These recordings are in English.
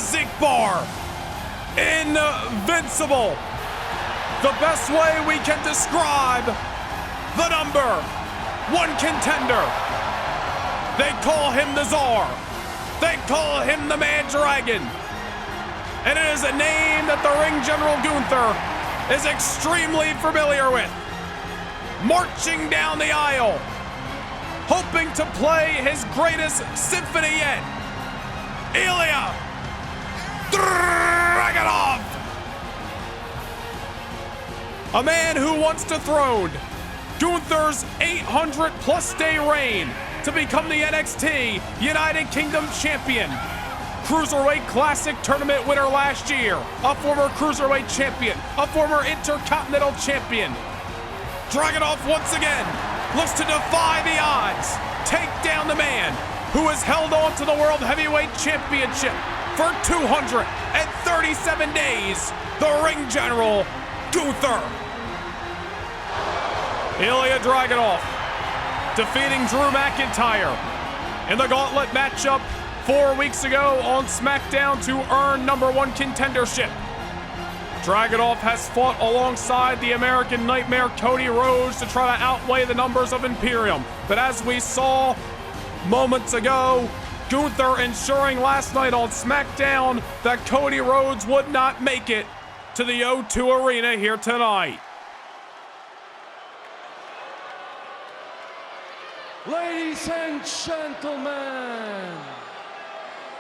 Zeke bar. Invincible. The best way we can describe the number one contender. They call him the Czar. They call him the Mad Dragon. And it is a name that the ring general Gunther is extremely familiar with. Marching down the aisle, hoping to play his greatest symphony yet. Ilya Dragunov. A man who wants to dethrone Gunther's 800-plus day reign to become the NXT United Kingdom champion. Cruiserweight Classic tournament winner last year, a former Cruiserweight champion, a former Intercontinental champion. Dragunov once again looks to defy the odds, take down the man who has held on to the World Heavyweight Championship for 237 days, the ring general, Gunther. Ilya Dragunov defeating Drew McIntyre in the gauntlet matchup 4 weeks ago on SmackDown to earn number one contendership. Dragunov has fought alongside the American Nightmare Cody Rhodes to try to outweigh the numbers of Imperium. But as we saw moments ago, Gunther ensuring last night on SmackDown that Cody Rhodes would not make it to the O2 Arena here tonight. Ladies and gentlemen,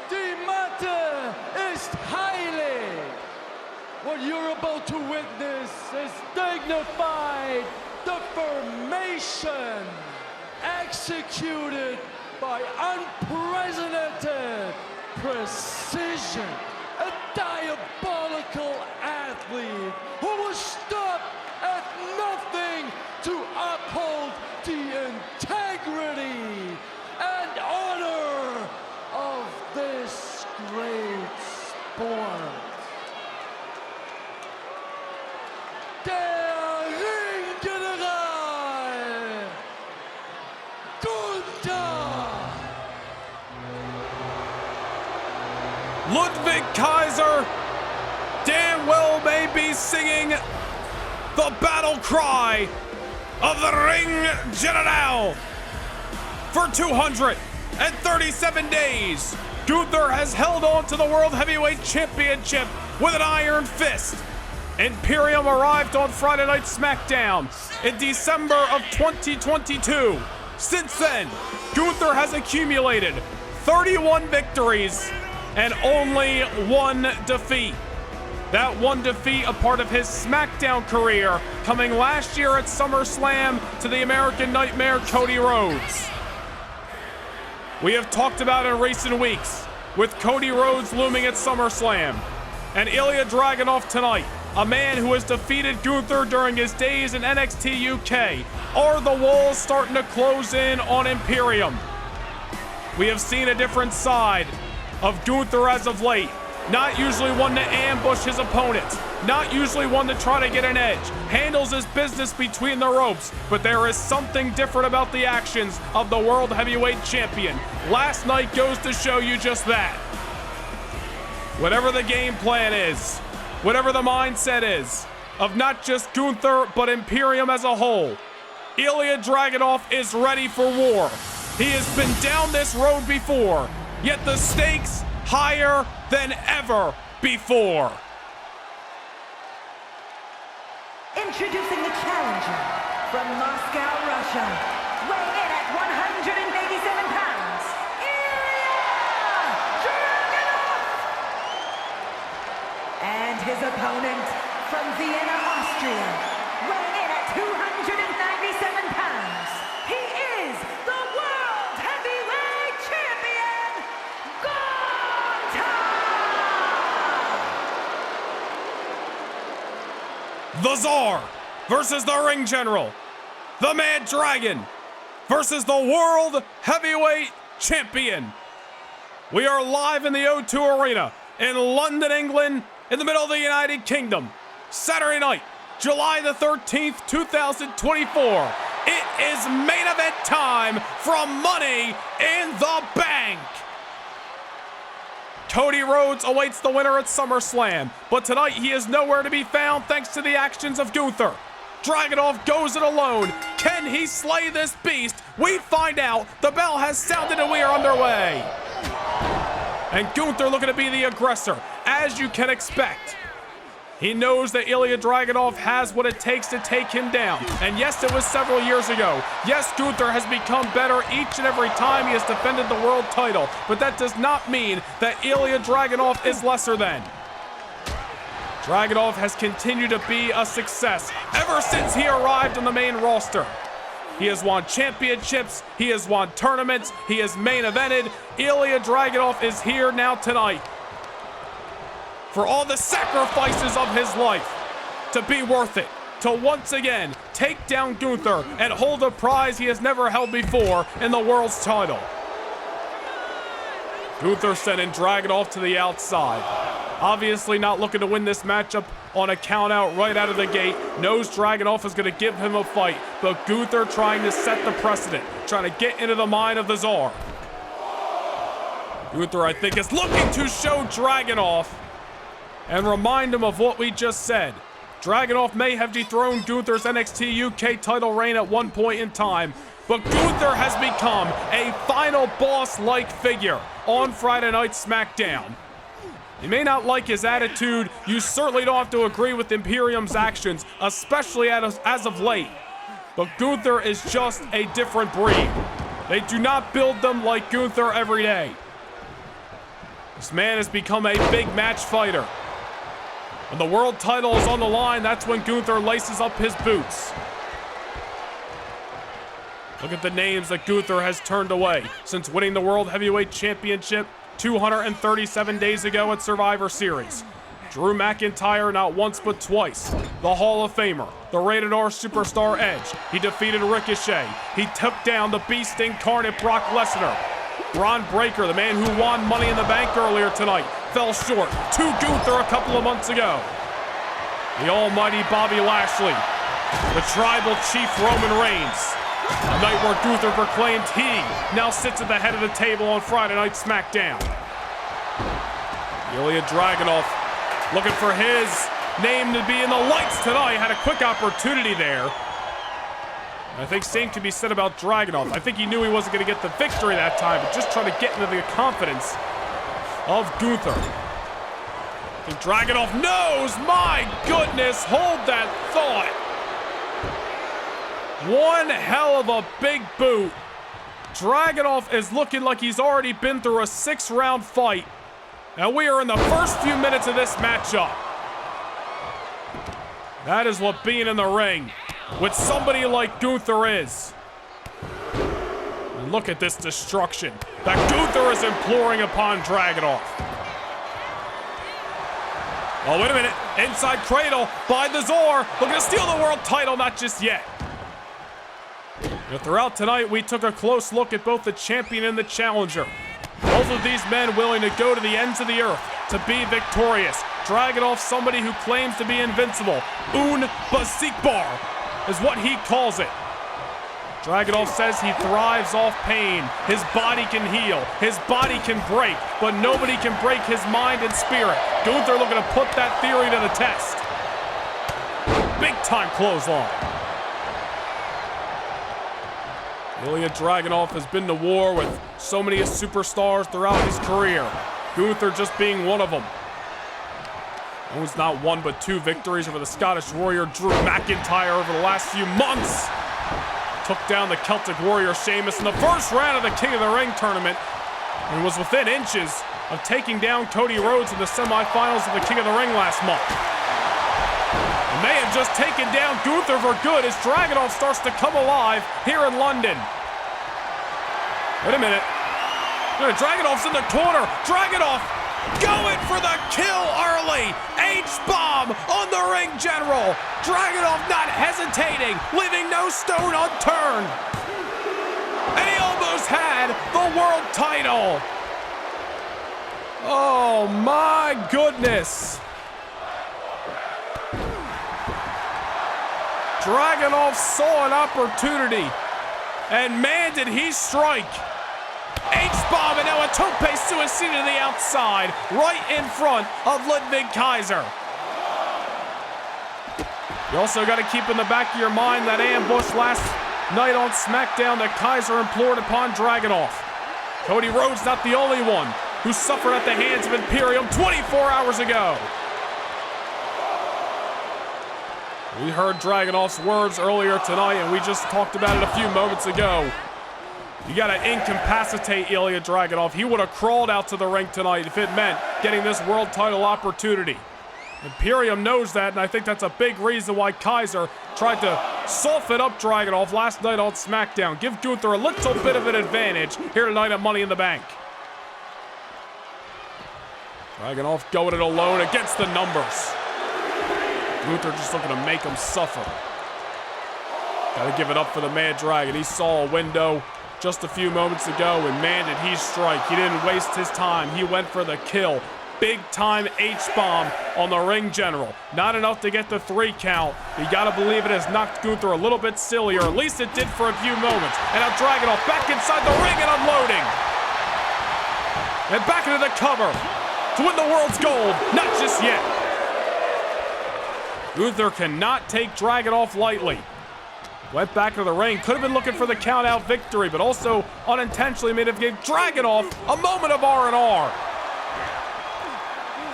the matter is highly. What you're about to witness is dignified deformation executed by unprecedented precision. A diabolical athlete who will stop at nothing to uphold the integrity and honor of this great sport. Der Ringgeneral, Gunther. Ludwig Kaiser damn well may be singing the battle cry of the Ring General. For 237 days, Gunther has held on to the World Heavyweight Championship with an iron fist. Imperium arrived on Friday Night SmackDown in December of 2022. Since then, Gunther has accumulated 31 victories and only one defeat. That one defeat a part of his SmackDown career, coming last year at SummerSlam to the American Nightmare Cody Rhodes. We have talked about in recent weeks, with Cody Rhodes looming at SummerSlam, and Ilya Dragunov tonight, a man who has defeated Gunther during his days in NXT UK. Are the walls starting to close in on Imperium? We have seen a different side of Gunther as of late. Not usually one to ambush his opponents, not usually one to try to get an edge, handles his business between the ropes, but there is something different about the actions of the World Heavyweight Champion. Last night goes to show you just that. Whatever the game plan is, whatever the mindset is, of not just Gunther, but Imperium as a whole, Ilya Dragunov is ready for war. He has been down this road before, yet the stakes higher than ever before. Introducing the challenger from Moscow, Russia, weighing in at 187 pounds, Ilya Dragunov! And his opponent from Vienna, Austria, weighing in at 297 pounds, he is the World Heavyweight Champion, The Czar versus the Ring General. The Mad Dragon versus the World Heavyweight Champion. We are live in the O2 Arena in London, England, in the middle of the United Kingdom. Saturday night, July the 13th, 2024. It is main event time from Money in the Bank. Cody Rhodes awaits the winner at SummerSlam, but tonight he is nowhere to be found thanks to the actions of Gunther. Dragunov goes it alone. Can he slay this beast? We find out. The bell has sounded and we are underway. And Gunther looking to be the aggressor, as you can expect. He knows that Ilya Dragunov has what it takes to take him down. And yes, it was several years ago. Yes, Gunther has become better each and every time he has defended the world title. But that does not mean that Ilya Dragunov is lesser than. Dragunov has continued to be a success ever since he arrived on the main roster. He has won championships, he has won tournaments, he has main evented. Ilya Dragunov is here now tonight for all the sacrifices of his life to be worth it, to once again take down Gunther and hold a prize he has never held before in the world's title. Gunther sending Dragunov to the outside. Obviously not looking to win this matchup on a count out right out of the gate. Knows Dragunov is going to give him a fight, but Gunther trying to set the precedent, trying to get into the mind of the Tsar. Gunther, I think, is looking to show Dragunov and remind him of what we just said. Dragunov may have dethroned Gunther's NXT UK title reign at one point in time, but Gunther has become a final boss-like figure on Friday Night SmackDown. You may not like his attitude, you certainly don't have to agree with Imperium's actions, especially as of late. But Gunther is just a different breed. They do not build them like Gunther every day. This man has become a big match fighter. When the world title is on the line, that's when Gunther laces up his boots. Look at the names that Gunther has turned away since winning the World Heavyweight Championship 237 days ago at Survivor Series. Drew McIntyre not once but twice. The Hall of Famer, the Rated R Superstar Edge. He defeated Ricochet. He took down the Beast Incarnate Brock Lesnar. Braun Breaker, the man who won Money in the Bank earlier tonight, fell short to Gunther a couple of months ago. The almighty Bobby Lashley. The tribal chief Roman Reigns. A night where Gunther proclaimed he now sits at the head of the table on Friday Night SmackDown. Ilya Dragunov looking for his name to be in the lights tonight. Had a quick opportunity there. I think same can be said about Dragunov. I think he knew he wasn't going to get the victory that time, but just trying to get into the confidence of Gunther. And Dragunov knows, my goodness, hold that thought. One hell of a big boot. Dragunov is looking like he's already been through a 6-round fight. And we are in the first few minutes of this matchup. That is what being in the ring with somebody like Gunther is. And look at this destruction that Gunther is imploring upon Dragunov. Oh, wait a minute. Inside cradle by the Tsar. Looking to steal the world title, not just yet. Throughout tonight, we took a close look at both the champion and the challenger. Both of these men willing to go to the ends of the earth to be victorious. Dragunov, somebody who claims to be invincible. Unbesiegbar is what he calls it. Dragunov says he thrives off pain. His body can heal. His body can break. But nobody can break his mind and spirit. Gunther looking to put that theory to the test. Big time clothesline. Ilya Dragunov has been to war with so many superstars throughout his career. Gunther just being one of them. Owens not one but 2 victories over the Scottish Warrior Drew McIntyre over the last few months. Took down the Celtic Warrior Sheamus in the first round of the King of the Ring tournament and was within inches of taking down Cody Rhodes in the semifinals of the King of the Ring last month. And they have just taken down Gunther for good as Dragunov starts to come alive here in London. Wait a minute. Dragunov's in the corner. Dragunov going for the kill early. H-bomb on the ring general. Dragunov not hesitating, leaving no stone unturned. And he almost had the world title. Oh my goodness. Dragunov saw an opportunity, and man did he strike. H-bomb, and now a tope suicida to the outside, right in front of Ludwig Kaiser. You also got to keep in the back of your mind that ambush last night on SmackDown that Kaiser implored upon Dragunov. Cody Rhodes not the only one who suffered at the hands of Imperium 24 hours ago. We heard Dragunov's words earlier tonight, and we just talked about it a few moments ago. You got to incapacitate Ilya Dragunov. He would have crawled out to the ring tonight if it meant getting this world title opportunity. Imperium knows that, and I think that's a big reason why Kaiser tried to soften up Dragunov last night on SmackDown. Give Gunther a little bit of an advantage here tonight at Money in the Bank. Dragunov going it alone against the numbers. Gunther just looking to make him suffer. Got to give it up for the Mad Dragon. He saw a window just a few moments ago, and man, did he strike. He didn't waste his time. He went for the kill. Big time H-bomb on the ring general. Not enough to get the 3 count. You gotta believe it has knocked Gunther a little bit silly, or at least it did for a few moments. And now Dragunov back inside the ring and unloading. And back into the cover to win the world's gold. Not just yet. Gunther cannot take Dragunov lightly. Went back to the ring. Could have been looking for the count-out victory, but also unintentionally made him give Dragunov a moment of R&R.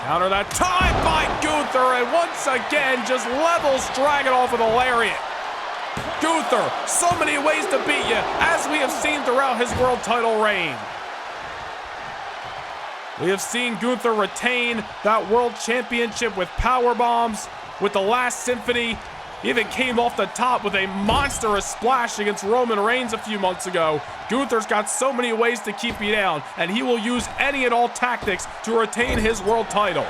Counter that time by Gunther, and once again just levels Dragunov with a lariat. Gunther, so many ways to beat you, as we have seen throughout his world title reign. We have seen Gunther retain that world championship with power bombs, with the Last Symphony. He even came off the top with a monstrous splash against Roman Reigns a few months ago. Gunther's got so many ways to keep you down, and he will use any and all tactics to retain his world title.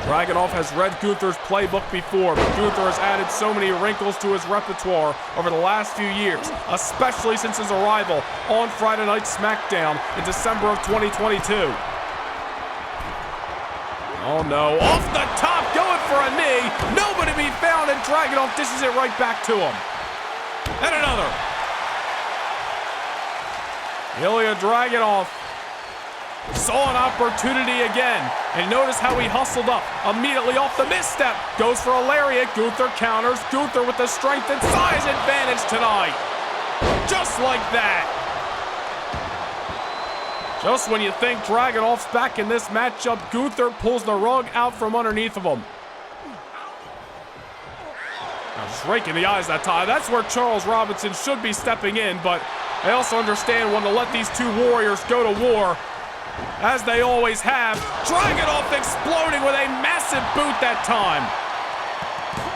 Dragunov has read Gunther's playbook before, but Gunther has added so many wrinkles to his repertoire over the last few years, especially since his arrival on Friday Night SmackDown in December of 2022. Oh no, off the top, going for a knee. Nobody to be found, and Dragunov dishes it right back to him. And another. Ilya Dragunov saw an opportunity again, and notice how he hustled up immediately off the misstep. Goes for a lariat. Gunther counters. Gunther with the strength and size advantage tonight. Just like that. Just when you think Dragunov's back in this matchup, Gunther pulls the rug out from underneath of him. Now just raking the eyes that time. That's where Charles Robinson should be stepping in, but I also understand when to let these two warriors go to war, as they always have. Dragunov exploding with a massive boot that time.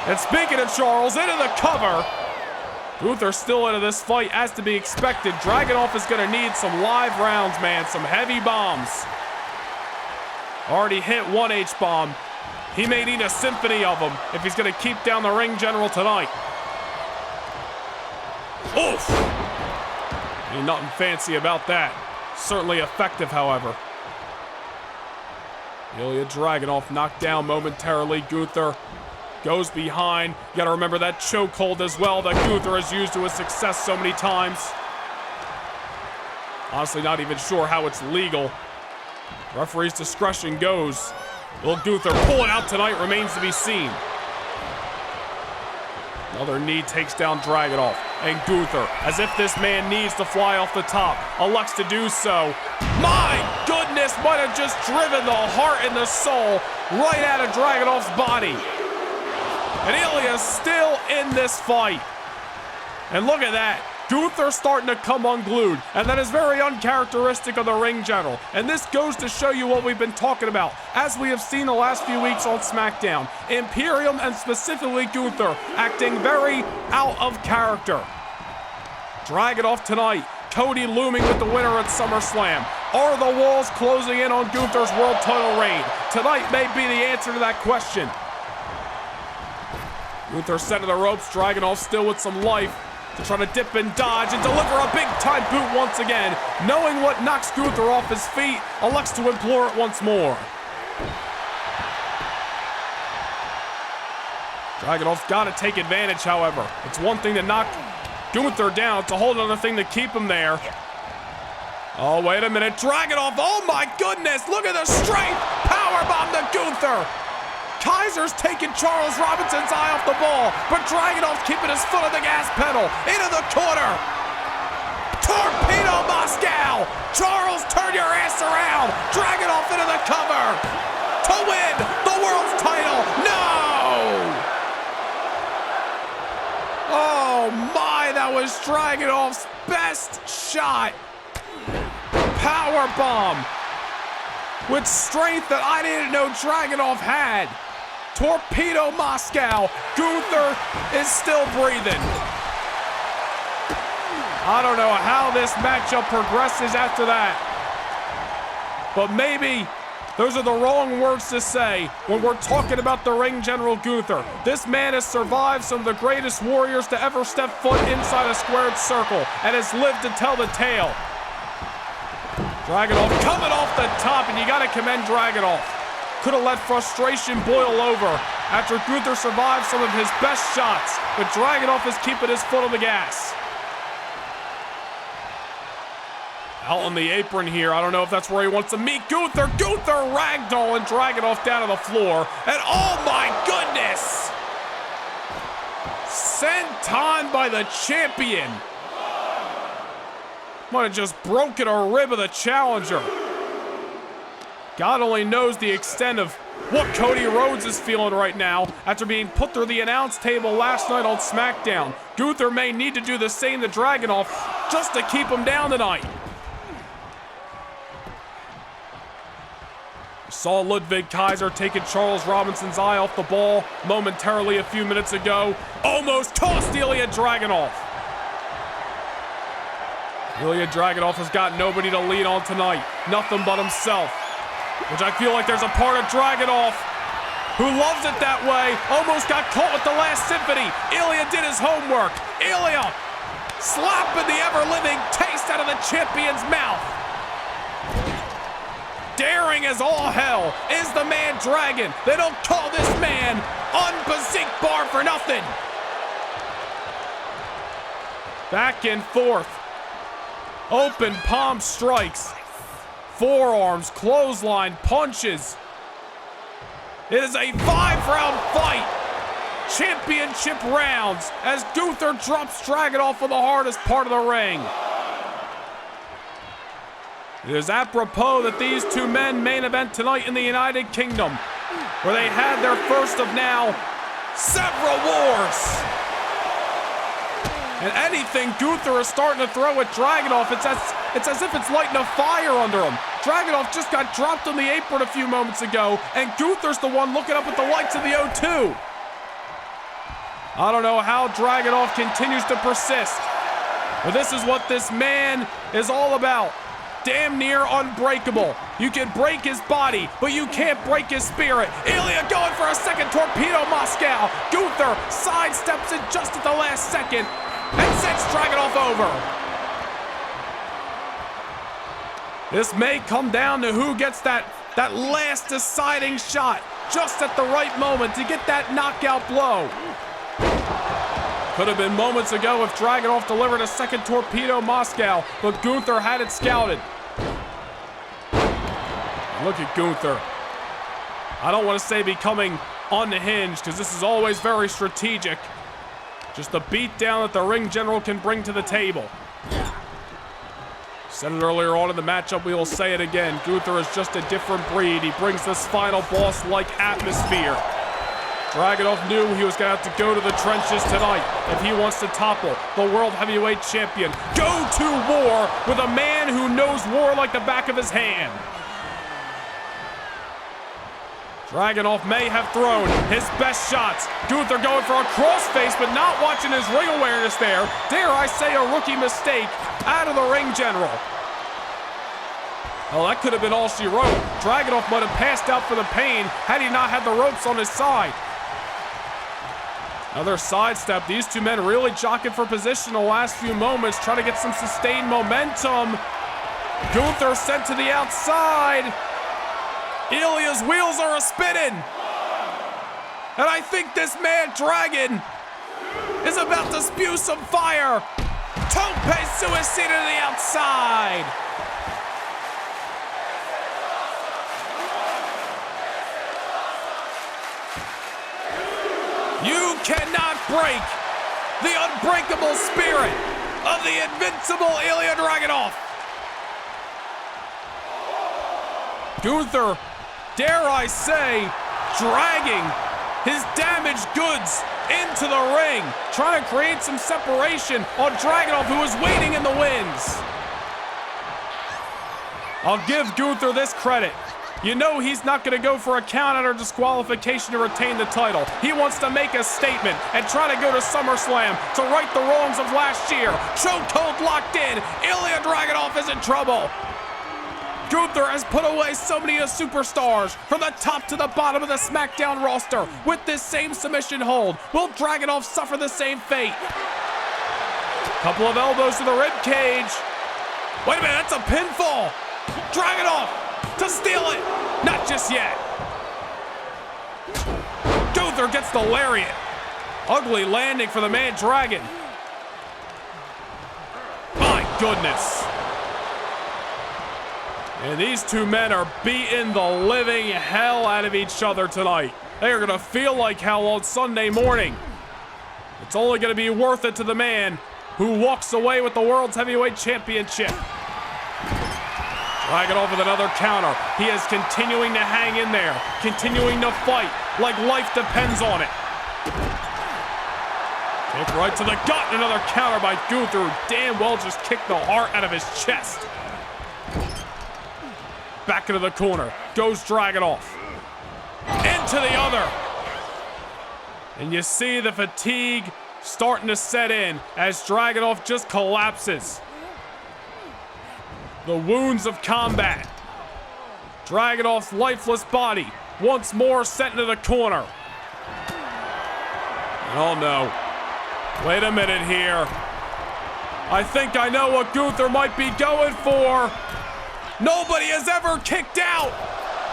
And speaking of Charles, into the cover. Gunther still into this fight, as to be expected. Dragunov is going to need some live rounds, man. Some heavy bombs. Already hit one H-bomb. He may need a symphony of them if he's going to keep down the ring general tonight. Oof! Ain't nothing fancy about that. Certainly effective, however. Ilya Dragunov knocked down momentarily. Gunther goes behind. You gotta remember that chokehold as well that Gunther has used to his success so many times. Honestly, not even sure how it's legal. Referee's discretion goes. Will Gunther pull it out tonight? Remains to be seen. Another knee takes down Dragunov. And Gunther, as if this man needs to fly off the top, elects to do so. My goodness, might have just driven the heart and the soul right out of Dragunov's body. And Ilya's still in this fight. And look at that. Gunther starting to come unglued. And that is very uncharacteristic of the ring general. And this goes to show you what we've been talking about, as we have seen the last few weeks on SmackDown. Imperium, and specifically Gunther, acting very out of character. Dragunov tonight. Cody looming with the winner at SummerSlam. Are the walls closing in on Gunther's world title reign? Tonight may be the answer to that question. Gunther set to the ropes. Dragunov still with some life to try to dip and dodge and deliver a big-time boot once again. Knowing what knocks Gunther off his feet, elects to implore it once more. Dragunov's got to take advantage, however. It's one thing to knock Gunther down. It's a whole other thing to keep him there. Oh, wait a minute. Dragunov. Oh, my goodness. Look at the strength. Powerbomb to Gunther. Kaiser's taking Charles Robinson's eye off the ball, but Dragunov's keeping his foot on the gas pedal. Into the corner. Torpedo Moscow. Charles, turn your ass around. Dragunov into the cover to win the world's title. No! Oh, my. That was Dragunov's best shot. Power bomb with strength that I didn't know Dragunov had. Torpedo Moscow. Gunther is still breathing. I don't know how this matchup progresses after that, but maybe those are the wrong words to say when we're talking about the ring general Gunther. This man has survived some of the greatest warriors to ever step foot inside a squared circle and has lived to tell the tale. Dragunov coming off the top, and you got to commend Dragunov. Could have let frustration boil over after Gunther survived some of his best shots, but Dragunov is keeping his foot on the gas. Out on the apron here. I don't know if that's where he wants to meet Gunther. Gunther ragdolling Dragunov down to the floor, and oh my goodness! Senton by the champion. Might have just broken a rib of the challenger. God only knows the extent of what Cody Rhodes is feeling right now after being put through the announce table last night on SmackDown. Gunther may need to do the same to Dragunov just to keep him down tonight. Saw Ludwig Kaiser taking Charles Robinson's eye off the ball momentarily a few minutes ago. Almost tossed Ilya Dragunov. Ilya Dragunov has got nobody to lean on tonight. Nothing but himself. Which I feel like there's a part of Dragunov who loves it that way. Almost got caught with the last symphony. Ilya did his homework. Ilya slapping the ever-living taste out of the champion's mouth. Daring as all hell is the man Dragon. They don't call this man Unbesiegbar for nothing. Back and forth. Open palm strikes. Forearms, clothesline, punches. It is a 5-round fight. Championship rounds as Gunther drops Dragunov on the hardest part of the ring. It is apropos that these two men main event tonight in the United Kingdom, where they had their first of now several wars. And anything Gunther is starting to throw at Dragunov, it's as if it's lighting a fire under him. Dragunov just got dropped on the apron a few moments ago, and Gunther's the one looking up at the lights of the O2. I don't know how Dragunov continues to persist, but this is what this man is all about. Damn near unbreakable. You can break his body, but you can't break his spirit. Ilya going for a second torpedo Moscow. Gunther sidesteps it just at the last second and sends Dragunov over. This may come down to who gets that last deciding shot just at the right moment to get that knockout blow. Could have been moments ago if Dragunov delivered a second torpedo Moscow, but Gunther had it scouted. Look at Gunther. I don't want to say becoming unhinged, because this is always very strategic. Just the beatdown that the ring general can bring to the table. Said it earlier on in the matchup, we will say it again. Gunther is just a different breed. He brings this final boss-like atmosphere. Dragunov knew he was going to have to go to the trenches tonight if he wants to topple the World Heavyweight Champion. Go to war with a man who knows war like the back of his hand. Dragunov may have thrown his best shots. Gunther going for a crossface, but not watching his ring awareness there. Dare I say a rookie mistake out of the ring general. Oh, that could have been all she wrote. Dragunov might have passed out for the pain had he not had the ropes on his side. Another sidestep. These two men really jockeying for position the last few moments, trying to get some sustained momentum. Gunther sent to the outside. Ilya's wheels are a-spinning. And I think this man, Dragon, is about to spew some fire. Tope suicida to the outside. break the unbreakable spirit of the invincible Ilya Dragunov. Gunther, dare I say, dragging his damaged goods into the ring, trying to create some separation on Dragunov, who is waiting in the wings. I'll give Gunther this credit. You know he's not going to go for a count out or disqualification to retain the title. He wants to make a statement and try to go to SummerSlam to right the wrongs of last year. Chokehold locked in. Ilya Dragunov is in trouble. Gunther has put away so many superstars from the top to the bottom of the SmackDown roster with this same submission hold. Will Dragunov suffer the same fate? Couple of elbows to the rib cage. Wait a minute, that's a pinfall. Dragunov to steal it. Not just yet. Gunther gets the lariat. Ugly landing for the man Dragon. My goodness. And these two men are beating the living hell out of each other tonight. They are going to feel like hell on Sunday morning. It's only going to be worth it to the man who walks away with the World's Heavyweight Championship. Dragunov with another counter. He is continuing to hang in there, continuing to fight like life depends on it. Kick right to the gut. Another counter by Gunther, who damn well just kicked the heart out of his chest. Back into the corner. Goes Dragunov. Into the other. And you see the fatigue starting to set in as Dragunov just collapses. The wounds of combat. Dragunov's lifeless body once more sent into the corner. Oh no. Wait a minute here. I think I know what Gunther might be going for. Nobody has ever kicked out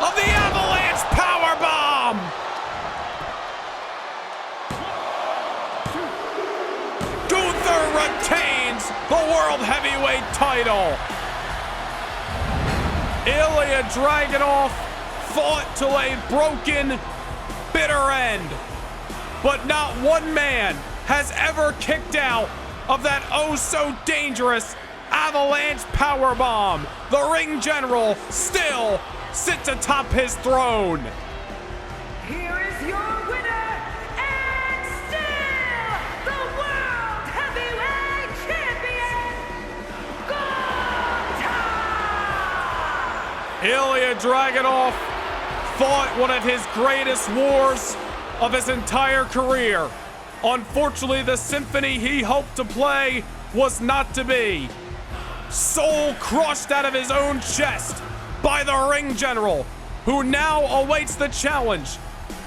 of the Avalanche Powerbomb. Gunther retains the World Heavyweight title. Ilya Dragunov fought to a broken, bitter end. But not one man has ever kicked out of that oh-so-dangerous Avalanche Powerbomb. The ring general still sits atop his throne. Here is your winner, and still the World Heavyweight Champion, Gunther! Ilya Dragunov fought one of his greatest wars of his entire career. Unfortunately, the symphony he hoped to play was not to be. Soul crushed out of his own chest by the ring general, who now awaits the challenge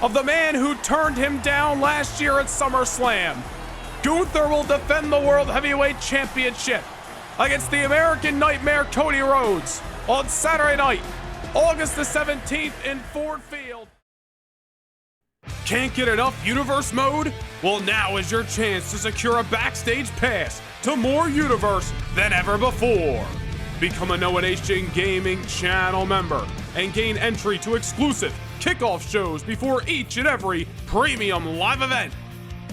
of the man who turned him down last year at SummerSlam. Gunther will defend the World Heavyweight Championship against the American Nightmare Cody Rhodes on Saturday night, August the 17th in Ford Field. Can't get enough Universe mode? Well, now is your chance to secure a backstage pass to more Universe than ever before. Become a Noah Nation Gaming channel member and gain entry to exclusive kickoff shows before each and every premium live event.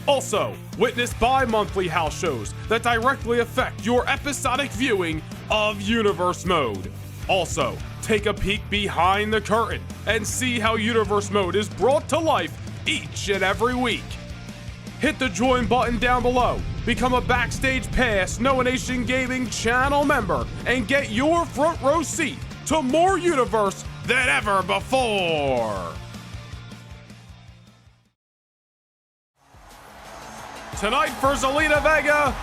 Also, witness bi-monthly house shows that directly affect your episodic viewing of Universe mode. Also, take a peek behind the curtain and see how Universe mode is brought to life each and every week. Hit the join button down below, become a Backstage Pass Noah Nation Gaming channel member, and get your front row seat to more Universe than ever before. Tonight for Zelina Vega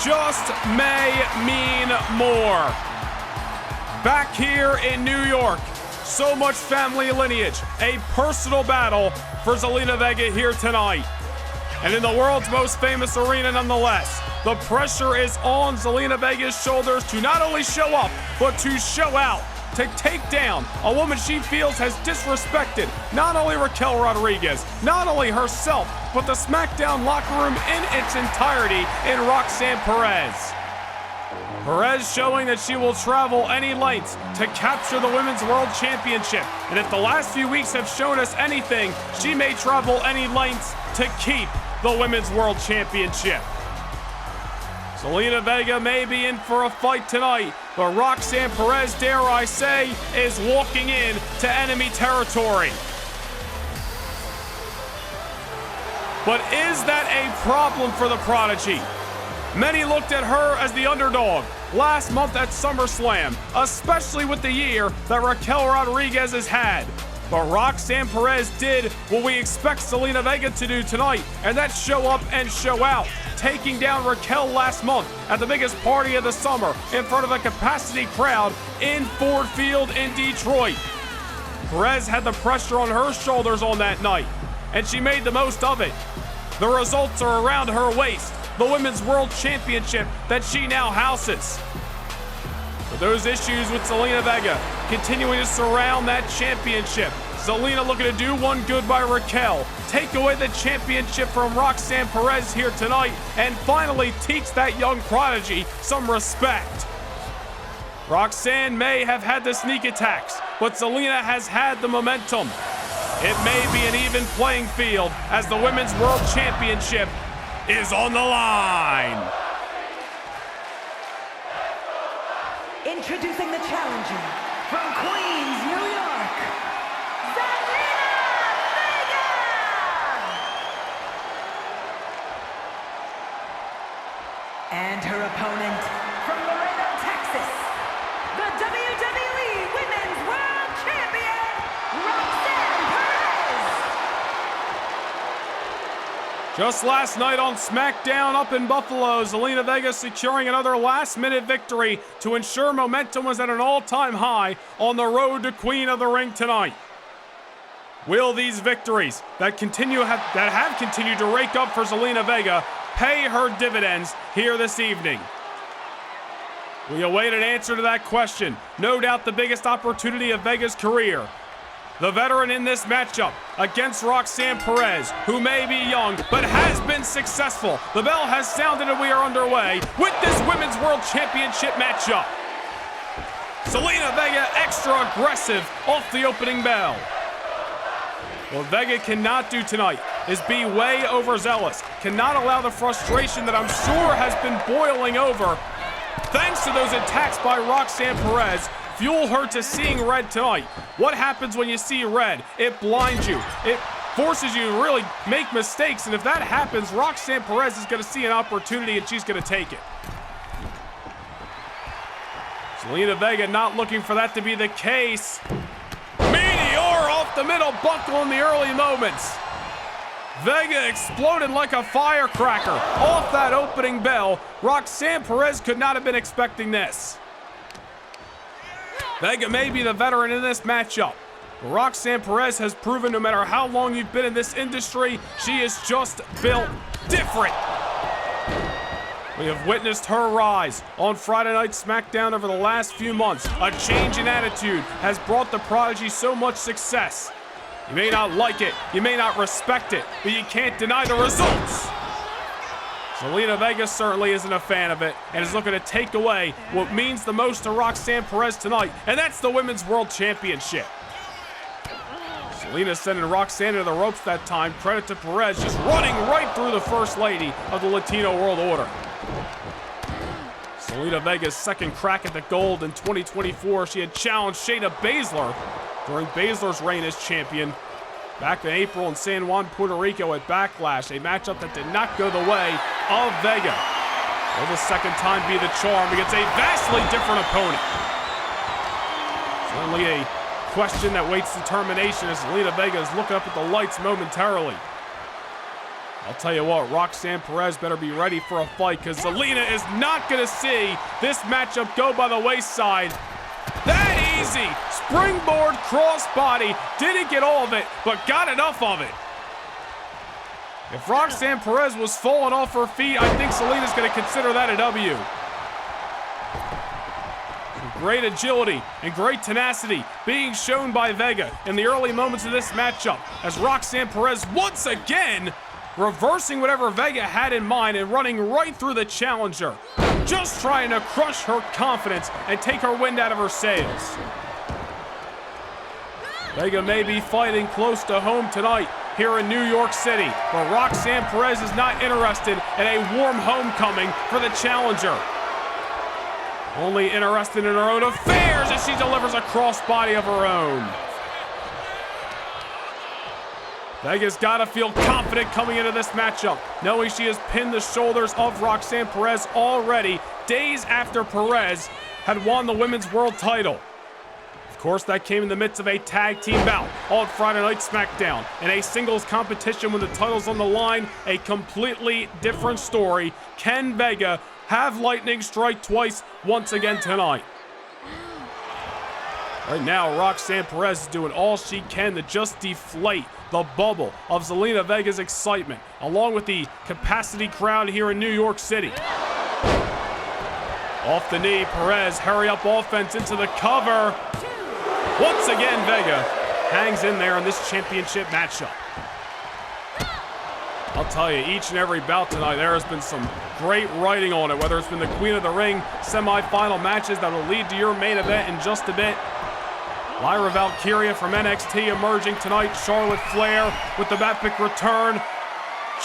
just may mean more. Back here in New York, so much family lineage, a personal battle for Zelina Vega here tonight. And in the world's most famous arena nonetheless, the pressure is on Zelina Vega's shoulders to not only show up, but to show out, to take down a woman she feels has disrespected not only Raquel Rodriguez, not only herself, but the SmackDown locker room in its entirety in Roxanne Perez. Perez showing that she will travel any lengths to capture the Women's World Championship. And if the last few weeks have shown us anything, she may travel any lengths to keep the Women's World Championship. Zelina Vega may be in for a fight tonight, but Roxanne Perez, dare I say, is walking in to enemy territory. But is that a problem for the Prodigy? Many looked at her as the underdog last month at SummerSlam, especially with the year that Raquel Rodriguez has had. But Roxanne Perez did what we expect Zelina Vega to do tonight, and that's show up and show out, taking down Raquel last month at the biggest party of the summer in front of a capacity crowd in Ford Field in Detroit. Perez had the pressure on her shoulders on that night, and she made the most of it. The results are around her waist, the Women's World Championship that she now houses. But those issues with Zelina Vega continuing to surround that championship. Zelina looking to do one good by Raquel, take away the championship from Roxanne Perez here tonight, and finally teach that young prodigy some respect. Roxanne may have had the sneak attacks, but Zelina has had the momentum. It may be an even playing field as the Women's World Championship is on the line. Introducing the challenger from Queens, New York, Zelina Vega! And her opponent from Laredo, Texas, the WWE Women's World Champion, Roxanne Perez! Just last night on SmackDown up in Buffalo, Zelina Vega securing another last-minute victory to ensure momentum was at an all-time high on the road to Queen of the Ring tonight. Will these victories that have continued to rake up for Zelina Vega pay her dividends here this evening? We await an answer to that question. No doubt the biggest opportunity of Vega's career. The veteran in this matchup against Roxanne Perez, who may be young but has been successful. The bell has sounded and we are underway with this Women's World Championship matchup. Zelina Vega extra aggressive off the opening bell. What Vega cannot do tonight is be way overzealous, cannot allow the frustration that I'm sure has been boiling over thanks to those attacks by Roxanne Perez fuel her to seeing red tonight. What happens when you see red? It blinds you. It forces you to really make mistakes, and if that happens, Roxanne Perez is going to see an opportunity and she's going to take it. Zelina Vega not looking for that to be the case. Meteor off the middle buckle in the early moments. Vega exploded like a firecracker off that opening bell. Roxanne Perez could not have been expecting this. Vega may be the veteran in this matchup, but Roxanne Perez has proven no matter how long you've been in this industry, she is just built different. We have witnessed her rise on Friday Night SmackDown over the last few months. A change in attitude has brought the Prodigy so much success. You may not like it, you may not respect it, but you can't deny the results. Zelina Vega certainly isn't a fan of it and is looking to take away what means the most to Roxanne Perez tonight, and that's the Women's World Championship. Zelina sending Roxanne to the ropes that time. Credit to Perez, just running right through the First Lady of the Latino World Order. Zelina Vega's second crack at the gold in 2024. She had challenged Shayna Baszler during Baszler's reign as champion back in April in San Juan, Puerto Rico at Backlash, a matchup that did not go the way of Vega. Will the second time be the charm against a vastly different opponent? Certainly a question that waits determination as Zelina Vega is looking up at the lights momentarily. I'll tell you what, Roxanne Perez better be ready for a fight because Zelina is not going to see this matchup go by the wayside that easy. Springboard crossbody, didn't get all of it, but got enough of it. If Roxanne Perez was falling off her feet, I think Zelina's going to consider that a W. Great agility and great tenacity being shown by Vega in the early moments of this matchup as Roxanne Perez once again reversing whatever Vega had in mind and running right through the challenger, just trying to crush her confidence and take her wind out of her sails. Vega may be fighting close to home tonight, here in New York City. But Roxanne Perez is not interested in a warm homecoming for the challenger. Only interested in her own affairs as she delivers a crossbody of her own. Vega's got to feel confident coming into this matchup, knowing she has pinned the shoulders of Roxanne Perez already, days after Perez had won the Women's World title. Of course, that came in the midst of a tag team bout on Friday Night SmackDown. In a singles competition with the titles on the line, a completely different story. Can Vega have lightning strike twice once again tonight? Right now, Roxanne Perez is doing all she can to just deflate the bubble of Zelina Vega's excitement, along with the capacity crowd here in New York City. Off the knee, Perez, hurry up offense into the cover. Once again, Vega hangs in there in this championship matchup. I'll tell you, each and every bout tonight, there has been some great writing on it, whether it's been the Queen of the Ring semi-final matches that will lead to your main event in just a bit. Lyra Valkyria from NXT emerging tonight. Charlotte Flair with the epic return.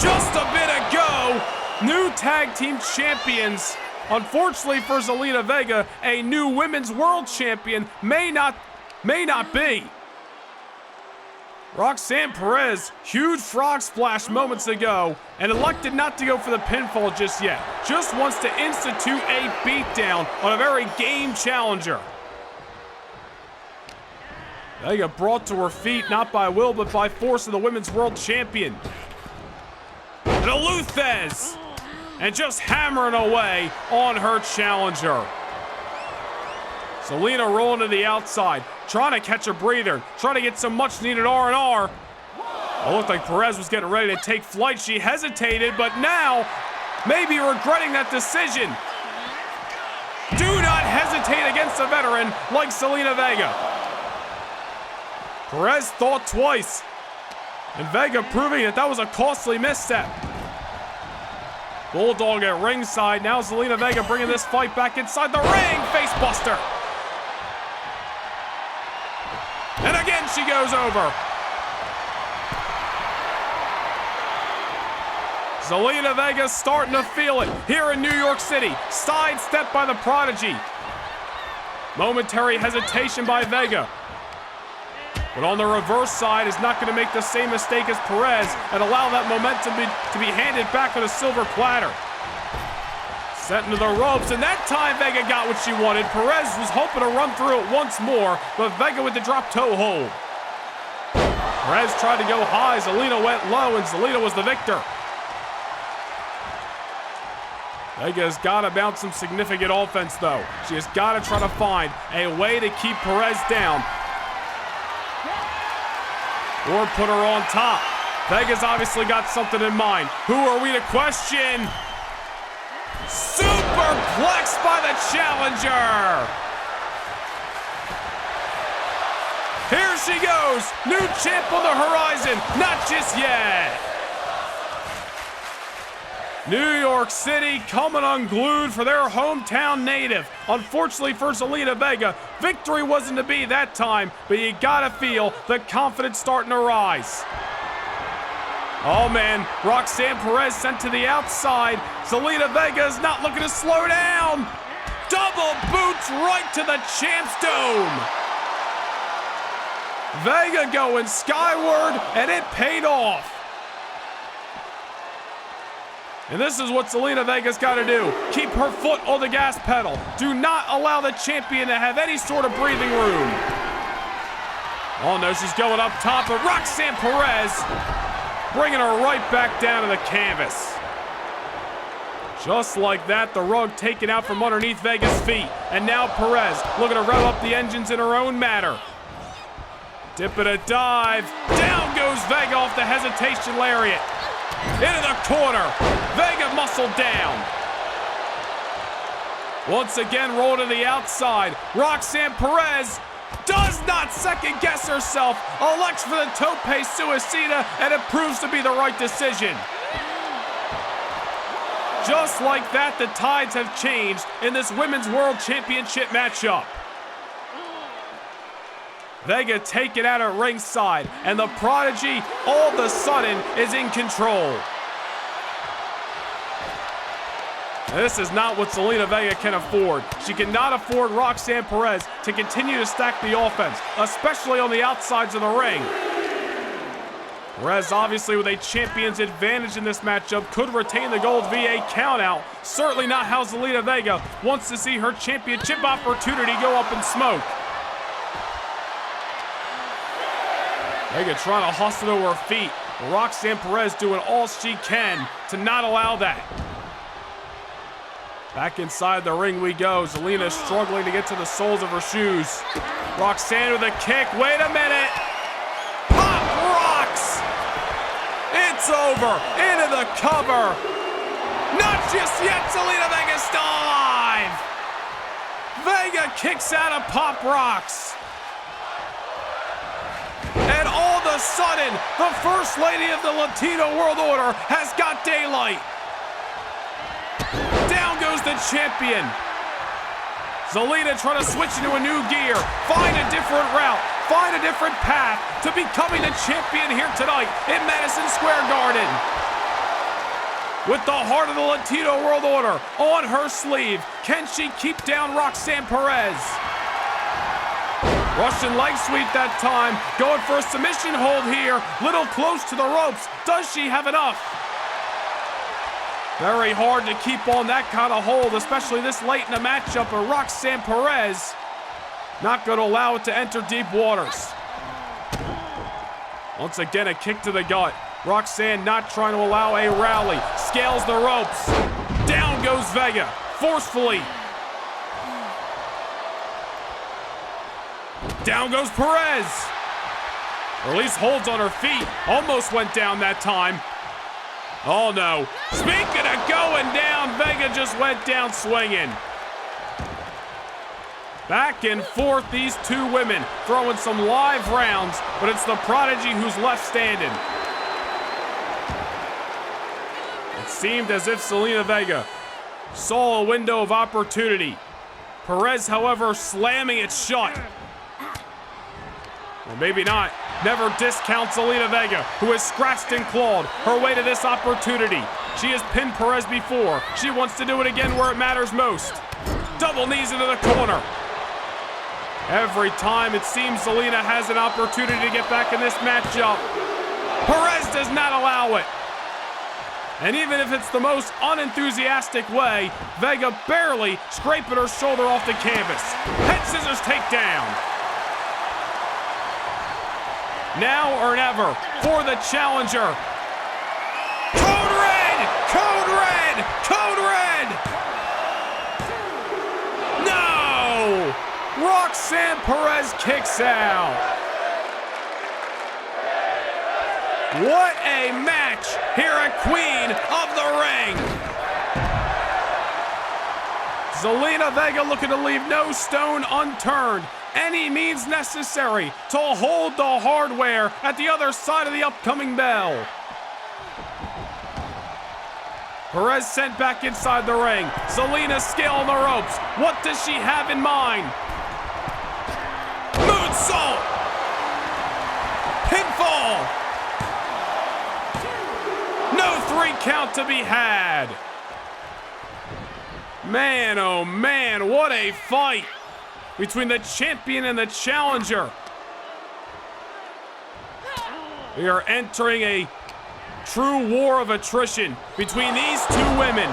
Just a bit ago, new tag team champions. Unfortunately for Zelina Vega, a new Women's World Champion may not be. Roxanne Perez, huge frog splash moments ago, and elected not to go for the pinfall just yet. Just wants to institute a beatdown on a very game challenger. Vega brought to her feet, not by will, but by force of the Women's World Champion. And a Luthez, and just hammering away on her challenger. Zelina rolling to the outside, trying to catch a breather, trying to get some much-needed R&R. It looked like Perez was getting ready to take flight. She hesitated, but now maybe regretting that decision. Do not hesitate against a veteran like Zelina Vega. Perez thought twice, and Vega proving that was a costly misstep. Bulldog at ringside. Now Zelina Vega bringing this fight back inside the ring. Facebuster. And again she goes over. Zelina Vega starting to feel it here in New York City. Sidestepped by the Prodigy. Momentary hesitation by Vega. But on the reverse side is not going to make the same mistake as Perez and allow that momentum to be handed back on a silver platter. Sent into the ropes, and that time Vega got what she wanted. Perez was hoping to run through it once more, but Vega with the drop toe hold. Perez tried to go high, Zelina went low, and Zelina was the victor. Vega's got to bounce some significant offense, though. She has got to try to find a way to keep Perez down or put her on top. Vega's obviously got something in mind. Who are we to question? Superplex by the challenger. Here she goes. New champ on the horizon. Not just yet. New York City coming unglued for their hometown native. Unfortunately for Zelina Vega, victory wasn't to be that time, but you gotta feel the confidence starting to rise. Oh man, Roxanne Perez sent to the outside. Zelina Vega is not looking to slow down. Double boots right to the champ's dome. Vega going skyward, and it paid off. And this is what Zelina Vega's got to do. Keep her foot on the gas pedal. Do not allow the champion to have any sort of breathing room. Oh no, she's going up top, but Roxanne Perez bringing her right back down to the canvas. Just like that, the rug taken out from underneath Vega's feet. And now Perez looking to rev up the engines in her own manner. Dip and a dive. Down goes Vega off the hesitation lariat. Into the corner. Vega muscled down. Once again, roll to the outside. Roxanne Perez does not second guess herself. Elects for the tope suicida, and it proves to be the right decision. Just like that, the tides have changed in this Women's World Championship matchup. Vega taken out at ringside, and the Prodigy all of a sudden is in control. This is not what Zelina Vega can afford. She cannot afford Roxanne Perez to continue to stack the offense, especially on the outsides of the ring. Perez, obviously with a champion's advantage in this matchup, could retain the gold via countout. Certainly not how Zelina Vega wants to see her championship opportunity go up in smoke. Vega trying to hustle to her feet. Roxanne Perez doing all she can to not allow that. Back inside the ring we go. Zelina struggling to get to the soles of her shoes. Roxanne with a kick. Wait a minute. Pop rocks. It's over. Into the cover. Not just yet. Zelina Vega's still alive. Vega kicks out of Pop Rocks. And all of a sudden, the First Lady of the Latino World Order has got daylight. Down goes the champion. Zelina trying to switch into a new gear, find a different route, find a different path to becoming the champion here tonight in Madison Square Garden. With the heart of the Latino World Order on her sleeve, can she keep down Roxanne Perez? Russian leg sweep that time, going for a submission hold here, little close to the ropes. Does she have enough? Very hard to keep on that kind of hold, especially this late in the matchup, but Roxanne Perez not going to allow it to enter deep waters. Once again, a kick to the gut. Roxanne not trying to allow a rally. Scales the ropes. Down goes Vega, forcefully. Down goes Perez. Or at least holds on her feet. Almost went down that time. Oh no. Speaking of going down, Vega just went down swinging. Back and forth, these two women throwing some live rounds, but it's the Prodigy who's left standing. It seemed as if Zelina Vega saw a window of opportunity. Perez, however, slamming it shut. Or maybe not. Never discount Zelina Vega, who has scratched and clawed her way to this opportunity. She has pinned Perez before. She wants to do it again where it matters most. Double knees into the corner. Every time it seems Zelina has an opportunity to get back in this matchup, Perez does not allow it. And even if it's the most unenthusiastic way, Vega barely scraping her shoulder off the canvas. Head scissors takedown. Now or never for the challenger. Code red! Code red! Code red! No! Roxanne Perez kicks out. What a match here at Queen of the Ring. Zelina Vega looking to leave no stone unturned. Any means necessary to hold the hardware at the other side of the upcoming bell. Perez sent back inside the ring. Zelina scaling the ropes. What does she have in mind? Moonsault! Pinfall! No 3 count to be had. Man, oh man, what a fight between the champion and the challenger. We are entering a true war of attrition between these two women.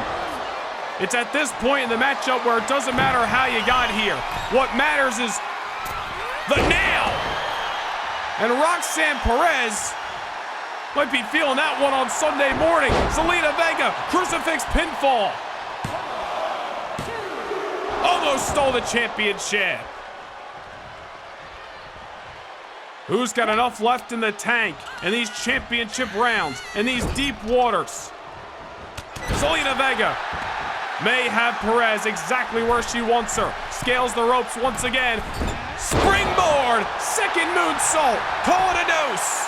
It's at this point in the matchup where it doesn't matter how you got here. What matters is the now. And Roxanne Perez might be feeling that one on Sunday morning. Zelina Vega, crucifix pinfall. Almost stole the championship. Who's got enough left in the tank in these championship rounds, in these deep waters? Zelina Vega may have Perez exactly where she wants her. Scales the ropes once again. Springboard, second moonsault. Call it a deuce.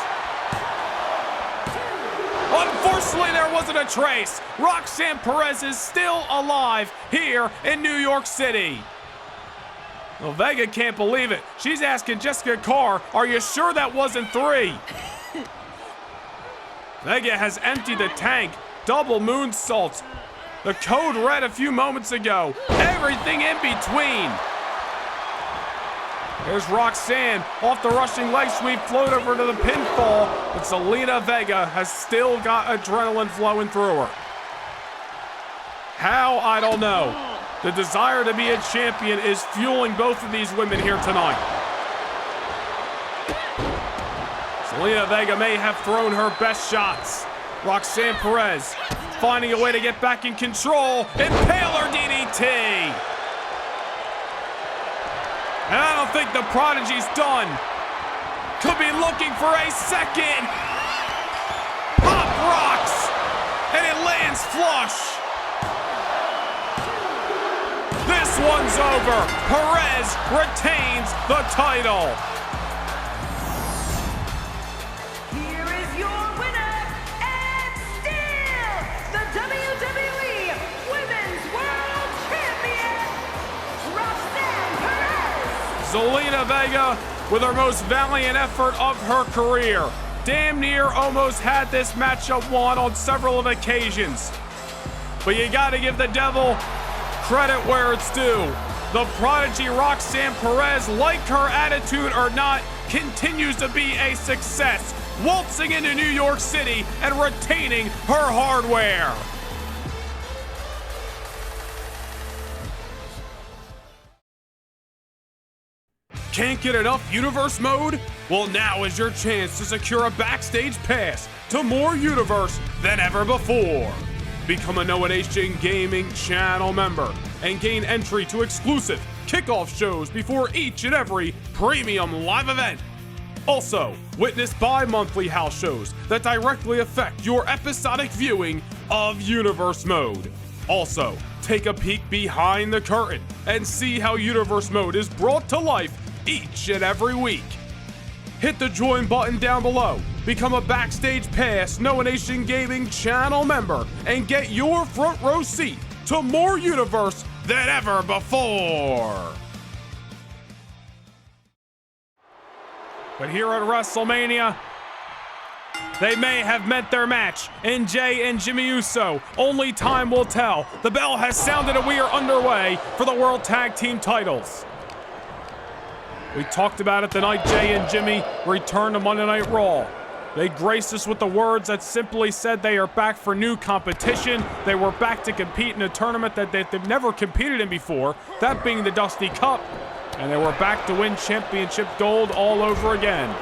Unfortunately, there wasn't a trace. Roxanne Perez is still alive here in New York City. Well, Vega can't believe it. She's asking Jessica Carr, are you sure that wasn't 3? Vega has emptied the tank. Double moonsaults. The code red a few moments ago. Everything in between. There's Roxanne off the rushing leg sweep, float over to the pinfall, but Zelina Vega has still got adrenaline flowing through her. How? I don't know. The desire to be a champion is fueling both of these women here tonight. Zelina Vega may have thrown her best shots. Roxanne Perez finding a way to get back in control. Impaler DDT. And I don't think the Prodigy's done. Could be looking for a second. Pop rocks. And it lands flush. This one's over. Perez retains the title. Here is your winner, and still the WWE Women's World Champion, Roxanne Perez. Zelina Vega with her most valiant effort of her career. Damn near almost had this matchup won on several occasions. But you gotta give the devil credit where it's due. The Prodigy Roxanne Perez, like her attitude or not, continues to be a success, waltzing into New York City and retaining her hardware. Can't get enough Universe mode? Well, now is your chance to secure a backstage pass to more Universe than ever before. Become a Noah Nation Gaming channel member and gain entry to exclusive kickoff shows before each and every premium live event. Also, witness bi-monthly house shows that directly affect your episodic viewing of Universe Mode. Also, take a peek behind the curtain and see how Universe Mode is brought to life each and every week. Hit the join button down below, become a Backstage Pass Noah Nation Gaming channel member, and get your front row seat to more Universe than ever before. But here at WrestleMania, they may have met their match in Jey and Jimmy Uso. Only time will tell. The bell has sounded and we are underway for the World Tag Team titles. We talked about it the night Jey and Jimmy returned to Monday Night Raw. They graced us with the words that simply said they are back for new competition. They were back to compete in a tournament that they've never competed in before, that being the Dusty Cup. And they were back to win championship gold all over again.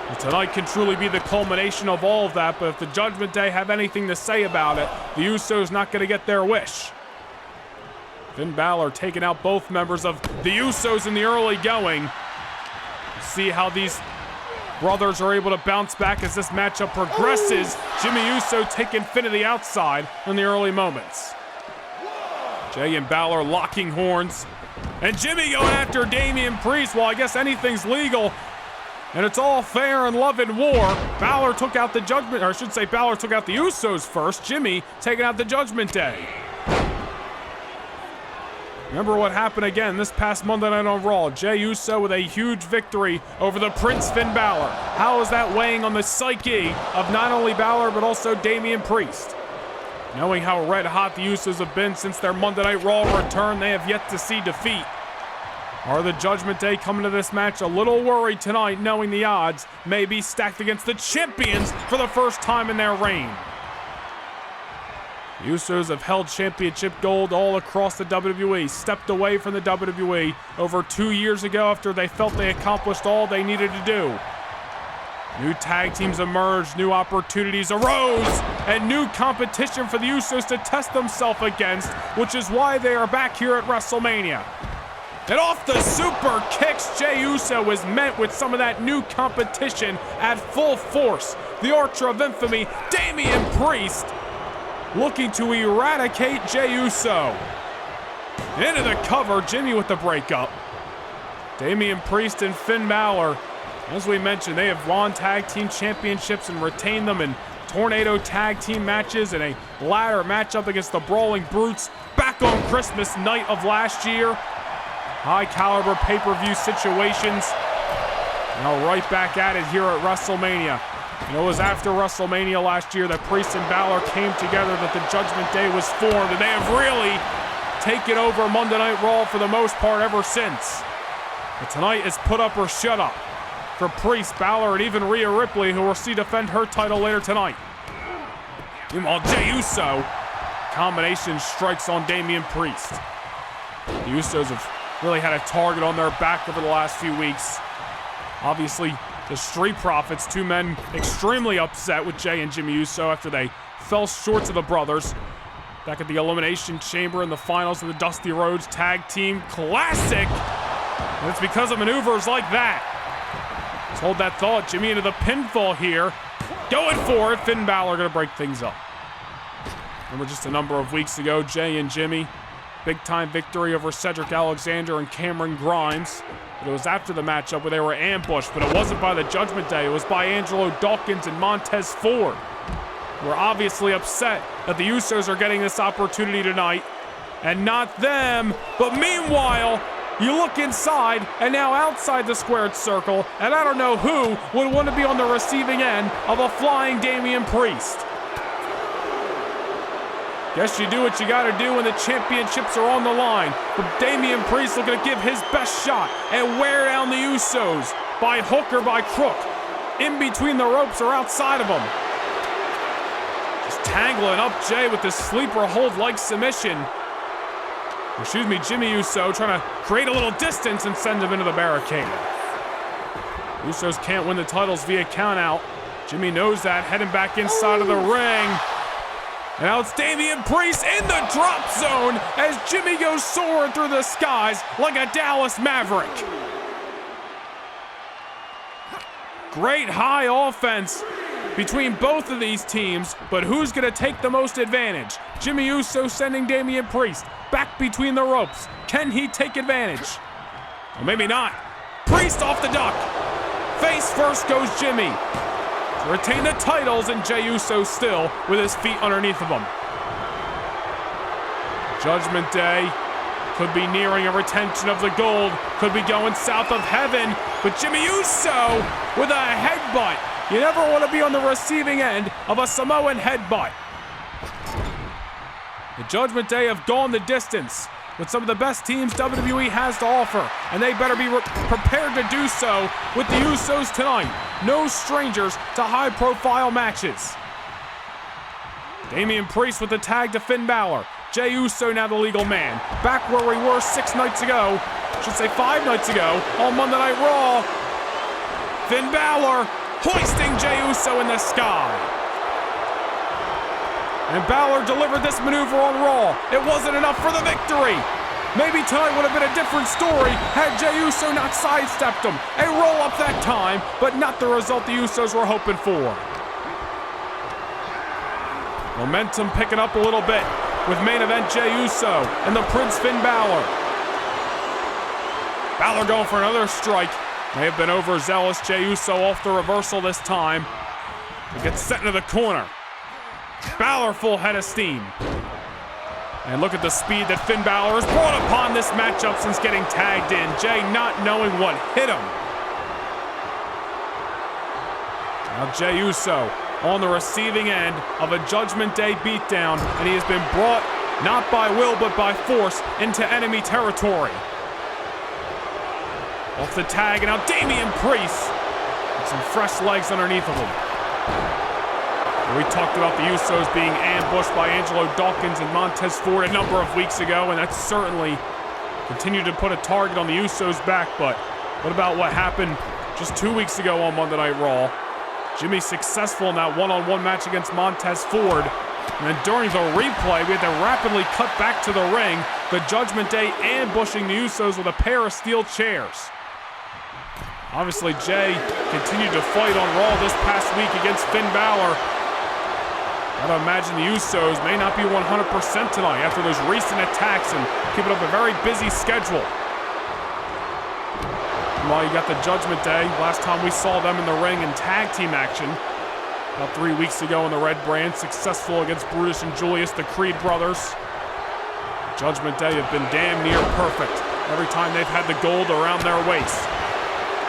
And tonight can truly be the culmination of all of that, but if the Judgment Day have anything to say about it, the Usos not going to get their wish. Finn Balor taking out both members of the Usos in the early going. See how these brothers are able to bounce back as this matchup progresses. Jimmy Uso taking Finn to the outside in the early moments. Jey and Balor locking horns. And Jimmy going after Damian Priest. Well, I guess anything's legal. And it's all fair in love and war. Balor took out the Judgment, or I should say Balor took out the Usos first. Jimmy taking out the Judgment Day. Remember what happened again this past Monday Night on Raw. Jey Uso with a huge victory over the Prince Finn Balor. How is that weighing on the psyche of not only Balor but also Damian Priest? Knowing how red hot the Usos have been since their Monday Night Raw return, they have yet to see defeat. Are the Judgment Day coming to this match a little worried tonight, knowing the odds may be stacked against the champions for the first time in their reign? The Usos have held championship gold all across the WWE, stepped away from the WWE over 2 years ago after they felt they accomplished all they needed to do. New tag teams emerged, new opportunities arose, and new competition for the Usos to test themselves against, which is why they are back here at WrestleMania. And off the super kicks, Jey Uso is met with some of that new competition at full force. The Archer of Infamy, Damian Priest, looking to eradicate Jey Uso. Into the cover, Jimmy with the breakup. Damian Priest and Finn Balor, as we mentioned, they have won tag team championships and retained them in tornado tag team matches and a ladder matchup against the Brawling Brutes back on Christmas night of last year. high caliber pay-per-view situations. Now right back at it here at WrestleMania. And it was after WrestleMania last year that Priest and Balor came together that the Judgment Day was formed, and they have really taken over Monday Night Raw for the most part ever since. But tonight is put up or shut up for Priest, Balor, and even Rhea Ripley, who we'll see defend her title later tonight. Meanwhile, Jey Uso, combination strikes on Damian Priest. The Usos have really had a target on their back over the last few weeks. Obviously, the Street Profits, two men extremely upset with Jey and Jimmy Uso after they fell short of the brothers back at the Elimination Chamber in the finals of the Dusty Rhodes Tag Team Classic. And it's because of maneuvers like that. Let's hold that thought. Jimmy into the pinfall here. Going for it. Finn Balor going to break things up. Remember just a number of weeks ago, Jey and Jimmy, big-time victory over Cedric Alexander and Cameron Grimes. But it was after the matchup where they were ambushed, but it wasn't by the Judgment Day. It was by Angelo Dawkins and Montez Ford. We're obviously upset that the Usos are getting this opportunity tonight, and not them. But meanwhile, you look inside, and now outside the squared circle, and I don't know who would want to be on the receiving end of a flying Damian Priest. Guess you do what you gotta do when the championships are on the line. But Damian Priest looking to give his best shot and wear down the Usos by hook or by crook, in between the ropes or outside of them. Just tangling up Jey with this sleeper hold like submission. Excuse me, Jimmy Uso trying to create a little distance and send him into the barricade. Usos can't win the titles via countout. Jimmy knows that, heading back inside of the ring. And now it's Damian Priest in the drop zone as Jimmy goes soaring through the skies like a Dallas Maverick. Great high offense between both of these teams, but who's going to take the most advantage? Jimmy Uso sending Damian Priest back between the ropes. Can he take advantage? Well, maybe not. Priest off the duck. Face first goes Jimmy. Retain the titles, and Jey Uso still with his feet underneath of him. Judgment Day could be nearing a retention of the gold, could be going south of heaven, but Jimmy Uso with a headbutt. You never want to be on the receiving end of a Samoan headbutt. The Judgment Day have gone the distance with some of the best teams WWE has to offer, and they better be prepared to do so with the Usos tonight. No strangers to high-profile matches. Damian Priest with the tag to Finn Balor. Jey Uso now the legal man. Back where we were 6 nights ago, should say 5 nights ago, on Monday Night Raw. Finn Balor hoisting Jey Uso in the sky. And Balor delivered this maneuver on Raw. It wasn't enough for the victory. Maybe tonight would have been a different story had Jey Uso not sidestepped him. A roll-up that time, but not the result the Usos were hoping for. Momentum picking up a little bit with main event Jey Uso and the Prince Finn Balor. Balor going for another strike. May have been overzealous. Jey Uso off the reversal this time. He gets set into the corner. Balor full head of steam. And look at the speed that Finn Balor has brought upon this matchup since getting tagged in. Jey not knowing what hit him. Now Jey Uso on the receiving end of a Judgment Day beatdown, and he has been brought, not by will, but by force, into enemy territory. Off the tag, and now Damian Priest with some fresh legs underneath of him. We talked about the Usos being ambushed by Angelo Dawkins and Montez Ford a number of weeks ago, and that's certainly continued to put a target on the Usos' back. But what about what happened just 2 weeks ago on Monday Night Raw? Jimmy successful in that one-on-one match against Montez Ford. And then during the replay, we had to rapidly cut back to the ring. The Judgment Day ambushing the Usos with a pair of steel chairs. Obviously, Jey continued to fight on Raw this past week against Finn Balor. I'd imagine the Usos may not be 100% tonight after those recent attacks and keeping up a very busy schedule. While you got the Judgment Day, last time we saw them in the ring in tag team action, about 3 weeks ago in the Red Brand, successful against Brutus and Julius, the Creed brothers. Judgment Day have been damn near perfect every time they've had the gold around their waist.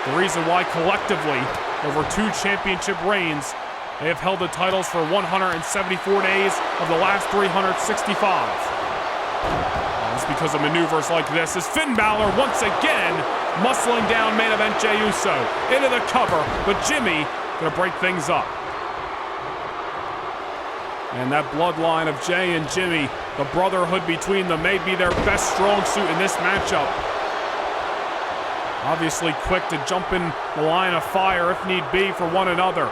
The reason why collectively, over 2 championship reigns, they have held the titles for 174 days of the last 365. It's because of maneuvers like this as Finn Balor once again muscling down main event Jey Uso into the cover, but Jimmy gonna break things up. And that bloodline of Jey and Jimmy, the brotherhood between them, may be their best strong suit in this matchup. Obviously quick to jump in the line of fire if need be for one another.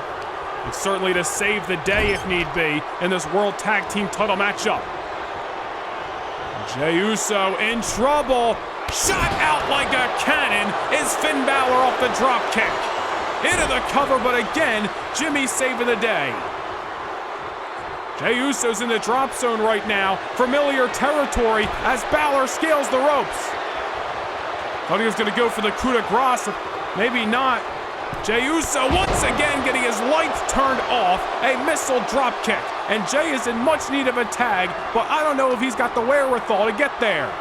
And certainly to save the day if need be in this World Tag Team title matchup. Jey Uso in trouble. Shot out like a cannon is Finn Balor off the drop kick. Into the cover, but again, Jimmy saving the day. Jey Uso's in the drop zone right now. Familiar territory as Balor scales the ropes. Thought he was going to go for the coup de grace. Maybe not. Jey Uso once again getting his lights turned off. A missile drop kick. And Jey is in much need of a tag, but I don't know if he's got the wherewithal to get there.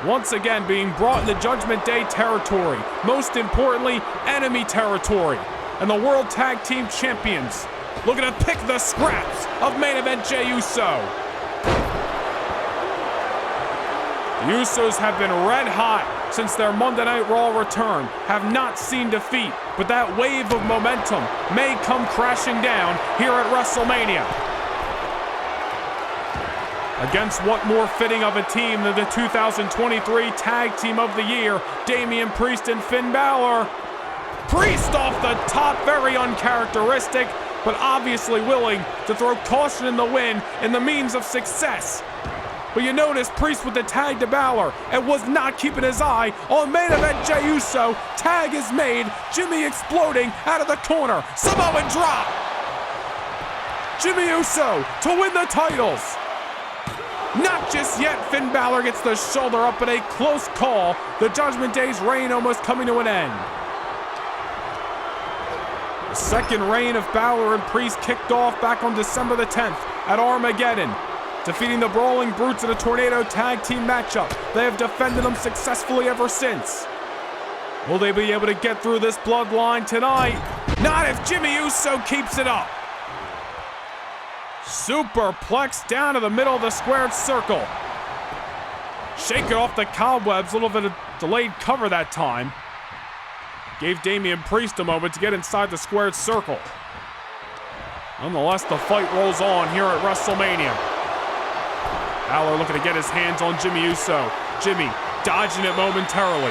Once again being brought into Judgment Day territory. Most importantly, enemy territory. And the World Tag Team Champions looking to pick the scraps of main event Jey Uso. The Usos have been red hot since their Monday Night Raw return, have not seen defeat, but that wave of momentum may come crashing down here at WrestleMania. Against what more fitting of a team than the 2023 Tag Team of the Year, Damian Priest and Finn Balor. Priest off the top, very uncharacteristic, but obviously willing to throw caution in the wind in the means of success. But you notice Priest with the tag to Balor and was not keeping his eye on main event Jey Uso. Tag is made, Jimmy exploding out of the corner. Samoan drop. Jimmy Uso to win the titles. Not just yet, Finn Balor gets the shoulder up in a close call. The Judgment Day's reign almost coming to an end. The second reign of Balor and Priest kicked off back on December the 10th at Armageddon, defeating the Brawling Brutes in a Tornado Tag Team matchup. They have defended them successfully ever since. Will they be able to get through this bloodline tonight? Not if Jimmy Uso keeps it up. Superplex down to the middle of the squared circle. Shake it off the cobwebs, a little bit of delayed cover that time. Gave Damian Priest a moment to get inside the squared circle. Nonetheless, the fight rolls on here at WrestleMania. Balor looking to get his hands on Jimmy Uso. Jimmy dodging it momentarily.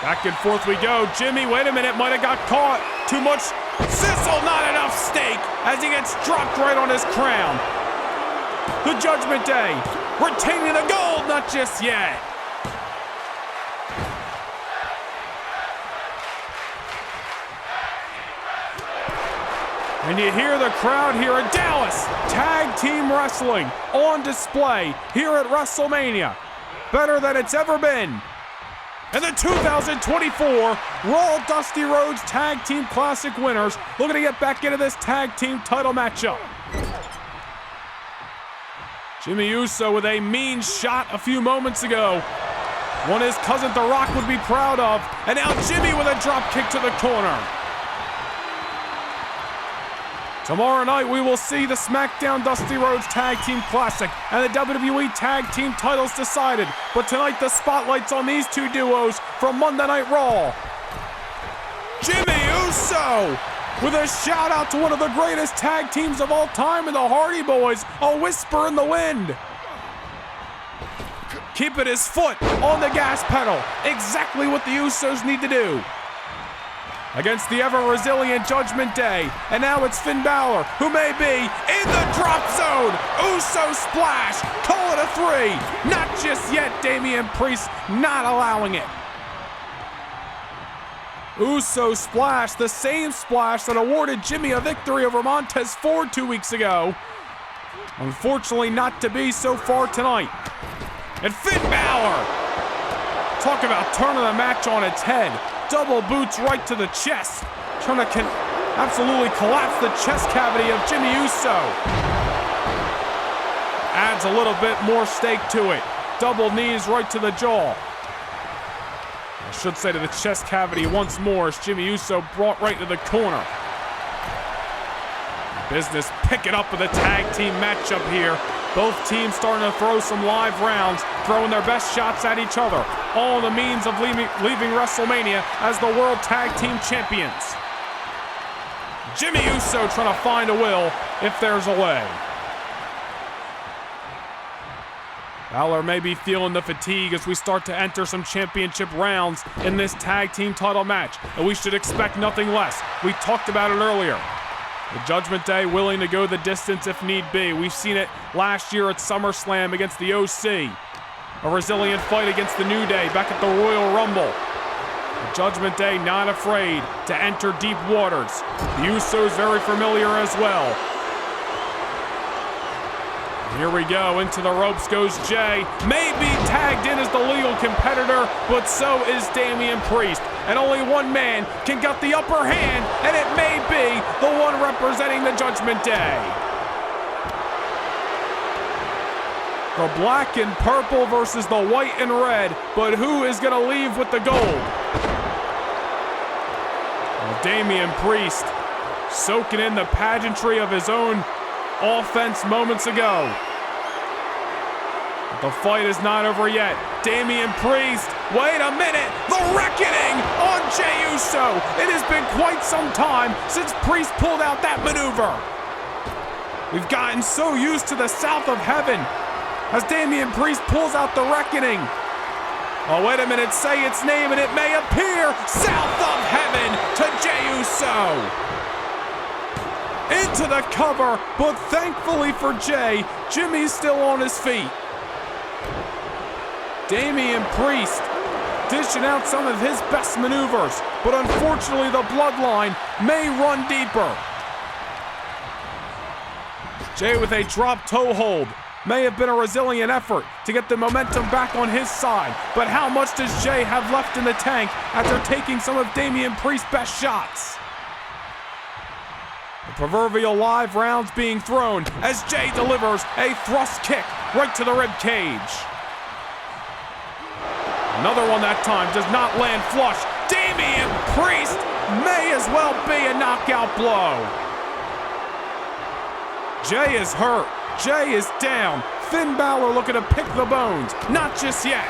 Back and forth we go. Jimmy, wait a minute, might have got caught. Too much sizzle, not enough steak, as he gets dropped right on his crown. The Judgment Day retaining the gold, not just yet. And you hear the crowd here in Dallas. Tag Team Wrestling on display here at WrestleMania. Better than it's ever been. And the 2024 Raw Dusty Rhodes Tag Team Classic winners looking to get back into this tag team title matchup. Jimmy Uso with a mean shot a few moments ago. One his cousin The Rock would be proud of. And now Jimmy with a drop kick to the corner. Tomorrow night, we will see the SmackDown Dusty Rhodes Tag Team Classic and the WWE Tag Team titles decided. But tonight, the spotlight's on these two duos from Monday Night Raw. Jimmy Uso with a shout out to one of the greatest tag teams of all time in the Hardy Boys. A whisper in the wind. Keeping his foot on the gas pedal. Exactly what the Usos need to do against the ever-resilient Judgment Day. And now it's Finn Balor, who may be in the drop zone. Uso splash, call it a 3. Not just yet, Damian Priest not allowing it. Uso splash, the same splash that awarded Jimmy a victory over Montez Ford 2 weeks ago. Unfortunately not to be so far tonight. And Finn Balor, talk about turning the match on its head. Double boots right to the chest. Trying to absolutely collapse the chest cavity of Jimmy Uso. Adds a little bit more stake to it. Double knees right to the jaw. I should say to the chest cavity once more as Jimmy Uso brought right to the corner. Business picking up with a tag team matchup here. Both teams starting to throw some live rounds, throwing their best shots at each other. All in the means of leaving WrestleMania as the World Tag Team Champions. Jimmy Uso trying to find a will if there's a way. Balor may be feeling the fatigue as we start to enter some championship rounds in this tag team title match, and we should expect nothing less. We talked about it earlier. The Judgment Day willing to go the distance if need be. We've seen it last year at SummerSlam against the OC. A resilient fight against the New Day back at the Royal Rumble. The Judgment Day not afraid to enter deep waters. The Usos very familiar as well. Here we go, into the ropes goes Jay. May be tagged in as the legal competitor, but so is Damian Priest. And only one man can get the upper hand, and it may be the one representing the Judgment Day. The black and purple versus the white and red, but who is gonna leave with the gold? Well, Damian Priest soaking in the pageantry of his own offense moments ago. But the fight is not over yet. Damian Priest, wait a minute, the reckoning on Jey Uso. It has been quite some time since Priest pulled out that maneuver. We've gotten so used to the South of Heaven as Damian Priest pulls out the reckoning. Oh, wait a minute, say its name and it may appear. South of Heaven to Jey Uso. Into the cover, but thankfully for Jay, Jimmy's still on his feet. Damian Priest dishing out some of his best maneuvers, but unfortunately the bloodline may run deeper. Jay with a drop toe hold. May have been a resilient effort to get the momentum back on his side, but how much does Jay have left in the tank after taking some of Damian Priest's best shots? The proverbial live rounds being thrown as Jay delivers a thrust kick right to the rib cage. Another one that time does not land flush. Damian Priest may as well be a knockout blow. Jay is hurt. Jay is down. Finn Balor looking to pick the bones. Not just yet.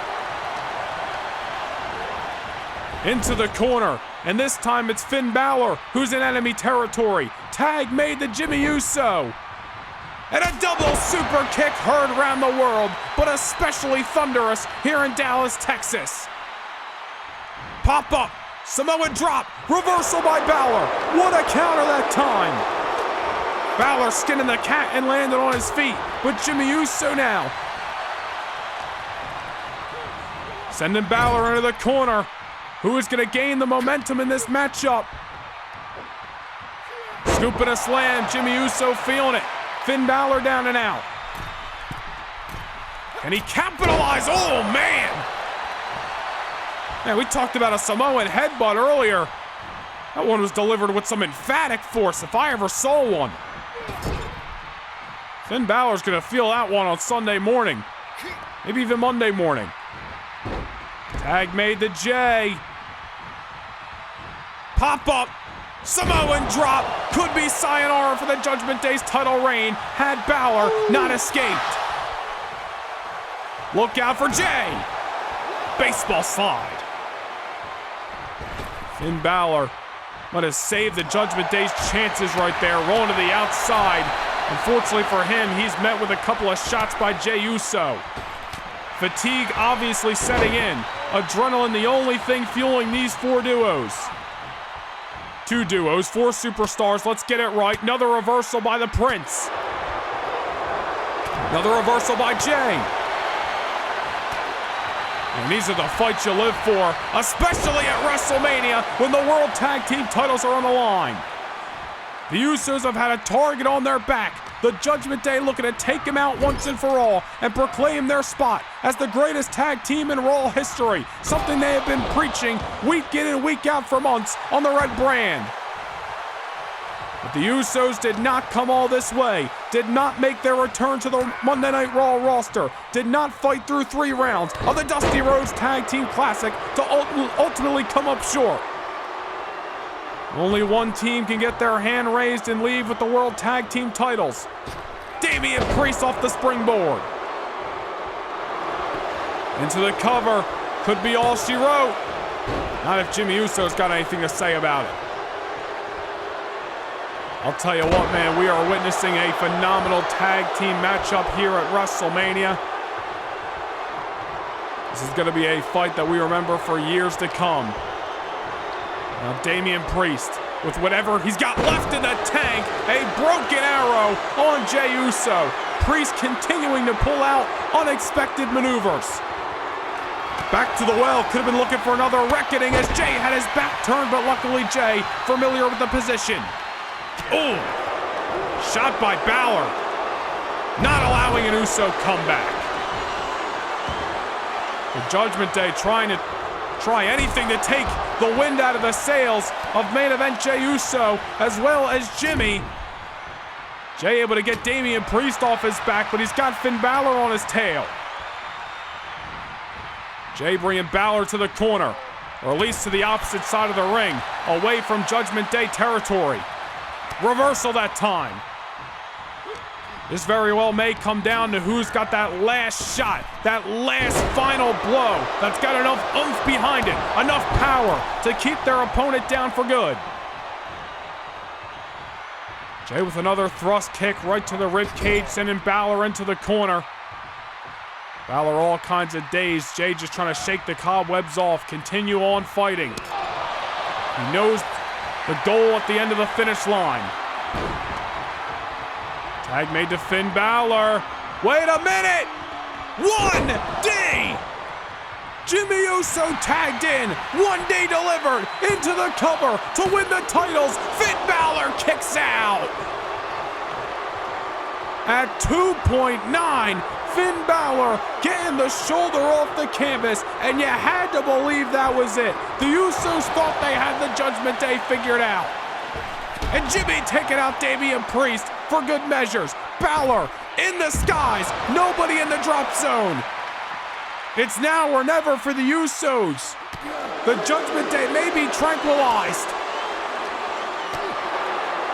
Into the corner. And this time it's Finn Balor who's in enemy territory. Tag made to Jimmy Uso. And a double super kick heard around the world, but especially thunderous here in Dallas, Texas. Pop up, Samoan drop, reversal by Balor. What a counter that time. Balor skinning the cat and landed on his feet, but Jimmy Uso now. Sending Balor into the corner. Who is going to gain the momentum in this matchup? Scooping a slam, Jimmy Uso feeling it. Finn Balor down and out. Can he capitalize? Oh, man. Man, we talked about a Samoan headbutt earlier. That one was delivered with some emphatic force, if I ever saw one. Finn Balor's going to feel that one on Sunday morning. Maybe even Monday morning. Tag made to Jay. Pop up. Samoan drop. Could be sayonara for the Judgment Day's title reign had Balor not escaped. Look out for Jay. Baseball slide. Finn Balor might have saved the Judgment Day's chances right there, rolling to the outside. Unfortunately for him, he's met with a couple of shots by Jey Uso. Fatigue obviously setting in. Adrenaline the only thing fueling these four duos. Two duos, four superstars, let's get it right. Another reversal by the Prince. Another reversal by Jay. And these are the fights you live for, especially at WrestleMania when the World Tag Team titles are on the line. The Usos have had a target on their back. The Judgment Day looking to take them out once and for all and proclaim their spot as the greatest tag team in Raw history, something they have been preaching week in and week out for months on the red brand. But the Usos did not come all this way, did not make their return to the Monday Night Raw roster, did not fight through 3 rounds of the Dusty Rhodes Tag Team Classic to ultimately come up short. Only one team can get their hand raised and leave with the World Tag Team titles. Damian Priest off the springboard. Into the cover. Could be all she wrote. Not if Jimmy Uso's got anything to say about it. I'll tell you what, man, we are witnessing a phenomenal tag team matchup here at WrestleMania. This is going to be a fight that we remember for years to come. Now, Damian Priest, with whatever he's got left in the tank, a broken arrow on Jey Uso. Priest continuing to pull out unexpected maneuvers. Back to the well, could have been looking for another reckoning as Jey had his back turned, but luckily Jey familiar with the position. Oh, shot by Balor. Not allowing an Uso comeback. The Judgment Day trying anything to take the wind out of the sails of main event Jey Uso as well as Jimmy. Jey able to get Damian Priest off his back, but he's got Finn Balor on his tail. Jey bringing Balor to the corner, or at least to the opposite side of the ring, away from Judgment Day territory. Reversal that time. This very well may come down to who's got that last shot, that last final blow that's got enough oomph behind it, enough power to keep their opponent down for good. Jey with another thrust kick right to the rib cage, sending Balor into the corner. Balor all kinds of dazed. Jey just trying to shake the cobwebs off, continue on fighting. He knows the goal at the end of the finish line. Tag made to Finn Balor. Wait a minute! 1D! Jimmy Uso tagged in. 1D delivered into the cover to win the titles. Finn Balor kicks out. At 2.9, Finn Balor getting the shoulder off the canvas, and you had to believe that was it. The Usos thought they had the Judgment Day figured out. And Jimmy taking out Damian Priest for good measures. Balor in the skies, nobody in the drop zone. It's now or never for the Usos. The Judgment Day may be tranquilized.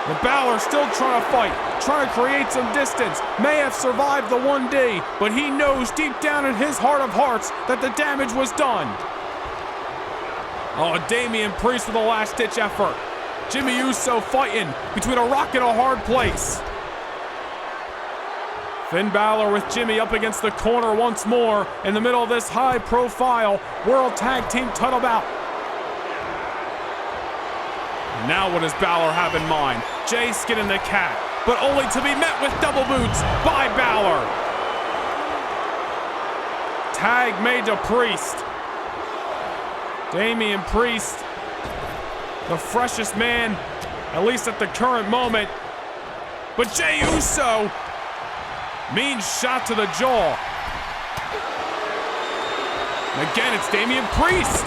But Balor still trying to fight, trying to create some distance. May have survived the 1D, but he knows deep down in his heart of hearts that the damage was done. Oh, Damian Priest with a last-ditch effort. Jimmy Uso fighting between a rock and a hard place. Finn Balor with Jimmy up against the corner once more in the middle of this high-profile World Tag Team title bout. Now what does Balor have in mind? Jey skinning the cat, but only to be met with double boots by Balor. Tag made to Priest. Damian Priest, the freshest man, at least at the current moment. But Jey Uso, mean shot to the jaw. And again, it's Damian Priest.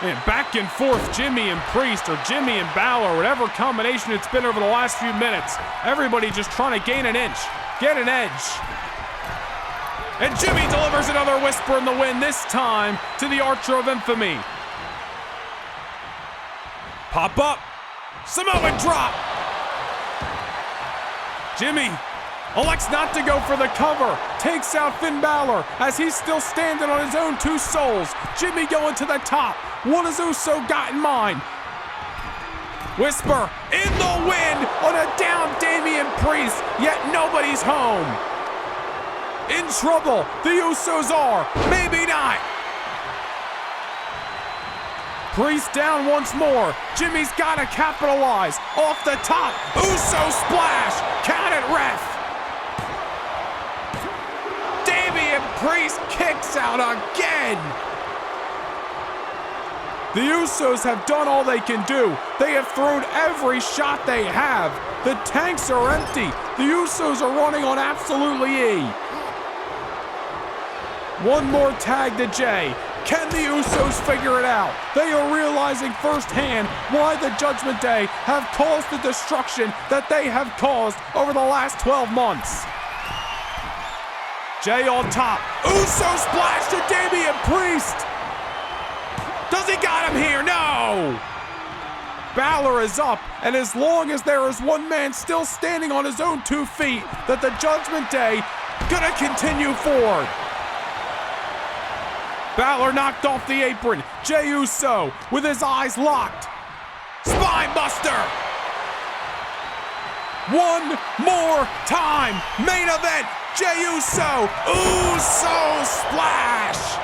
Man, back and forth, Jimmy and Priest, or Jimmy and Balor, whatever combination it's been over the last few minutes. Everybody just trying to gain an inch, get an edge. And Jimmy delivers another whisper in the wind, this time to the Archer of Infamy. Pop up, Samoan drop. Jimmy elects not to go for the cover, takes out Finn Balor as he's still standing on his own 2 souls. Jimmy going to the top. What has Uso got in mind? Whisper in the wind on a down Damian Priest, yet nobody's home. In trouble, the Usos are, maybe not. Priest down once more. Jimmy's got to capitalize. Off the top, Uso splash, count it, ref. Damian Priest kicks out again. The Usos have done all they can do. They have thrown every shot they have. The tanks are empty. The Usos are running on absolutely E. One more tag to Jey. Can the Usos figure it out? They are realizing firsthand why the Judgment Day have caused the destruction that they have caused over the last 12 months. Jay on top. Uso splash to Damian Priest. Does he got him here? No! Balor is up, and as long as there is one man still standing on his own 2 feet, that the Judgment Day gonna continue forward. Balor knocked off the apron. Jey Uso with his eyes locked. Spine buster. One more time. Main event. Jey Uso. Uso splash.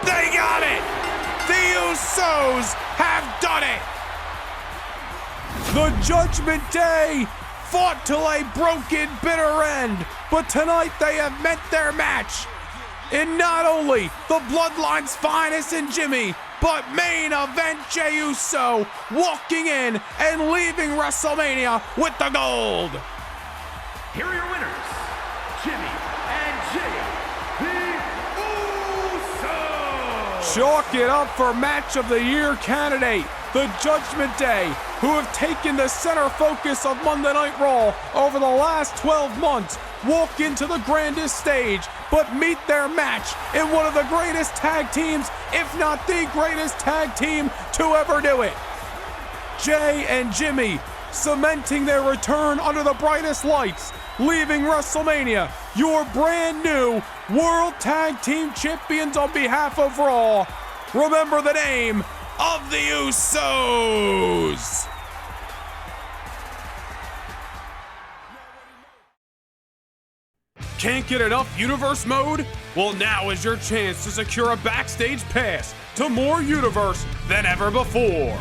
They got it. The Usos have done it. The Judgment Day fought till a broken, bitter end, but tonight they have met their match in not only the Bloodline's finest in Jimmy, but main event Jey Uso walking in and leaving WrestleMania with the gold. Here are your winners, Jimmy and Jey, the Usos. Chalk it up for Match of the Year candidate, the Judgment Day, who have taken the center focus of Monday Night Raw over the last 12 months, walk into the grandest stage, but meet their match in one of the greatest tag teams, if not the greatest tag team to ever do it. Jey and Jimmy cementing their return under the brightest lights, leaving WrestleMania your brand new World Tag Team Champions on behalf of Raw. Remember the name of the Usos. Can't get enough Universe mode? Well, now is your chance to secure a backstage pass to more Universe than ever before.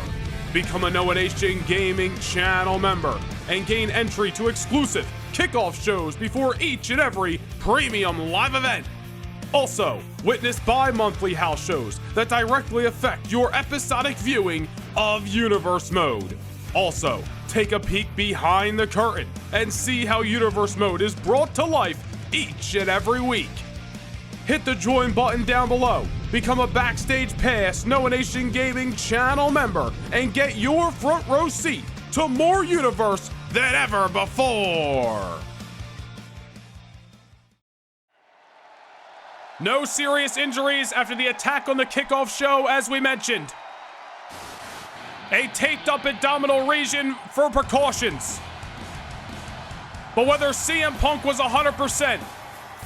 Become a Noah Nation Gaming channel member and gain entry to exclusive kickoff shows before each and every premium live event. Also, witness bi-monthly house shows that directly affect your episodic viewing of Universe Mode. Also, take a peek behind the curtain and see how Universe Mode is brought to life each and every week. Hit the join button down below, become a Backstage Pass Noah Nation Gaming channel member, and get your front row seat to more Universe than ever before. No serious injuries after the attack on the kickoff show, as we mentioned. A taped up abdominal region for precautions. But whether CM Punk was 100%,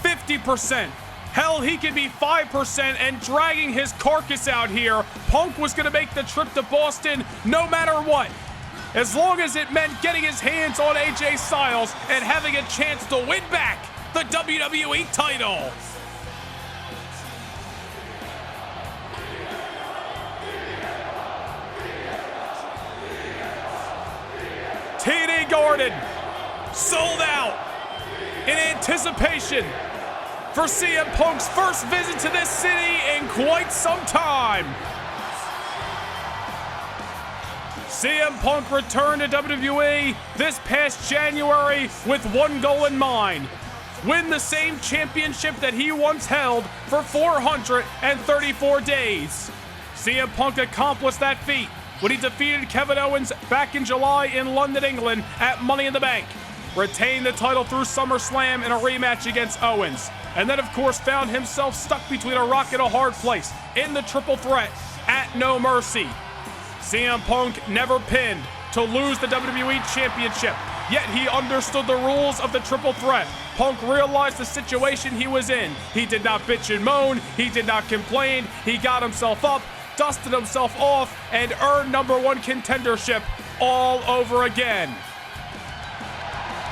50%, hell, he could be 5% and dragging his carcass out here, Punk was gonna make the trip to Boston no matter what. As long as it meant getting his hands on AJ Styles and having a chance to win back the WWE title. TD Garden sold out in anticipation for CM Punk's first visit to this city in quite some time. CM Punk returned to WWE this past January with one goal in mind: win the same championship that he once held for 434 days. CM Punk accomplished that feat when he defeated Kevin Owens back in July in London, England at Money in the Bank, retained the title through SummerSlam in a rematch against Owens, and then of course found himself stuck between a rock and a hard place in the triple threat at No Mercy. CM Punk never pinned to lose the WWE Championship, yet he understood the rules of the triple threat. Punk realized the situation he was in. He did not bitch and moan, he did not complain, he got himself up, dusted himself off, and earned #1 contendership all over again.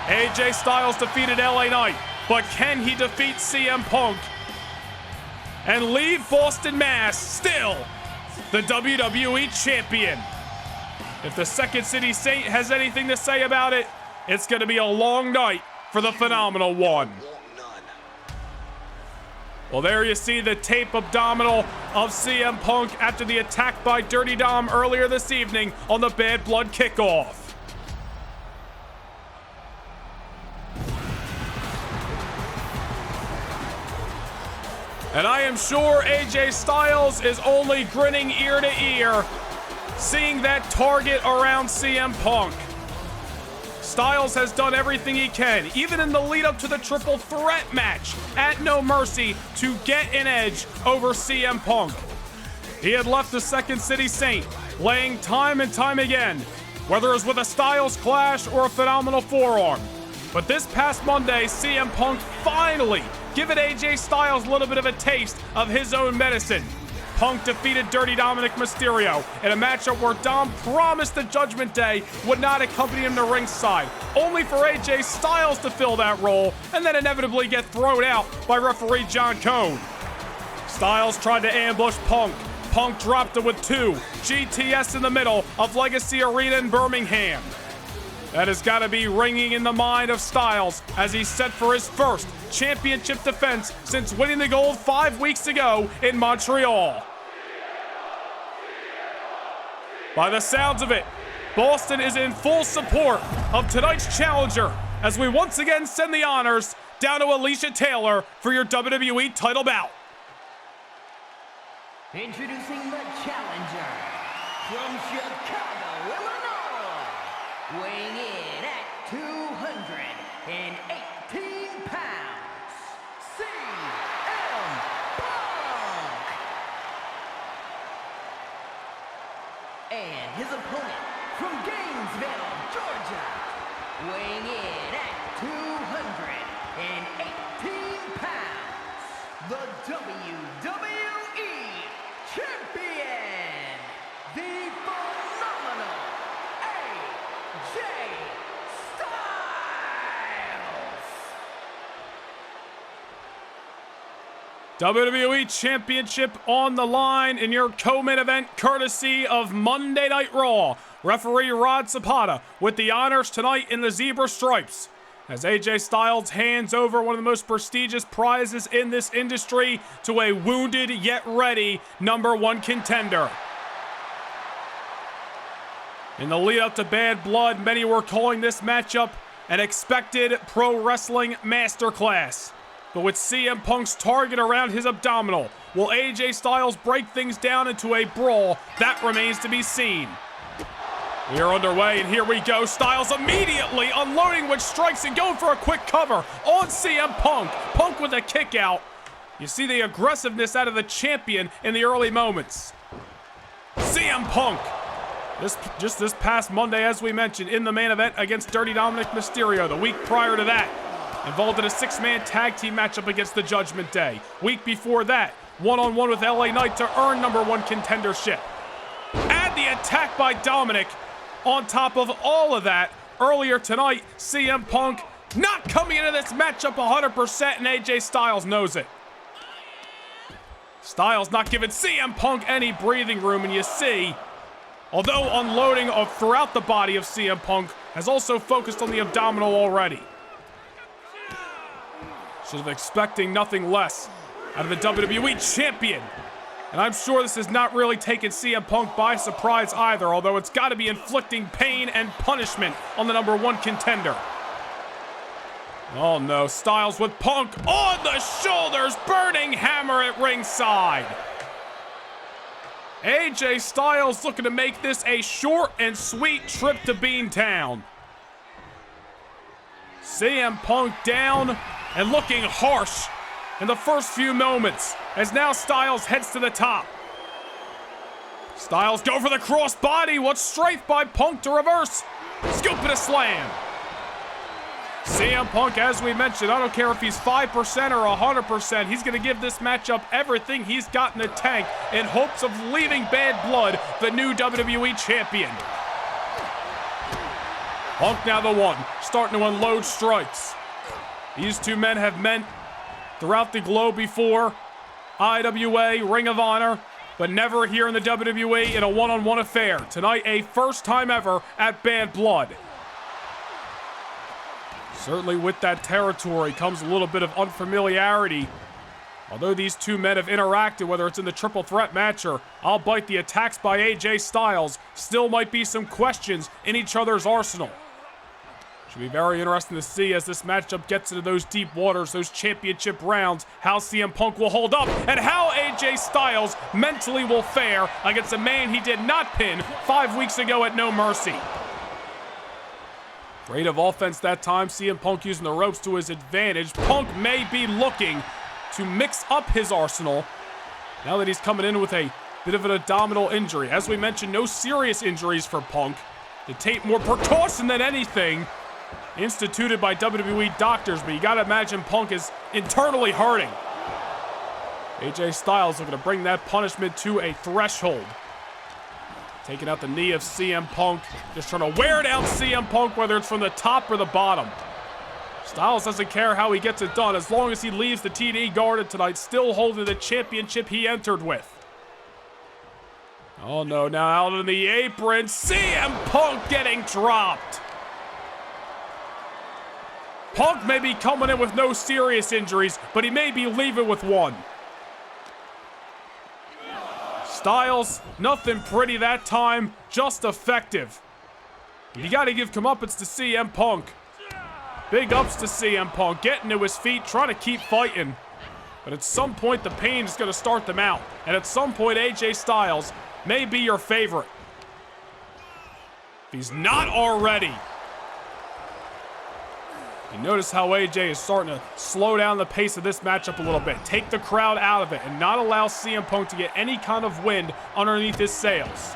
AJ Styles defeated LA Knight, but can he defeat CM Punk and leave Boston, Mass still the WWE champion? If the Second City Saint has anything to say about it, it's going to be a long night for the Phenomenal One. Well, there you see the tape abdominal of CM Punk after the attack by Dirty Dom earlier this evening on the Bad Blood kickoff. And I am sure AJ Styles is only grinning ear to ear, seeing that target around CM Punk. Styles has done everything he can, even in the lead up to the triple threat match at No Mercy, to get an edge over CM Punk. He had left the Second City Saint, laying time and time again, whether it was with a Styles clash or a phenomenal forearm. But this past Monday, CM Punk finally giving AJ Styles a little bit of a taste of his own medicine. Punk defeated Dirty Dominic Mysterio in a matchup where Dom promised the Judgment Day would not accompany him to ringside, only for AJ Styles to fill that role and then inevitably get thrown out by referee John Cone. Styles tried to ambush Punk. Punk dropped him with 2 GTS in the middle of Legacy Arena in Birmingham. That has got to be ringing in the mind of Styles as he's set for his first championship defense since winning the gold 5 weeks ago in Montreal. By the sounds of it, Boston is in full support of tonight's challenger as we once again send the honors down to Alicia Taylor for your WWE title bout. Introducing the challenger from Chicago, Illinois, weighing in at 218 pounds, CM Punk. And his opponent from Gainesville, Georgia, weighing in at 218 pounds, the WWE Champion, the phenomenal AJ Styles. WWE Championship on the line in your co-main event courtesy of Monday Night Raw. Referee Rod Zapata with the honors tonight in the zebra stripes, as AJ Styles hands over one of the most prestigious prizes in this industry to a wounded yet ready #1 contender. In the lead up to Bad Blood, many were calling this matchup an expected pro wrestling masterclass. But with CM Punk's target around his abdominal, will AJ Styles break things down into a brawl? That remains to be seen. We are underway, and here we go. Styles immediately unloading with strikes and going for a quick cover on CM Punk. Punk with a kick out. You see the aggressiveness out of the champion in the early moments. CM Punk, just this past Monday, as we mentioned, in the main event against Dirty Dominic Mysterio. The week prior to that, involved in a 6-man tag team matchup against the Judgment Day. Week before that, one-on-one with LA Knight to earn #1 contendership. Add the attack by Dominic. On top of all of that, earlier tonight, CM Punk not coming into this matchup 100%, and AJ Styles knows it. Styles not giving CM Punk any breathing room, and you see, although unloading throughout the body of CM Punk, has also focused on the abdominal already. Should have expecting nothing less out of the WWE Champion. And I'm sure this has not really taken CM Punk by surprise either, although it's got to be inflicting pain and punishment on the #1 contender. Oh no, Styles with Punk on the shoulders, burning hammer at ringside. AJ Styles looking to make this a short and sweet trip to Beantown. CM Punk down and looking harsh in the first few moments, as now Styles heads to the top. Styles go for the crossbody. What strength by Punk to reverse. Scoop and a slam. CM Punk, as we mentioned, I don't care if he's 5% or 100%, he's going to give this matchup everything he's got in the tank in hopes of leaving Bad Blood the new WWE Champion. Punk now the one, starting to unload strikes. These two men have met throughout the globe before, IWA, Ring of Honor, but never here in the WWE in a one-on-one affair. Tonight, a first time ever at Bad Blood. Certainly with that territory comes a little bit of unfamiliarity. Although these two men have interacted, whether it's in the triple threat match or albeit the attacks by AJ Styles, still might be some questions in each other's arsenal. Should be very interesting to see as this matchup gets into those deep waters, those championship rounds, how CM Punk will hold up and how AJ Styles mentally will fare against a man he did not pin 5 weeks ago at No Mercy. Great of offense that time, CM Punk using the ropes to his advantage. Punk may be looking to mix up his arsenal now that he's coming in with a bit of an abdominal injury. As we mentioned, no serious injuries for Punk. To take more precaution than anything instituted by WWE doctors, but you gotta imagine Punk is internally hurting. AJ Styles looking to bring that punishment to a threshold. Taking out the knee of CM Punk. Just trying to wear down CM Punk, whether it's from the top or the bottom. Styles doesn't care how he gets it done as long as he leaves the TD guarded tonight, still holding the championship he entered with. Oh no, now out on the apron, CM Punk getting dropped. Punk may be coming in with no serious injuries, but he may be leaving with one. Styles, nothing pretty that time, just effective. You gotta give comeuppance to CM Punk. Big ups to CM Punk, getting to his feet, trying to keep fighting. But at some point, the pain is gonna start them out. And at some point, AJ Styles may be your favorite. If he's not already. You notice how AJ is starting to slow down the pace of this matchup a little bit. Take the crowd out of it and not allow CM Punk to get any kind of wind underneath his sails.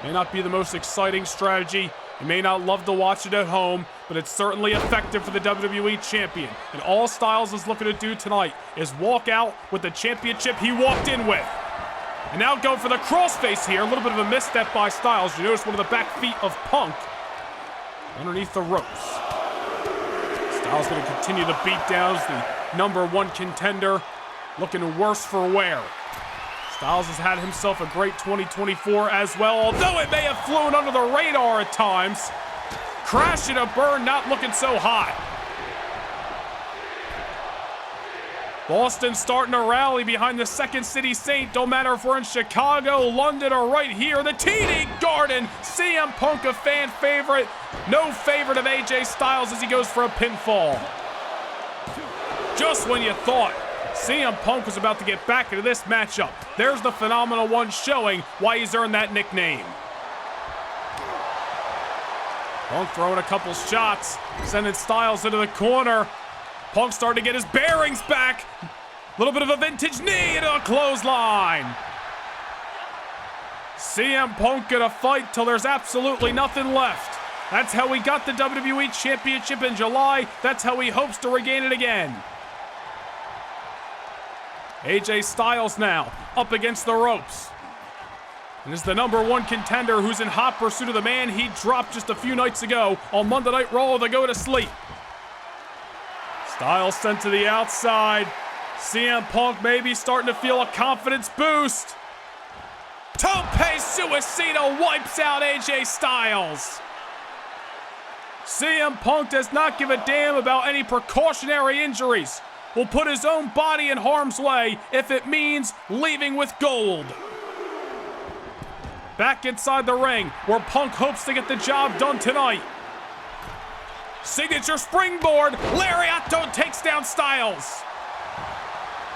May not be the most exciting strategy. You may not love to watch it at home, but it's certainly effective for the WWE Champion. And all Styles is looking to do tonight is walk out with the championship he walked in with. And now go for the crossface here. A little bit of a misstep by Styles. You notice one of the back feet of Punk underneath the ropes. Styles going to continue the beatdowns. The #1 contender looking worse for wear. Styles has had himself a great 2024 as well, although it may have flown under the radar at times. Crash and a burn, not looking so hot. Boston starting to rally behind the Second City Saint. Don't matter if we're in Chicago, London, or right here. The TD Garden, CM Punk a fan favorite. No favorite of AJ Styles as he goes for a pinfall. Just when you thought CM Punk was about to get back into this matchup, there's the Phenomenal One showing why he's earned that nickname. Punk throwing a couple shots, sending Styles into the corner. Punk starting to get his bearings back. A little bit of a vintage knee into a clothesline. CM Punk gonna fight till there's absolutely nothing left. That's how he got the WWE Championship in July. That's how he hopes to regain it again. AJ Styles now up against the ropes. And is the #1 contender who's in hot pursuit of the man he dropped just a few nights ago on Monday Night Raw to go to sleep. Styles sent to the outside. CM Punk maybe starting to feel a confidence boost. Tope Suicida wipes out AJ Styles. CM Punk does not give a damn about any precautionary injuries. Will put his own body in harm's way if it means leaving with gold. Back inside the ring where Punk hopes to get the job done tonight. Signature springboard, Lariato takes down Styles.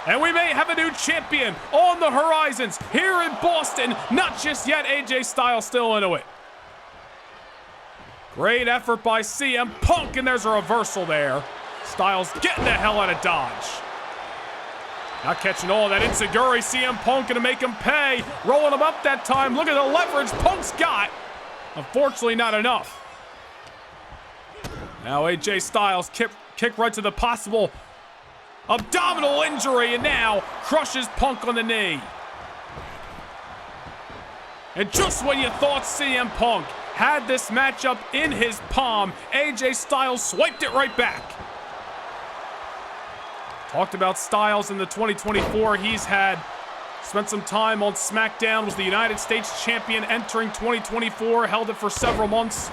And we may have a new champion on the horizons here in Boston. Not just yet, AJ Styles still into it. Great effort by CM Punk, and there's a reversal there. Styles getting the hell out of Dodge. Not catching all of that enziguri. CM Punk gonna make him pay. Rolling him up that time. Look at the leverage Punk's got. Unfortunately, not enough. Now AJ Styles kick right to the possible abdominal injury, and now crushes Punk on the knee. And just when you thought CM Punk had this matchup in his palm, AJ Styles swiped it right back. Talked about Styles in the 2024 he's had. Spent some time on SmackDown, was the United States champion entering 2024, held it for several months,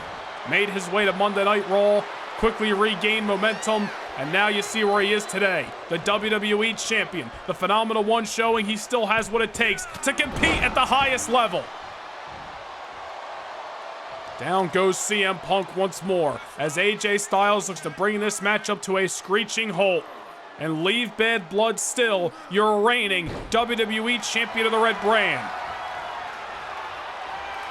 made his way to Monday Night Raw, quickly regained momentum, and now you see where he is today, the WWE champion. The Phenomenal One showing he still has what it takes to compete at the highest level. Down goes CM Punk once more as AJ Styles looks to bring this matchup to a screeching halt and leave bad blood still your reigning WWE Champion of the Red Brand.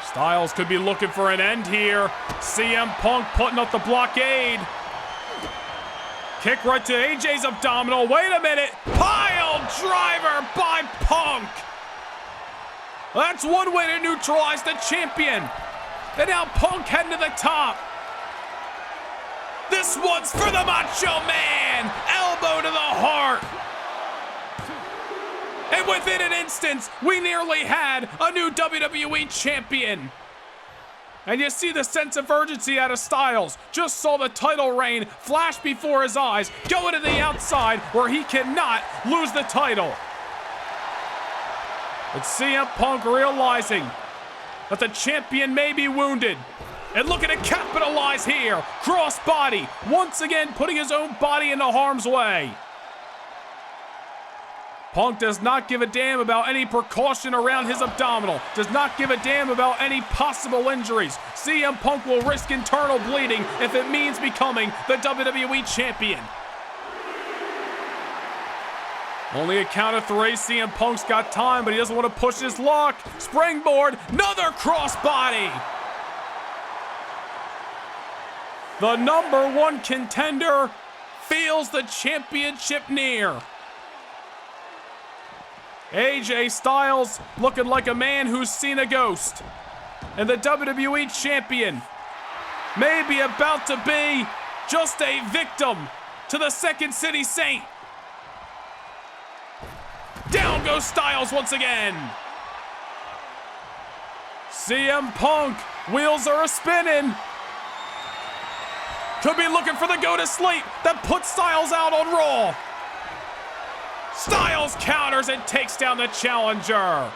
Styles could be looking for an end here. CM Punk putting up the blockade. Kick right to AJ's abdominal. Wait a minute. Pile driver by Punk. That's one way to neutralize the champion. And now Punk heading to the top. This one's for the Macho Man. Elbow to the heart. And within an instant, we nearly had a new WWE champion. And you see the sense of urgency out of Styles. Just saw the title reign flash before his eyes, going to the outside where he cannot lose the title. But CM Punk realizing that the champion may be wounded. And looking to capitalize here. Crossbody, once again putting his own body into harm's way. Punk does not give a damn about any precaution around his abdominal. Does not give a damn about any possible injuries. CM Punk will risk internal bleeding if it means becoming the WWE Champion. Only a count of 3. CM Punk's got time, but he doesn't want to push his luck. Springboard, another crossbody. The #1 contender feels the championship near. AJ Styles looking like a man who's seen a ghost. And the WWE Champion may be about to be just a victim to the Second City Saint. Down goes Styles once again. CM Punk, wheels are a-spinning. Could be looking for the go to sleep that puts Styles out on Raw. Styles counters and takes down the challenger.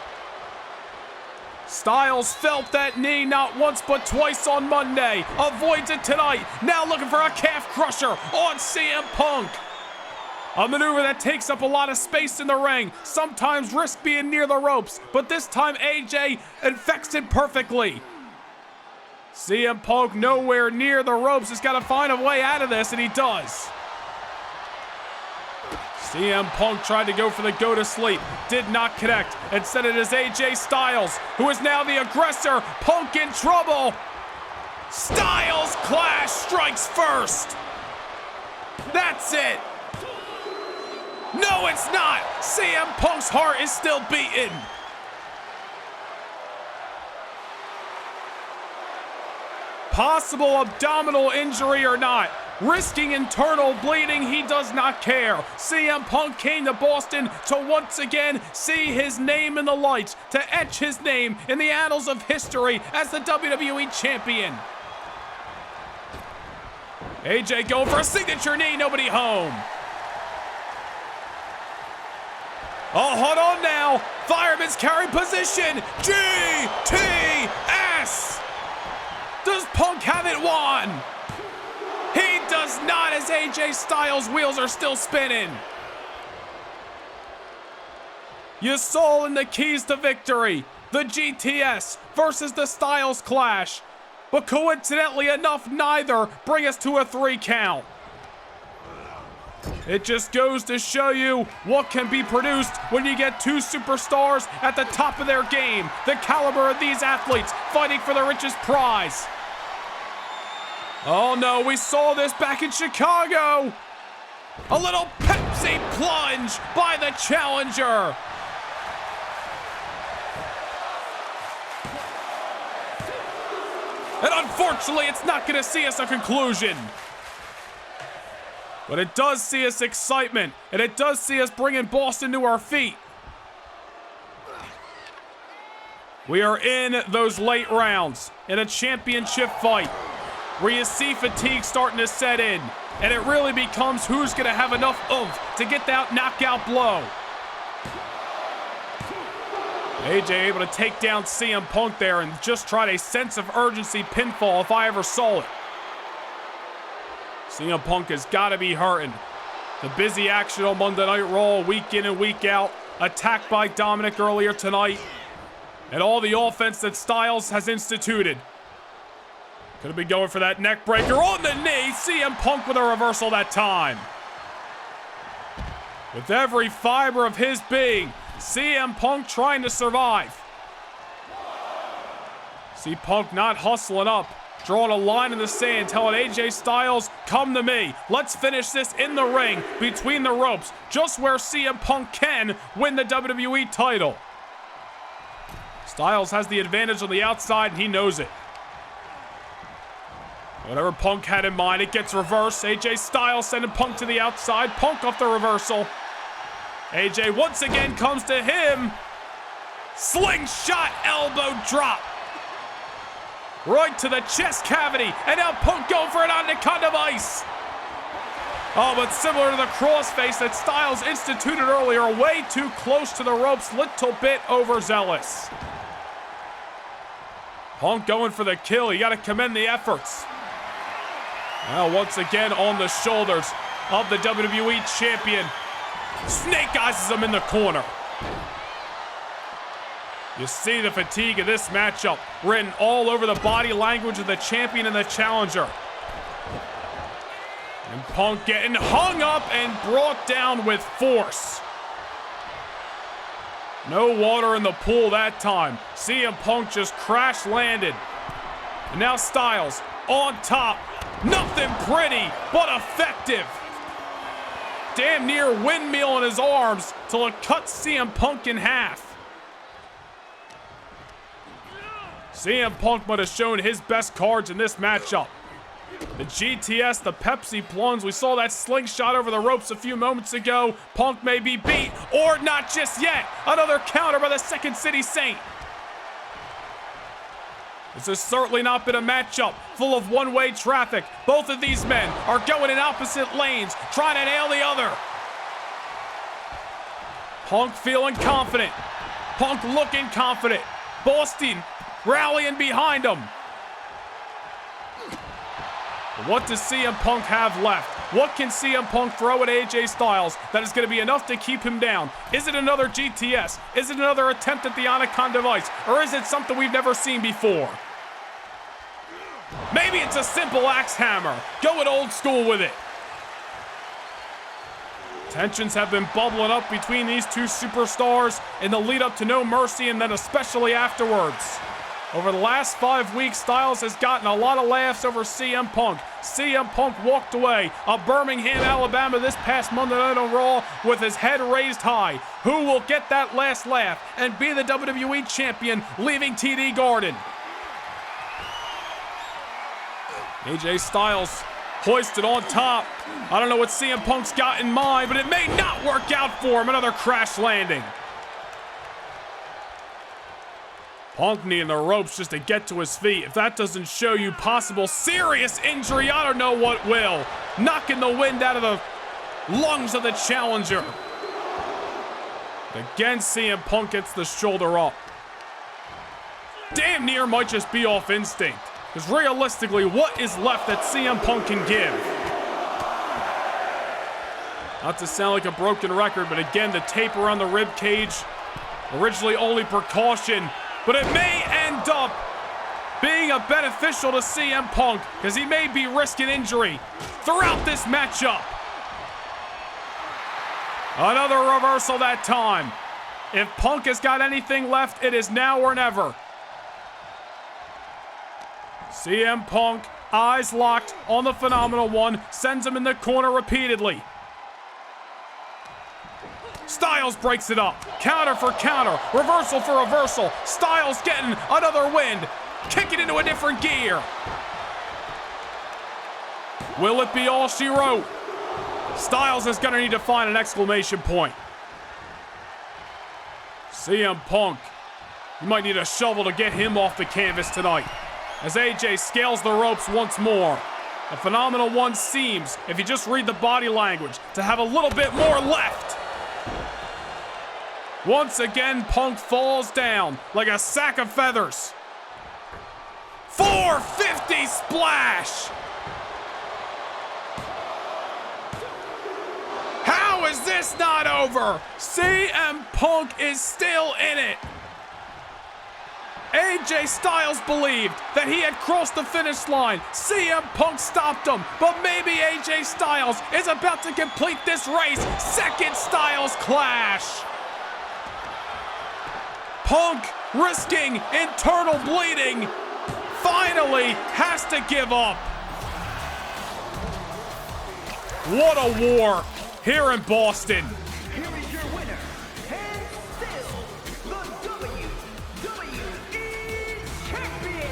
Styles felt that knee not once but twice on Monday. Avoids it tonight. Now looking for a calf crusher on CM Punk. A maneuver that takes up a lot of space in the ring. Sometimes risk being near the ropes, but this time AJ infects it perfectly. CM Punk nowhere near the ropes. He's got to find a way out of this, and he does. CM Punk tried to go for the go to sleep, did not connect. Instead it is AJ Styles, who is now the aggressor. Punk in trouble. Styles Clash strikes first. That's it. No, it's not. CM Punk's heart is still beating. Possible abdominal injury or not, risking internal bleeding, he does not care. CM Punk came to Boston to once again see his name in the lights, to etch his name in the annals of history as the WWE Champion. AJ going for a signature knee, nobody home. Oh, hold on now. Fireman's carry position. GTS. Does Punk have it won? He does not, as AJ Styles' wheels are still spinning. You saw in the keys to victory, the GTS versus the Styles Clash. But coincidentally enough, neither bring us to a 3 count. It just goes to show you what can be produced when you get 2 superstars at the top of their game. The caliber of these athletes fighting for the richest prize. Oh no, we saw this back in Chicago. A little Pepsi plunge by the challenger. And unfortunately, it's not going to see us a conclusion. But it does see us excitement, and it does see us bringing Boston to our feet. We are in those late rounds in a championship fight where you see fatigue starting to set in, and it really becomes who's going to have enough oomph to get that knockout blow. AJ able to take down CM Punk there and just tried a sense of urgency pinfall if I ever saw it. CM Punk has got to be hurting. The busy action on Monday Night Raw, week in and week out. Attacked by Dominic earlier tonight. And all the offense that Styles has instituted. Could have been going for that neck breaker on the knee. CM Punk with a reversal that time. With every fiber of his being, CM Punk trying to survive. See Punk not hustling up, drawing a line in the sand, telling AJ Styles, come to me. Let's finish this in the ring, between the ropes, just where CM Punk can win the WWE title. Styles has the advantage on the outside, and he knows it. Whatever Punk had in mind, it gets reversed. AJ Styles sending Punk to the outside. Punk off the reversal. AJ once again comes to him. Slingshot elbow drop. Right to the chest cavity. And now Punk going for it on the cut of ice. Oh, but similar to the crossface that Styles instituted earlier, way too close to the ropes, little bit overzealous. Punk going for the kill. You got to commend the efforts. Now once again on the shoulders of the WWE Champion. Snake eyes him in the corner. You see the fatigue of this matchup written all over the body language of the champion and the challenger. And Punk getting hung up and brought down with force. No water in the pool that time. CM Punk just crash landed. And now Styles on top. Nothing pretty, but effective. Damn near windmill in his arms till it cuts CM Punk in half. CM Punk might have shown his best cards in this matchup. The GTS, the Pepsi plunge, we saw that slingshot over the ropes a few moments ago. Punk may be beat, or not just yet. Another counter by the Second City Saint. This has certainly not been a matchup full of one-way traffic. Both of these men are going in opposite lanes, trying to nail the other. Punk feeling confident. Punk looking confident. Boston rallying behind him. What does CM Punk have left? What can CM Punk throw at AJ Styles that is going to be enough to keep him down? Is it another GTS? Is it another attempt at the Anaconda Vice? Or is it something we've never seen before? Maybe it's a simple axe hammer. Go it old school with it. Tensions have been bubbling up between these two superstars in the lead up to No Mercy and then especially afterwards. Over the last 5 weeks, Styles has gotten a lot of laughs over CM Punk. CM Punk walked away of Birmingham, Alabama this past Monday Night on Raw with his head raised high. Who will get that last laugh and be the WWE Champion leaving TD Garden? AJ Styles hoisted on top. I don't know what CM Punk's got in mind, but it may not work out for him. Another crash landing. Punk needing the ropes just to get to his feet. If that doesn't show you possible serious injury, I don't know what will. Knocking the wind out of the lungs of the challenger. Again, CM Punk gets the shoulder up. Damn near might just be off instinct. Because realistically, what is left that CM Punk can give? Not to sound like a broken record, but again, the tape around the rib cage, originally only precaution, but it may end up being a beneficial to CM Punk because he may be risking injury throughout this matchup. Another reversal that time. If Punk has got anything left, it is now or never. CM Punk, eyes locked on the Phenomenal One, sends him in the corner repeatedly. Styles breaks it up. Counter for counter. Reversal for reversal. Styles getting another wind. Kicking into a different gear. Will it be all she wrote? Styles is going to need to find an exclamation point. CM Punk, you might need a shovel to get him off the canvas tonight. As AJ scales the ropes once more. The Phenomenal One seems, if you just read the body language, to have a little bit more left. Once again, Punk falls down like a sack of feathers. 450 splash! How is this not over? CM Punk is still in it. AJ Styles believed that he had crossed the finish line. CM Punk stopped him, but maybe AJ Styles is about to complete this race. Second Styles clash. Punk, risking internal bleeding, finally has to give up. What a war here in Boston. Here is your winner, and still the WWE Champion,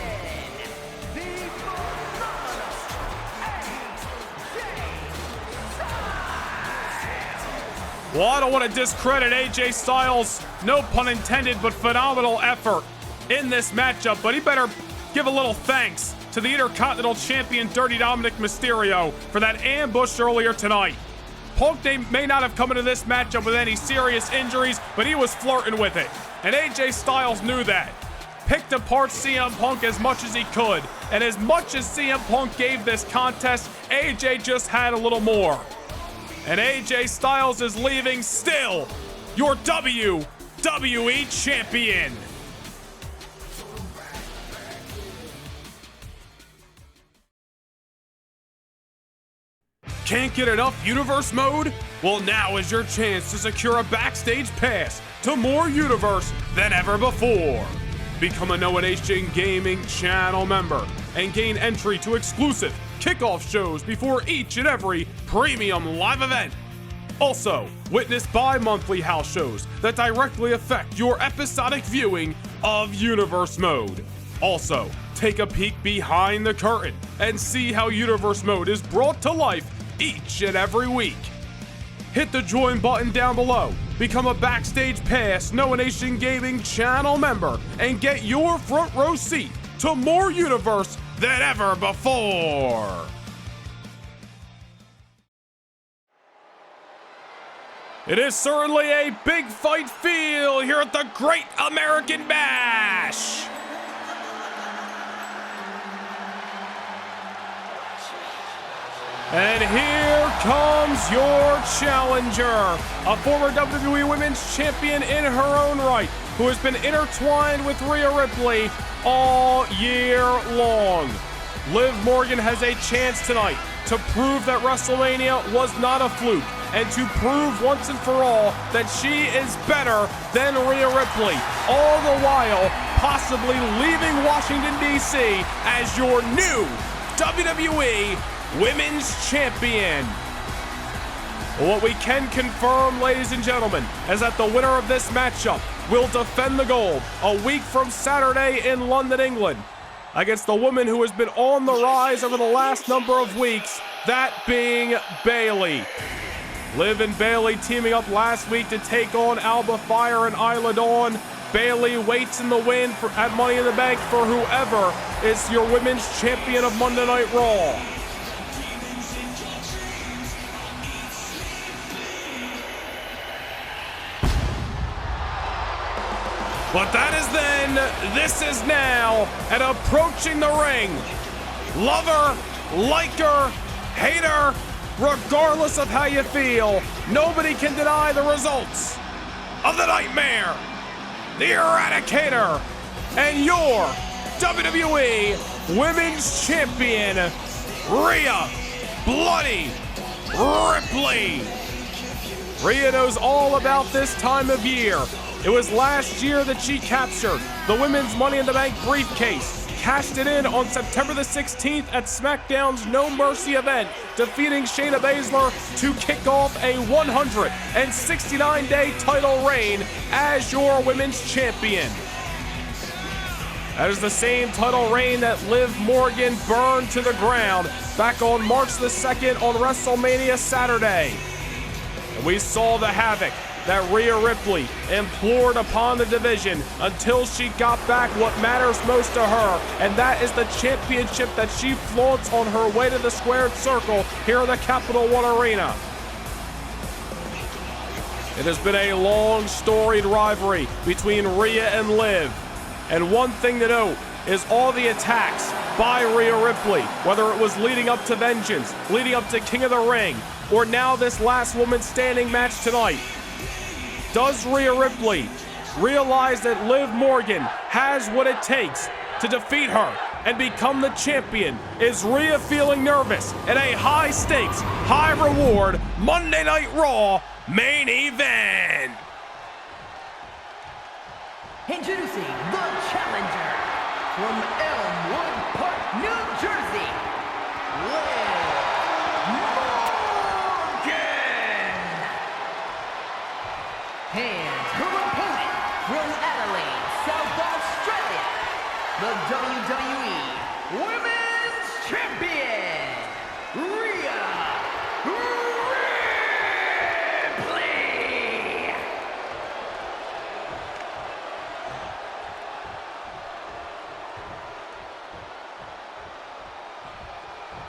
the phenomenal AJ Styles. Well, I don't want to discredit AJ Styles, no pun intended, but phenomenal effort in this matchup, but he better give a little thanks to the Intercontinental Champion Dirty Dominic Mysterio for that ambush earlier tonight. Punk may not have come into this matchup with any serious injuries, but he was flirting with it, and AJ Styles knew that. Picked apart CM Punk as much as he could, and as much as CM Punk gave this contest, AJ just had a little more. And AJ Styles is leaving still your WWE Champion. Can't get enough Universe mode? Well, now is your chance to secure a backstage pass to more Universe than ever before. Become a Noah Nation Gaming channel member and gain entry to exclusive kickoff shows before each and every premium live event. Also, witness bi-monthly house shows that directly affect your episodic viewing of Universe mode. Also, take a peek behind the curtain and see how Universe mode is brought to life each and every week. Hit the join button down below, become a Backstage Pass Noah Nation Gaming channel member, and get your front row seat to more Universe than ever before. It is certainly a big fight feel here at the Great American Bash. And here comes your challenger, a former WWE Women's Champion in her own right, who has been intertwined with Rhea Ripley all year long. Liv Morgan has a chance tonight to prove that WrestleMania was not a fluke, and to prove once and for all that she is better than Rhea Ripley, all the while possibly leaving Washington, D.C. as your new WWE Women's Champion. What we can confirm, ladies and gentlemen, is that the winner of this matchup will defend the gold a week from Saturday in London, England, against the woman who has been on the rise over the last number of weeks, that being Bayley. Liv and Bayley teaming up last week to take on Alba Fire and Isla Dawn. Bayley waits in the wind at Money in the Bank for whoever is your Women's Champion of Monday Night Raw. But that is then, this is now, and approaching the ring. Lover, liker, hater, regardless of how you feel, nobody can deny the results of the Nightmare, the Eradicator, and your WWE Women's Champion, Rhea Bloody Ripley. Rhea knows all about this time of year. It was last year that she captured the Women's Money in the Bank briefcase, cashed it in on September the 16th at SmackDown's No Mercy event, defeating Shayna Baszler to kick off a 169-day title reign as your Women's Champion. That is the same title reign that Liv Morgan burned to the ground back on March the 2nd on WrestleMania Saturday. And we saw the havoc that Rhea Ripley implored upon the division until she got back what matters most to her, and that is the championship that she flaunts on her way to the squared circle here in the Capital One Arena. It has been a long, storied rivalry between Rhea and Liv, and one thing to note is all the attacks by Rhea Ripley, whether it was leading up to Vengeance, leading up to King of the Ring, or now this last woman standing match tonight. Does Rhea Ripley realize that Liv Morgan has what it takes to defeat her and become the champion? Is Rhea feeling nervous in a high-stakes, high-reward Monday Night Raw main event? Introducing the challenger from Elmwood Park, New Jersey, Liv Morgan. And her opponent from Adelaide, South Australia, the WWE Women's Champion, Rhea Ripley.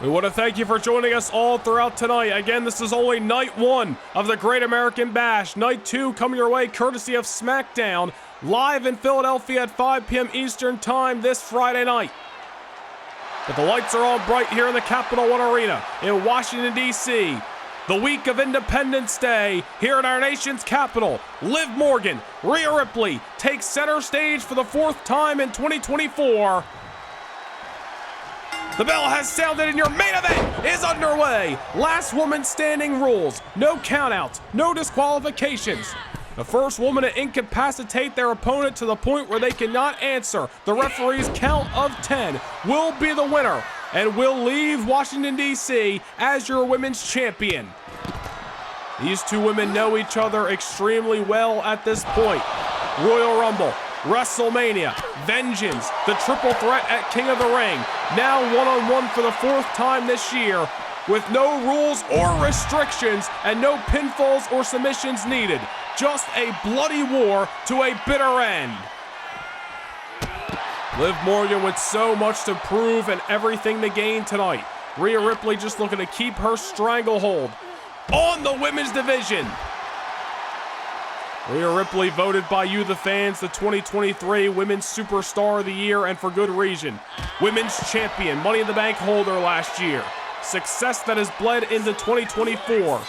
We want to thank you for joining us all throughout tonight. Again, this is only night 1 of the Great American Bash. Night 2 coming your way courtesy of SmackDown, live in Philadelphia at 5 p.m. Eastern Time this Friday night. But the lights are on bright here in the Capital One Arena in Washington, D.C. The week of Independence Day here in our nation's capital. Liv Morgan, Rhea Ripley takes center stage for the 4th time in 2024. The bell has sounded and your main event is underway. Last woman standing rules. No countouts, no disqualifications. The first woman to incapacitate their opponent to the point where they cannot answer the referee's count of 10 will be the winner and will leave Washington, D.C. as your women's champion. These two women know each other extremely well at this point. Royal Rumble, WrestleMania, Vengeance, the triple threat at King of the Ring, now one-on-one for the 4th time this year, with no rules or restrictions and no pinfalls or submissions needed. Just a bloody war to a bitter end. Liv Morgan with so much to prove and everything to gain tonight. Rhea Ripley just looking to keep her stranglehold on the women's division. Rhea Ripley voted by you, the fans, the 2023 Women's Superstar of the Year, and for good reason. Women's Champion, Money in the Bank holder last year. Success that has bled into 2024.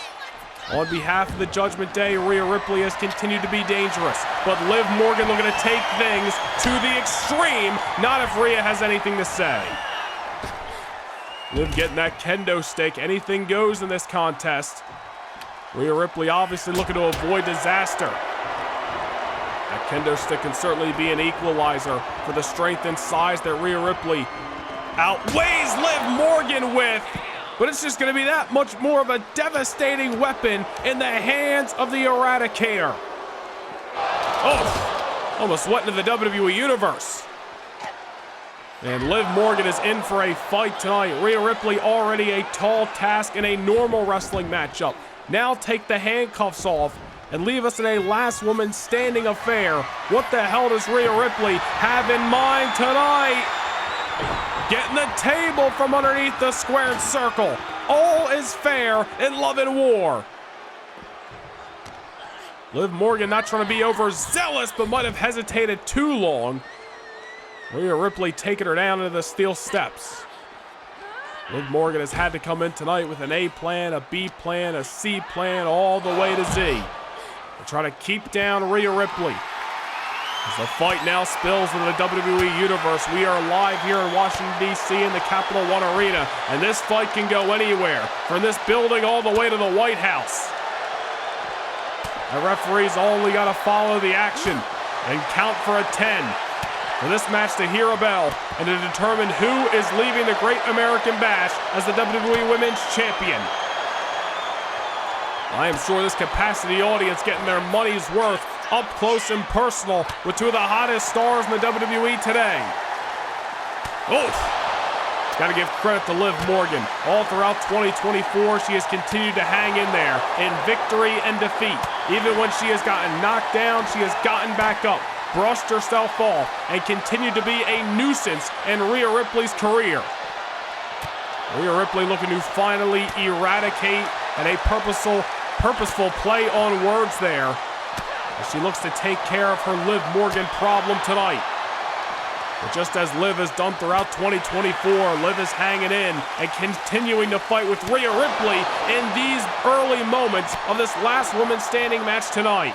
On behalf of the Judgment Day, Rhea Ripley has continued to be dangerous, but Liv Morgan looking to take things to the extreme, not if Rhea has anything to say. Liv getting that kendo stick, anything goes in this contest. Rhea Ripley obviously looking to avoid disaster. That kendo stick can certainly be an equalizer for the strength and size that Rhea Ripley outweighs Liv Morgan with. But it's just going to be that much more of a devastating weapon in the hands of the Eradicator. Oh, almost went into the WWE Universe. And Liv Morgan is in for a fight tonight. Rhea Ripley already a tall task in a normal wrestling matchup. Now take the handcuffs off and leave us in a last woman standing affair. What the hell does Rhea Ripley have in mind tonight? Getting the table from underneath the squared circle. All is fair in love and war. Liv Morgan not trying to be overzealous, but might have hesitated too long. Rhea Ripley taking her down into the steel steps. Liv Morgan has had to come in tonight with an A plan, a B plan, a C plan, all the way to Z. They're trying to keep down Rhea Ripley. As the fight now spills into the WWE Universe, we are live here in Washington, D.C. in the Capital One Arena, and this fight can go anywhere, from this building all the way to the White House. The referees only got to follow the action and count for a 10. For this match to hear a bell and to determine who is leaving the Great American Bash as the WWE Women's Champion. I am sure this capacity audience getting their money's worth up close and personal with two of the hottest stars in the WWE today. Oof. Got to give credit to Liv Morgan. All throughout 2024, she has continued to hang in there in victory and defeat. Even when she has gotten knocked down, she has gotten back up, brushed herself off, and continued to be a nuisance in Rhea Ripley's career. Rhea Ripley looking to finally eradicate and a purposeful play on words there as she looks to take care of her Liv Morgan problem tonight. But just as Liv has done throughout 2024, Liv is hanging in and continuing to fight with Rhea Ripley in these early moments of this last woman standing match tonight.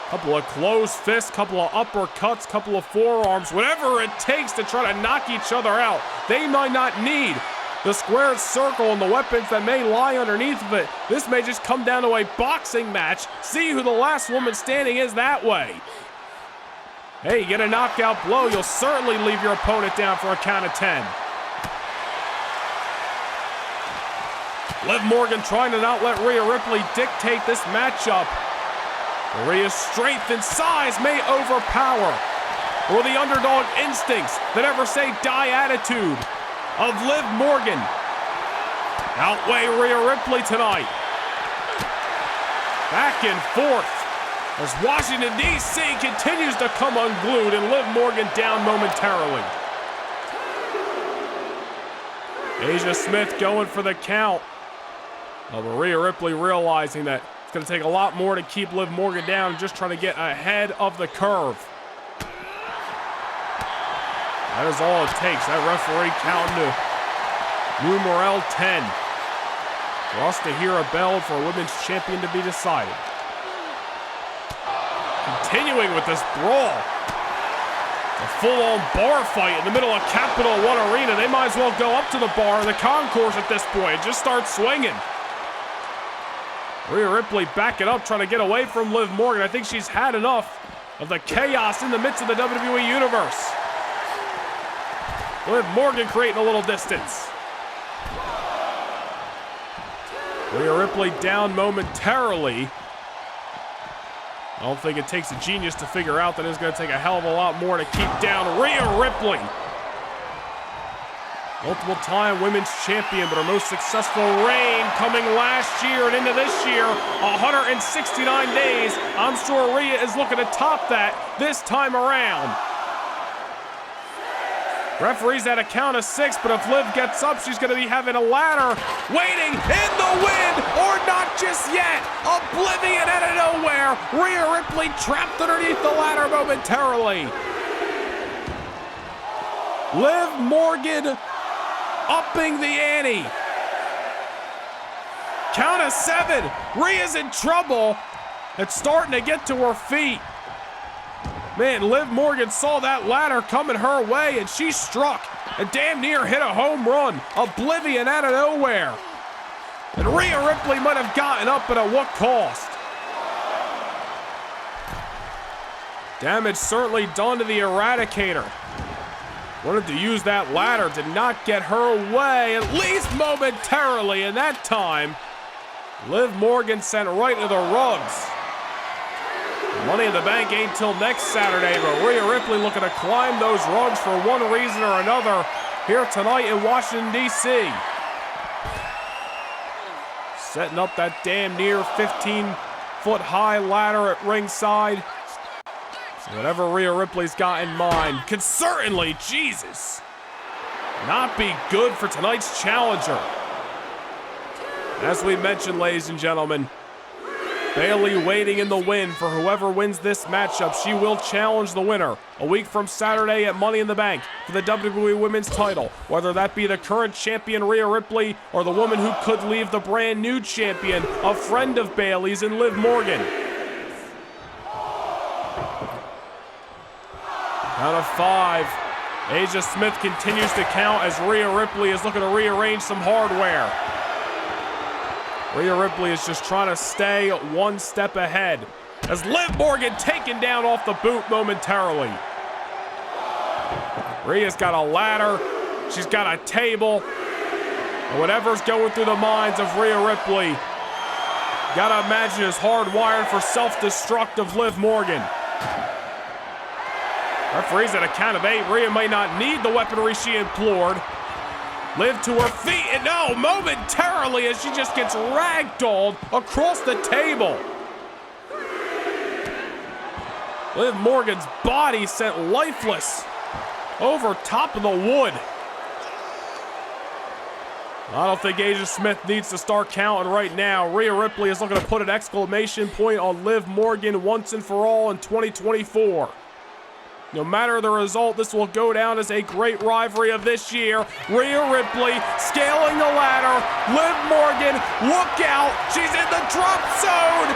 Couple of closed fists, couple of uppercuts, couple of forearms, whatever it takes to try to knock each other out. They might not need the squared circle and the weapons that may lie underneath of it. This may just come down to a boxing match. See who the last woman standing is that way. Hey, you get a knockout blow, you'll certainly leave your opponent down for a count of 10. Liv Morgan trying to not let Rhea Ripley dictate this matchup. Rhea's strength and size may overpower, or the underdog instincts that ever say die attitude of Liv Morgan outweigh Rhea Ripley tonight. Back and forth as Washington, D.C. continues to come unglued and Liv Morgan down momentarily. Asia Smith going for the count. But Rhea Ripley realizing that it's going to take a lot more to keep Liv Morgan down and just trying to get ahead of the curve. That is all it takes. That referee counting to numeral 10 for us to hear a bell for a women's champion to be decided. Continuing with this brawl. A full-on bar fight in the middle of Capital One Arena. They might as well go up to the bar in the concourse at this point and just start swinging. Rhea Ripley backing up, trying to get away from Liv Morgan. I think she's had enough of the chaos in the midst of the WWE Universe. Liv Morgan creating a little distance. Rhea Ripley down momentarily. I don't think it takes a genius to figure out that it's going to take a hell of a lot more to keep down Rhea Ripley. Multiple-time women's champion, but her most successful reign coming last year and into this year, 169 days. I'm sure Rhea is looking to top that this time around. Referee's at a count of 6, but if Liv gets up, she's going to be having a ladder waiting in the wind, or not just yet. Oblivion out of nowhere. Rhea Ripley trapped underneath the ladder momentarily. Liv Morgan upping the ante. Count of 7. Rhea's in trouble. It's starting to get to her feet. Man, Liv Morgan saw that ladder coming her way, and she struck and damn near hit a home run. Oblivion out of nowhere. And Rhea Ripley might have gotten up, but at what cost? Damage certainly done to the Eradicator. Wanted to use that ladder, did not get her away, at least momentarily, and that time, Liv Morgan sent right to the rugs. Money in the Bank ain't till next Saturday, but Rhea Ripley looking to climb those rugs for one reason or another here tonight in Washington, D.C. Setting up that damn near 15-foot high ladder at ringside. Whatever Rhea Ripley's got in mind could certainly, Jesus, not be good for tonight's challenger. As we mentioned, ladies and gentlemen, Bayley waiting in the wind for whoever wins this matchup. She will challenge the winner a week from Saturday at Money in the Bank for the WWE Women's title, whether that be the current champion Rhea Ripley or the woman who could leave the brand new champion, a friend of Bayley's, in Liv Morgan. Count of 5. Asia Smith continues to count as Rhea Ripley is looking to rearrange some hardware. Rhea Ripley is just trying to stay one step ahead as Liv Morgan taken down off the boot momentarily. Rhea's got a ladder, she's got a table, and whatever's going through the minds of Rhea Ripley, gotta imagine is hardwired for self-destructive Liv Morgan. Referee's at a count of 8. Rhea might not need the weaponry she implored. Liv to her feet, and no, momentarily as she just gets ragdolled across the table. Liv Morgan's body sent lifeless over top of the wood. I don't think Asia Smith needs to start counting right now. Rhea Ripley is looking to put an exclamation point on Liv Morgan once and for all in 2024. No matter the result, this will go down as a great rivalry of this year. Rhea Ripley scaling the ladder. Liv Morgan, look out. She's in the drop zone.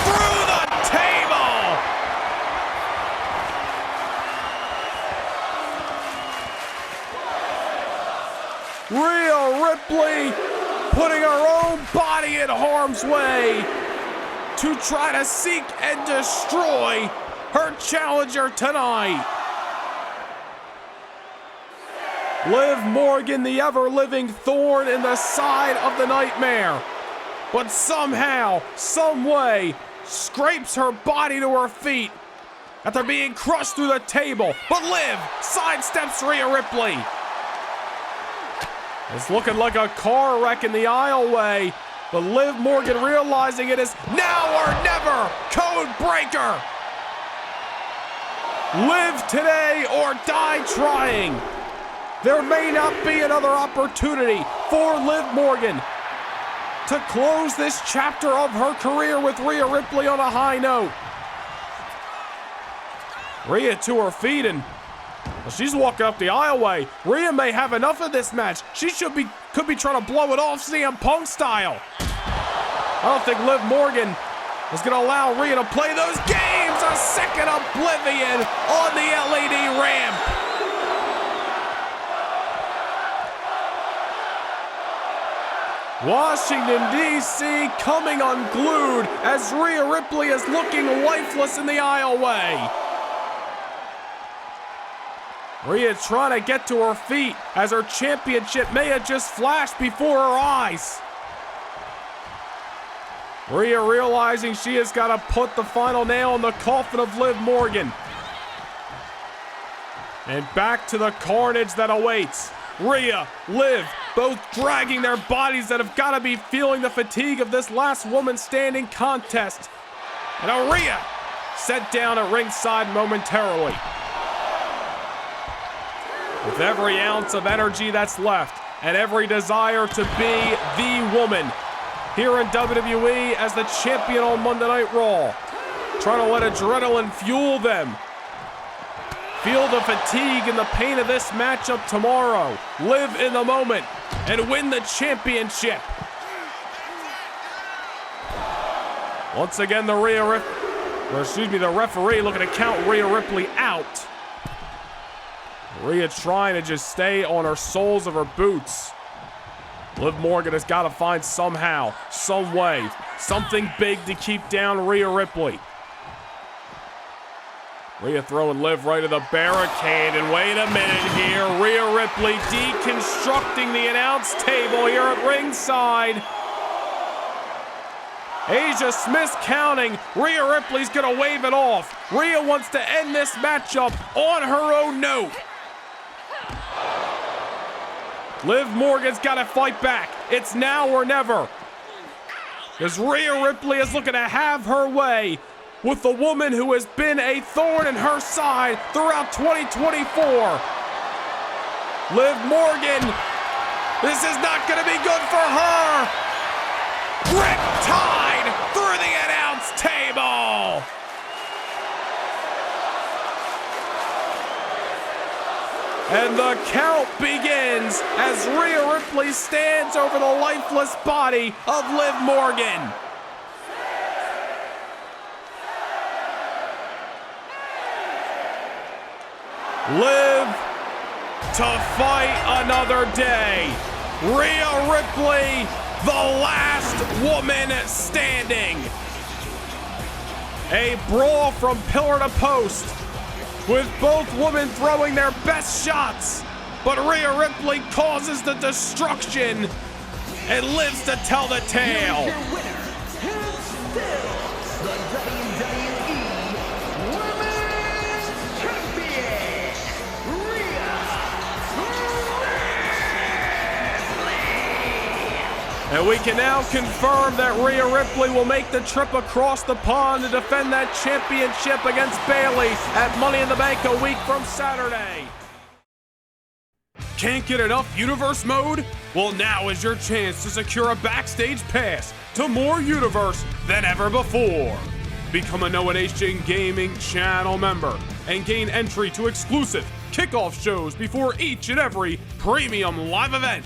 Through the table. in harm's way to try to seek and destroy her challenger tonight. Liv Morgan, the ever-living thorn in the side of the nightmare, but somehow, some way, scrapes her body to her feet after being crushed through the table. But Liv sidesteps Rhea Ripley. It's looking like a car wreck in the aisleway, but Liv Morgan realizing it is now or never. Code breaker. Live today or die trying. There may not be another opportunity for Liv Morgan to close this chapter of her career with Rhea Ripley on a high note. Rhea to her feet, and she's walking up the aisleway. Rhea may have enough of this match. She could be trying to blow it off CM Punk style. I don't think Liv Morgan is going to allow Rhea to play those games. A second oblivion on the LED ramp. Washington, D.C. coming unglued as Rhea Ripley is looking lifeless in the aisleway. Rhea trying to get to her feet as her championship may have just flashed before her eyes. Rhea realizing she has got to put the final nail in the coffin of Liv Morgan. And back to the carnage that awaits. Rhea, Liv, both dragging their bodies that have got to be feeling the fatigue of this last woman standing contest. And Rhea set down at ringside momentarily. With every ounce of energy that's left and every desire to be the woman here in WWE as the champion on Monday Night Raw, trying to let adrenaline fuel them. Feel the fatigue and the pain of this matchup tomorrow. Live in the moment and win the championship. Once again, the referee looking to count Rhea Ripley out. Rhea trying to just stay on her soles of her boots. Liv Morgan has got to find somehow, some way, something big to keep down Rhea Ripley. Rhea throwing Liv right to the barricade, and wait a minute here. Rhea Ripley deconstructing the announce table here at ringside. Asia Smith's counting. Rhea Ripley's gonna wave it off. Rhea wants to end this matchup on her own note. Liv Morgan's gotta fight back. It's now or never. As Rhea Ripley is looking to have her way with the woman who has been a thorn in her side throughout 2024. Liv Morgan, this is not gonna be good for her. Riptide through the announce table. And the count begins as Rhea Ripley stands over the lifeless body of Liv Morgan. Live to fight another day. Rhea Ripley, the last woman standing. A brawl from pillar to post, with both women throwing their best shots, but Rhea Ripley causes the destruction and lives to tell the tale. Your winner, and still the WWE Women's Champion, Rhea Ripley. And we can now confirm that Rhea Ripley will make the trip across the pond to defend that championship against Bayley at Money in the Bank a week from Saturday. Can't get enough Universe Mode? Well, now is your chance to secure a backstage pass to more Universe than ever before. Become a Noah Nation Gaming channel member and gain entry to exclusive kickoff shows before each and every premium live event.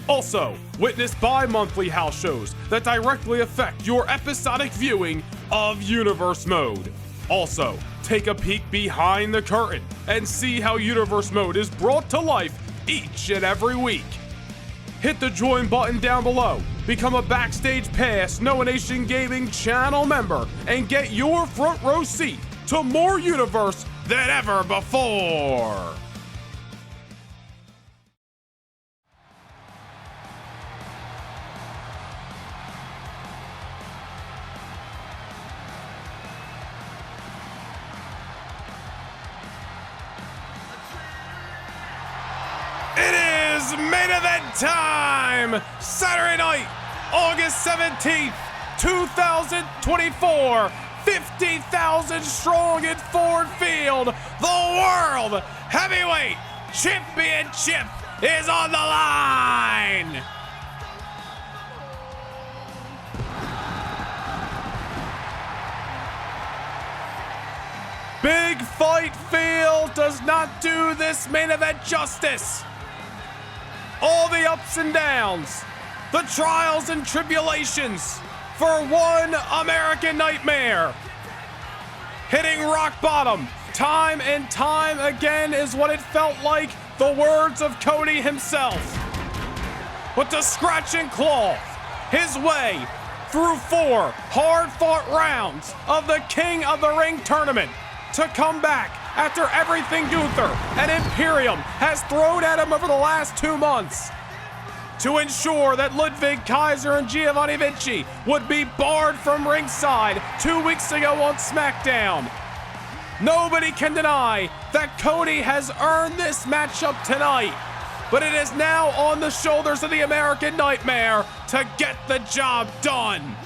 Also, witness bi-monthly house shows that directly affect your episodic viewing of Universe Mode. Also, take a peek behind the curtain and see how Universe Mode is brought to life each and every week. Hit the join button down below Become a Backstage Pass No Nation Gaming channel member and get your front row seat to more universe than ever before. It is main event time! Saturday night, August 17th, 2024. 50,000 strong in Ford Field. The World Heavyweight Championship is on the line. Big Fight Field does not do this main event justice. All the ups and downs, the trials and tribulations for one American Nightmare. Hitting rock bottom time and time again is what it felt like, the words of Cody himself. But to scratch and claw his way through 4 hard-fought rounds of the King of the Ring tournament, to come back after everything Gunther and Imperium has thrown at him over the last 2 months, to ensure that Ludwig Kaiser and Giovanni Vinci would be barred from ringside 2 weeks ago on SmackDown. Nobody can deny that Cody has earned this matchup tonight, but it is now on the shoulders of the American Nightmare to get the job done.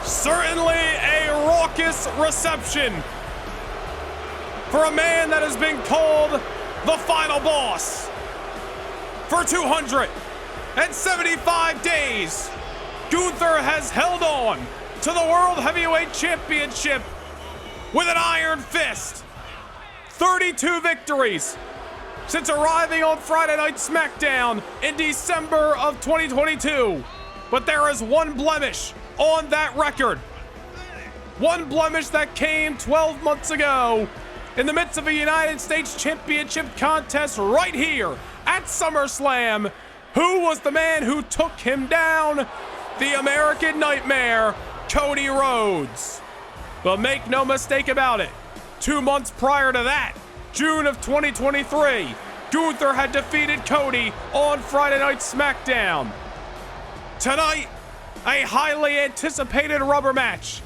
Certainly a raucous reception for a man that has been called the final boss. For 275 days, Gunther has held on to the World Heavyweight Championship with an iron fist. 32 victories since arriving on Friday Night SmackDown in December of 2022. But there is one blemish on that record. One blemish that came 12 months ago in the midst of a United States Championship contest right here at SummerSlam. Who was the man who took him down? The American Nightmare, Cody Rhodes. But make no mistake about it, 2 months prior to that, June of 2023, Gunther had defeated Cody on Friday Night SmackDown. Tonight, a highly anticipated rubber match,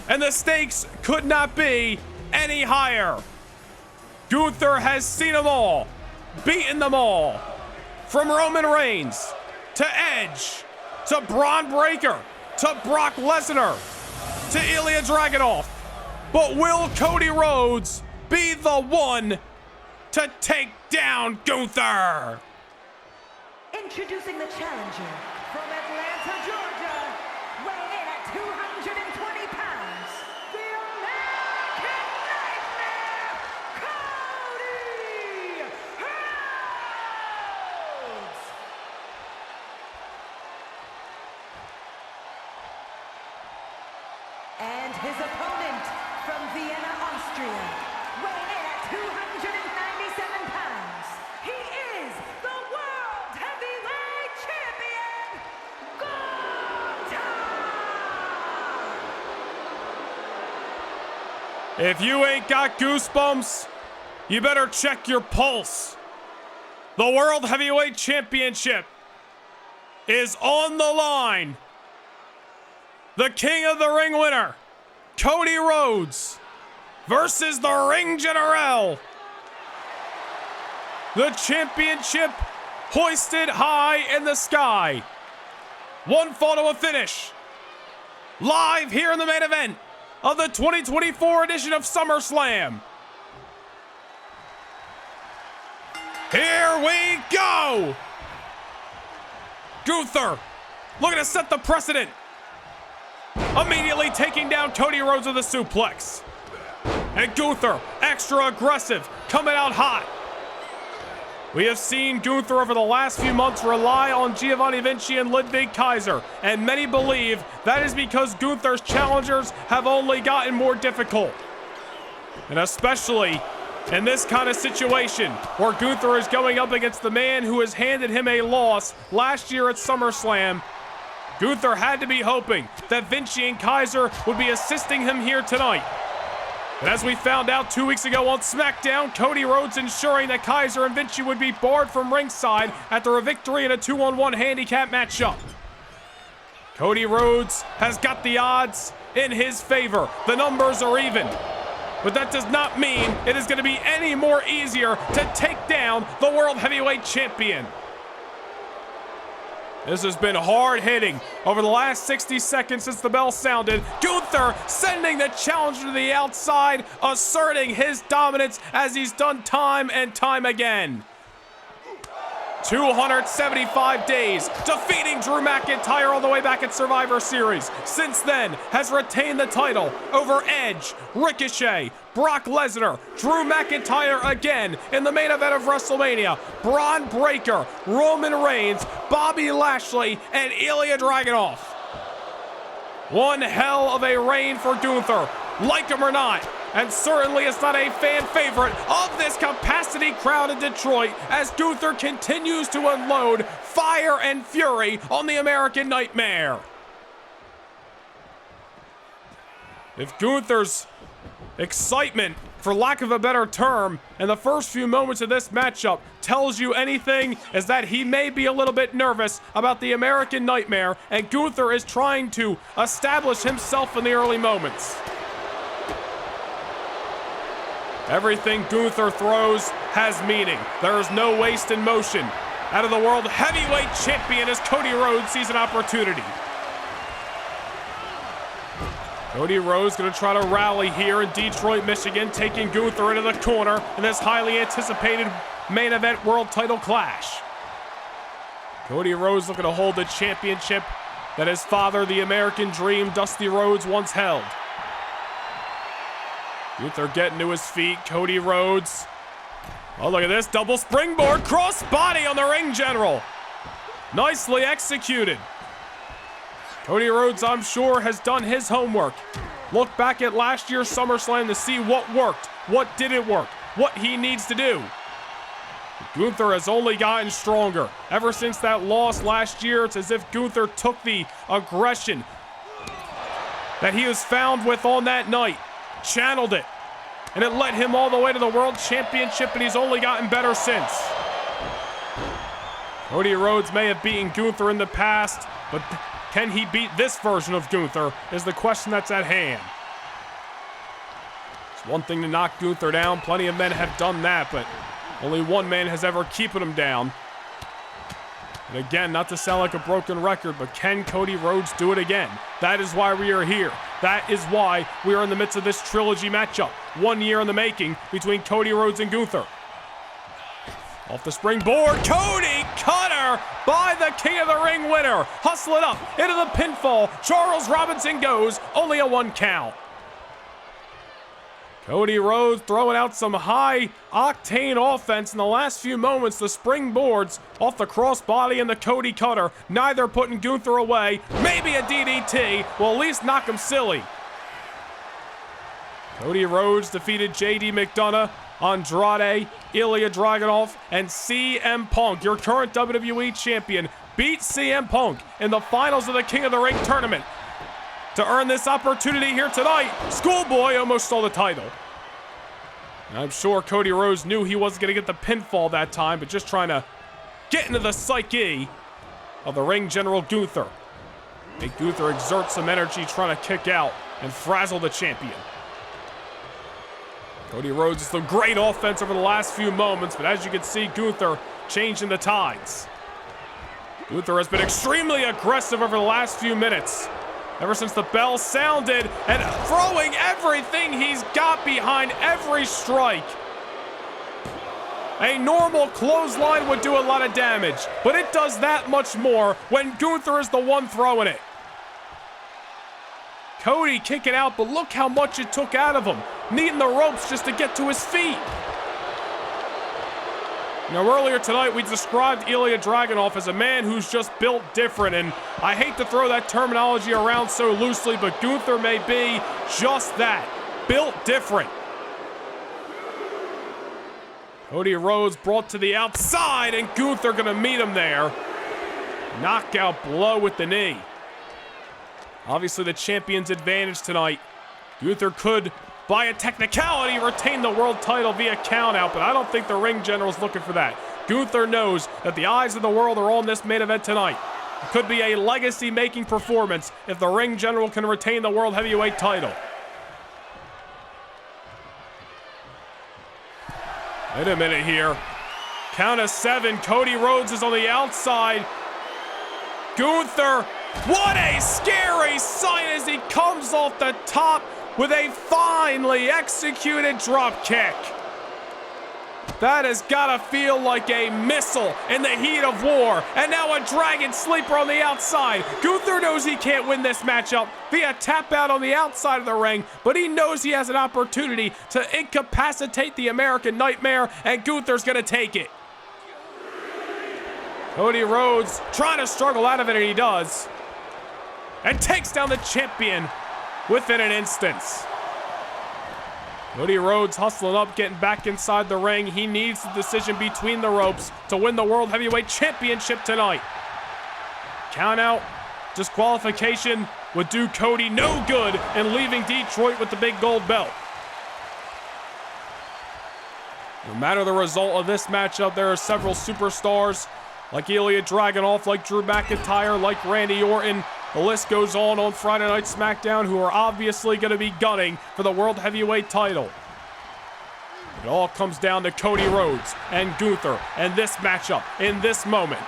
and the stakes could not be any higher. Gunther has seen them all, beaten them all, from Roman Reigns to Edge to Braun Breaker to Brock Lesnar to Ilya Dragunov. But will Cody Rhodes be the one to take down Gunther? Introducing the challenger from Atlanta, Georgia, weighing in at 220 pounds, the American Nightmare, Cody Rhodes! And his opponent from Vienna, Austria, weighing in at 297 pounds, he is the World Heavyweight Champion, Gunther! If you ain't got goosebumps, you better check your pulse. The World Heavyweight Championship is on the line. The King of the Ring winner, Cody Rhodes, versus the Ring General. The championship hoisted high in the sky. One fall to a finish. Live here in the main event of the 2024 edition of SummerSlam. Here we go! Gunther looking to set the precedent. Immediately taking down Cody Rhodes with a suplex. And Gunther, extra aggressive, coming out hot. We have seen Gunther over the last few months rely on Giovanni Vinci and Ludwig Kaiser, and many believe that is because Gunther's challengers have only gotten more difficult. And especially in this kind of situation, where Gunther is going up against the man who has handed him a loss last year at SummerSlam, Gunther had to be hoping that Vinci and Kaiser would be assisting him here tonight. And as we found out 2 weeks ago on SmackDown, Cody Rhodes ensuring that Kaiser and Vinci would be barred from ringside after a victory in a 2-on-1 handicap matchup. Cody Rhodes has got the odds in his favor. The numbers are even. But that does not mean it is going to be any more easier to take down the World Heavyweight Champion. This has been hard hitting over the last 60 seconds since the bell sounded. Gunther sending the challenger to the outside, asserting his dominance as he's done time and time again. 275 days, defeating Drew McIntyre all the way back at Survivor Series. Since then, has retained the title over Edge, Ricochet, Brock Lesnar, Drew McIntyre again in the main event of WrestleMania, Braun Breaker, Roman Reigns, Bobby Lashley, and Ilya Dragunov. One hell of a reign for Gunther, like him or not. And certainly it's not a fan favorite of this capacity crowd in Detroit as Gunther continues to unload fire and fury on the American Nightmare. If Gunther's excitement, for lack of a better term, in the first few moments of this matchup tells you anything, is that he may be a little bit nervous about the American Nightmare, and Gunther is trying to establish himself in the early moments. Everything Gunther throws has meaning. There is no waste in motion. Out of the World Heavyweight Champion as Cody Rhodes sees an opportunity. Cody Rhodes going to try to rally here in Detroit, Michigan, taking Gunther into the corner in this highly anticipated main event world title clash. Cody Rhodes looking to hold the championship that his father, the American Dream, Dusty Rhodes, once held. Gunther getting to his feet. Cody Rhodes. Oh, look at this. Double springboard. Cross body on the Ring General. Nicely executed. Cody Rhodes, I'm sure, has done his homework. Look back at last year's SummerSlam to see what worked, what didn't work, what he needs to do. Gunther has only gotten stronger. Ever since that loss last year, it's as if Gunther took the aggression that he was found with on that night, channeled it, and it led him all the way to the World Championship, and he's only gotten better since. Cody Rhodes may have beaten Gunther in the past, but can he beat this version of Gunther is the question that's at hand. It's one thing to knock Gunther down. Plenty of men have done that, but only one man has ever keeping him down. And again, not to sound like a broken record, but can Cody Rhodes do it again? That is why we are here. That is why we are in the midst of this trilogy matchup. 1 year in the making between Cody Rhodes and Gunther. Off the springboard, Cody Cutter by the King of the Ring winner. Hustle it up into the pinfall. Charles Robinson goes, only a 1 count. Cody Rhodes throwing out some high-octane offense in the last few moments. The springboards off the crossbody and the Cody Cutter, neither putting Gunther away. Maybe a DDT will at least knock him silly. Cody Rhodes defeated JD McDonough, Andrade, Ilya Dragunov, and CM Punk. Your current WWE champion beat CM Punk in the finals of the King of the Ring tournament. To earn this opportunity here tonight, Schoolboy almost stole the title. And I'm sure Cody Rhodes knew he wasn't going to get the pinfall that time, but just trying to get into the psyche of the ring general Gunther. Make Gunther exert some energy trying to kick out and frazzle the champion. Cody Rhodes is the great offense over the last few moments, but as you can see, Gunther changing the tides. Gunther has been extremely aggressive over the last few minutes. Ever since the bell sounded, and throwing everything he's got behind every strike. A normal clothesline would do a lot of damage, but it does that much more when Gunther is the one throwing it. Cody kicking out, but look how much it took out of him. Needing the ropes just to get to his feet. Now, earlier tonight, we described Ilya Dragunov as a man who's just built different, and I hate to throw that terminology around so loosely, but Gunther may be just that, built different. Cody Rhodes brought to the outside, and Gunther gonna meet him there. Knockout blow with the knee. Obviously, the champion's advantage tonight. Gunther could, by a technicality, retain the world title via countout, but I don't think the ring general's looking for that. Gunther knows that the eyes of the world are on this main event tonight. It could be a legacy-making performance if the ring general can retain the world heavyweight title. Wait a minute here. Count of 7. Cody Rhodes is on the outside. Gunther, what a scary sight as he comes off the top with a finely executed drop kick. That has got to feel like a missile in the heat of war. And now a dragon sleeper on the outside. Gunther knows he can't win this matchup via tap out on the outside of the ring, but he knows he has an opportunity to incapacitate the American Nightmare, and Gunther's going to take it. Cody Rhodes trying to struggle out of it, and he does. And takes down the champion within an instance. Cody Rhodes hustling up, getting back inside the ring. He needs the decision between the ropes to win the World Heavyweight Championship tonight. Count out, disqualification would do Cody no good in leaving Detroit with the big gold belt. No matter the result of this matchup, there are several superstars like Ilya Dragunov, like Drew McIntyre, like Randy Orton. The list goes on Friday Night SmackDown, who are obviously going to be gunning for the World Heavyweight title. It all comes down to Cody Rhodes and Gunther and this matchup in this moment.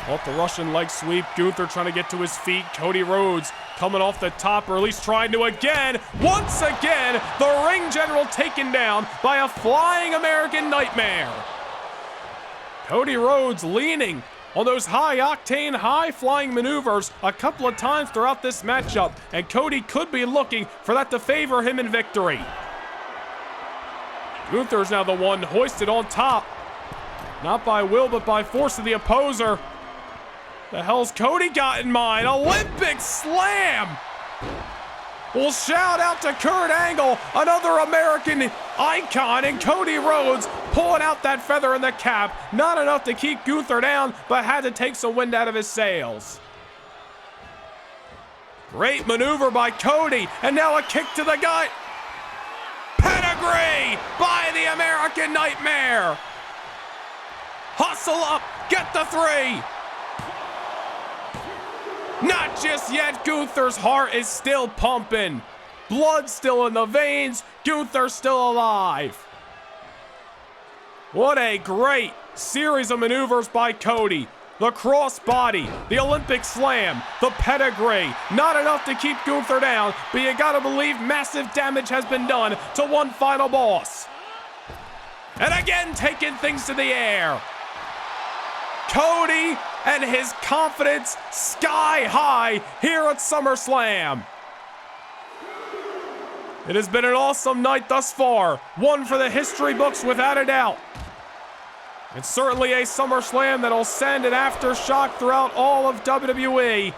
Off the Russian leg sweep, Gunther trying to get to his feet. Cody Rhodes coming off the top, or at least trying to again. Once again, the ring general taken down by a flying American Nightmare. Cody Rhodes leaning on those high-octane, high-flying maneuvers a couple of times throughout this matchup, and Cody could be looking for that to favor him in victory. Gunther's now the one hoisted on top. Not by will, but by force of the opposer. The hell's Cody got in mind? Olympic slam! Well, shout out to Kurt Angle, another American icon, and Cody Rhodes pulling out that feather in the cap. Not enough to keep Gunther down, but had to take some wind out of his sails. Great maneuver by Cody, and now a kick to the gut. Pedigree by the American Nightmare. Hustle up, get the 3. Not just yet. Gunther's heart is still pumping. Blood still in the veins. Gunther's still alive. What a great series of maneuvers by Cody. The crossbody, the Olympic slam, the pedigree. Not enough to keep Gunther down, but you gotta believe massive damage has been done to one final boss. And again, taking things to the air. Cody and his confidence sky high here at SummerSlam. It has been an awesome night thus far. One for the history books without a doubt. It's certainly a SummerSlam that'll send an aftershock throughout all of WWE.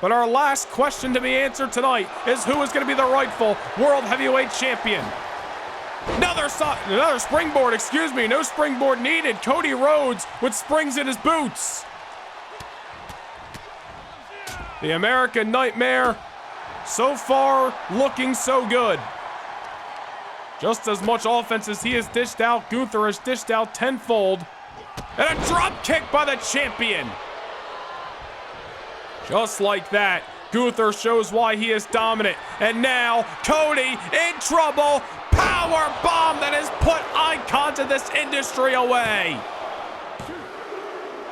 But our last question to be answered tonight is who is going to be the rightful World Heavyweight Champion. Another springboard, excuse me. No springboard needed. Cody Rhodes with springs in his boots. The American Nightmare, so far, looking so good. Just as much offense as he has dished out, Gunther has dished out tenfold. And a drop kick by the champion. Just like that, Gunther shows why he is dominant. And now, Cody in trouble. Power bomb that has put icons in this industry away.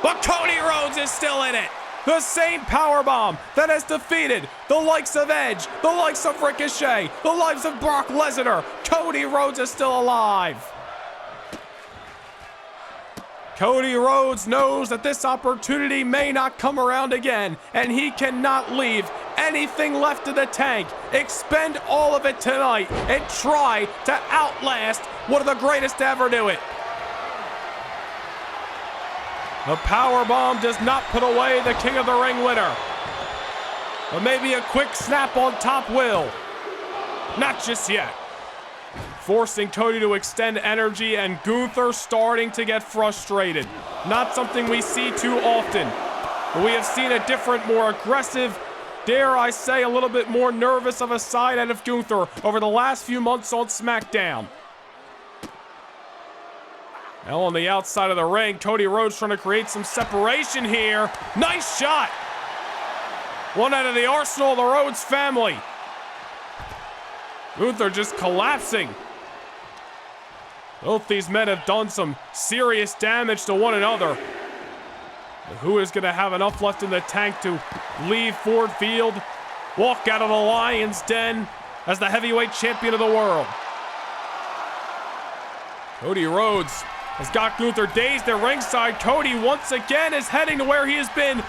But Cody Rhodes is still in it. The same power bomb that has defeated the likes of Edge, the likes of Ricochet, the likes of Brock Lesnar. Cody Rhodes is still alive. Cody Rhodes knows that this opportunity may not come around again, and he cannot leave anything left in the tank. Expend all of it tonight and try to outlast one of the greatest to ever do it. The powerbomb does not put away the King of the Ring winner. But maybe a quick snap on top will. Not just yet. Forcing Cody to extend energy, and Gunther starting to get frustrated. Not something we see too often. But we have seen a different, more aggressive, dare I say a little bit more nervous of a side out of Gunther over the last few months on SmackDown. Now on the outside of the ring, Cody Rhodes trying to create some separation here. Nice shot. One out of the arsenal of the Rhodes family. Gunther just collapsing. Both these men have done some serious damage to one another. But who is going to have enough left in the tank to leave Ford Field, walk out of the Lion's Den as the heavyweight champion of the world? Cody Rhodes has got Gunther dazed at ringside. Cody once again is heading to where he has been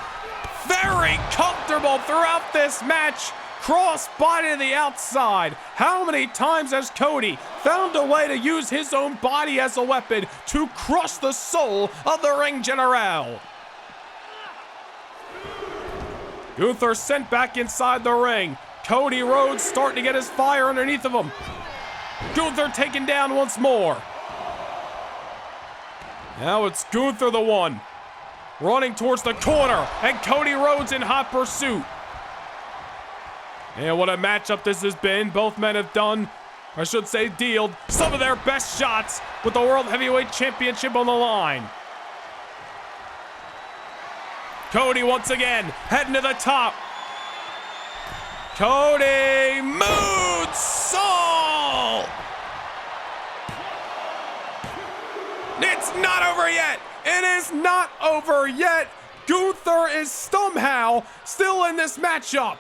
very comfortable throughout this match. Cross body to the outside. How many times has Cody found a way to use his own body as a weapon to crush the soul of the ring general? Gunther sent back inside the ring. Cody Rhodes starting to get his fire underneath of him. Gunther taken down once more. Now it's Gunther the one, running towards the corner, and Cody Rhodes in hot pursuit. And what a matchup this has been. Both men have done, or I should say dealed, some of their best shots with the World Heavyweight Championship on the line. Cody once again heading to the top. Cody moonsault! It's not over yet. It is not over yet. Gunther is somehow still in this matchup.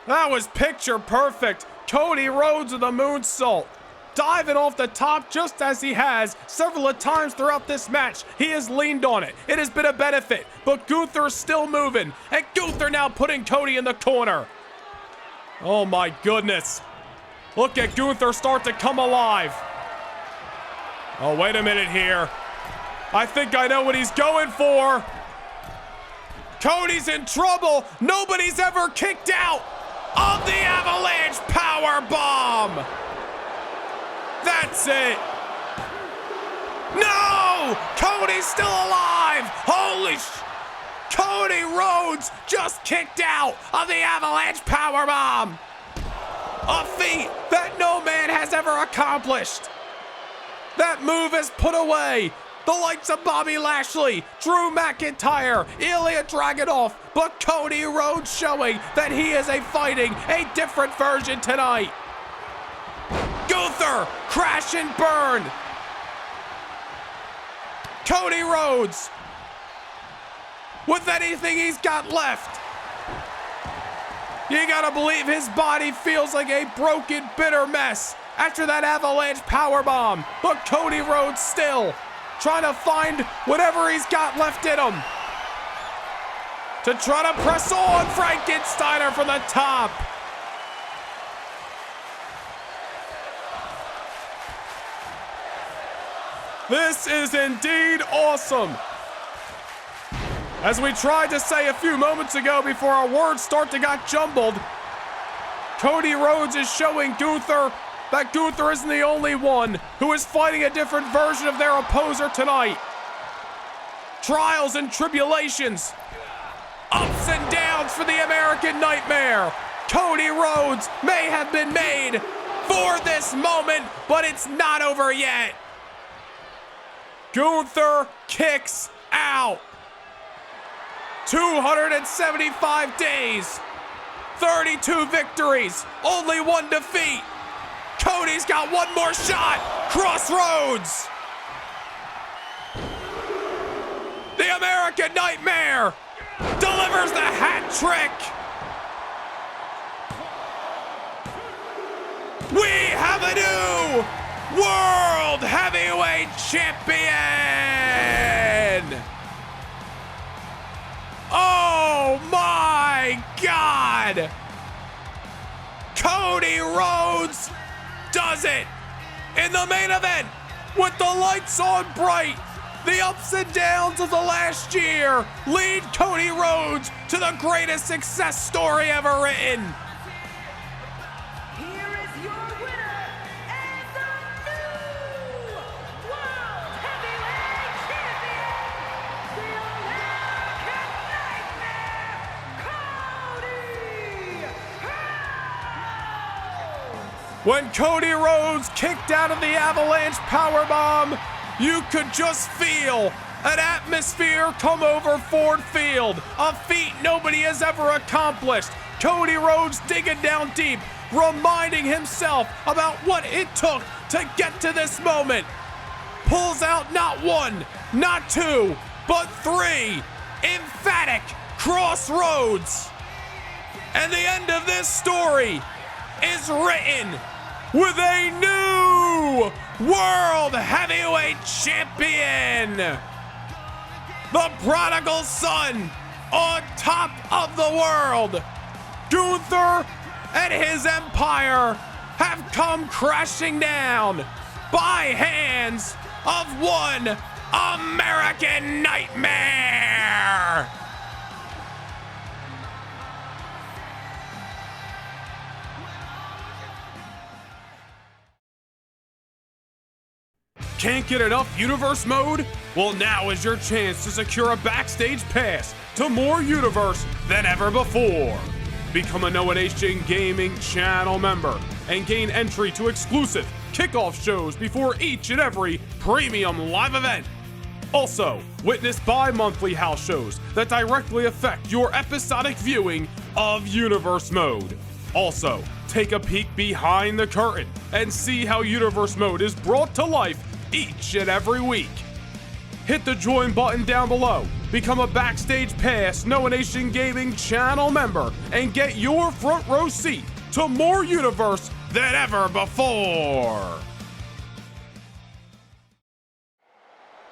That was picture perfect. Cody Rhodes with a moonsault. Diving off the top just as he has several times throughout this match. He has leaned on it. It has been a benefit. But Gunther is still moving. And Gunther now putting Cody in the corner. Oh my goodness. Look at Gunther start to come alive. Oh, wait a minute here. I think I know what he's going for. Cody's in trouble. Nobody's ever kicked out of the Avalanche Power Bomb. That's it. No! Cody's still alive. Holy Cody Rhodes just kicked out of the Avalanche Power Bomb. A feat that no man has ever accomplished. That move is put away. The likes of Bobby Lashley, Drew McIntyre, Ilya Dragunov, but Cody Rhodes showing that he is fighting a different version tonight. Gunther, crash and burn. Cody Rhodes, with anything he's got left. You gotta believe his body feels like a broken, bitter mess after that Avalanche Powerbomb. But Cody Rhodes still trying to find whatever he's got left in him to try to press on Frankensteiner from the top. This is indeed awesome. As we tried to say a few moments ago before our words start to got jumbled, Cody Rhodes is showing Gunther that Gunther isn't the only one who is fighting a different version of their opposer tonight. Trials and tribulations, ups and downs for the American Nightmare. Cody Rhodes may have been made for this moment, but it's not over yet. Gunther kicks out. 275 days, 32 victories, only 1 defeat. Cody's got one more shot. Crossroads. The American Nightmare delivers the hat trick. We have a new World Heavyweight Champion. Oh my God. Cody Rhodes does it in the main event with the lights on bright. The ups and downs of the last year lead Cody Rhodes to the greatest success story ever written. Here is your winner and the new World Heavyweight Champion, the American Nightmare, Cody Rhodes. When Cody Rhodes kicked out of the Avalanche Powerbomb, you could just feel an atmosphere come over Ford Field, a feat nobody has ever accomplished. Cody Rhodes digging down deep, reminding himself about what it took to get to this moment. Pulls out not 1, not 2, but 3 emphatic crossroads. And the end of this story is written with a new World Heavyweight Champion. The prodigal son on top of the world. Gunther and his empire have come crashing down by hands of one American Nightmare. Can't get enough Universe mode? Well, now is your chance to secure a backstage pass to more Universe than ever before. Become a Noah Nation Gaming channel member and gain entry to exclusive kickoff shows before each and every premium live event. Also, witness bi-monthly house shows that directly affect your episodic viewing of Universe mode. Also, take a peek behind the curtain and see how Universe mode is brought to life each and every week. Hit the join button down below, become a Backstage Pass Noah Nation Gaming channel member, and get your front row seat to more Universe than ever before.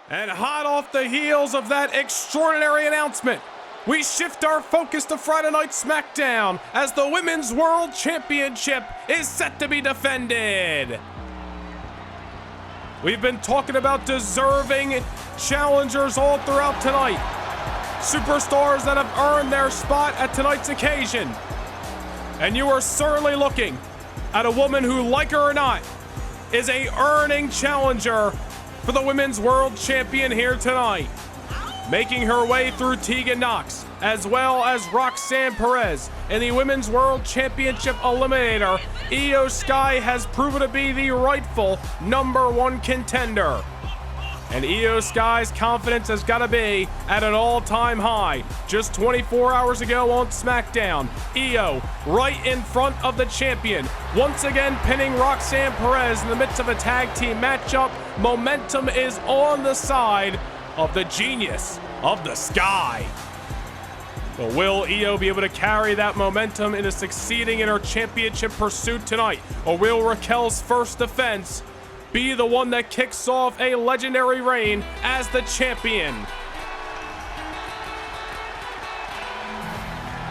And hot off the heels of that extraordinary announcement, we shift our focus to Friday Night SmackDown as the Women's World Championship is set to be defended. We've been talking about deserving challengers all throughout tonight. Superstars that have earned their spot at tonight's occasion. And you are certainly looking at a woman who, like her or not, is a earning challenger for the Women's World Champion here tonight. Making her way through Tegan Nox, as well as Roxanne Perez in the Women's World Championship Eliminator, Io Sky has proven to be the rightful #1 contender. And Io Sky's confidence has got to be at an all-time high. Just 24 hours ago on SmackDown, Io right in front of the champion, once again pinning Roxanne Perez in the midst of a tag team matchup. Momentum is on the side of the genius of the Sky. But will Io be able to carry that momentum into succeeding in her championship pursuit tonight? Or will Raquel's first defense be the one that kicks off a legendary reign as the champion?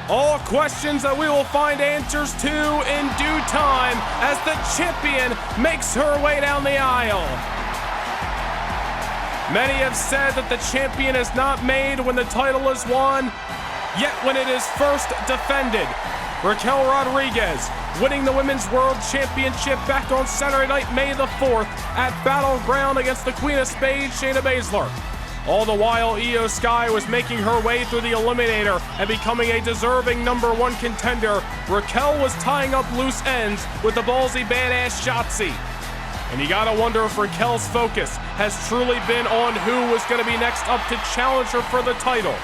All questions that we will find answers to in due time as the champion makes her way down the aisle. Many have said that the champion is not made when the title is won, yet when it is first defended. Raquel Rodriguez winning the Women's World Championship back on Saturday night, May the 4th at Battleground against the Queen of Spades, Shayna Baszler. All the while, Io Sky was making her way through the eliminator and becoming a deserving #1 contender. Raquel was tying up loose ends with the ballsy badass Shotzi. And you gotta wonder if Raquel's focus has truly been on who was gonna be next up to challenge her for the title.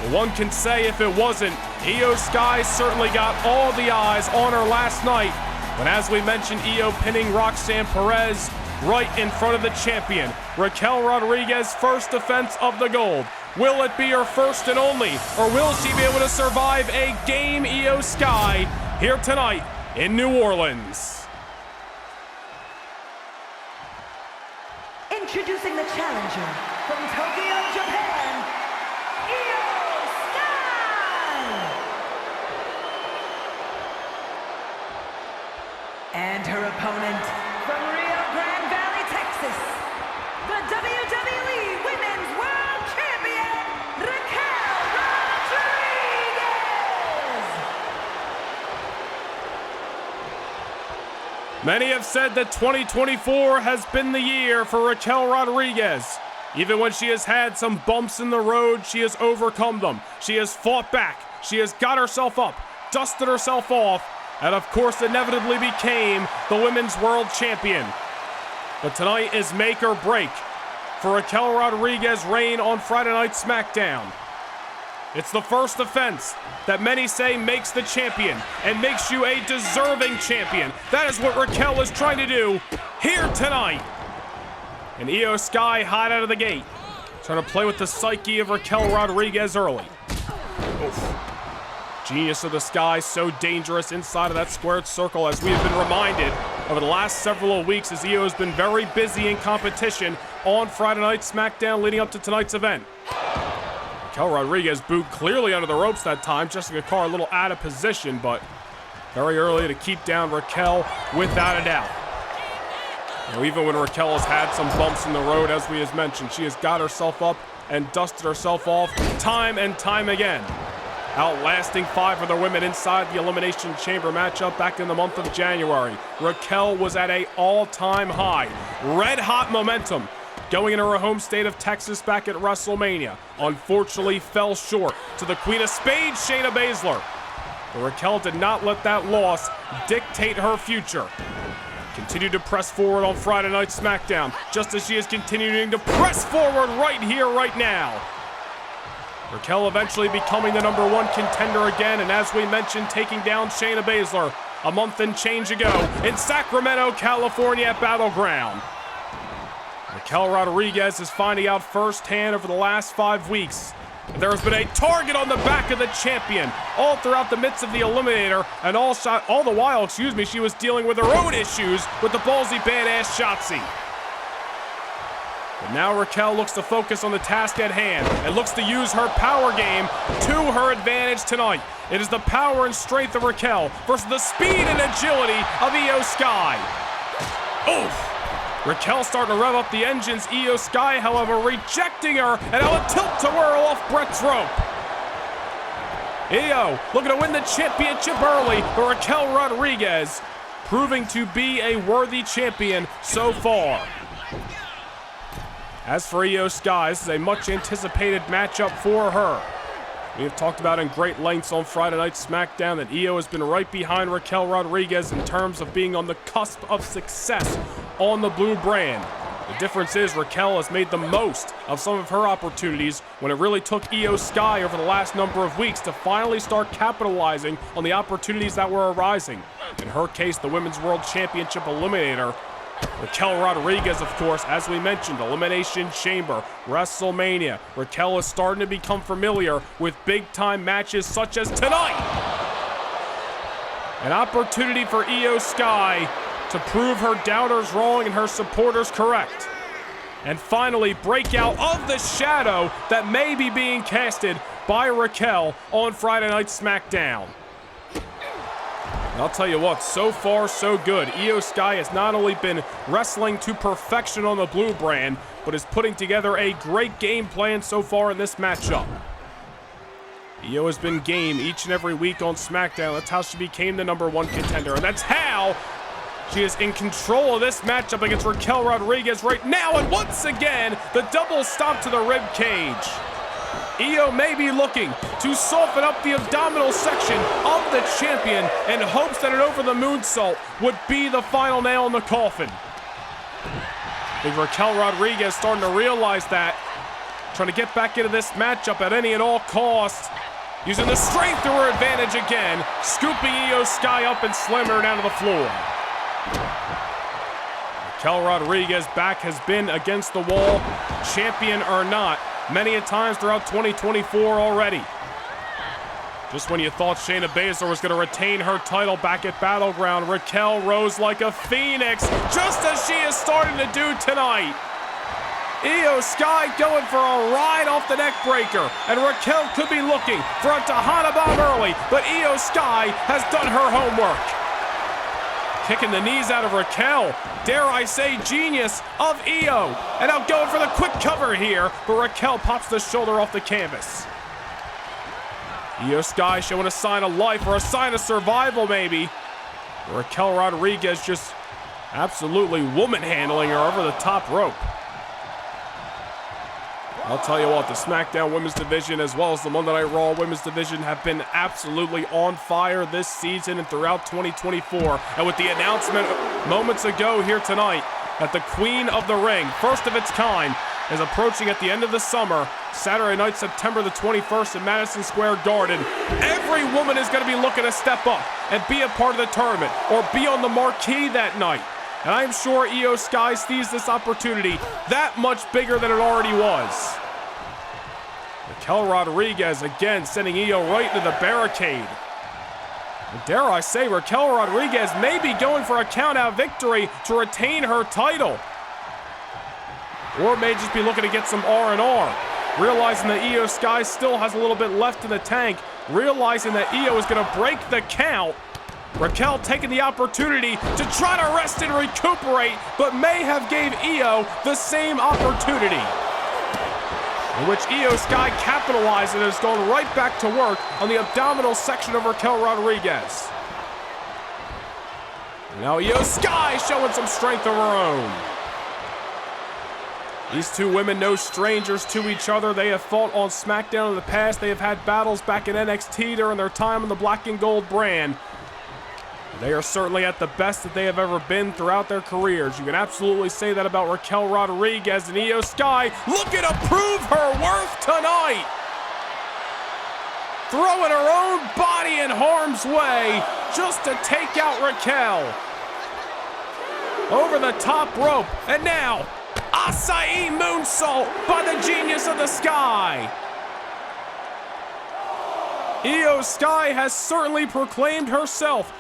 Well, one can say if it wasn't, Io Sky certainly got all the eyes on her last night. But as we mentioned, Io pinning Roxanne Perez right in front of the champion. Raquel Rodriguez, first defense of the gold. Will it be her first and only, or will she be able to survive a game Io Sky here tonight in New Orleans? Introducing the challenger from Tokyo, Japan, Io Sky! And her opponent from Rio Grande Valley, Texas, the WWE Women's World Champion, Raquel Rodriguez! Many have said that 2024 has been the year for Raquel Rodriguez. Even when she has had some bumps in the road, she has overcome them. She has fought back. She has got herself up, dusted herself off, and of course inevitably became the Women's World Champion. But tonight is make or break for Raquel Rodriguez's reign on Friday Night SmackDown. It's the first offense that many say makes the champion and makes you a deserving champion. That is what Raquel is trying to do here tonight. And Io Sky hot out of the gate, trying to play with the psyche of Raquel Rodriguez early. Oof. Genius of the Sky, so dangerous inside of that squared circle, as we have been reminded over the last several weeks, as Io has been very busy in competition on Friday Night SmackDown leading up to tonight's event. Raquel Rodriguez boot clearly under the ropes that time. Jessica Carr a little out of position, but very early to keep down Raquel without a doubt. Now, even when Raquel has had some bumps in the road, as we have mentioned, she has got herself up and dusted herself off time and time again, outlasting 5 other women inside the Elimination Chamber matchup back in the month of January. Raquel was at an all-time high, red-hot momentum going into her home state of Texas back at WrestleMania. Unfortunately fell short to the Queen of Spades, Shayna Baszler. But Raquel did not let that loss dictate her future. Continued to press forward on Friday Night SmackDown, just as she is continuing to press forward right here, right now. Raquel eventually becoming the #1 contender again, and as we mentioned, taking down Shayna Baszler a month and change ago in Sacramento, California at Battleground. Raquel Rodriguez is finding out firsthand over the last 5 weeks that there has been a target on the back of the champion all throughout the midst of the eliminator, and all the while, she was dealing with her own issues with the ballsy badass Shotzi. But now Raquel looks to focus on the task at hand and looks to use her power game to her advantage tonight. It is the power and strength of Raquel versus the speed and agility of Io Sky. Oof! Raquel starting to rev up the engines. Io Sky, however, rejecting her, and now a tilt-to-whirl off Brett's rope. Io looking to win the championship early, but Raquel Rodriguez proving to be a worthy champion so far. As for Io Sky, this is a much anticipated matchup for her. We have talked about in great lengths on Friday Night SmackDown that Io has been right behind Raquel Rodriguez in terms of being on the cusp of success on the blue brand. The difference is Raquel has made the most of some of her opportunities when it really took Io Sky over the last number of weeks to finally start capitalizing on the opportunities that were arising. In her case, the Women's World Championship Eliminator. Raquel Rodriguez, of course, as we mentioned, Elimination Chamber, WrestleMania. Raquel is starting to become familiar with big-time matches such as tonight. An opportunity for Io Sky to prove her doubters wrong and her supporters correct. And finally, break out of the shadow that may be being casted by Raquel on Friday Night SmackDown. And I'll tell you what, so far so good. Io Sky has not only been wrestling to perfection on the blue brand, but is putting together a great game plan so far in this matchup. Io has been game each and every week on SmackDown. That's how she became the #1 contender, and that's how She is in control of this matchup against Raquel Rodriguez right now, and once again, the double stomp to the rib cage. Io may be looking to soften up the abdominal section of the champion in hopes that an over the moonsault would be the final nail in the coffin. I think Raquel Rodriguez starting to realize that. Trying to get back into this matchup at any and all costs. Using the strength to her advantage again. Scooping Io Sky up and slamming her down to the floor. Raquel Rodriguez back has been against the wall, champion or not, many a times throughout 2024 already. Just when you thought Shayna Baszler was going to retain her title back at Battleground, Raquel rose like a phoenix, just as she is starting to do tonight. Io Sky going for a ride off the neck breaker, and Raquel could be looking for a Tejana bomb early, but Io Sky has done her homework. Kicking the knees out of Raquel, dare I say genius of Io, and now going for the quick cover here, but Raquel pops the shoulder off the canvas. Io Sky showing a sign of life, or a sign of survival maybe. Raquel Rodriguez just absolutely woman handling her over the top rope. I'll tell you what, the SmackDown Women's Division as well as the Monday Night Raw Women's Division have been absolutely on fire this season and throughout 2024. And with the announcement moments ago here tonight that the Queen of the Ring, first of its kind, is approaching at the end of the summer, Saturday night, September the 21st in Madison Square Garden, every woman is going to be looking to step up and be a part of the tournament or be on the marquee that night. And I'm sure Io Sky sees this opportunity that much bigger than it already was. Raquel Rodriguez again sending Io right into the barricade. And dare I say, Raquel Rodriguez may be going for a count-out victory to retain her title. Or may just be looking to get some R&R. Realizing that Io Sky still has a little bit left in the tank. Realizing that Io is going to break the count. Raquel taking the opportunity to try to rest and recuperate, but may have gave Io the same opportunity. In which Io Sky capitalized and has gone right back to work on the abdominal section of Raquel Rodriguez. And now Io Sky showing some strength of her own. These two women no strangers to each other. They have fought on SmackDown in the past. They have had battles back in NXT during their time on the Black and Gold brand. They are certainly at the best that they have ever been throughout their careers. You can absolutely say that about Raquel Rodriguez and Io Sky looking to prove her worth tonight. Throwing her own body in harm's way just to take out Raquel. Over the top rope, and now, Acai moonsault by the genius of the Sky. Io Sky has certainly proclaimed herself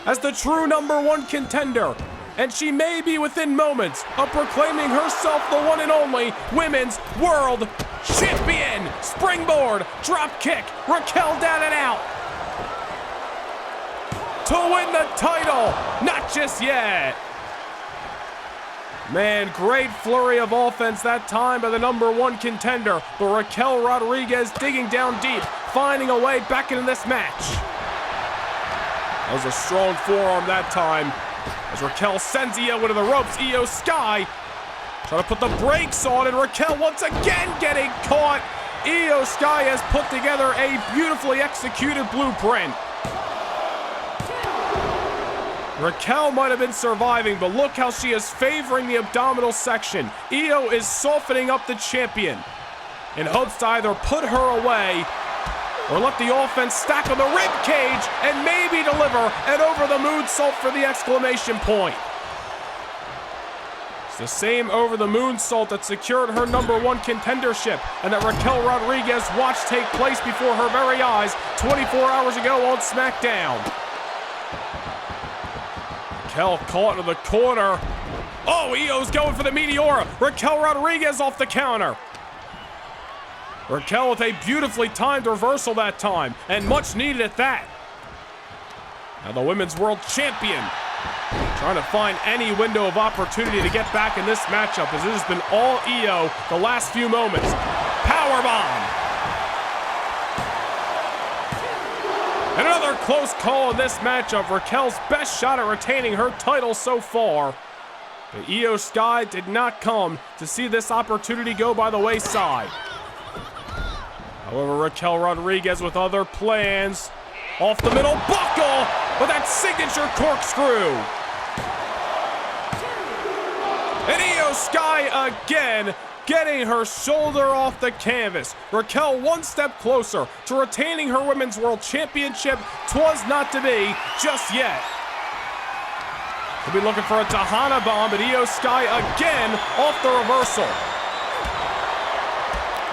as the true #1 contender, and she may be within moments of proclaiming herself the one and only Women's World Champion. Springboard, drop kick, Raquel down and out. To win the title, not just yet. Man, great flurry of offense that time by the #1 contender, but Raquel Rodriguez digging down deep, finding a way back into this match. That was a strong forearm that time as Raquel sends Io into the ropes. Io Sky trying to put the brakes on, and Raquel once again getting caught. Io Sky has put together a beautifully executed blueprint. Raquel might have been surviving, but look how she is favoring the abdominal section. Io is softening up the champion in hopes to either put her away or let the offense stack on the rib cage and maybe deliver an over-the-moonsault for the exclamation point. It's the same over-the-moonsault that secured her #1 contendership and that Raquel Rodriguez watched take place before her very eyes 24 hours ago on SmackDown. Raquel caught into the corner. Oh, Io's going for the Meteora. Raquel Rodriguez off the counter. Raquel with a beautifully timed reversal that time, and much needed at that. Now the Women's World Champion trying to find any window of opportunity to get back in this matchup, as it has been all Io the last few moments. Powerbomb. And another close call in this matchup. Raquel's best shot at retaining her title so far. But Io Sky did not come to see this opportunity go by the wayside. However, Raquel Rodriguez with other plans. Off the middle, buckle with that signature corkscrew. And Io Sky again getting her shoulder off the canvas. Raquel one step closer to retaining her Women's World Championship. 'Twas not to be just yet. We'll be looking for a Tejana bomb, but Io Sky again off the reversal.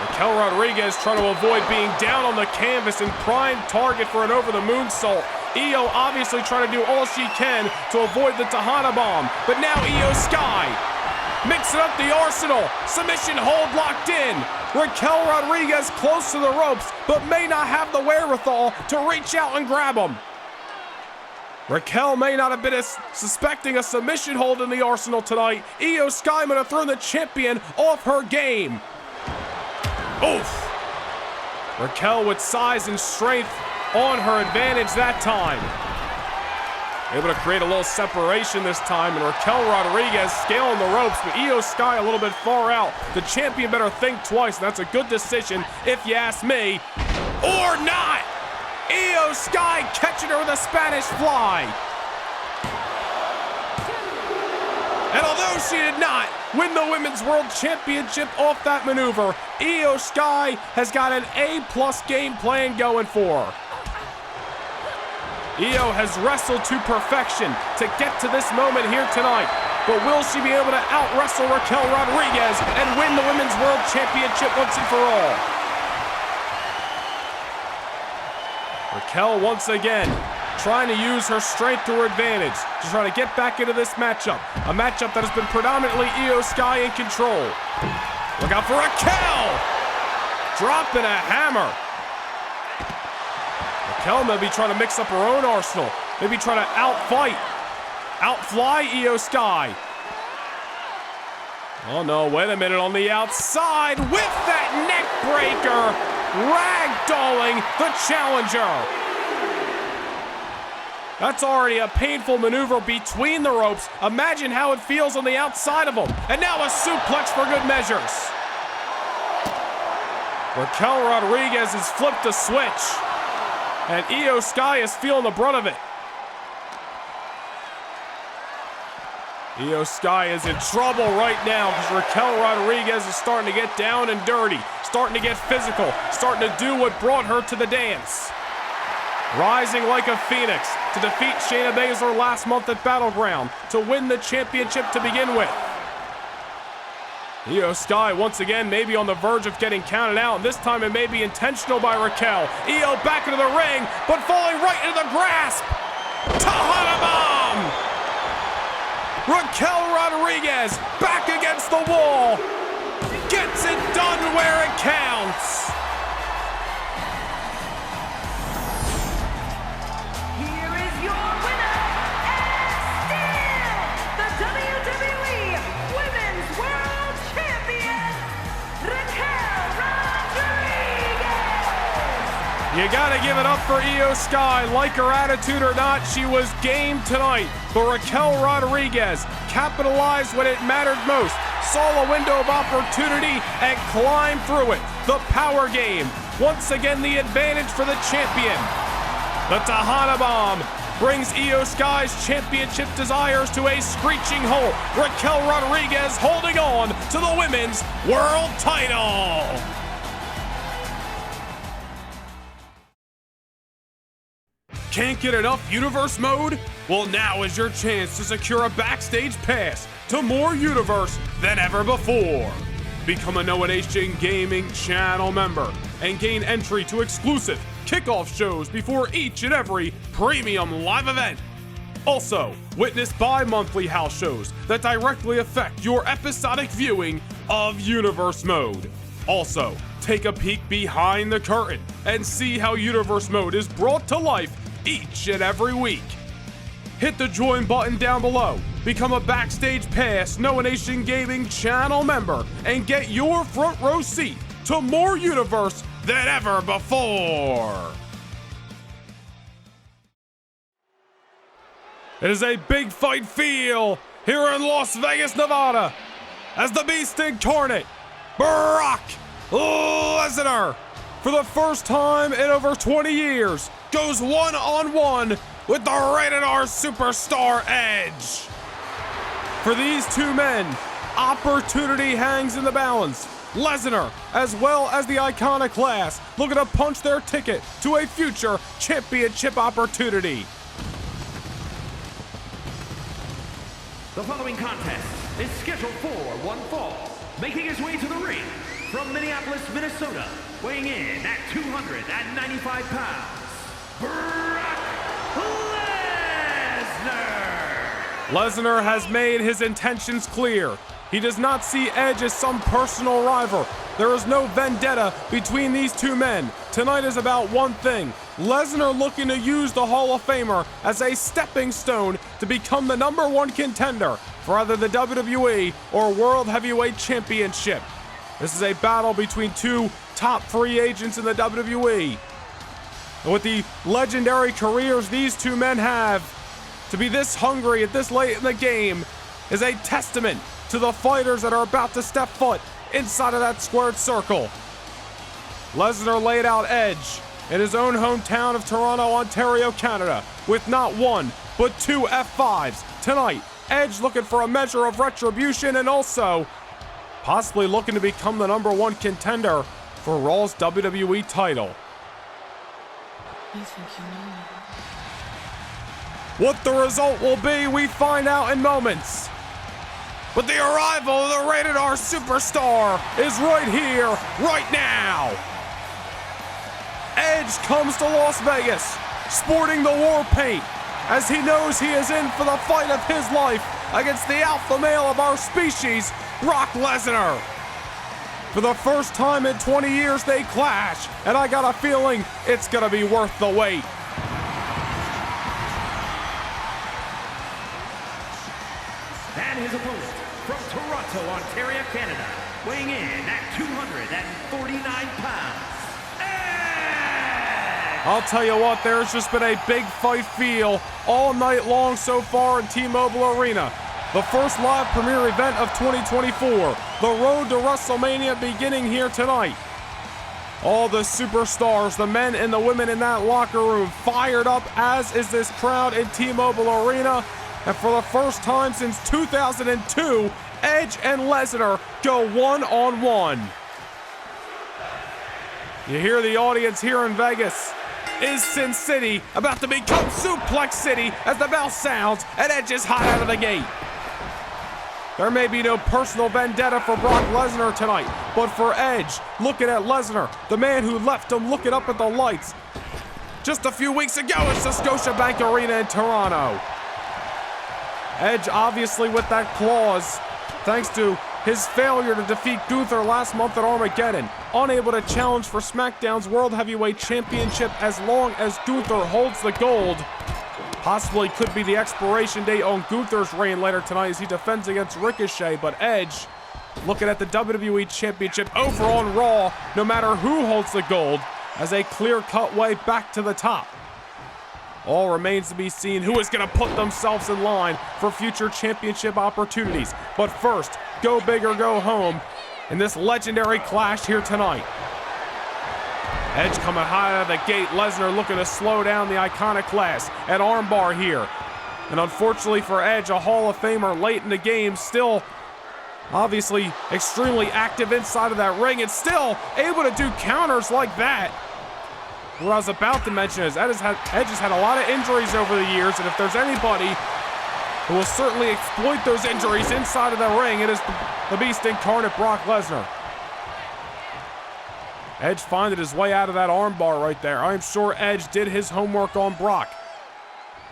Raquel Rodriguez trying to avoid being down on the canvas and prime target for an over-the-moonsault. Io obviously trying to do all she can to avoid the Tejana bomb, but now Io Sky mixing up the arsenal. Submission hold locked in. Raquel Rodriguez close to the ropes, but may not have the wherewithal to reach out and grab him. Raquel may not have been suspecting a submission hold in the arsenal tonight. Io Sky might have thrown the champion off her game. Oof. Raquel with size and strength on her advantage that time. Able to create a little separation this time, and Raquel Rodriguez scaling the ropes, but Io Sky a little bit far out. The champion better think twice, and that's a good decision if you ask me. Or not! Io Sky catching her with a Spanish fly. And although she did not win the Women's World Championship off that maneuver, Io Sky has got an A+ game plan going for her. Io has wrestled to perfection to get to this moment here tonight. But will she be able to out-wrestle Raquel Rodriguez and win the Women's World Championship once and for all? Raquel once again trying to use her strength to her advantage to try to get back into this matchup. A matchup that has been predominantly Io Sky in control. Look out for Raquel! Dropping a hammer. Raquel may be trying to mix up her own arsenal. Maybe trying to outfly Io Sky. Oh no, wait a minute, on the outside with that neck breaker, ragdolling the challenger. That's already a painful maneuver between the ropes. Imagine how it feels on the outside of them. And now a suplex for good measures. Raquel Rodriguez has flipped a switch. And Io Sky is feeling the brunt of it. Io Sky is in trouble right now because Raquel Rodriguez is starting to get down and dirty, starting to get physical, starting to do what brought her to the dance. Rising like a phoenix to defeat Shayna Baszler last month at Battleground to win the championship to begin with. Io Sky once again maybe on the verge of getting counted out, and this time it may be intentional by Raquel. Io back into the ring, but falling right into the grasp. Tejana bomb! Raquel Rodriguez back against the wall. Gets it done where it counts. Here is your winner, and still the WWE Women's World Champion, Raquel Rodriguez. You gotta give it up for Io Sky. Like her attitude or not, she was game tonight. But Raquel Rodriguez capitalized when it mattered most, saw a window of opportunity and climbed through it. The power game, once again the advantage for the champion. The Tejana bomb brings Io Sky's championship desires to a screeching halt. Raquel Rodriguez holding on to the Women's World title. Can't get enough Universe mode? Well, now is your chance to secure a backstage pass to more Universe than ever before. Become a Noah Nation Gaming channel member and gain entry to exclusive kickoff shows before each and every premium live event. Also, witness bi-monthly house shows that directly affect your episodic viewing of Universe mode. Also, take a peek behind the curtain and see how Universe mode is brought to life each and every week. Hit the join button down below, become a Backstage Pass Noah Nation Gaming channel member, and get your front row seat to more Universe than ever before. It is a big fight feel here in Las Vegas, Nevada, as the Beast Incarnate, Brock Lesnar, for the first time in over 20 years, goes one-on-one with the Rated R superstar Edge. For these two men, opportunity hangs in the balance. Lesnar, as well as the Iconoclast, looking to punch their ticket to a future championship opportunity. The following contest is scheduled for one fall. Making his way to the ring from Minneapolis, Minnesota, weighing in at 295 pounds, Brock Lesnar! Lesnar has made his intentions clear. He does not see Edge as some personal rival. There is no vendetta between these two men. Tonight is about one thing: Lesnar looking to use the Hall of Famer as a stepping stone to become the #1 contender for either the WWE or World Heavyweight Championship. This is a battle between two top free agents in the WWE. And with the legendary careers these two men have, to be this hungry at this late in the game is a testament to the fighters that are about to step foot inside of that squared circle. Lesnar laid out Edge in his own hometown of Toronto, Ontario, Canada, with not one, but two F5s. Tonight, Edge looking for a measure of retribution and also possibly looking to become the #1 contender for Raw's WWE title. You think you know me? What the result will be, we find out in moments. But the arrival of the Rated R superstar is right here, right now. Edge comes to Las Vegas, sporting the war paint, as he knows he is in for the fight of his life against the alpha male of our species, Brock Lesnar. For the first time in 20 years they clash, and I got a feeling it's gonna be worth the wait. And his opponent, from Toronto, Ontario, Canada, weighing in at 249 pounds, Edge! I'll tell you what, there's just been a big fight feel all night long so far in T-Mobile Arena. The first live premiere event of 2024, the road to WrestleMania beginning here tonight. All the superstars, the men and the women in that locker room, fired up, as is this crowd in T-Mobile Arena. And for the first time since 2002, Edge and Lesnar go one-on-one. You hear the audience here in Vegas. Is Sin City about to become Suplex City as the bell sounds and Edge is hot out of the gate? There may be no personal vendetta for Brock Lesnar tonight, but for Edge, looking at Lesnar, the man who left him looking up at the lights just a few weeks ago at the Scotiabank Arena in Toronto. Edge obviously with that clause, thanks to his failure to defeat Gunther last month at Armageddon, unable to challenge for SmackDown's World Heavyweight Championship as long as Gunther holds the gold. Possibly could be the expiration date on Gunther's reign later tonight as he defends against Ricochet, but Edge looking at the WWE Championship over on Raw, no matter who holds the gold, as a clear-cut way back to the top. All remains to be seen who is going to put themselves in line for future championship opportunities. But first, go big or go home in this legendary clash here tonight. Edge coming high out of the gate. Lesnar looking to slow down the Iconoclast at armbar here. And unfortunately for Edge, a Hall of Famer late in the game, still obviously extremely active inside of that ring and still able to do counters like that. What I was about to mention is Edge has had a lot of injuries over the years, and if there's anybody who will certainly exploit those injuries inside of the ring, it is the Beast Incarnate, Brock Lesnar. Edge finding his way out of that armbar right there. I'm sure Edge did his homework on Brock.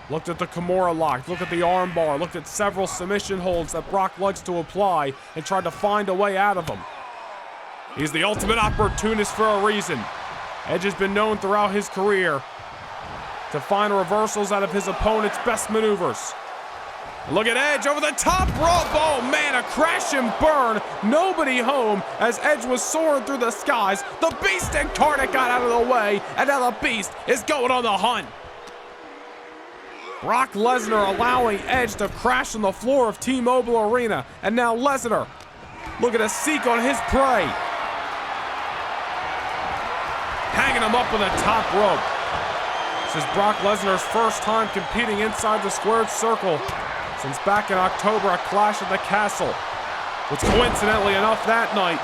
Looked at the Kimura lock, looked at the armbar, looked at several submission holds that Brock likes to apply and tried to find a way out of them. He's the ultimate opportunist for a reason. Edge has been known throughout his career to find reversals out of his opponent's best maneuvers. Look at Edge over the top rope. Oh man, a crash and burn. Nobody home as Edge was soaring through the skies. The Beast Incarnate got out of the way, and now the Beast is going on the hunt. Brock Lesnar allowing Edge to crash on the floor of T-Mobile Arena. And now Lesnar looking to seek on his prey. Hanging him up on the top rope. This is Brock Lesnar's first time competing inside the squared circle since back in October at Clash at the Castle, which coincidentally enough that night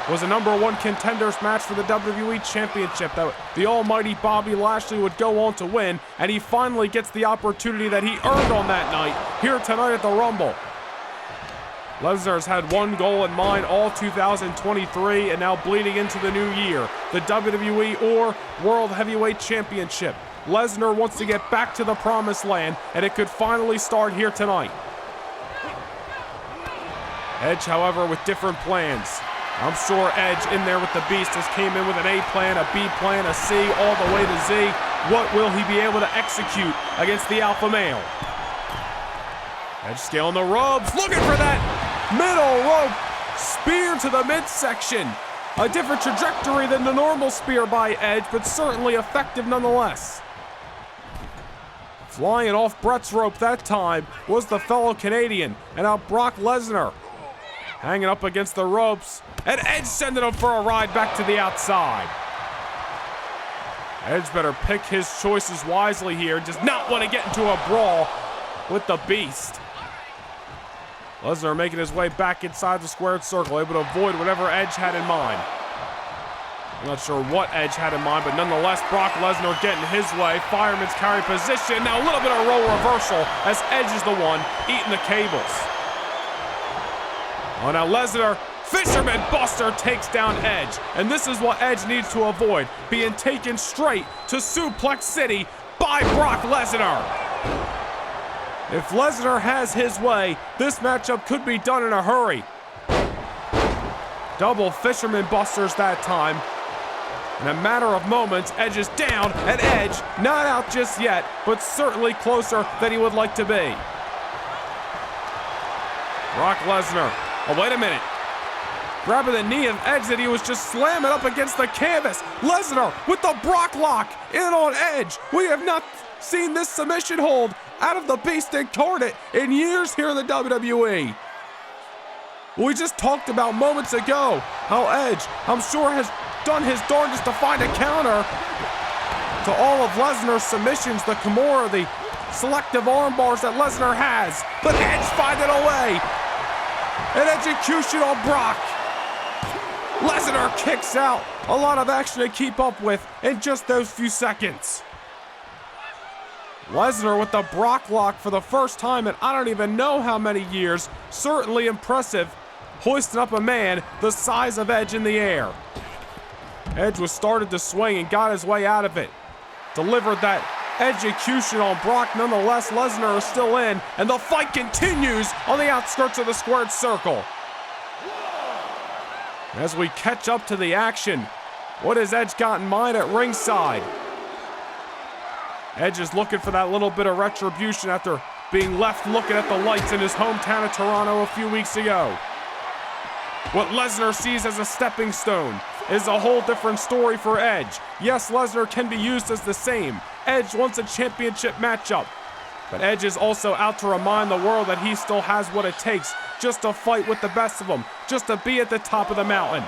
was a #1 contenders match for the WWE Championship that the almighty Bobby Lashley would go on to win, and he finally gets the opportunity that he earned on that night here tonight at the Rumble. Lesnar's had one goal in mind all 2023 and now bleeding into the new year, the WWE or World Heavyweight Championship. Lesnar wants to get back to the promised land, and it could finally start here tonight. Edge, however, with different plans. I'm sure Edge in there with the Beast has came in with an A plan, a B plan, a C, all the way to Z. What will he be able to execute against the Alpha Male? Edge scaling the ropes, looking for that middle rope spear to the midsection. A different trajectory than the normal spear by Edge, but certainly effective nonetheless. Flying off Brett's rope that time was the fellow Canadian, and now Brock Lesnar hanging up against the ropes, and Edge sending him for a ride back to the outside. Edge better pick his choices wisely here, does not want to get into a brawl with the Beast. Lesnar making his way back inside the squared circle, able to avoid whatever Edge had in mind. I'm not sure what Edge had in mind, but nonetheless, Brock Lesnar getting his way. Fireman's carry position. Now a little bit of role reversal as Edge is the one eating the cables. Oh, now Lesnar, Fisherman Buster takes down Edge. And this is what Edge needs to avoid, being taken straight to Suplex City by Brock Lesnar. If Lesnar has his way, this matchup could be done in a hurry. Double Fisherman Busters that time. In a matter of moments, Edge is down, and Edge not out just yet, but certainly closer than he would like to be. Brock Lesnar, oh wait a minute. Grabbing the knee of Edge that he was just slamming up against the canvas. Lesnar with the Brock lock in on Edge. We have not seen this submission hold out of the Beast Incarnate in years here in the WWE. We just talked about moments ago how Edge, I'm sure, has done his darndest to find a counter to all of Lesnar's submissions, the Kimura, the selective arm bars that Lesnar has. But Edge finding a way. An execution on Brock. Lesnar kicks out. A lot of action to keep up with in just those few seconds. Lesnar with the Brock lock for the first time in I don't even know how many years. Certainly impressive, hoisting up a man the size of Edge in the air. Edge was started to swing and got his way out of it. Delivered that execution on Brock. Nonetheless, Lesnar is still in, and the fight continues on the outskirts of the squared circle. As we catch up to the action, what has Edge got in mind at ringside? Edge is looking for that little bit of retribution after being left looking at the lights in his hometown of Toronto a few weeks ago. What Lesnar sees as a stepping stone is a whole different story for Edge. Yes, Lesnar can be used as the same. Edge wants a championship matchup. But Edge is also out to remind the world that he still has what it takes just to fight with the best of them, just to be at the top of the mountain.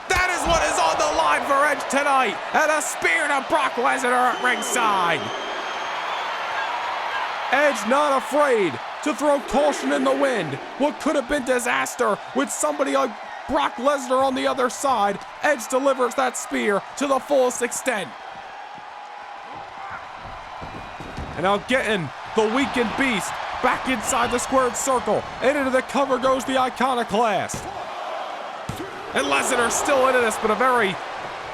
That is what is on the line for Edge tonight, and a spear to Brock Lesnar at ringside. Edge not afraid to throw caution in the wind. What could have been disaster with somebody like Brock Lesnar on the other side. Edge delivers that spear to the fullest extent. And now getting the weakened Beast back inside the squared circle. And into the cover goes the Iconoclast. And Lesnar still into this, but a very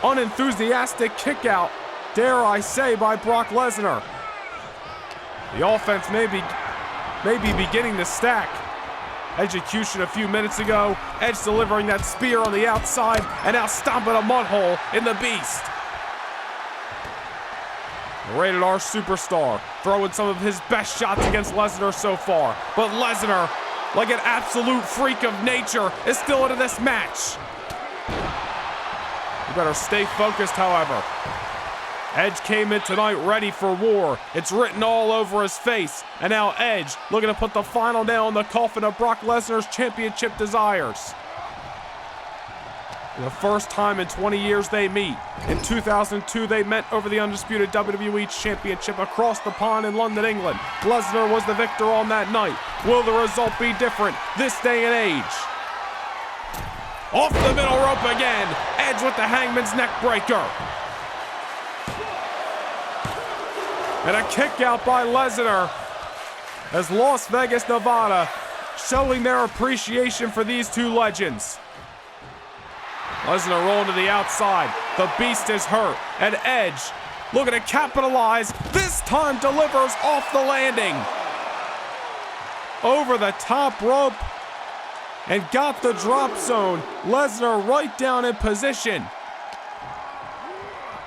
unenthusiastic kick out, dare I say, by Brock Lesnar. The offense may be beginning to stack. Execution a few minutes ago. Edge delivering that spear on the outside, and now stomping a mud hole in the Beast. The Rated R superstar throwing some of his best shots against Lesnar so far. But Lesnar, like an absolute freak of nature, is still into this match. You better stay focused, however. Edge came in tonight ready for war. It's written all over his face. And now Edge looking to put the final nail in the coffin of Brock Lesnar's championship desires. For the first time in 20 years they meet. In 2002, they met over the undisputed WWE Championship across the pond in London, England. Lesnar was the victor on that night. Will the result be different this day and age? Off the middle rope again. Edge with the Hangman's neck breaker. And a kick out by Lesnar as Las Vegas, Nevada showing their appreciation for these two legends. Lesnar rolling to the outside. The Beast is hurt. And Edge looking to capitalize. This time delivers off the landing. Over the top rope. And got the drop zone. Lesnar right down in position.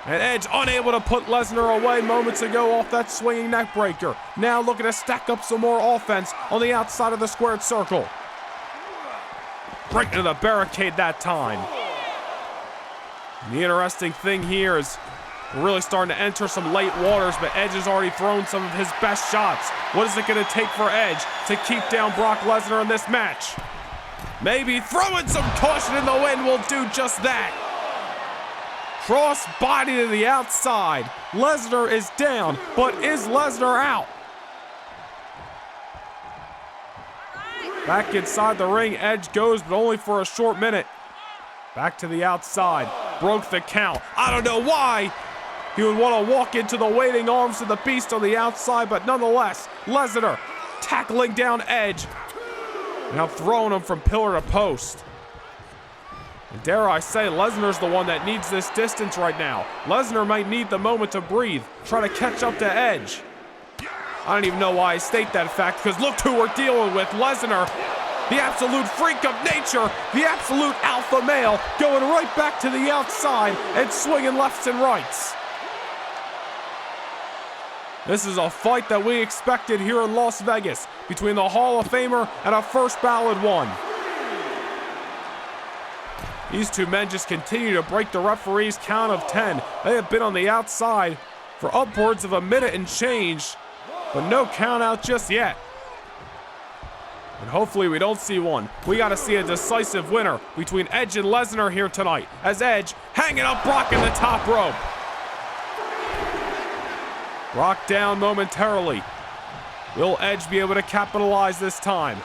And Edge unable to put Lesnar away moments ago off that swinging neck breaker. Now looking to stack up some more offense on the outside of the squared circle. Right into the barricade that time. And the interesting thing here is we're really starting to enter some late waters, but Edge has already thrown some of his best shots. What is it going to take for Edge to keep down Brock Lesnar in this match? Maybe throwing some caution in the wind will do just that. Cross body to the outside. Lesnar is down, but is Lesnar out? Back inside the ring, Edge goes, but only for a short minute. Back to the outside. Broke the count. I don't know why he would want to walk into the waiting arms of the Beast on the outside, but nonetheless, Lesnar tackling down Edge. Now throwing him from pillar to post. And dare I say, Lesnar's the one that needs this distance right now. Lesnar might need the moment to breathe, try to catch up to Edge. I don't even know why I state that fact, because look who we're dealing with. Lesnar, the absolute freak of nature, the absolute alpha male, going right back to the outside and swinging lefts and rights. This is a fight that we expected here in Las Vegas between the Hall of Famer and a first ballot one. These two men just continue to break the referee's count of 10. They have been on the outside for upwards of a minute and change, but no count out just yet. And hopefully we don't see one. We got to see a decisive winner between Edge and Lesnar here tonight, as Edge hanging up Brock in the top rope. Brock down momentarily. Will Edge be able to capitalize this time?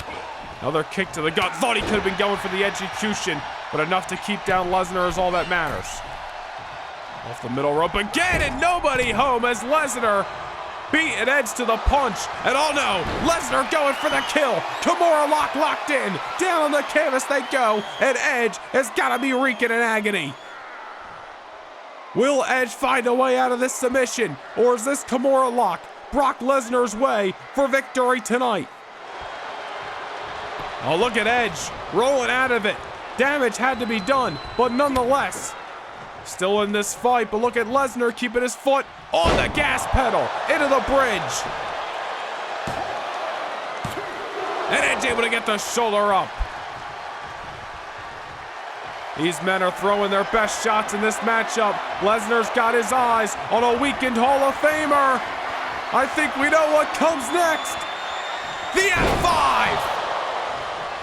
Another kick to the gut. Thought he could have been going for the execution, but enough to keep down Lesnar is all that matters. Off the middle rope again, and nobody home as Lesnar beating Edge to the punch. And oh no, Lesnar going for the kill. Kimura locked in. Down on the canvas they go, and Edge has got to be reeking in agony. Will Edge find a way out of this submission, or is this Kimura lock Brock Lesnar's way for victory tonight? Oh, look at Edge rolling out of it. Damage had to be done, but nonetheless, still in this fight. But look at Lesnar keeping his foot on the gas pedal into the bridge. And Edge able to get the shoulder up. These men are throwing their best shots in this matchup. Lesnar's got his eyes on a weakened Hall of Famer. I think we know what comes next. The F5.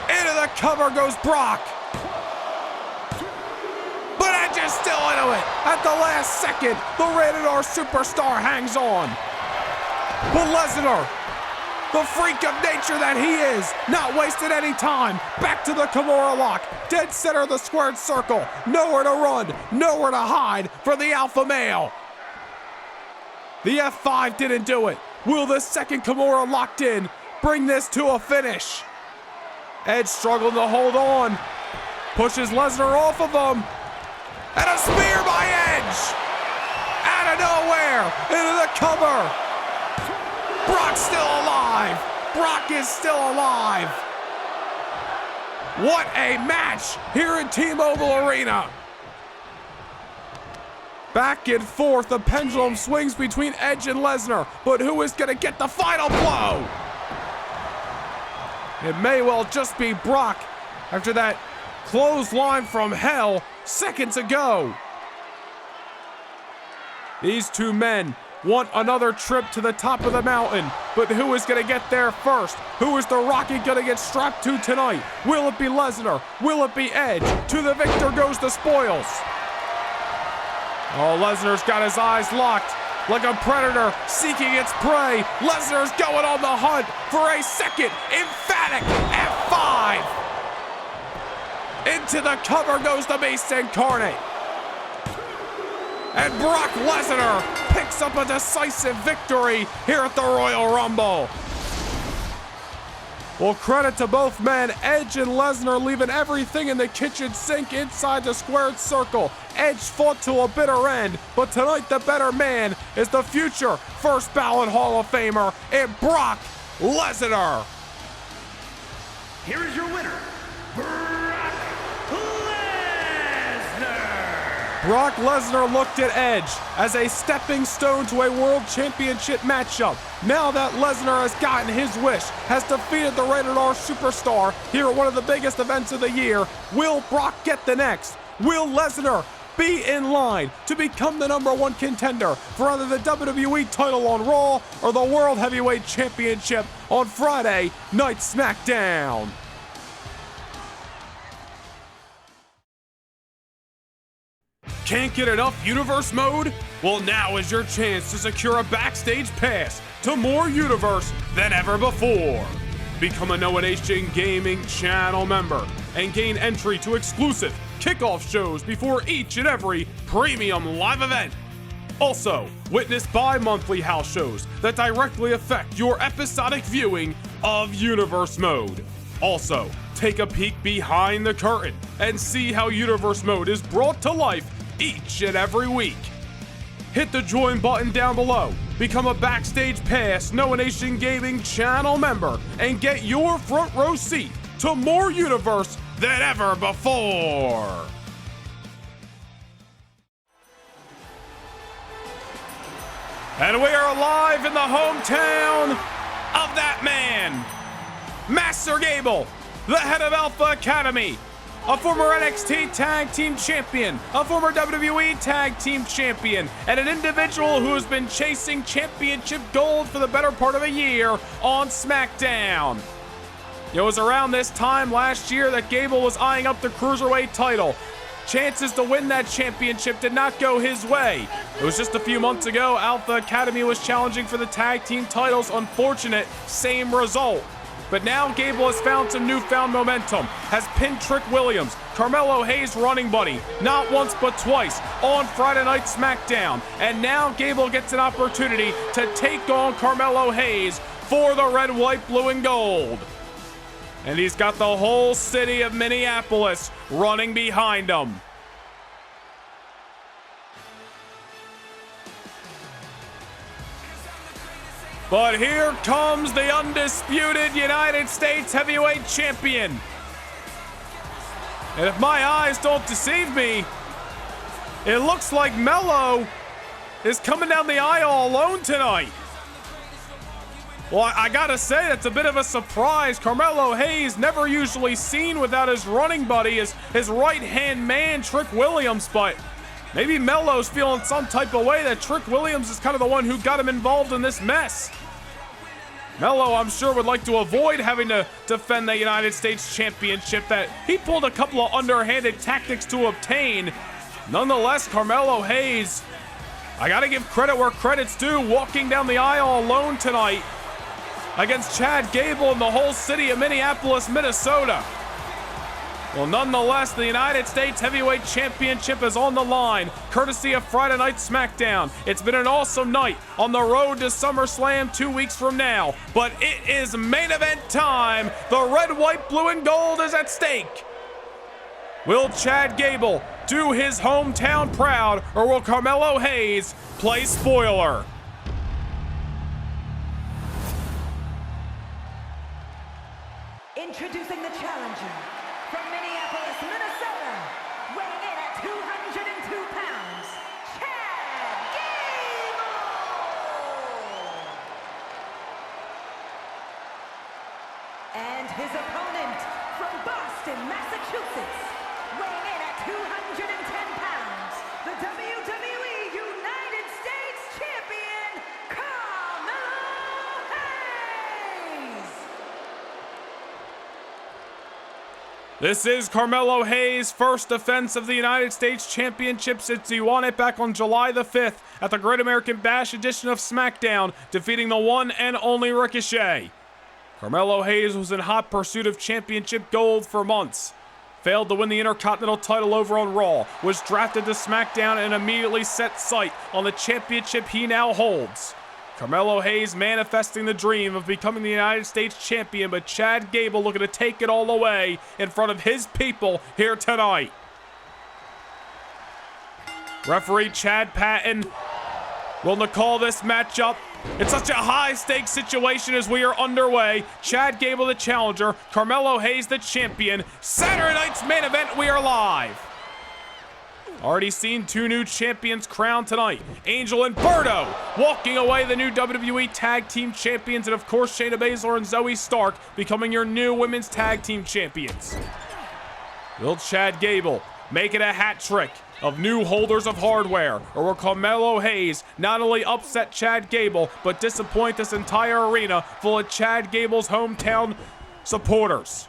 Into the cover goes Brock. But Edge is still into it. At the last second, the Rated R superstar hangs on. But Lesnar, the freak of nature that he is, not wasted any time. Back to the Kimura lock. Dead center of the squared circle. Nowhere to run, nowhere to hide for the alpha male. The F5 didn't do it. Will this second Kimura locked in bring this to a finish? Edge struggling to hold on. Pushes Lesnar off of him. And a spear by Edge. Out of nowhere. Into the cover. Brock's still alive. Brock is still alive. What a match here in T-Mobile Arena. Back and forth, the pendulum swings between Edge and Lesnar. But who is going to get the final blow? It may well just be Brock after that clothesline from hell seconds ago. These two men want another trip to the top of the mountain, but who is going to get there first? Who is the Rocky going to get strapped to tonight? Will it be Lesnar? Will it be Edge? To the victor goes the spoils. Oh, Lesnar's got his eyes locked like a predator seeking its prey. Lesnar's going on the hunt for a second emphatic F5. Into the cover goes the Beast Incarnate. And Brock Lesnar picks up a decisive victory here at the Royal Rumble. Well, credit to both men, Edge and Lesnar leaving everything in the kitchen sink inside the squared circle. Edge fought to a bitter end, but tonight the better man is the future first ballot Hall of Famer in Brock Lesnar. Here is your winner, Brock Lesnar. Brock Lesnar looked at Edge as a stepping stone to a world championship matchup. Now that Lesnar has gotten his wish, has defeated the Rated R superstar here at one of the biggest events of the year, will Brock get the next? Will Lesnar be in line to become the #1 contender for either the WWE title on Raw or the World Heavyweight Championship on Friday Night SmackDown? Can't get enough Universe Mode? Well, now is your chance to secure a backstage pass to more Universe than ever before. Become a Noah Nation Gaming channel member and gain entry to exclusive kickoff shows before each and every premium live event. Also, witness bi-monthly house shows that directly affect your episodic viewing of Universe Mode. Also, take a peek behind the curtain and see how Universe Mode is brought to life each and every week. Hit the join button down below, become a Backstage Pass Noah Nation Gaming channel member, and get your front row seat to more Universe than ever before. And we are live in the hometown of that man, Master Gable, the head of Alpha Academy, a former NXT Tag Team Champion, a former WWE Tag Team Champion, and an individual who has been chasing championship gold for the better part of a year on SmackDown. It was around this time last year that Gable was eyeing up the Cruiserweight title. Chances to win that championship did not go his way. It was just a few months ago, Alpha Academy was challenging for the tag team titles. Unfortunate, same result. But now Gable has found some newfound momentum, has pinned Trick Williams, Carmelo Hayes' running buddy, not once but twice on Friday Night SmackDown. And now Gable gets an opportunity to take on Carmelo Hayes for the red, white, blue, and gold. And he's got the whole city of Minneapolis running behind him. But here comes the undisputed United States Heavyweight Champion. And if my eyes don't deceive me, it looks like Melo is coming down the aisle alone tonight. Well, I gotta say, that's a bit of a surprise. Carmelo Hayes never usually seen without his running buddy, his right-hand man, Trick Williams, but maybe Melo's feeling some type of way that Trick Williams is kind of the one who got him involved in this mess. Melo, I'm sure, would like to avoid having to defend the United States Championship that he pulled a couple of underhanded tactics to obtain. Nonetheless, Carmelo Hayes, I gotta give credit where credit's due, walking down the aisle alone tonight against Chad Gable and the whole city of Minneapolis, Minnesota. Well, nonetheless, the United States Heavyweight Championship is on the line, courtesy of Friday Night SmackDown. It's been an awesome night on the road to SummerSlam 2 weeks from now, but it is main event time. The red, white, blue, and gold is at stake. Will Chad Gable do his hometown proud, or will Carmelo Hayes play spoiler? Introducing the challenger from Minneapolis, Minnesota, weighing in at 202 pounds, Chad Gable! And his opponent from Boston, Massachusetts, weighing in at 210 pounds, the WWE United States This is Carmelo Hayes' first defense of the United States Championship since he won it back on July the 5th at the Great American Bash edition of SmackDown, defeating the one and only Ricochet. Carmelo Hayes was in hot pursuit of championship gold for months. Failed to win the Intercontinental title over on Raw, was drafted to SmackDown and immediately set sight on the championship he now holds. Carmelo Hayes manifesting the dream of becoming the United States champion, but Chad Gable looking to take it all away in front of his people here tonight. Referee Chad Patton will call this matchup. It's such a high-stakes situation as we are underway. Chad Gable the challenger, Carmelo Hayes the champion. Saturday night's main event, we are live. Already seen two new champions crowned tonight. Angel and Berto walking away the new WWE Tag Team Champions, and of course Shayna Baszler and Zoe Stark becoming your new Women's Tag Team Champions. Will Chad Gable make it a hat trick of new holders of hardware, or will Carmelo Hayes not only upset Chad Gable, but disappoint this entire arena full of Chad Gable's hometown supporters?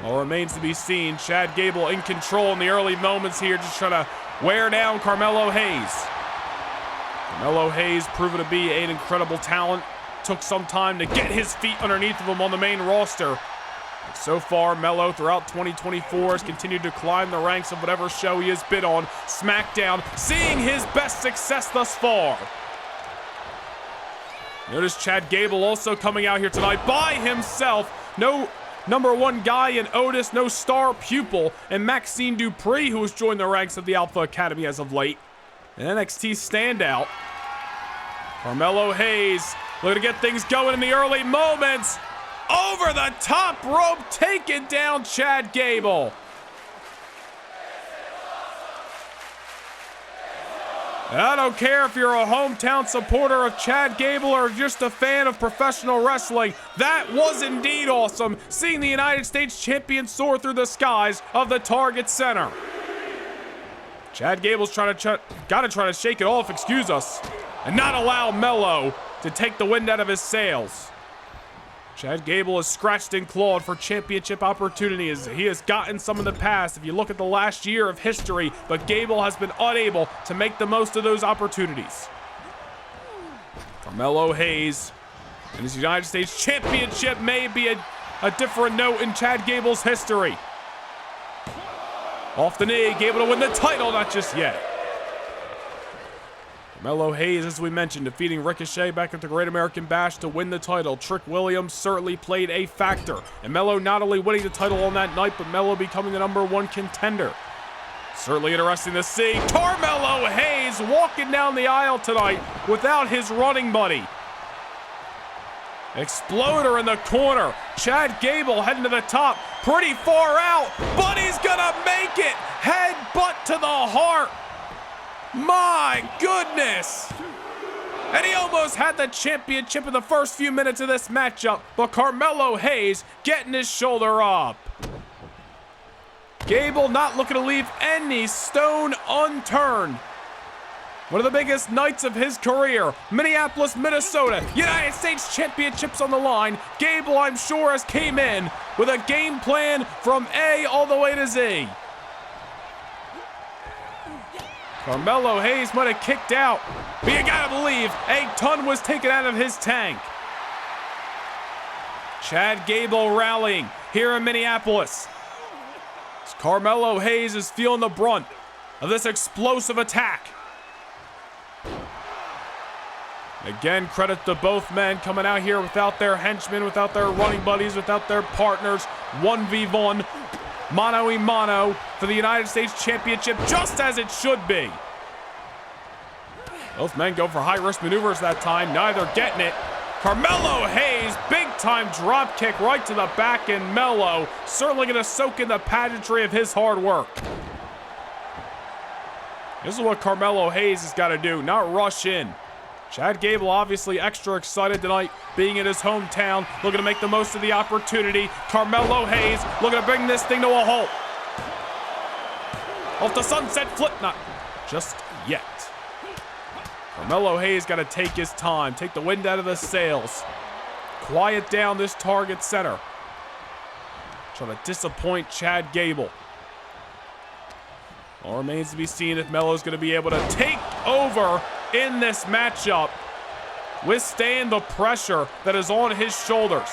All remains to be seen. Chad Gable in control in the early moments here, just trying to wear down Carmelo Hayes. Carmelo Hayes proven to be an incredible talent. Took some time to get his feet underneath of him on the main roster. So far, Melo throughout 2024 has continued to climb the ranks of whatever show he has been on. SmackDown, seeing his best success thus far. Notice Chad Gable also coming out here tonight by himself. No number one guy in Otis, no star pupil, and Maxine Dupree, who has joined the ranks of the Alpha Academy as of late. An NXT standout. Carmelo Hayes looking to get things going in the early moments. Over the top rope, taking down Chad Gable. I don't care if you're a hometown supporter of Chad Gable or just a fan of professional wrestling. That was indeed awesome, seeing the United States champion soar through the skies of the Target Center. Chad Gable's gotta try to shake it off, excuse us, and not allow Melo to take the wind out of his sails. Chad Gable has scratched and clawed for championship opportunities. He has gotten some in the past if you look at the last year of history, but Gable has been unable to make the most of those opportunities. Carmelo Hayes and his United States Championship may be a different note in Chad Gable's history. Off the knee, Gable to win the title, not just yet. Carmelo Hayes, as we mentioned, defeating Ricochet back at the Great American Bash to win the title. Trick Williams certainly played a factor. And Melo not only winning the title on that night, but Melo becoming the #1 contender. Certainly interesting to see Carmelo Hayes walking down the aisle tonight without his running buddy. Exploder in the corner. Chad Gable heading to the top. Pretty far out, but he's gonna make it. Headbutt to the heart. My goodness! And he almost had the championship in the first few minutes of this matchup, but Carmelo Hayes getting his shoulder up. Gable not looking to leave any stone unturned. One of the biggest nights of his career. Minneapolis, Minnesota, United States Championships on the line. Gable, I'm sure, has came in with a game plan from A all the way to Z. Carmelo Hayes might have kicked out, but you gotta believe a ton was taken out of his tank. Chad Gable rallying here in Minneapolis. Carmelo Hayes is feeling the brunt of this explosive attack. Again, credit to both men coming out here without their henchmen, without their running buddies, without their partners. 1v1. Mano a mano for the United States Championship, just as it should be. Both men go for high-risk maneuvers that time, neither getting it. Carmelo Hayes, big-time drop kick right to the back, and Melo certainly going to soak in the pageantry of his hard work. This is what Carmelo Hayes has got to do, not rush in. Chad Gable obviously extra excited tonight, being in his hometown, looking to make the most of the opportunity. Carmelo Hayes looking to bring this thing to a halt. Off the sunset flip, not just yet. Carmelo Hayes got to take his time, take the wind out of the sails. Quiet down this Target Center. Trying to disappoint Chad Gable. All remains to be seen if Melo's going to be able to take over in this matchup, withstand the pressure that is on his shoulders.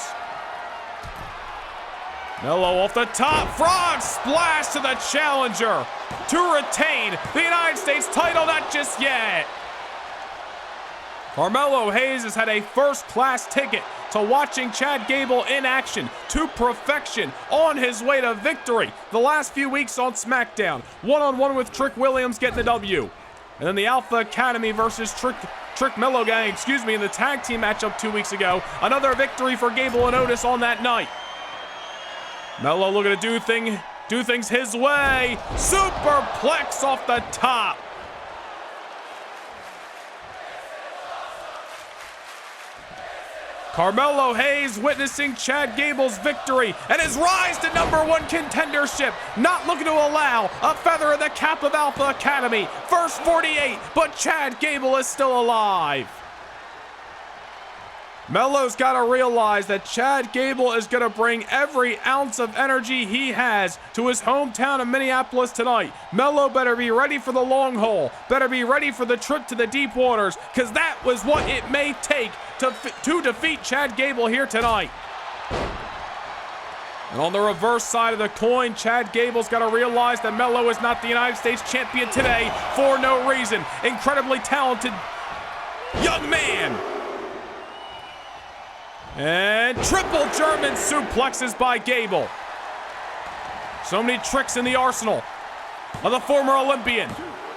Melo off the top, frog splash to the challenger to retain the United States title, not just yet. Carmelo Hayes has had a first-class ticket to watching Chad Gable in action to perfection on his way to victory the last few weeks on SmackDown. One-on-one with Trick Williams getting the W. And then the Alpha Academy versus Trick Melo gang, in the tag team matchup 2 weeks ago. Another victory for Gable and Otis on that night. Melo looking to do things his way. Superplex off the top. Carmelo Hayes witnessing Chad Gable's victory and his rise to #1 contendership. Not looking to allow a feather in the cap of Alpha Academy. First 48, but Chad Gable is still alive. Melo's got to realize that Chad Gable is going to bring every ounce of energy he has to his hometown of Minneapolis tonight. Melo better be ready for the long haul, better be ready for the trip to the deep waters, because that was what it may take to defeat Chad Gable here tonight. And on the reverse side of the coin, Chad Gable's got to realize that Melo is not the United States champion today for no reason. Incredibly talented young man. And triple German suplexes by Gable. So many tricks in the arsenal of the former Olympian,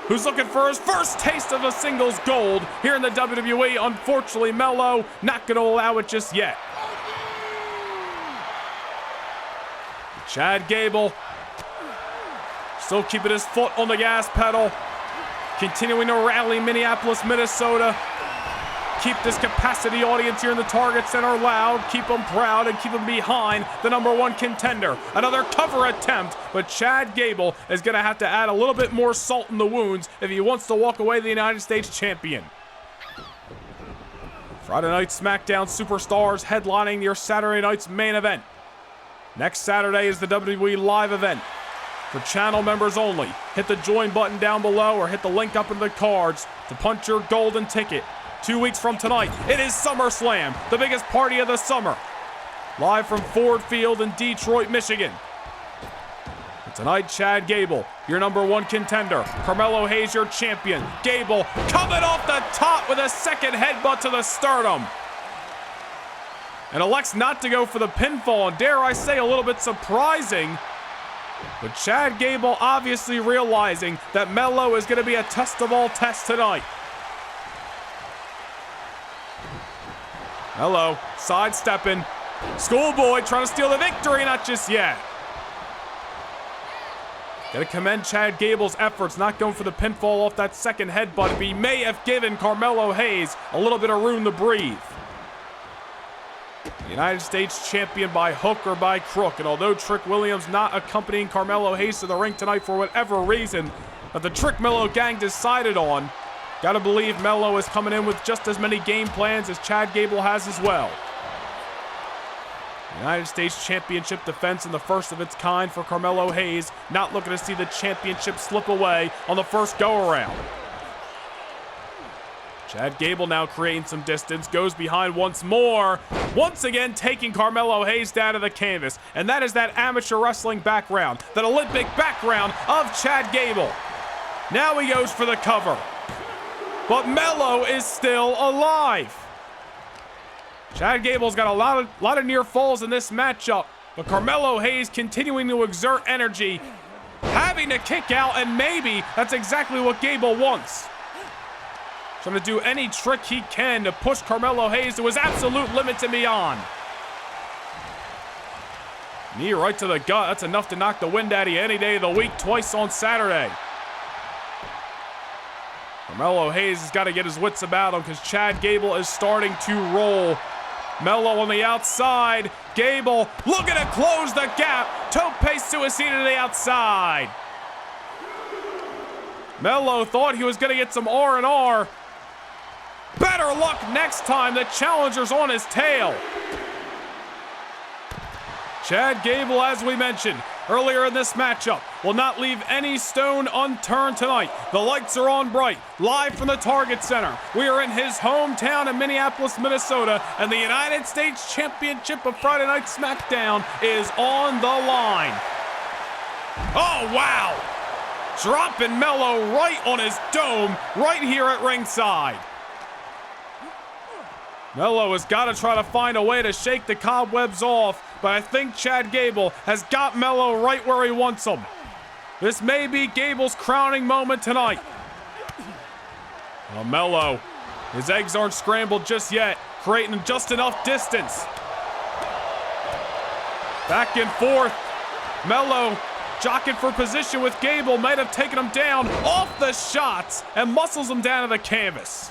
who's looking for his first taste of a singles gold here in the WWE. Unfortunately, Melo not going to allow it just yet. Chad Gable still keeping his foot on the gas pedal, continuing to rally Minneapolis, Minnesota. Keep this capacity audience here in the Target Center loud, keep them proud, and keep them behind the #1 contender. Another cover attempt, but Chad Gable is going to have to add a little bit more salt in the wounds if he wants to walk away the United States champion. Friday night SmackDown Superstars headlining your Saturday night's main event. Next Saturday is the WWE Live event. For channel members only, hit the join button down below or hit the link up in the cards to punch your golden ticket. 2 weeks from tonight, it is SummerSlam, the biggest party of the summer. Live from Ford Field in Detroit, Michigan. And tonight, Chad Gable, your #1 contender. Carmelo Hayes, your champion. Gable coming off the top with a second headbutt to the sternum. And elects not to go for the pinfall, and dare I say a little bit surprising. But Chad Gable obviously realizing that Melo is going to be a test-of-all test tonight. Melo sidestepping. Schoolboy trying to steal the victory, not just yet. Gotta commend Chad Gable's efforts, not going for the pinfall off that second headbutt. He may have given Carmelo Hayes a little bit of room to breathe. The United States champion by hook or by crook. And although Trick Williams not accompanying Carmelo Hayes to the ring tonight for whatever reason that the Trick Melo gang decided on, gotta believe Melo is coming in with just as many game plans as Chad Gable has as well. United States Championship defense in the first of its kind for Carmelo Hayes. Not looking to see the championship slip away on the first go-around. Chad Gable now creating some distance, goes behind once more. Once again taking Carmelo Hayes down to the canvas. And that is that amateur wrestling background, that Olympic background of Chad Gable. Now he goes for the cover. But Melo is still alive. Chad Gable's got a lot of near falls in this matchup, but Carmelo Hayes continuing to exert energy, having to kick out, and maybe that's exactly what Gable wants. Trying to do any trick he can to push Carmelo Hayes to his absolute limits and beyond. Knee right to the gut. That's enough to knock the wind out of you any day of the week, twice on Saturday. Carmelo Hayes has got to get his wits about him because Chad Gable is starting to roll. Melo on the outside. Gable looking to close the gap. Tope suicida to the outside. Melo thought he was going to get some R&R. Better luck next time. The challenger's on his tail. Chad Gable, as we mentioned earlier in this matchup, will not leave any stone unturned tonight. The lights are on bright, live from the Target Center. We are in his hometown in Minneapolis, Minnesota, and the United States Championship of Friday Night SmackDown is on the line. Oh, wow! Dropping Melo right on his dome, right here at ringside. Melo has got to try to find a way to shake the cobwebs off, but I think Chad Gable has got Melo right where he wants him. This may be Gable's crowning moment tonight. Well, Melo, his eggs aren't scrambled just yet, creating just enough distance. Back and forth. Melo jockeying for position with Gable, might have taken him down off the shots and muscles him down to the canvas.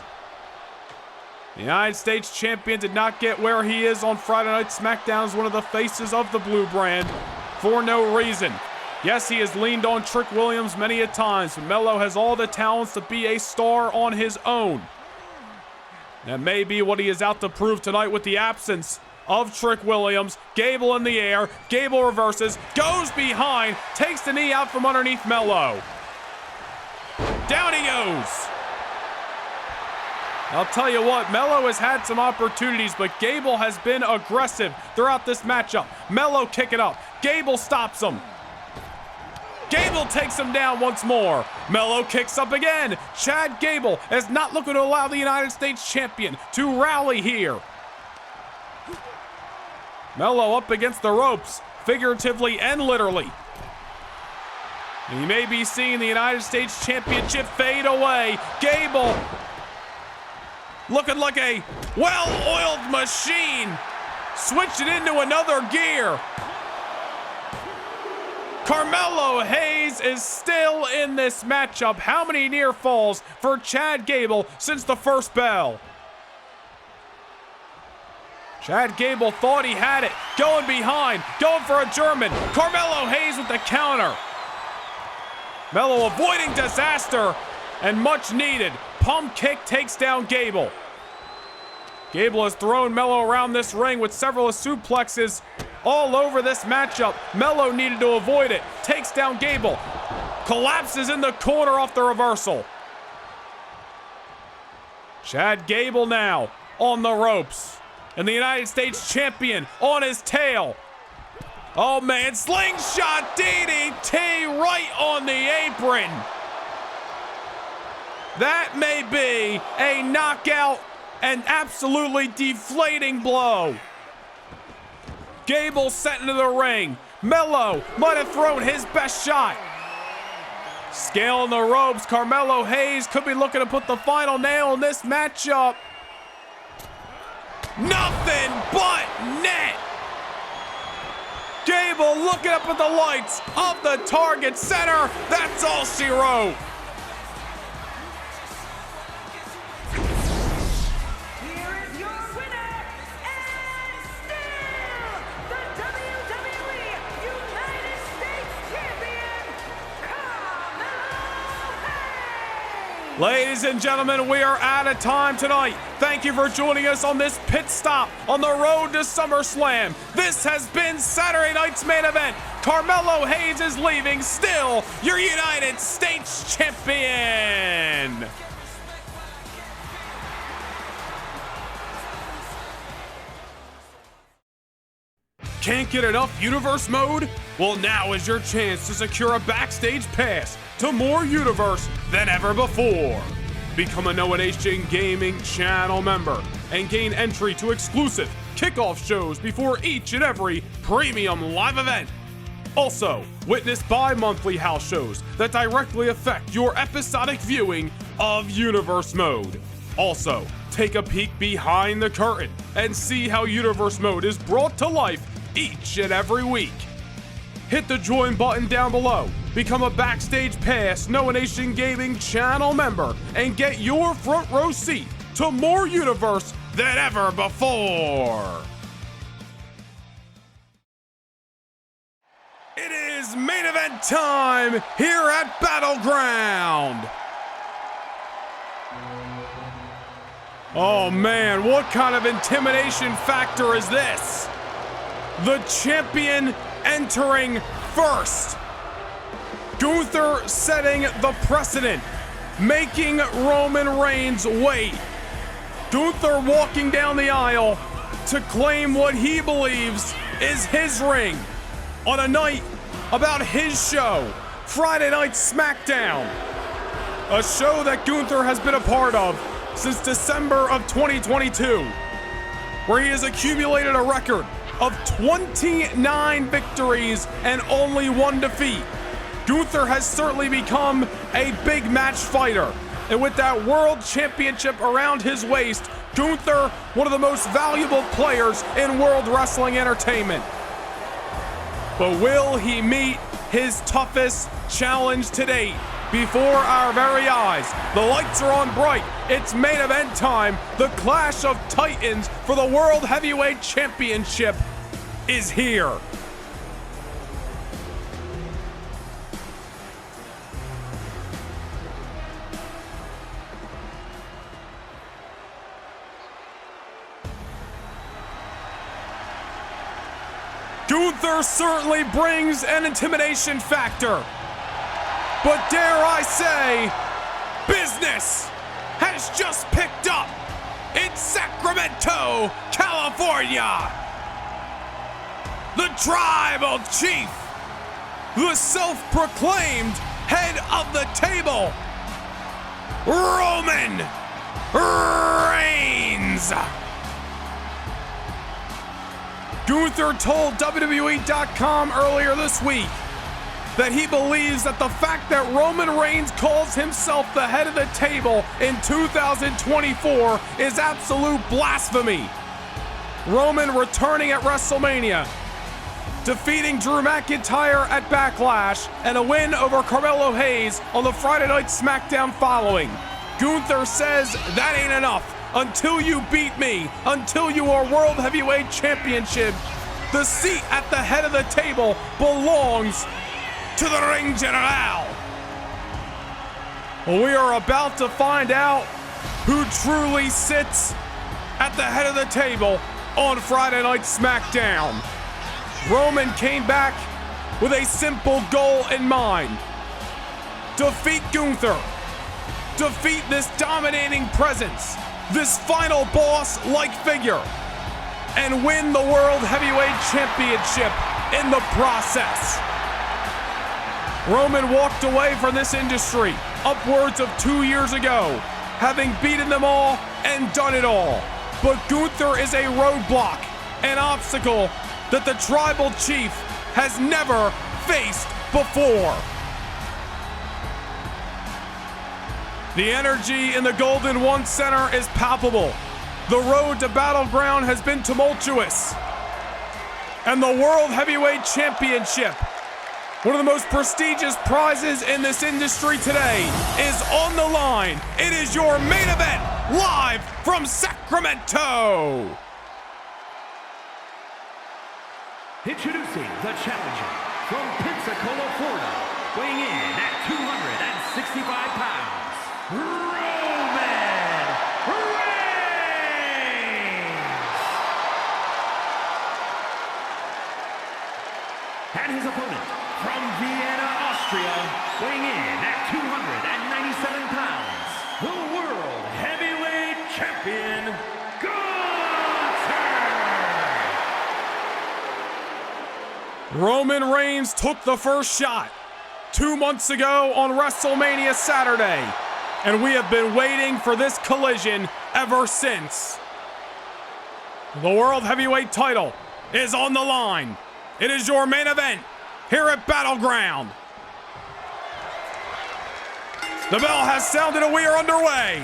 The United States champion did not get where he is on Friday Night SmackDown as one of the faces of the blue brand for no reason. Yes, he has leaned on Trick Williams many a times, but Melo has all the talents to be a star on his own. That may be what he is out to prove tonight with the absence of Trick Williams. Gable in the air, Gable reverses, goes behind, takes the knee out from underneath Melo. Down he goes. I'll tell you what, Melo has had some opportunities, but Gable has been aggressive throughout this matchup. Melo kicking up. Gable stops him. Gable takes him down once more. Melo kicks up again. Chad Gable is not looking to allow the United States champion to rally here. Melo up against the ropes, figuratively and literally. You may be seeing the United States championship fade away. Gable looking like a well-oiled machine. Switched it into another gear. Carmelo Hayes is still in this matchup. How many near falls for Chad Gable since the first bell? Chad Gable thought he had it. Going behind, going for a German. Carmelo Hayes with the counter. Melo avoiding disaster and much needed. Pump kick takes down Gable. Gable has thrown Melo around this ring with several suplexes all over this matchup. Melo needed to avoid it. Takes down Gable. Collapses in the corner off the reversal. Chad Gable now on the ropes. And the United States champion on his tail. Oh man, slingshot DDT right on the apron. That may be a knockout and absolutely deflating blow. Gable sent into the ring. Melo might have thrown his best shot. Scaling the ropes, Carmelo Hayes could be looking to put the final nail in this matchup. Nothing but net. Gable looking up at the lights of the Target Center. That's all she wrote. Here is your winner, and still the WWE United States Champion, Carmelo Hayes. Ladies and gentlemen, we are out of time tonight. Thank you for joining us on this pit stop on the road to SummerSlam. This has been Saturday night's main event. Carmelo Hayes is leaving, still your United States champion. Can't get enough Universe mode? Well, now is your chance to secure a backstage pass to more Universe than ever before. Become a Noah Nation Gaming channel member and gain entry to exclusive kickoff shows before each and every premium live event. Also, witness bi-monthly house shows that directly affect your episodic viewing of Universe Mode. Also, take a peek behind the curtain and see how Universe Mode is brought to life each and every week. Hit the join button down below, become a Backstage Pass Noah Nation Gaming channel member, and get your front row seat to more Universe than ever before. It is main event time here at Battleground. Oh man, what kind of intimidation factor is this? the champion entering first. Gunther setting the precedent, making Roman Reigns wait. Gunther walking down the aisle to claim what he believes is his ring on a night about his show, Friday Night SmackDown. A show that Gunther has been a part of since December of 2022, where he has accumulated a record of 29 victories and only 1 defeat. Gunther has certainly become a big match fighter, and with that world championship around his waist, Gunther, one of the most valuable players in world wrestling entertainment. But will he meet his toughest challenge to date before our very eyes? The lights are on bright. It's main event time. The Clash of Titans for the World Heavyweight Championship is here. Gunther certainly brings an intimidation factor. But dare I say, business has just picked up in Sacramento, California. The tribal chief, the self-proclaimed head of the table, Roman Reigns. Gunther told WWE.com earlier this week that he believes that the fact that Roman Reigns calls himself the head of the table in 2024 is absolute blasphemy. Roman returning at WrestleMania, defeating Drew McIntyre at Backlash, and a win over Carmelo Hayes on the Friday Night SmackDown following. Gunther says that ain't enough. Until you beat me, until you are World Heavyweight Championship, the seat at the head of the table belongs to the Ring General. We are about to find out who truly sits at the head of the table on Friday Night SmackDown. Roman came back with a simple goal in mind. Defeat Gunther. Defeat this dominating presence, this final boss-like figure, and win the World Heavyweight Championship in the process. Roman walked away from this industry upwards of 2 years ago, having beaten them all and done it all. But Gunther is a roadblock, an obstacle that the tribal chief has never faced before. The energy in the Golden One Center is palpable. The road to Battleground has been tumultuous. And the World Heavyweight Championship, one of the most prestigious prizes in this industry today, is on the line. It is your main event, live from Sacramento. Introducing the challenger from Pensacola, Florida, weighing in at 265 pounds. Roman Reigns! And his opponent from Vienna, Austria, weighing in at 297 pounds, the World Heavyweight Champion, Gunther! Roman Reigns took the first shot 2 months ago on WrestleMania Saturday, and we have been waiting for this collision ever since. The World Heavyweight title is on the line. It is your main event here at Battleground. The bell has sounded and we are underway.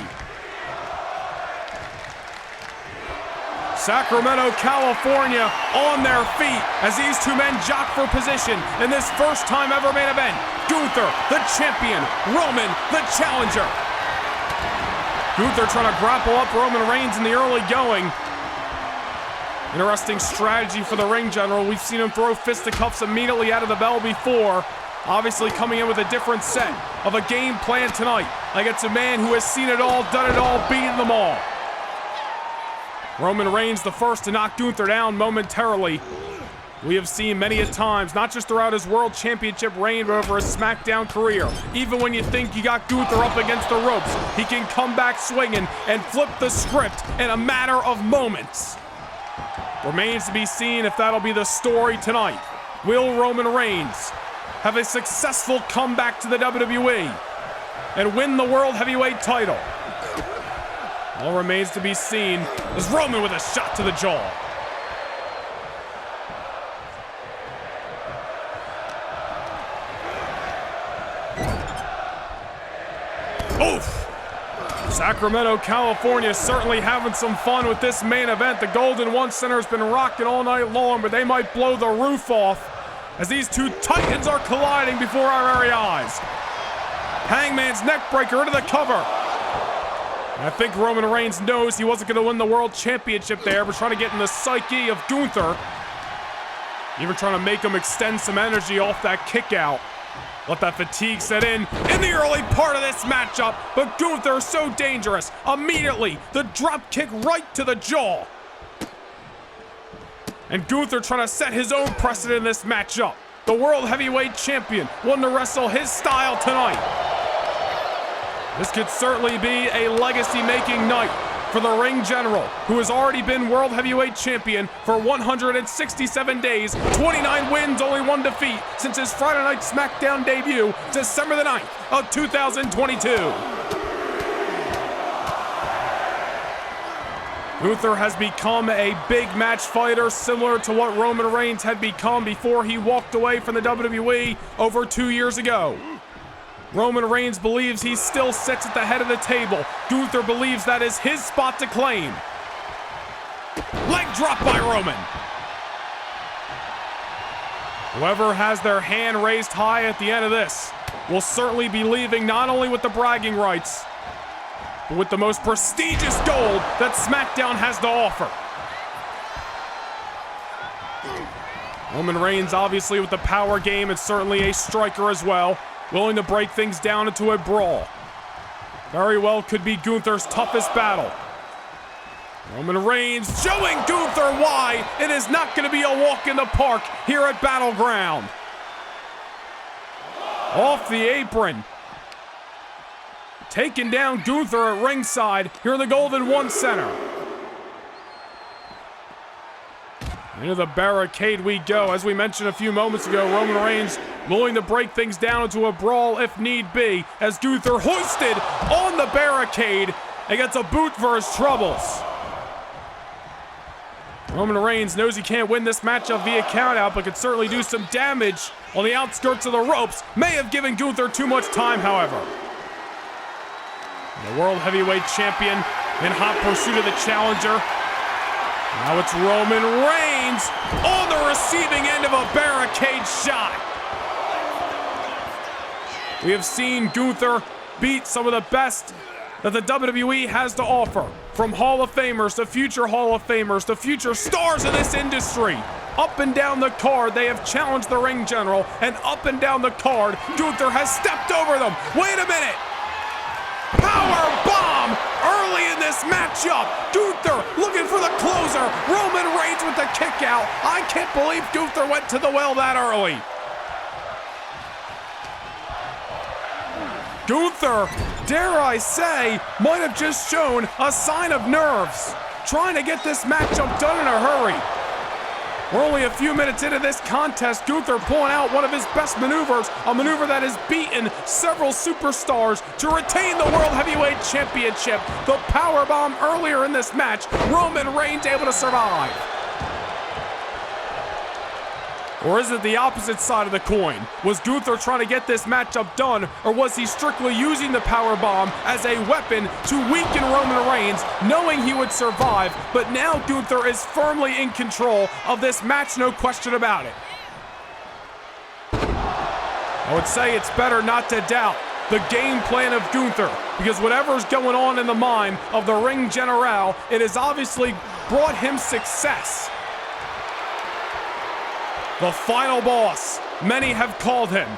Sacramento, California on their feet as these two men jock for position in this first time ever main event. Gunther, the champion, Roman, the challenger. Gunther trying to grapple up Roman Reigns in the early going. Interesting strategy for the ring general. We've seen him throw fisticuffs immediately out of the bell before. Obviously coming in with a different set of a game plan tonight against a man who has seen it all, done it all, beaten them all. Roman Reigns the first to knock Gunther down momentarily. we have seen many a times, not just throughout his World Championship reign, but over his SmackDown career. Even when you think you got Gunther up against the ropes, he can come back swinging and flip the script in a matter of moments. Remains to be seen if that'll be the story tonight. Will Roman Reigns have a successful comeback to the WWE and win the World Heavyweight title? All remains to be seen as Roman with a shot to the jaw. Oof! Sacramento, California certainly having some fun with this main event. The Golden One Center's been rocking all night long, but they might blow the roof off as these two titans are colliding before our very eyes. Hangman's neckbreaker into the cover. And I think Roman Reigns knows he wasn't going to win the World Championship there, but trying to get in the psyche of Gunther. Even trying to make him extend some energy off that kick out. Let that fatigue set in the early part of this matchup, but Gunther is so dangerous. Immediately, the drop kick right to the jaw. And Gunther trying to set his own precedent in this matchup. The World Heavyweight Champion wanting to wrestle his style tonight. This could certainly be a legacy-making night for the Ring General, who has already been World Heavyweight Champion for 167 days, 29 wins, only 1 defeat since his Friday Night SmackDown debut, December the 9th of 2022. Gunther has become a big match fighter, similar to what Roman Reigns had become before he walked away from the WWE over 2 years ago. Roman Reigns believes he still sits at the head of the table. Gunther believes that is his spot to claim. Leg drop by Roman. Whoever has their hand raised high at the end of this will certainly be leaving not only with the bragging rights, but with the most prestigious gold that SmackDown has to offer. Roman Reigns obviously with the power game and certainly a striker as well. Willing to break things down into a brawl. Very well could be Gunther's toughest battle. Roman Reigns showing Gunther why it is not going to be a walk in the park here at Battleground. Off the apron. Taking down Gunther at ringside here in the Golden One Center. Into the barricade we go. As we mentioned a few moments ago, Roman Reigns willing to break things down into a brawl if need be, as Gunther hoisted on the barricade and gets a boot for his troubles. Roman Reigns knows he can't win this matchup via countout, but could certainly do some damage on the outskirts of the ropes. May have given Gunther too much time, however. The World Heavyweight Champion in hot pursuit of the challenger. Now it's Roman Reigns on the receiving end of a barricade shot. We have seen Gunther beat some of the best that the WWE has to offer. From Hall of Famers to future Hall of Famers to future stars of this industry. Up and down the card, they have challenged the Ring General, and up and down the card, Gunther has stepped over them. Wait a minute! Power bomb early in this matchup. Gunther looking for the closer. Roman Reigns with the kick out. I can't believe Gunther went to the well that early. Gunther, dare I say, might have just shown a sign of nerves, trying to get this matchup done in a hurry. We're only a few minutes into this contest. Gunther pulling out one of his best maneuvers, a maneuver that has beaten several superstars to retain the World Heavyweight Championship. The powerbomb earlier in this match, Roman Reigns able to survive. Or is it the opposite side of the coin? Was Gunther trying to get this matchup done, or was he strictly using the powerbomb as a weapon to weaken Roman Reigns, knowing he would survive, but now Gunther is firmly in control of this match, no question about it. I would say it's better not to doubt the game plan of Gunther, because whatever's going on in the mind of the Ring General, it has obviously brought him success. The final boss, many have called him.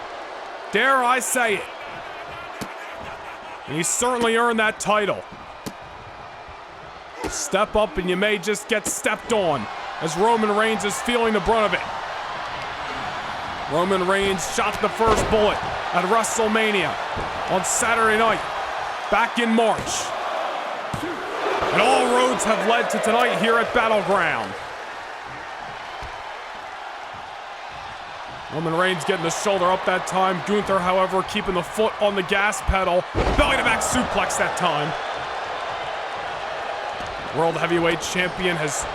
Dare I say it. And he certainly earned that title. Step up and you may just get stepped on, as Roman Reigns is feeling the brunt of it. Roman Reigns shot the first bullet at WrestleMania on Saturday night, back in March. And all roads have led to tonight here at Battleground. Roman Reigns getting the shoulder up that time. Gunther, however, keeping the foot on the gas pedal. Belly to back suplex that time. World Heavyweight Champion has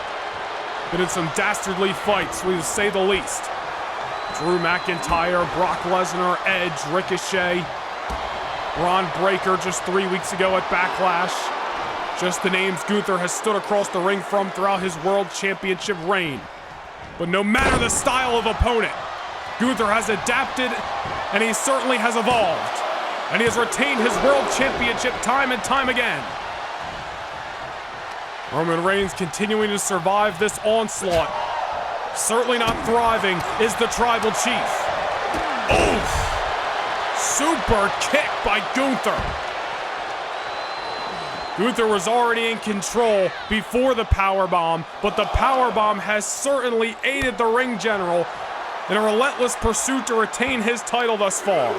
been in some dastardly fights, to say the least. Drew McIntyre, Brock Lesnar, Edge, Ricochet, Braun Breaker just 3 weeks ago at Backlash. Just the names Gunther has stood across the ring from throughout his World Championship reign. But no matter the style of opponent, Gunther has adapted, and he certainly has evolved. And he has retained his World Championship time and time again. Roman Reigns continuing to survive this onslaught. Certainly not thriving is the Tribal Chief. Oof! Super kick by Gunther. Gunther was already in control before the powerbomb, but the powerbomb has certainly aided the ring general in a relentless pursuit to retain his title thus far.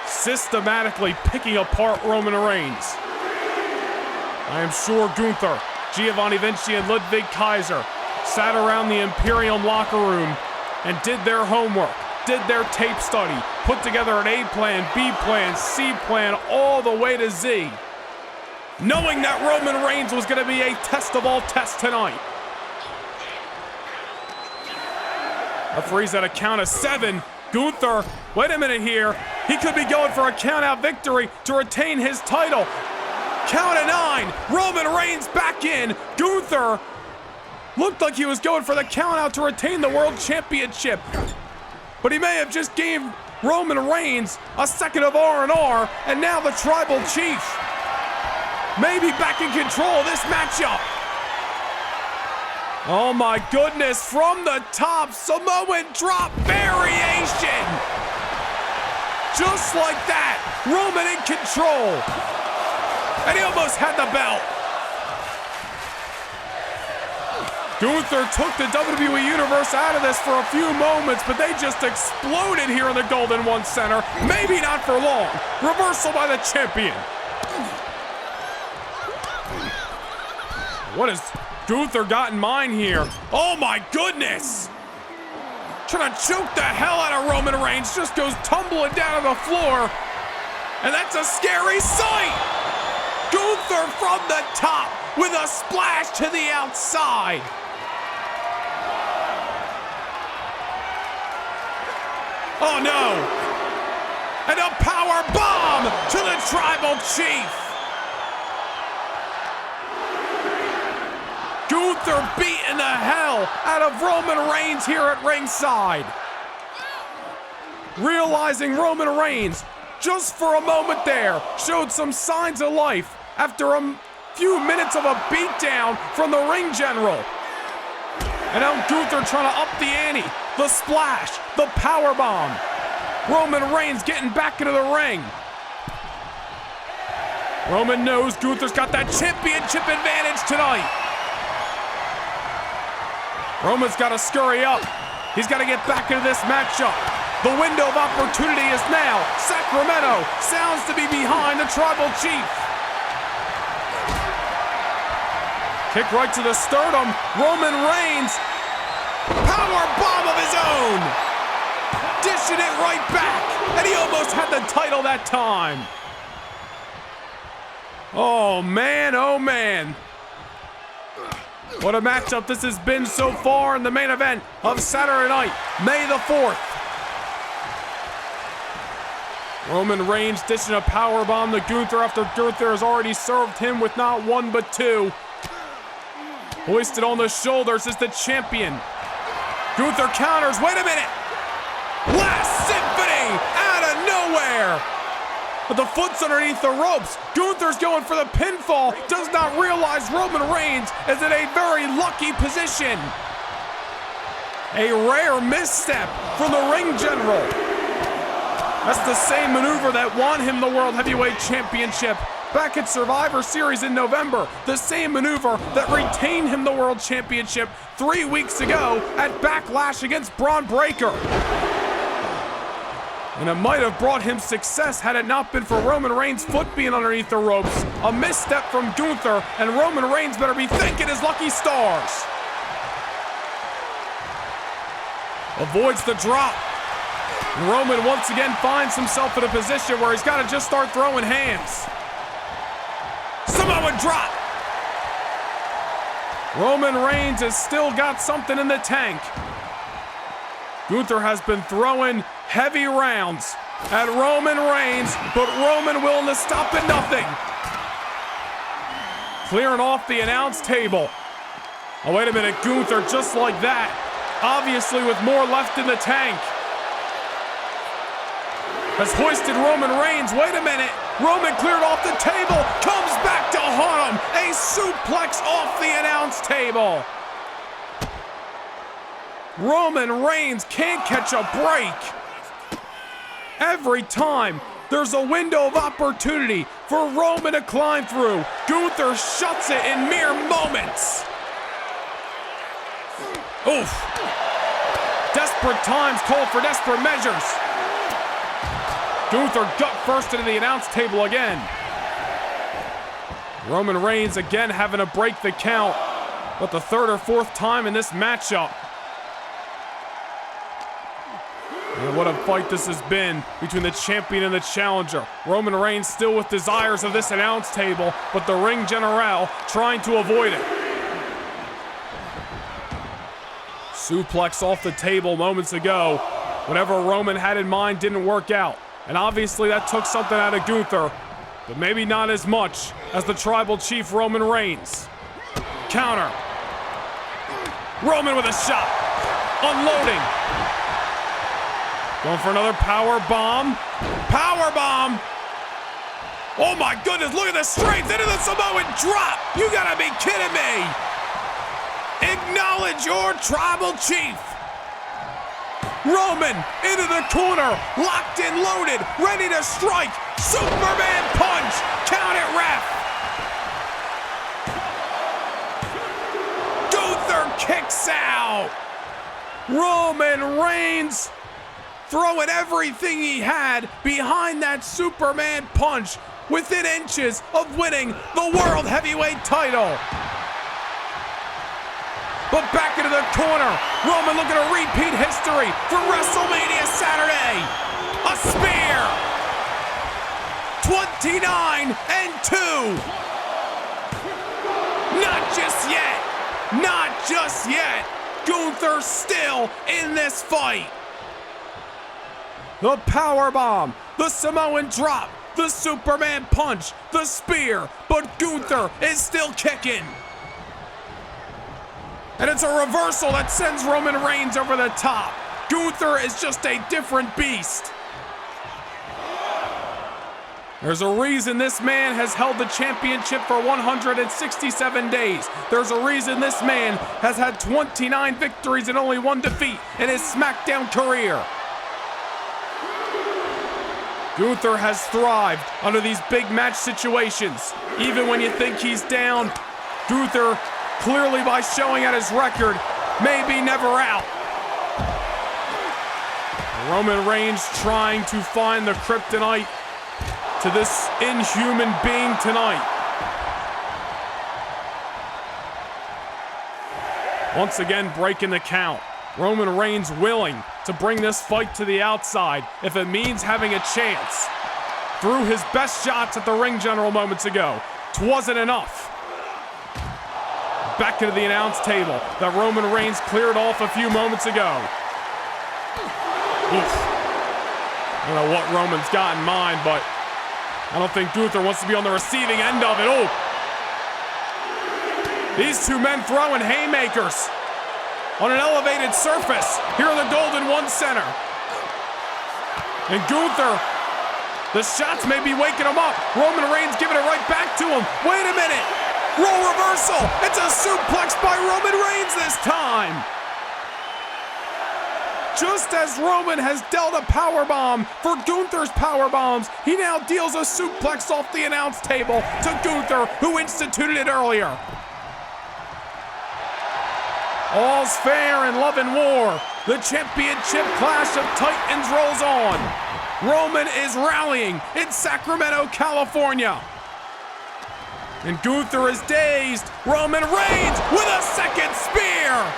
Systematically picking apart Roman Reigns. I am sure Gunther, Giovanni Vinci, and Ludwig Kaiser sat around the Imperium locker room and did their homework, did their tape study, put together an A plan, B plan, C plan, all the way to Z, knowing that Roman Reigns was going to be a test of all tests tonight. Referee's at a count of 7. Gunther, wait a minute here. He could be going for a count-out victory to retain his title. Count of 9. Roman Reigns back in. Gunther looked like he was going for the count-out to retain the World Championship. But he may have just gave Roman Reigns a second of R&R, and now the Tribal Chief may be back in control of this matchup. Oh my goodness, from the top, Samoan drop variation. Just like that, Roman in control. And he almost had the belt. Gunther took the WWE Universe out of this for a few moments, but they just exploded here in the Golden One Center. Maybe not for long. Reversal by the champion. What has Gunther got in mind here? Oh my goodness! Trying to choke the hell out of Roman Reigns, just goes tumbling down to the floor. And that's a scary sight! Gunther from the top with a splash to the outside. Oh no! And a power bomb to the Tribal Chief. Gunther beating the hell out of Roman Reigns here at ringside. Realizing Roman Reigns, just for a moment there, showed some signs of life after a few minutes of a beatdown from the ring general. And now Gunther trying to up the ante. The splash, the power bomb. Roman Reigns getting back into the ring. Roman knows Gunther's got that championship advantage tonight. Roman's got to scurry up. He's got to get back into this matchup. The window of opportunity is now. Sacramento sounds to be behind the Tribal Chief. Kick right to the sternum. Roman Reigns, power bomb of his own. Dishing it right back. And he almost had the title that time. Oh man, oh man. What a matchup this has been so far in the main event of Saturday night, May the 4th. Roman Reigns dishing a powerbomb to Gunther after Gunther has already served him with not one but two. Hoisted on the shoulders is the champion. Gunther counters, wait a minute. Last Symphony out of nowhere. But the foot's underneath the ropes. Gunther's going for the pinfall. Does not realize Roman Reigns is in a very lucky position. A rare misstep from the ring general. That's the same maneuver that won him the World Heavyweight Championship back at Survivor Series in November, the same maneuver that retained him the World Championship 3 weeks ago at Backlash against Braun Breaker. And it might have brought him success had it not been for Roman Reigns' foot being underneath the ropes. A misstep from Gunther, and Roman Reigns better be thanking his lucky stars. Avoids the drop. And Roman once again finds himself in a position where he's got to just start throwing hands. Samoan drop. Roman Reigns has still got something in the tank. Gunther has been throwing heavy rounds at Roman Reigns, but Roman willing to stop at nothing. Clearing off the announce table. Oh, wait a minute, Gunther just like that. Obviously with more left in the tank. Has hoisted Roman Reigns. Wait a minute. Roman cleared off the table. Comes back to haunt him. A suplex off the announce table. Roman Reigns can't catch a break. Every time there's a window of opportunity for Roman to climb through, Gunther shuts it in mere moments. Oof. Desperate times call for desperate measures. Gunther gut first into the announce table again. Roman Reigns again having to break the count, but the third or fourth time in this matchup. And what a fight this has been between the champion and the challenger. Roman Reigns still with desires of this announce table, but the ring general trying to avoid it. Suplex off the table moments ago. Whatever Roman had in mind didn't work out. And obviously that took something out of Gunther, but maybe not as much as the tribal chief Roman Reigns. Counter. Roman with a shot. Unloading. Going for another power bomb. Power bomb. Oh my goodness, look at the strength into the Samoan drop. You gotta be kidding me. Acknowledge your tribal chief. Roman into the corner, locked and loaded, ready to strike. Superman punch. Count it, ref. Gunther kicks out. Roman Reigns throwing everything he had behind that Superman punch, within inches of winning the World Heavyweight title. But back into the corner, Roman looking to repeat history from WrestleMania Saturday. A spear. 29-2. Not just yet. Not just yet. Gunther still in this fight. The powerbomb, the Samoan drop, the Superman punch, the spear, but Gunther is still kicking. And it's a reversal that sends Roman Reigns over the top. Gunther is just a different beast. There's a reason this man has held the championship for 167 days. There's a reason this man has had 29 victories and only 1 defeat in his SmackDown career. Gunther has thrived under these big match situations. Even when you think he's down, Gunther, clearly by showing at his record, may be never out. Roman Reigns trying to find the kryptonite to this inhuman being tonight. Once again breaking the count. Roman Reigns willing to bring this fight to the outside if it means having a chance. Threw his best shots at the ring general moments ago. 'Twasn't enough. Back into the announce table that Roman Reigns cleared off a few moments ago. Oof. I don't know what Roman's got in mind, but I don't think Gunther wants to be on the receiving end of it. Oh! These two men throwing haymakers on an elevated surface here in the Golden One Center. And Gunther, the shots may be waking him up. Roman Reigns giving it right back to him. Wait a minute. Role reversal. It's a suplex by Roman Reigns this time. Just as Roman has dealt a powerbomb for Gunther's powerbombs, he now deals a suplex off the announce table to Gunther, who instituted it earlier. All's fair in love and war. The championship clash of titans rolls on. Roman is rallying in Sacramento, California. And Gunther is dazed. Roman Reigns with a second spear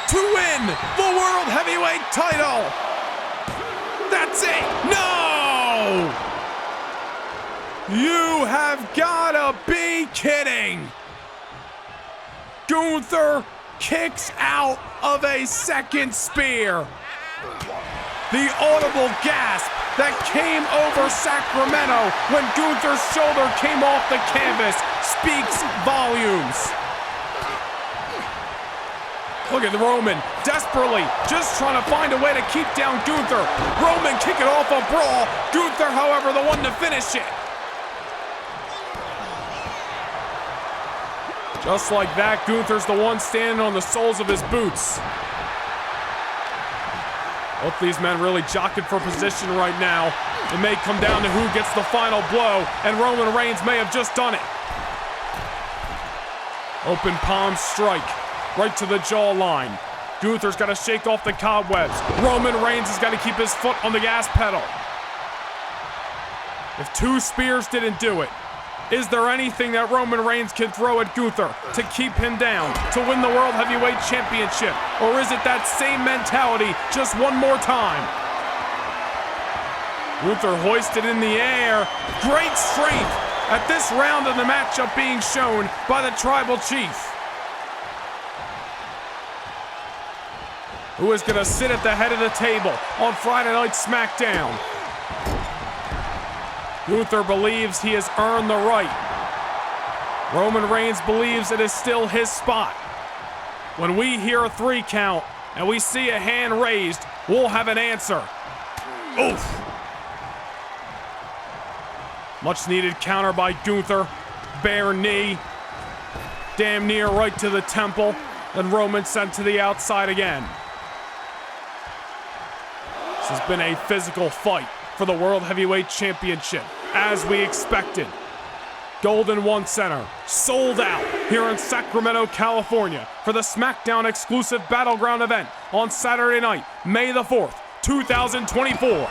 to win the World Heavyweight title. That's it. No! You have gotta be kidding. Gunther kicks out of a second spear. The audible gasp that came over Sacramento when Gunther's shoulder came off the canvas speaks volumes. Look at Roman, desperately just trying to find a way to keep down Gunther. Roman kicking off a brawl. Gunther, however, the one to finish it. Just like that, Gunther's the one standing on the soles of his boots. Both these men really jockeying for position right now. It may come down to who gets the final blow, and Roman Reigns may have just done it. Open palm strike, right to the jawline. Gunther's got to shake off the cobwebs. Roman Reigns has got to keep his foot on the gas pedal. If two spears didn't do it, is there anything that Roman Reigns can throw at Gunther to keep him down, to win the World Heavyweight Championship? Or is it that same mentality just one more time? Gunther hoisted in the air. Great strength at this round of the matchup being shown by the Tribal Chief, who is going to sit at the head of the table on Friday Night SmackDown. Gunther believes he has earned the right. Roman Reigns believes it is still his spot. When we hear a 3 count and we see a hand raised, we'll have an answer. Oof. Much needed counter by Gunther. Bare knee. Damn near right to the temple. And Roman sent to the outside again. This has been a physical fight for the World Heavyweight Championship, as we expected. Golden One Center, sold out here in Sacramento, California for the SmackDown exclusive Battleground event on Saturday night, May the 4th, 2024.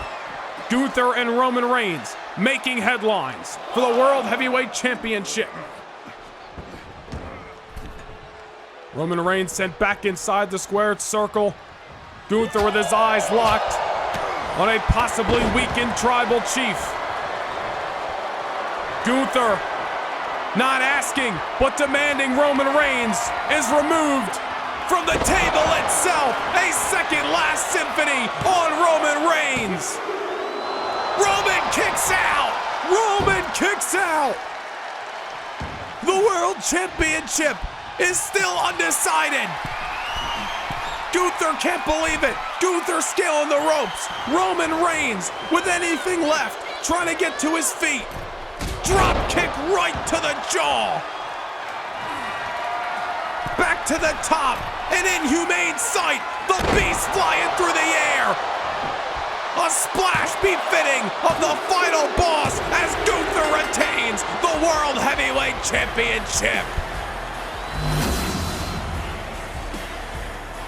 Gunther and Roman Reigns making headlines for the World Heavyweight Championship. Roman Reigns sent back inside the squared circle. Gunther with his eyes locked on a possibly weakened Tribal Chief. Gunther, not asking, but demanding Roman Reigns is removed from the table itself. A second last symphony on Roman Reigns. Roman kicks out. Roman kicks out. The World Championship is still undecided. Gunther can't believe it. Gunther scaling the ropes. Roman Reigns with anything left, trying to get to his feet. Drop kick right to the jaw. Back to the top. An inhumane sight. The beast flying through the air. A splash befitting of the final boss as Gunther retains the World Heavyweight Championship.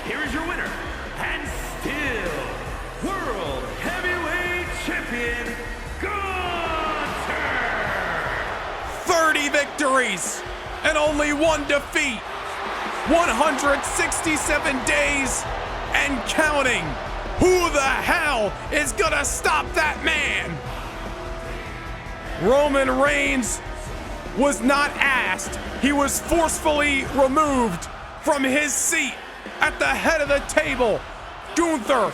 Here is your winner, and still World Heavyweight Champion, Gunther! 30 victories and only 1 defeat. 167 days and counting. Who the hell is gonna stop that man? Roman Reigns was not asked. He was forcefully removed from his seat at the head of the table. Gunther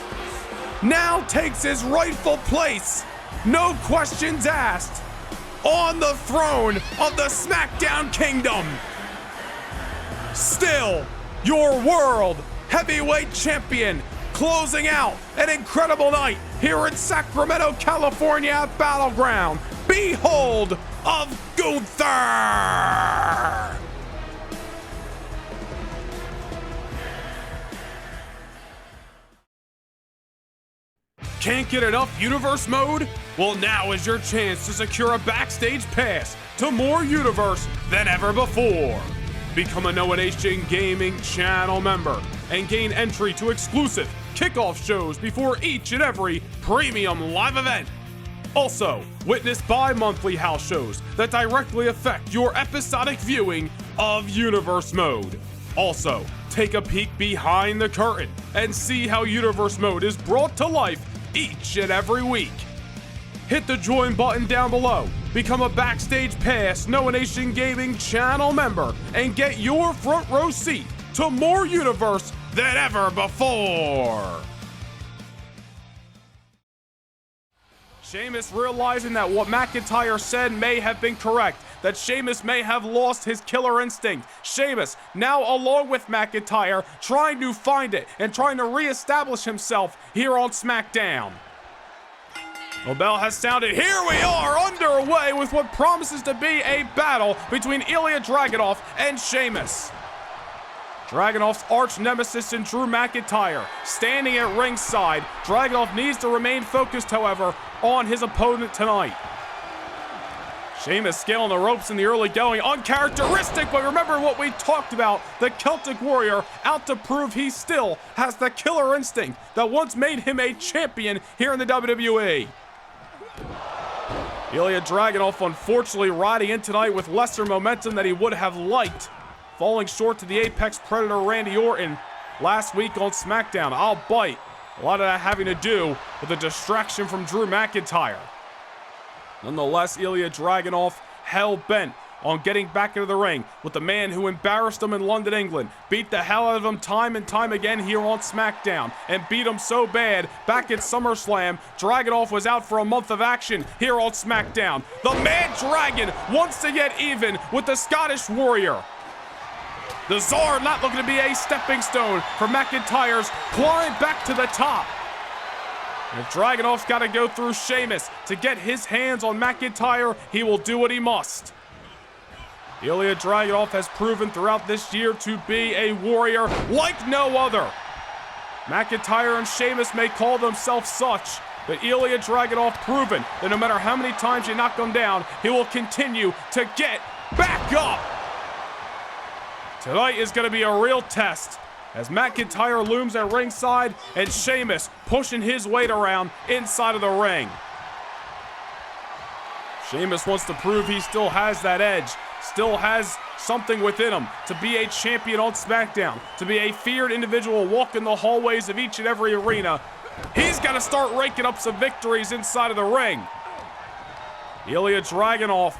now takes his rightful place, no questions asked, on the throne of the SmackDown Kingdom. Still, your World Heavyweight Champion, closing out an incredible night here in Sacramento, California at Battleground. Behold of Gunther! Can't get enough Universe mode? Well, now is your chance to secure a backstage pass to more Universe than ever before. Become a Noah Nation Gaming channel member and gain entry to exclusive kickoff shows before each and every premium live event. Also, witness bi-monthly house shows that directly affect your episodic viewing of Universe Mode. Also, take a peek behind the curtain and see how Universe Mode is brought to life each and every week. Hit the join button down below, become a Backstage Pass Noah Nation Gaming channel member, and get your front row seat to more Universe than ever before. Sheamus realizing that what McIntyre said may have been correct, that Sheamus may have lost his killer instinct. Sheamus, now along with McIntyre, trying to find it and trying to reestablish himself here on SmackDown. The bell has sounded. Here we are underway with what promises to be a battle between Ilya Dragunov and Sheamus. Dragunov's arch nemesis and Drew McIntyre standing at ringside. Dragunov needs to remain focused, however, on his opponent tonight. Sheamus scaling the ropes in the early going, uncharacteristic, but remember what we talked about, the Celtic Warrior out to prove he still has the killer instinct that once made him a champion here in the WWE. Ilya Dragunov unfortunately riding in tonight with lesser momentum than he would have liked, falling short to the Apex Predator Randy Orton last week on SmackDown. I'll bite. A lot of that having to do with a distraction from Drew McIntyre. Nonetheless, Ilya Dragunov hell-bent on getting back into the ring with the man who embarrassed him in London, England, beat the hell out of him time and time again here on SmackDown, and beat him so bad back at SummerSlam, Dragunov was out for a month of action here on SmackDown. The Mad Dragon wants to get even with the Scottish Warrior. The Tsar not looking to be a stepping stone for McIntyre's climb back to the top. And if Dragunov's got to go through Sheamus to get his hands on McIntyre, he will do what he must. Ilya Dragunov has proven throughout this year to be a warrior like no other. McIntyre and Sheamus may call themselves such, but Ilya Dragunov proven that no matter how many times you knock him down, he will continue to get back up. Tonight is going to be a real test as McIntyre looms at ringside and Sheamus pushing his weight around inside of the ring. Sheamus wants to prove he still has that edge, still has something within him to be a champion on SmackDown, to be a feared individual walking the hallways of each and every arena. He's got to start raking up some victories inside of the ring. Ilya Dragunov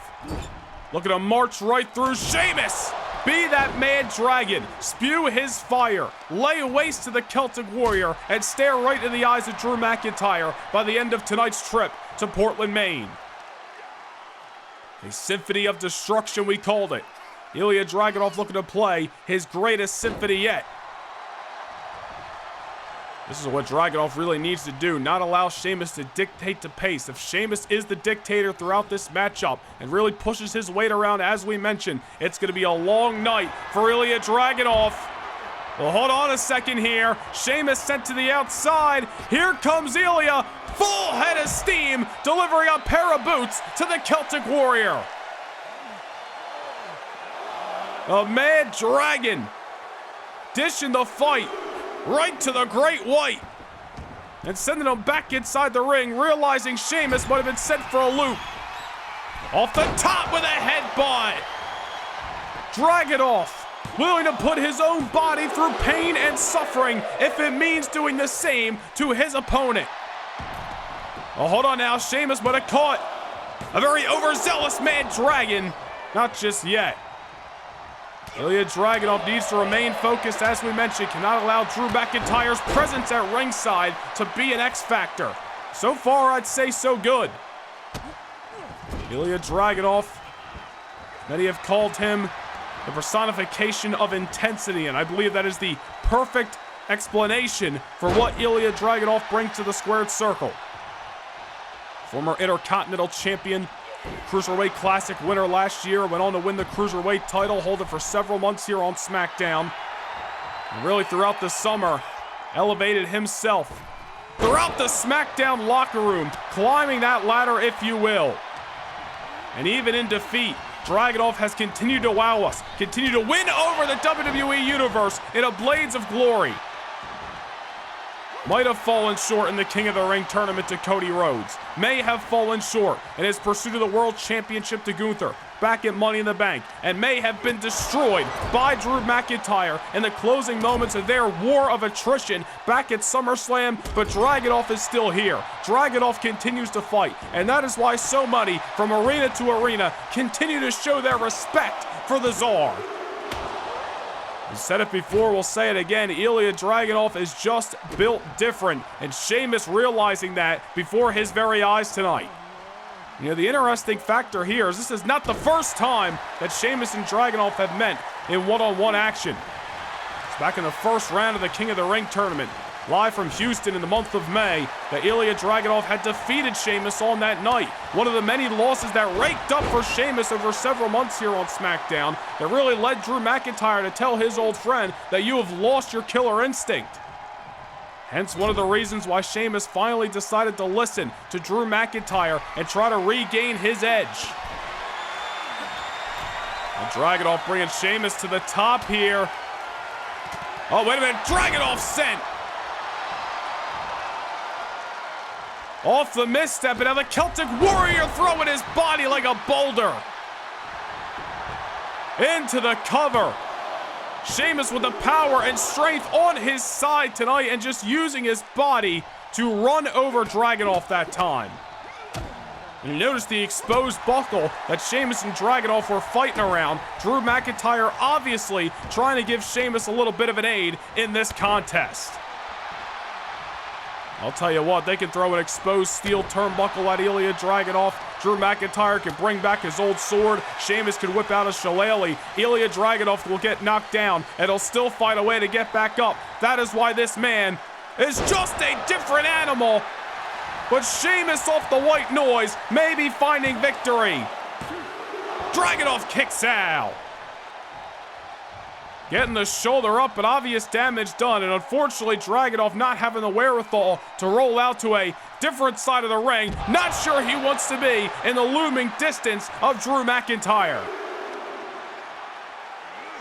looking to march right through Sheamus. Be that mad dragon, spew his fire, lay waste to the Celtic Warrior, and stare right in the eyes of Drew McIntyre by the end of tonight's trip to Portland, Maine. A symphony of destruction, we called it. Ilya Dragunov looking to play his greatest symphony yet. This is what Dragunov really needs to do, not allow Sheamus to dictate the pace. If Sheamus is the dictator throughout this matchup and really pushes his weight around, as we mentioned, it's going to be a long night for Ilya Dragunov. Well, hold on a second here. Sheamus sent to the outside. Here comes Ilya, full head of steam, delivering a pair of boots to the Celtic Warrior. A Mad Dragon dishing the fight right to the Great White and sending him back inside the ring, realizing Sheamus might have been sent for a loop. Off the top with a headbutt. Dragunov willing to put his own body through pain and suffering if it means doing the same to his opponent. Oh, hold on now. Sheamus might have caught a very overzealous Mad Dragon. Not just yet. Ilya Dragunov needs to remain focused, as we mentioned, cannot allow Drew McIntyre's presence at ringside to be an X factor. So far, I'd say so good. Ilya Dragunov, many have called him the personification of intensity, and I believe that is the perfect explanation for what Ilya Dragunov brings to the squared circle. Former Intercontinental Champion, Cruiserweight Classic winner last year, went on to win the Cruiserweight title, hold it for several months here on SmackDown. And really throughout the summer, elevated himself throughout the SmackDown locker room, climbing that ladder, if you will. And even in defeat, Dragunov has continued to wow us, continued to win over the WWE Universe in a Blades of Glory. Might have fallen short in the King of the Ring tournament to Cody Rhodes. May have fallen short in his pursuit of the World Championship to Gunther back at Money in the Bank. And may have been destroyed by Drew McIntyre in the closing moments of their war of attrition back at SummerSlam. But Dragunov is still here. Dragunov continues to fight. And that is why so many from arena to arena continue to show their respect for the Tsar. We've said it before, we'll say it again. Ilya Dragunov is just built different, and Sheamus realizing that before his very eyes tonight. You know, the interesting factor here is this is not the first time that Sheamus and Dragunov have met in one-on-one action. It's back in the first round of the King of the Ring tournament, live from Houston in the month of May, that Ilya Dragunov had defeated Sheamus on that night. One of the many losses that raked up for Sheamus over several months here on SmackDown that really led Drew McIntyre to tell his old friend that you have lost your killer instinct. Hence one of the reasons why Sheamus finally decided to listen to Drew McIntyre and try to regain his edge. And Dragunov bringing Sheamus to the top here. Oh, wait a minute, Dragunov sent off the misstep, and now the Celtic Warrior throwing his body like a boulder into the cover. Sheamus with the power and strength on his side tonight and just using his body to run over Dragunov that time. And you notice the exposed buckle that Sheamus and Dragunov were fighting around. Drew McIntyre obviously trying to give Sheamus a little bit of an aid in this contest. I'll tell you what, they can throw an exposed steel turnbuckle at Ilya Dragunov. Drew McIntyre can bring back his old sword. Sheamus can whip out a shillelagh. Ilya Dragunov will get knocked down, and he'll still find a way to get back up. That is why this man is just a different animal. But Sheamus off the white noise, maybe finding victory. Dragunov kicks out. Getting the shoulder up, but obvious damage done. And unfortunately, Dragunov not having the wherewithal to roll out to a different side of the ring. Not sure he wants to be in the looming distance of Drew McIntyre.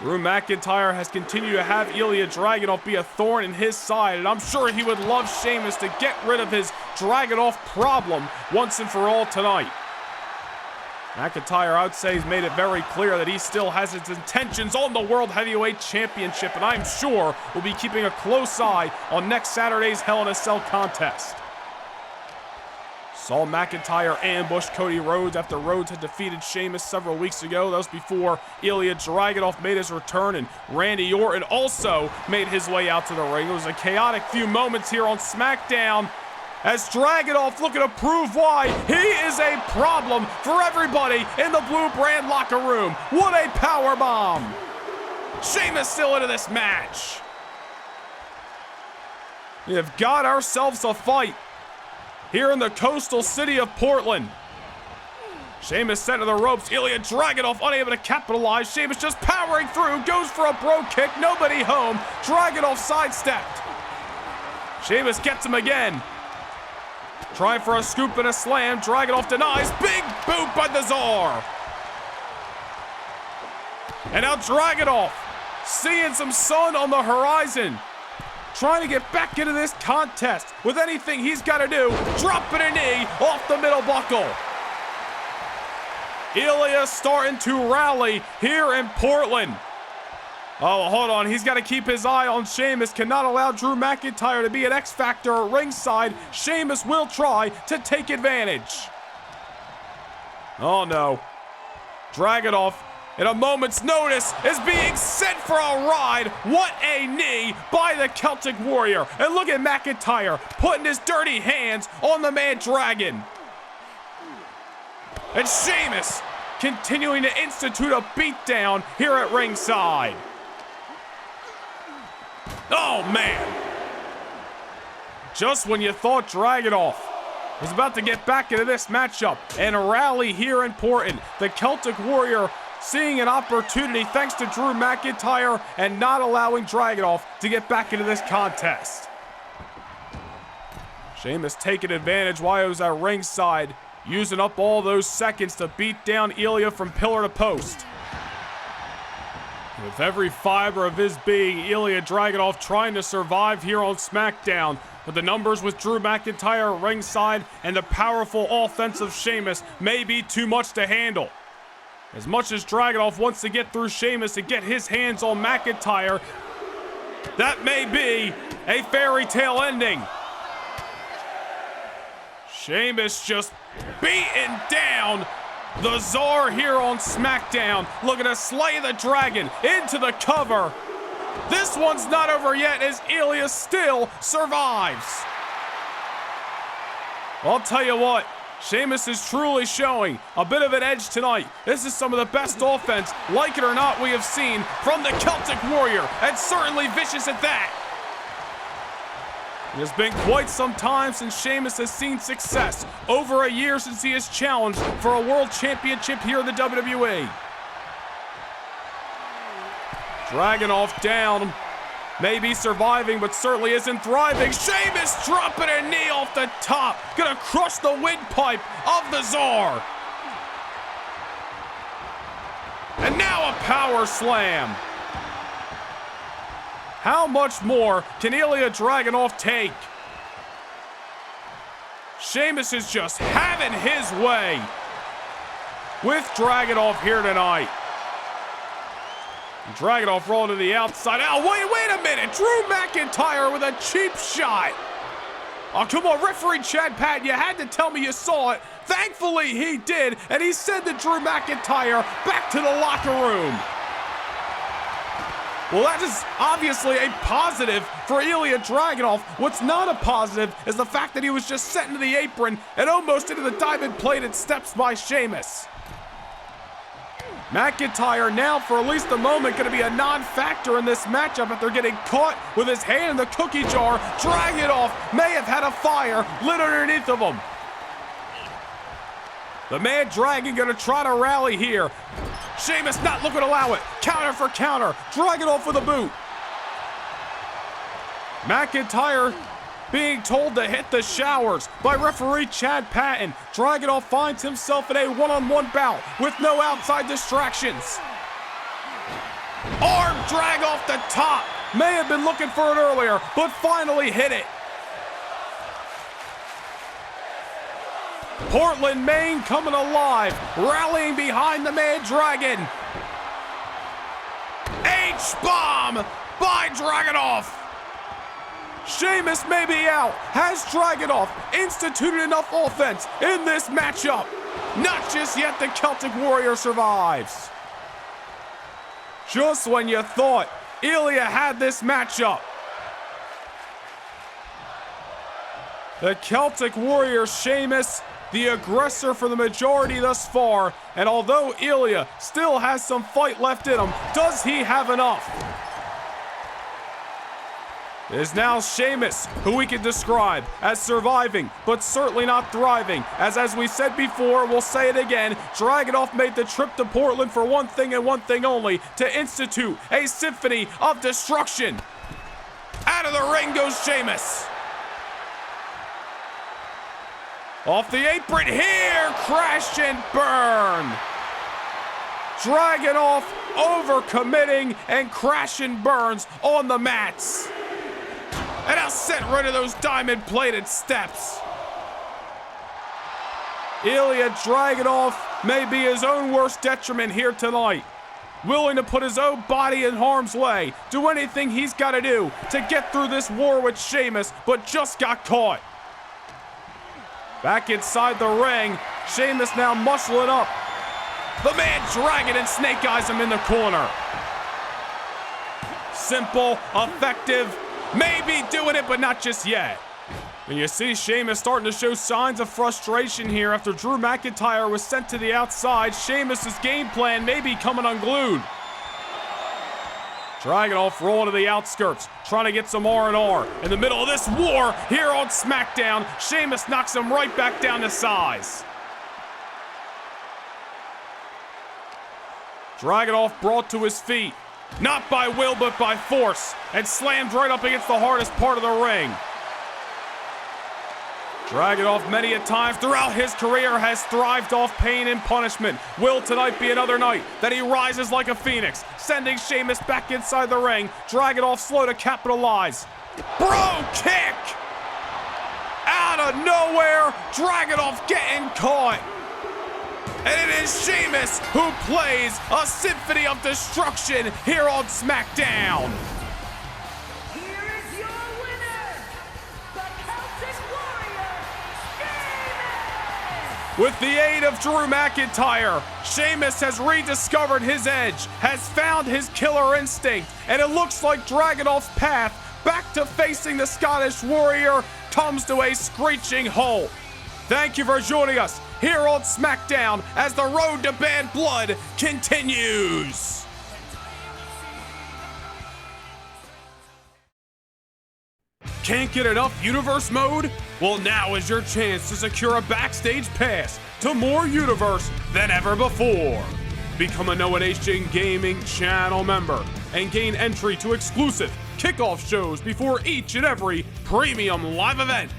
Drew McIntyre has continued to have Ilya Dragunov be a thorn in his side, and I'm sure he would love Sheamus to get rid of his Dragunov problem once and for all tonight. McIntyre, I would say, has made it very clear that he still has his intentions on the World Heavyweight Championship, and I'm sure will be keeping a close eye on next Saturday's Hell in a Cell contest. Saw McIntyre ambush Cody Rhodes after Rhodes had defeated Sheamus several weeks ago. That was before Ilya Dragunov made his return, and Randy Orton also made his way out to the ring. It was a chaotic few moments here on SmackDown, as Dragunov looking to prove why he is a problem for everybody in the Blue Brand locker room. What a powerbomb! Sheamus still into this match. We have got ourselves a fight here in the coastal city of Portland. Sheamus sent to the ropes. Ilya Dragunov unable to capitalize. Sheamus just powering through, goes for a bro kick, nobody home. Dragunov sidestepped. Sheamus gets him again. Trying for a scoop and a slam. Dragunov denies. Big boot by the Tsar. And now Dragunov seeing some sun on the horizon. Trying to get back into this contest with anything he's got to do. Dropping a knee off the middle buckle. Ilya starting to rally here in Portland. Oh, hold on. He's got to keep his eye on Sheamus. Cannot allow Drew McIntyre to be an X factor at ringside. Sheamus will try to take advantage. Oh, no. Dragunov, in a moment's notice, is being sent for a ride. What a knee by the Celtic Warrior. And look at McIntyre putting his dirty hands on the Mad Dragon. And Sheamus continuing to institute a beatdown here at ringside. Oh, man. Just when you thought Dragunov was about to get back into this matchup and rally here in Portland, the Celtic Warrior seeing an opportunity thanks to Drew McIntyre and not allowing Dragunov to get back into this contest. Sheamus taking advantage while he was at ringside, using up all those seconds to beat down Ilya from pillar to post. With every fiber of his being, Ilya Dragunov trying to survive here on SmackDown. But the numbers with Drew McIntyre at ringside and the powerful offensive Sheamus may be too much to handle. As much as Dragunov wants to get through Sheamus and get his hands on McIntyre, that may be a fairy tale ending. Sheamus just beating down the Czar here on SmackDown, looking to slay the dragon into the cover. This one's not over yet as Ilya still survives. I'll tell you what, Sheamus is truly showing a bit of an edge tonight. This is some of the best offense, like it or not, we have seen from the Celtic Warrior, and certainly vicious at that. It has been quite some time since Sheamus has seen success. Over a year since he has challenged for a world championship here in the WWE. Dragunov down. Maybe surviving, but certainly isn't thriving. Sheamus dropping a knee off the top. Gonna crush the windpipe of the Czar. And now a power slam. How much more can Ilya Dragunov take? Sheamus is just having his way with Dragunov here tonight. Dragunov rolling to the outside. Oh, wait a minute. Drew McIntyre with a cheap shot. Oh, come on, referee Chad Patton, you had to tell me you saw it. Thankfully, he did, and he sent the Drew McIntyre back to the locker room. Well, that is obviously a positive for Ilya Dragunov. What's not a positive is the fact that he was just sent into the apron and almost into the diamond-plated steps by Sheamus. McIntyre now, for at least the moment, going to be a non-factor in this matchup after getting caught with his hand in the cookie jar. Dragunov may have had a fire lit underneath of him. The Mad Dragon going to try to rally here. Sheamus not looking to allow it. Counter for counter. Dragunov with a boot. McIntyre being told to hit the showers by referee Chad Patton. Dragunov finds himself in a one-on-one bout with no outside distractions. Arm drag off the top. May have been looking for it earlier, but finally hit it. Portland, Maine coming alive, rallying behind the Mad Dragon. H-bomb by Dragunov. Sheamus may be out. Has Dragunov instituted enough offense in this matchup? Not just yet. The Celtic Warrior survives. Just when you thought Ilya had this matchup, the Celtic Warrior Sheamus, the aggressor for the majority thus far, and although Ilya still has some fight left in him, does he have enough? It is now Sheamus, who we can describe as surviving, but certainly not thriving. As we said before, we'll say it again, Dragunov made the trip to Portland for one thing and one thing only, to institute a symphony of destruction. Out of the ring goes Sheamus. Off the apron here, crash and burn. Dragunov overcommitting and crash and burns on the mats. And I'll set rid of those diamond-plated steps. Ilya Dragunov may be his own worst detriment here tonight. Willing to put his own body in harm's way, do anything he's got to do to get through this war with Sheamus, but just got caught. Back inside the ring, Sheamus now muscling up. The Mad Dragon and Snake Eyes him in the corner. Simple, effective, maybe doing it, but not just yet. And you see Sheamus starting to show signs of frustration here after Drew McIntyre was sent to the outside. Sheamus's game plan may be coming unglued. Dragunov rolling to the outskirts, trying to get some R&R. In the middle of this war here on SmackDown, Sheamus knocks him right back down to size. Dragunov brought to his feet, not by will but by force, and slammed right up against the hardest part of the ring. Dragunov many a time throughout his career has thrived off pain and punishment. Will tonight be another night that he rises like a phoenix, sending Sheamus back inside the ring. Dragunov slow to capitalize. Bro kick! Out of nowhere, Dragunov getting caught. And it is Sheamus who plays a symphony of destruction here on SmackDown. Here is your winner, the Celtic Warrior, Sheamus! With the aid of Drew McIntyre, Sheamus has rediscovered his edge, has found his killer instinct, and it looks like Dragunov's path back to facing the Scottish Warrior comes to a screeching halt. Thank you for joining us here on SmackDown as the road to bad blood continues. Can't get enough Universe mode? Well, now is your chance to secure a backstage pass to more Universe than ever before. Become a Noah Nation Gaming channel member and gain entry to exclusive kickoff shows before each and every premium live event.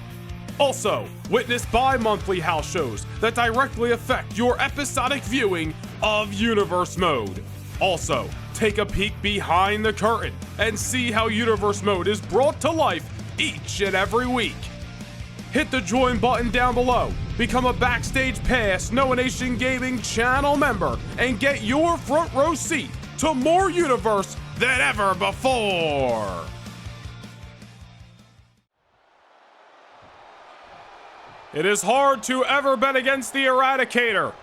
Also, witness bi-monthly house shows that directly affect your episodic viewing of Universe Mode. Also, take a peek behind the curtain and see how Universe Mode is brought to life each and every week. Hit the join button down below, become a Backstage Pass Noah Nation Gaming channel member, and get your front row seat to more Universe than ever before. It is hard to ever bet against the Eradicator,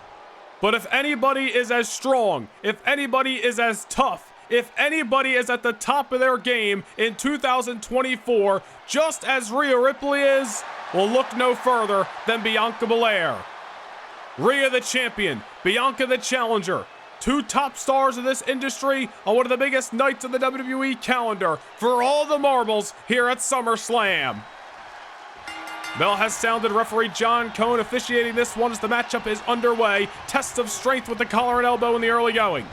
but if anybody is as strong, if anybody is as tough, if anybody is at the top of their game in 2024, just as Rhea Ripley is, we'll look no further than Bianca Belair. Rhea the champion, Bianca the challenger, two top stars of this industry on one of the biggest nights of the WWE calendar for all the marbles here at SummerSlam. Bell has sounded referee John Cone officiating this one as the matchup is underway. Test of strength with the collar and elbow in the early going.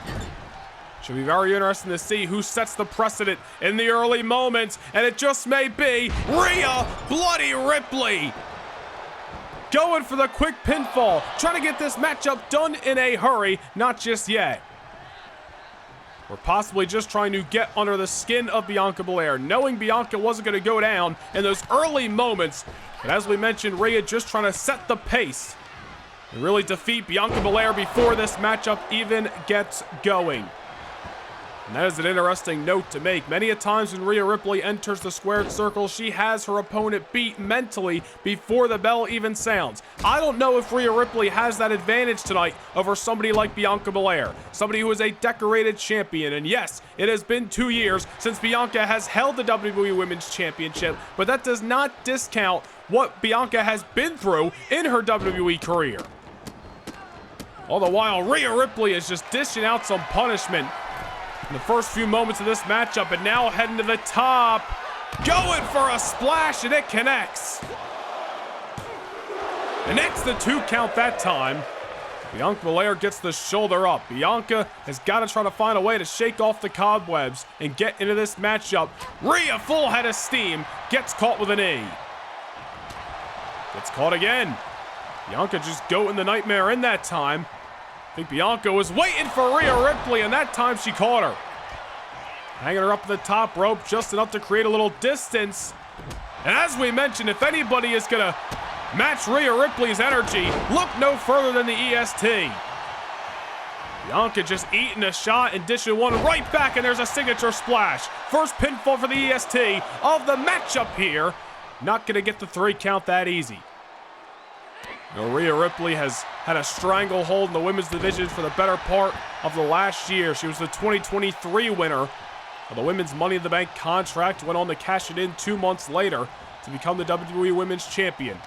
Should be very interesting to see who sets the precedent in the early moments, and it just may be Rhea Bloody Ripley. Going for the quick pinfall, trying to get this matchup done in a hurry, not just yet. Or possibly just trying to get under the skin of Bianca Belair, knowing Bianca wasn't going to go down in those early moments. But as we mentioned, Rhea just trying to set the pace and really defeat Bianca Belair before this matchup even gets going. And that is an interesting note to make. Many a times when Rhea Ripley enters the squared circle, she has her opponent beat mentally before the bell even sounds. I don't know if Rhea Ripley has that advantage tonight over somebody like Bianca Belair, somebody who is a decorated champion. And yes, it has been 2 years since Bianca has held the WWE Women's Championship, but that does not discount what Bianca has been through in her WWE career. All the while, Rhea Ripley is just dishing out some punishment in the first few moments of this matchup, and now heading to the top, going for a splash, and it connects. And it's the 2 count that time. Bianca Belair gets the shoulder up. Bianca has got to try to find a way to shake off the cobwebs and get into this matchup. Rhea, full head of steam, gets caught with a knee. Gets caught again. Bianca just goating the nightmare in that time. I think Bianca was waiting for Rhea Ripley, and that time she caught her. Hanging her up at the top rope just enough to create a little distance. And as we mentioned, if anybody is going to match Rhea Ripley's energy, look no further than the EST. Bianca just eating a shot and dishing one right back, and there's a signature splash. First pinfall for the EST of the matchup here. Not going to get the 3 count that easy. Now, Rhea Ripley has had a stranglehold in the women's division for the better part of the last year. She was the 2023 winner of the Women's Money in the Bank contract, went on to cash it in 2 months later to become the WWE Women's Champion.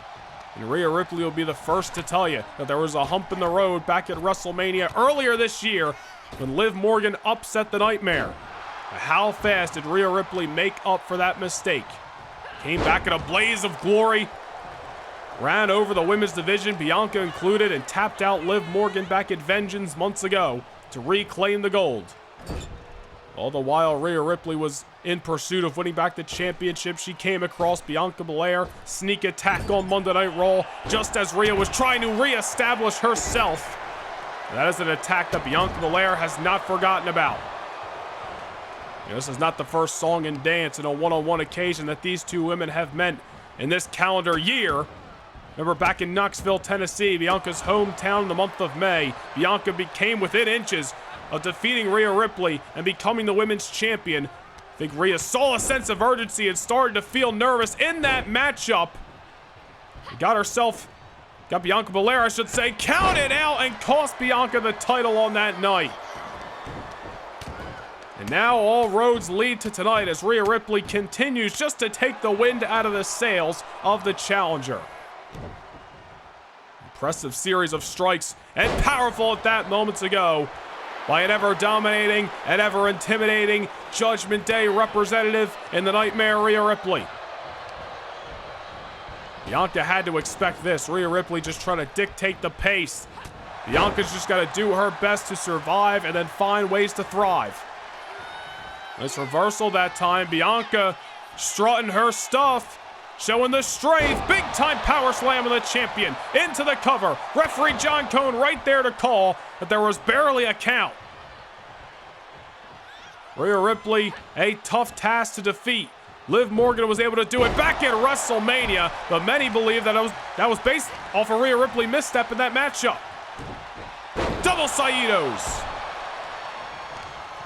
And Rhea Ripley will be the first to tell you that there was a hump in the road back at WrestleMania earlier this year when Liv Morgan upset the Nightmare. But how fast did Rhea Ripley make up for that mistake? Came back in a blaze of glory, ran over the women's division, Bianca included, and tapped out Liv Morgan back at Vengeance months ago to reclaim the gold. All the while, Rhea Ripley was in pursuit of winning back the championship. She came across Bianca Belair. Sneak attack on Monday Night Raw, just as Rhea was trying to reestablish herself. That is an attack that Bianca Belair has not forgotten about. This is not the first song and dance in a one-on-one occasion that these two women have met in this calendar year. Remember back in Knoxville, Tennessee, Bianca's hometown in the month of May, Bianca became within inches of defeating Rhea Ripley and becoming the women's champion. I think Rhea saw a sense of urgency and started to feel nervous in that matchup. Got Bianca Belair, I should say, counted out and cost Bianca the title on that night. And now all roads lead to tonight as Rhea Ripley continues just to take the wind out of the sails of the challenger. Impressive series of strikes, and powerful at that moments ago by an ever-dominating and ever-intimidating Judgment Day representative in the Nightmare Rhea Ripley. Bianca had to expect this. Rhea Ripley just trying to dictate the pace. Bianca's just got to do her best to survive and then find ways to thrive. Nice reversal that time. Bianca strutting her stuff, showing the strength. Big time power slam of the champion into the cover. Referee John Cone right there to call that there was barely a count. Rhea Ripley, a tough task to defeat. Liv Morgan was able to do it back at WrestleMania, but many believe that was based off a Rhea Ripley misstep in that matchup. Double Saitos.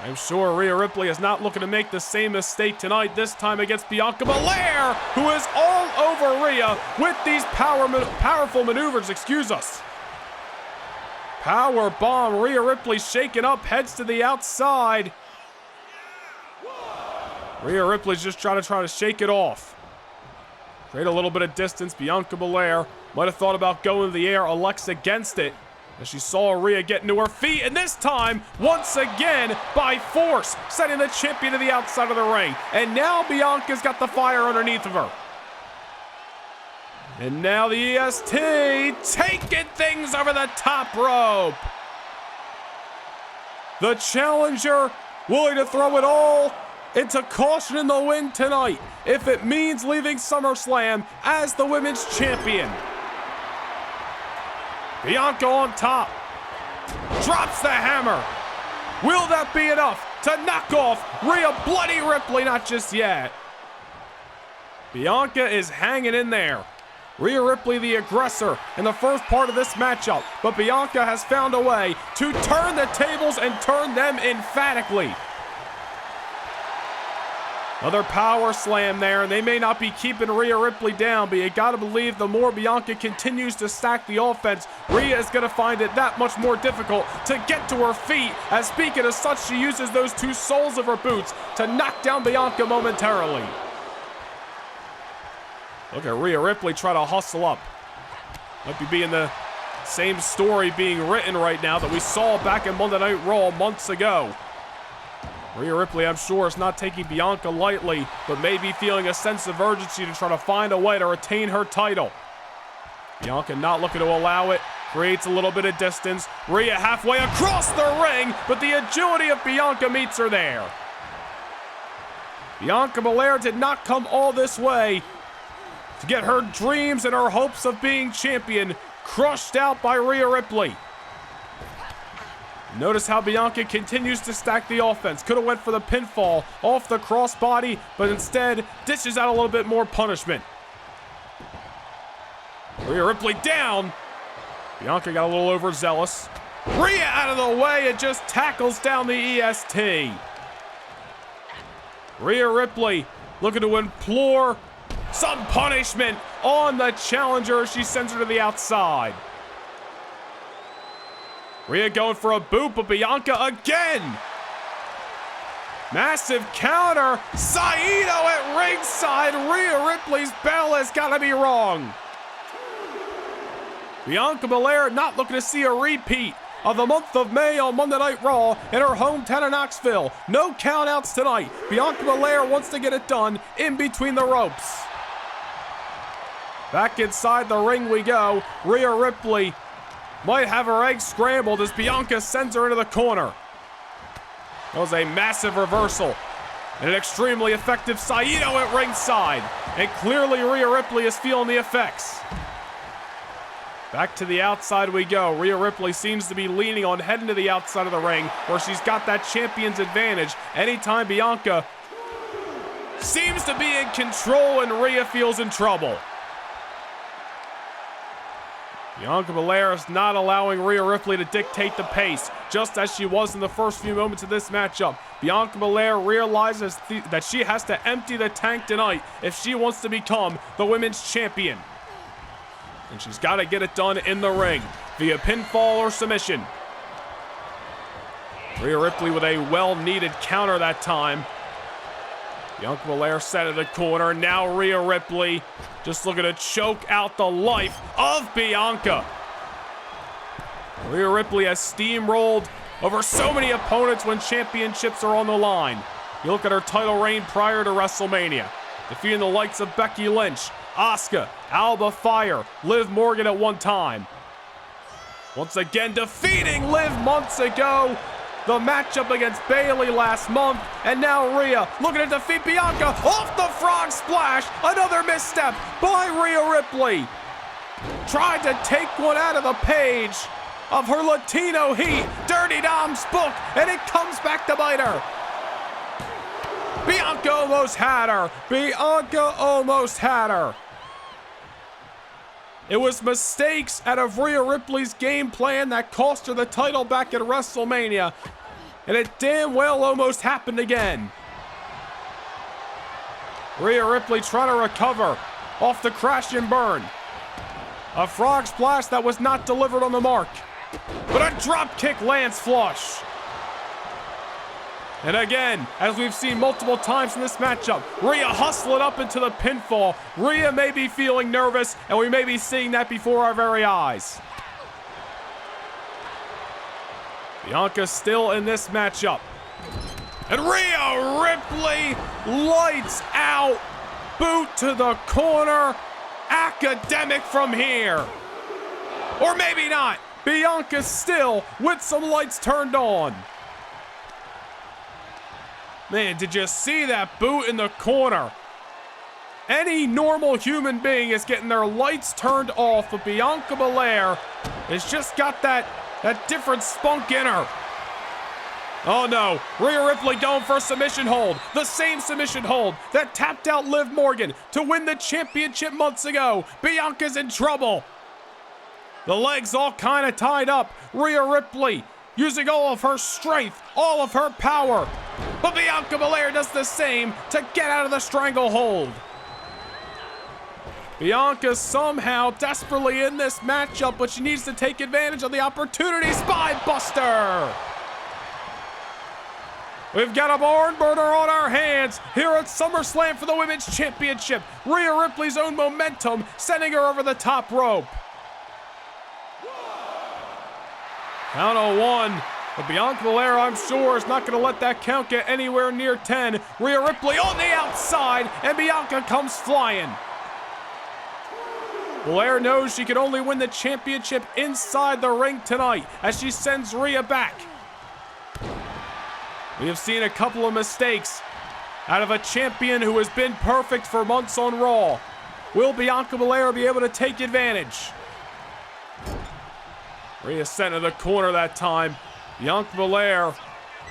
I'm sure Rhea Ripley is not looking to make the same mistake tonight, this time against Bianca Belair, who is all over Rhea with these powerful maneuvers, excuse us. Power bomb, Rhea Ripley shaken up, heads to the outside. Rhea Ripley's just trying to shake it off. Create a little bit of distance. Bianca Belair might have thought about going to the air, elects against it, as she saw Rhea get into her feet, and this time, once again, by force, sending the champion to the outside of the ring. And now Bianca's got the fire underneath of her. And now the EST taking things over the top rope. The challenger willing to throw it all into caution in the wind tonight, if it means leaving SummerSlam as the women's champion. Bianca on top, drops the hammer. Will that be enough to knock off Rhea Bloody Ripley? Not just yet. Bianca is hanging in there. Rhea Ripley the aggressor in the first part of this matchup, but Bianca has found a way to turn the tables and turn them emphatically. Another power slam there, and they may not be keeping Rhea Ripley down, but you gotta believe the more Bianca continues to stack the offense, Rhea is gonna find it that much more difficult to get to her feet, as speaking of such, she uses those two soles of her boots to knock down Bianca momentarily. Look at Rhea Ripley try to hustle up. Might be being the same story being written right now that we saw back in Monday Night Raw months ago. Rhea Ripley, I'm sure, is not taking Bianca lightly, but maybe feeling a sense of urgency to try to find a way to retain her title. Bianca not looking to allow it, creates a little bit of distance. Rhea halfway across the ring, but the agility of Bianca meets her there. Bianca Belair did not come all this way to get her dreams and her hopes of being champion crushed out by Rhea Ripley. Notice how Bianca continues to stack the offense. Could have went for the pinfall off the crossbody, but instead dishes out a little bit more punishment. Rhea Ripley down. Bianca got a little overzealous. Rhea out of the way and just tackles down the EST. Rhea Ripley looking to implore some punishment on the challenger. She sends her to the outside. Rhea going for a boot, but Bianca again. Massive counter. Saito at ringside. Rhea Ripley's bell has got to be wrong. Bianca Belair not looking to see a repeat of the month of May on Monday Night Raw in her hometown of Knoxville. No countouts tonight. Bianca Belair wants to get it done in between the ropes. Back inside the ring we go. Rhea Ripley might have her eggs scrambled as Bianca sends her into the corner. That was a massive reversal. And an extremely effective Saito at ringside. And clearly Rhea Ripley is feeling the effects. Back to the outside we go. Rhea Ripley seems to be leaning on heading to the outside of the ring where she's got that champion's advantage. Anytime Bianca seems to be in control and Rhea feels in trouble. Bianca Belair is not allowing Rhea Ripley to dictate the pace, just as she was in the first few moments of this matchup. Bianca Belair realizes that she has to empty the tank tonight if she wants to become the women's champion. And she's got to get it done in the ring via pinfall or submission. Rhea Ripley with a well-needed counter that time. Bianca Belair set in the corner. Now Rhea Ripley just looking to choke out the life of Bianca. Rhea Ripley has steamrolled over so many opponents when championships are on the line. You look at her title reign prior to WrestleMania, defeating the likes of Becky Lynch, Asuka, Alba Fire, Liv Morgan at one time. Once again defeating Liv months ago. The matchup against Bayley last month, and now Rhea looking to defeat Bianca off the frog splash. Another misstep by Rhea Ripley. Tried to take one out of the page of her Latino Heat, Dirty Dom's book, and it comes back to bite her. Bianca almost had her. Bianca almost had her. It was mistakes out of Rhea Ripley's game plan that cost her the title back at WrestleMania. And it damn well almost happened again. Rhea Ripley trying to recover off the crash and burn. A frog splash that was not delivered on the mark. But a drop kick lands flush. And again, as we've seen multiple times in this matchup, Rhea hustling up into the pinfall. Rhea may be feeling nervous, and we may be seeing that before our very eyes. Bianca still in this matchup. And Rhea Ripley lights out. Boot to the corner. Academic from here. Or maybe not. Bianca still with some lights turned on. Man, did you see that boot in the corner? Any normal human being is getting their lights turned off, but Bianca Belair has just got that different spunk in her. Oh no, Rhea Ripley going for a submission hold. The same submission hold that tapped out Liv Morgan to win the championship months ago. Bianca's in trouble. The legs all kind of tied up. Rhea Ripley using all of her strength, all of her power. But Bianca Belair does the same to get out of the stranglehold. Bianca somehow desperately in this matchup, but she needs to take advantage of the opportunity. Spine buster. We've got a barn burner on our hands here at SummerSlam for the Women's Championship. Rhea Ripley's own momentum sending her over the top rope. Count of one. But Bianca Belair, I'm sure, is not going to let that count get anywhere near 10. Rhea Ripley on the outside, and Bianca comes flying. Belair knows she can only win the championship inside the ring tonight as she sends Rhea back. We have seen a couple of mistakes out of a champion who has been perfect for months on Raw. Will Bianca Belair be able to take advantage? Rhea sent to the corner that time. Bianca Belair,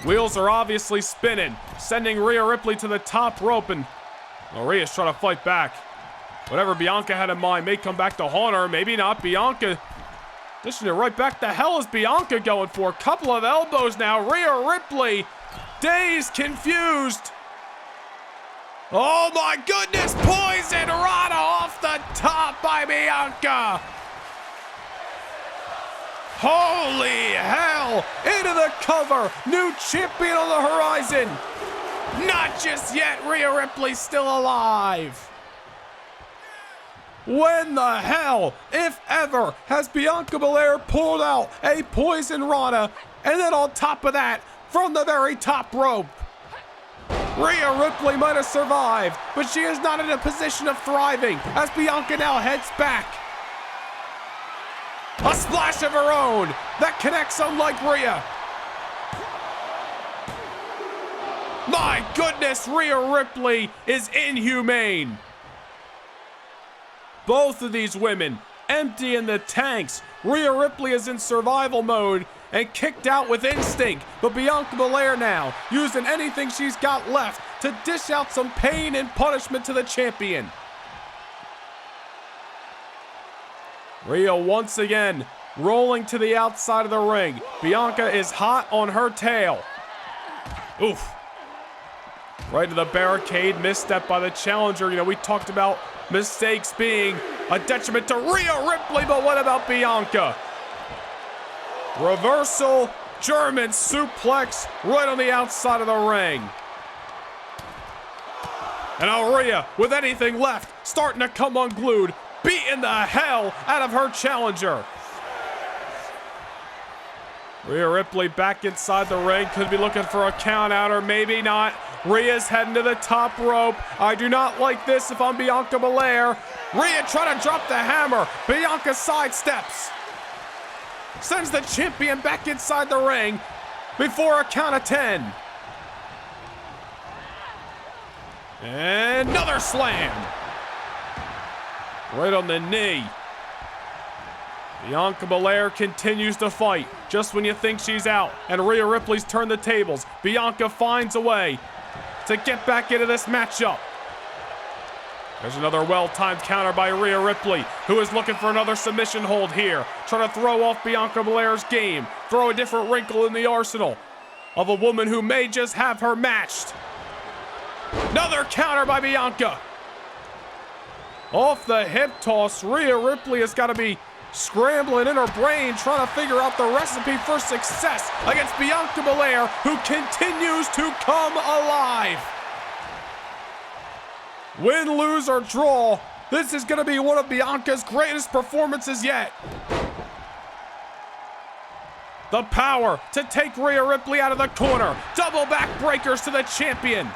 wheels are obviously spinning, sending Rhea Ripley to the top rope, and Rhea's trying to fight back. Whatever Bianca had in mind may come back to haunt her, maybe not. Bianca dishing it right back. The hell is Bianca going for? A couple of elbows now. Rhea Ripley, dazed, confused. Oh my goodness, Poison Rana off the top by Bianca. Holy hell! Into the cover! New champion on the horizon! Not just yet! Rhea Ripley still alive! When the hell, if ever, has Bianca Belair pulled out a Poison Rana, and then on top of that, from the very top rope? Rhea Ripley might have survived, but she is not in a position of thriving as Bianca now heads back. A splash of her own that connects unlike Rhea. My goodness, Rhea Ripley is inhumane. Both of these women empty in the tanks. Rhea Ripley is in survival mode and kicked out with instinct. But Bianca Belair now using anything she's got left to dish out some pain and punishment to the champion. Rhea once again rolling to the outside of the ring. Bianca is hot on her tail. Oof. Right to the barricade, misstep by the challenger. You know, we talked about mistakes being a detriment to Rhea Ripley, but what about Bianca? Reversal, German suplex right on the outside of the ring. And now Rhea, with anything left, starting to come unglued, beating the hell out of her challenger. Rhea Ripley back inside the ring, could be looking for a count out or maybe not. Rhea's heading to the top rope. I do not like this if I'm Bianca Belair. Rhea trying to drop the hammer. Bianca sidesteps. Sends the champion back inside the ring before a count of 10. And another slam. Right on the knee. Bianca Belair continues to fight just when you think she's out. And Rhea Ripley's turned the tables. Bianca finds a way to get back into this matchup. There's another well-timed counter by Rhea Ripley, who is looking for another submission hold here. Trying to throw off Bianca Belair's game. Throw a different wrinkle in the arsenal of a woman who may just have her matched. Another counter by Bianca. Off the hip toss, Rhea Ripley has got to be scrambling in her brain, trying to figure out the recipe for success against Bianca Belair, who continues to come alive. Win, lose, or draw, this is going to be one of Bianca's greatest performances yet. The power to take Rhea Ripley out of the corner. Double back breakers to the champion.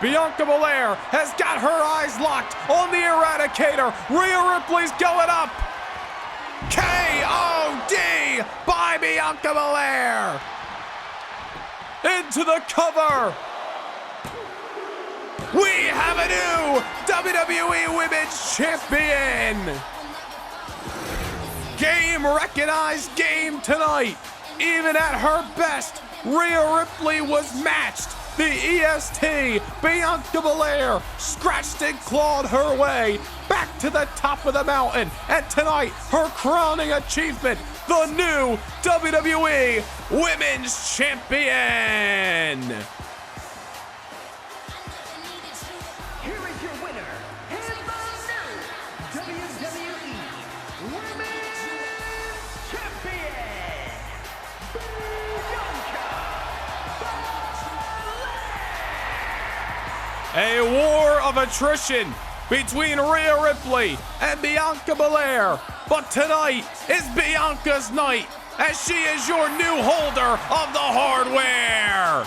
Bianca Belair has got her eyes locked on the Eradicator. Rhea Ripley's going up. KOD by Bianca Belair. Into the cover. We have a new WWE Women's Champion. Game recognized game tonight. Even at her best, Rhea Ripley was matched. The EST, Bianca Belair, scratched and clawed her way back to the top of the mountain. And tonight, her crowning achievement, the new WWE Women's Champion. Here is your winner, and the new WWE Women's Champion, Bianca Belair. A war of attrition between Rhea Ripley and Bianca Belair. But tonight is Bianca's night, as she is your new holder of the hardware.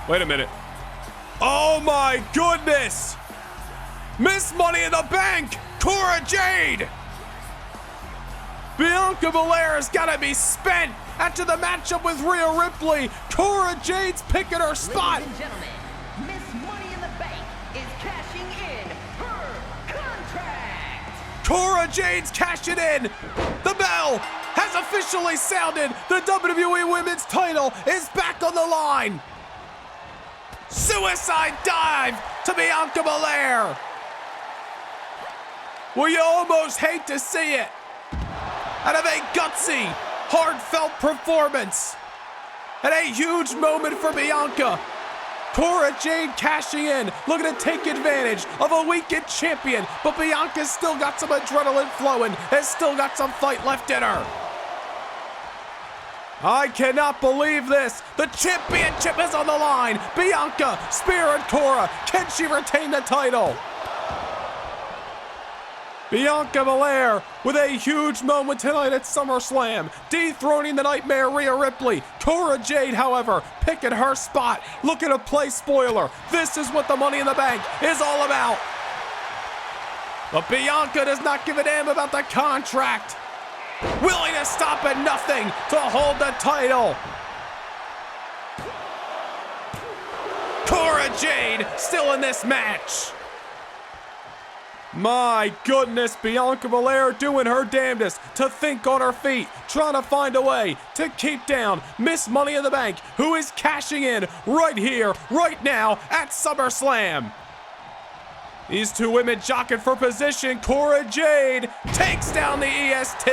Wait a minute. Oh my goodness! Miss Money in the Bank, Cora Jade! Bianca Belair has got to be spent after the matchup with Rhea Ripley. Cora Jade's picking her spot. Ladies and gentlemen, Miss Money in the Bank is cashing in her contract. Cora Jade's cashing in. The bell has officially sounded. The WWE Women's title is back on the line. Suicide dive to Bianca Belair. Well, you almost hate to see it. Out of a gutsy, heartfelt performance. And a huge moment for Bianca. Cora Jade cashing in, looking to take advantage of a weakened champion. But Bianca's still got some adrenaline flowing, has still got some fight left in her. I cannot believe this. The championship is on the line. Bianca, Spear, and Cora. Can she retain the title? Bianca Belair with a huge moment tonight at SummerSlam, dethroning the Nightmare Rhea Ripley. Cora Jade, however, picking her spot, looking to play spoiler. This is what the Money in the Bank is all about. But Bianca does not give a damn about the contract. willing to stop at nothing to hold the title. Cora Jade still in this match. My goodness, Bianca Belair doing her damnedest to think on her feet, trying to find a way to keep down Miss Money in the Bank, who is cashing in right here, right now at SummerSlam. These two women jockeying for position. Cora Jade takes down the EST.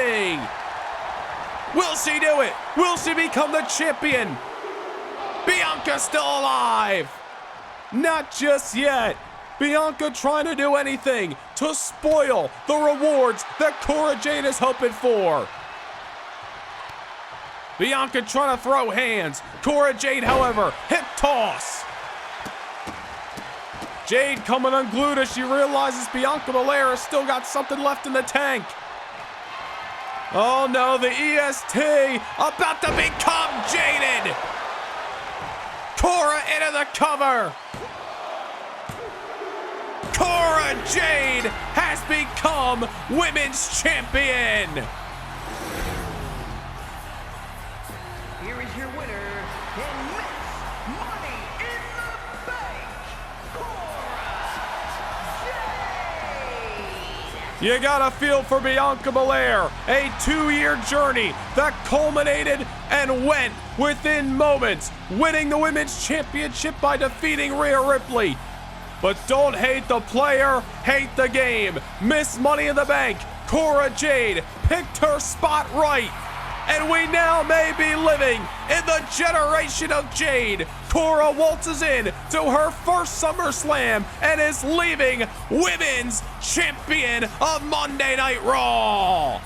Will she do it? Will she become the champion? Bianca still alive. Not just yet. Bianca trying to do anything to spoil the rewards that Cora Jade is hoping for. Bianca trying to throw hands. Cora Jade, however, hip toss. Jade coming unglued as she realizes Bianca Belair has still got something left in the tank. Oh no, the EST about to become jaded. Cora into the cover. Cora Jade has become Women's Champion. Here is your winner, and Miss Money in the Bank, Cora Jade. You gotta feel for Bianca Belair, a 2-year journey that culminated and went within moments, winning the Women's Championship by defeating Rhea Ripley. But don't hate the player, hate the game. Miss Money in the Bank, Cora Jade, picked her spot right. And we now may be living in the generation of Jade. Cora waltzes in to her first SummerSlam and is leaving Women's Champion of Monday Night Raw.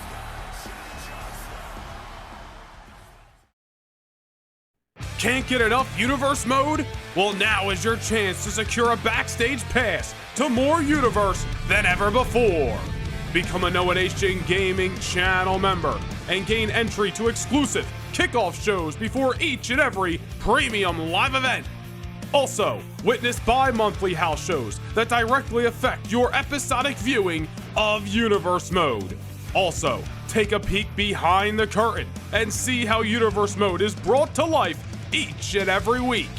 Can't get enough Universe mode? Well, now is your chance to secure a backstage pass to more Universe than ever before. Become a Noah Nation Gaming channel member and gain entry to exclusive kickoff shows before each and every premium live event. Also, witness bi-monthly house shows that directly affect your episodic viewing of Universe mode. Also, take a peek behind the curtain and see how Universe mode is brought to life each and every week.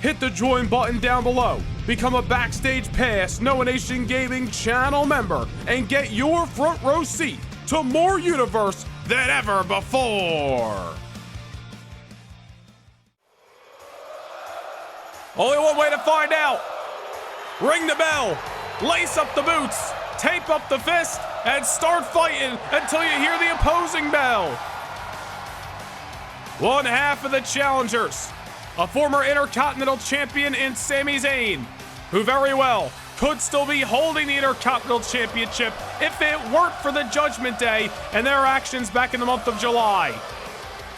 Hit the join button down below, become a Backstage Pass Noah Nation Gaming channel member, and get your front row seat to more Universe than ever before. Only one way to find out. Ring the bell, lace up the boots, tape up the fist, and start fighting until you hear the opposing bell. One half of the challengers, a former Intercontinental Champion in Sami Zayn, who very well could still be holding the Intercontinental Championship if it weren't for the Judgment Day and their actions back in the month of July.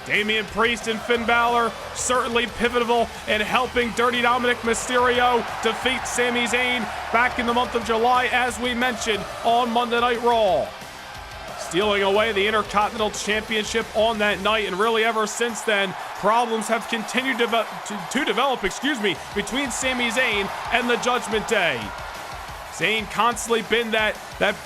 Damian Priest and Finn Balor certainly pivotal in helping Dirty Dominic Mysterio defeat Sami Zayn back in the month of July, as we mentioned on Monday Night Raw. Stealing away the Intercontinental Championship on that night, and really ever since then, problems have continued to develop between Sami Zayn and the Judgment Day. Zayn constantly been that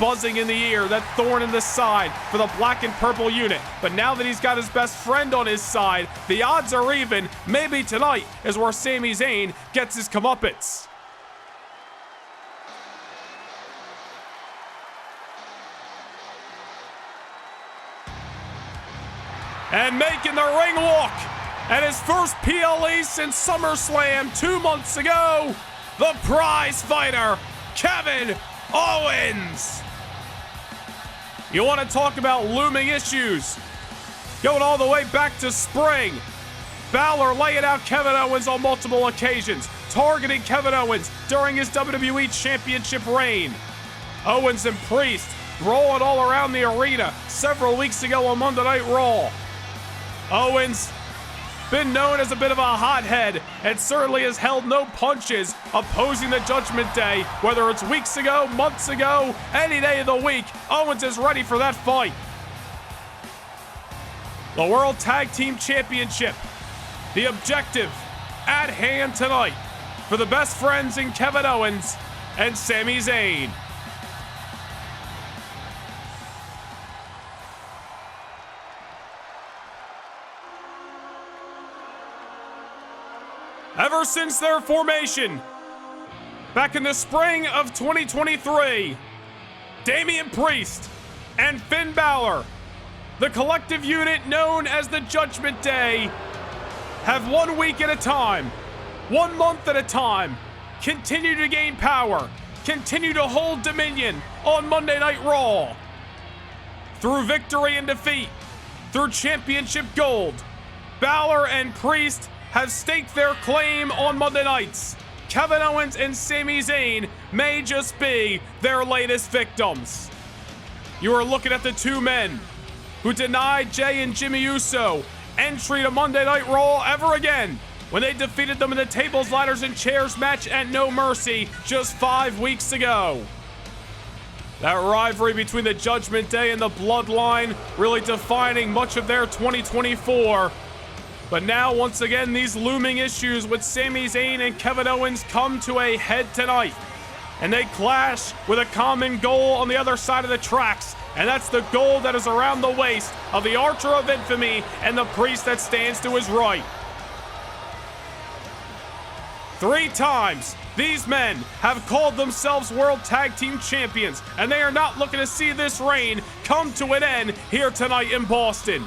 buzzing in the ear, that thorn in the side for the black and purple unit. But now that he's got his best friend on his side, the odds are even. Maybe tonight is where Sami Zayn gets his comeuppance. And making the ring walk at his first PLE since SummerSlam 2 months ago, the prize fighter, Kevin Owens. You want to talk about looming issues? Going all the way back to spring, Balor laying out Kevin Owens on multiple occasions, targeting Kevin Owens during his WWE Championship reign. Owens and Priest brawling all around the arena several weeks ago on Monday Night Raw. Owens been known as a bit of a hothead and certainly has held no punches opposing the Judgment Day. Whether it's weeks ago, months ago, any day of the week, Owens is ready for that fight. The World Tag Team Championship, the objective at hand tonight for the best friends in Kevin Owens and Sami Zayn. Ever since their formation, back in the spring of 2023, Damian Priest and Finn Balor, the collective unit known as the Judgment Day, have 1 week at a time, 1 month at a time, continue to gain power, continue to hold dominion on Monday Night Raw. Through victory and defeat, through championship gold, Balor and Priest have staked their claim on Monday nights. Kevin Owens and Sami Zayn may just be their latest victims. You are looking at the two men who denied Jey and Jimmy Uso entry to Monday Night Raw ever again when they defeated them in the tables, ladders, and chairs match at No Mercy just 5 weeks ago. That rivalry between the Judgment Day and the Bloodline really defining much of their 2024. But now, once again, these looming issues with Sami Zayn and Kevin Owens come to a head tonight. And they clash with a common goal on the other side of the tracks. And that's the gold that is around the waist of the Archer of Infamy and the Priest that stands to his right. 3 times, these men have called themselves World Tag Team Champions. And they are not looking to see this reign come to an end here tonight in Boston.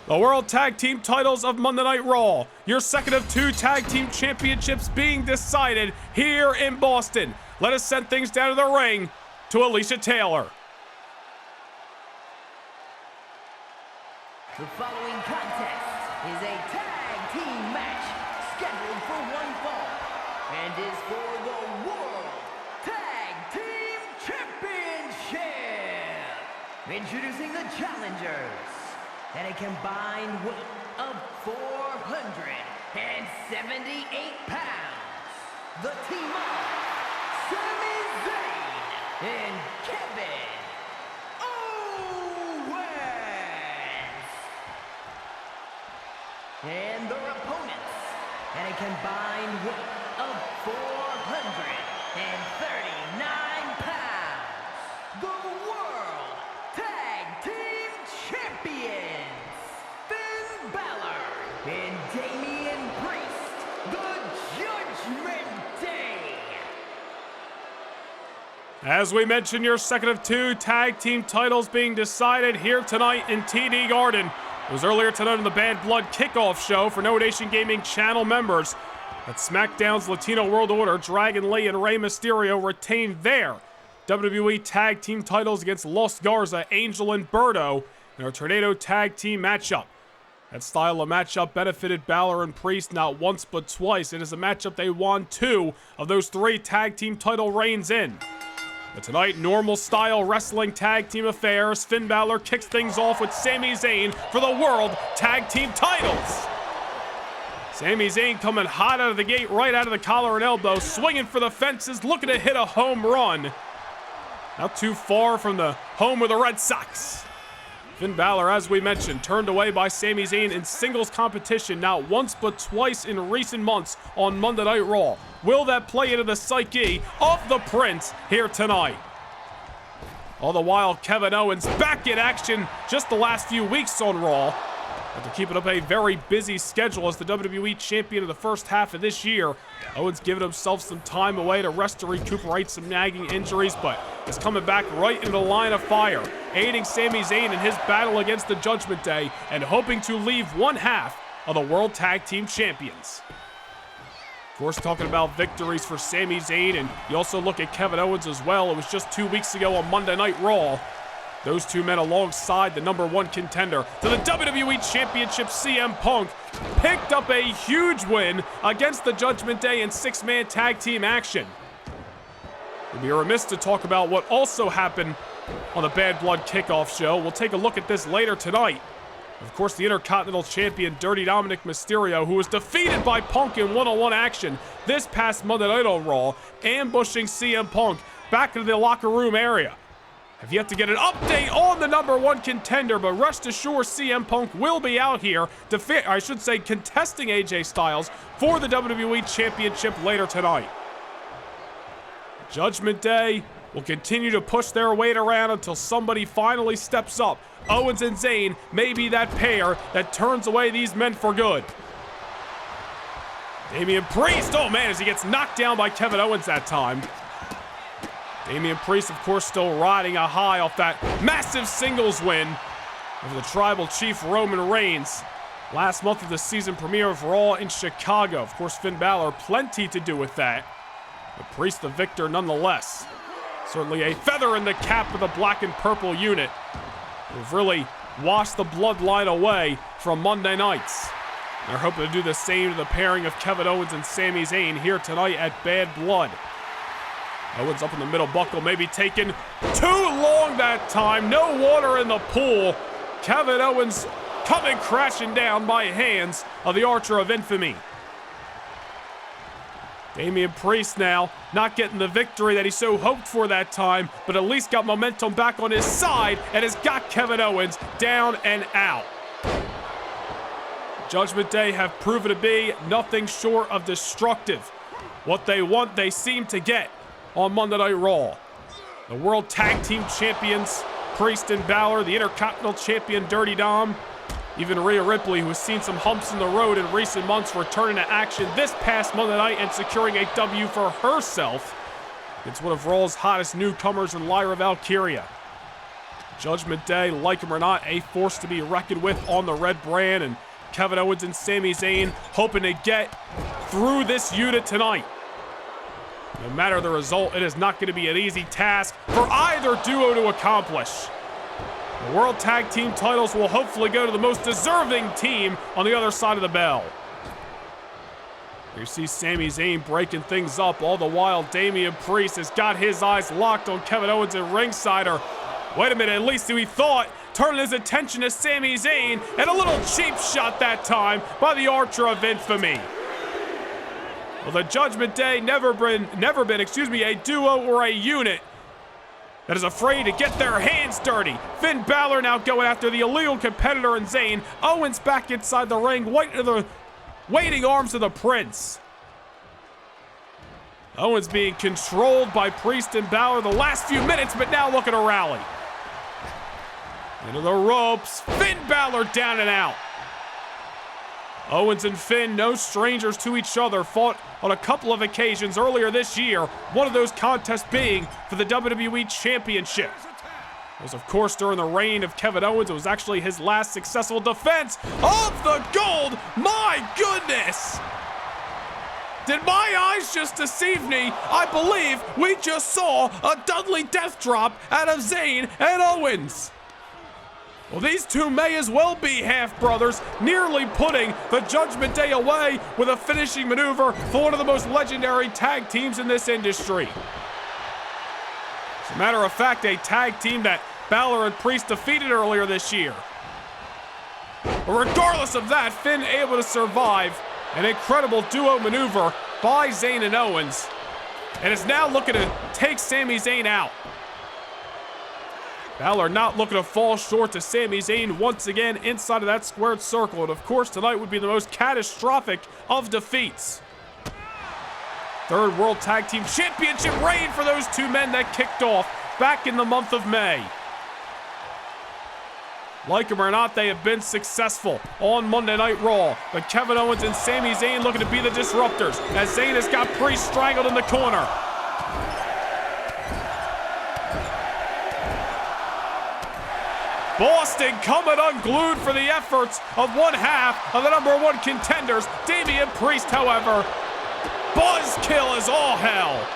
The World Tag Team titles of Monday Night Raw. Your second of 2 Tag Team Championships being decided here in Boston. Let us send things down to the ring to Alicia Taylor. The following contest is a tag team match scheduled for 1 fall and is for the World Tag Team Championship. Introducing the challengers. At a combined weight of 478 pounds, the team of Sami Zayn and Kevin Owens. And their opponents, at a combined weight of 439 pounds, the World Tag Team Champions. And Damian Priest, the Judgment Day. As we mentioned, your second of 2 tag team titles being decided here tonight in TD Garden. It was earlier tonight on the Bad Blood kickoff show for No Nation Gaming channel members that SmackDown's Latino World Order, Dragon Lee and Rey Mysterio retained their WWE tag team titles against Los Garza, Angel, and Berto in our Tornado tag team matchup. That style of matchup benefited Balor and Priest not once but twice. It is a matchup they won 2 of those 3 tag team title reigns in. But tonight, normal style wrestling tag team affairs. Finn Balor kicks things off with Sami Zayn for the World Tag Team titles. Sami Zayn coming hot out of the gate, right out of the collar and elbow, swinging for the fences, looking to hit a home run. Not too far from the home of the Red Sox. Finn Balor, as we mentioned, turned away by Sami Zayn in singles competition not once but twice in recent months on Monday Night Raw. Will that play into the psyche of the Prince here tonight? All the while, Kevin Owens back in action just the last few weeks on Raw. After keeping up a very busy schedule as the WWE Champion of the first half of this year, Owens giving himself some time away to rest to recuperate some nagging injuries, but is coming back right into the line of fire, aiding Sami Zayn in his battle against the Judgment Day and hoping to leave one half of the World Tag Team Champions. Of course, talking about victories for Sami Zayn, and you also look at Kevin Owens as well. It was just 2 weeks ago on Monday Night Raw. Those two men alongside the #1 contender to the WWE Championship, CM Punk, picked up a huge win against the Judgment Day in 6-man tag team action. We'd be remiss to talk about what also happened on the Bad Blood kickoff show. We'll take a look at this later tonight. Of course, the Intercontinental Champion, Dirty Dominic Mysterio, who was defeated by Punk in one-on-one action this past Monday Night on Raw, ambushing CM Punk back into the locker room area. Have yet to get an update on the #1 contender, but rest assured CM Punk will be out here, contesting AJ Styles for the WWE Championship later tonight. Judgment Day will continue to push their weight around until somebody finally steps up. Owens and Zayn may be that pair that turns away these men for good. Damian Priest, oh man, as he gets knocked down by Kevin Owens that time. Damian Priest, of course, still riding a high off that massive singles win over the Tribal Chief Roman Reigns last month of the season premiere of Raw in Chicago. Of course, Finn Balor, plenty to do with that, but Priest the victor nonetheless. Certainly a feather in the cap of the black and purple unit, who've really washed the bloodline away from Monday nights. They're hoping to do the same to the pairing of Kevin Owens and Sami Zayn here tonight at Bad Blood. Owens up in the middle buckle, maybe taking too long that time. No water in the pool. Kevin Owens coming crashing down by hands of the Archer of Infamy. Damian Priest now not getting the victory that he so hoped for that time, but at least got momentum back on his side and has got Kevin Owens down and out. Judgment Day have proven to be nothing short of destructive. What they want, they seem to get on Monday Night Raw. The World Tag Team Champions, Priest and Balor, the Intercontinental Champion, Dirty Dom, even Rhea Ripley, who has seen some humps in the road in recent months, returning to action this past Monday night and securing a W for herself. It's one of Raw's hottest newcomers in Lyra Valkyria. Judgment Day, like him or not, a force to be reckoned with on the red brand, and Kevin Owens and Sami Zayn hoping to get through this unit tonight. No matter the result, it is not going to be an easy task for either duo to accomplish. The World Tag Team titles will hopefully go to the most deserving team on the other side of the bell. You see Sami Zayn breaking things up, all the while Damian Priest has got his eyes locked on Kevin Owens at ringside. Or, wait a minute, at least he thought, turning his attention to Sami Zayn, and a little cheap shot that time by the Archer of Infamy. Well, the Judgment Day never been, a duo or a unit that is afraid to get their hands dirty. Finn Balor now going after the illegal competitor in Zayn. Owens back inside the ring, waiting arms of the Prince. Owens being controlled by Priest and Balor the last few minutes, but now looking to rally. Into the ropes, Finn Balor down and out. Owens and Finn, no strangers to each other, fought on a couple of occasions earlier this year, one of those contests being for the WWE Championship. It was, of course, during the reign of Kevin Owens. It was actually his last successful defense of the gold. My goodness! Did my eyes just deceive me? I believe we just saw a Dudley death drop out of Zayn and Owens. Well, these two may as well be half-brothers, nearly putting the Judgment Day away with a finishing maneuver for one of the most legendary tag teams in this industry. As a matter of fact, a tag team that Balor and Priest defeated earlier this year. But regardless of that, Finn able to survive an incredible duo maneuver by Zayn and Owens, and is now looking to take Sami Zayn out. Balor not looking to fall short to Sami Zayn once again inside of that squared circle. And of course, tonight would be the most catastrophic of defeats. Third World Tag Team Championship reign for those two men that kicked off back in the month of May. Like them or not, they have been successful on Monday Night Raw. But Kevin Owens and Sami Zayn looking to be the disruptors, as Zayn has got Priest strangled in the corner. Boston coming unglued for the efforts of one half of the #1 contenders. Damian Priest, however, buzzkill is all hell.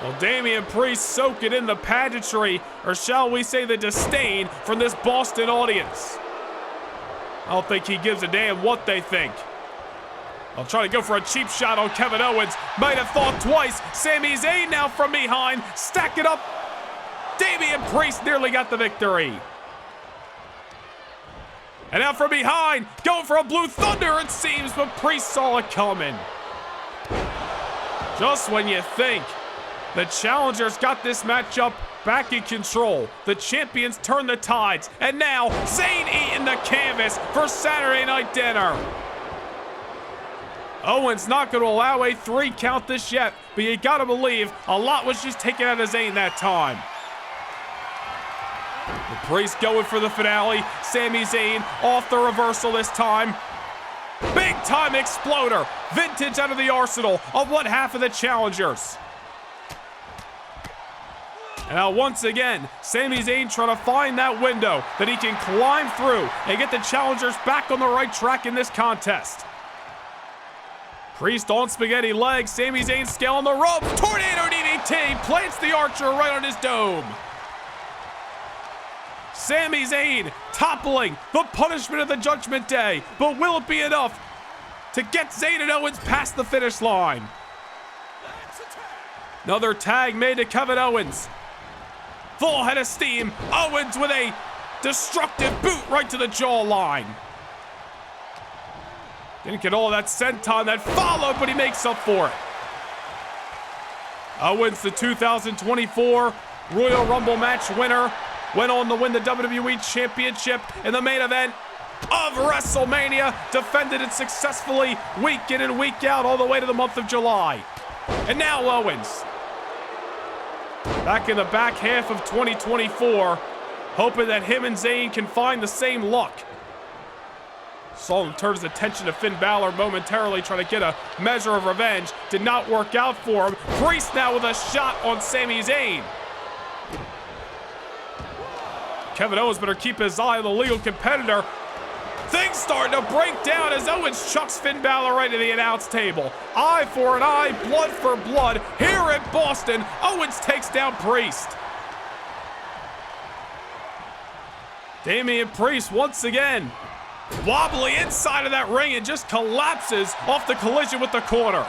Well, Damian Priest soaking in the pageantry, or shall we say the disdain, from this Boston audience. I don't think he gives a damn what they think. I'll try to go for a cheap shot on Kevin Owens. Might have thought twice. Sami Zayn now from behind, stack it up. Damian Priest nearly got the victory. And now from behind, going for a Blue Thunder it seems, but Priest saw it coming. Just when you think the challengers got this matchup back in control, the champions turn the tides, and now Zayn eating the canvas for Saturday Night Dinner. Owens not going to allow a 3 count this yet, but you gotta believe a lot was just taken out of Zayn that time. The Priest going for the finale. Sami Zayn off the reversal this time. Big Big-time exploder. Vintage out of the arsenal of one half of the challengers. And now once again, Sami Zayn trying to find that window that he can climb through and get the challengers back on the right track in this contest. Priest on spaghetti legs, Sami Zayn scaling the ropes, tornado DDT, plants the Archer right on his dome. Sami Zayn toppling the punishment of the Judgment Day, but will it be enough to get Zayn and Owens past the finish line? Another tag made to Kevin Owens. Full head of steam, Owens with a destructive boot right to the jawline. Didn't get all that senton that followed, but he makes up for it. Owens, the 2024 Royal Rumble match winner, went on to win the WWE Championship in the main event of WrestleMania, defended it successfully week in and week out all the way to the month of July. And now Owens, back in the back half of 2024, hoping that him and Zayn can find the same luck. Saw him turn his attention to Finn Balor momentarily, trying to get a measure of revenge. Did not work out for him. Priest now with a shot on Sami Zayn. Kevin Owens better keep his eye on the legal competitor. Things starting to break down as Owens chucks Finn Balor right to the announce table. Eye for an eye, blood for blood. Here in Boston, Owens takes down Priest. Damian Priest once again wobbly inside of that ring and just collapses off the collision with the corner.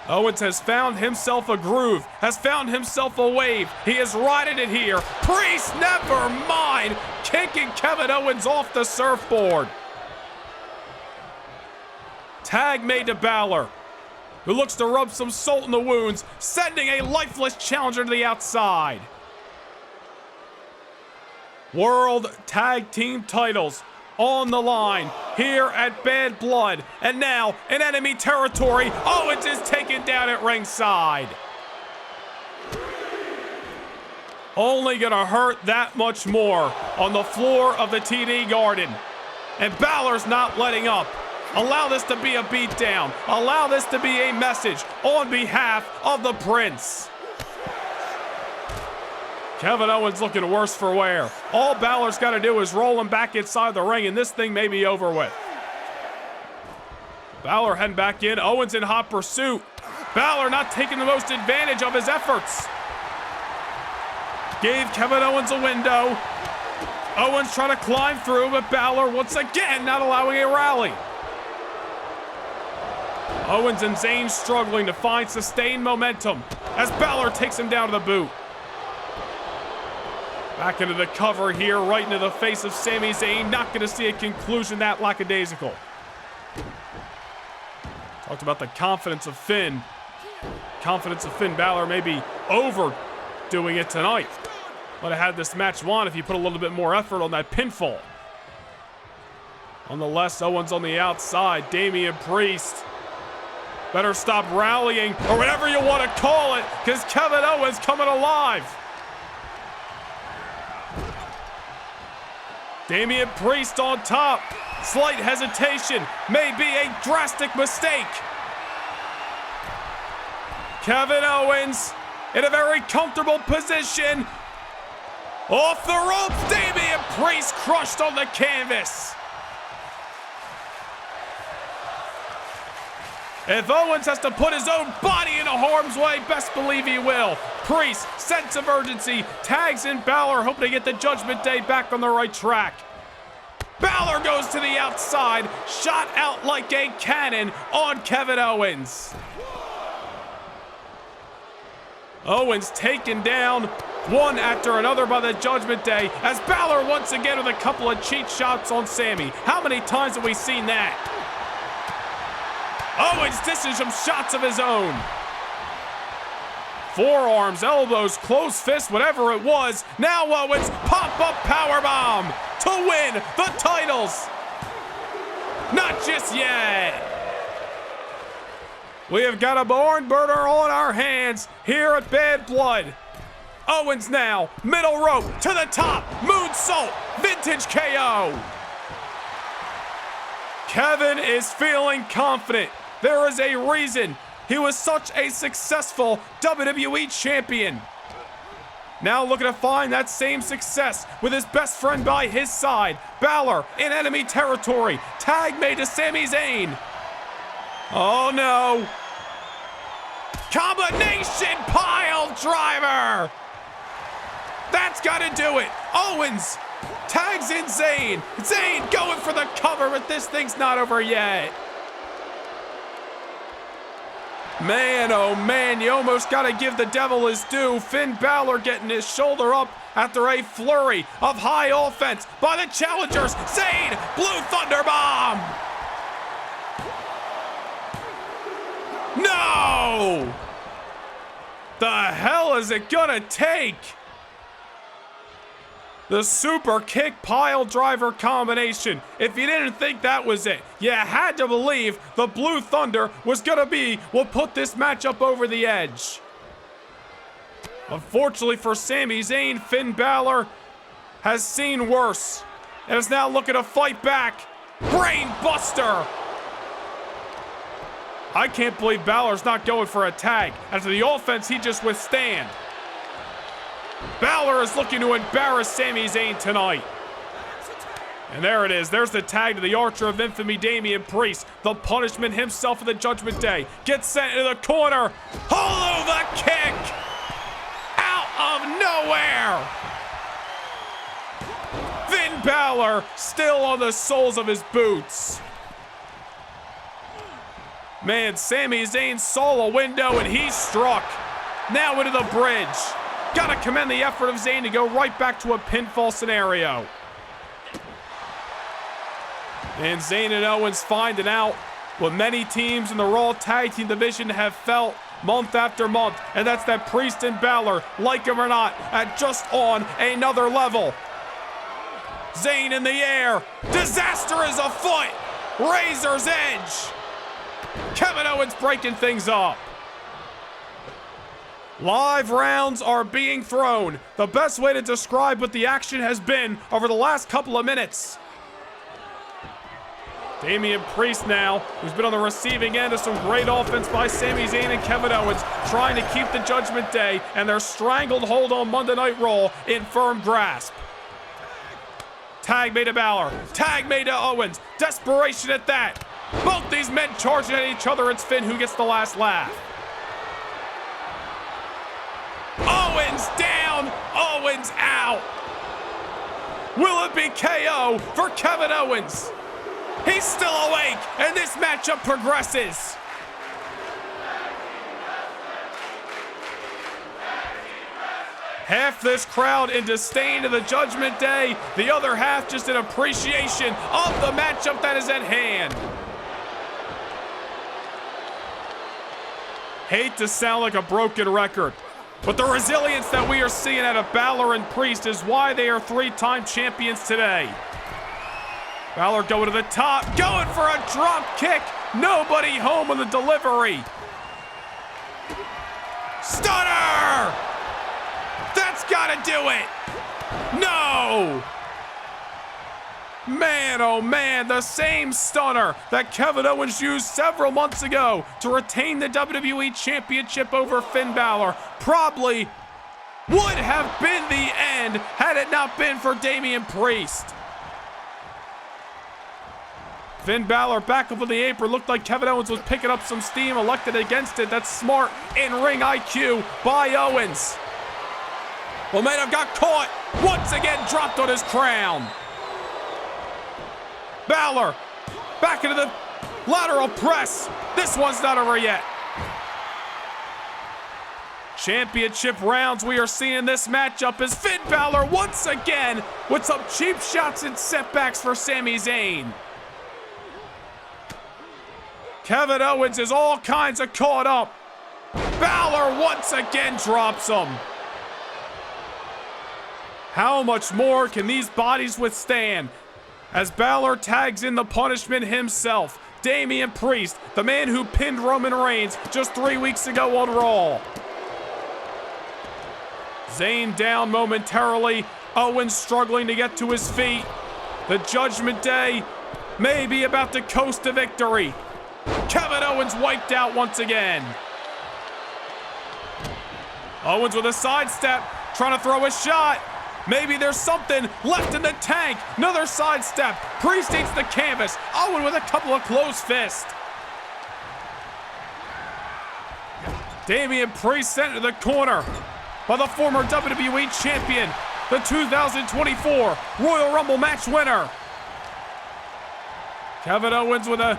Owens has found himself a groove, has found himself a wave. He is riding it here. Priest, never mind, kicking Kevin Owens off the surfboard. Tag made to Balor, who looks to rub some salt in the wounds, sending a lifeless challenger to the outside. World Tag Team titles on the line here at Bad Blood. And now in enemy territory, Owens is taken down at ringside. Only gonna hurt that much more on the floor of the TD Garden. And Balor's not letting up. Allow this to be a beatdown. Allow this to be a message on behalf of the Prince. Kevin Owens looking worse for wear. All Balor's got to do is roll him back inside the ring, and this thing may be over with. Balor heading back in. Owens in hot pursuit. Balor not taking the most advantage of his efforts. Gave Kevin Owens a window. Owens trying to climb through, but Balor once again not allowing a rally. Owens and Zayn struggling to find sustained momentum as Balor takes him down to the boot. Back into the cover here, right into the face of Sami Zayn. Not going to see a conclusion that lackadaisical. Talked about the confidence of Finn. Confidence of Finn Balor may be overdoing it tonight. Might have had this match won if you put a little bit more effort on that pinfall. Nonetheless, Owens on the outside. Damian Priest better stop rallying, or whatever you want to call it, because Kevin Owens coming alive. Damian Priest on top. Slight hesitation. May be a drastic mistake. Kevin Owens in a very comfortable position. Off the ropes. Damian Priest crushed on the canvas. If Owens has to put his own body into harm's way, best believe he will. Priest, sense of urgency, tags in Balor, hoping to get the Judgment Day back on the right track. Balor goes to the outside, shot out like a cannon on Kevin Owens. Owens taken down one after another by the Judgment Day as Balor once again with a couple of cheat shots on Sami. How many times have we seen that? Owens dishes some shots of his own. Forearms, elbows, closed fists, whatever it was. Now Owens, pop-up powerbomb to win the titles. Not just yet. We have got a barn burner on our hands here at Bad Blood. Owens now, middle rope to the top, moonsault, vintage KO. Kevin is feeling confident. There is a reason he was such a successful WWE champion. Now looking to find that same success with his best friend by his side. Balor in enemy territory. Tag made to Sami Zayn. Oh no. Combination pile driver. That's gotta do it. Owens tags in Zayn. Zayn going for the cover, but this thing's not over yet. Man, oh man, you almost gotta give the devil his due. Finn Balor getting his shoulder up after a flurry of high offense by the challengers. Zayn, Blue Thunder Bomb. No! The hell is it gonna take? The super kick pile driver combination. If you didn't think that was it, you had to believe the Blue Thunder was gonna be what put this matchup over the edge. Unfortunately for Sami Zayn, Finn Balor has seen worse and is now looking to fight back. Brain Buster. I can't believe Balor's not going for a tag after the offense he just withstand. Balor is looking to embarrass Sami Zayn tonight. And there it is. There's the tag to the Archer of Infamy, Damian Priest. The punishment himself of the Judgment Day. Gets sent into the corner. Holo kick. Out of nowhere. Finn Balor still on the soles of his boots. Man, Sami Zayn saw a window and he struck. Now into the bridge. Gotta commend the effort of Zayn to go right back to a pinfall scenario. And Zayn and Owens finding out what many teams in the Raw Tag Team division have felt month after month, and that's that Priest and Balor, like him or not, at just on another level. Zayn in the air. Disaster is afoot. Razor's edge. Kevin Owens breaking things up. Live rounds are being thrown. The best way to describe what the action has been over the last couple of minutes. Damian Priest now, who's been on the receiving end of some great offense by Sami Zayn and Kevin Owens, trying to keep the Judgment Day and their strangled hold on Monday Night Raw in firm grasp. Tag made to Balor. Tag made to Owens. Desperation at that. Both these men charging at each other. It's Finn who gets the last laugh. Owens down, Owens out. Will it be KO for Kevin Owens? He's still awake, and this matchup progresses. Half this crowd in disdain of the Judgment Day, the other half just in appreciation of the matchup that is at hand. Hate to sound like a broken record, but the resilience that we are seeing out of Balor and Priest is why they are three-time champions today. Balor going to the top, going for a drop kick. Nobody home on the delivery. Stunner! That's gotta do it. No! Man, oh man, the same stunner that Kevin Owens used several months ago to retain the WWE Championship over Finn Balor probably would have been the end had it not been for Damian Priest. Finn Balor back up on the apron. Looked like Kevin Owens was picking up some steam, elected against it. That's smart in-ring IQ by Owens. Well, man, I've got caught. Once again, dropped on his crown. Balor back into the lateral press. This one's not over yet. Championship rounds we are seeing in this matchup as Finn Balor once again with some cheap shots and setbacks for Sami Zayn. Kevin Owens is all kinds of caught up. Balor once again drops him. How much more can these bodies withstand? As Balor tags in the punishment himself, Damian Priest, the man who pinned Roman Reigns just 3 weeks ago on Raw. Zayn down momentarily, Owens struggling to get to his feet. The Judgment Day may be about to coast to victory. Kevin Owens wiped out once again. Owens with a sidestep, trying to throw a shot. Maybe there's something left in the tank. Another sidestep. Priest takes the canvas. Owens with a couple of closed fists. Damian Priest sent to the corner by the former WWE Champion, the 2024 Royal Rumble match winner. Kevin Owens with a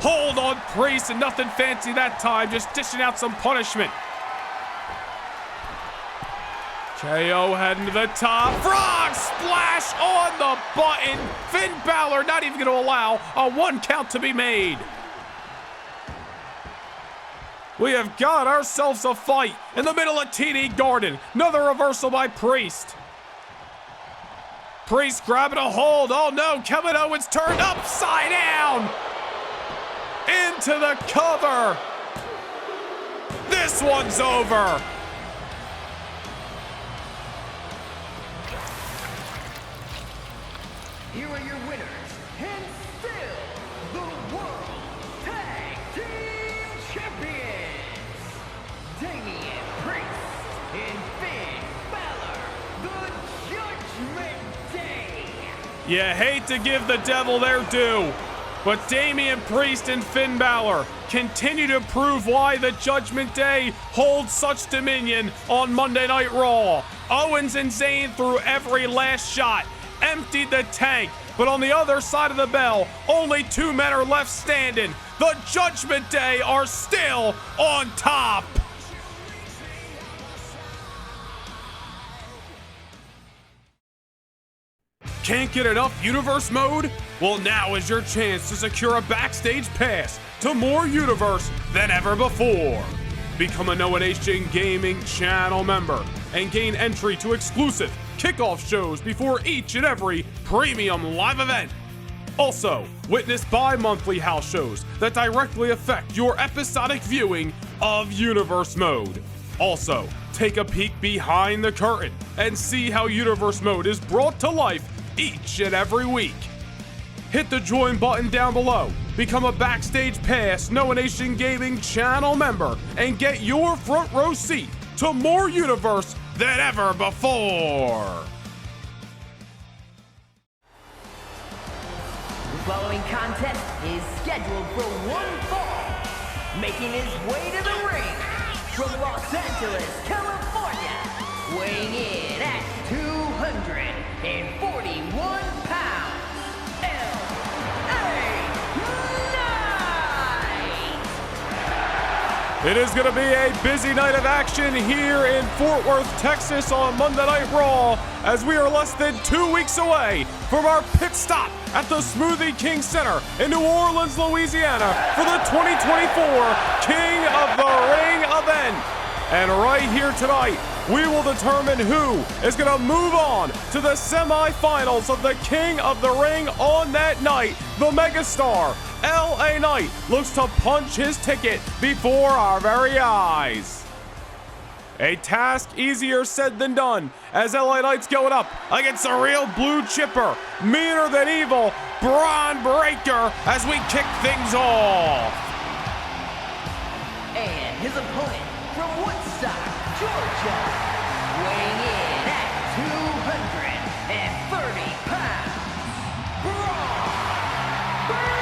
hold on Priest, and nothing fancy that time, just dishing out some punishment. KO heading to the top. Frog splash on the button. Finn Balor not even going to allow a 1 count to be made. We have got ourselves a fight in the middle of TD Garden. Another reversal by Priest. Priest grabbing a hold. Oh no, Kevin Owens turned upside down. Into the cover. This one's over. Here are your winners, and still the World Tag Team Champions, Damian Priest and Finn Balor, the Judgment Day. You hate to give the devil their due, but Damian Priest and Finn Balor continue to prove why the Judgment Day holds such dominion on Monday Night Raw. Owens and Zayn threw every last shot, emptied the tank, but on the other side of the bell, only 2 men are left standing. The Judgment Day are still on top. Can't get enough Universe mode? Well, now is your chance to secure a backstage pass to more Universe than ever before. Become a Noah Nation Gaming channel member and gain entry to exclusive kickoff shows before each and every premium live event. Also, witness bi-monthly house shows that directly affect your episodic viewing of Universe Mode. Also, take a peek behind the curtain and see how Universe Mode is brought to life each and every week. Hit the join button down below, become a Backstage Pass Noah Nation Gaming channel member, and get your front row seat to more Universe than ever before. The following contest is scheduled for one fall. Making his way to the ring from Los Angeles, California, weighing in at 241 pounds, It is going to be a busy night of action here in Fort Worth, Texas on Monday Night Raw, as we are less than 2 weeks away from our pit stop at the Smoothie King Center in New Orleans, Louisiana for the 2024 King of the Ring event. And right here tonight, we will determine who is going to move on to the semifinals of the King of the Ring on that night. The megastar, LA Knight, looks to punch his ticket before our very eyes. A task easier said than done, as LA Knight's going up against a real blue chipper, meaner than evil, Braun Breaker, as we kick things off. And his opponent from Woodstock, Georgia, weighing in at 230 pounds, Braun Breaker!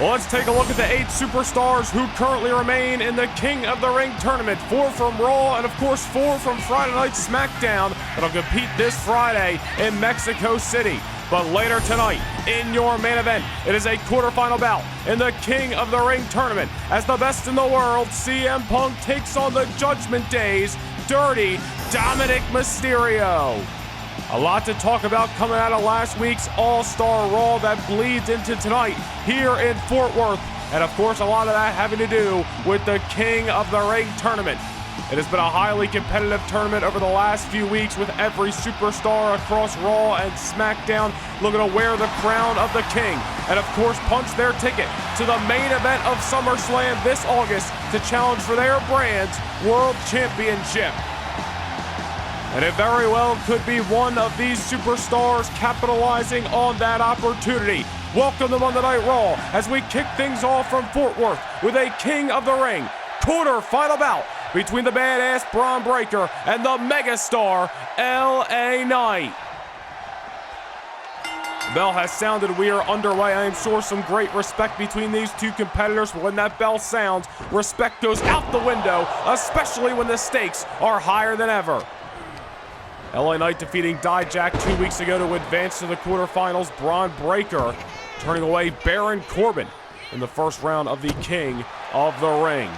Well, let's take a look at the 8 superstars who currently remain in the King of the Ring tournament. 4 from Raw and, of course, 4 from Friday Night SmackDown that'll compete this Friday in Mexico City. But later tonight, in your main event, it is a quarterfinal bout in the King of the Ring tournament as the best in the world, CM Punk, takes on the Judgment Day's Dirty Dominic Mysterio. A lot to talk about coming out of last week's All-Star Raw that bleeds into tonight here in Fort Worth. And of course, a lot of that having to do with the King of the Ring tournament. It has been a highly competitive tournament over the last few weeks, with every superstar across Raw and SmackDown looking to wear the crown of the King and, of course, punch their ticket to the main event of SummerSlam this August to challenge for their brand's World Championship. And it very well could be one of these superstars capitalizing on that opportunity. Welcome to Monday Night Raw as we kick things off from Fort Worth with a King of the Ring quarter-final bout between the badass Bron Breakker and the megastar LA Knight. The bell has sounded. We are underway. I am sure some great respect between these two competitors, but when that bell sounds, respect goes out the window, especially when the stakes are higher than ever. LA Knight defeating Dijak 2 weeks ago to advance to the quarterfinals. Bron Breakker turning away Baron Corbin in the first round of the King of the Ring.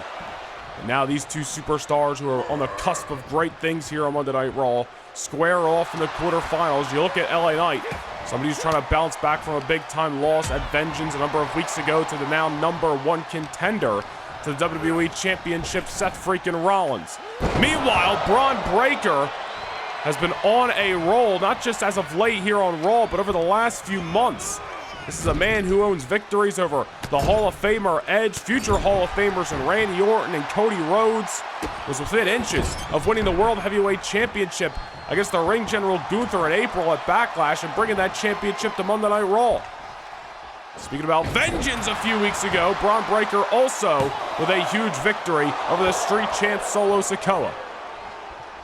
And now these two superstars who are on the cusp of great things here on Monday Night Raw square off in the quarterfinals. You look at LA Knight, somebody who's trying to bounce back from a big-time loss at Vengeance a number of weeks ago to the now #1 contender to the WWE Championship, Seth freaking Rollins. Meanwhile, Bron Breakker has been on a roll, not just as of late here on Raw, but over the last few months. This is a man who owns victories over the Hall of Famer Edge, future Hall of Famers in Randy Orton and Cody Rhodes. Was within inches of winning the World Heavyweight Championship against the ring general Gunther in April at Backlash and bringing that championship to Monday Night Raw. Speaking about Vengeance a few weeks ago, Bron Breakker also with a huge victory over the Street Champ Solo Sikoa.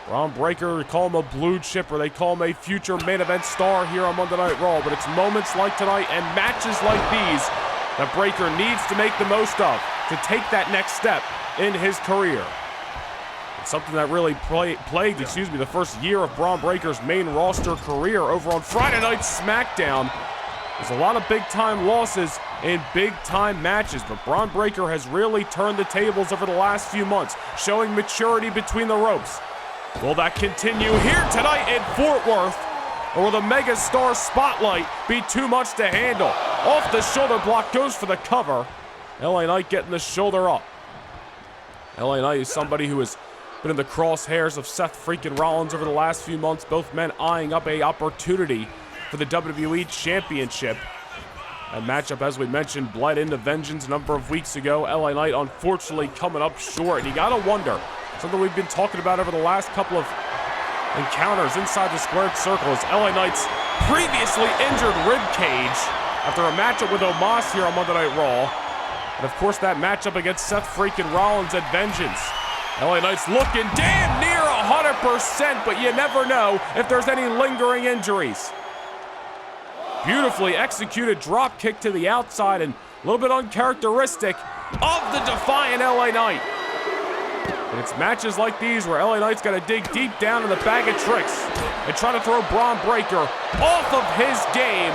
Bron Breakker, they call him a blue chip, or they call him a future main event star here on Monday Night Raw, but it's moments like tonight and matches like these that Breakker needs to make the most of to take that next step in his career. It's something that really plagued the first year of Bron Breakker's main roster career over on Friday Night SmackDown. There's a lot of big-time losses in big-time matches, but Bron Breakker has really turned the tables over the last few months, showing maturity between the ropes. Will that continue here tonight in Fort Worth, or will the megastar spotlight be too much to handle? Off the shoulder block, goes for the cover. LA Knight getting the shoulder up. LA Knight is somebody who has been in the crosshairs of Seth freaking Rollins over the last few months, both men eyeing up a opportunity for the WWE Championship. That matchup, as we mentioned, bled into Vengeance a number of weeks ago. LA Knight unfortunately coming up short, and you gotta wonder, something we've been talking about over the last couple of encounters inside the squared circle is LA Knight's previously injured rib cage after a matchup with Omos here on Monday Night Raw. And of course that matchup against Seth freaking Rollins at Vengeance. LA Knight's looking damn near 100%, but you never know if there's any lingering injuries. Beautifully executed drop kick to the outside and a little bit uncharacteristic of the defiant LA Knight. And it's matches like these where LA Knight's got to dig deep down in the bag of tricks and try to throw Bron Breakker off of his game,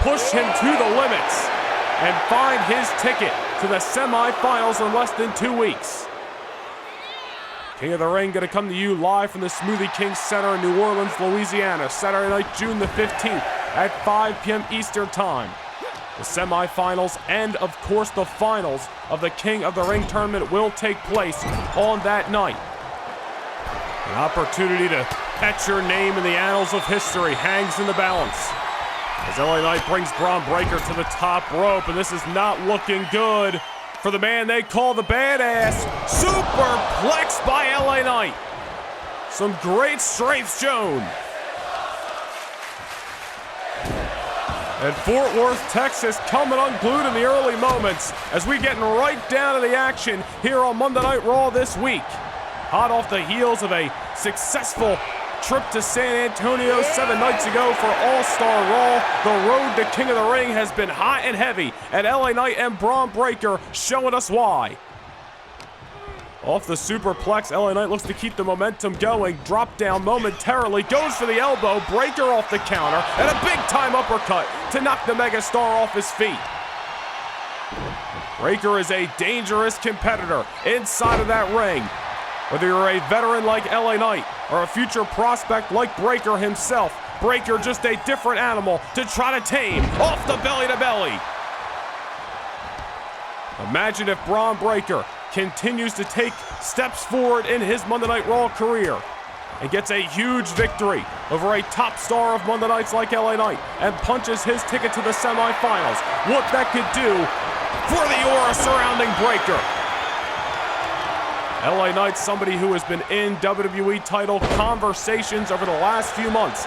push him to the limits, and find his ticket to the semifinals in less than 2 weeks. King of the Ring going to come to you live from the Smoothie King Center in New Orleans, Louisiana, Saturday night, June the 15th at 5 p.m. Eastern Time. The semifinals and, of course, the finals of the King of the Ring tournament will take place on that night. An opportunity to etch your name in the annals of history hangs in the balance as LA Knight brings Bron Breakker to the top rope, and this is not looking good for the man they call the badass. Superplex by LA Knight. Some great strength shown. And Fort Worth, Texas, coming unglued in the early moments as we getting right down to the action here on Monday Night Raw this week. Hot off the heels of a successful trip to San Antonio 7 nights ago for All-Star Raw, the road to King of the Ring has been hot and heavy, and LA Knight and Bron Breakker showing us why. Off the superplex, LA Knight looks to keep the momentum going. Drop down momentarily, goes for the elbow, Breakker off the counter, and a big-time uppercut to knock the megastar off his feet. Breakker is a dangerous competitor inside of that ring. Whether you're a veteran like LA Knight or a future prospect like Breakker himself, Breakker just a different animal to try to tame off the belly-to-belly. Imagine if Bron Breakker continues to take steps forward in his Monday Night Raw career and gets a huge victory over a top star of Monday Nights like LA Knight and punches his ticket to the semifinals. What that could do for the aura surrounding Breakker. LA Knight, somebody who has been in WWE title conversations over the last few months.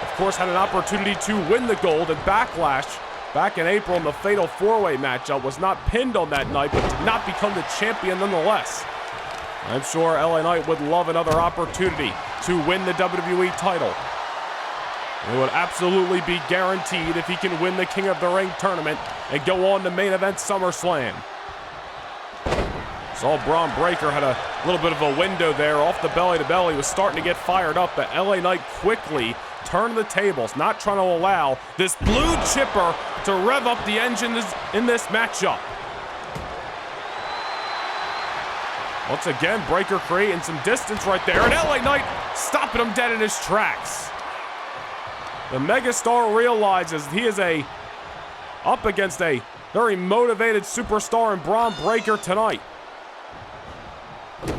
Of course, had an opportunity to win the gold at Backlash back in April in the Fatal 4-Way matchup. Was not pinned on that night, but did not become the champion nonetheless. I'm sure LA Knight would love another opportunity to win the WWE title. It would absolutely be guaranteed if he can win the King of the Ring tournament and go on to main event SummerSlam. Saw Braun Breaker had a little bit of a window there off the belly to belly, was starting to get fired up, but LA Knight quickly turned the tables, not trying to allow this blue chipper to rev up the engine in this matchup. Once again, Breaker creating some distance right there, and LA Knight stopping him dead in his tracks. The megastar realizes he is up against a very motivated superstar in Braun Breaker tonight.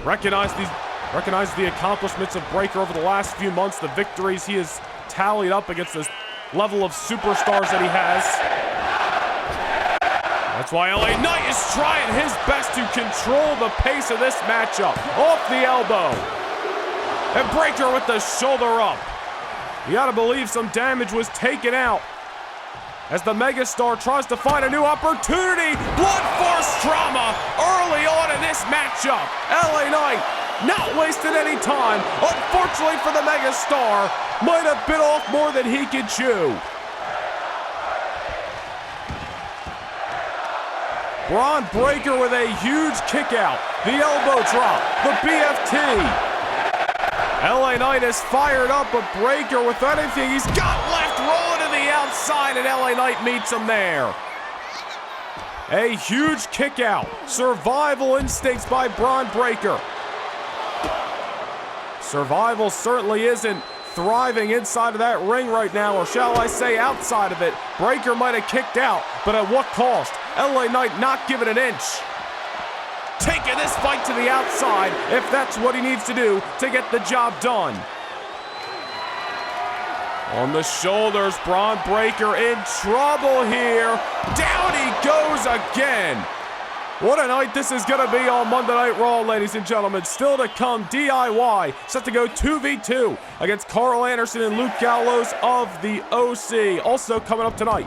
Recognize the accomplishments of Breaker over the last few months, the victories he has tallied up against this level of superstars that he has. That's why LA Knight is trying his best to control the pace of this matchup. Off the elbow. And Breaker with the shoulder up. You gotta believe some damage was taken out as the megastar tries to find a new opportunity. Blood force trauma early on in this matchup. LA Knight not wasting any time. Unfortunately for the megastar, might have bit off more than he could chew. Braun Breaker with a huge kick out. The elbow drop, the BFT. LA Knight is fired up, but Breaker with anything he's got left, rolling to the outside, and LA Knight meets him there. A huge kick out. Survival instincts by Braun Breaker. Survival certainly isn't thriving inside of that ring right now, or shall I say outside of it. Breaker might have kicked out, but at what cost? LA Knight not giving an inch. Taking this fight to the outside if that's what he needs to do to get the job done. On the shoulders, Braun Breaker in trouble here. Down he goes again. What a night this is going to be on Monday Night Raw, ladies and gentlemen. Still to come, DIY set to go 2v2 against Carl Anderson and Luke Gallows of the OC. Also coming up tonight,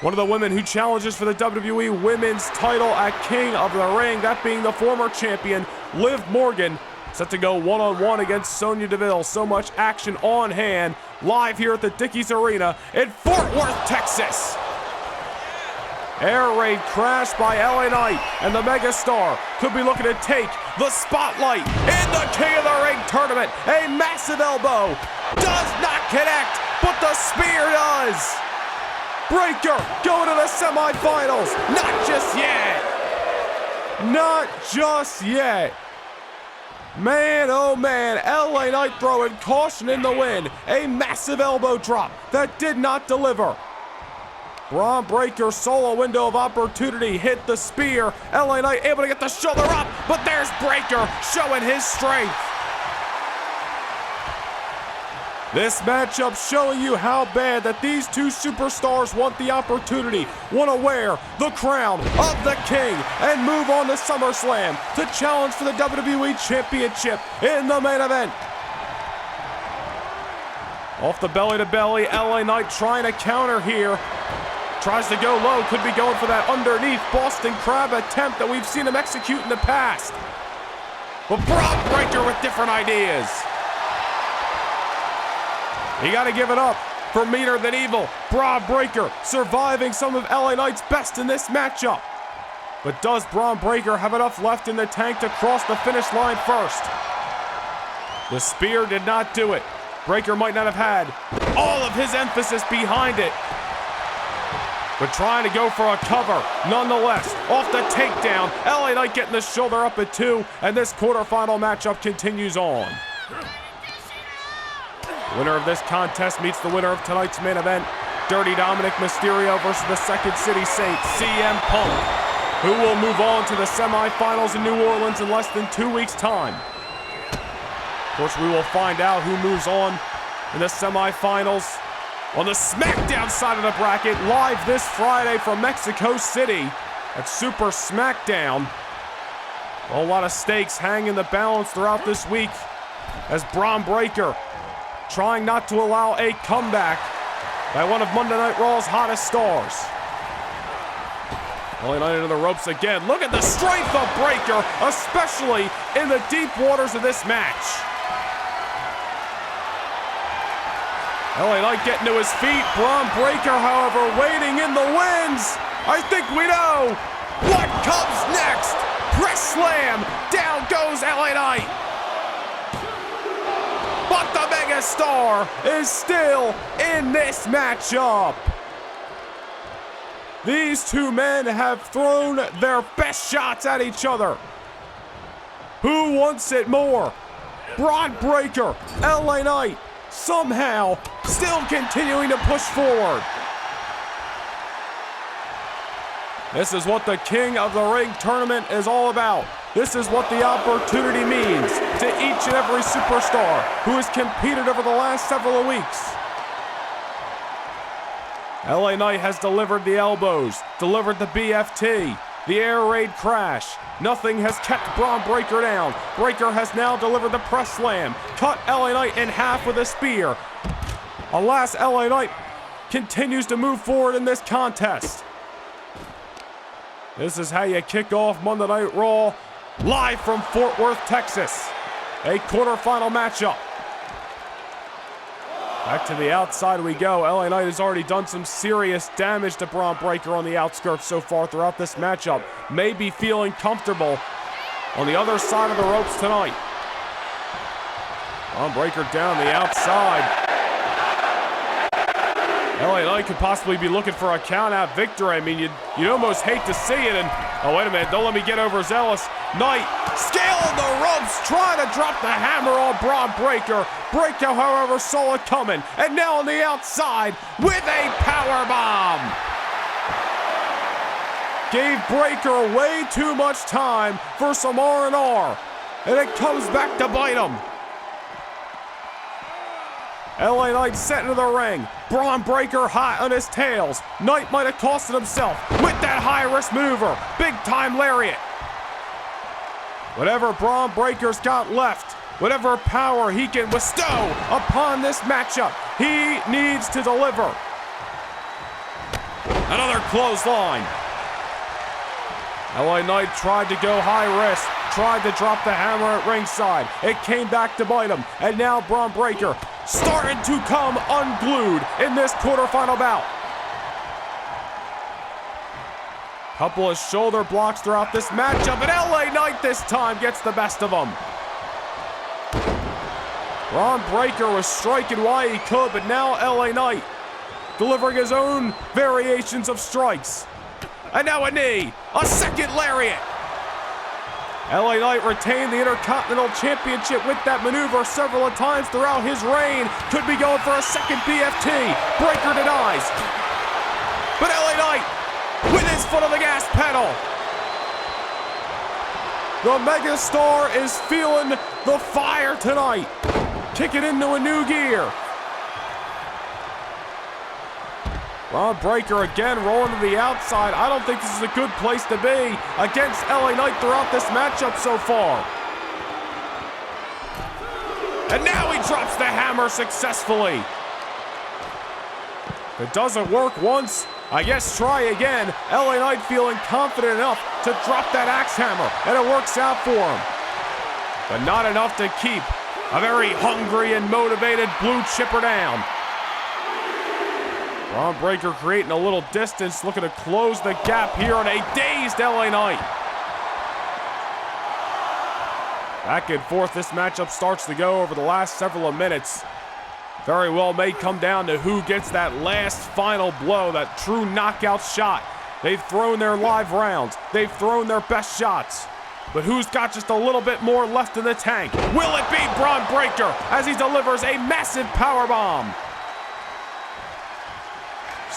one of the women who challenges for the WWE Women's title at King of the Ring, that being the former champion, Liv Morgan, set to go one-on-one against Sonya Deville. So much action on hand, live here at the Dickies Arena in Fort Worth, Texas. Air raid crash by LA Knight, and the megastar could be looking to take the spotlight in the King of the Ring tournament. A massive elbow does not connect, but the spear does. Breaker going to the semifinals. Not just yet. Not just yet. Man, oh man, LA Knight throwing caution in the wind. A massive elbow drop that did not deliver. Braun Breaker saw a window of opportunity, hit the spear. LA Knight able to get the shoulder up, but there's Breaker showing his strength. This matchup showing you how bad that these two superstars want the opportunity, want to wear the crown of the king and move on to SummerSlam to challenge for the WWE Championship in the main event. Off the belly to belly, LA Knight trying to counter here. Tries to go low, could be going for that underneath Boston Crab attempt that we've seen him execute in the past. But Braun Breaker with different ideas. You gotta give it up for meaner than evil. Braun Breaker surviving some of LA Knight's best in this matchup. But does Braun Breaker have enough left in the tank to cross the finish line first? The spear did not do it. Breaker might not have had all of his emphasis behind it, but trying to go for a cover nonetheless. Off the takedown, LA Knight getting the shoulder up at 2, and this quarterfinal matchup continues on. Winner of this contest meets the winner of tonight's main event. Dirty Dominic Mysterio versus the Second City Saint, CM Punk, who will move on to the semifinals in New Orleans in less than 2 weeks' time. Of course, we will find out who moves on in the semifinals on the SmackDown side of the bracket, live this Friday from Mexico City at Super SmackDown. A lot of stakes hang in the balance throughout this week as Braun Breaker trying not to allow a comeback by one of Monday Night Raw's hottest stars. LA Knight into the ropes again. Look at the strength of Breaker, especially in the deep waters of this match. LA Knight getting to his feet. Braun Breaker, however, waiting in the wings. I think we know what comes next. Press slam. Down goes LA Knight. But the megastar is still in this matchup. These two men have thrown their best shots at each other. Who wants it more? Braun Breaker, LA Knight, somehow still continuing to push forward. This is what the King of the Ring tournament is all about. This is what the opportunity means to each and every superstar who has competed over the last several weeks. LA Knight has delivered the elbows, delivered the BFT, the air raid crash. Nothing has kept Braun Breaker down. Breaker has now delivered the press slam, cut LA Knight in half with a spear. Alas, LA Knight continues to move forward in this contest. This is how you kick off Monday Night Raw, live from Fort Worth, Texas. A quarterfinal matchup. Back to the outside we go. LA Knight has already done some serious damage to Braun Breaker on the outskirts so far throughout this matchup. May be feeling comfortable on the other side of the ropes tonight. Braun Breaker down the outside. LA Knight could possibly be looking for a count-out victory. I mean, you'd almost hate to see it. And oh, wait a minute, don't let me get overzealous. Knight scaling the ropes, trying to drop the hammer on Braun Breaker. Breaker, however, saw it coming, and now on the outside with a power bomb. Gave Breaker way too much time for some R&R, and it comes back to bite him. LA Knight sent into the ring. Braun Breaker hot on his tails. Knight might have costed himself with that high-risk maneuver. Big-time lariat. Whatever Braun Breaker's got left, whatever power he can bestow upon this matchup, he needs to deliver. Another clothesline. LA Knight tried to go high risk, tried to drop the hammer at ringside. It came back to bite him, and now Braun Breaker started to come unglued in this quarterfinal bout. Couple of shoulder blocks throughout this matchup, and LA Knight this time gets the best of them. Braun Breaker was striking while he could, but now LA Knight delivering his own variations of strikes. And now a knee, a second lariat. LA Knight retained the Intercontinental Championship with that maneuver several times throughout his reign. Could be going for a second BFT. Breaker denies. But LA Knight with his foot on the gas pedal. The megastar is feeling the fire tonight. Kicking into a new gear. Braun Breaker again rolling to the outside. I don't think this is a good place to be against LA Knight throughout this matchup so far. And now he drops the hammer successfully. If it doesn't work once, I guess try again. LA Knight feeling confident enough to drop that axe hammer, and it works out for him. But not enough to keep a very hungry and motivated blue chipper down. Braun Breaker creating a little distance, looking to close the gap here on a dazed LA Knight. Back and forth, this matchup starts to go over the last several minutes. Very well may come down to who gets that last final blow, that true knockout shot. They've thrown their live rounds. They've thrown their best shots. But who's got just a little bit more left in the tank? Will it be Braun Breaker as he delivers a massive powerbomb?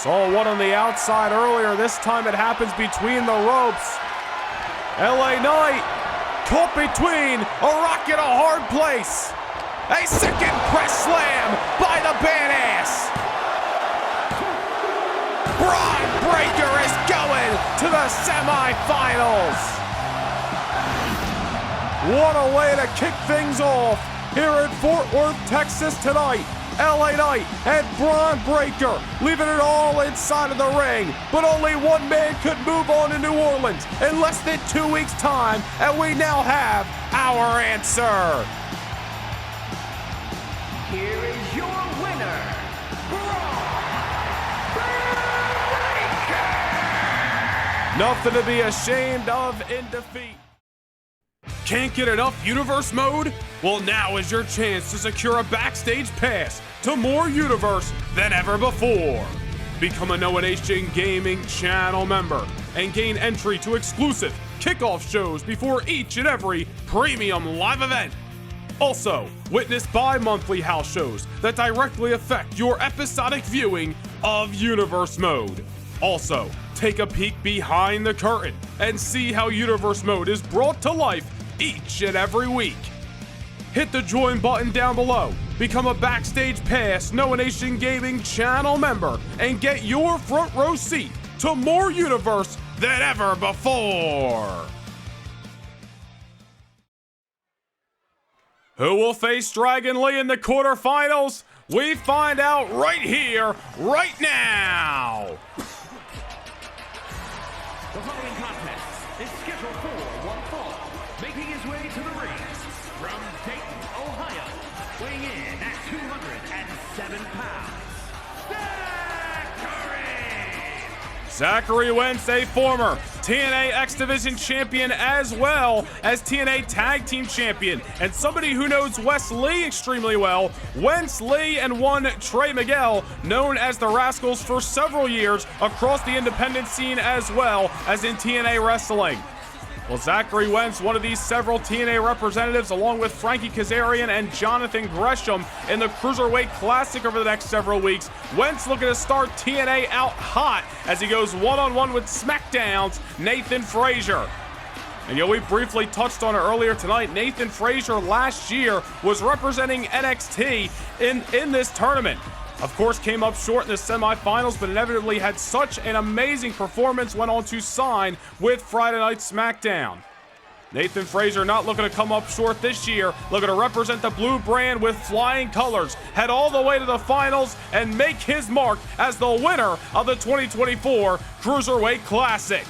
Saw one on the outside earlier. This time it happens between the ropes. LA Knight caught between a rock and a hard place. A second press slam by the badass. Braun Breaker is going to the semifinals. What a way to kick things off here in Fort Worth, Texas tonight. LA Knight and Braun Breaker leaving it all inside of the ring, but only one man could move on to New Orleans in less than 2 weeks' time, and we now have our answer. Here is your winner, Braun Breaker! Nothing to be ashamed of in defeat. Can't get enough Universe mode? Well, now is your chance to secure a backstage pass to more Universe than ever before. Become a Noah Nation Gaming channel member and gain entry to exclusive kickoff shows before each and every premium live event. Also, witness bi-monthly house shows that directly affect your episodic viewing of Universe mode. Also, take a peek behind the curtain and see how Universe mode is brought to life each and every week. Hit the join button down below, become a Backstage Pass Noah Nation Gaming channel member, and get your front row seat to more Universe than ever before. Who will face Dragon Lee in the quarterfinals? We find out right here, right now. The following contest is scheduled for one fall. Making his way to the ring from Dayton, Ohio, weighing in at 207 pounds, Zachary Wentz, a former TNA X Division champion as well as TNA Tag Team champion, and somebody who knows Wes Lee extremely well. Wentz, Lee, and one Trey Miguel, known as the Rascals for several years across the independent scene as well as in TNA wrestling. Well, Zachary Wentz, one of these several TNA representatives, along with Frankie Kazarian and Jonathan Gresham in the Cruiserweight Classic over the next several weeks. Wentz looking to start TNA out hot as he goes one-on-one with SmackDown's Nathan Fraser. And we briefly touched on it earlier tonight. Nathan Fraser last year was representing NXT in this tournament. Of course, came up short in the semifinals, but inevitably had such an amazing performance, went on to sign with Friday Night SmackDown. Nathan Fraser not looking to come up short this year, looking to represent the blue brand with flying colors, head all the way to the finals, and make his mark as the winner of the 2024 Cruiserweight Classic.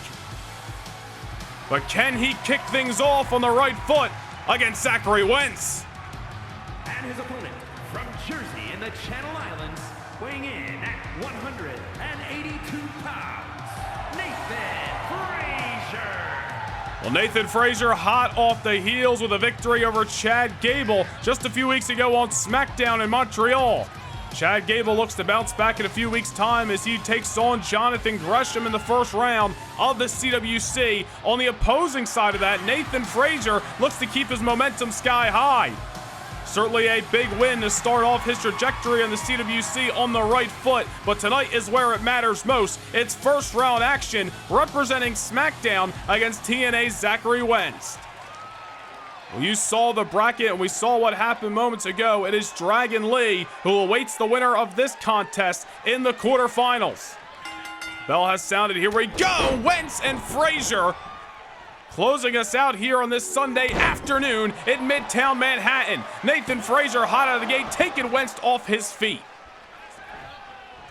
But can he kick things off on the right foot against Zachary Wentz? And his opponent from Jersey in the Channel Islands, weighing in at 182 pounds, Nathan Fraser. Well, Nathan Fraser hot off the heels with a victory over Chad Gable just a few weeks ago on SmackDown in Montreal. Chad Gable looks to bounce back in a few weeks' time as he takes on Jonathan Gresham in the first round of the CWC. On the opposing side of that, Nathan Fraser looks to keep his momentum sky high. Certainly a big win to start off his trajectory on the CWC on the right foot, but tonight is where it matters most. It's first round action representing SmackDown against TNA's Zachary Wentz. Well, you saw the bracket and we saw what happened moments ago. It is Dragon Lee who awaits the winner of this contest in the quarterfinals. Bell has sounded. Here we go. Wentz and Fraser closing us out here on this Sunday afternoon in Midtown Manhattan. Nathan Fraser hot out of the gate, taking Wentz off his feet.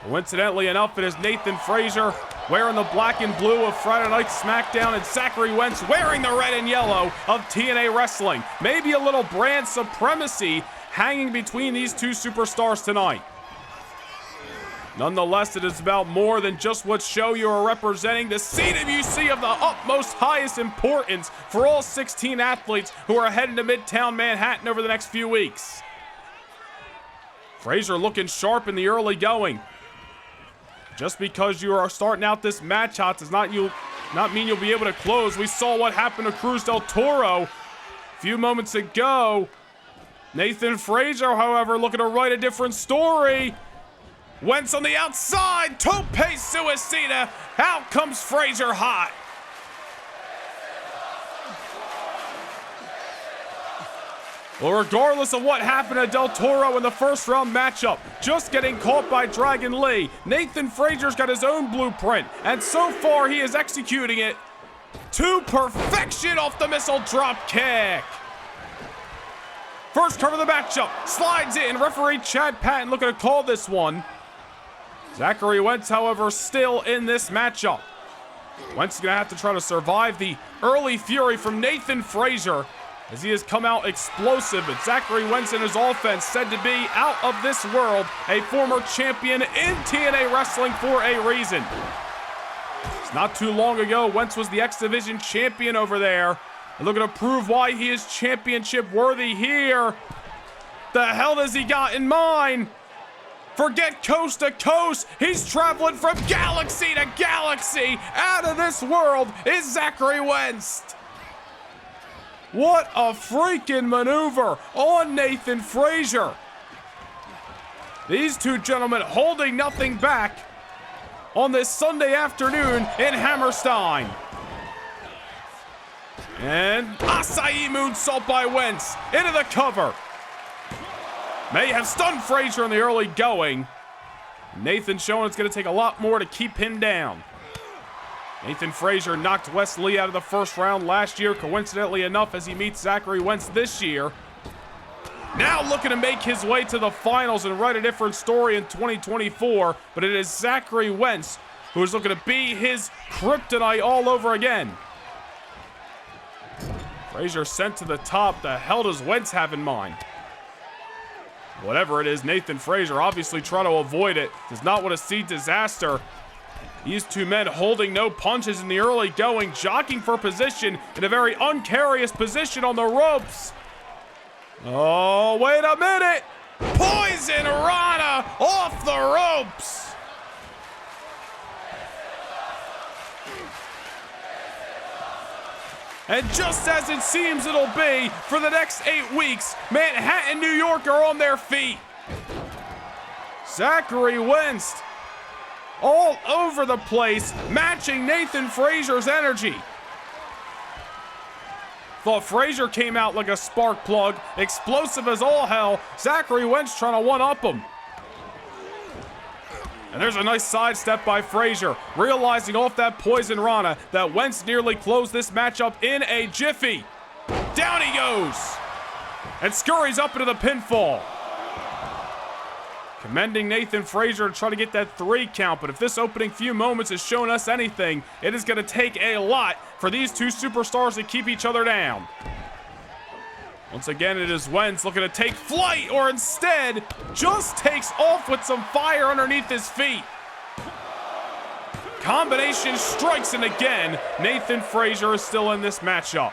Coincidentally enough, it is Nathan Fraser wearing the black and blue of Friday Night SmackDown, and Zachary Wentz wearing the red and yellow of TNA Wrestling. Maybe a little brand supremacy hanging between these two superstars tonight. Nonetheless, it is about more than just what show you are representing. The CWC of the utmost highest importance for all 16 athletes who are heading to Midtown Manhattan over the next few weeks. Fraser looking sharp in the early going. Just because you are starting out this match hot does not mean you'll be able to close. We saw what happened to Cruz del Toro a few moments ago. Nathan Fraser, however, looking to write a different story. Wentz on the outside, tope suicida. Out comes Fraser hot. Well, regardless of what happened to Del Toro in the first round matchup, just getting caught by Dragon Lee, Nathan Fraser's got his own blueprint, and so far he is executing it to perfection off the missile drop kick. First cover of the matchup. Slides in. Referee Chad Patton looking to call this one. Zachary Wentz, however, still in this matchup. Wentz is going to have to try to survive the early fury from Nathan Fraser as he has come out explosive. But Zachary Wentz and his offense said to be out of this world, a former champion in TNA wrestling for a reason. It's not too long ago, Wentz was the X Division champion over there. And looking to prove why he is championship worthy here. The hell does he got in mind? Forget coast to coast. He's traveling from galaxy to galaxy. Out of this world is Zachary Wentz. What a freaking maneuver on Nathan Fraser. These two gentlemen holding nothing back on this Sunday afternoon in Hammerstein. And Acai moonsault by Wentz into the cover. May have stunned Fraser in the early going. Nathan showing it's going to take a lot more to keep him down. Nathan Fraser knocked Wes Lee out of the first round last year, coincidentally enough, as he meets Zachary Wentz this year. Now looking to make his way to the finals and write a different story in 2024, but it is Zachary Wentz who is looking to be his kryptonite all over again. Fraser sent to the top. The hell does Wentz have in mind? Whatever it is, Nathan Fraser obviously trying to avoid it. Does not want to see disaster. These two men holding no punches in the early going, jockeying for position in a very uncarious position on the ropes. Oh, wait a minute. Poison Rana off the ropes. And just as it seems it'll be for the next 8 weeks, Manhattan, New York are on their feet. Zachary Wentz all over the place, matching Nathan Fraser's energy. Thought Fraser came out like a spark plug, explosive as all hell. Zachary Wentz trying to one-up him. And there's a nice sidestep by Fraser, realizing off that poison Rana that Wentz nearly closed this matchup in a jiffy. Down he goes, and scurries up into the pinfall. Commending Nathan Fraser to try to get that 3 count, but if this opening few moments has shown us anything, it is going to take a lot for these two superstars to keep each other down. Once again, it is Wentz looking to take flight, or instead, just takes off with some fire underneath his feet. Combination strikes, and again, Nathan Fraser is still in this matchup.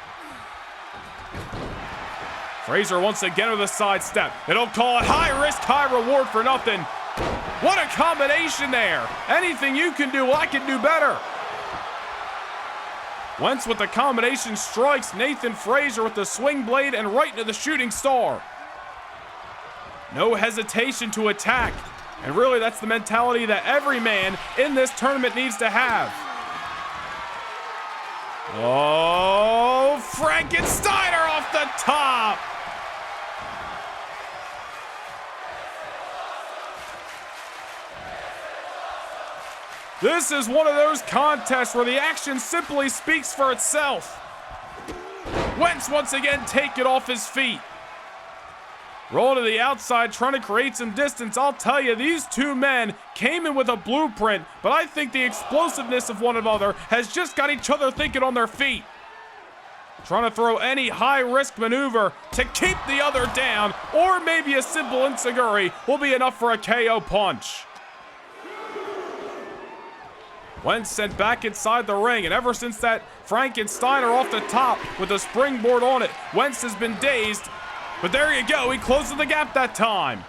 Fraser once again with a sidestep. They don't call it high risk, high reward for nothing. What a combination there. Anything you can do, I can do better. Wentz with the combination strikes, Nathan Fraser with the swing blade and right into the shooting star. No hesitation to attack. And really, that's the mentality that every man in this tournament needs to have. Oh, Frankensteiner off the top. This is one of those contests where the action simply speaks for itself. Wentz once again taking off his feet. Roll to the outside, trying to create some distance. I'll tell you, these two men came in with a blueprint, but I think the explosiveness of one another has just got each other thinking on their feet. Trying to throw any high-risk maneuver to keep the other down, or maybe a simple enziguri will be enough for a KO punch. Wentz sent back inside the ring, and ever since that Frankensteiner off the top with a springboard on it, Wentz has been dazed. But there you go, he closes the gap that time.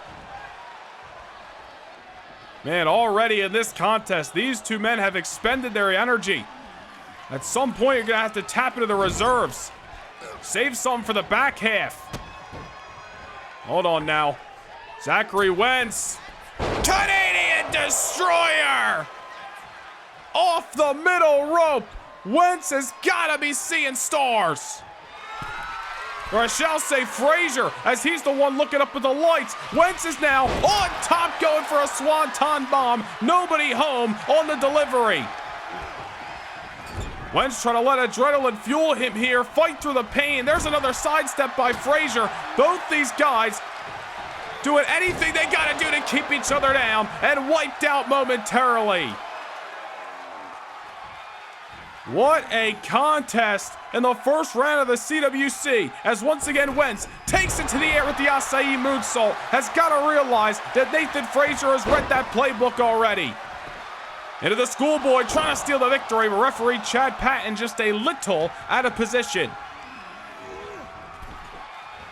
Man, already in this contest, these two men have expended their energy. At some point, you're gonna have to tap into the reserves. Save some for the back half. Hold on now. Zachary Wentz. Canadian Destroyer! Off the middle rope. Wentz has gotta be seeing stars. Or I shall say Fraser, as he's the one looking up at the lights. Wentz is now on top going for a swanton bomb. Nobody home on the delivery. Wentz trying to let adrenaline fuel him here, fight through the pain. There's another sidestep by Fraser. Both these guys doing anything they gotta do to keep each other down and wiped out momentarily. What a contest in the first round of the CWC, as once again Wentz takes it to the air with the acai moonsault. Has got to realize that Nathan Fraser has read that playbook already. Into the schoolboy trying to steal the victory, but referee Chad Patton just a little out of position.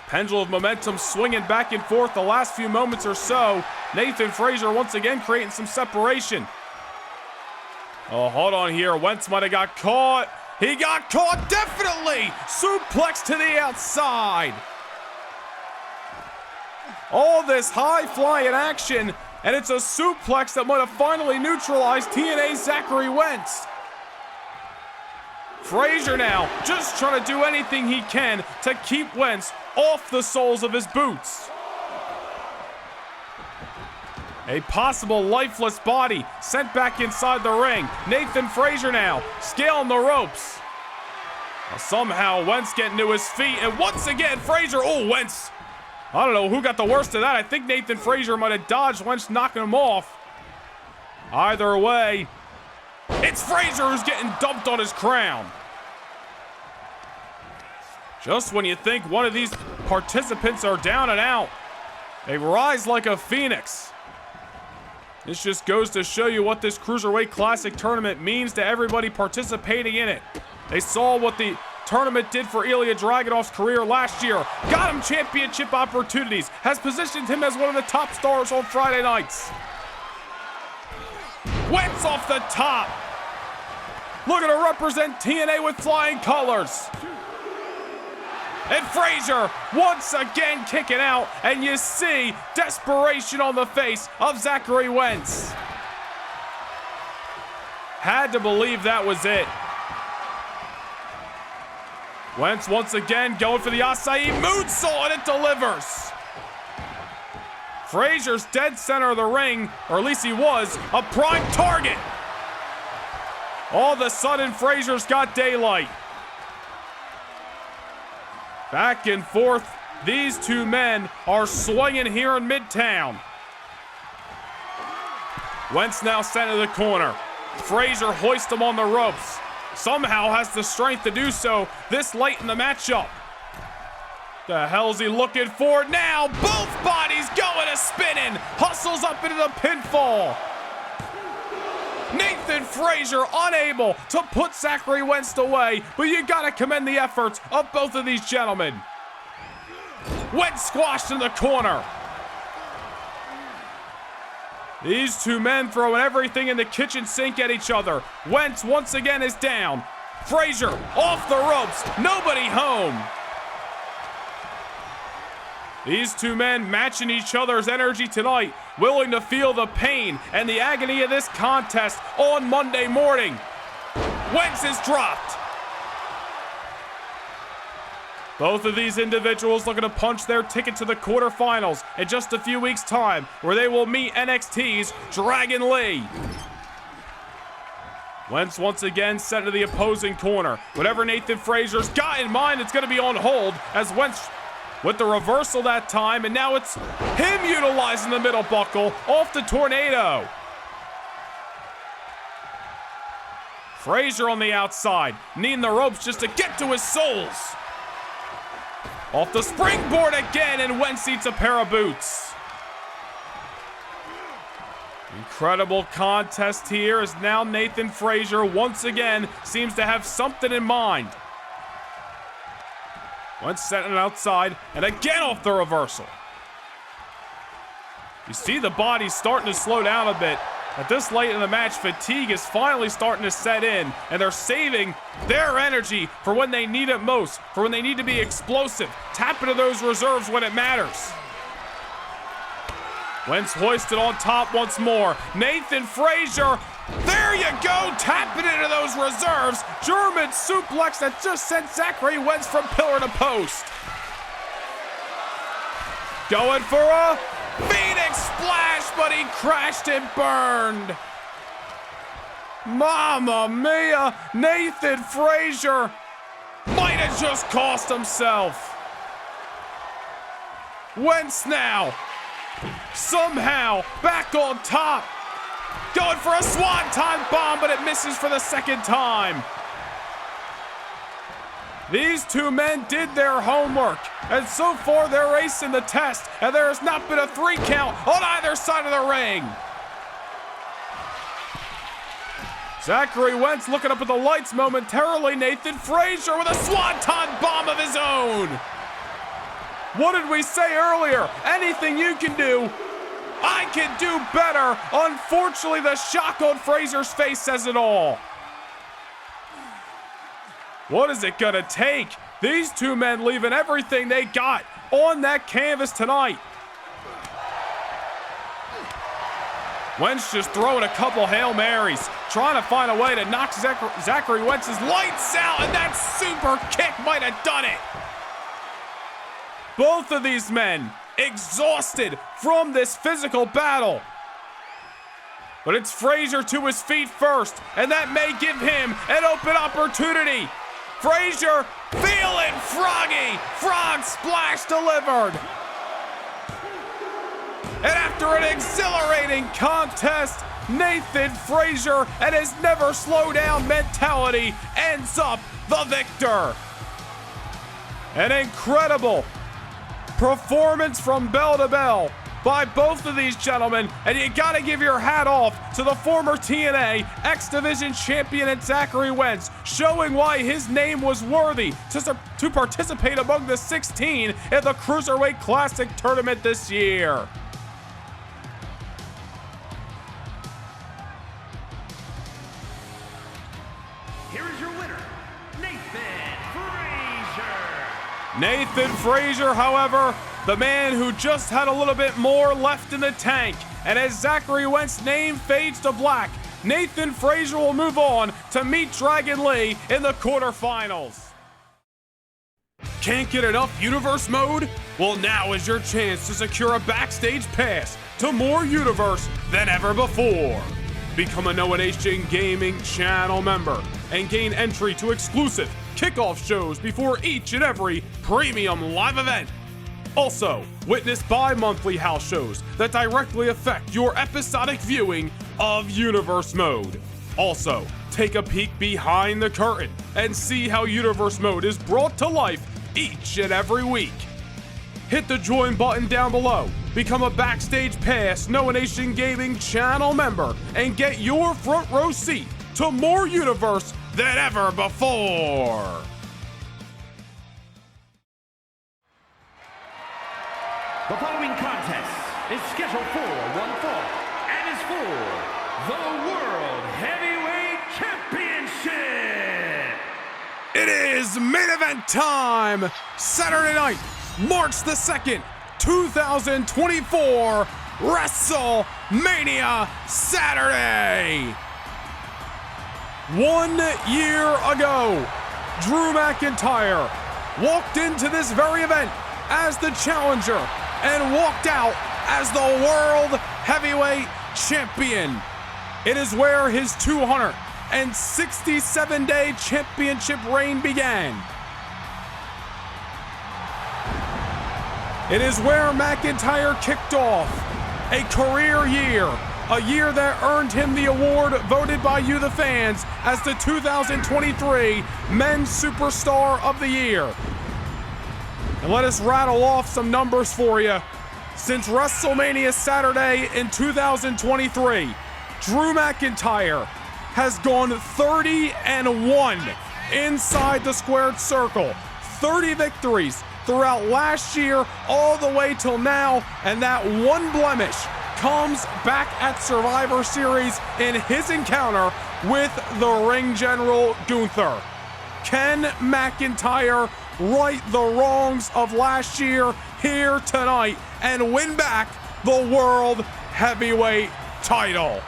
Pendulum of momentum swinging back and forth the last few moments or so. Nathan Fraser once again creating some separation. Oh, hold on here. Wentz might have got caught. He got caught, definitely! Suplex to the outside. All this high-flying action, and it's a suplex that might have finally neutralized TNA's Zachary Wentz. Fraser now just trying to do anything he can to keep Wentz off the soles of his boots. A possible lifeless body sent back inside the ring. Nathan Fraser now scaling the ropes. Well, somehow Wentz getting to his feet, and once again Fraser, oh, Wentz. I don't know who got the worst of that. I think Nathan Fraser might have dodged Wentz knocking him off. Either way, it's Fraser who's getting dumped on his crown. Just when you think one of these participants are down and out, they rise like a phoenix. This just goes to show you what this Cruiserweight Classic tournament means to everybody participating in it. They saw what the tournament did for Ilya Dragunov's career last year. Got him championship opportunities. Has positioned him as one of the top stars on Friday nights. Wentz off the top. Looking to represent TNA with flying colors. And Fraser once again kicking out, and you see desperation on the face of Zachary Wentz. Had to believe that was it. Wentz once again going for the acai moonsault, and it delivers. Fraser's dead center of the ring, or at least he was, a prime target. All of a sudden, Fraser's got daylight. Back and forth, these two men are swinging here in Midtown. Wentz now sent to the corner. Fraser hoists him on the ropes. Somehow has the strength to do so this late in the matchup. The hell's he looking for now? Both bodies going to spinning. Hustles up into the pinfall. Nathan Fraser unable to put Zachary Wentz away, but you gotta commend the efforts of both of these gentlemen. Wentz squashed in the corner. These two men throwing everything in the kitchen sink at each other. Wentz once again is down. Fraser off the ropes, nobody home. These two men matching each other's energy tonight, willing to feel the pain and the agony of this contest on Monday morning. Wentz is dropped. Both of these individuals looking to punch their ticket to the quarterfinals in just a few weeks' time, where they will meet NXT's Dragon Lee. Wentz once again sent to the opposing corner. Whatever Nathan Fraser's got in mind, it's going to be on hold as Wentz with the reversal that time, and now it's him utilizing the middle buckle off the tornado. Fraser on the outside, needing the ropes just to get to his soles. Off the springboard again, and Wentz eats a pair of boots. Incredible contest here as now Nathan Fraser once again seems to have something in mind. Wentz setting it outside, and again off the reversal. You see the body starting to slow down a bit. At this late in the match, fatigue is finally starting to set in, and they're saving their energy for when they need it most, for when they need to be explosive. Tap into those reserves when it matters. Wentz hoisted on top once more. Nathan Fraser, there you go, tapping into those reserves. German suplex that just sent Zachary Wentz from pillar to post. Going for a Phoenix splash, but he crashed and burned. Mamma mia! Nathan Fraser might have just cost himself. Wentz now, somehow back on top. Going for a swanton bomb, but it misses for the second time. These two men did their homework, and so far they're acing the test, and there has not been a 3 count on either side of the ring. Zachary Wentz looking up at the lights momentarily. Nathan Fraser with a swanton bomb of his own. What did we say earlier? Anything you can do, I can do better. Unfortunately, the shock on Fraser's face says it all. What is it gonna take? These two men leaving everything they got on that canvas tonight. Wentz just throwing a couple Hail Marys, trying to find a way to knock Zachary Wentz's lights out, and that super kick might have done it. Both of these men exhausted from this physical battle. But it's Fraser to his feet first, and that may give him an open opportunity. Fraser feeling froggy. Frog splash delivered. And after an exhilarating contest, Nathan Fraser and his never slow down mentality ends up the victor. An incredible performance from bell to bell by both of these gentlemen, and you gotta give your hat off to the former TNA X Division champion and Zachary Wentz, showing why his name was worthy to participate among the 16 in the Cruiserweight Classic tournament this year. Here is your winner, Nathan Fraser. Nathan Fraser, however, the man who just had a little bit more left in the tank. And as Zachary Wentz's name fades to black, Nathan Fraser will move on to meet Dragon Lee in the quarterfinals. Can't get enough Universe mode? Well, now is your chance to secure a backstage pass to more Universe than ever before. Become a Noah Nation Gaming channel member and gain entry to exclusive kickoff shows before each and every premium live event. Also, witness bi-monthly house shows that directly affect your episodic viewing of Universe Mode. Also, take a peek behind the curtain and see how Universe Mode is brought to life each and every week. Hit the join button down below, become a Backstage Pass Noah Nation Gaming channel member, and get your front row seat to more Universe than ever before. The following contest is scheduled for one fall and is for the World Heavyweight Championship. It is main event time! Saturday night, March the 2nd, 2024, WrestleMania Saturday! 1 year ago, Drew McIntyre walked into this very event as the challenger and walked out as the World Heavyweight Champion. It is where his 267-day championship reign began. It is where McIntyre kicked off a career year, a year that earned him the award voted by you, the fans, as the 2023 Men's Superstar of the Year. And let us rattle off some numbers for you. Since WrestleMania Saturday in 2023, Drew McIntyre has gone 30-1 inside the squared circle. 30 victories throughout last year all the way till now, and that one blemish comes back at Survivor Series in his encounter with the ring general Gunther. Can McIntyre right the wrongs of last year here tonight and win back the World Heavyweight title?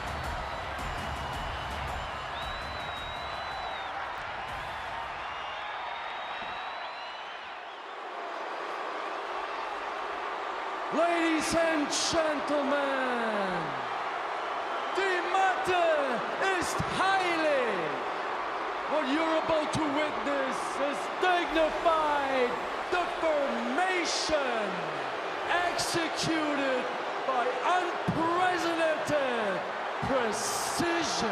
Ladies and gentlemen, the matter is highly What you're about to witness is dignified deformation executed by unprecedented precision.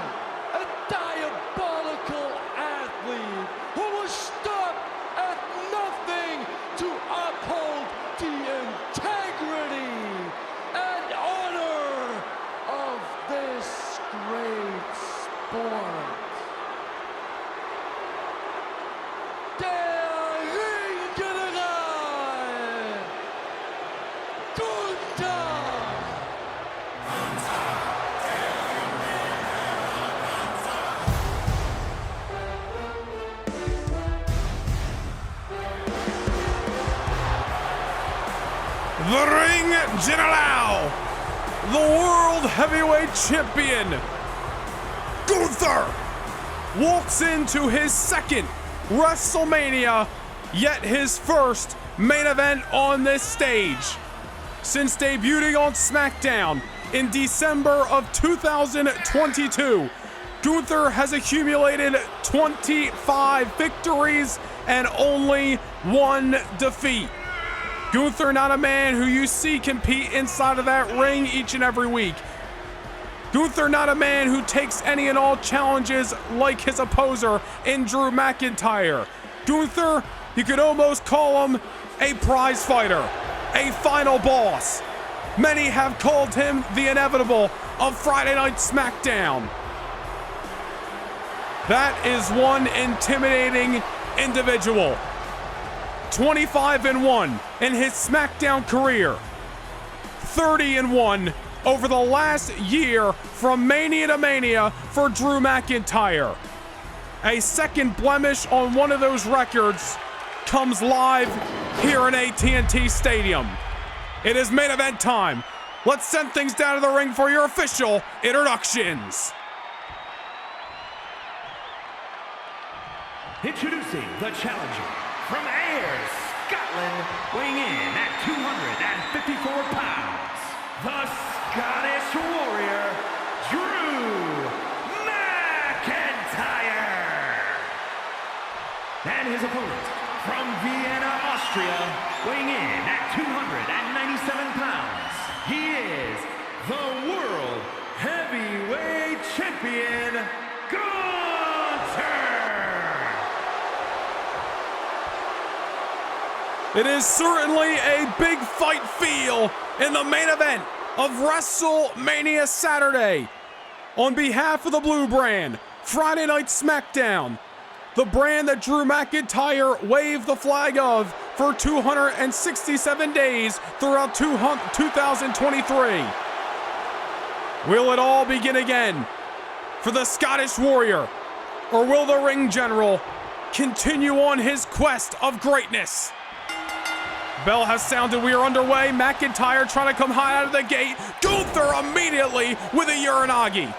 A diabolical athlete who will stop at nothing to uphold the integrity and honor of this great sport. Der Ringgeneral, Gunther! The Ring General, the World Heavyweight Champion, Gunther, walks into his second WrestleMania, yet his first main event on this stage. Since debuting on SmackDown in December of 2022, Gunther has accumulated 25 victories and only one defeat. Gunther, not a man who you see compete inside of that ring each and every week. Gunther, not a man who takes any and all challenges like his opposer in Drew McIntyre. Gunther, you could almost call him a prize fighter, a final boss. Many have called him the inevitable of Friday Night SmackDown. That is one intimidating individual. 25-1 in his SmackDown career. 30-1 over the last year from Mania to Mania for Drew McIntyre. A second blemish on one of those records comes live here in AT&T Stadium. It is main event time. Let's send things down to the ring for your official introductions. Introducing the challenger from Ayr, Scotland, weighing in at 254 pounds, the Scottish Warrior, Drew McIntyre. And his opponent from Vienna, Austria, weighing in at 297 pounds, he is the World Heavyweight Champion, Gunther. It is certainly a big fight feel in the main event of WrestleMania Saturday. On behalf of the Blue Brand, Friday Night SmackDown, the brand that Drew McIntyre waved the flag of for 267 days throughout 2023. Will it all begin again for the Scottish Warrior, or will the Ring General continue on his quest of greatness? Bell has sounded, we are underway. McIntyre trying to come high out of the gate. Gunther immediately with a Uranagi.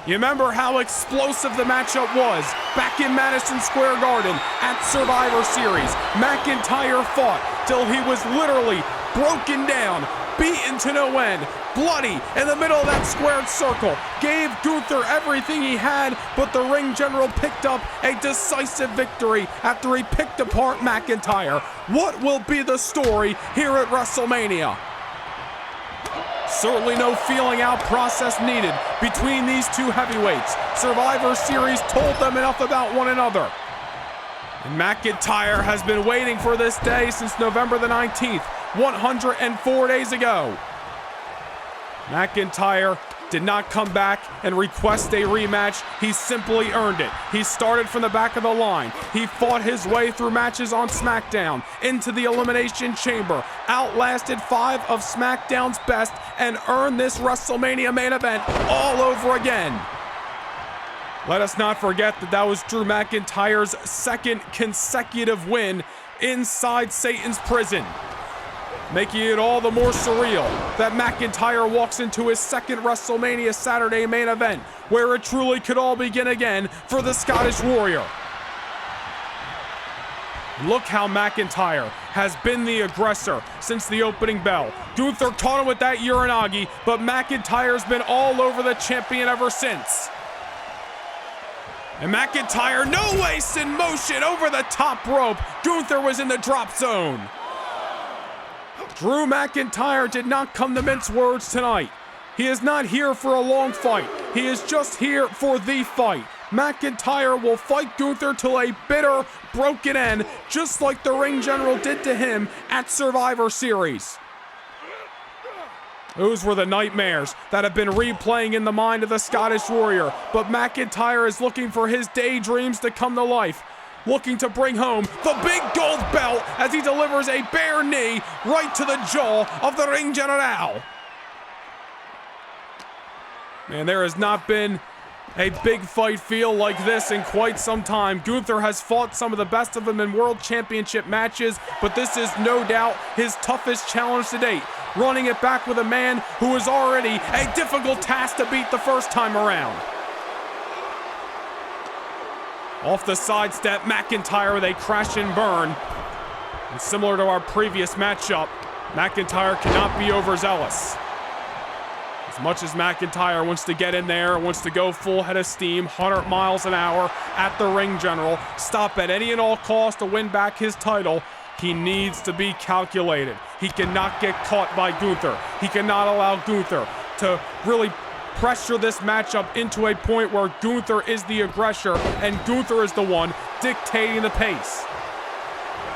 You remember how explosive the matchup was back in Madison Square Garden at Survivor Series. McIntyre fought till he was literally broken down, beaten to no end, bloody in the middle of that squared circle. Gave Gunther everything he had, but the Ring General picked up a decisive victory after he picked apart McIntyre. What will be the story here at WrestleMania? Certainly no feeling out process needed between these two heavyweights. Survivor Series told them enough about one another. And McIntyre has been waiting for this day since November the 19th, 104 days ago. McIntyre did not come back and request a rematch. He simply earned it. He started from the back of the line. He fought his way through matches on SmackDown, into the Elimination Chamber, outlasted 5 of SmackDown's best, and earned this WrestleMania main event all over again. Let us not forget that that was Drew McIntyre's second consecutive win inside Satan's prison, making it all the more surreal that McIntyre walks into his second WrestleMania Saturday main event, where it truly could all begin again for the Scottish Warrior. Look how McIntyre has been the aggressor since the opening bell. Gunther caught him with that Uranagi, but McIntyre's been all over the champion ever since. And McIntyre, no waste in motion over the top rope. Gunther was in the drop zone. Drew McIntyre did not come to mince words tonight. He is not here for a long fight. He is just here for the fight. McIntyre will fight Gunther till a bitter, broken end, just like the ring general did to him at Survivor Series. Those were the nightmares that have been replaying in the mind of the Scottish Warrior, but McIntyre is looking for his daydreams to come to life, looking to bring home the big gold belt as he delivers a bare knee right to the jaw of the ring general. Man, there has not been a big fight feel like this in quite some time. Gunther has fought some of the best of them in World Championship matches, but this is no doubt his toughest challenge to date. Running it back with a man who was already a difficult task to beat the first time around. Off the sidestep, McIntyre with a crash and burn. And similar to our previous matchup, McIntyre cannot be overzealous. As much as McIntyre wants to get in there, wants to go full head of steam, 100 miles an hour at the ring general, stop at any and all costs to win back his title, he needs to be calculated. He cannot get caught by Gunther. He cannot allow Gunther to really pressure this matchup into a point where Gunther is the aggressor and Gunther is the one dictating the pace.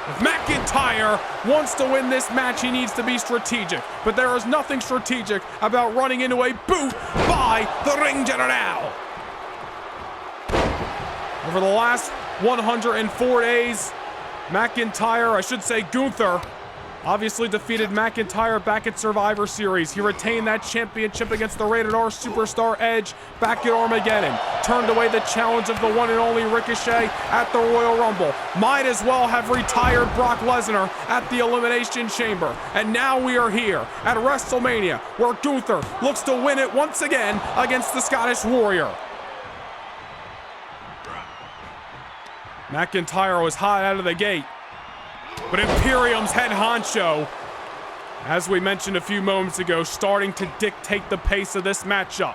If McIntyre wants to win this match, he needs to be strategic. But there is nothing strategic about running into a boot by the ring general. Over the last 104 days, McIntyre, I should say Gunther, obviously defeated McIntyre back at Survivor Series. He retained that championship against the Rated R superstar Edge back at Armageddon. Turned away the challenge of the one and only Ricochet at the Royal Rumble. Might as well have retired Brock Lesnar at the Elimination Chamber. And now we are here at WrestleMania, where Gunther looks to win it once again against the Scottish Warrior. McIntyre was hot out of the gate. But Imperium's head honcho, as we mentioned a few moments ago, starting to dictate the pace of this matchup.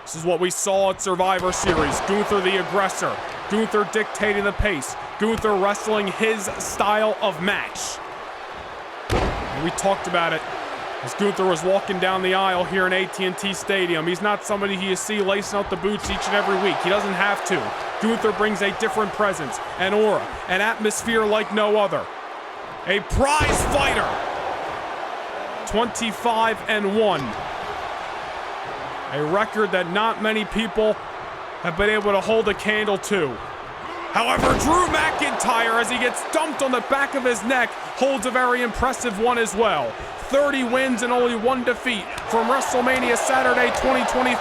This is what we saw at Survivor Series. Gunther the aggressor. Gunther dictating the pace. Gunther wrestling his style of match. And we talked about it as Gunther was walking down the aisle here in AT&T Stadium. He's not somebody you see lacing out the boots each and every week. He doesn't have to. Gunther brings a different presence, an aura, an atmosphere like no other. A prize fighter. 25-1. A record that not many people have been able to hold a candle to. However, Drew McIntyre, as he gets dumped on the back of his neck, holds a very impressive one as well. 30 wins and only 1 defeat from WrestleMania Saturday 2023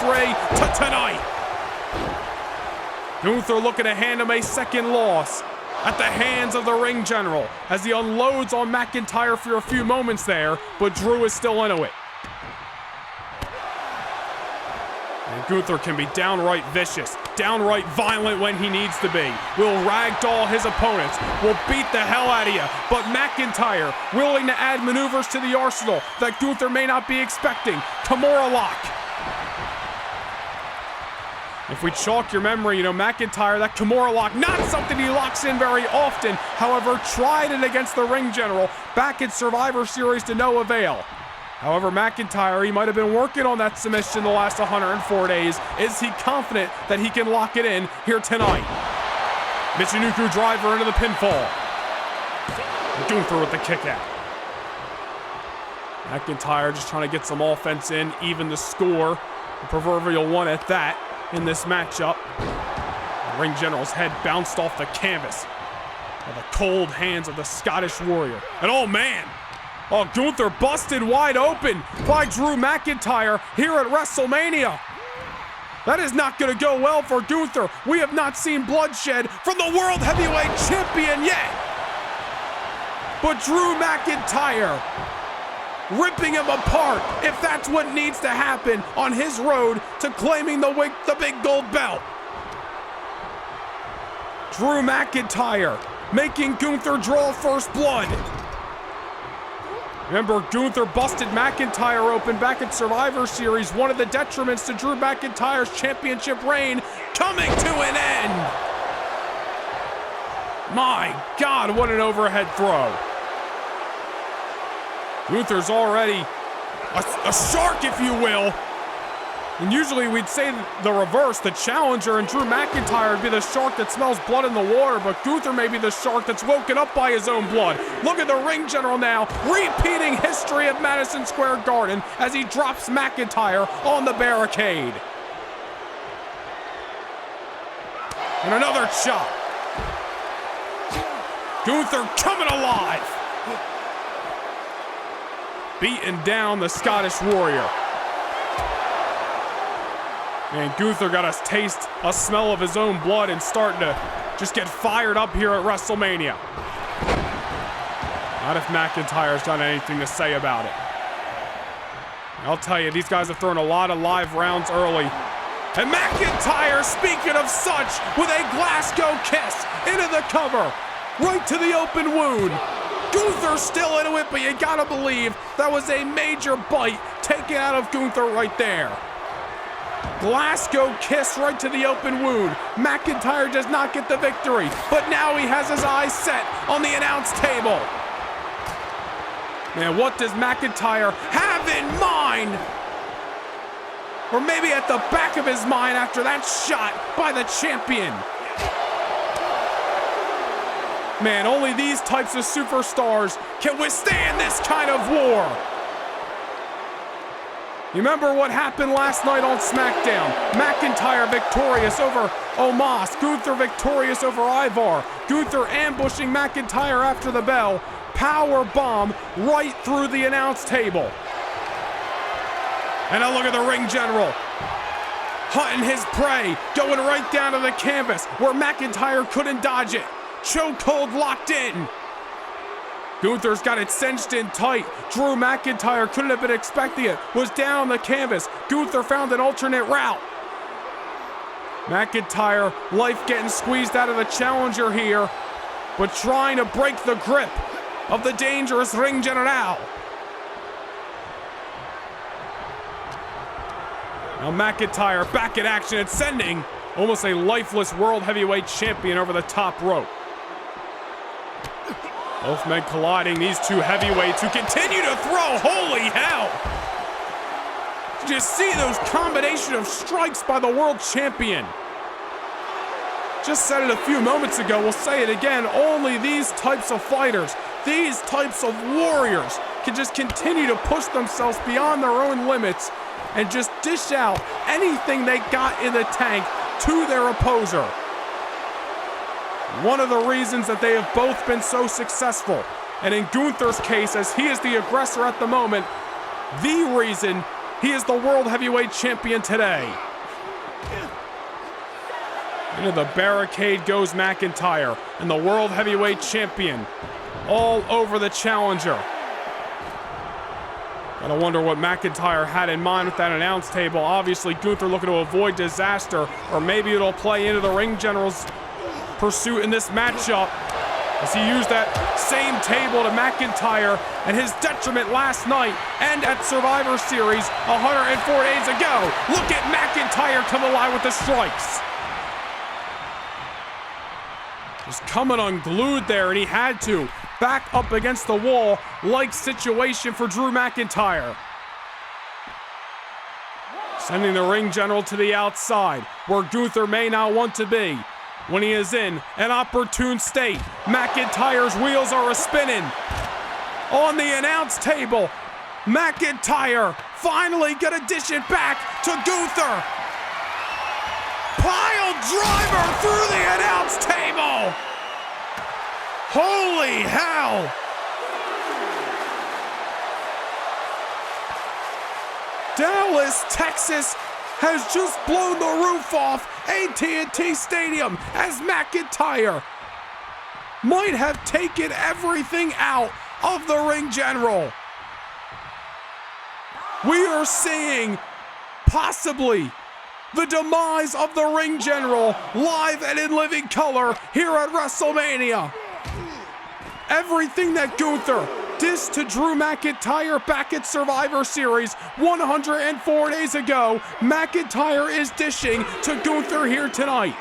to tonight. Gunther looking to hand him a second loss at the hands of the ring general as he unloads on McIntyre for a few moments there, but Drew is still into it. And Gunther can be downright vicious, downright violent when he needs to be. Will ragdoll his opponents, will beat the hell out of you, but McIntyre willing to add maneuvers to the arsenal that Gunther may not be expecting. Kimura lock. If we chalk your memory, McIntyre, that Kimura lock, not something he locks in very often. However, tried it against the ring general back at Survivor Series to no avail. However, McIntyre, he might have been working on that submission the last 104 days. Is he confident that he can lock it in here tonight? Michinoku driver into the pinfall. Gunther with the kick out. McIntyre just trying to get some offense in, even the score, the proverbial one at that. In this matchup, the ring general's head bounced off the canvas by the cold hands of the Scottish Warrior. And oh man, Gunther busted wide open by Drew McIntyre here at WrestleMania. That is not going to go well for Gunther. We have not seen bloodshed from the World Heavyweight Champion yet. But Drew McIntyre ripping him apart if that's what needs to happen on his road to claiming the big gold belt. Drew McIntyre making Gunther draw first blood. Remember, Gunther busted McIntyre open back at Survivor Series, one of the detriments to Drew McIntyre's championship reign coming to an end. My God, what an overhead throw. Gunther's already a shark, if you will. And usually we'd say the reverse, the challenger and Drew McIntyre would be the shark that smells blood in the water, but Gunther may be the shark that's woken up by his own blood. Look at the ring general now, repeating history at Madison Square Garden as he drops McIntyre on the barricade. And another shot. Gunther coming alive. Beating down the Scottish Warrior. And Gunther got a smell of his own blood and starting to just get fired up here at WrestleMania. Not if McIntyre's got anything to say about it. I'll tell you, these guys have thrown a lot of live rounds early. And McIntyre, speaking of such, with a Glasgow kiss into the cover, right to the open wound. Gunther's still into it, but you gotta believe that was a major bite taken out of Gunther right there. Glasgow kiss right to the open wound. McIntyre does not get the victory, but now he has his eyes set on the announce table. Man, what does McIntyre have in mind? Or maybe at the back of his mind after that shot by the champion. Man, only these types of superstars can withstand this kind of war. You remember what happened last night on SmackDown? McIntyre victorious over Omos. Gunther victorious over Ivar. Gunther ambushing McIntyre after the bell. Power bomb right through the announce table. And now look at the ring general. Hunting his prey. Going right down to the canvas where McIntyre couldn't dodge it. Chokehold locked in. Gunther's got it cinched in tight. Drew McIntyre couldn't have been expecting it. Was down on the canvas. Gunther found an alternate route. McIntyre, life getting squeezed out of the challenger here, but trying to break the grip of the dangerous ring general. Now McIntyre back in action and sending almost a lifeless world heavyweight champion over the top rope. Both men colliding, these two heavyweights who continue to throw. Holy hell! Did you see those combination of strikes by the world champion? Just said it a few moments ago, we'll say it again. Only these types of fighters, these types of warriors can just continue to push themselves beyond their own limits and just dish out anything they got in the tank to their opposer. One of the reasons that they have both been so successful, and in Gunther's case, as he is the aggressor at the moment, the reason he is the world heavyweight champion today. Into the barricade goes McIntyre, and the world heavyweight champion all over the challenger. Gotta wonder what McIntyre had in mind with that announce table. Obviously, Gunther looking to avoid disaster, or maybe it'll play into the ring general's pursuit in this matchup as he used that same table to McIntyre and his detriment last night and at Survivor Series 104 days ago. Look at McIntyre come alive with the strikes. Just coming unglued there, and he had to. Back up against the wall, like situation for Drew McIntyre. Sending the ring general to the outside, where Gunther may not want to be. When he is in an opportune state, McIntyre's wheels are a-spinning. On the announce table, McIntyre finally gonna dish it back to Gunther. Pile driver through the announce table. Holy hell. Dallas, Texas has just blown the roof off AT&T Stadium as McIntyre might have taken everything out of the ring general. We are seeing possibly the demise of the ring general live and in living color here at WrestleMania. Everything that Gunther diss to Drew McIntyre back at Survivor Series 104 days ago, McIntyre is dishing to Gunther here tonight.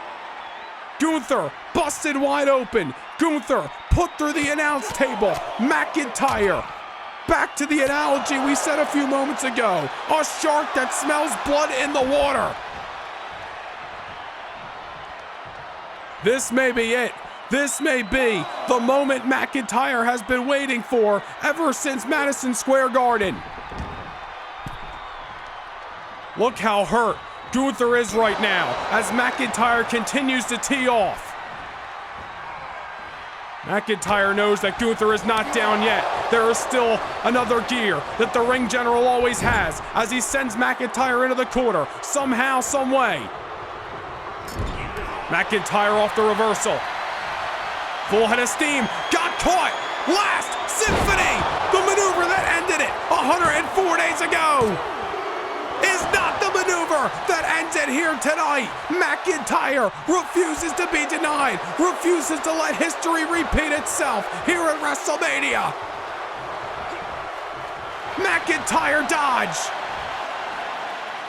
Gunther busted wide open. Gunther put through the announce table. McIntyre, back to the analogy we said a few moments ago. A shark that smells blood in the water. This may be it. This may be the moment McIntyre has been waiting for ever since Madison Square Garden. Look how hurt Gunther is right now as McIntyre continues to tee off. McIntyre knows that Gunther is not down yet. There is still another gear that the ring general always has as he sends McIntyre into the corner somehow, some way. McIntyre off the reversal. Full head of steam, got caught. Last Symphony, the maneuver that ended it 104 days ago, is not the maneuver that ends it here tonight. McIntyre refuses to be denied, refuses to let history repeat itself here at WrestleMania. McIntyre dodge.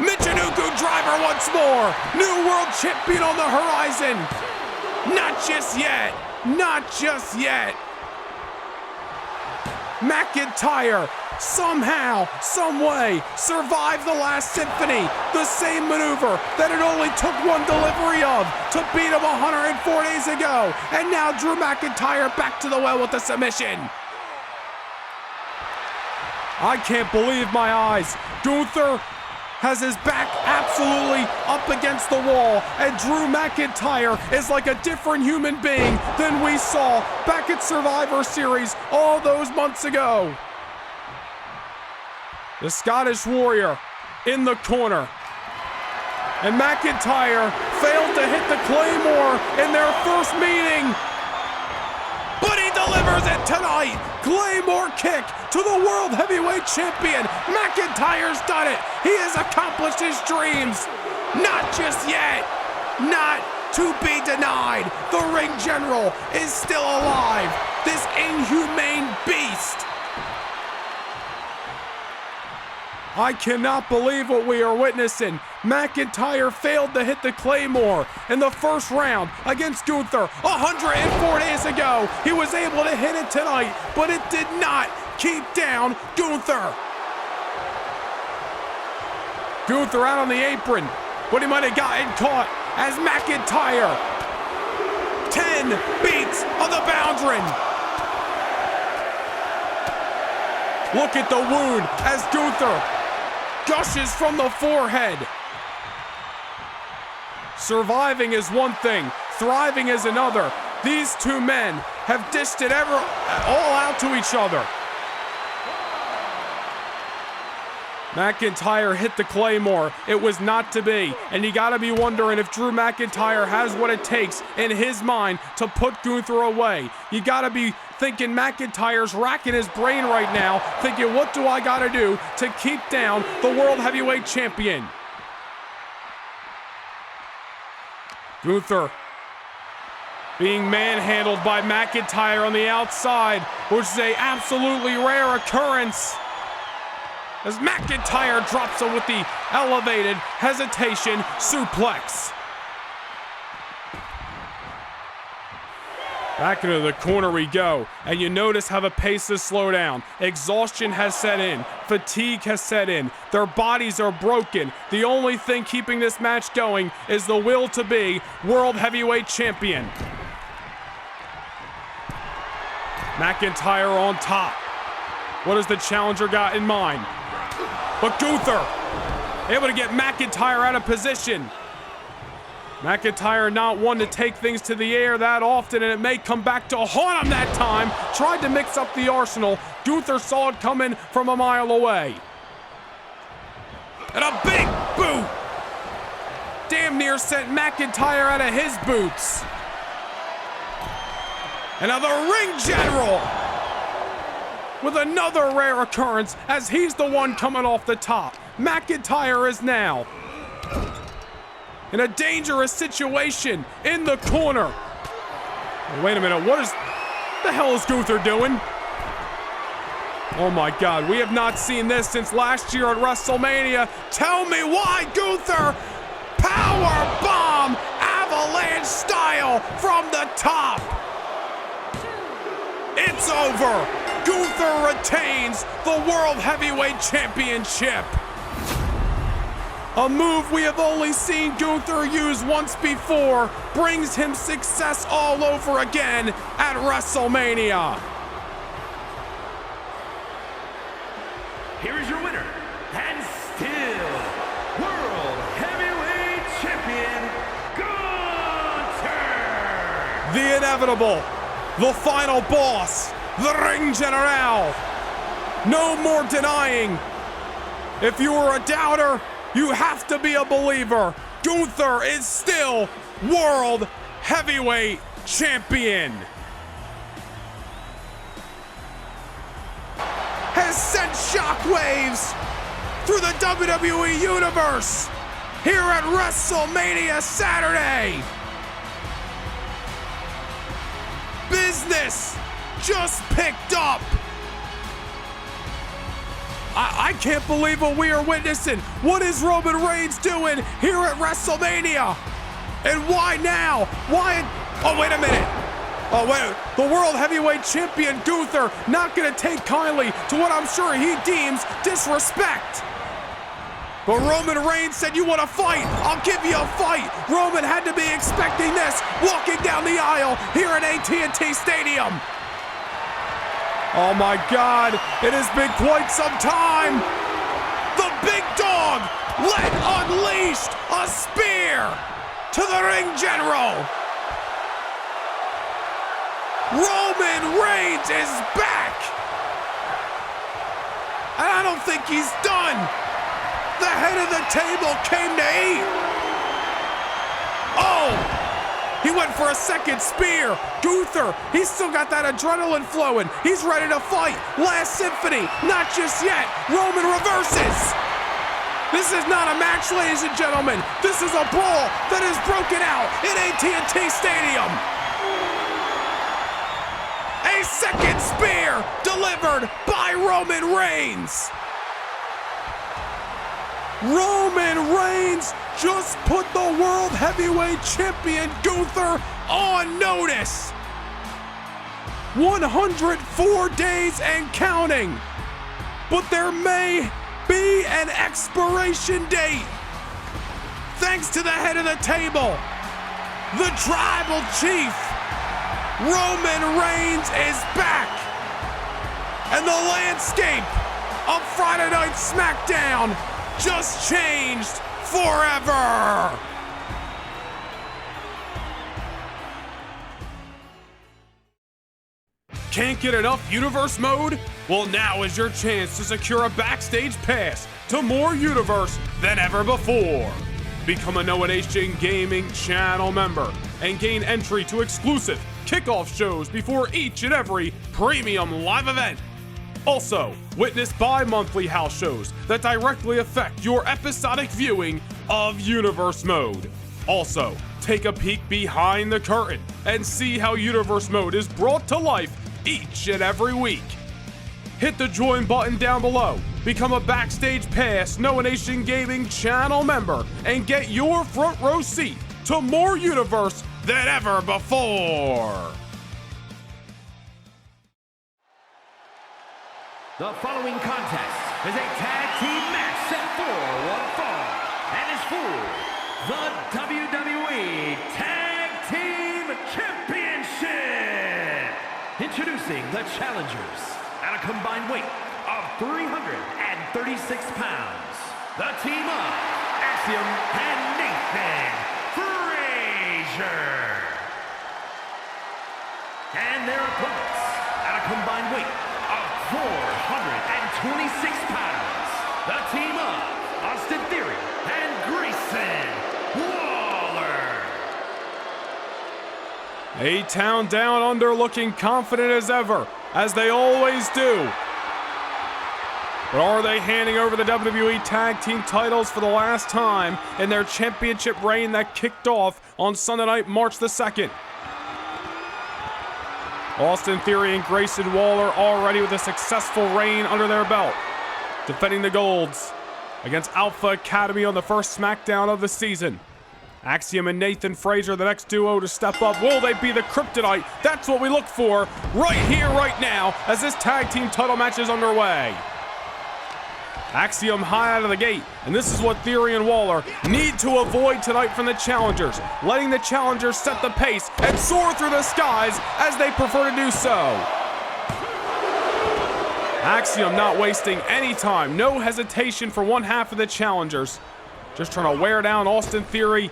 Michinoku driver once more. New world champion on the horizon. Not just yet. Not just yet. McIntyre somehow, some way, survived the last Symphony. The same maneuver that it only took one delivery of to beat him 104 days ago. And now Drew McIntyre back to the well with the submission. I can't believe my eyes. Gunther has his back absolutely up against the wall, and Drew McIntyre is like a different human being than we saw back at Survivor Series all those months ago. The Scottish Warrior in the corner. And McIntyre failed to hit the Claymore in their first meeting. But he delivers it tonight. Claymore kick to the World Heavyweight Champion. McIntyre's done it. He has accomplished his dreams. Not just yet. Not to be denied. The ring general is still alive. This inhumane beast. I cannot believe what we are witnessing. McIntyre failed to hit the Claymore in the first round against Gunther 104 days ago. He was able to hit it tonight, but it did not keep down Gunther. Gunther out on the apron, but he might have gotten caught as McIntyre 10 beats on the boundary. Look at the wound as Gunther gushes from the forehead. Surviving is one thing, thriving is another. These two men have dished it all out to each other. McIntyre hit the Claymore. It was not to be. And you gotta be wondering if Drew McIntyre has what it takes in his mind to put Gunther away. You gotta be thinking McIntyre's racking his brain right now, thinking, what do I gotta do to keep down the World Heavyweight Champion? Gunther being manhandled by McIntyre on the outside, which is an absolutely rare occurrence, as McIntyre drops him with the elevated hesitation suplex. Back into the corner we go, and you notice how the pace has slowed down. Exhaustion has set in. Fatigue has set in. Their bodies are broken. The only thing keeping this match going is the will to be World Heavyweight Champion. McIntyre on top. What has the challenger got in mind? But Gunther able to get McIntyre out of position. McIntyre not one to take things to the air that often, and it may come back to haunt him that time. Tried to mix up the arsenal. Gunther saw it coming from a mile away. And a big boot. Damn near sent McIntyre out of his boots. And now the ring general with another rare occurrence as he's the one coming off the top. McIntyre is now in a dangerous situation in the corner. Oh, wait a minute, the hell is Gunther doing? Oh my God, we have not seen this since last year at WrestleMania. Tell me why, Gunther! Power bomb, avalanche style from the top. It's over. Gunther retains the World Heavyweight Championship. A move we have only seen Gunther use once before brings him success all over again at WrestleMania. Here is your winner, and still World Heavyweight Champion, Gunther! The inevitable, the final boss, the Ring General. No more denying. If you are a doubter, you have to be a believer. Gunther is still World Heavyweight Champion. Has sent shockwaves through the WWE Universe here at WrestleMania Saturday. Business just picked up. I can't believe what we are witnessing. What is Roman Reigns doing here at WrestleMania? And why now? Why? Oh, wait a minute. Oh, wait. The World Heavyweight Champion Gunther not going to take kindly to what I'm sure he deems disrespect. But Roman Reigns said, you want to fight? I'll give you a fight. Roman had to be expecting this, walking down the aisle here at AT&T Stadium. Oh my God, it has been quite some time. The big dog let unleashed a spear to the ring general. Roman Reigns is back. And I don't think he's done. The head of the table came to eat. Oh! He went for a second spear. Gunther, he's still got that adrenaline flowing. He's ready to fight. Last Symphony, not just yet. Roman reverses. This is not a match, ladies and gentlemen. This is a brawl that is broken out in AT&T Stadium. A second spear delivered by Roman Reigns. Roman Reigns just put the World Heavyweight Champion Gunther on notice. 104 days and counting. But there may be an expiration date. Thanks to the head of the table, the tribal chief, Roman Reigns is back. And the landscape of Friday Night SmackDown just changed forever. Can't get enough Universe mode? Well, now is your chance to secure a backstage pass to more Universe than ever before. Become a Noah Nation Gaming channel member and gain entry to exclusive kickoff shows before each and every premium live event. Also, witness bi-monthly house shows that directly affect your episodic viewing of Universe Mode. Also, take a peek behind the curtain and see how Universe Mode is brought to life each and every week. Hit the join button down below, become a Backstage Pass Noah Nation Gaming channel member, and get your front row seat to more Universe than ever before. The following contest is a tag team match set for one fall and is for the WWE Tag Team Championship. Introducing the challengers at a combined weight of 336 pounds. The team of Axiom and Nathan Fraser. And their opponents at a combined weight of 426 pounds. The team of Austin Theory and Grayson Waller. A-Town Down Under looking confident as ever, as they always do. But are they handing over the WWE Tag Team titles for the last time in their championship reign that kicked off on Sunday night, March the 2nd? Austin Theory and Grayson Waller already with a successful reign under their belt, defending the golds against Alpha Academy on the first SmackDown of the season. Axiom and Nathan Fraser, the next duo to step up. Will they be the kryptonite? That's what we look for right here, right now, as this tag team title match is underway. Axiom high out of the gate, and this is what Theory and Waller need to avoid tonight from the challengers, letting the challengers set the pace and soar through the skies as they prefer to do so. Axiom not wasting any time, no hesitation for one half of the challengers. Just trying to wear down Austin Theory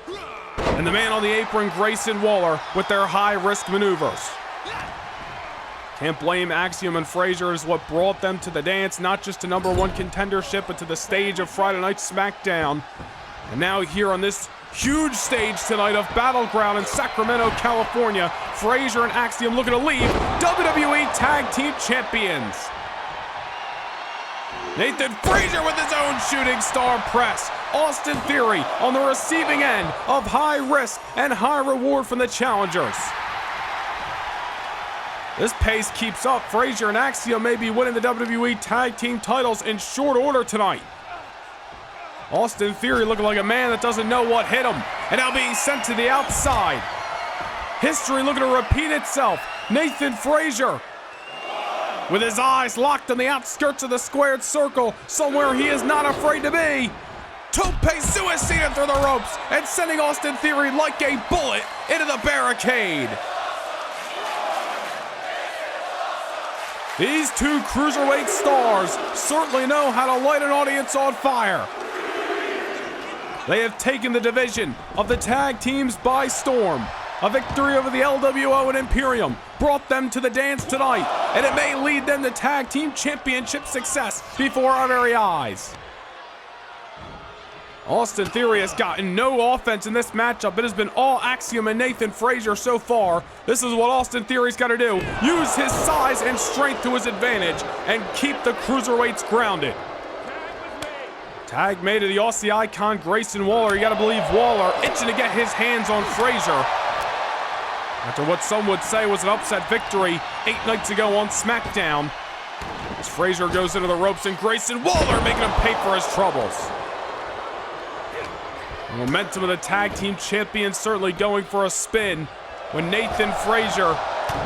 and the man on the apron, Grayson Waller, with their high-risk maneuvers. Can't blame Axiom and Fraser as what brought them to the dance, not just to #1 contendership, but to the stage of Friday Night SmackDown. And now here on this huge stage tonight of Battleground in Sacramento, California, Fraser and Axiom looking to leave WWE Tag Team Champions. Nathan Fraser with his own shooting star press. Austin Theory on the receiving end of high risk and high reward from the challengers. This pace keeps up. Fraser and Axiom may be winning the WWE Tag Team titles in short order tonight. Austin Theory looking like a man that doesn't know what hit him, and now being sent to the outside. History looking to repeat itself. Nathan Fraser, with his eyes locked on the outskirts of the squared circle, somewhere he is not afraid to be. Tope suicide through the ropes and sending Austin Theory like a bullet into the barricade. These two cruiserweight stars certainly know how to light an audience on fire. They have taken the division of the tag teams by storm. A victory over the LWO and Imperium brought them to the dance tonight, and it may lead them to tag team championship success before our very eyes. Austin Theory has gotten no offense in this matchup. It has been all Axiom and Nathan Fraser so far. This is what Austin Theory's got to do. Use his size and strength to his advantage and keep the cruiserweights grounded. Tag made to the Aussie icon Grayson Waller. You got to believe Waller itching to get his hands on Fraser after what some would say was an upset victory 8 nights ago on SmackDown. As Fraser goes into the ropes and Grayson Waller making him pay for his troubles. The momentum of the tag team champions certainly going for a spin when Nathan Fraser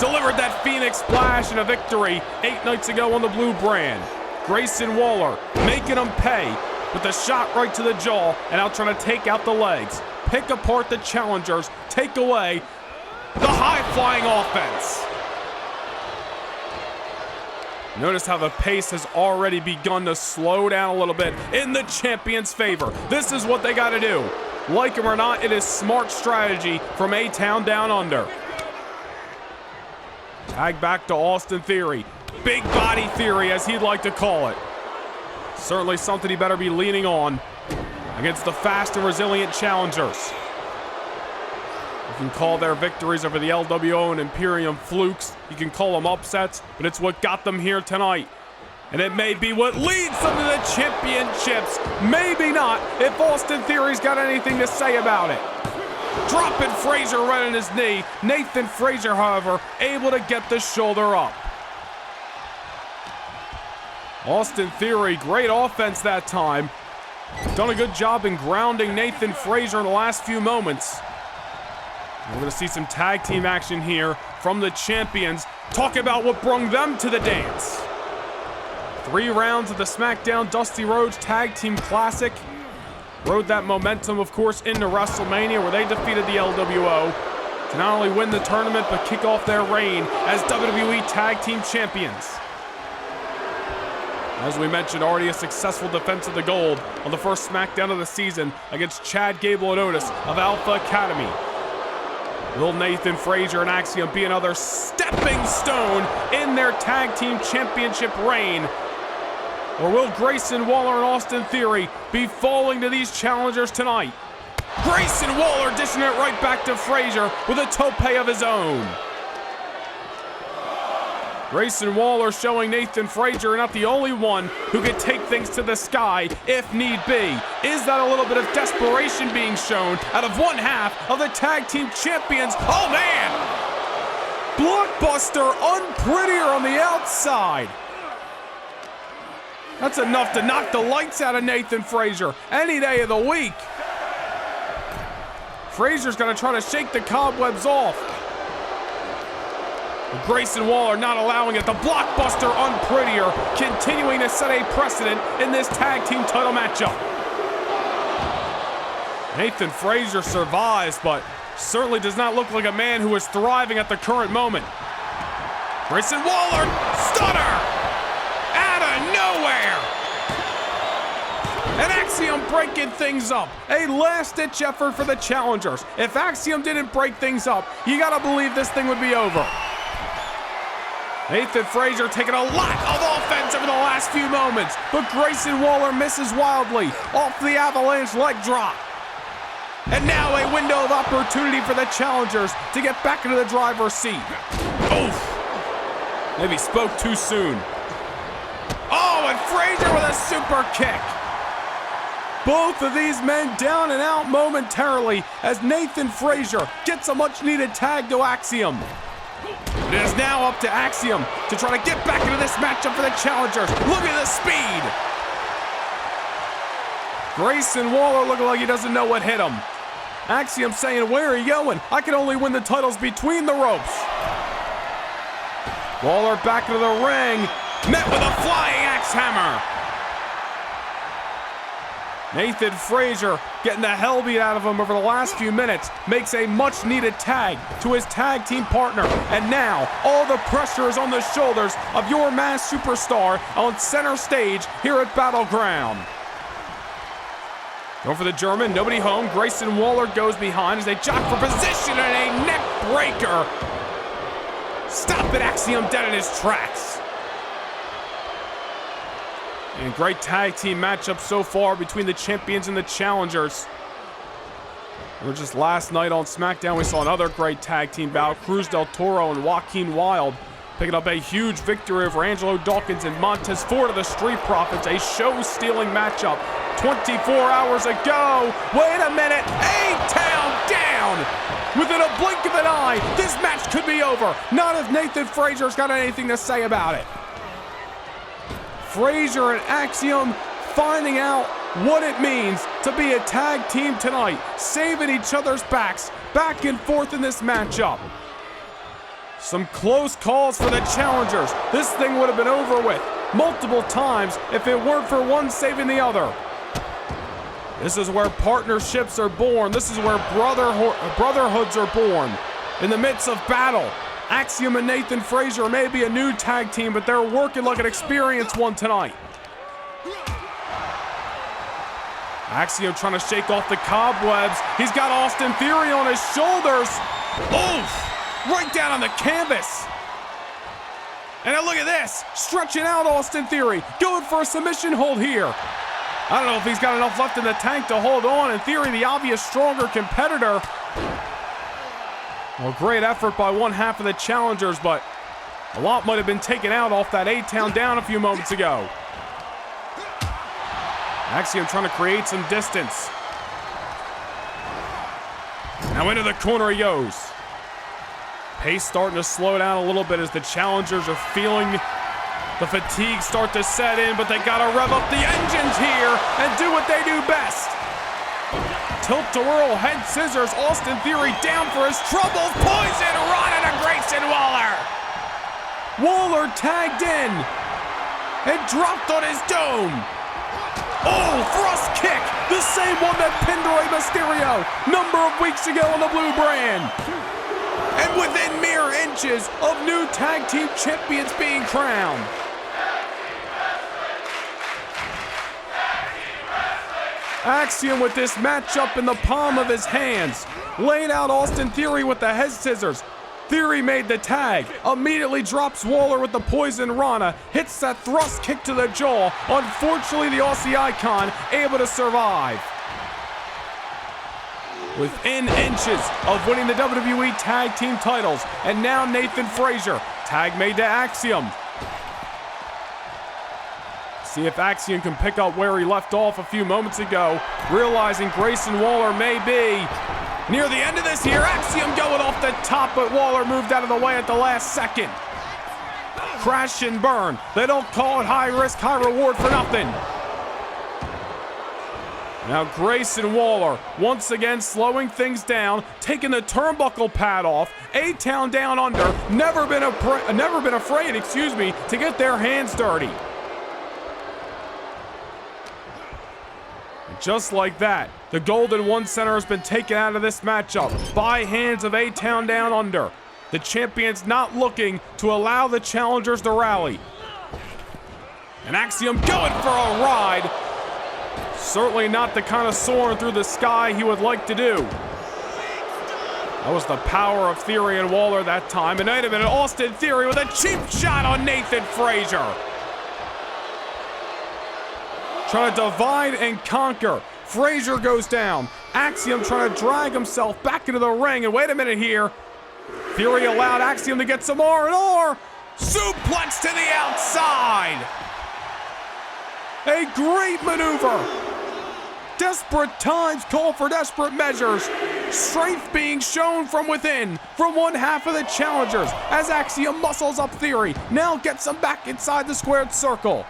delivered that Phoenix Splash in a victory 8 nights ago on the blue brand. Grayson Waller making him pay with a shot right to the jaw and out trying to take out the legs, pick apart the challengers, take away the high-flying offense. Notice how the pace has already begun to slow down a little bit in the champion's favor. This is what they got to do. Like him or not, it is smart strategy from A-Town down under. Tag back to Austin Theory. Big body Theory, as he'd like to call it. Certainly something he better be leaning on against the fast and resilient challengers. You can call their victories over the LWO and Imperium flukes. You can call them upsets, but it's what got them here tonight. And it may be what leads them to the championships. Maybe not, if Austin Theory's got anything to say about it. Dropping Fraser right on his knee. Nathan Fraser, however, able to get the shoulder up. Austin Theory, great offense that time. Done a good job in grounding Nathan Fraser in the last few moments. We're going to see some tag team action here from the champions. Talk about what brought them to the dance. 3 rounds of the SmackDown Dusty Rhodes Tag Team Classic. Rode that momentum, of course, into WrestleMania, where they defeated the LWO to not only win the tournament, but kick off their reign as WWE Tag Team Champions. As we mentioned, already a successful defense of the gold on the first SmackDown of the season against Chad Gable and Otis of Alpha Academy. Will Nathan Fraser and Axiom be another stepping stone in their tag team championship reign? Or will Grayson Waller and Austin Theory be falling to these challengers tonight? Grayson Waller dishing it right back to Fraser with a tope of his own. Grayson Waller showing Nathan Fraser not the only one who could take things to the sky if need be. Is that a little bit of desperation being shown out of one half of the tag team champions? Oh man! Blockbuster unprettier on the outside. That's enough to knock the lights out of Nathan Fraser any day of the week. Fraser's gonna try to shake the cobwebs off. But Grayson Waller not allowing it. The blockbuster unprettier continuing to set a precedent in this tag team title matchup. Nathan Fraser survives, but certainly does not look like a man who is thriving at the current moment. Grayson Waller, stunner! Out of nowhere! And Axiom breaking things up. A last-ditch effort for the challengers. If Axiom didn't break things up, you gotta believe this thing would be over. Nathan Fraser taking a lot of offense over the last few moments, but Grayson Waller misses wildly off the avalanche leg drop. And now a window of opportunity for the challengers to get back into the driver's seat. Oof. Maybe spoke too soon. Oh, and Fraser with a super kick. Both of these men down and out momentarily as Nathan Fraser gets a much-needed tag to Axiom. It is now up to Axiom to try to get back into this matchup for the challengers. Look at the speed. Grayson Waller looking like he doesn't know what hit him. Axiom saying, where are you going? I can only win the titles between the ropes. Waller back into the ring, met with a flying axe hammer. Nathan Fraser getting the hell beat out of him over the last few minutes makes a much needed tag to his tag team partner. And now all the pressure is on the shoulders of your mass superstar on center stage here at Battleground. Going for the German, nobody home. Grayson Waller goes behind as they jock for position and a neck breaker. Stop it, Axiom dead in his tracks. And great tag team matchup so far between the champions and the challengers. Or just last night on SmackDown, we saw another great tag team bout. Cruz del Toro and Joaquin Wilde picking up a huge victory over Angelo Dawkins and Montez Ford of the Street Profits. A show-stealing matchup 24 hours ago. Wait a minute, A-Town down! Within a blink of an eye, this match could be over. Not if Nathan Fraser's got anything to say about it. Fraser and Axiom finding out what it means to be a tag team tonight, saving each other's backs back and forth in this matchup. Some close calls for the challengers. This thing would have been over with multiple times if it weren't for one saving the other. This is where partnerships are born. This is where brotherhoods are born. In the midst of battle, Axiom and Nathan Fraser may be a new tag team, but they're working like an experienced one tonight. Axiom trying to shake off the cobwebs. He's got Austin Theory on his shoulders. Oof! Right down on the canvas. And now look at this. Stretching out Austin Theory. Going for a submission hold here. I don't know if he's got enough left in the tank to hold on. In theory, the obvious stronger competitor. Well, great effort by one half of the challengers, but a lot might have been taken out off that A-Town down a few moments ago. Axiom trying to create some distance. Now into the corner he goes. Pace starting to slow down a little bit as the challengers are feeling the fatigue start to set in, but they gotta rev up the engines here and do what they do best. Tilt-to-whirl head scissors, Austin Theory down for his troubles. Poison run into Grayson Waller. Waller tagged in and dropped on his dome. Oh, thrust kick, the same one that pinned Rey Mysterio number of weeks ago on the blue brand. And within mere inches of new tag team champions being crowned. Axiom with this matchup in the palm of his hands. Laid out Austin Theory with the head scissors. Theory made the tag. Immediately drops Waller with the poison rana. Hits that thrust kick to the jaw. Unfortunately, the Aussie icon able to survive. Within inches of winning the WWE Tag Team titles. And now Nathan Fraser. Tag made to Axiom. See if Axiom can pick up where he left off a few moments ago, realizing Grayson Waller may be near the end of this here. Axiom going off the top, but Waller moved out of the way at the last second. Crash and burn. They don't call it high risk, high reward for nothing. Now Grayson Waller once again slowing things down, taking the turnbuckle pad off. A-Town down under, never been afraid, to get their hands dirty. And just like that, the Golden One Center has been taken out of this matchup by hands of A-Town down under. The champions not looking to allow the challengers to rally. And Axiom going for a ride. Certainly not the kind of soaring through the sky he would like to do. That was the power of Theory and Waller that time. And wait a minute, Austin Theory with a cheap shot on Nathan Fraser. Trying to divide and conquer. Fraser goes down. Axiom trying to drag himself back into the ring. And wait a minute here. Theory allowed Axiom to get some R&R. Suplex to the outside. A great maneuver. Desperate times call for desperate measures. Strength being shown from within from one half of the challengers as Axiom muscles up Theory. Now gets him back inside the squared circle.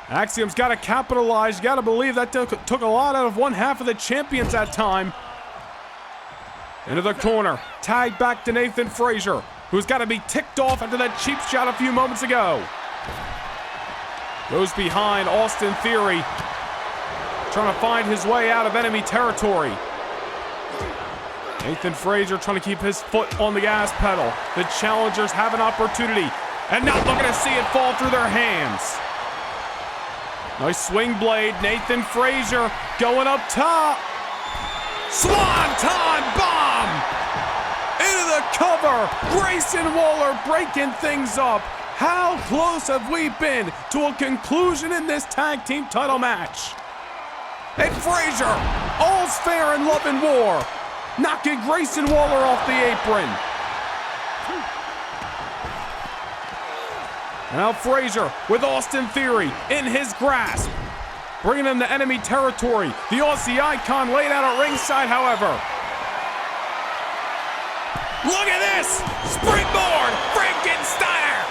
Axiom's got to capitalize. You got to believe that took a lot out of one half of the champions that time. Into the corner. Tag back to Nathan Fraser, who's got to be ticked off after that cheap shot a few moments ago. Goes behind Austin Theory, trying to find his way out of enemy territory. Nathan Fraser trying to keep his foot on the gas pedal. The challengers have an opportunity and not looking to see it fall through their hands. Nice swing blade. Nathan Fraser going up top. Swanton bomb! Into the cover. Grayson Waller breaking things up. How close have we been to a conclusion in this tag team title match? And Fraser, all's fair in love and war, knocking Grayson Waller off the apron. Now Fraser with Austin Theory in his grasp, bringing him to enemy territory. The Aussie icon laid out at ringside, however. Look at this! Springboard! Frankensteiner!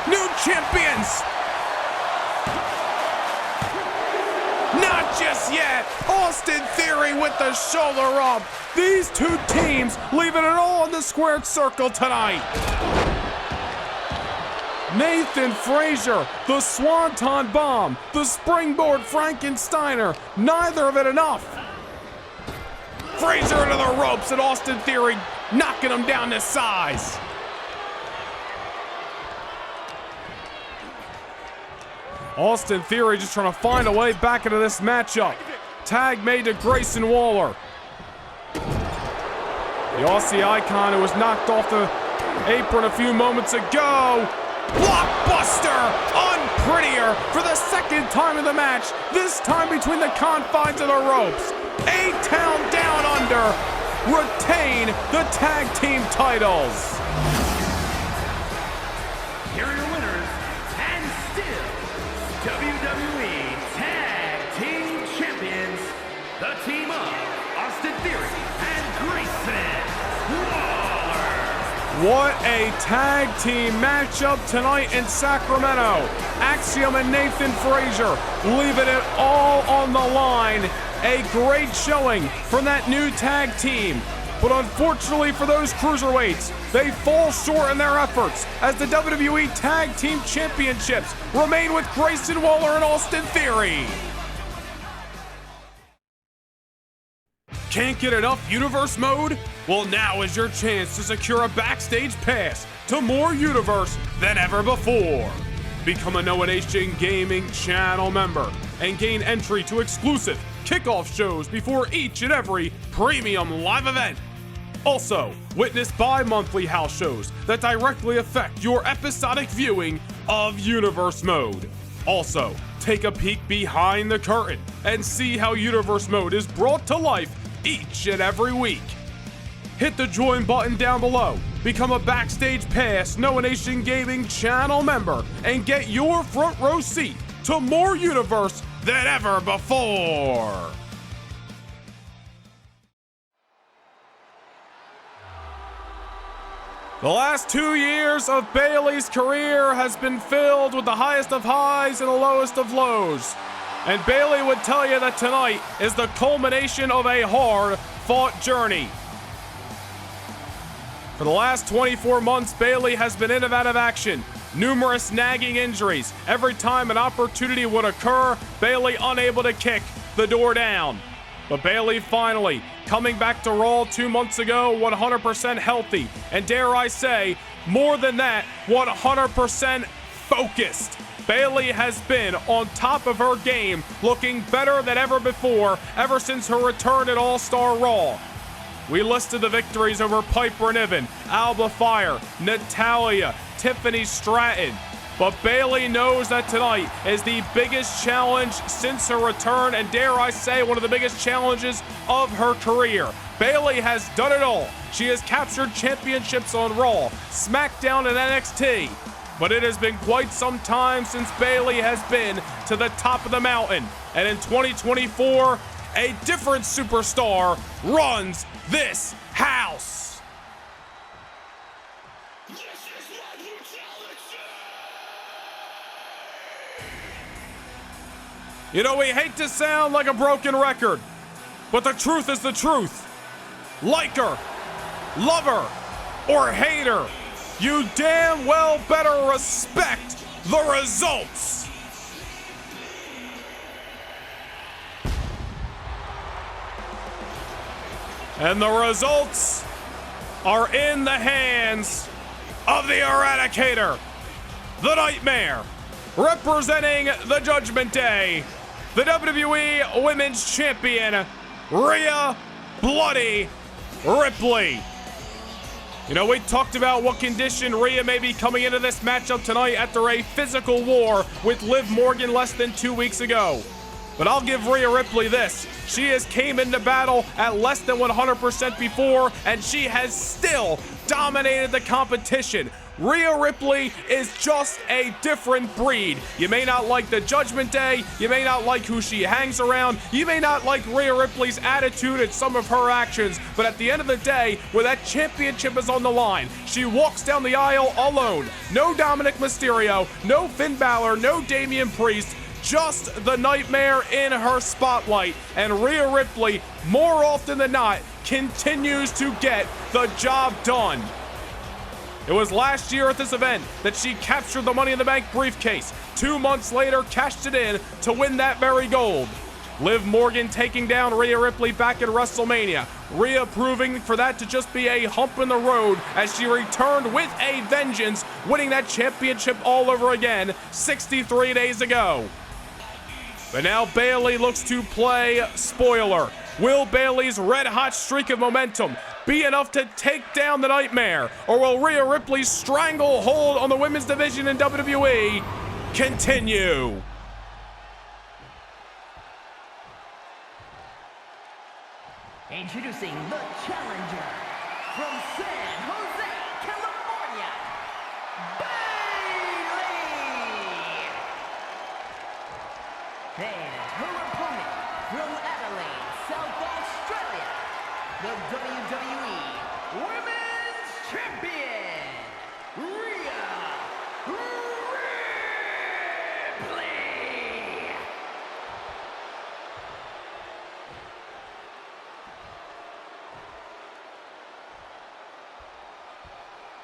New champions! Not just yet! Austin Theory with the shoulder up. These two teams leaving it all in the squared circle tonight. Nathan Fraser, the Swanton Bomb, the Springboard Frankensteiner, neither of it enough. Fraser into the ropes and Austin Theory knocking him down to size. Austin Theory just trying to find a way back into this matchup. Tag made to Grayson Waller. The Aussie icon who was knocked off the apron a few moments ago. Blockbuster! Unprettier for the second time in the match, this time between the confines of the ropes. A-Town down under retain the tag team titles. Here are your winners, and still WWE Tag Team Champions, the team of Austin Theory and Grayson Waller. What a tag team matchup tonight in Sacramento. Axiom and Nathan Fraser leaving it all on the line. A great showing from that new tag team. But unfortunately for those cruiserweights, they fall short in their efforts as the WWE Tag Team Championships remain with Grayson Waller and Austin Theory. Can't get enough Universe mode? Well, now is your chance to secure a backstage pass to more Universe than ever before. Become a Noah Nation Gaming channel member and gain entry to exclusive kickoff shows before each and every premium live event. Also, witness bi-monthly house shows that directly affect your episodic viewing of Universe Mode. Also, take a peek behind the curtain and see how Universe Mode is brought to life each and every week. Hit the join button down below Become a Backstage Pass Noah Nation Gaming channel member and get your front row seat to more universe than ever before. The last 2 years of Bayley's career has been filled with the highest of highs and the lowest of lows. And Bayley would tell you that tonight is the culmination of a hard-fought journey. For the last 24 months, Bayley has been in and out of action. Numerous nagging injuries. Every time an opportunity would occur, Bayley unable to kick the door down. But Bayley finally coming back to Raw 2 months ago, 100% healthy. And dare I say, more than that, 100% focused. Bayley has been on top of her game, looking better than ever before, ever since her return at All-Star Raw. We listed the victories over Piper Niven, Alba Fire, Natalya, Tiffany Stratton. But Bayley knows that tonight is the biggest challenge since her return, and dare I say, one of the biggest challenges of her career. Bayley has done it all. She has captured championships on Raw, SmackDown, and NXT. But it has been quite some time since Bayley has been to the top of the mountain. And in 2024, a different superstar runs this house. You know, we hate to sound like a broken record, but the truth is the truth. Like her, love her, or hate her, you damn well better respect the results. And the results are in the hands of the Eradicator, the Nightmare, representing the Judgment Day, the WWE Women's Champion, Rhea Bloody Ripley. You know, we talked about what condition Rhea may be coming into this matchup tonight after a physical war with Liv Morgan less than 2 weeks ago. But I'll give Rhea Ripley this. She has came into battle at less than 100% before, and she has still dominated the competition. Rhea Ripley is just a different breed. You may not like the Judgment Day, you may not like who she hangs around, you may not like Rhea Ripley's attitude and some of her actions, but at the end of the day, where that championship is on the line, she walks down the aisle alone. No Dominic Mysterio, no Finn Balor, no Damian Priest, just the Nightmare in her spotlight. And Rhea Ripley, more often than not, continues to get the job done. It was last year at this event that she captured the Money in the Bank briefcase. 2 months later, cashed it in to win that very gold. Liv Morgan taking down Rhea Ripley back at WrestleMania. Rhea proving for that to just be a hump in the road as she returned with a vengeance, winning that championship all over again 63 days ago. But now Bayley looks to play spoiler. Will Bayley's red-hot streak of momentum be enough to take down the Nightmare? Or will Rhea Ripley's stranglehold on the women's division in WWE continue? Introducing the challenger from San Jose, California, Bayley! And her opponent from Adelaide, South Australia, the WWE Women's Champion, Rhea Ripley!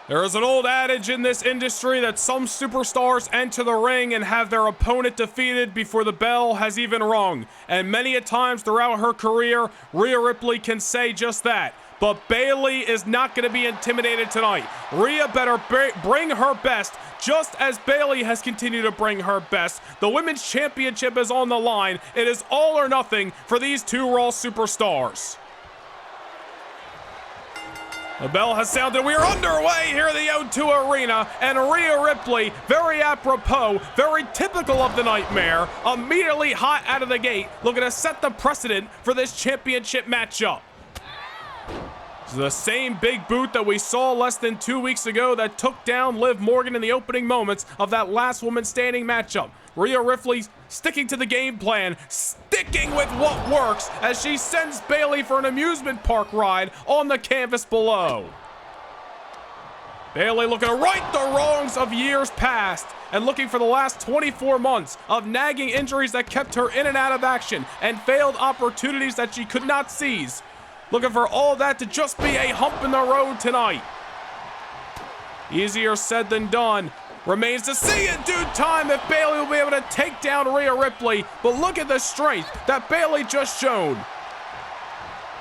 There is an old adage in this industry that some superstars enter the ring and have their opponent defeated before the bell has even rung. And many a times throughout her career, Rhea Ripley can say just that. But Bayley is not going to be intimidated tonight. Rhea better bring her best, just as Bayley has continued to bring her best. The Women's Championship is on the line. It is all or nothing for these two Raw superstars. The bell has sounded. We are underway here at the O2 Arena, and Rhea Ripley, very apropos, very typical of the Nightmare, immediately hot out of the gate, looking to set the precedent for this championship matchup. It's the same big boot that we saw less than 2 weeks ago that took down Liv Morgan in the opening moments of that last woman standing matchup. Rhea Ripley sticking to the game plan, sticking with what works as she sends Bayley for an amusement park ride on the canvas below. Bayley looking to right the wrongs of years past and looking for the last 24 months of nagging injuries that kept her in and out of action and failed opportunities that she could not seize. Looking for all that to just be a hump in the road tonight. Easier said than done. Remains to see in due time if Bayley will be able to take down Rhea Ripley, but look at the strength that Bayley just showed.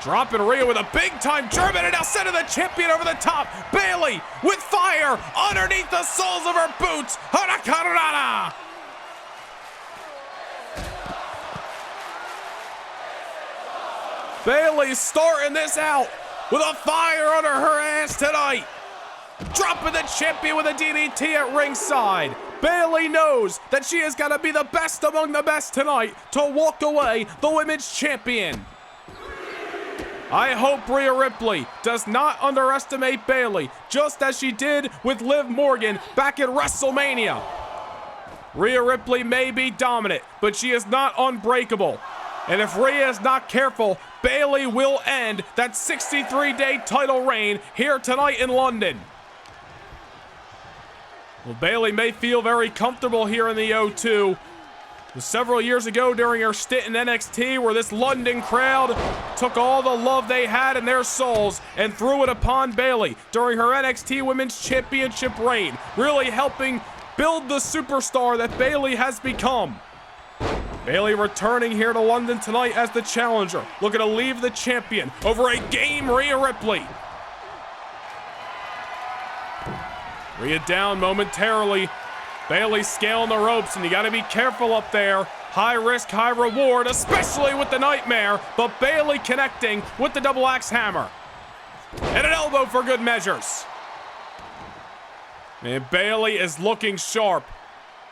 Dropping Rhea with a big-time German and now sending the champion over the top. Bayley with fire underneath the soles of her boots. Huracanrana! Bayley starting this out with a fire under her ass tonight. Dropping the champion with a DDT at ringside. Bayley knows that she has got to be the best among the best tonight to walk away the women's champion. I hope Rhea Ripley does not underestimate Bayley, just as she did with Liv Morgan back at WrestleMania. Rhea Ripley may be dominant, but she is not unbreakable. And if Rhea is not careful, Bayley will end that 63-day title reign here tonight in London. Well, Bayley may feel very comfortable here in the O2. Several years ago during her stint in NXT, where this London crowd took all the love they had in their souls and threw it upon Bayley during her NXT Women's Championship reign, really helping build the superstar that Bayley has become. Bayley returning here to London tonight as the challenger, looking to leave the champion over a game Rhea Ripley. Rhea down momentarily. Bayley scaling the ropes, and you got to be careful up there. High risk, high reward, especially with the Nightmare, but Bayley connecting with the double axe hammer. And an elbow for good measures. And Bayley is looking sharp.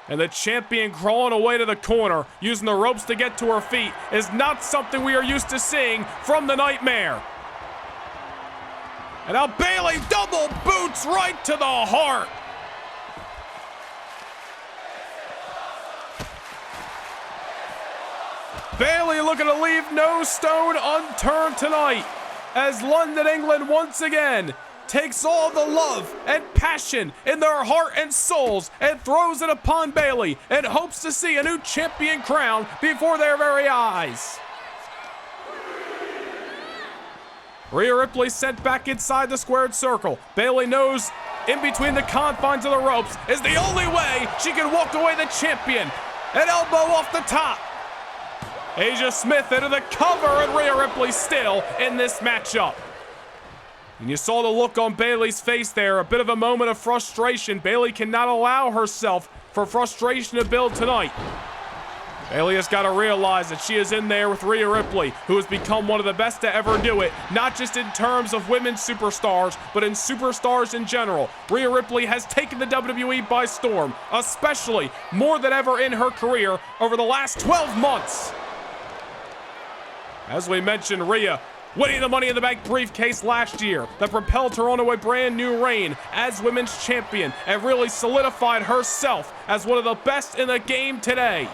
And the champion crawling away to the corner, using the ropes to get to her feet, is not something we are used to seeing from the Nightmare. And now Bayley double boots right to the heart. Bayley looking to leave no stone unturned tonight as London, England once again takes all the love and passion in their heart and souls and throws it upon Bayley and hopes to see a new champion crowned before their very eyes. Rhea Ripley sent back inside the squared circle. Bayley knows in between the confines of the ropes is the only way she can walk away the champion. An elbow off the top. Asia Smith into the cover, and Rhea Ripley still in this matchup. And you saw the look on Bayley's face there, a bit of a moment of frustration. Bayley cannot allow herself for frustration to build tonight. Bayley has got to realize that she is in there with Rhea Ripley, who has become one of the best to ever do it, not just in terms of women's superstars, but in superstars in general. Rhea Ripley has taken the WWE by storm, especially more than ever in her career over the last 12 months. As we mentioned, Rhea winning the Money in the Bank briefcase last year that propelled her onto a brand new reign as women's champion and really solidified herself as one of the best in the game today.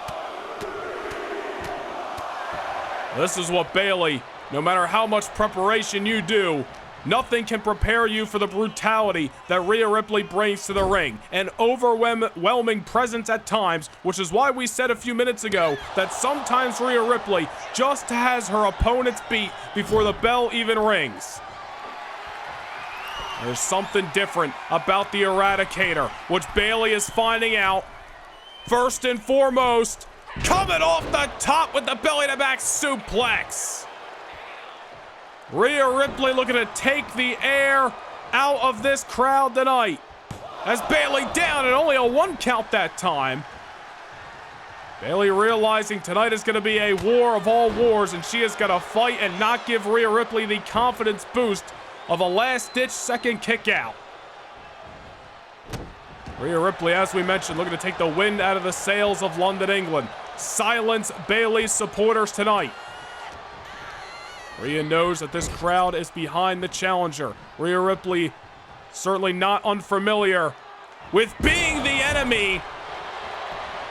This is what Bayley, no matter how much preparation you do, nothing can prepare you for the brutality that Rhea Ripley brings to the ring. An overwhelming presence at times, which is why we said a few minutes ago that sometimes Rhea Ripley just has her opponent's beat before the bell even rings. There's something different about the Eradicator, which Bayley is finding out. First and foremost, coming off the top with the belly-to-back suplex. Rhea Ripley looking to take the air out of this crowd tonight. As Bayley down and only a 1 count that time. Bayley realizing tonight is going to be a war of all wars, and she has got to fight and not give Rhea Ripley the confidence boost of a last-ditch second kick out. Rhea Ripley, as we mentioned, looking to take the wind out of the sails of London, England. Silence Bayley's supporters tonight. Rhea knows that this crowd is behind the challenger. Rhea Ripley certainly not unfamiliar with being the enemy.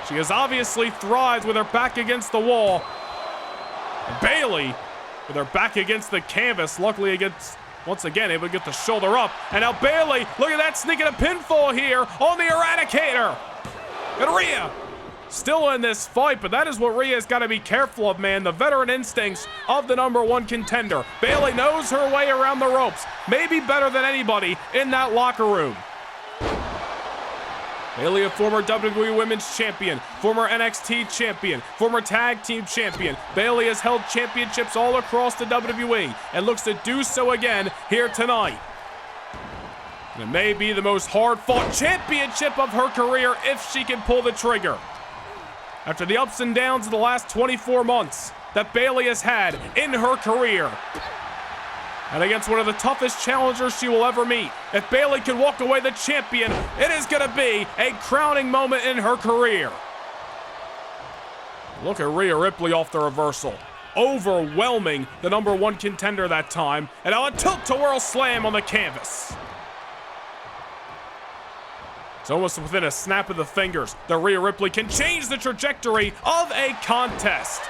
She has obviously thrived with her back against the wall. And Bayley, with her back against the canvas, luckily against, once again, able to get the shoulder up. And now Bayley, look at that, sneaking a pinfall here on the Eradicator. And Rhea still in this fight, but that is what Rhea's got to be careful of, man. The veteran instincts of the #1 contender. Bayley knows her way around the ropes, maybe better than anybody in that locker room. Bayley, a former WWE Women's Champion, former NXT Champion, former Tag Team Champion. Bayley has held championships all across the WWE and looks to do so again here tonight. And it may be the most hard-fought championship of her career if she can pull the trigger. After the ups and downs of the last 24 months that Bayley has had in her career, and against one of the toughest challengers she will ever meet, if Bayley can walk away the champion, it is going to be a crowning moment in her career. Look at Rhea Ripley off the reversal, overwhelming the #1 contender that time, and now a tilt-to-whirl slam on the canvas. It's almost within a snap of the fingers that Rhea Ripley can change the trajectory of a contest.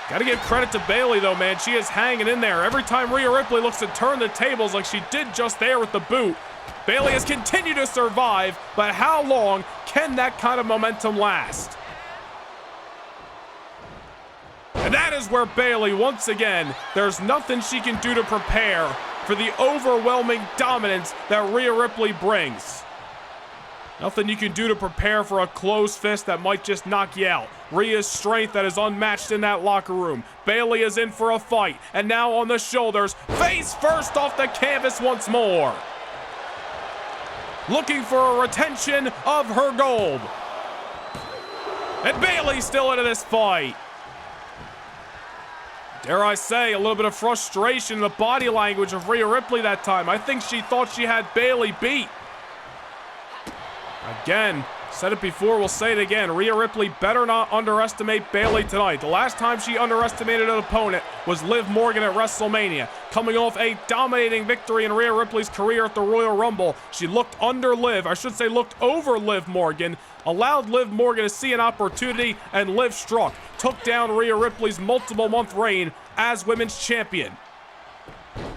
Got to give credit to Bayley, though, man. She is hanging in there. Every time Rhea Ripley looks to turn the tables like she did just there with the boot, Bayley has continued to survive, but how long can that kind of momentum last? And that is where Bayley, once again, there's nothing she can do to prepare for the overwhelming dominance that Rhea Ripley brings. Nothing you can do to prepare for a closed fist that might just knock you out. Rhea's strength that is unmatched in that locker room. Bayley is in for a fight, and now on the shoulders, face first off the canvas once more. Looking for a retention of her gold. And Bayley still into this fight. Dare I say, a little bit of frustration in the body language of Rhea Ripley that time. I think she thought she had Bayley beat. Again, said it before, we'll say it again. Rhea Ripley better not underestimate Bayley tonight. The last time she underestimated an opponent was Liv Morgan at WrestleMania. Coming off a dominating victory in Rhea Ripley's career at the Royal Rumble, she looked over Liv Morgan, allowed Liv Morgan to see an opportunity, and Liv struck. Took down Rhea Ripley's multiple-month reign as Women's Champion.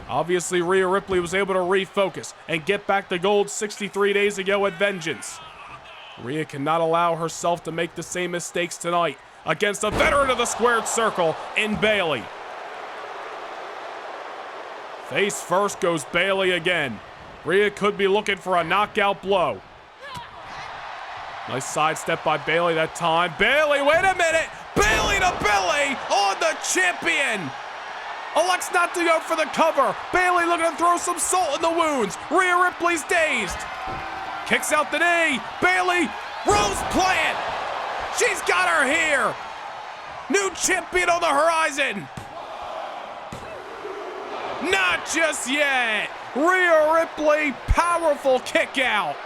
Obviously, Rhea Ripley was able to refocus and get back the gold 63 days ago at Vengeance. Rhea cannot allow herself to make the same mistakes tonight against a veteran of the squared circle in Bayley. Face first goes Bayley again. Rhea could be looking for a knockout blow. Nice sidestep by Bayley that time. Bayley, wait a minute! Bayley to belly on the champion! Elects not to go for the cover. Bayley looking to throw some salt in the wounds. Rhea Ripley's dazed. Kicks out the knee. Bayley, Rose plant. She's got her here. New champion on the horizon. Not just yet. Rhea Ripley, powerful kick out.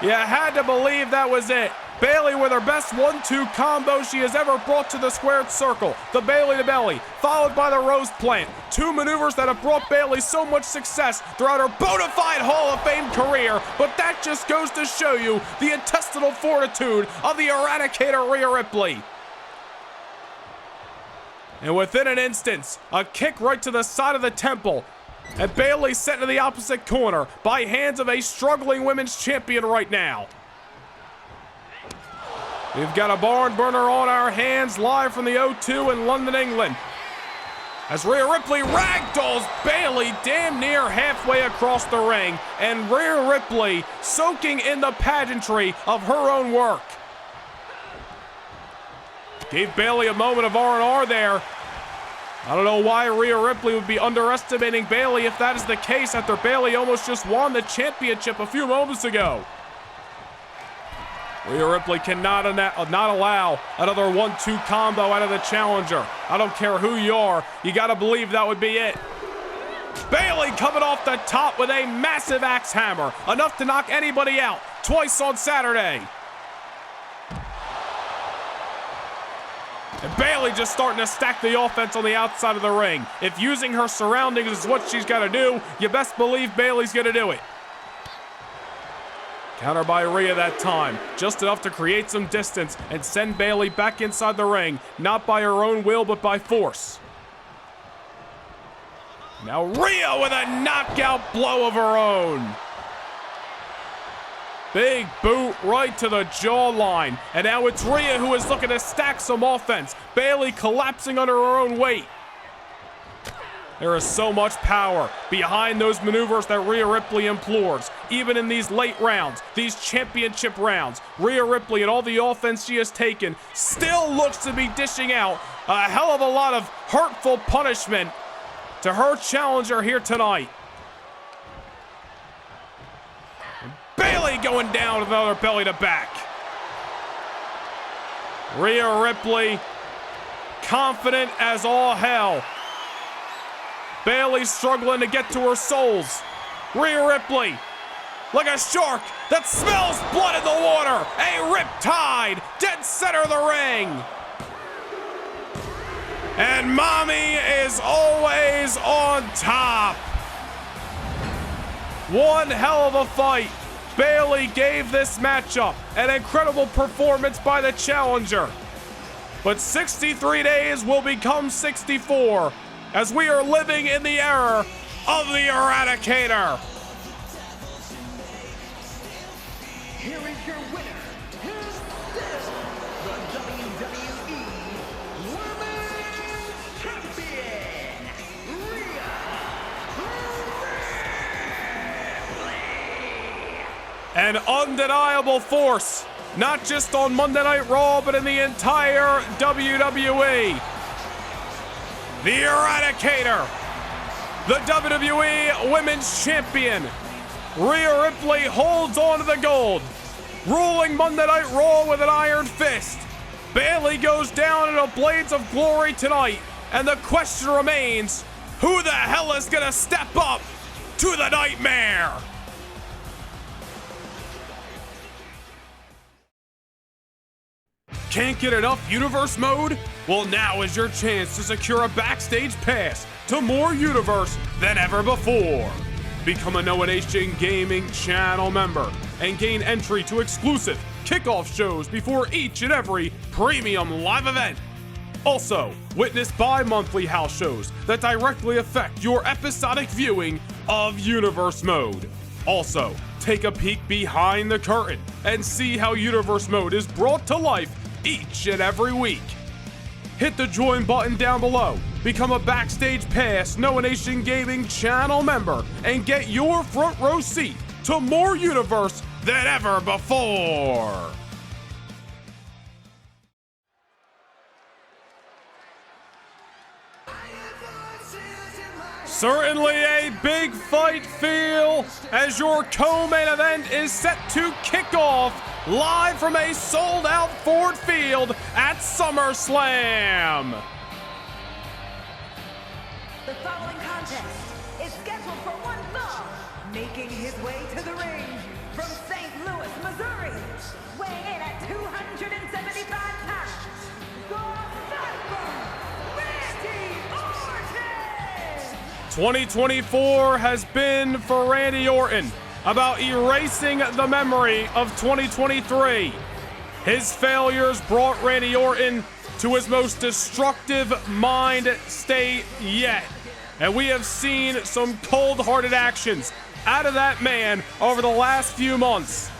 You had to believe that was it. Bayley with her best 1-2 combo she has ever brought to the squared circle. The Bayley to belly, followed by the Rose plant. Two maneuvers that have brought Bayley so much success throughout her bona fide Hall of Fame career, but that just goes to show you the intestinal fortitude of the Eradicator Rhea Ripley. And within an instance, a kick right to the side of the temple, and Bayley sent to the opposite corner by hands of a struggling women's champion right now. We've got a barn burner on our hands live from the O2 in London, England. As Rhea Ripley ragdolls Bayley damn near halfway across the ring, and Rhea Ripley soaking in the pageantry of her own work. Gave Bayley a moment of R&R there. I don't know why Rhea Ripley would be underestimating Bayley if that is the case after Bayley almost just won the championship a few moments ago. Rhea Ripley cannot not allow another 1-2 combo out of the challenger. I don't care who you are, you gotta believe that would be it. Bayley coming off the top with a massive axe hammer, enough to knock anybody out twice on Saturday. And Bayley just starting to stack the offense on the outside of the ring. If using her surroundings is what she's got to do, you best believe Bayley's going to do it. Counter by Rhea that time. Just enough to create some distance and send Bayley back inside the ring. Not by her own will, but by force. Now Rhea with a knockout blow of her own. Big boot right to the jawline. And now it's Rhea who is looking to stack some offense. Bayley collapsing under her own weight. There is so much power behind those maneuvers that Rhea Ripley implores. Even in these late rounds, these championship rounds, Rhea Ripley and all the offense she has taken still looks to be dishing out a hell of a lot of hurtful punishment to her challenger here tonight. Bayley going down with another belly to back. Rhea Ripley, confident as all hell. Bayley struggling to get to her souls. Rhea Ripley, like a shark that smells blood in the water. A riptide, dead center of the ring. And Mommy is always on top. One hell of a fight. Bayley gave this matchup an incredible performance by the challenger. But 63 days will become 64 as we are living in the era of the Eradicator. Here is your winner, the WWE Women's Champion, Rhea Ripley. An undeniable force, not just on Monday Night Raw, but in the entire WWE. The Eradicator, the WWE Women's Champion. Rhea Ripley holds on to the gold, ruling Monday Night Raw with an iron fist. Bayley goes down in a blaze of glory tonight, and the question remains, who the hell is gonna step up to the nightmare? Can't get enough Universe mode? Well, now is your chance to secure a backstage pass to more Universe than ever before. Become a Noah Nation Gaming channel member and gain entry to exclusive kickoff shows before each and every premium live event. Also, witness bi-monthly house shows that directly affect your episodic viewing of Universe mode. Also, take a peek behind the curtain and see how Universe mode is brought to life each and every week. Hit the join button down below, become a Backstage Pass Noah Nation Gaming channel member, and get your front row seat to more Universe than ever before. Certainly a big fight feel as your co-main event is set to kick off live from a sold-out Ford Field at SummerSlam. The following contest is scheduled for one fall, making his way to the ring from St. Louis, Missouri, weighing in at 275 pounds, the Viper, Randy Orton! 2024 has been for Randy Orton about erasing the memory of 2023. His failures brought Randy Orton to his most destructive mind state yet. And we have seen some cold-hearted actions out of that man over the last few months.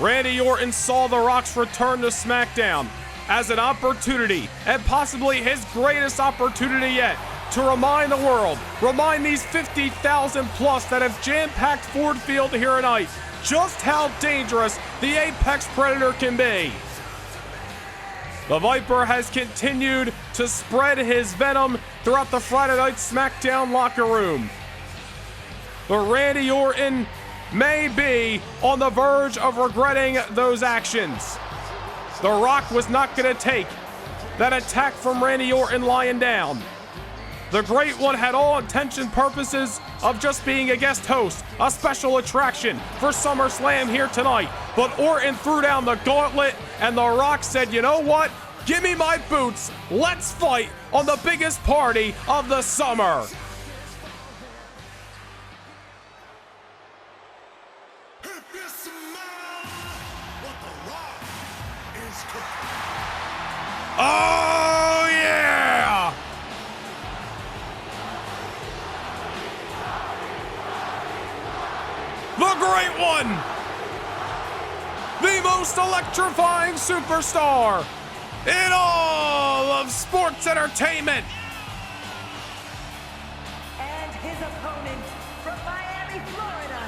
Randy Orton saw The Rock's return to SmackDown as an opportunity, and possibly his greatest opportunity yet, to remind the world, remind these 50,000 plus that have jam-packed Ford Field here tonight, just how dangerous the Apex Predator can be. The Viper has continued to spread his venom throughout the Friday Night SmackDown locker room. But Randy Orton may be on the verge of regretting those actions. The Rock was not going to take that attack from Randy Orton lying down. The Great One had all intention purposes of just being a guest host, a special attraction for SummerSlam here tonight. But Orton threw down the gauntlet, and The Rock said, you know what? Give me my boots. Let's fight on the biggest party of the summer. Oh, yeah! The Great One! The most electrifying superstar in all of sports entertainment! And his opponent from Miami, Florida,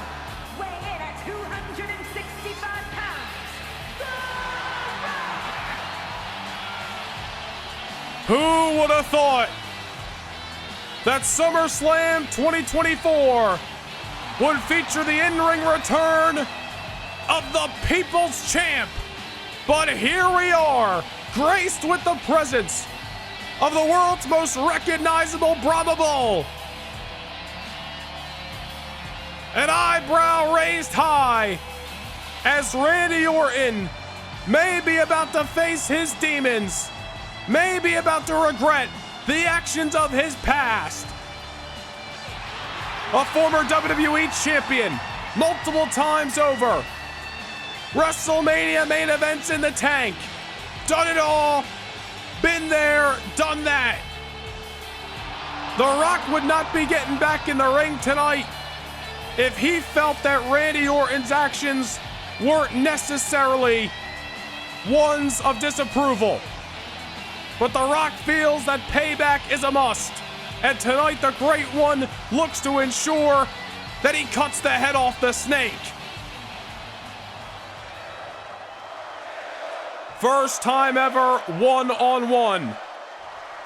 weighing in at 265 pounds, The Rock! Who would have thought that SummerSlam 2024 would feature the in-ring return of the People's Champ? But here we are, graced with the presence of the world's most recognizable Brahma Bull. An eyebrow raised high as Randy Orton may be about to face his demons, may be about to regret the actions of his past. A former WWE champion, multiple times over. WrestleMania main events in the tank. Done it all. Been there, done that. The Rock would not be getting back in the ring tonight if he felt that Randy Orton's actions weren't necessarily ones of disapproval. But The Rock feels that payback is a must. And tonight, the Great One looks to ensure that he cuts the head off the snake. First time ever one-on-one.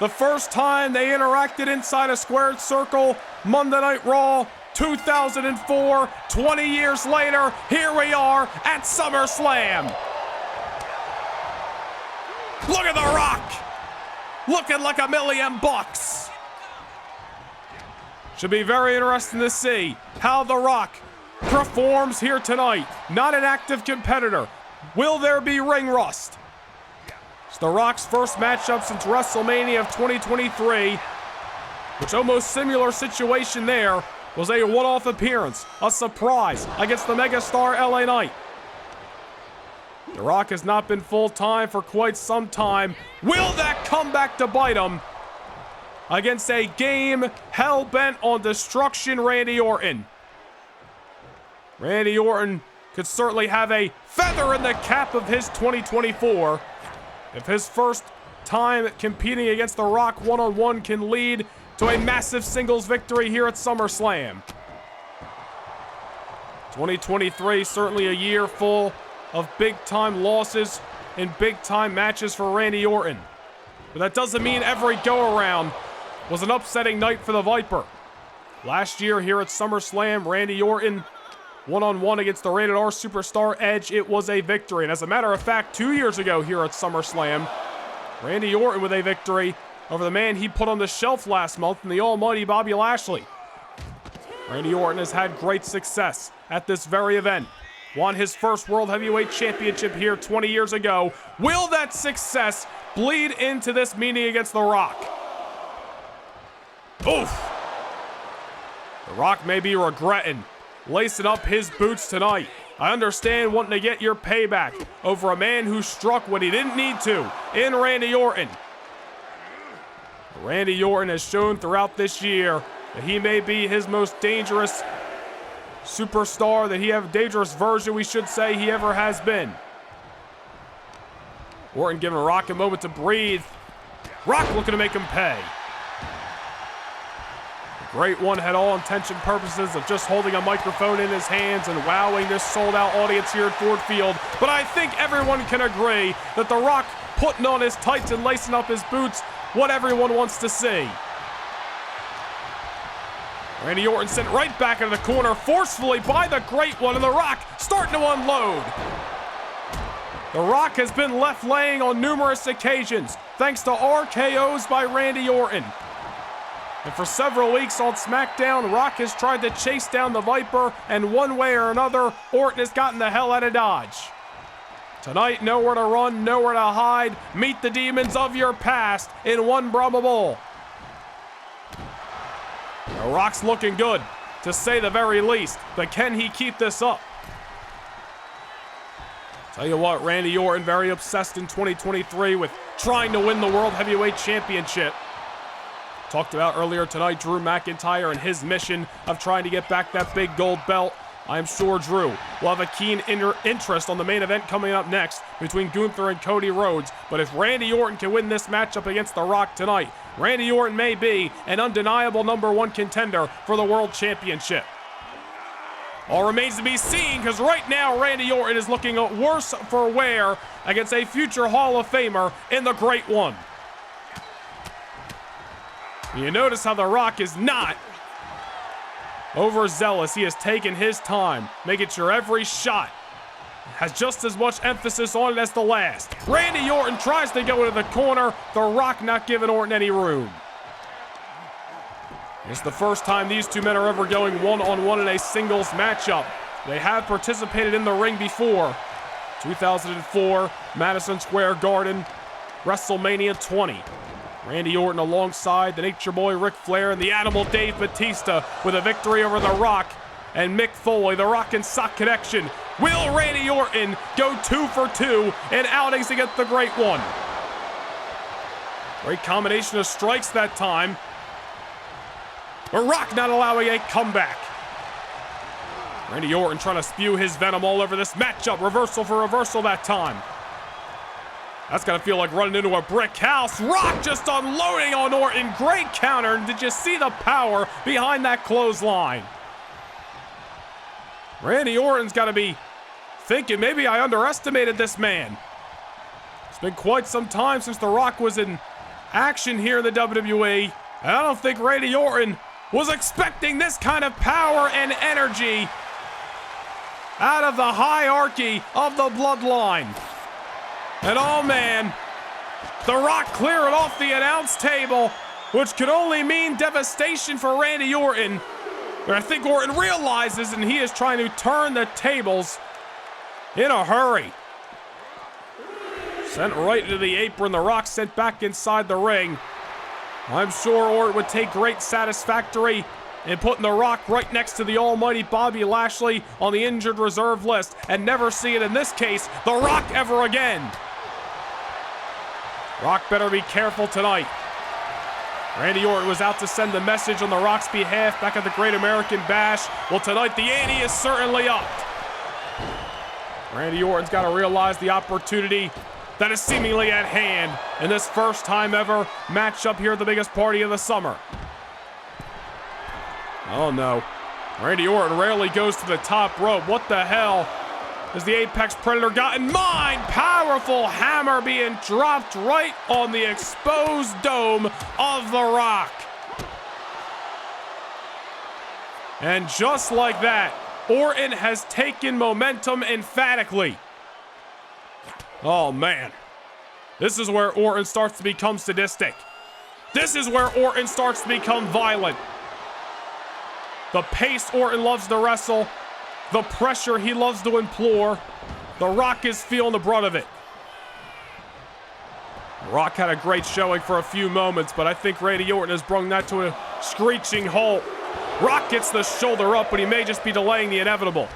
The first time they interacted inside a squared circle, Monday Night Raw 2004. 20 years later, here we are at SummerSlam. Look at The Rock, looking like $1 million. Should be very interesting to see how The Rock performs here tonight. Not an active competitor. Will there be ring rust? It's The Rock's first matchup since WrestleMania of 2023, which almost similar situation there was a one-off appearance, a surprise against the megastar LA Knight. The Rock has not been full-time for quite some time. Will that come back to bite him against a game hell-bent on destruction, Randy Orton? Randy Orton could certainly have a feather in the cap of his 2024 if his first time competing against The Rock one-on-one can lead to a massive singles victory here at SummerSlam. 2023, certainly a year full of big-time losses in big-time matches for Randy Orton. But that doesn't mean every go-around was an upsetting night for the Viper. Last year here at SummerSlam, Randy Orton one-on-one against the Rated R superstar Edge, it was a victory. And as a matter of fact, 2 years ago here at SummerSlam, Randy Orton with a victory over the man he put on the shelf last month in the almighty Bobby Lashley. Randy Orton has had great success at this very event. Won his first World Heavyweight Championship here 20 years ago. Will that success bleed into this meeting against The Rock? Oof! The Rock may be regretting lacing up his boots tonight. I understand wanting to get your payback over a man who struck when he didn't need to in Randy Orton. Randy Orton has shown throughout this year that he may be his most dangerous superstar, dangerous version, we should say, he ever has been. Orton giving Rock a moment to breathe. Rock looking to make him pay. The Great One had all intention purposes of just holding a microphone in his hands and wowing this sold-out audience here at Ford Field. But I think everyone can agree that The Rock putting on his tights and lacing up his boots, what everyone wants to see. Randy Orton sent right back into the corner forcefully by the Great One, and The Rock starting to unload. The Rock has been left laying on numerous occasions thanks to RKOs by Randy Orton. And for several weeks on SmackDown, Rock has tried to chase down the Viper, and one way or another, Orton has gotten the hell out of Dodge. Tonight, nowhere to run, nowhere to hide. Meet the demons of your past in one Brahma Bull. The Rock's looking good, to say the very least, but can he keep this up? Tell you what, Randy Orton very obsessed in 2023 with trying to win the World Heavyweight Championship. Talked about earlier tonight, Drew McIntyre and his mission of trying to get back that big gold belt. I am sure Drew will have a keen interest on the main event coming up next between Gunther and Cody Rhodes. But if Randy Orton can win this matchup against The Rock tonight, Randy Orton may be an undeniable #1 contender for the World Championship. All remains to be seen, because right now Randy Orton is looking worse for wear against a future Hall of Famer in the Great One. You notice how The Rock is not overzealous. He has taken his time, making sure every shot has just as much emphasis on it as the last. Randy Orton tries to go into the corner. The Rock not giving Orton any room. It's the first time these two men are ever going one-on-one in a singles matchup. They have participated in the ring before. 2004, Madison Square Garden, WrestleMania 20. Randy Orton alongside the Nature Boy Ric Flair and the Animal Dave Bautista with a victory over The Rock and Mick Foley. The Rock and Sock connection. Will Randy Orton go 2 for 2 in outings against the Great One? Great combination of strikes that time. The Rock not allowing a comeback. Randy Orton trying to spew his venom all over this matchup. Reversal for reversal that time. That's gotta feel like running into a brick house. Rock just unloading on Orton. Great counter. Did you see the power behind that clothesline? Randy Orton's gotta be thinking, maybe I underestimated this man. It's been quite some time since The Rock was in action here in the WWE, and I don't think Randy Orton was expecting this kind of power and energy out of the hierarchy of the bloodline. And oh man, The Rock clearing off the announce table, which could only mean devastation for Randy Orton. But I think Orton realizes, and he is trying to turn the tables in a hurry. Sent right into the apron. The Rock sent back inside the ring. I'm sure Orton would take great satisfaction in putting The Rock right next to the almighty Bobby Lashley on the injured reserve list and never see it in this case, The Rock ever again. Rock better be careful tonight. Randy Orton was out to send a message on The Rock's behalf back at the Great American Bash. Well, tonight the ante is certainly up. Randy Orton's got to realize the opportunity that is seemingly at hand in this first time ever matchup here at the biggest party of the summer. Oh no. Randy Orton rarely goes to the top rope. What the hell has the Apex Predator got in mind? Powerful hammer being dropped right on the exposed dome of The Rock. And just like that, Orton has taken momentum emphatically. Oh man. This is where Orton starts to become sadistic. This is where Orton starts to become violent. The pace Orton loves to wrestle. The pressure he loves to implore. The Rock is feeling the brunt of it. Rock had a great showing for a few moments, but I think Randy Orton has brought that to a screeching halt. Rock gets the shoulder up, but he may just be delaying the inevitable.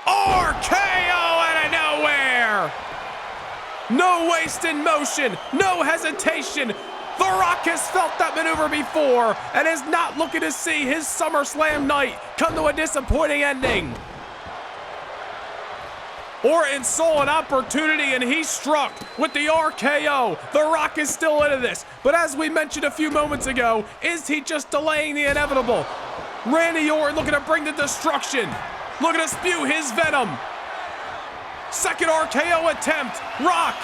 RKO out of nowhere! No wasted motion, no hesitation. The Rock has felt that maneuver before and is not looking to see his SummerSlam night come to a disappointing ending. Orton saw an opportunity and he struck with the RKO. The Rock is still into this, but as we mentioned a few moments ago, is he just delaying the inevitable? Randy Orton looking to bring the destruction, looking to spew his venom. Second RKO attempt. Rock,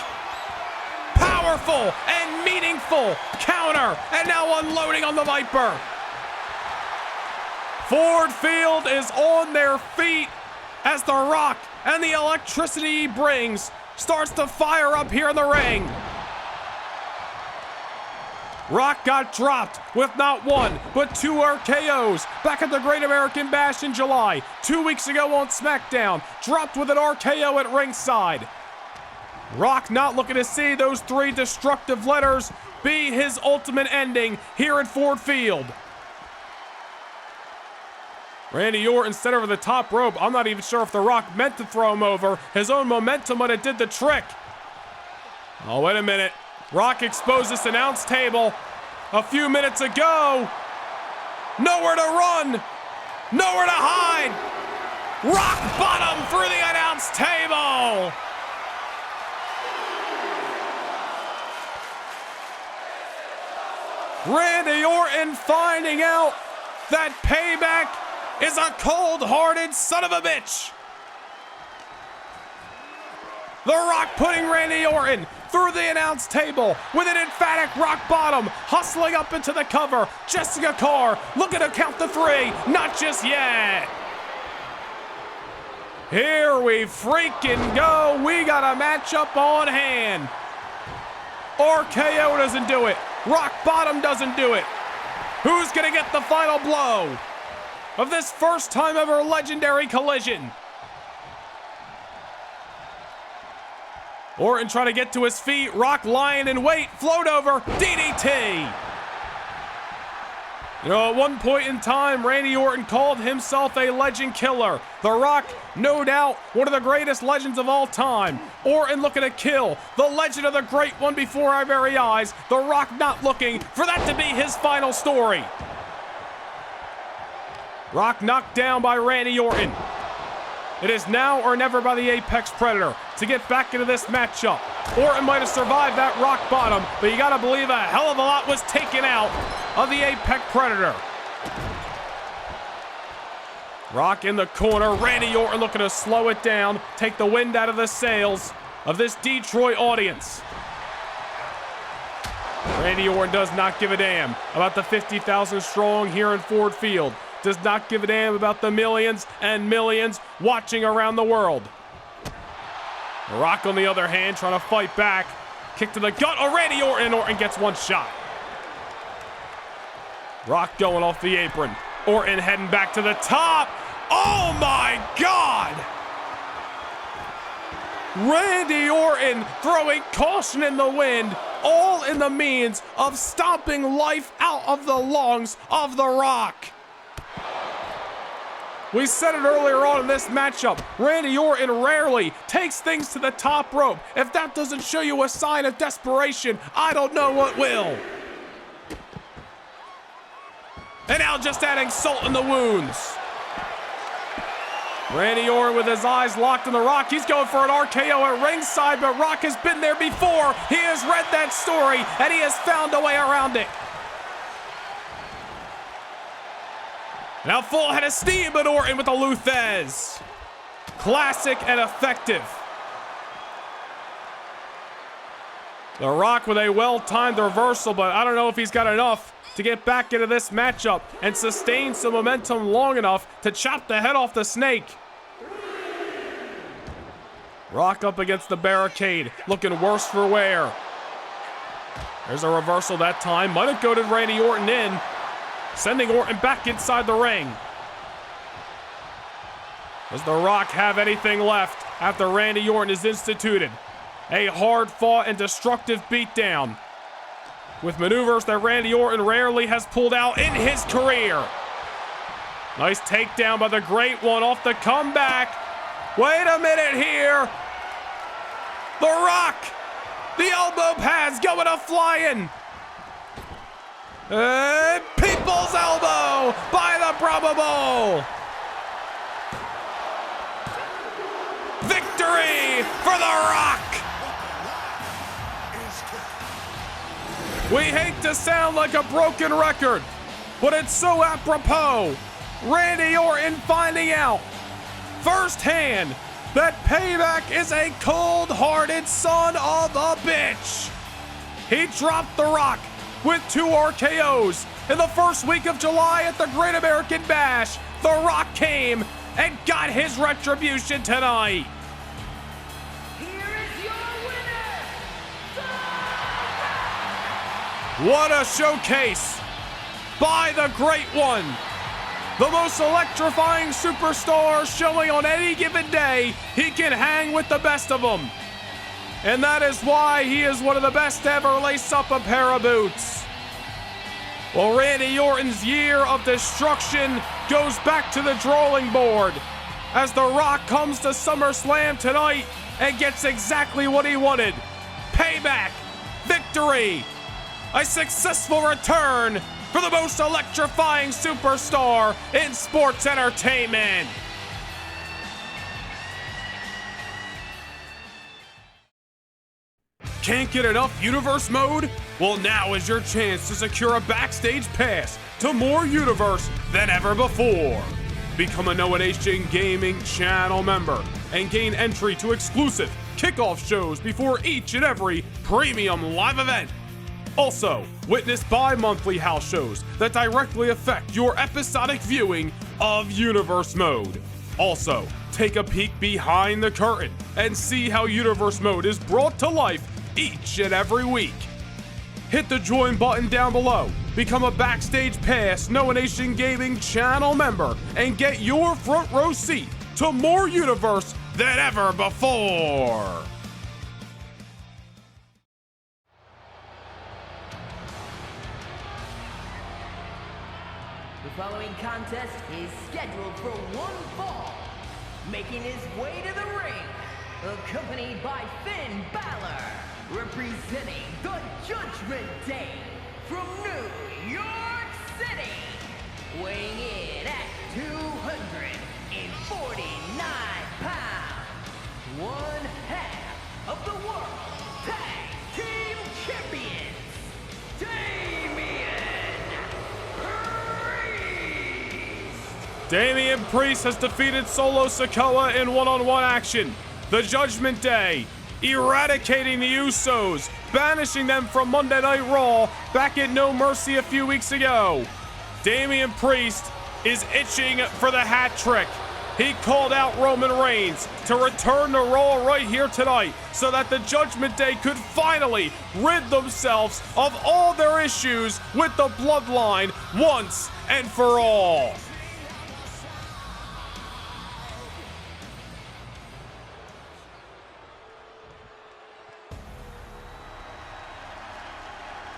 powerful and meaningful counter, and now unloading on the Viper. Ford Field is on their feet as The Rock and the electricity he brings starts to fire up here in the ring. Rock got dropped with not one, but 2 RKOs back at the Great American Bash in July. 2 weeks ago on SmackDown, dropped with an RKO at ringside. Rock not looking to see those 3 destructive letters be his ultimate ending here at Ford Field. Randy Orton set over the top rope. I'm not even sure if The Rock meant to throw him over. His own momentum might have did the trick. Oh, wait a minute. Rock exposed this announce table a few minutes ago. Nowhere to run. Nowhere to hide. Rock bottom through the announce table. Randy Orton finding out that Payback is a cold-hearted son of a bitch. The Rock putting Randy Orton through the announce table with an emphatic rock bottom, hustling up into the cover. Jessica Carr looking to count the 3, not just yet. Here we freaking go. We got a matchup on hand. RKO doesn't do it. Rock bottom doesn't do it. Who's gonna get the final blow of this first time ever legendary collision? Orton trying to get to his feet. Rock lying in wait. Float over. DDT. You know, at one point in time, Randy Orton called himself a legend killer. The Rock, no doubt, one of the greatest legends of all time. Orton looking to kill the legend of the great one before our very eyes. The Rock not looking for that to be his final story. Rock knocked down by Randy Orton. It is now or never by the Apex Predator to get back into this matchup. Orton might have survived that rock bottom, but you gotta believe a hell of a lot was taken out of the Apex Predator. Rock in the corner. Randy Orton looking to slow it down, take the wind out of the sails of this Detroit audience. Randy Orton does not give a damn about the 50,000 strong here in Ford Field. Does not give a damn about the millions and millions watching around the world. The Rock, on the other hand, trying to fight back. Kick to the gut of Randy Orton, and Orton gets one shot. Rock going off the apron. Orton heading back to the top. Oh my God! Randy Orton throwing caution in the wind, all in the means of stomping life out of the lungs of The Rock. We said it earlier on in this matchup. Randy Orton rarely takes things to the top rope. If that doesn't show you a sign of desperation, I don't know what will. And now just adding salt in the wounds. Randy Orton with his eyes locked on The Rock. He's going for an RKO at ringside, but Rock has been there before. He has read that story, and he has found a way around it. Now full head of steam, but Orton with the Luthez. Classic and effective. The Rock with a well-timed reversal, but I don't know if he's got enough to get back into this matchup and sustain some momentum long enough to chop the head off the snake. Rock up against the barricade, looking worse for wear. There's a reversal that time. Might have goaded Randy Orton in, sending Orton back inside the ring. Does The Rock have anything left after Randy Orton is instituted? A hard-fought and destructive beatdown with maneuvers that Randy Orton rarely has pulled out in his career. Nice takedown by the Great One off the comeback. Wait a minute here. The Rock, the elbow pads going a flying. People's elbow by the probable. Victory for The Rock. We hate to sound like a broken record, but it's so apropos. Randy Orton finding out firsthand that Payback is a cold-hearted son of a bitch. He dropped The Rock with 2 RKOs in the first week of July at the Great American Bash. The Rock came and got his retribution tonight. Here is your winner, The Rock! What a showcase by the Great One. The most electrifying superstar showing on any given day he can hang with the best of them. And that is why he is one of the best to ever lace up a pair of boots. Well, Randy Orton's year of destruction goes back to the drawing board as The Rock comes to SummerSlam tonight and gets exactly what he wanted. Payback, victory, a successful return for the most electrifying superstar in sports entertainment. Can't get enough Universe mode? Well, now is your chance to secure a backstage pass to more Universe than ever before. Become a Noah Nation Gaming channel member and gain entry to exclusive kickoff shows before each and every premium live event. Also, witness bi-monthly house shows that directly affect your episodic viewing of Universe Mode. Also, take a peek behind the curtain and see how Universe Mode is brought to life each and every week. Hit the join button down below, become a Backstage Pass Noah Nation Gaming channel member, and get your front row seat to more Universe than ever before. The following contest is scheduled for one fall. Making his way to the ring, accompanied by Finn Balor, representing the Judgment Day from New York City, weighing in at 249 pounds, one half of the World Tag Team Champions, Damian Priest has defeated Solo Sikoa in one-on-one action. The Judgment Day eradicating the Usos, banishing them from Monday Night Raw back at No Mercy a few weeks ago. Damian Priest is itching for the hat trick. He called out Roman Reigns to return to Raw right here tonight so that the Judgment Day could finally rid themselves of all their issues with the Bloodline once and for all.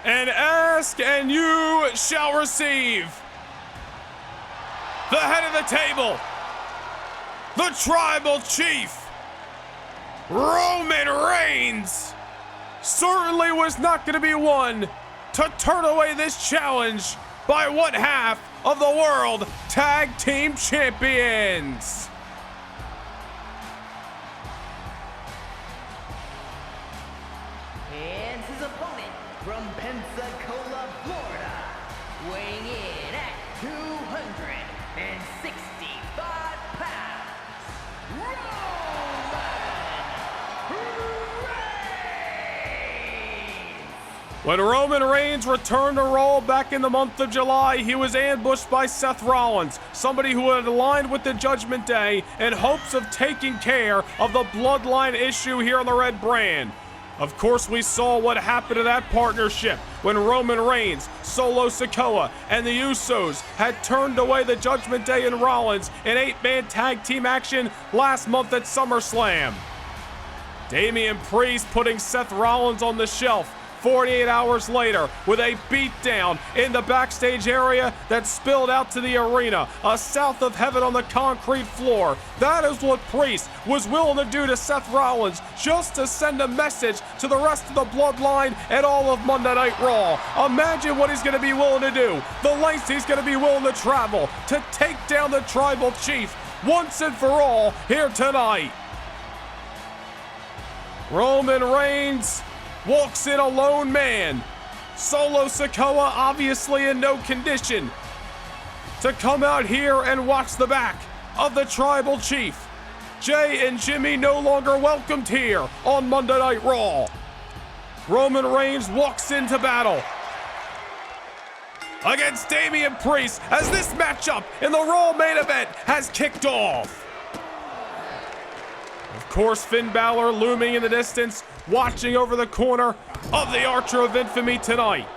And ask and you shall receive. The head of the table, the tribal chief, Roman Reigns, certainly was not going to be one to turn away this challenge by one half of the World Tag Team Champions. and his opponent from Pensacola, Florida, weighing in at 265 pounds, When Roman Reigns returned to Raw back in the month of July, he was ambushed by Seth Rollins, somebody who had aligned with the Judgment Day in hopes of taking care of the Bloodline issue here on the Red brand. Of course, we saw what happened to that partnership when Roman Reigns, Solo Sikoa, and the Usos had turned away the Judgment Day and Rollins in 8-man tag team action last month at SummerSlam. Damian Priest putting Seth Rollins on the shelf 48 hours later with a beatdown in the backstage area that spilled out to the arena, a south of heaven on the concrete floor. That is what Priest was willing to do to Seth Rollins just to send a message to the rest of the Bloodline and all of Monday Night Raw. Imagine what he's going to be willing to do, the lengths he's going to be willing to travel to take down the tribal chief once and for all here tonight. Roman Reigns walks in a lone man. Solo Sikoa obviously in no condition to come out here and watch the back of the tribal chief. Jay and Jimmy no longer welcomed here on Monday Night Raw. Roman Reigns walks into battle against Damian Priest as this matchup in the Raw main event has kicked off. Of course, Finn Balor looming in the distance, watching over the corner of the Archer of Infamy tonight.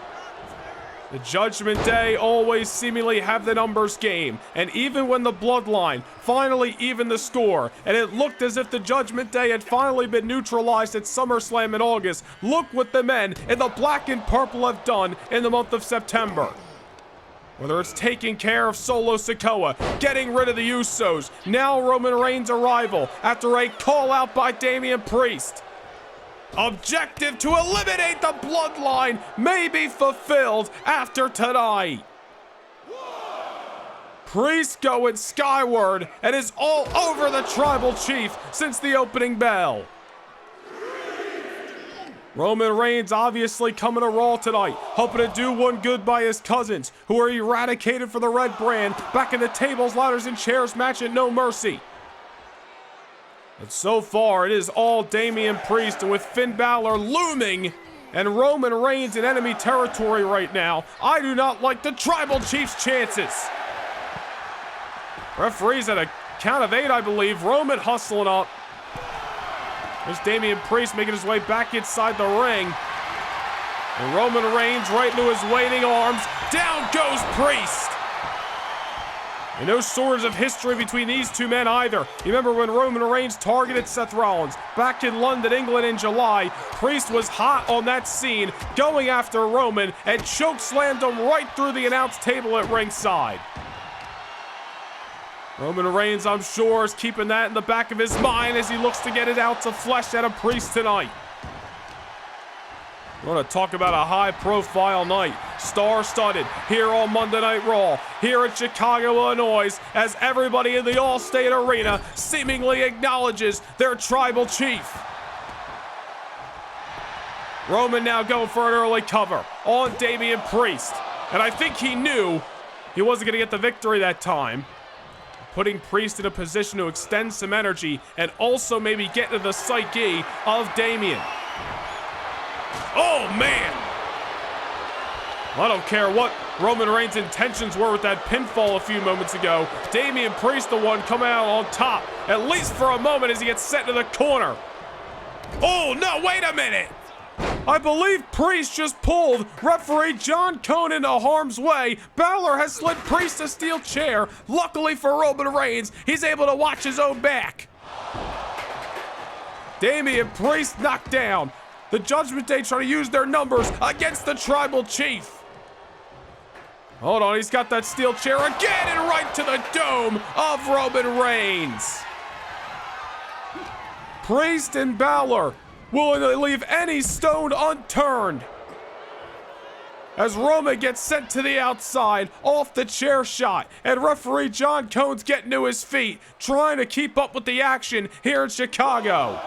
The Judgment Day always seemingly have the numbers game, and even when the Bloodline finally evened the score, and it looked as if the Judgment Day had finally been neutralized at SummerSlam in August, look what the men in the black and purple have done in the month of September. Whether it's taking care of Solo Sikoa, getting rid of the Usos, now Roman Reigns' arrival after a call out by Damian Priest. Objective to eliminate the Bloodline may be fulfilled after tonight. Priest going skyward and is all over the Tribal Chief since the opening bell. Roman Reigns obviously coming to Raw tonight, hoping to do one good by his cousins, who are eradicated for the Red Brand back in the tables, ladders, and chairs match at No Mercy. But so far, it is all Damian Priest, and with Finn Balor looming and Roman Reigns in enemy territory right now, I do not like the Tribal Chief's chances. Referees at a count of 8, I believe. Roman hustling up. There's Damian Priest making his way back inside the ring. And Roman Reigns right into his waiting arms. Down goes Priest. And no shortage of history between these two men either. You remember when Roman Reigns targeted Seth Rollins back in London, England in July? Priest was hot on that scene, going after Roman and chokeslammed him right through the announce table at ringside. Roman Reigns, I'm sure, is keeping that in the back of his mind as he looks to get it out to flesh out of Priest tonight. We're going to talk about a high-profile night, star-studded, here on Monday Night Raw, here in Chicago, Illinois, as everybody in the Allstate Arena seemingly acknowledges their Tribal Chief. Roman now going for an early cover on Damian Priest, and I think he knew he wasn't going to get the victory that time, putting Priest in a position to extend some energy and also maybe get into the psyche of Damian. Oh, man! I don't care what Roman Reigns' intentions were with that pinfall a few moments ago. Damian Priest, the one coming out on top, at least for a moment as he gets set to the corner. Oh, no, wait a minute! I believe Priest just pulled referee John Cone into harm's way. Balor has slid Priest a steel chair. Luckily for Roman Reigns, he's able to watch his own back. Damian Priest knocked down. The Judgment Day trying to use their numbers against the Tribal Chief. Hold on, he's got that steel chair again and right to the dome of Roman Reigns. Priest and Balor willing to leave any stone unturned as Roman gets sent to the outside off the chair shot, and referee John Cone's getting to his feet trying to keep up with the action here in Chicago.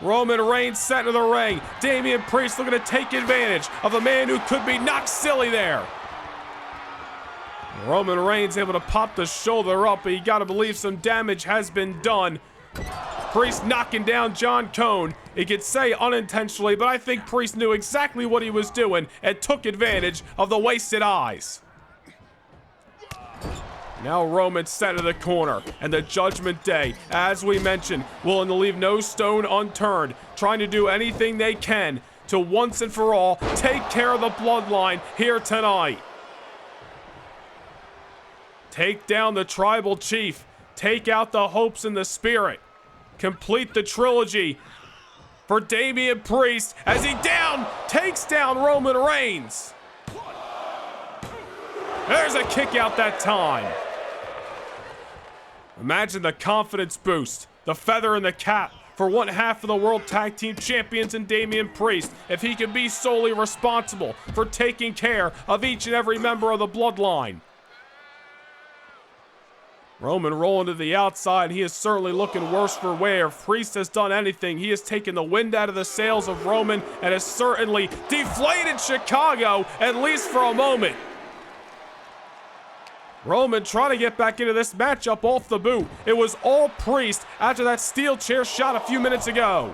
Roman Reigns sent to the ring. Damian Priest looking to take advantage of a man who could be knocked silly there. Roman Reigns able to pop the shoulder up, but you gotta believe some damage has been done. Priest knocking down John Cone. It could say unintentionally, but I think Priest knew exactly what he was doing and took advantage of the wasted eyes. Now Roman sent to the corner, and the Judgment Day, as we mentioned, willing to leave no stone unturned, trying to do anything they can to once and for all take care of the Bloodline here tonight. Take down the Tribal Chief, take out the hopes and the spirit, complete the trilogy for Damian Priest as he takes down Roman Reigns. There's a kick out that time. Imagine the confidence boost, the feather in the cap for one half of the World Tag Team Champions in Damian Priest if he can be solely responsible for taking care of each and every member of the Bloodline. Roman rolling to the outside. He is certainly looking worse for wear. If Priest has done anything, he has taken the wind out of the sails of Roman and has certainly deflated Chicago, at least for a moment. Roman trying to get back into this matchup off the boot. It was all Priest after that steel chair shot a few minutes ago.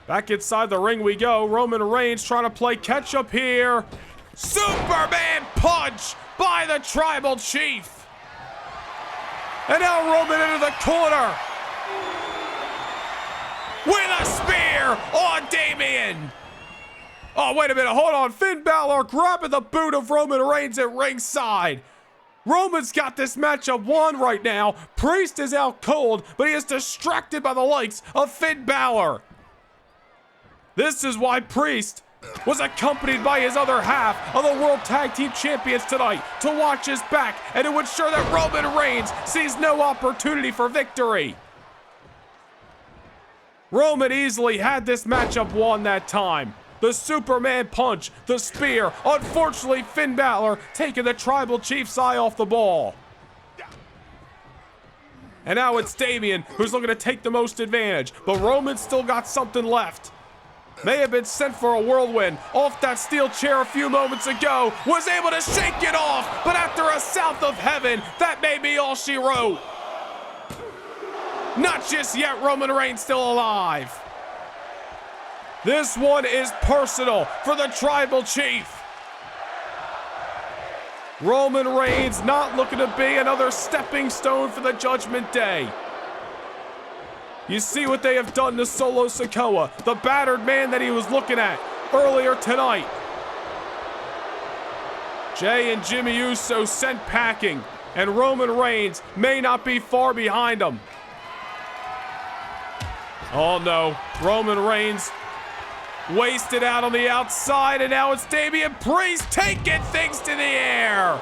Back inside the ring we go. Roman Reigns trying to play catch up here. Superman punch by the Tribal Chief. And now Roman into the corner with a spear on Damian. Oh, wait a minute. Hold on. Finn Balor grabbing the boot of Roman Reigns at ringside. Roman's got this matchup won right now. Priest is out cold, but he is distracted by the likes of Finn Balor. This is why Priest was accompanied by his other half of the World Tag Team Champions tonight to watch his back and to ensure that Roman Reigns sees no opportunity for victory. Roman easily had this matchup won that time. The Superman punch, the spear. Unfortunately, Finn Balor taking the Tribal Chief's eye off the ball. And now it's Damian who's looking to take the most advantage, but Roman's still got something left. May have been sent for a whirlwind off that steel chair a few moments ago, was able to shake it off, but after a south of heaven, that may be all she wrote. Not just yet, Roman Reigns still alive. This one is personal for the Tribal Chief. Roman Reigns not looking to be another stepping stone for the Judgment Day. You see what they have done to Solo Sikoa, the battered man that he was looking at earlier tonight. Jey and Jimmy Uso sent packing, and Roman Reigns may not be far behind them. Oh no, Roman Reigns wasted out on the outside, and now it's Damian Priest taking things to the air.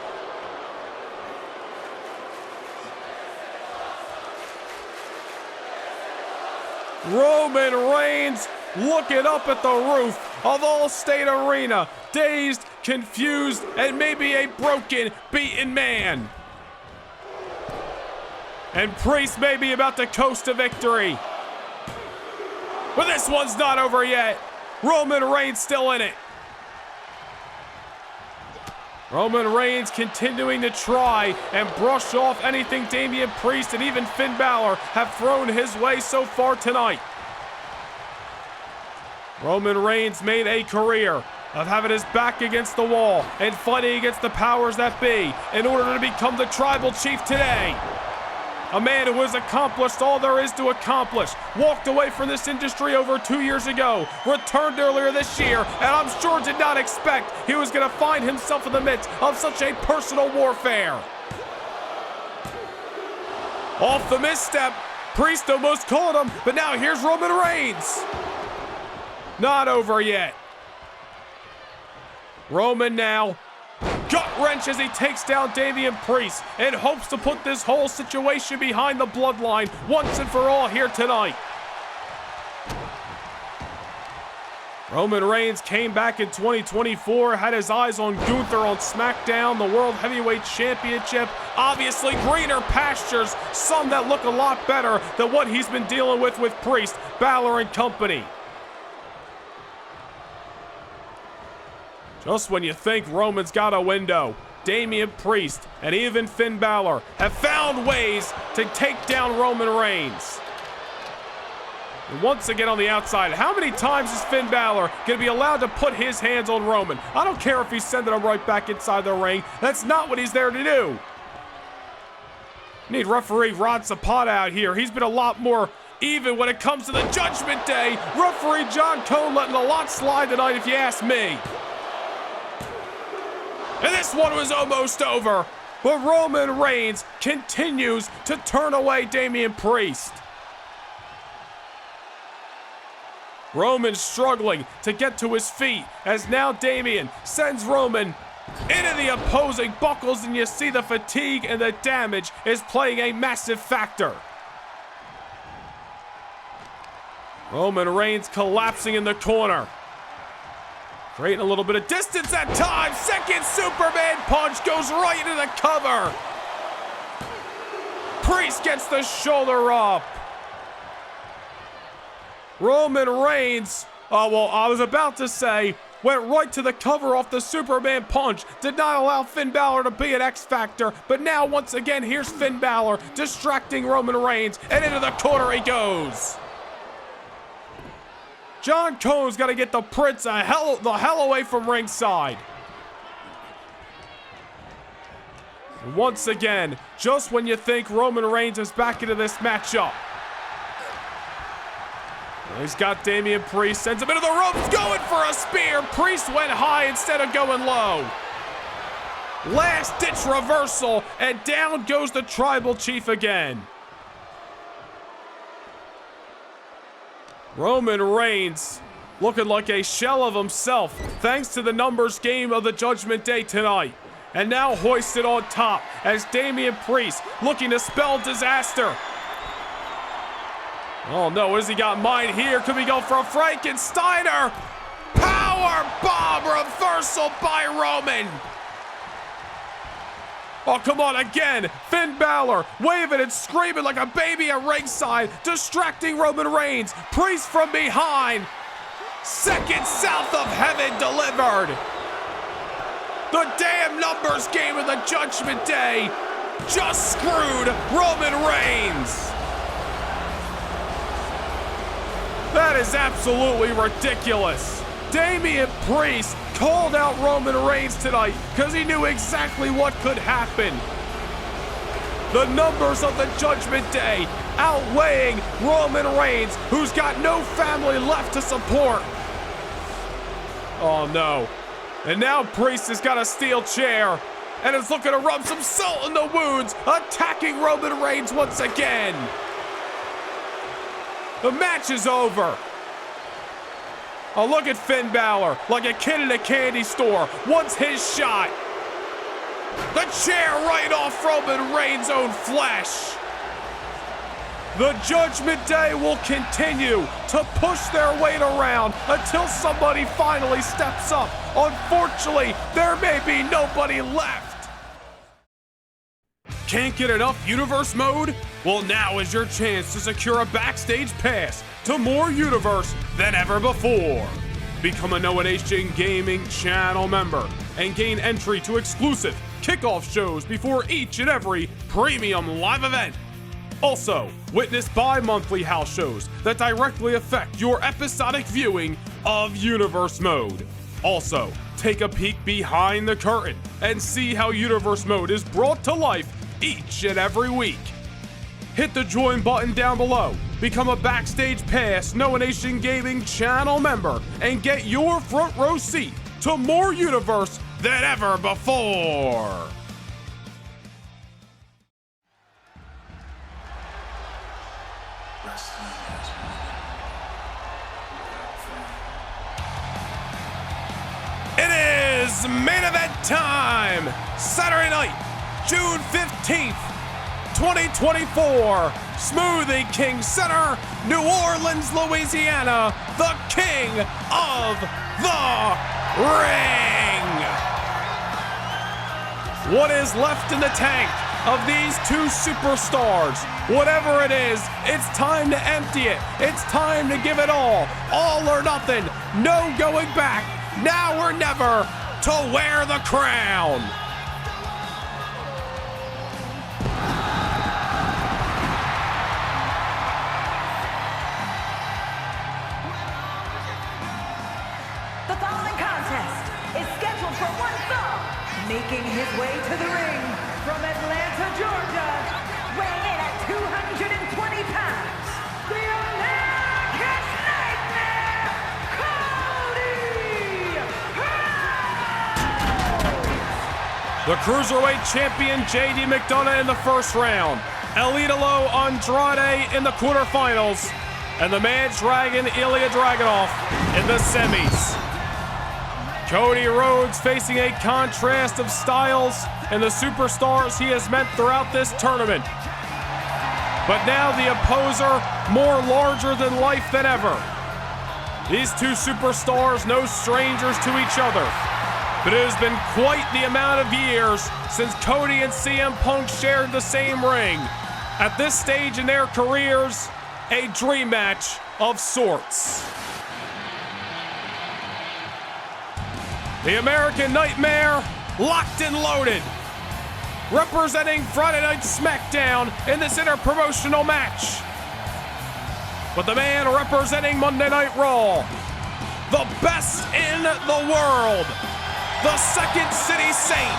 Roman Reigns looking up at the roof of Allstate Arena, dazed, confused, and maybe a broken, beaten man. And Priest may be about to coast to victory. But this one's not over yet. Roman Reigns still in it. Roman Reigns continuing to try and brush off anything Damian Priest and even Finn Balor have thrown his way so far tonight. Roman Reigns made a career of having his back against the wall and fighting against the powers that be in order to become the Tribal Chief today. A man who has accomplished all there is to accomplish, walked away from this industry over 2 years ago, returned earlier this year, and I'm sure did not expect he was going to find himself in the midst of such a personal warfare. Off the misstep, Priest almost caught him, but now here's Roman Reigns. Not over yet. Roman now gut wrench as he takes down Damian Priest and hopes to put this whole situation behind the bloodline once and for all here tonight. Roman Reigns came back in 2024, had his eyes on Gunther on SmackDown, the World Heavyweight Championship. Obviously greener pastures, some that look a lot better than what he's been dealing with Priest, Balor, and company. Just when you think Roman's got a window, Damian Priest and even Finn Balor have found ways to take down Roman Reigns. And once again on the outside, how many times is Finn Balor going to be allowed to put his hands on Roman? I don't care if he's sending him right back inside the ring. That's not what he's there to do. Need referee Rod Zapata out here. He's been a lot more even when it comes to the Judgment Day. Referee John Cone letting a lot slide tonight if you ask me. And this one was almost over, but Roman Reigns continues to turn away Damian Priest. Roman struggling to get to his feet as now Damian sends Roman into the opposing buckles, and you see the fatigue and the damage is playing a massive factor. Roman Reigns collapsing in the corner. Creating a little bit of distance at times. Second Superman punch goes right into the cover. Priest gets the shoulder up. Roman Reigns, I was about to say, went right to the cover off the Superman punch. Did not allow Finn Balor to be an X Factor. But now, once again, here's Finn Balor distracting Roman Reigns. And into the corner he goes. John Cone's got to get the Prince the hell away from ringside. Once again, just when you think Roman Reigns is back into this matchup, He's got Damian Priest, sends him into the ropes, going for a spear. Priest went high instead of going low. Last ditch reversal, and down goes the Tribal Chief again. Roman Reigns looking like a shell of himself thanks to the numbers game of the Judgment Day tonight. And now hoisted on top as Damian Priest looking to spell disaster. Oh no, what has he got in mind here? Could we go for a Frankensteiner? Power bomb reversal by Roman. Oh, come on, again. Finn Balor waving and screaming like a baby at ringside, distracting Roman Reigns. Priest from behind. Second south of heaven delivered. The damn numbers game of the Judgment Day just screwed Roman Reigns. That is absolutely ridiculous. Damian Priest called out Roman Reigns tonight because he knew exactly what could happen. The numbers of the Judgment Day outweighing Roman Reigns, who's got no family left to support. Oh no. And now Priest has got a steel chair and is looking to rub some salt in the wounds, attacking Roman Reigns once again. The match is over. Oh, look at Finn Balor, like a kid in a candy store. Wants his shot. The chair right off Roman Reigns' own flesh. The Judgment Day will continue to push their weight around until somebody finally steps up. Unfortunately, there may be nobody left. Can't get enough Universe mode? Well, now is your chance to secure a backstage pass to more Universe than ever before. Become a Noah Nation Gaming channel member and gain entry to exclusive kickoff shows before each and every premium live event. Also, witness bi-monthly house shows that directly affect your episodic viewing of Universe mode. Also, take a peek behind the curtain and see how Universe mode is brought to life each and every week. Hit the join button down below, become a Backstage Pass Noah Nation Gaming channel member, and get your front row seat to more Universe than ever before. It is main event time! Saturday night, June 15th, 2024, Smoothie King Center, New Orleans, Louisiana, the King of the Ring. What is left in the tank of these two superstars? Whatever it is, it's time to empty it. It's time to give it all or nothing, no going back, now or never, to wear the crown. The following contest is scheduled for one fall. Making his way to the ring from Atlanta, Georgia, weighing in at 220 pounds, the American Nightmare, Cody Rhodes! The Cruiserweight Champion JD McDonough in the first round, Elidolo Andrade in the quarterfinals, and the Mad Dragon Ilya Dragunov in the semis. Cody Rhodes facing a contrast of styles and the superstars he has met throughout this tournament. But now the opposer more larger than life than ever. These two superstars no strangers to each other, but it has been quite the amount of years since Cody and CM Punk shared the same ring. At this stage in their careers, a dream match of sorts. The American Nightmare, locked and loaded, representing Friday Night SmackDown in this interpromotional match. But the man representing Monday Night Raw, the best in the world, the Second City Saint,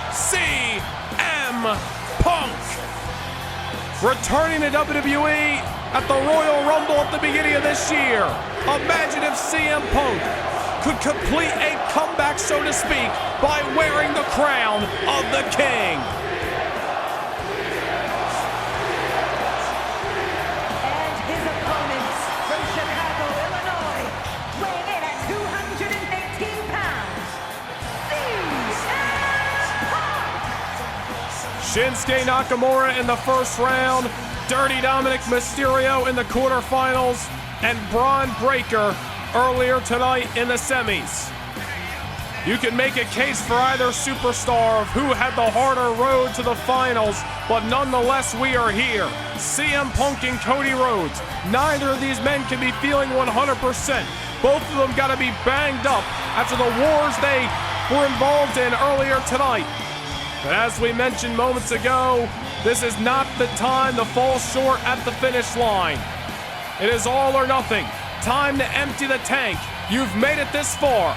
CM Punk. returning to WWE at the Royal Rumble at the beginning of this year. Imagine if CM Punk could complete a comeback, so to speak, by wearing the crown of the King. And his opponents from Chicago, Illinois, weighing in at 218 pounds, Shinsuke Nakamura in the first round, Dirty Dominic Mysterio in the quarterfinals, and Braun Breaker earlier tonight in the semis. You can make a case for either superstar of who had the harder road to the finals, but nonetheless we are here. CM Punk and Cody Rhodes. Neither of these men can be feeling 100%. Both of them got to be banged up after the wars they were involved in earlier tonight. But as we mentioned moments ago, this is not the time to fall short at the finish line. It is all or nothing. Time to empty the tank. You've made it this far,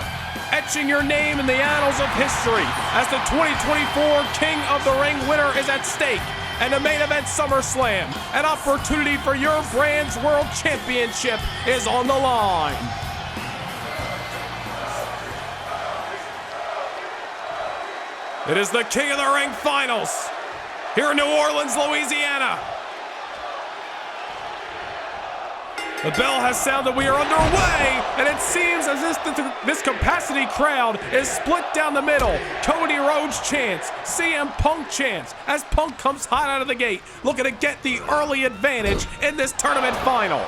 etching your name in the annals of history as the 2024 King of the Ring winner is at stake, and the main event SummerSlam, an opportunity for your brand's world championship, is on the line. It is the King of the Ring finals here in New Orleans, Louisiana. The bell has sounded, we are underway, and it seems as if this capacity crowd is split down the middle. Cody Rhodes chants, CM Punk chants, as Punk comes hot out of the gate, looking to get the early advantage in this tournament final.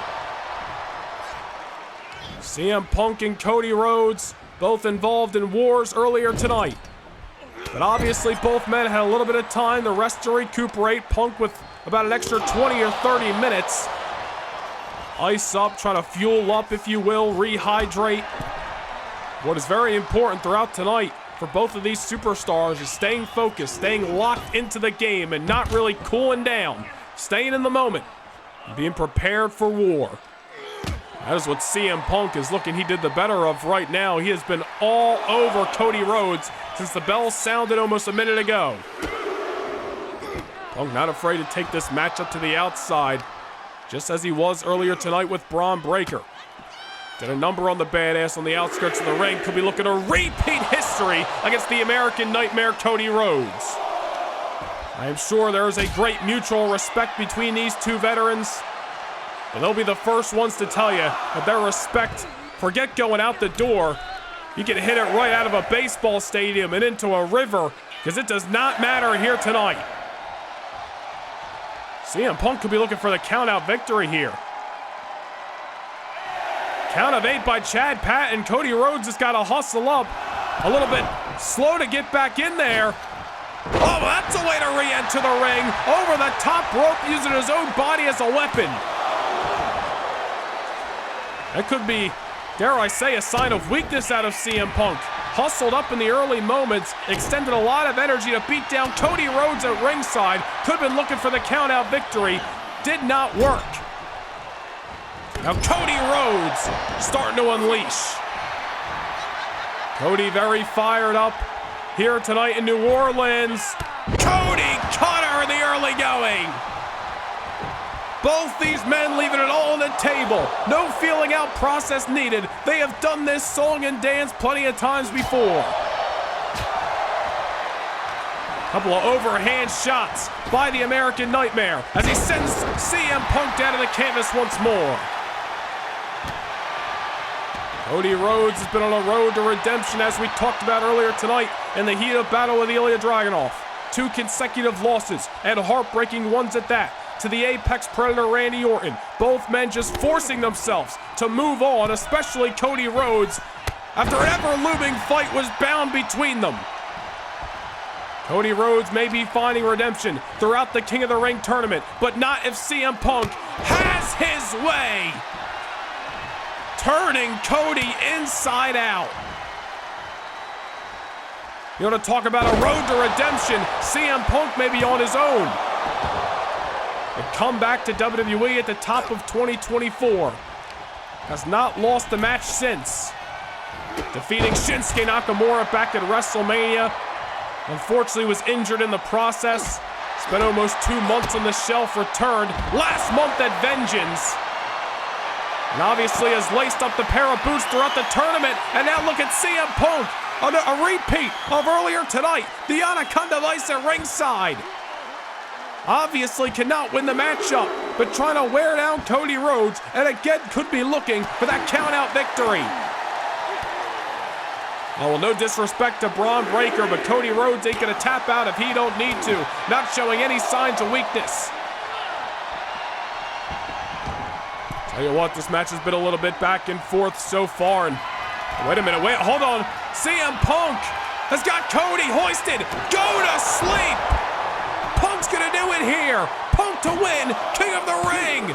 CM Punk and Cody Rhodes, both involved in wars earlier tonight. But obviously both men had a little bit of time to rest to recuperate. Punk with about an extra 20 or 30 minutes. Ice up, trying to fuel up, if you will, rehydrate. What is very important throughout tonight for both of these superstars is staying focused, staying locked into the game, and not really cooling down. Staying in the moment, and being prepared for war. That is what CM Punk is looking he did the better of right now. He has been all over Cody Rhodes since the bell sounded almost a minute ago. Punk not afraid to take this matchup to the outside, just as he was earlier tonight with Braun Breaker. Did a number on the badass on the outskirts of the ring. Could be looking to repeat history against the American Nightmare Cody Rhodes. I am sure there is a great mutual respect between these two veterans, but they'll be the first ones to tell you that their respect, forget going out the door. You can hit it right out of a baseball stadium and into a river, because it does not matter here tonight. CM Punk could be looking for the count-out victory here. Count of 8 by Chad Patton. Cody Rhodes has got to hustle up. A little bit slow to get back in there. Oh, that's a way to re-enter the ring. Over the top rope, using his own body as a weapon. That could be, dare I say, a sign of weakness out of CM Punk. Hustled up in the early moments, extended a lot of energy to beat down Cody Rhodes at ringside. Could have been looking for the count-out victory. Did not work. Now Cody Rhodes starting to unleash. Cody very fired up here tonight in New Orleans. Cody Cutter in the early going. Both these men leaving it all on the table. No feeling out process needed. They have done this song and dance plenty of times before. Couple of overhand shots by the American Nightmare as he sends CM Punk down to the canvas once more. Cody Rhodes has been on a road to redemption, as we talked about earlier tonight in the heat of battle with Ilya Dragunov. 2 consecutive losses, and heartbreaking ones at that, to the Apex Predator Randy Orton. Both men just forcing themselves to move on, especially Cody Rhodes, after an ever-looming fight was bound between them. Cody Rhodes may be finding redemption throughout the King of the Ring tournament, but not if CM Punk has his way. Turning Cody inside out. You want to talk about a road to redemption? CM Punk may be on his own. The comeback to WWE at the top of 2024. Has not lost a match since. Defeating Shinsuke Nakamura back at WrestleMania. Unfortunately was injured in the process. Spent almost 2 months on the shelf, returned last month at Vengeance. And obviously has laced up the pair of boots throughout the tournament. And now look at CM Punk, a repeat of earlier tonight. The Anaconda Vice at ringside. Obviously cannot win the matchup, but trying to wear down Cody Rhodes, and again could be looking for that count-out victory. Oh, well, no disrespect to Braun Breaker, but Cody Rhodes ain't gonna tap out if he don't need to. Not showing any signs of weakness. Tell you what, this match has been a little bit back and forth so far. And wait a minute, hold on. CM Punk has got Cody hoisted. Go to sleep. Punk's gonna do it here. Punk to win, King of the Ring.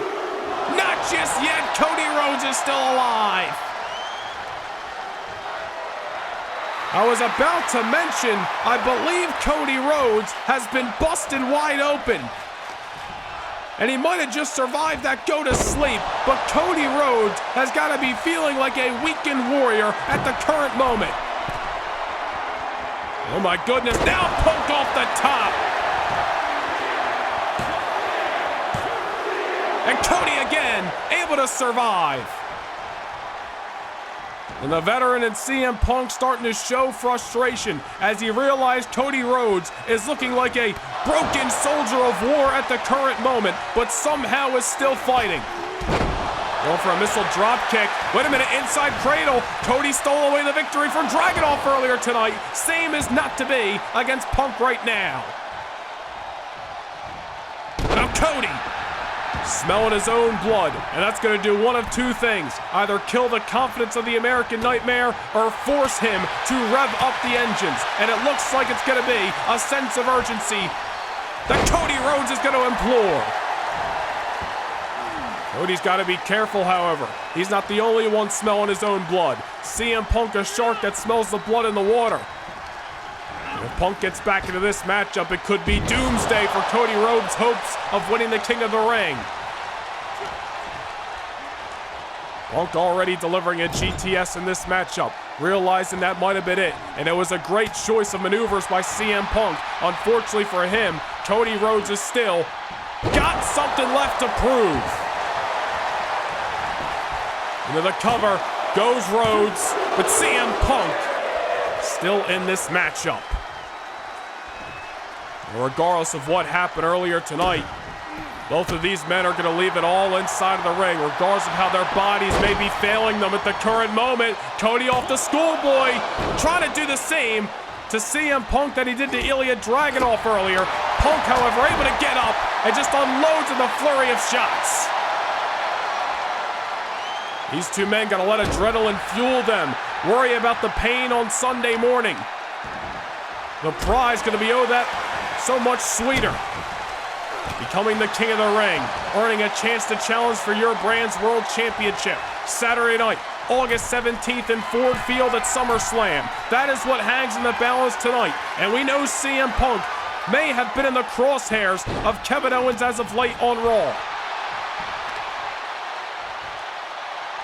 Not just yet, Cody Rhodes is still alive. I was about to mention, I believe Cody Rhodes has been busted wide open. And he might have just survived that go to sleep, but Cody Rhodes has got to be feeling like a weakened warrior at the current moment. Oh my goodness, now Punk off the top. And Cody again, able to survive. And the veteran and CM Punk starting to show frustration as he realized Cody Rhodes is looking like a broken soldier of war at the current moment, but somehow is still fighting. Going for a missile drop kick. Wait a minute, inside cradle. Cody stole away the victory from Dragunov earlier tonight. Same as not to be against Punk right now. Now Cody smelling his own blood, and that's going to do one of two things. Either kill the confidence of the American Nightmare or force him to rev up the engines. And it looks like it's going to be a sense of urgency that Cody Rhodes is going to implore. Cody's got to be careful, however. He's not the only one smelling his own blood. CM Punk, a shark that smells the blood in the water. If Punk gets back into this matchup, it could be doomsday for Cody Rhodes' hopes of winning the King of the Ring. Punk already delivering a GTS in this matchup, realizing that might have been it, and it was a great choice of maneuvers by CM Punk. Unfortunately for him, Cody Rhodes is still got something left to prove. Into the cover goes Rhodes, but CM Punk still in this matchup. Regardless of what happened earlier tonight, both of these men are going to leave it all inside of the ring, regardless of how their bodies may be failing them at the current moment. Cody off the schoolboy, trying to do the same to CM Punk that he did to Ilya Dragunov earlier. Punk, however, able to get up and just unloads in the flurry of shots. These two men got to let adrenaline fuel them. Worry about the pain on Sunday morning. The prize going to be, oh, that so much sweeter. Becoming the King of the Ring, earning a chance to challenge for your brand's World Championship. Saturday night, August 17th in Ford Field at SummerSlam. That is what hangs in the balance tonight. And we know CM Punk may have been in the crosshairs of Kevin Owens as of late on Raw.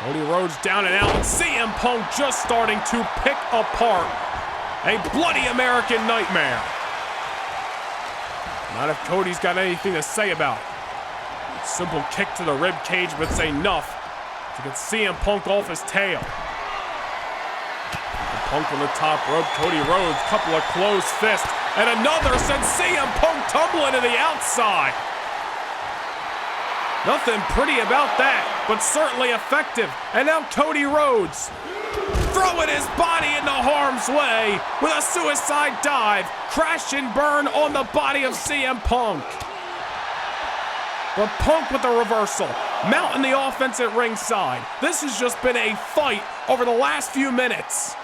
Cody Rhodes down and out. CM Punk just starting to pick apart a bloody American Nightmare. Not if Cody's got anything to say about it. Simple kick to the rib cage, but it's enough to get CM Punk off his tail. And Punk on the top rope. Cody Rhodes, couple of closed fists, and another sends CM Punk tumbling to the outside. Nothing pretty about that, but certainly effective. And now Cody Rhodes throwing his body into harm's way with a suicide dive. Crash and burn on the body of CM Punk. But Punk with a reversal, mounting the offense at ringside. This has just been a fight over the last few minutes.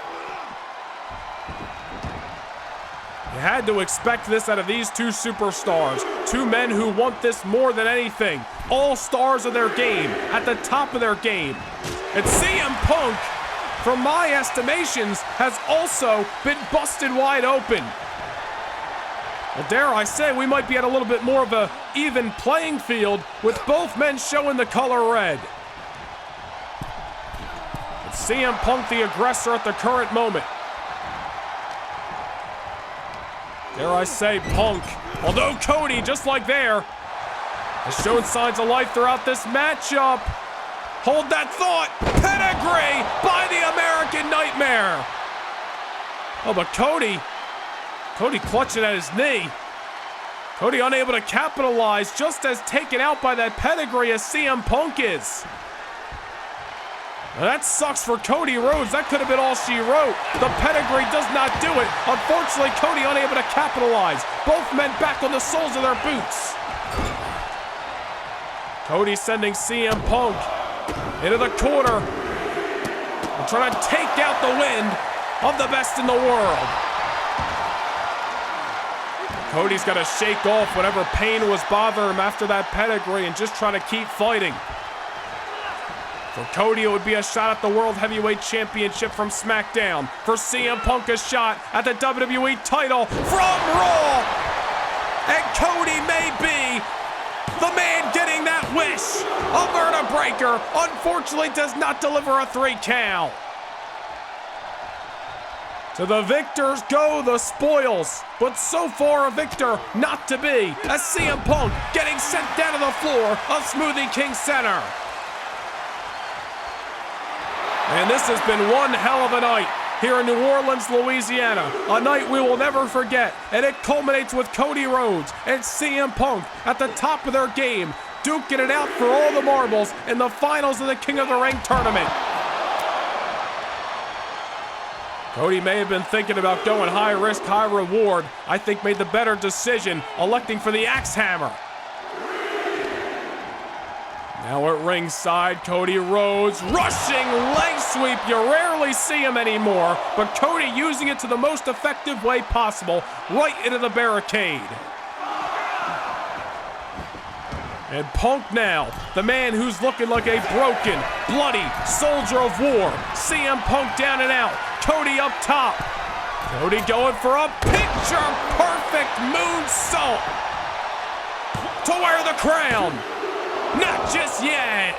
You had to expect this out of these two superstars. Two men who want this more than anything. All stars of their game, at the top of their game. And CM Punk, from my estimations, has also been busted wide open. Well, dare I say, we might be at a little bit more of an even playing field with both men showing the color red. It's CM Punk, the aggressor at the current moment. Dare I say Punk. Although Cody, just like there, has shown signs of life throughout this matchup. Hold that thought. Pedigree by the American Nightmare. Oh, but Cody clutching at his knee. Cody unable to capitalize, just as taken out by that pedigree as CM Punk is. Now that sucks for Cody Rhodes. That could have been all she wrote. The pedigree does not do it. Unfortunately, Cody unable to capitalize. Both men back on the soles of their boots. Cody sending CM Punk into the corner and trying to take out the wind of the best in the world. Cody's got to shake off whatever pain was bothering him after that pedigree and just try to keep fighting. For Cody, it would be a shot at the World Heavyweight Championship from SmackDown. For CM Punk, a shot at the WWE title from Raw. And Cody may be the man getting that wish. A Verta Breaker, unfortunately, does not deliver a 3 count. To the victors go the spoils, but so far a victor not to be, as CM Punk getting sent down to the floor of Smoothie King Center. And this has been one hell of a night here in New Orleans, Louisiana. A night we will never forget, and it culminates with Cody Rhodes and CM Punk at the top of their game, duking it out for all the marbles in the finals of the King of the Ring tournament. Cody may have been thinking about going high risk, high reward. I think made the better decision, electing for the Axe Hammer. Now at ringside, Cody Rhodes, rushing leg sweep. You rarely see him anymore, but Cody using it to the most effective way possible, right into the barricade. And Punk now, the man who's looking like a broken, bloody soldier of war. CM Punk down and out, Cody up top. Cody going for a picture-perfect moonsault to wear the crown. Not just yet.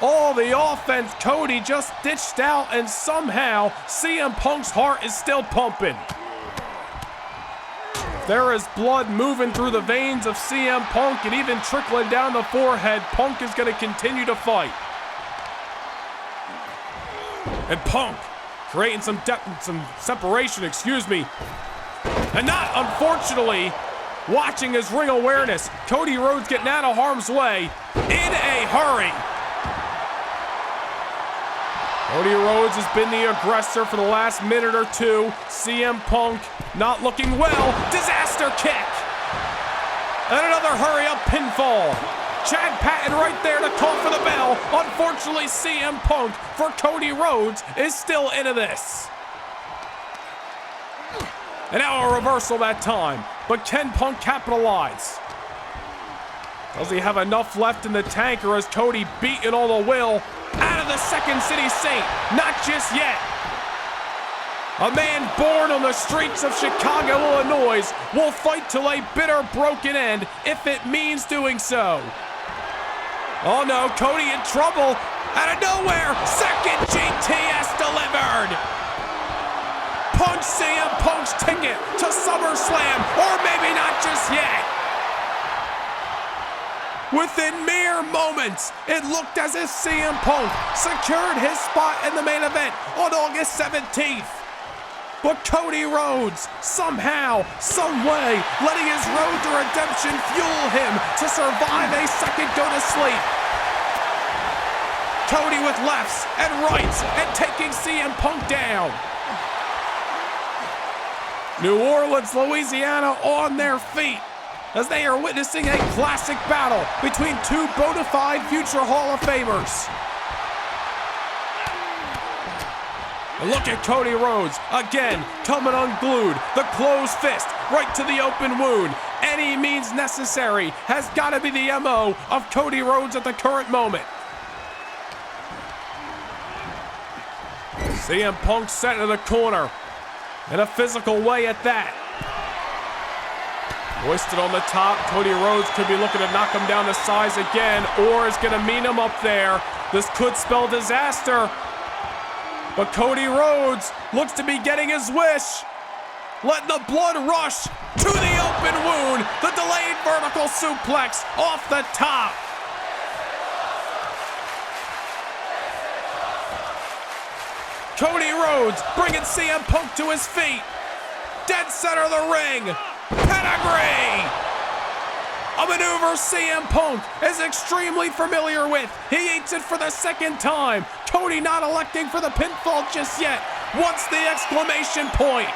All the offense Cody just ditched out, and somehow CM Punk's heart is still pumping. There is blood moving through the veins of CM Punk and even trickling down the forehead. Punk is going to continue to fight. And Punk creating some depth, some separation, And not, unfortunately, watching his ring awareness. Cody Rhodes getting out of harm's way in a hurry. Cody Rhodes has been the aggressor for the last minute or two. CM Punk not looking well. Disaster kick. And another hurry-up pinfall. Chad Patton right there to call for the bell. Unfortunately, CM Punk for Cody Rhodes is still into this. And now a reversal that time. But can Punk capitalize? Does he have enough left in the tank, or is Cody beating all the will out of the Second City Saint? Not just yet. A man born on the streets of Chicago, Illinois, will fight till a bitter, broken end if it means doing so. Oh no, Cody in trouble. Out of nowhere, second GTS delivered. Punch CM Punk's ticket to SummerSlam, or maybe not just yet. Within mere moments, it looked as if CM Punk secured his spot in the main event on August 17th. But Cody Rhodes, somehow, some way, letting his road to redemption fuel him to survive a second go to sleep. Cody with lefts and rights and taking CM Punk down. New Orleans, Louisiana on their feet as they are witnessing a classic battle between two bona fide future Hall of Famers. And look at Cody Rhodes, again, coming unglued, the closed fist right to the open wound. Any means necessary has got to be the MO of Cody Rhodes at the current moment. CM Punk sent to the corner, in a physical way at that. Hoisted on the top, Cody Rhodes could be looking to knock him down to size again, or is going to meet him up there. This could spell disaster. But Cody Rhodes looks to be getting his wish. letting the blood rush to the open wound. The delayed vertical suplex off the top. Cody Rhodes bringing CM Punk to his feet. Dead center of the ring. Pedigree. A maneuver CM Punk is extremely familiar with. He eats it for the second time. Cody not electing for the pinfall just yet. Wants the exclamation point.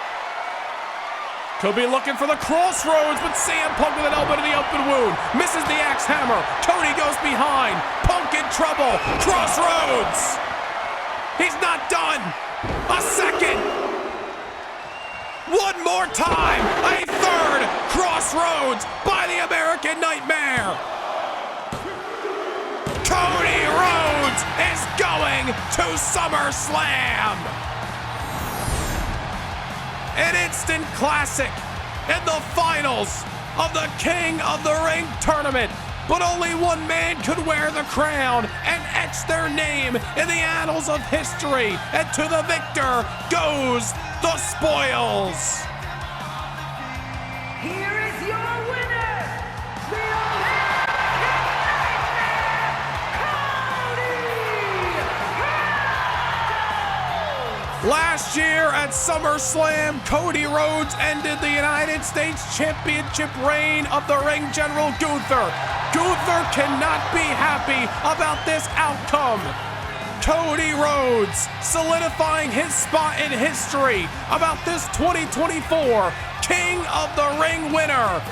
Could be looking for the crossroads, but CM Punk with an elbow to the open wound. Misses the axe hammer. Cody goes behind. Punk in trouble. Crossroads. He's not done. A second. One more time. A third. Crossroads by the American Nightmare. Cody Rhodes is going to SummerSlam. An instant classic in the finals of the King of the Ring tournament. But only one man could wear the crown and etch their name in the annals of history. And to the victor goes the spoils. Here is your winner, the American Nightmare, Cody Rhodes! Last year at SummerSlam, Cody Rhodes ended the United States Championship reign of the Ring General Gunther. Gunther cannot be happy about this outcome. Cody Rhodes solidifying his spot in history about this 2024 King of the Ring winner.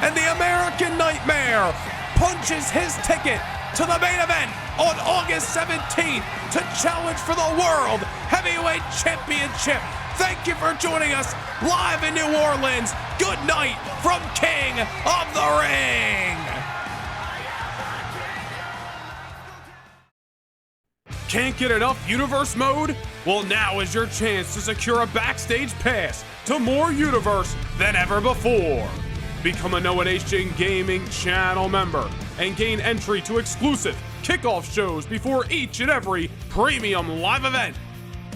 And the American Nightmare punches his ticket to the main event on August 17th to challenge for the World Heavyweight Championship. Thank you for joining us live in New Orleans. Good night from King of the Ring. Can't get enough Universe mode? Well, now is your chance to secure a backstage pass to more Universe than ever before. Become a Noah Nation Gaming channel member and gain entry to exclusive kickoff shows before each and every premium live event.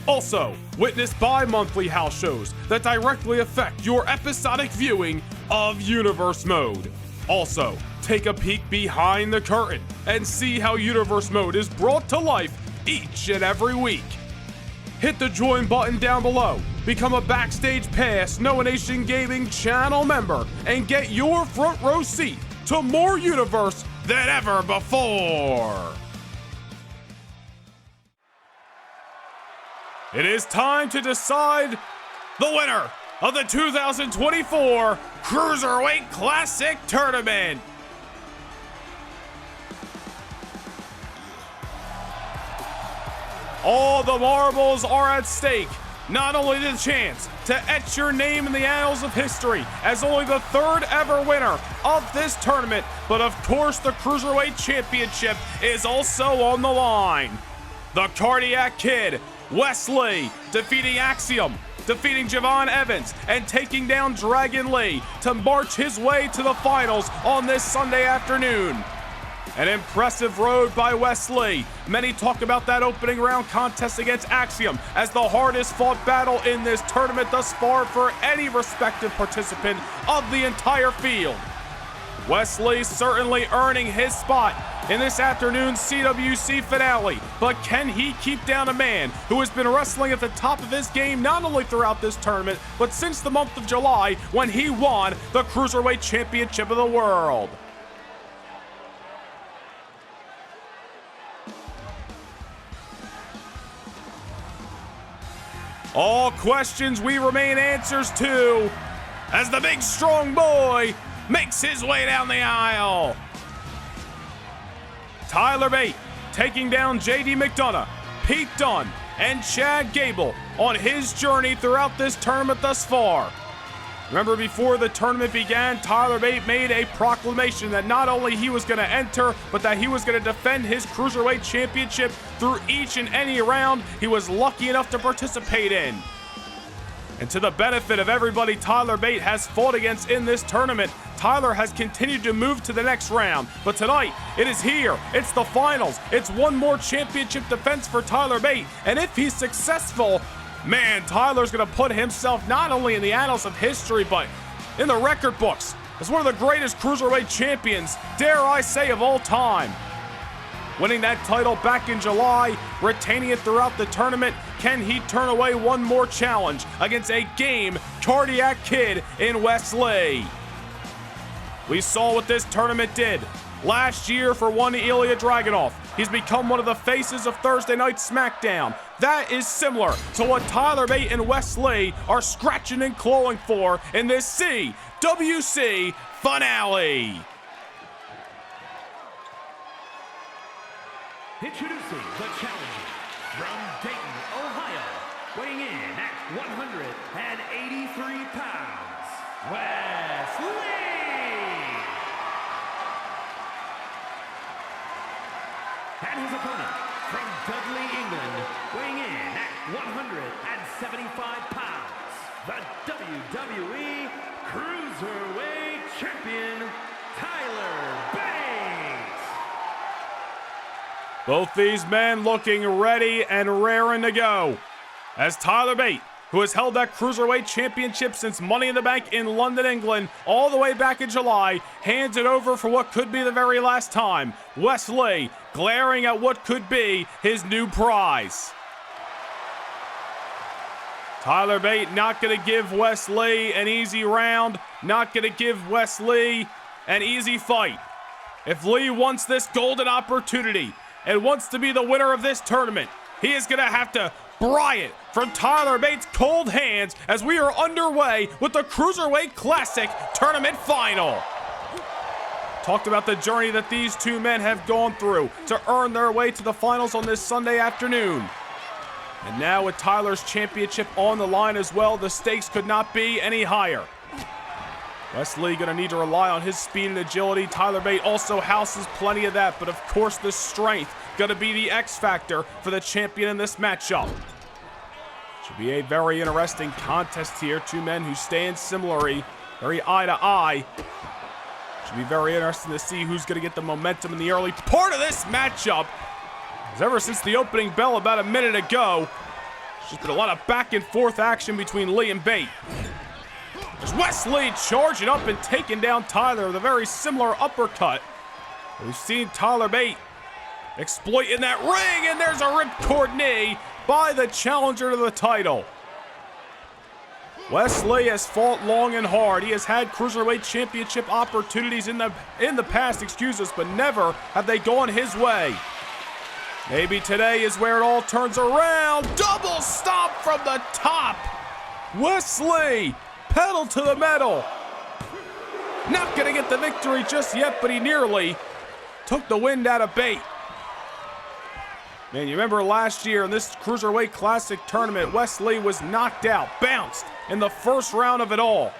Also, witness bi-monthly house shows that directly affect your episodic viewing of Universe mode. Also, take a peek behind the curtain and see how Universe mode is brought to life each and every week. Hit the join button down below, become a Backstage Pass Noah Nation Gaming channel member, and get your front row seat to more Universe than ever before. It is time to decide the winner of the 2024 Cruiserweight Classic Tournament. All the marbles are at stake. Not only the chance to etch your name in the annals of history as only the third ever winner of this tournament, but of course the Cruiserweight Championship is also on the line. The Cardiac Kid, Wesley, defeating Axiom, defeating Javon Evans, and taking down Dragon Lee to march his way to the finals on this Sunday afternoon. An impressive road by Wesley. Many talk about that opening round contest against Axiom as the hardest fought battle in this tournament thus far for any respective participant of the entire field. Wesley certainly earning his spot in this afternoon's CWC finale, but can he keep down a man who has been wrestling at the top of his game not only throughout this tournament, but since the month of July when he won the Cruiserweight Championship of the World? All questions we remain answers to as the big strong boy makes his way down the aisle. Tyler Bate taking down JD McDonough, Pete Dunne, and Chad Gable on his journey throughout this tournament thus far. Remember, before the tournament began, Tyler Bate made a proclamation that not only he was going to enter, but that he was going to defend his Cruiserweight Championship through each and any round he was lucky enough to participate in. And to the benefit of everybody Tyler Bate has fought against in this tournament, Tyler has continued to move to the next round. But tonight, it is here. It's the finals. It's one more championship defense for Tyler Bate. And if he's successful, Man, Tyler's going to put himself not only in the annals of history, but in the record books as one of the greatest cruiserweight champions, dare I say, of all time. Winning that title back in July, retaining it throughout the tournament, can he turn away one more challenge against a game cardiac kid in Wesley? We saw what this tournament did last year for one Ilya Dragunov. He's become one of the faces of Thursday Night SmackDown. That is similar to what Tyler Bate and Wesley are scratching and clawing for in this CWC finale. Introducing the challenger from Dayton, Ohio, weighing in at 183 pounds, Wesley. And his opponent from Dudley, England, weighing in at 175 pounds, the WWE Cruiserweight Champion, Tyler Bate. Both these men looking ready and raring to go, as Tyler Bate, who has held that Cruiserweight Championship since Money in the Bank in London, England, all the way back in July, hands it over for what could be the very last time. Wesley glaring at what could be his new prize. Tyler Bate not going to give Wesley an easy round, not going to give Wesley an easy fight. If Lee wants this golden opportunity and wants to be the winner of this tournament, he is going to have to pry it from Tyler Bate's cold hands as we are underway with the Cruiserweight Classic Tournament Final. Talked about the journey that these two men have gone through to earn their way to the finals on this Sunday afternoon. And now with Tyler's championship on the line as well, the stakes could not be any higher. Wesley gonna need to rely on his speed and agility. Tyler Bate also houses plenty of that, but of course the strength gonna be the X factor for the champion in this matchup. Should be a very interesting contest here. Two men who stand similarly, very eye to eye. Should be very interesting to see who's gonna get the momentum in the early part of this matchup. As ever since the opening bell about a minute ago, there's just been a lot of back and forth action between Lee and Bate. There's Wesley charging up and taking down Tyler with a very similar uppercut. We've seen Tyler Bate exploit in that ring, and there's a ripcord knee by the challenger to the title. Wesley has fought long and hard. He has had Cruiserweight Championship opportunities in the past, but never have they gone his way. Maybe today is where it all turns around. Double stomp from the top. Wesley, pedal to the metal. Not gonna get the victory just yet, but he nearly took the wind out of Bate. Man, you remember last year in this Cruiserweight Classic tournament, Wesley was knocked out, bounced in the first round of it all.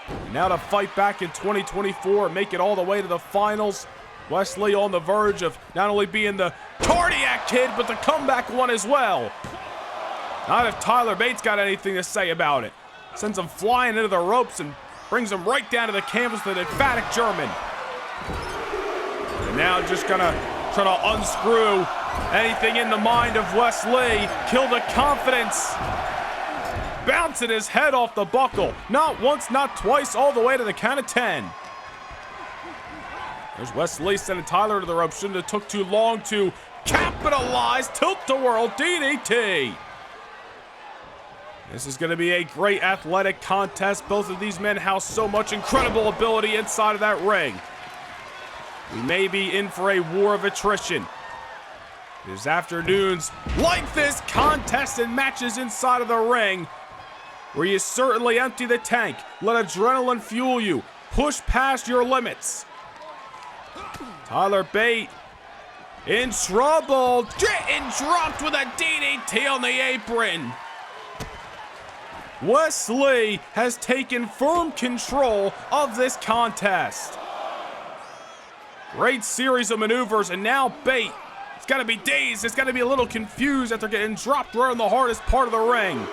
And now to fight back in 2024 and make it all the way to the finals. Wesley on the verge of not only being the cardiac kid, but the comeback one as well. Not if Tyler Bate's got anything to say about it. Sends him flying into the ropes and brings him right down to the canvas with an emphatic German. And now just gonna try to unscrew anything in the mind of Wesley. Kill the confidence. Bouncing his head off the buckle. Not once, not twice, all the way to the count of 10. There's Wesley sending Tyler to the ropes. Shouldn't have took too long to capitalize. Tilt-a-whirl DDT. This is going to be a great athletic contest. Both of these men house so much incredible ability inside of that ring. We may be in for a war of attrition. This afternoon's like this contest and matches inside of the ring, where you certainly empty the tank, let adrenaline fuel you, push past your limits. Tyler Bate in trouble, getting dropped with a DDT on the apron. Wesley has taken firm control of this contest. Great series of maneuvers, and now Bate, it's got to be dazed, it's got to be a little confused after getting dropped right in the hardest part of the ring.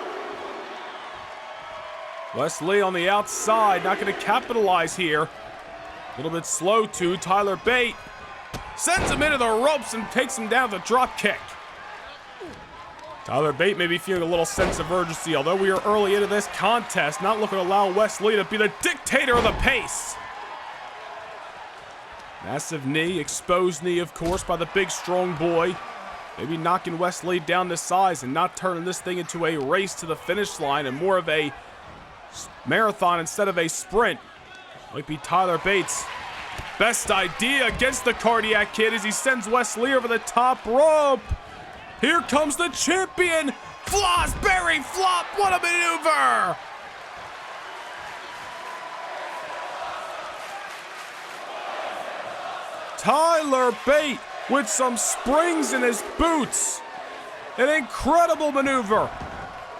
Wesley on the outside, not going to capitalize here. A little bit slow too. Tyler Bate sends him into the ropes and takes him down with a drop kick. Tyler Bate may be feeling a little sense of urgency, although we are early into this contest, not looking to allow Wesley to be the dictator of the pace. Massive knee, exposed knee, of course, by the big, strong boy. Maybe knocking Wesley down to size and not turning this thing into a race to the finish line and more of a marathon instead of a sprint. Might be Tyler Bate's best idea against the Cardiac Kid as he sends Wesley over the top rope. Here comes the champion. Fosbury flop. What a maneuver. Tyler Bate with some springs in his boots. An incredible maneuver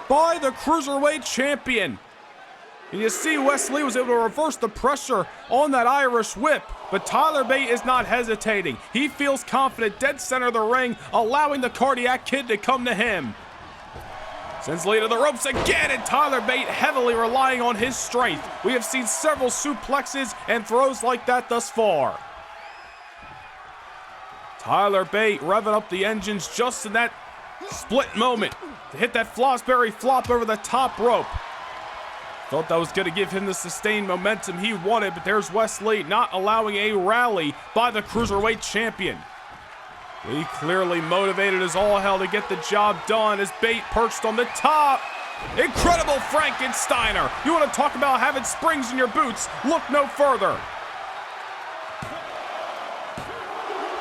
by the Cruiserweight champion. And you see Wesley was able to reverse the pressure on that Irish whip, but Tyler Bate is not hesitating. He feels confident dead center of the ring, allowing the Cardiac Kid to come to him. Sends Lee to the ropes again, and Tyler Bate heavily relying on his strength. We have seen several suplexes and throws like that thus far. Tyler Bate revving up the engines just in that split moment to hit that Fosbury flop over the top rope. Thought that was going to give him the sustained momentum he wanted, but there's Wesley not allowing a rally by the Cruiserweight champion. He clearly motivated as all hell to get the job done as Bate perched on the top. Incredible Frankensteiner. You want to talk about having springs in your boots? Look no further.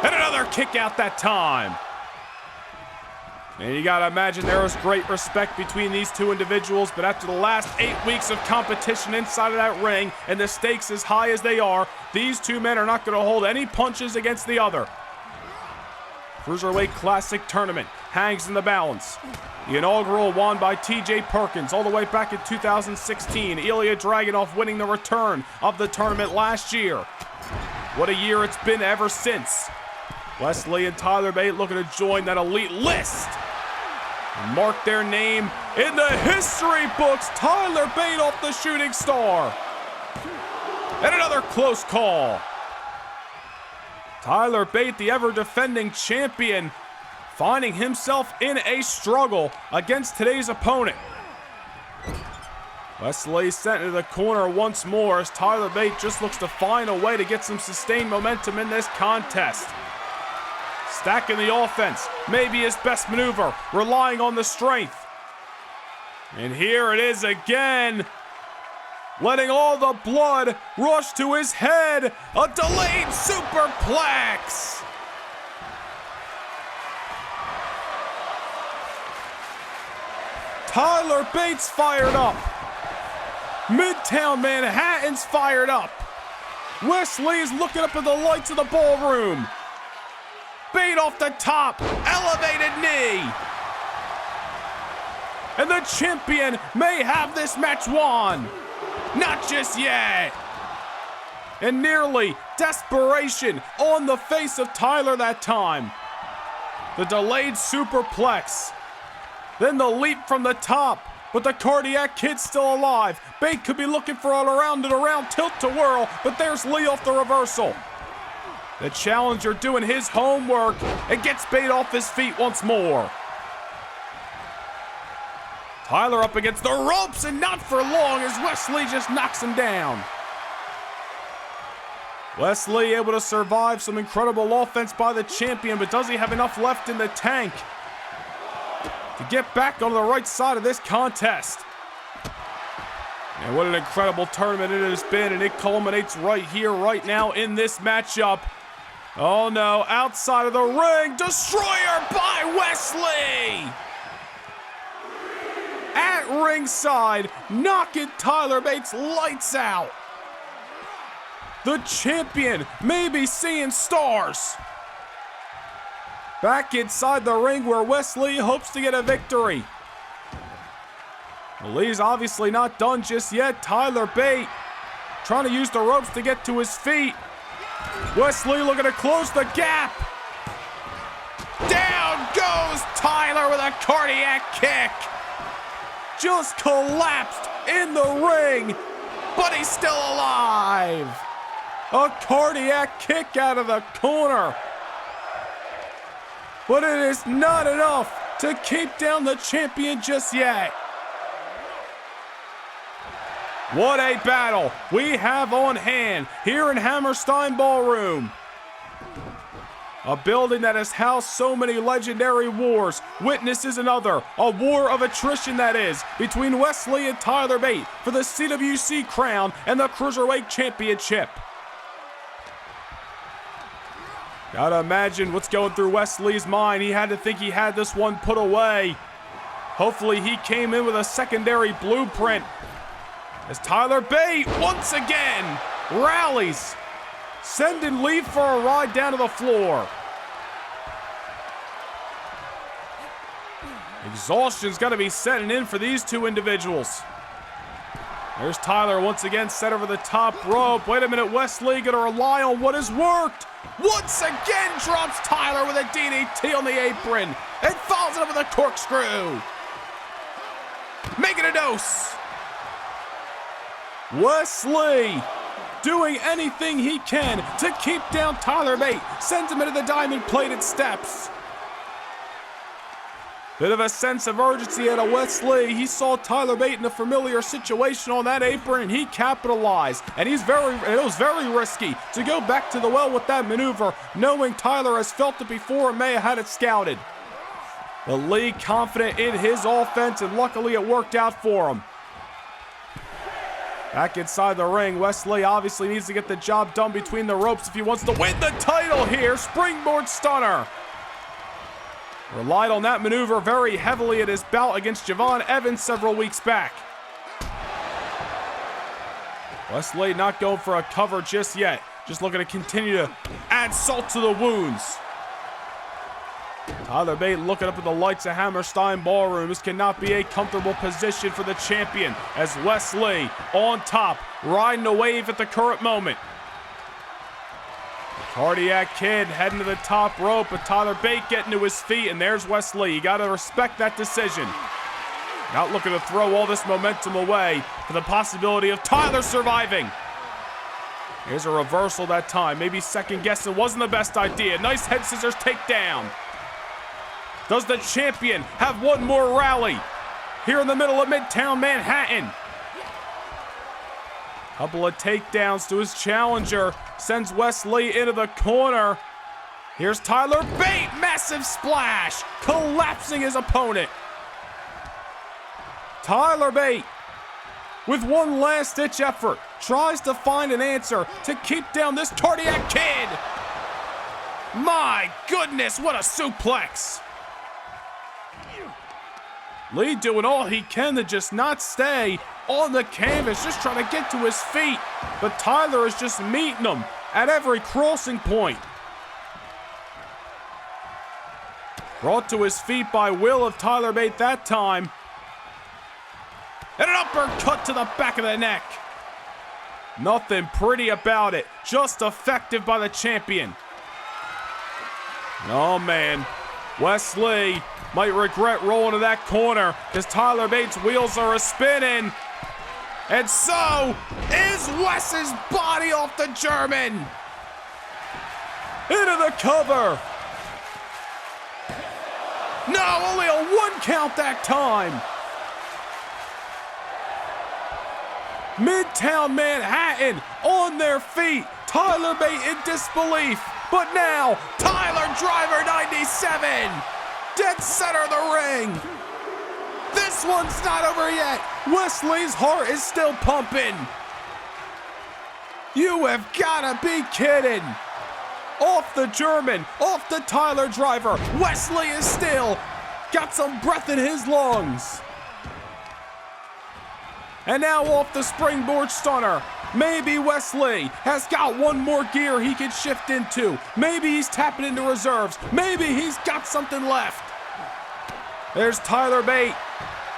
And another kick out that time. And you gotta imagine there was great respect between these two individuals, but after the last 8 weeks of competition inside of that ring and the stakes as high as they are, these two men are not gonna hold any punches against the other. Cruiserweight Classic Tournament hangs in the balance. The inaugural won by TJ Perkins all the way back in 2016. Ilya Dragunov winning the return of the tournament last year. What a year it's been ever since. Wesley and Tyler Bate looking to join that elite list and mark their name in the history books. Tyler Bate off the shooting star. And another close call. Tyler Bate, the ever-defending champion, finding himself in a struggle against today's opponent. Wesley sent into the corner once more as Tyler Bate just looks to find a way to get some sustained momentum in this contest. Stacking the offense, maybe his best maneuver, relying on the strength. And here it is again, letting all the blood rush to his head. A delayed superplex. Tyler Bate's fired up. Midtown Manhattan's fired up. Wesley is looking up at the lights of the ballroom. Bate off the top, elevated knee. And the champion may have this match won. Not just yet. And nearly desperation on the face of Tyler that time. The delayed superplex. Then the leap from the top. But the Cardiac Kid's still alive. Bate could be looking for an around and around tilt to whirl, but there's Lee off the reversal. The challenger doing his homework and gets Bate off his feet once more. Tyler up against the ropes and not for long as Wesley just knocks him down. Wesley able to survive some incredible offense by the champion, but does he have enough left in the tank to get back on the right side of this contest? And what an incredible tournament it has been, and it culminates right here, right now in this matchup. Oh no, outside of the ring, destroyer by Wesley! At ringside, knocking Tyler Bate's lights out. The champion may be seeing stars. Back inside the ring where Wesley hopes to get a victory. Well, Lee's obviously not done just yet. Tyler Bate trying to use the ropes to get to his feet. Wesley looking to close the gap. Down goes Tyler with a cardiac kick. Just collapsed in the ring, but he's still alive. A cardiac kick out of the corner. But it is not enough to keep down the champion just yet. What a battle we have on hand here in Hammerstein Ballroom. A building that has housed so many legendary wars witnesses another, a war of attrition that is, between Wesley and Tyler Bate for the CWC crown and the Cruiserweight Championship. Gotta imagine what's going through Wesley's mind. He had to think he had this one put away. Hopefully he came in with a secondary blueprint. As Tyler Bate once again rallies, sending Lee for a ride down to the floor. Exhaustion's got to be setting in for these two individuals. There's Tyler once again set over the top rope. Wait a minute, Wesley gonna rely on what has worked. Once again drops Tyler with a DDT on the apron and follows it up with a corkscrew. Making a dose. Wesley doing anything he can to keep down Tyler Bate. Sends him into the diamond-plated steps. Bit of a sense of urgency out of Wesley. He saw Tyler Bate in a familiar situation on that apron and he capitalized. And it was very risky to go back to the well with that maneuver, knowing Tyler has felt it before and may have had it scouted. But Lee confident in his offense, and luckily it worked out for him. Back inside the ring, Wesley obviously needs to get the job done between the ropes if he wants to win the title here. Springboard stunner. Relied on that maneuver very heavily at his bout against Javon Evans several weeks back. Wesley not going for a cover just yet. Just looking to continue to add salt to the wounds. Tyler Bate looking up at the lights of Hammerstein Ballroom. This cannot be a comfortable position for the champion, as Wesley on top, riding the wave at the current moment. Cardiac Kid heading to the top rope, but Tyler Bate getting to his feet, and there's Wesley. You gotta respect that decision. Not looking to throw all this momentum away for the possibility of Tyler surviving. Here's a reversal that time. Maybe second guessing wasn't the best idea. Nice head scissors takedown. Does the champion have one more rally here in the middle of Midtown Manhattan? Couple of takedowns to his challenger. Sends Wesley into the corner. Here's Tyler Bate. Massive splash. Collapsing his opponent. Tyler Bate, with one last-ditch effort, tries to find an answer to keep down this Cardiac Kid. My goodness, what a suplex. Lee doing all he can to just not stay on the canvas, just trying to get to his feet. But Tyler is just meeting him at every crossing point. Brought to his feet by will of Tyler Bate that time. And an uppercut to the back of the neck. Nothing pretty about it, just effective by the champion. Oh man, Wesley might regret rolling to that corner because Tyler Bate's wheels are a-spinning. And so is Wes's body off the German. Into the cover. No, only a 1 count that time. Midtown Manhattan on their feet. Tyler Bate in disbelief. But now, Tyler Driver 97. Dead center of the ring. This one's not over yet. Wesley's heart is still pumping. You have gotta be kidding. Off the German, off the Tyler Driver. Wesley is still got some breath in his lungs. And now off the springboard stunner. Maybe Wesley has got one more gear he can shift into. Maybe he's tapping into reserves. Maybe he's got something left. There's Tyler Bate.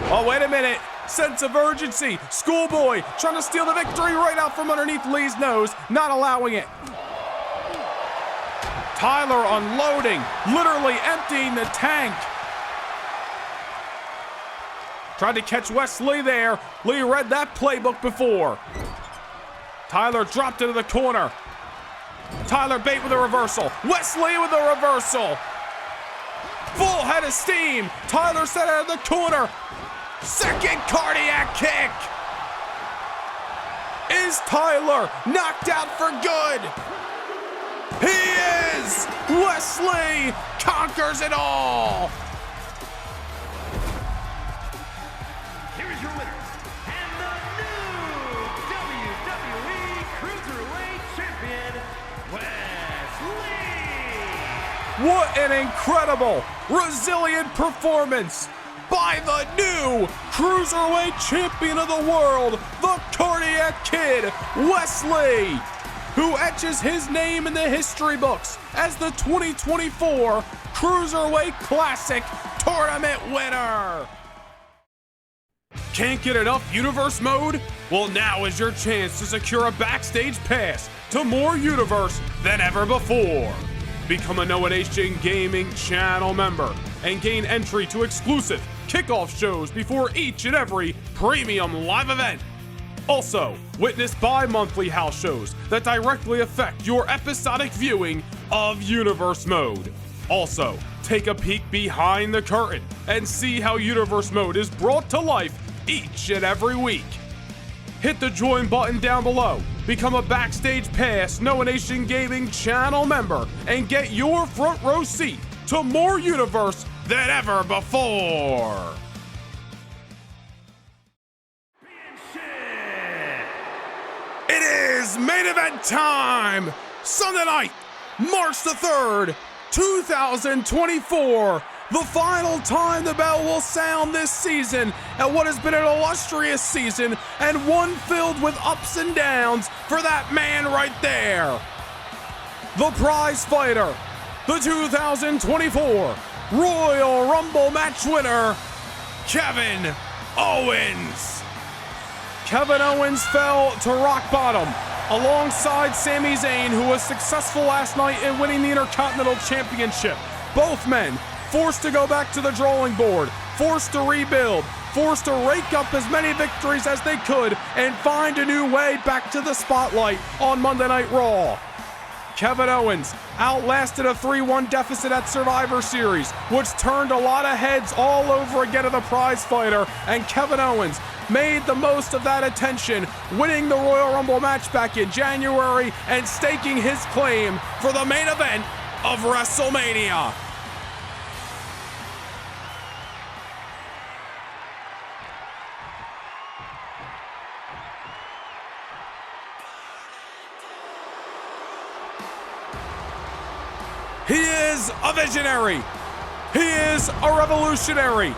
Oh, wait a minute. Sense of urgency. Schoolboy trying to steal the victory right out from underneath Lee's nose. Not allowing it. Tyler unloading. Literally emptying the tank. Tried to catch Wesley there. Lee read that playbook before. Tyler dropped into the corner. Tyler Bate with a reversal. Wesley with a reversal. Full head of steam. Tyler set out of the corner. Second cardiac kick. Is Tyler knocked out for good? He is! Wesley conquers it all! Here is your winner, and the new WWE Cruiserweight Champion, Wesley! What an incredible, resilient performance by the new Cruiserweight Champion of the world, the Cardiac Kid, Wesley, who etches his name in the history books as the 2024 Cruiserweight Classic Tournament winner. Can't get enough Universe Mode? Well, now is your chance to secure a backstage pass to more Universe than ever before. Become a Noah Nation Gaming channel member and gain entry to exclusive kickoff shows before each and every premium live event. Also, witness bi-monthly house shows that directly affect your episodic viewing of Universe Mode. Also, take a peek behind the curtain and see how Universe Mode is brought to life each and every week. Hit the join button down below, become a Backstage Pass Noah Nation Gaming channel member, and get your front row seat to more Universe than ever before. It is main event time! Sunday night, March the 3rd, 2024. The final time the bell will sound this season at what has been an illustrious season and one filled with ups and downs for that man right there. The prize fighter, the 2024 Royal Rumble match winner, Kevin Owens. Kevin Owens fell to rock bottom alongside Sami Zayn, who was successful last night in winning the Intercontinental Championship. Both men forced to go back to the drawing board, forced to rebuild, forced to rake up as many victories as they could and find a new way back to the spotlight on Monday Night Raw. Kevin Owens outlasted a 3-1 deficit at Survivor Series, which turned a lot of heads all over again of the prize fighter, and Kevin Owens made the most of that attention, winning the Royal Rumble match back in January and staking his claim for the main event of WrestleMania. He is a visionary. He is a revolutionary.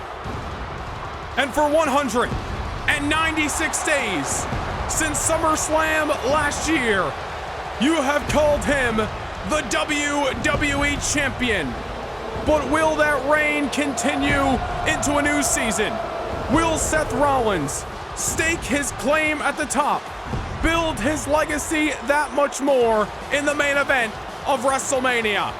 And for 196 days since SummerSlam last year, you have called him the WWE Champion. But will that reign continue into a new season? Will Seth Rollins stake his claim at the top, build his legacy that much more in the main event of WrestleMania?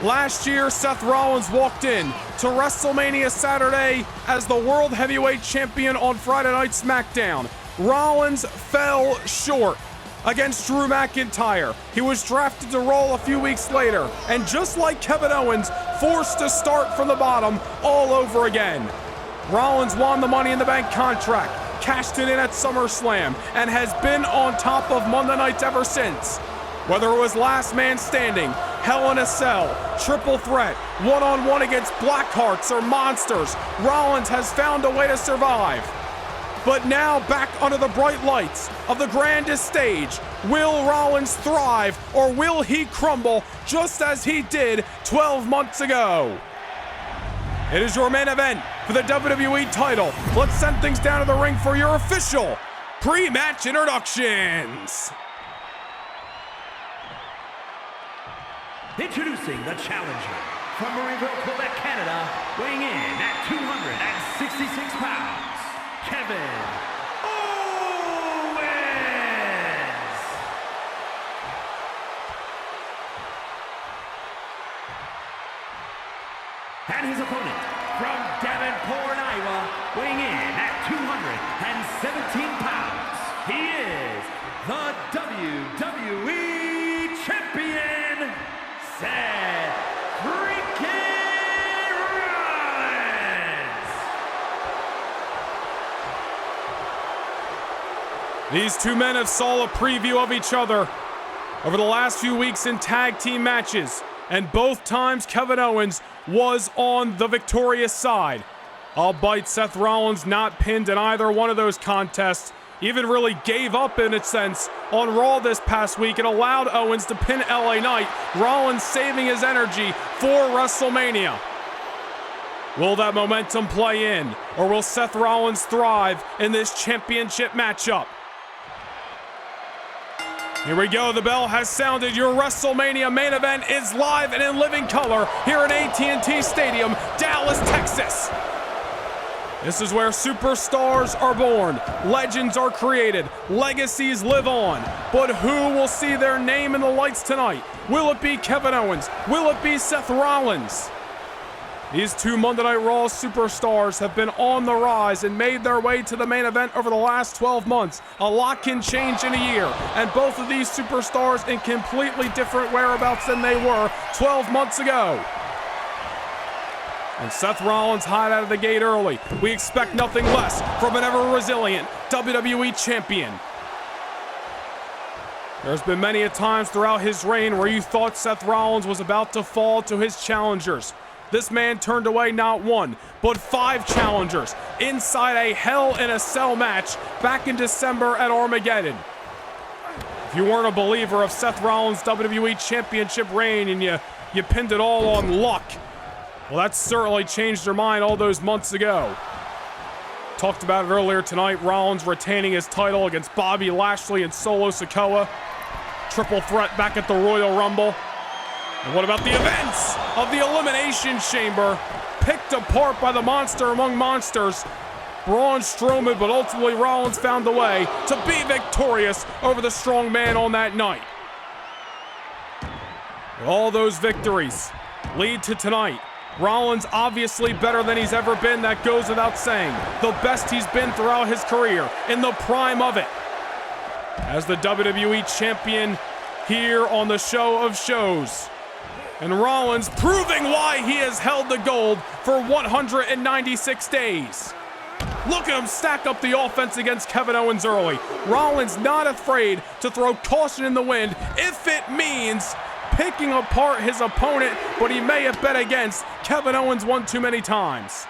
Last year, Seth Rollins walked in to WrestleMania Saturday as the World Heavyweight Champion on Friday Night SmackDown. Rollins fell short against Drew McIntyre. He was drafted to Raw a few weeks later, and just like Kevin Owens, forced to start from the bottom all over again. Rollins won the Money in the Bank contract, cashed it in at SummerSlam, and has been on top of Monday nights ever since. Whether it was Last Man Standing, Hell in a Cell, Triple Threat, one-on-one against Blackhearts or Monsters, Rollins has found a way to survive. But now back under the bright lights of the grandest stage, will Rollins thrive or will he crumble just as he did 12 months ago? It is your main event for the WWE title. Let's send things down to the ring for your official pre-match introductions. Introducing the challenger from Marieville, Quebec, Canada, weighing in at 266 pounds, Kevin Owens! And his opponent from Davenport, Iowa, weighing in at 217 pounds, he is the WWE Champion, Seth freaking These two men have saw a preview of each other over the last few weeks in tag team matches, and both times Kevin Owens was on the victorious side. Albeit Seth Rollins not pinned in either one of those contests, even really gave up in a sense on Raw this past week and allowed Owens to pin LA Knight, Rollins saving his energy for WrestleMania. Will that momentum play in, or will Seth Rollins thrive in this championship matchup? Here we go, the bell has sounded. Your WrestleMania main event is live and in living color here in AT&T Stadium, Dallas, Texas. This is where superstars are born, legends are created, legacies live on. But who will see their name in the lights tonight? Will it be Kevin Owens? Will it be Seth Rollins? These two Monday Night Raw superstars have been on the rise and made their way to the main event over the last 12 months. A lot can change in a year, and both of these superstars in completely different whereabouts than they were 12 months ago. And Seth Rollins hot out of the gate early. We expect nothing less from an ever-resilient WWE champion. There's been many a times throughout his reign where you thought Seth Rollins was about to fall to his challengers. This man turned away not one, but 5 challengers inside a Hell in a Cell match back in December at Armageddon. If you weren't a believer of Seth Rollins' WWE Championship reign and you pinned it all on luck, well, that certainly changed your mind all those months ago. Talked about it earlier tonight, Rollins retaining his title against Bobby Lashley and Solo Sikoa. Triple threat back at the Royal Rumble. And what about the events of the Elimination Chamber? Picked apart by the monster among monsters, Braun Strowman, but ultimately Rollins found a way to be victorious over the strong man on that night. All those victories lead to tonight. Rollins obviously better than he's ever been, that goes without saying. The best he's been throughout his career, in the prime of it. As the WWE Champion here on the show of shows. And Rollins proving why he has held the gold for 196 days. Look at him stack up the offense against Kevin Owens early. Rollins not afraid to throw caution in the wind if it means picking apart his opponent, but he may have bet against Kevin Owens one too many times.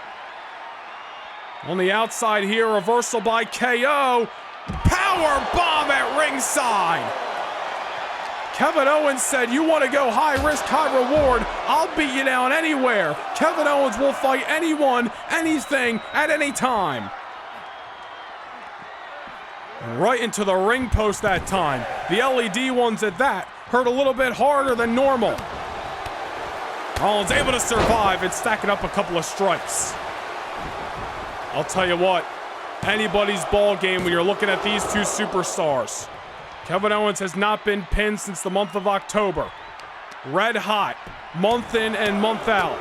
On the outside here, reversal by KO. Power bomb at ringside. Kevin Owens said, you want to go high risk, high reward, I'll beat you down anywhere. Kevin Owens will fight anyone, anything, at any time. And right into the ring post that time. The LED ones at that hurt a little bit harder than normal. Rollins able to survive and stacking up a couple of strikes. I'll tell you what, anybody's ball game when you're looking at these two superstars. Kevin Owens has not been pinned since the month of October. Red hot, month in and month out.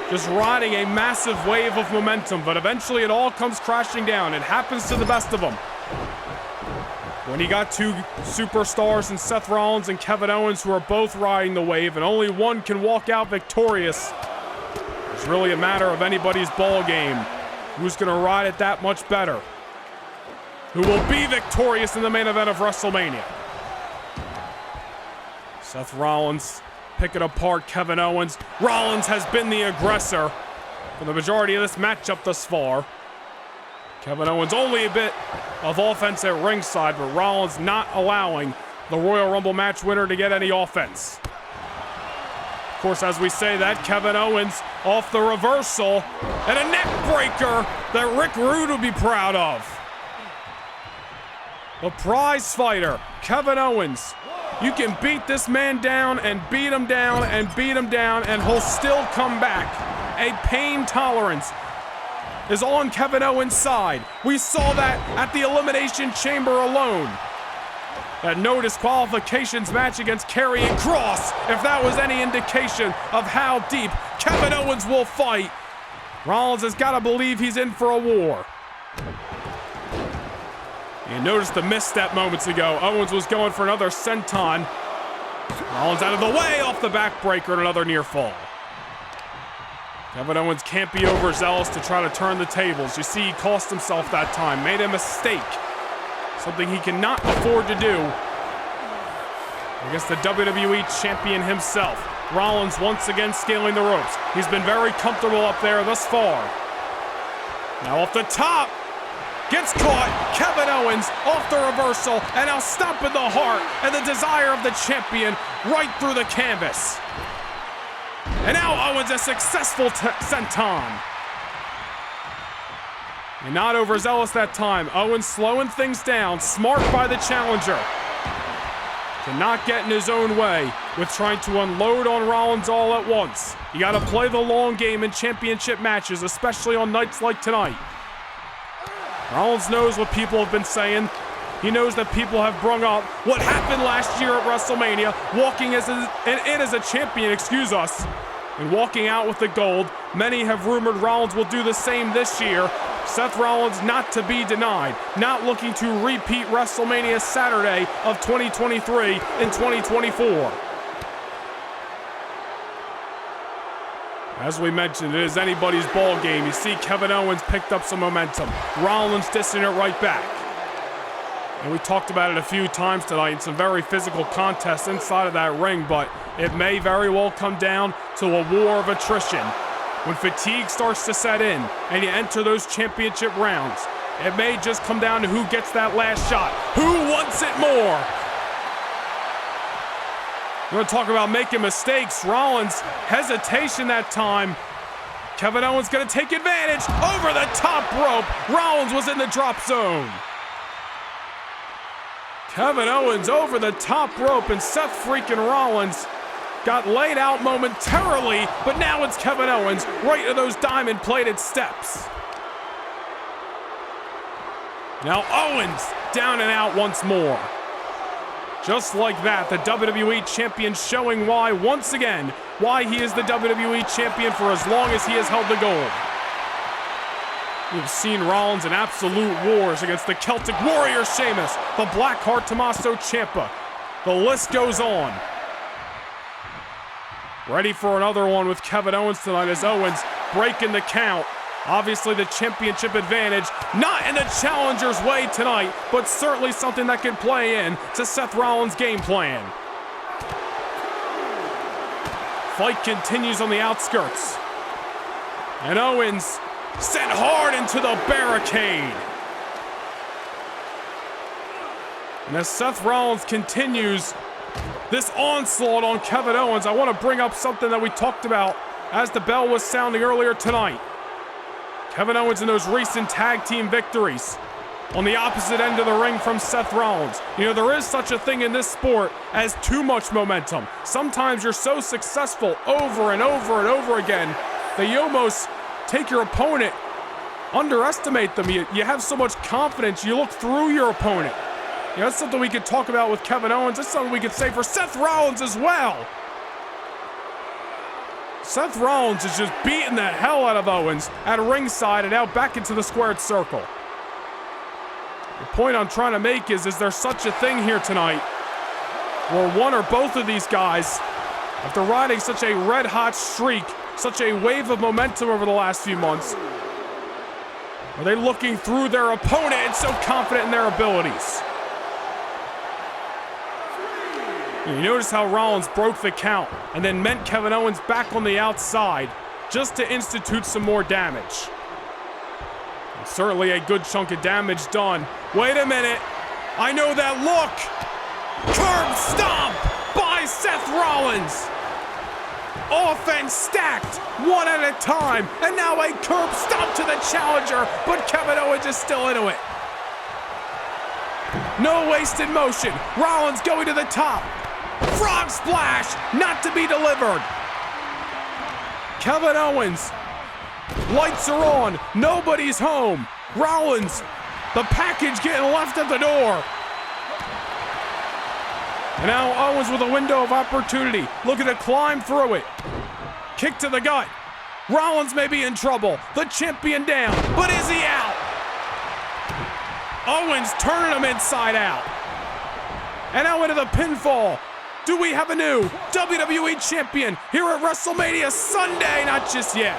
Just riding a massive wave of momentum, but eventually it all comes crashing down. It happens to the best of them. When you got two superstars in Seth Rollins and Kevin Owens who are both riding the wave and only one can walk out victorious, it's really a matter of anybody's ball game. Who's going to ride it that much better? Who will be victorious in the main event of WrestleMania? Seth Rollins picking apart Kevin Owens. Rollins has been the aggressor for the majority of this matchup thus far. Kevin Owens only a bit of offense at ringside, but Rollins not allowing the Royal Rumble match winner to get any offense. Of course, as we say that, Kevin Owens off the reversal and a neck breaker that Rick Rude would be proud of. The prize fighter, Kevin Owens. You can beat this man down and beat him down and beat him down and he'll still come back. A pain tolerance is on Kevin Owens' side. We saw that at the Elimination Chamber alone. That no disqualifications match against Karrion Kross, if that was any indication of how deep Kevin Owens will fight. Rollins has got to believe he's in for a war. You noticed the misstep moments ago. Owens was going for another senton. Rollins out of the way off the backbreaker and another near fall. Kevin Owens can't be overzealous to try to turn the tables. You see, he cost himself that time, made a mistake. something he cannot afford to do against the WWE Champion himself. Rollins once again scaling the ropes. He's been very comfortable up there thus far. Now off the top, gets caught. Kevin Owens off the reversal, and now stomping the heart and the desire of the champion right through the canvas. And now Owens a successful senton. And not overzealous that time. Owens slowing things down. Smart by the challenger. Cannot get in his own way with trying to unload on Rollins all at once. You got to play the long game in championship matches, especially on nights like tonight. Rollins knows what people have been saying. He knows that people have brung up what happened last year at WrestleMania, walking in as a champion, and walking out with the gold. Many have rumored Rollins will do the same this year. Seth Rollins not to be denied, not looking to repeat WrestleMania Saturday of 2023 in 2024. As we mentioned, it is anybody's ball game. You see Kevin Owens picked up some momentum. Rollins dissing it right back. And we talked about it a few times tonight in some very physical contests inside of that ring, but it may very well come down to a war of attrition. When fatigue starts to set in and you enter those championship rounds, it may just come down to who gets that last shot. Who wants it more? We're going to talk about making mistakes. Rollins, hesitation that time. Kevin Owens going to take advantage. Over the top rope. Rollins was in the drop zone. Kevin Owens over the top rope, and Seth freaking Rollins got laid out momentarily, but now it's Kevin Owens right to those diamond-plated steps. Now Owens down and out once more. Just like that, the WWE Champion showing why, once again, why he is the WWE Champion for as long as he has held the gold. We've seen Rollins in absolute wars against the Celtic Warrior Sheamus, the Blackheart Tommaso Ciampa. The list goes on. Ready for another one with Kevin Owens tonight as Owens breaking the count. Obviously the championship advantage, not in the challenger's way tonight, but certainly something that can play in to Seth Rollins' game plan. Fight continues on the outskirts. And Owens sent hard into the barricade. And as Seth Rollins continues this onslaught on Kevin Owens, I want to bring up something that we talked about as the bell was sounding earlier tonight. Kevin Owens in those recent tag team victories on the opposite end of the ring from Seth Rollins. You know, there is such a thing in this sport as too much momentum. Sometimes you're so successful over and over and over again that you almost take your opponent, underestimate them. You have so much confidence, you look through your opponent. You know, that's something we could talk about with Kevin Owens. That's something we could say for Seth Rollins as well. Seth Rollins is just beating the hell out of Owens at ringside and out back into the squared circle. The point I'm trying to make is there such a thing here tonight where one or both of these guys, after riding such a red-hot streak, such a wave of momentum over the last few months, are they looking through their opponent and so confident in their abilities? And you notice how Rollins broke the count and then meant Kevin Owens back on the outside just to institute some more damage. And certainly a good chunk of damage done. Wait a minute. I know that look. Curb stomp by Seth Rollins. Offense stacked one at a time. And now a curb stomp to the challenger, but Kevin Owens is still into it. No wasted motion. Rollins going to the top. Frog splash, not to be delivered. Kevin Owens, lights are on, nobody's home. Rollins, the package getting left at the door. And now Owens with a window of opportunity, looking to climb through it. Kick to the gut. Rollins may be in trouble. The champion down, but is he out? Owens turning him inside out. And now into the pinfall. Do we have a new WWE Champion here at WrestleMania Sunday? Not just yet.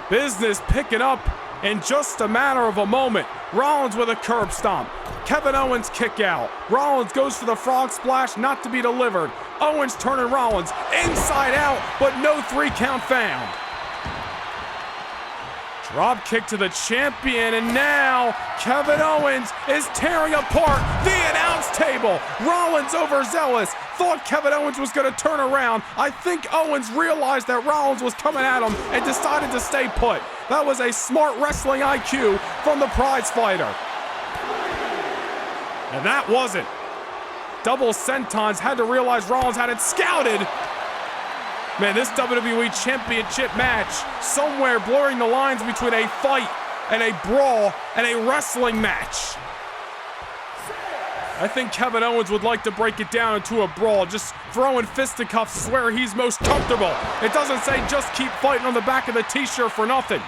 Business picking up in just a matter of a moment. Rollins with a curb stomp. Kevin Owens kick out. Rollins goes for the frog splash, not to be delivered. Owens turning Rollins inside out, but no 3 count found. Drop kick to the champion, and now Kevin Owens is tearing apart the announce table. Rollins overzealous, thought Kevin Owens was going to turn around. I think Owens realized that Rollins was coming at him and decided to stay put. That was a smart wrestling IQ from the prize fighter. And that wasn't. Double sentons had to realize Rollins had it scouted. Man, this WWE Championship match, somewhere blurring the lines between a fight and a brawl and a wrestling match. I think Kevin Owens would like to break it down into a brawl, just throwing fisticuffs where he's most comfortable. It doesn't say just keep fighting on the back of the t-shirt for nothing.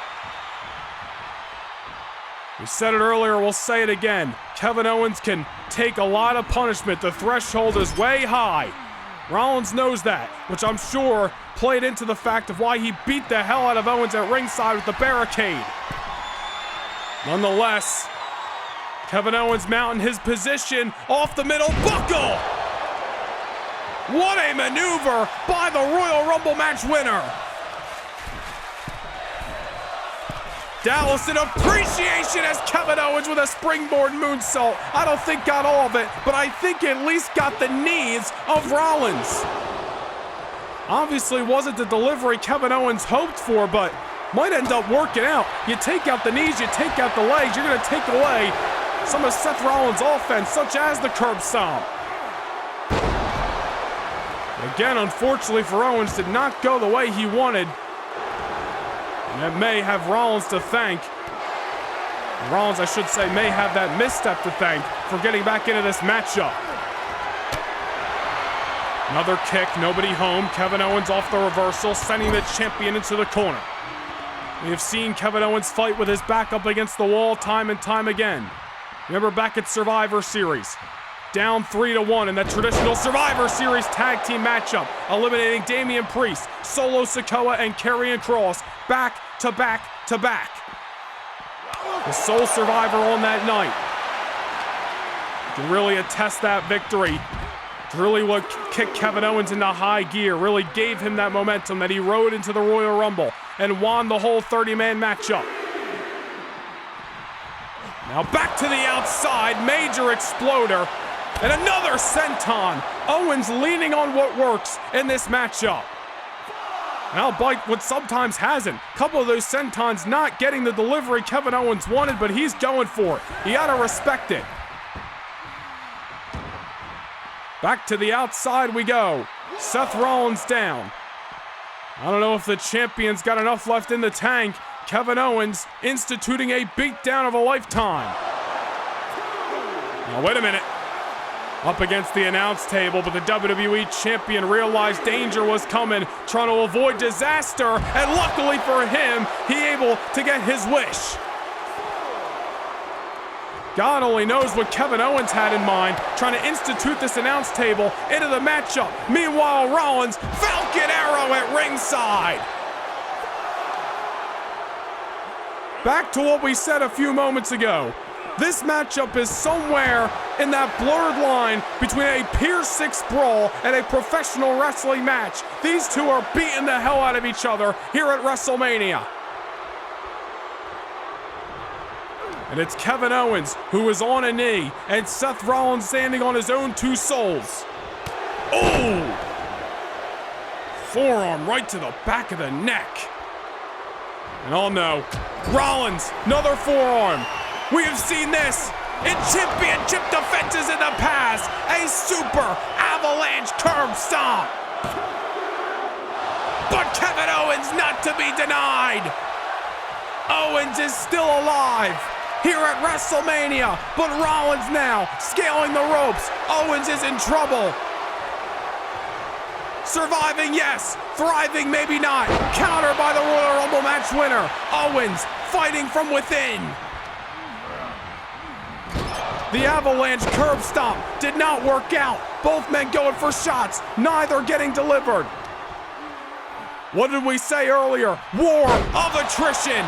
We said it earlier, we'll say it again. Kevin Owens can take a lot of punishment. The threshold is way high. Rollins knows that, which I'm sure played into the fact of why he beat the hell out of Owens at ringside with the barricade. Nonetheless, Kevin Owens mounting his position off the middle buckle. What a maneuver by the Royal Rumble match winner. Dallas in appreciation as Kevin Owens with a springboard moonsault. I don't think got all of it, but I think at least got the knees of Rollins. Obviously wasn't the delivery Kevin Owens hoped for, but might end up working out. You take out the knees, you take out the legs, you're gonna take away some of Seth Rollins' offense, such as the curb stomp. Again, unfortunately for Owens, did not go the way he wanted. And that may have Rollins to thank. Rollins, I should say, may have that misstep to thank for getting back into this matchup. Another kick, nobody home. Kevin Owens off the reversal, sending the champion into the corner. We have seen Kevin Owens fight with his back up against the wall time and time again. Remember back at Survivor Series, down 3-1 in that traditional Survivor Series tag team matchup, eliminating Damian Priest, Solo Sikoa, and Karrion Kross back to back to back. The sole survivor on that night. You can really attest that victory. Really what kicked Kevin Owens into high gear, really gave him that momentum that he rode into the Royal Rumble and won the whole 30-man matchup. Now back to the outside, major exploder, and another senton. Owens leaning on what works in this matchup. And I'll bite what sometimes hasn't. A couple of those sentons not getting the delivery Kevin Owens wanted, but he's going for it. You gotta respect it. Back to the outside we go. Seth Rollins down. I don't know if the champion's got enough left in the tank. Kevin Owens instituting a beatdown of a lifetime. Now wait a minute. Up against the announce table, but the WWE champion realized danger was coming, trying to avoid disaster, and luckily for him, he able to get his wish. God only knows what Kevin Owens had in mind, trying to institute this announce table into the matchup. Meanwhile, Rollins, Falcon Arrow at ringside. Back to what we said a few moments ago. This matchup is somewhere in that blurred line between a Pier 6 brawl and a professional wrestling match. These two are beating the hell out of each other here at WrestleMania. And it's Kevin Owens who is on a knee, and Seth Rollins standing on his own two souls. Oh! Forearm right to the back of the neck. And oh no, Rollins, another forearm. We have seen this in championship defenses in the past. A super avalanche curb stomp. But Kevin Owens not to be denied. Owens is still alive here at WrestleMania, but Rollins now scaling the ropes. Owens is in trouble. Surviving, yes. Thriving, maybe not. Countered by the Royal Rumble match winner. Owens fighting from within. The avalanche curb stomp did not work out. Both men going for shots, neither getting delivered. What did we say earlier? War of attrition.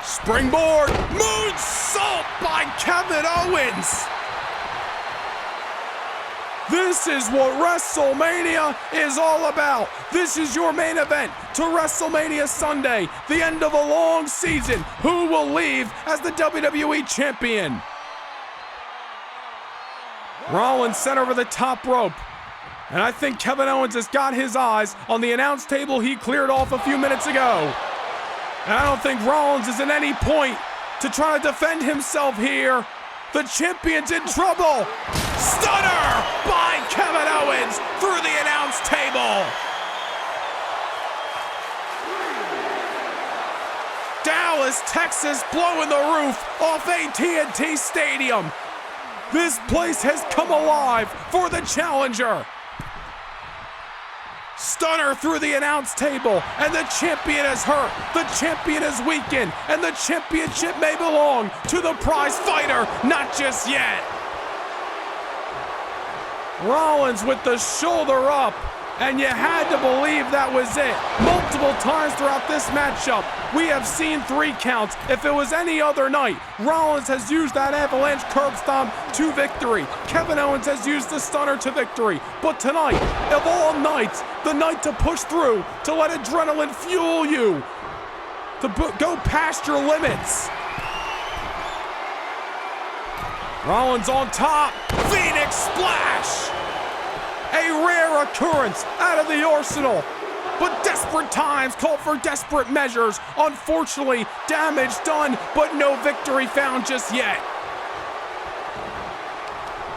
Springboard moonsault by Kevin Owens. This is what WrestleMania is all about. This is your main event to WrestleMania Sunday, the end of a long season. Who will leave as the WWE Champion? Rollins sent over the top rope. And I think Kevin Owens has got his eyes on the announce table he cleared off a few minutes ago. And I don't think Rollins is at any point to try to defend himself here. The champion's in trouble. Stunner by Kevin Owens through the announce table. Dallas, Texas, blowing the roof off AT&T Stadium. This place has come alive for the challenger. Stunner through the announce table, and the champion is hurt. The champion is weakened, and the championship may belong to the prize fighter, not just yet. Rollins with the shoulder up, and you had to believe that was it. Multiple times throughout this matchup, we have seen 3 counts. If it was any other night, Rollins has used that avalanche curb stomp to victory. Kevin Owens has used the stunner to victory. But tonight, of all nights, the night to push through, to let adrenaline fuel you, to go past your limits. Rollins on top, Phoenix Splash. A rare occurrence out of the arsenal. But desperate times call for desperate measures. Unfortunately, damage done, but no victory found just yet.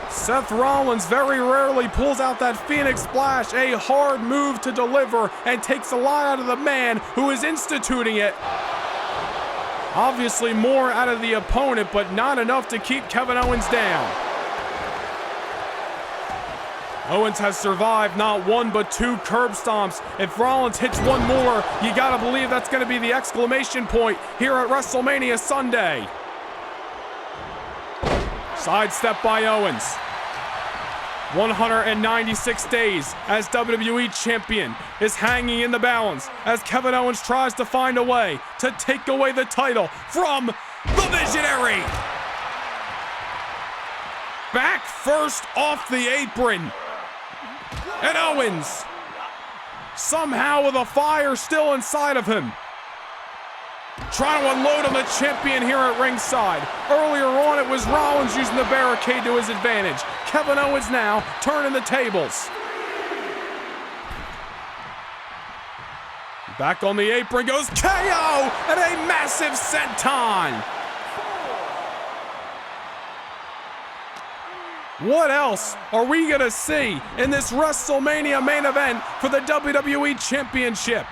Seth Rollins very rarely pulls out that Phoenix Splash, a hard move to deliver, and takes a lot out of the man who is instituting it. Obviously more out of the opponent, but not enough to keep Kevin Owens down. Owens has survived not 1 but 2 curb stomps. If Rollins hits one more, you gotta believe that's gonna be the exclamation point here at WrestleMania Sunday. Sidestep by Owens. 196 days as WWE Champion is hanging in the balance as Kevin Owens tries to find a way to take away the title from the Visionary. Back first off the apron. And Owens, somehow with a fire still inside of him, trying to unload on the champion here at ringside. Earlier on, it was Rollins using the barricade to his advantage. Kevin Owens now turning the tables. Back on the apron goes KO and a massive senton. What else are we going to see in this WrestleMania main event for the WWE Championship?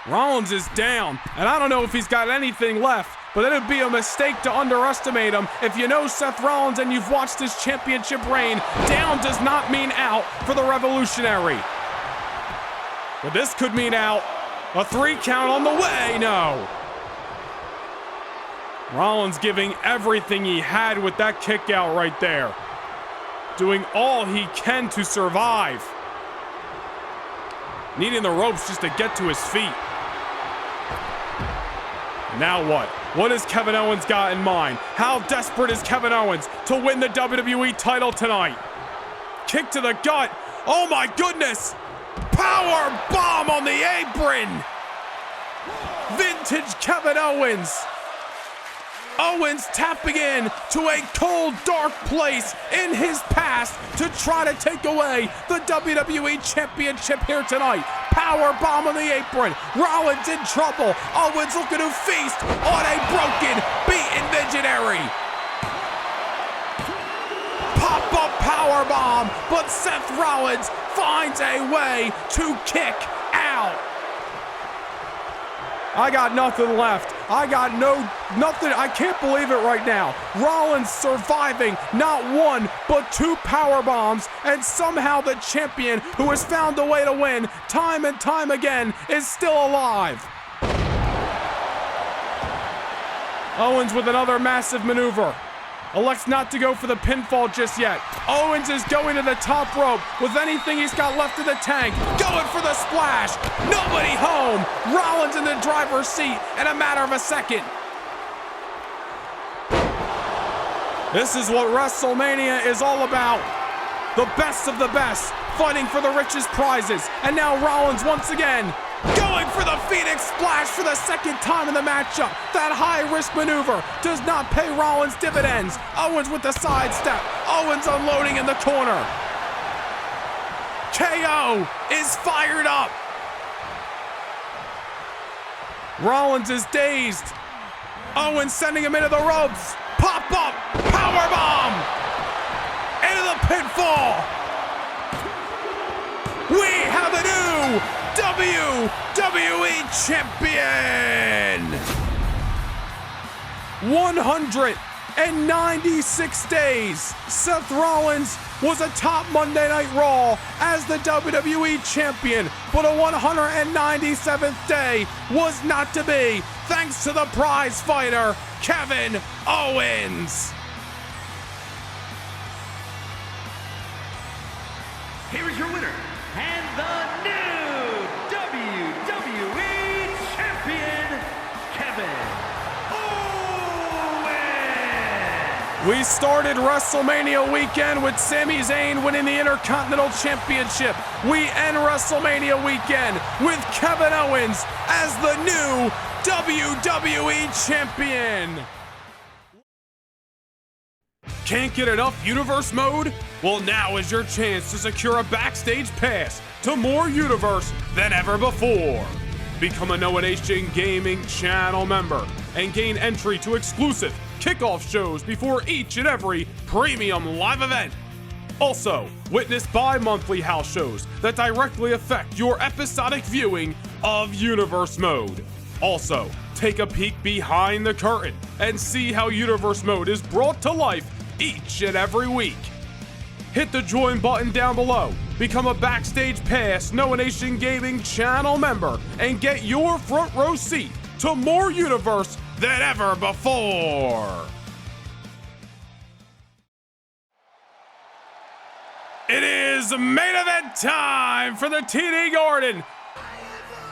Rollins is down, and I don't know if he's got anything left, but it would be a mistake to underestimate him. If you know Seth Rollins and you've watched his championship reign, down does not mean out for the Revolutionary. But this could mean out. A 3 count on the way, no. Rollins giving everything he had with that kick out right there. Doing all he can to survive. Needing the ropes just to get to his feet. Now what? What has Kevin Owens got in mind? How desperate is Kevin Owens to win the WWE title tonight? Kick to the gut. Oh my goodness! Power bomb on the apron! Vintage Kevin Owens. Owens tapping in to a cold, dark place in his past to try to take away the WWE Championship here tonight. Power bomb on the apron. Rollins in trouble. Owens looking to feast on a broken, beaten Visionary. Pop-up power bomb, but Seth Rollins finds a way to kick out. I got nothing left. I got nothing. I can't believe it right now. Rollins surviving not 1, but 2 power bombs, and somehow the champion who has found a way to win time and time again is still alive. Owens with another massive maneuver. elects not to go for the pinfall just yet. Owens is going to the top rope with anything he's got left in the tank. Going for the splash. Nobody home. Rollins in the driver's seat in a matter of a second. This is what WrestleMania is all about. The best of the best, fighting for the richest prizes. And now Rollins once again, going for the Phoenix Splash for the second time in the matchup. That high-risk maneuver does not pay Rollins dividends. Owens with the sidestep. Owens unloading in the corner. KO is fired up. Rollins is dazed. Owens sending him into the ropes. Pop up, power bomb, into the pinfall. We have a new WWE Champion. 196 days, Seth Rollins was atop Monday Night Raw as the WWE Champion, but a 197th day was not to be, thanks to the prize fighter, Kevin Owens. Here is your winner, and the new WWE Champion, Kevin Owens. We started WrestleMania weekend with Sami Zayn winning the Intercontinental Championship. We end WrestleMania weekend with Kevin Owens as the new WWE Champion. Can't get enough Universe mode? Well, now is your chance to secure a backstage pass to more Universe than ever before. Become a Noah Nation Gaming channel member and gain entry to exclusive kickoff shows before each and every premium live event. Also, witness bi-monthly house shows that directly affect your episodic viewing of Universe mode. Also, take a peek behind the curtain and see how Universe mode is brought to life each and every week. Hit the join button down below, become a Backstage Pass Noah Nation Gaming channel member, and get your front row seat to more Universe than ever before. It is main event time for the TD Garden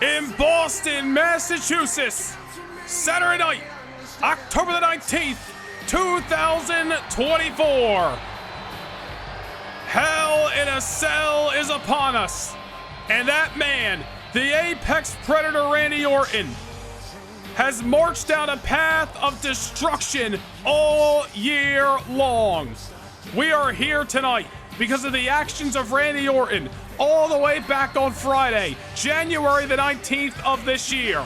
in Boston, Massachusetts. Saturday night, October the 19th, 2024. Hell in a Cell is upon us. And that man, the Apex Predator Randy Orton, has marched down a path of destruction all year long. We are here tonight because of the actions of Randy Orton all the way back on Friday, January the 19th of this year.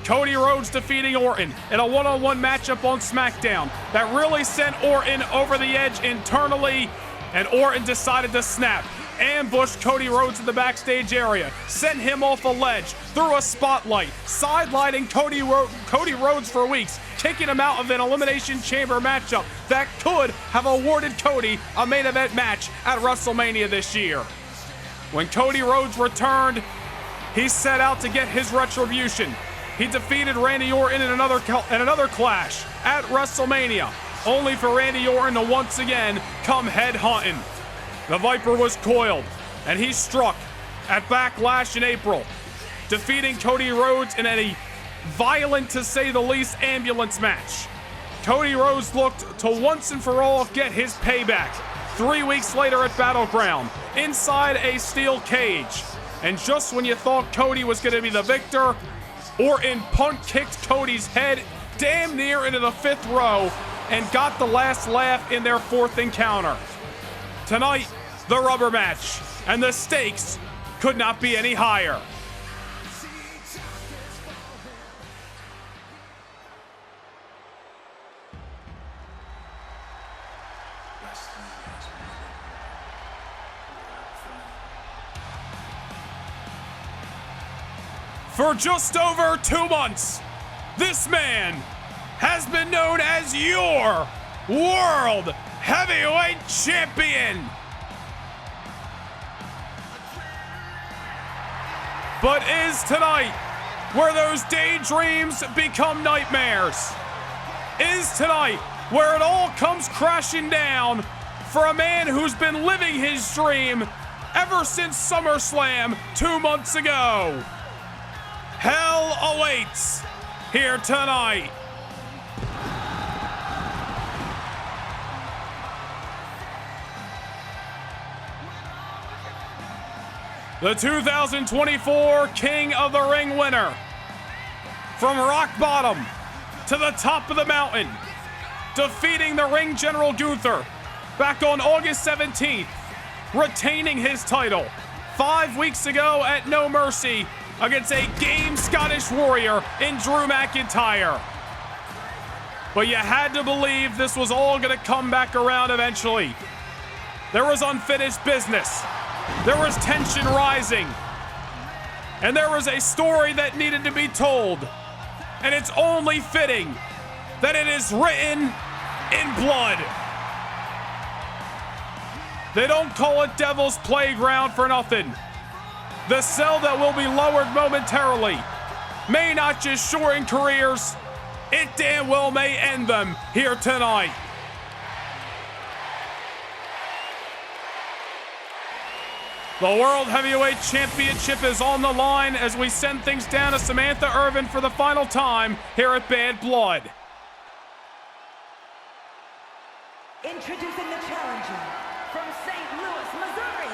Cody Rhodes defeating Orton in a one-on-one matchup on SmackDown that really sent Orton over the edge internally, and Orton decided to snap. Ambushed Cody Rhodes in the backstage area, sent him off a ledge, through a spotlight, sidelining Cody Rhodes for weeks, kicking him out of an Elimination Chamber matchup that could have awarded Cody a main event match at WrestleMania this year. When Cody Rhodes returned, he set out to get his retribution. He defeated Randy Orton in another clash at WrestleMania, only for Randy Orton to once again come head hunting. The Viper was coiled, and he struck at Backlash in April, defeating Cody Rhodes in a violent, to say the least, ambulance match. Cody Rhodes looked to once and for all get his payback 3 weeks later at Battleground, inside a steel cage. And just when you thought Cody was going to be the victor, Orton punt-kicked Cody's head damn near into the 5th row and got the last laugh in their 4th encounter. Tonight, the rubber match, and the stakes could not be any higher. For just over 2 months, this man has been known as your World Heavyweight Champion. But is tonight where those daydreams become nightmares? Is tonight where it all comes crashing down for a man who's been living his dream ever since SummerSlam 2 months ago. Hell awaits here tonight. The 2024 King of the Ring winner. From rock bottom to the top of the mountain, defeating the ring general Gunther back on August 17th, retaining his title 5 weeks ago at No Mercy against a game Scottish warrior in Drew McIntyre. But you had to believe this was all going to come back around eventually. There was unfinished business. There was tension rising. And there was a story that needed to be told. And it's only fitting that it is written in blood. They don't call it Devil's Playground for nothing. The cell that will be lowered momentarily may not just shorten careers, it damn well may end them here tonight. The World Heavyweight Championship is on the line as we send things down to Samantha Irvin for the final time here at Bad Blood. Introducing the challenger from St. Louis, Missouri,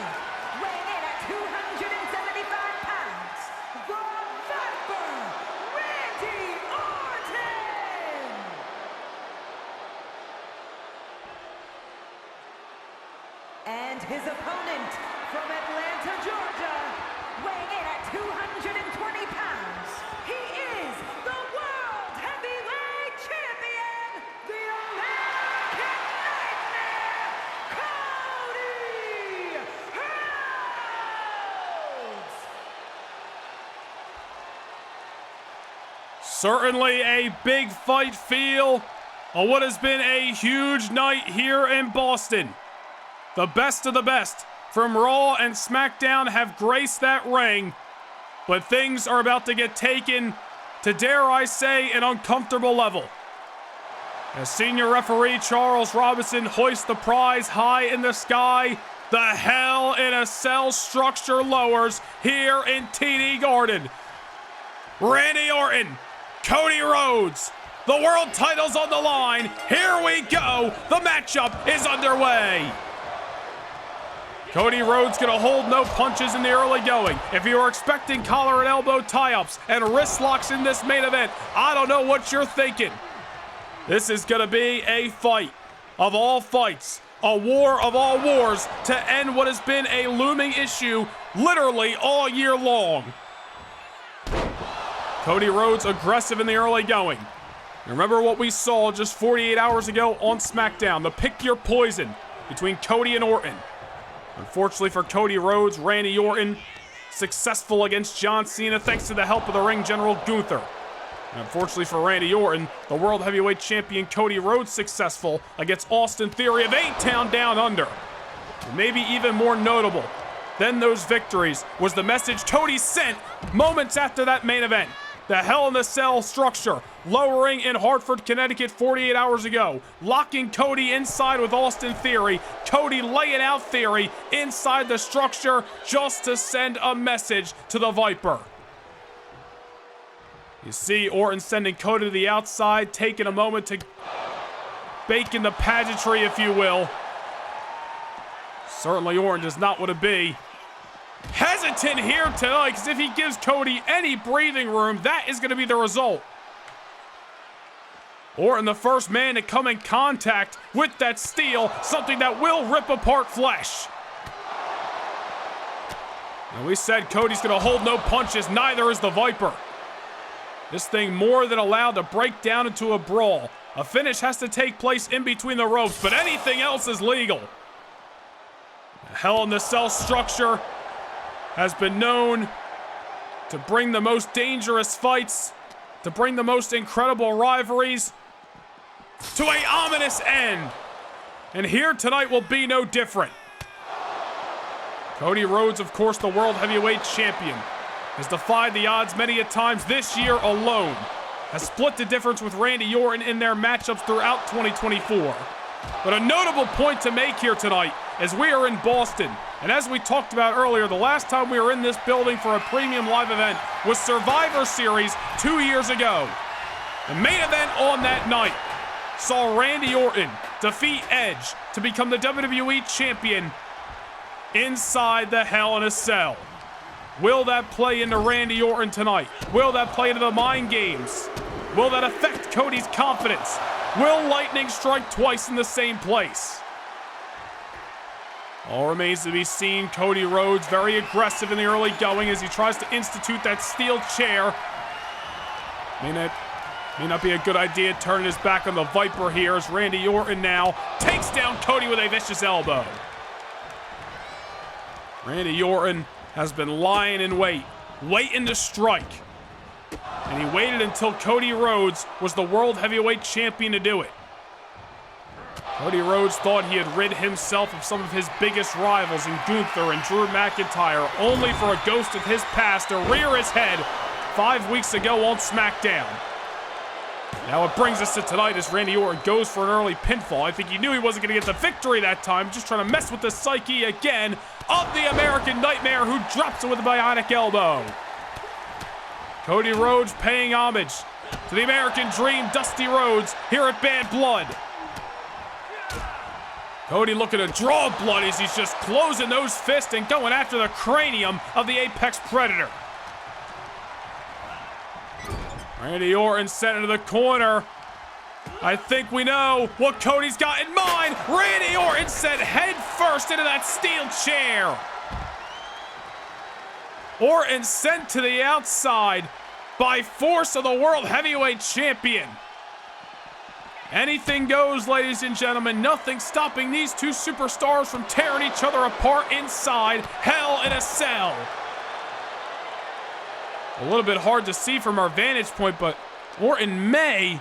weighing in at 275 pounds, the Viper, Randy Orton! And his opponent from Atlanta, Georgia, weighing in at 220 pounds, he is the World Heavyweight Champion, the American Nightmare, Cody Rhodes! Certainly a big fight feel on what has been a huge night here in Boston. The best of the best from Raw and SmackDown have graced that ring, but things are about to get taken to, dare I say, an uncomfortable level. As senior referee Charles Robinson hoists the prize high in the sky, the Hell in a Cell structure lowers here in TD Garden. Randy Orton, Cody Rhodes, the world title's on the line. Here we go. The matchup is underway. Cody Rhodes gonna hold no punches in the early going. If you were expecting collar and elbow tie-ups and wrist locks in this main event, I don't know what you're thinking. This is gonna be a fight of all fights, a war of all wars to end what has been a looming issue literally all year long. Cody Rhodes aggressive in the early going. Remember what we saw just 48 hours ago on SmackDown, the pick your poison between Cody and Orton. Unfortunately for Cody Rhodes, Randy Orton successful against John Cena thanks to the help of the ring general Gunther. And unfortunately for Randy Orton, the World Heavyweight Champion Cody Rhodes successful against Austin Theory of A-Town Down Under. And maybe even more notable than those victories was the message Cody sent moments after that main event. The Hell in a Cell structure lowering in Hartford, Connecticut 48 hours ago, locking Cody inside with Austin Theory, Cody laying out Theory inside the structure just to send a message to the Viper. You see Orton sending Cody to the outside, taking a moment to bake in the pageantry, if you will. Certainly Orton does not want to be hesitant here tonight, because if he gives Cody any breathing room, that is going to be the result. Orton, the first man to come in contact with that steel, something that will rip apart flesh. And we said Cody's going to hold no punches, neither is the Viper. This thing more than allowed to break down into a brawl. A finish has to take place in between the ropes, but anything else is legal. The Hell in a Cell structure has been known to bring the most dangerous fights, to bring the most incredible rivalries to an ominous end. And here tonight will be no different. Cody Rhodes, of course, the World Heavyweight Champion, has defied the odds many a times this year alone. has split the difference with Randy Orton in their matchups throughout 2024. But a notable point to make here tonight is we are in Boston. And as we talked about earlier, the last time we were in this building for a premium live event was Survivor Series 2 years ago. The main event on that night saw Randy Orton defeat Edge to become the WWE Champion inside the Hell in a Cell. Will that play into Randy Orton tonight? Will that play into the mind games? Will that affect Cody's confidence? Will lightning strike twice in the same place? All remains to be seen. Cody Rhodes very aggressive in the early going as he tries to institute that steel chair. May not be a good idea turning his back on the Viper here as Randy Orton now takes down Cody with a vicious elbow. Randy Orton has been lying in wait, waiting to strike. And he waited until Cody Rhodes was the World Heavyweight Champion to do it. Cody Rhodes thought he had rid himself of some of his biggest rivals in Gunther and Drew McIntyre, only for a ghost of his past to rear his head 5 weeks ago on SmackDown. Now it brings us to tonight as Randy Orton goes for an early pinfall. I think he knew he wasn't going to get the victory that time, just trying to mess with the psyche again of the American Nightmare, who drops it with a bionic elbow. Cody Rhodes paying homage to the American Dream, Dusty Rhodes, here at Bad Blood. Cody looking to draw blood as he's just closing those fists and going after the cranium of the Apex Predator. Randy Orton sent into the corner. I think we know what Cody's got in mind. Randy Orton sent head first into that steel chair. Orton sent to the outside by force of the World Heavyweight Champion. Anything goes, ladies and gentlemen. Nothing stopping these two superstars from tearing each other apart inside Hell in a Cell. A little bit hard to see from our vantage point, but Orton may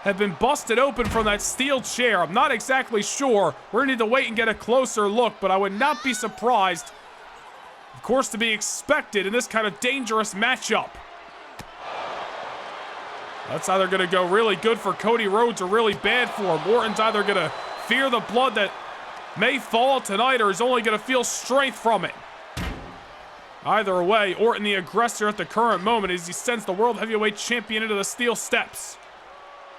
have been busted open from that steel chair. I'm not exactly sure. We're gonna need to wait and get a closer look, but I would not be surprised. Of course, to be expected in this kind of dangerous matchup. That's either going to go really good for Cody Rhodes or really bad for him. Orton's either going to fear the blood that may fall tonight or is only going to feel strength from it. Either way, Orton the aggressor at the current moment as he sends the World Heavyweight Champion into the steel steps.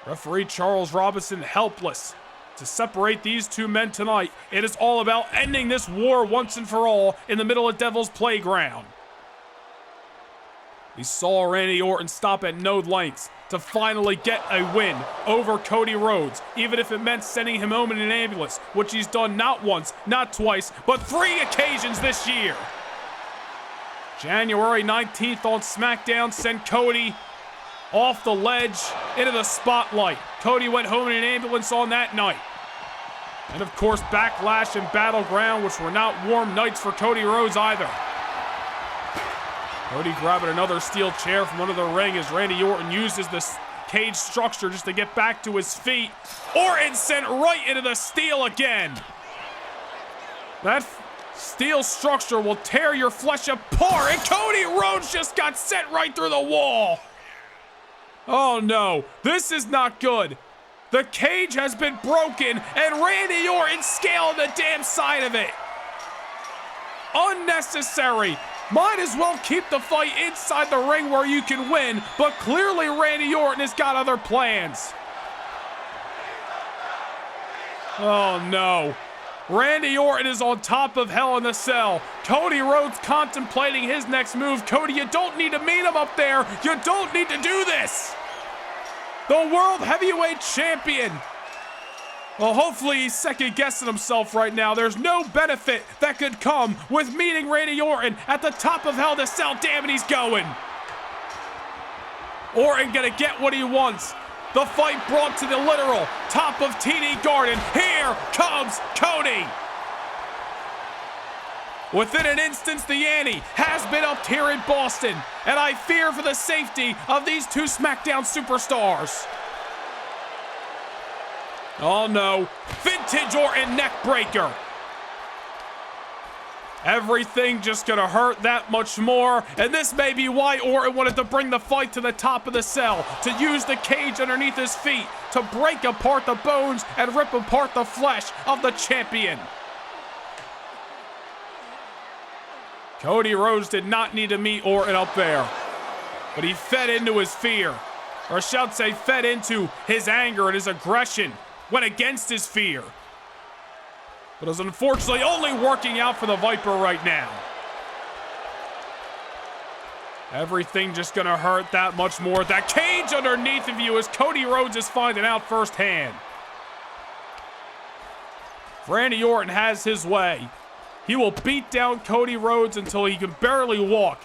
Referee Charles Robinson helpless to separate these two men tonight. It is all about ending this war once and for all in the middle of Devil's Playground. We saw Randy Orton stop at no lengths to finally get a win over Cody Rhodes, even if it meant sending him home in an ambulance, which he's done not once, not twice, but 3 occasions this year. January 19th on SmackDown sent Cody off the ledge into the spotlight. Cody went home in an ambulance on that night. And of course, Backlash and Battleground, which were not warm nights for Cody Rhodes either. Cody grabbing another steel chair from under the ring as Randy Orton uses this cage structure just to get back to his feet. Orton sent right into the steel again. That steel structure will tear your flesh apart, and Cody Rhodes just got sent right through the wall. Oh no, this is not good. The cage has been broken, and Randy Orton scaled the damn side of it. Unnecessary. Might as well keep the fight inside the ring where you can win, but clearly Randy Orton has got other plans. Oh no. Randy Orton is on top of Hell in a Cell. Cody Rhodes contemplating his next move. Cody, you don't need to meet him up there. You don't need to do this. The World Heavyweight Champion. Well, hopefully he's second-guessing himself right now. There's no benefit that could come with meeting Randy Orton at the top of Hell in a Cell. Damn it, he's going. Orton gonna get what he wants. The fight brought to the literal top of TD Garden. Here comes Cody. Within an instance, the ante has been upped here in Boston, and I fear for the safety of these two SmackDown superstars. Oh no, vintage Orton neck breaker. Everything just gonna hurt that much more, and this may be why Orton wanted to bring the fight to the top of the cell, to use the cage underneath his feet, to break apart the bones and rip apart the flesh of the champion. Cody Rhodes did not need to meet Orton up there, but he fed into his fear, or I should say fed into his anger and his aggression, went against his fear. But is unfortunately only working out for the Viper right now. Everything just gonna hurt that much more. That cage underneath of you, as Cody Rhodes is finding out firsthand. Randy Orton has his way. He will beat down Cody Rhodes until he can barely walk.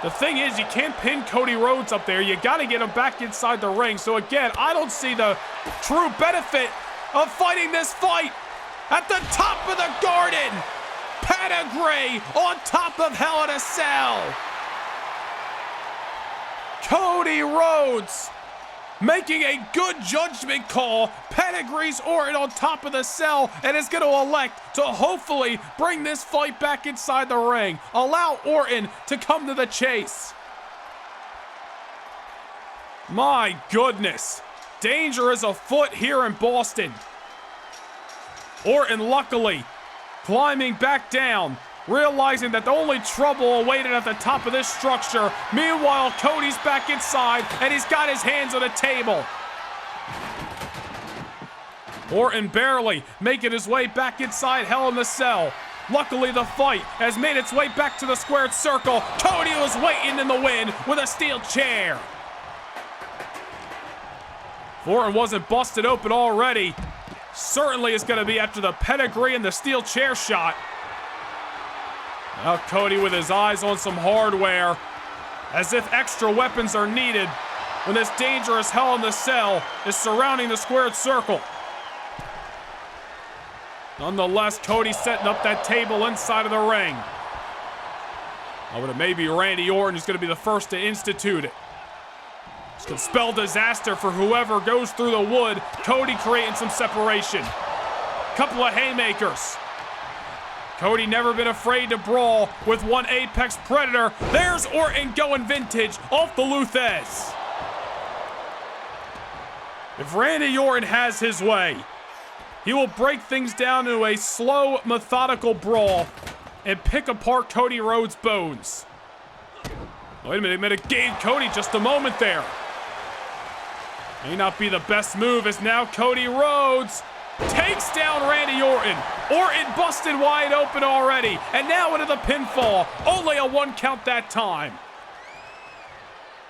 The thing is, you can't pin Cody Rhodes up there. You gotta get him back inside the ring. So again, I don't see the true benefit of fighting this fight. At the top of the Garden, pedigree on top of Hell in a Cell. Cody Rhodes making a good judgment call, pedigrees Orton on top of the cell, and is going to elect to hopefully bring this fight back inside the ring. Allow Orton to come to the chase. My goodness, danger is afoot here in Boston. Orton luckily climbing back down, realizing that the only trouble awaited at the top of this structure. Meanwhile, Cody's back inside, and he's got his hands on the table. Orton barely making his way back inside Hell in the Cell. Luckily, the fight has made its way back to the squared circle. Cody was waiting in the wind with a steel chair. If Orton wasn't busted open already, certainly is going to be after the pedigree and the steel chair shot. Now Cody with his eyes on some hardware, as if extra weapons are needed when this dangerous Hell in the Cell is surrounding the squared circle. Nonetheless, Cody setting up that table inside of the ring. Oh, but it may be Randy Orton who's going to be the first to institute it. This could spell disaster for whoever goes through the wood. Cody creating some separation. Couple of haymakers. Cody never been afraid to brawl with one apex predator. There's Orton going vintage off the Luthez. If Randy Orton has his way, he will break things down into a slow, methodical brawl and pick apart Cody Rhodes' bones. Wait a minute, it gave Cody just a moment there. May not be the best move, as now Cody Rhodes takes down Randy Orton. Orton busted wide open already, and now into the pinfall. Only a 1 count that time.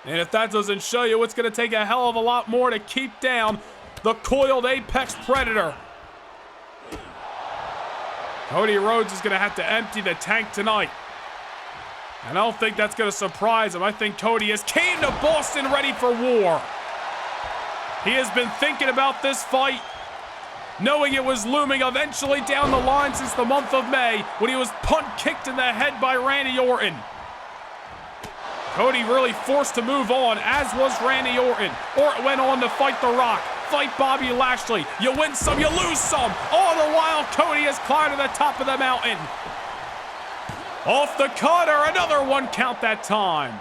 And if that doesn't show you, it's going to take a hell of a lot more to keep down the coiled apex predator. Cody Rhodes is going to have to empty the tank tonight. And I don't think that's going to surprise him. I think Cody has came to Boston ready for war. He has been thinking about this fight, knowing it was looming eventually down the line since the month of May, when he was punt-kicked in the head by Randy Orton. Cody really forced to move on, as was Randy Orton. Orton went on to fight The Rock, fight Bobby Lashley. You win some, you lose some. All the while, Cody has climbed to the top of the mountain. Off the cutter, another 1 count that time.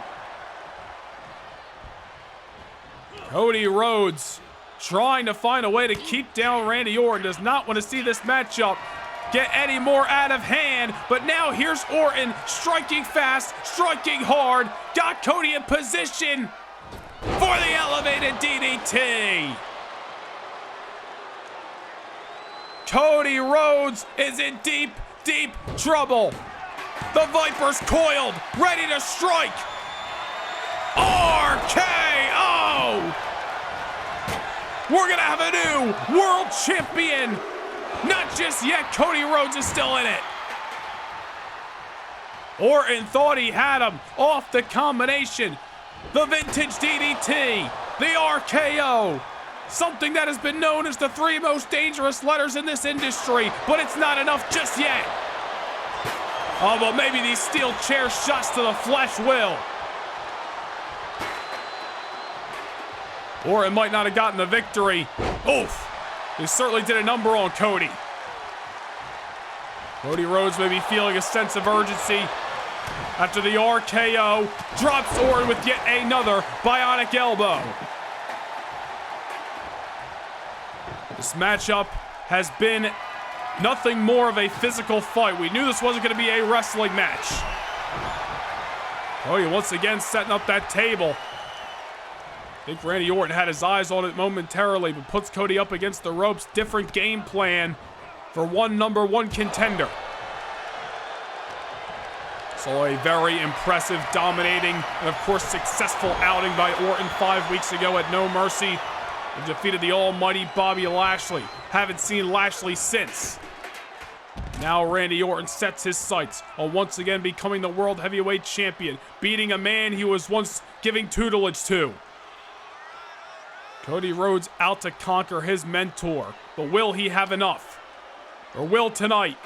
Cody Rhodes trying to find a way to keep down Randy Orton. Does not want to see this matchup get any more out of hand. But now here's Orton striking fast, striking hard. Got Cody in position for the elevated DDT. Cody Rhodes is in deep, deep trouble. The Viper's coiled, ready to strike. RKO! We're gonna have a new world champion. Not just yet, Cody Rhodes is still in it. Orton thought he had him off the combination. The vintage DDT, the RKO. Something that has been known as the 3 most dangerous letters in this industry, but it's not enough just yet. Oh, but maybe these steel chair shots to the flesh will. Orton might not have gotten the victory. Oof. He certainly did a number on Cody. Cody Rhodes may be feeling a sense of urgency after the RKO. Drops Orton with yet another bionic elbow. This matchup has been nothing more of a physical fight. We knew this wasn't going to be a wrestling match. Cody once again setting up that table. I think Randy Orton had his eyes on it momentarily, but puts Cody up against the ropes. Different game plan for number one contender. So a very impressive, dominating, and of course successful outing by Orton 5 weeks ago at No Mercy. He defeated the almighty Bobby Lashley. Haven't seen Lashley since. Now Randy Orton sets his sights on once again becoming the World Heavyweight Champion, beating a man he was once giving tutelage to. Cody Rhodes out to conquer his mentor, but will he have enough? Or will tonight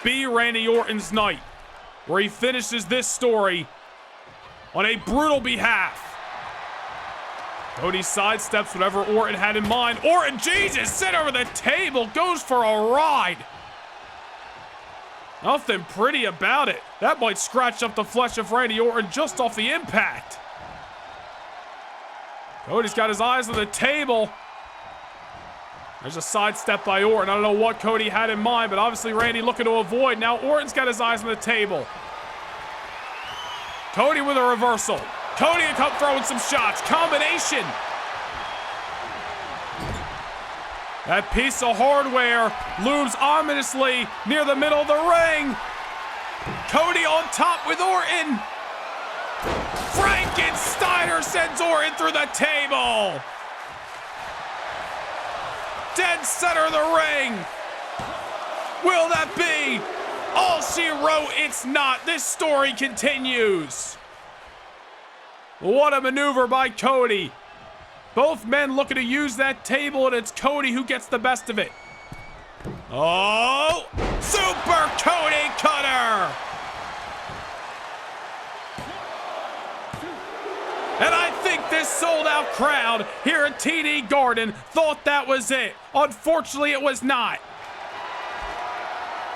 be Randy Orton's night, where he finishes this story on a brutal behalf? Cody sidesteps whatever Orton had in mind. Orton, Jesus, sent over the table, goes for a ride. Nothing pretty about it. That might scratch up the flesh of Randy Orton just off the impact. Cody's got his eyes on the table. There's a sidestep by Orton. I don't know what Cody had in mind, but obviously Randy looking to avoid. Now Orton's got his eyes on the table. Cody with a reversal. Cody come throwing some shots. Combination. That piece of hardware looms ominously near the middle of the ring. Cody on top with Orton. Frankensteiner sends Orton through the table. Dead center of the ring. Will that be all she wrote? It's not. This story continues. What a maneuver by Cody. Both men looking to use that table, and it's Cody who gets the best of it. Oh, Super Cody Cutter. And I think this sold-out crowd here at TD Garden thought that was it. Unfortunately, it was not.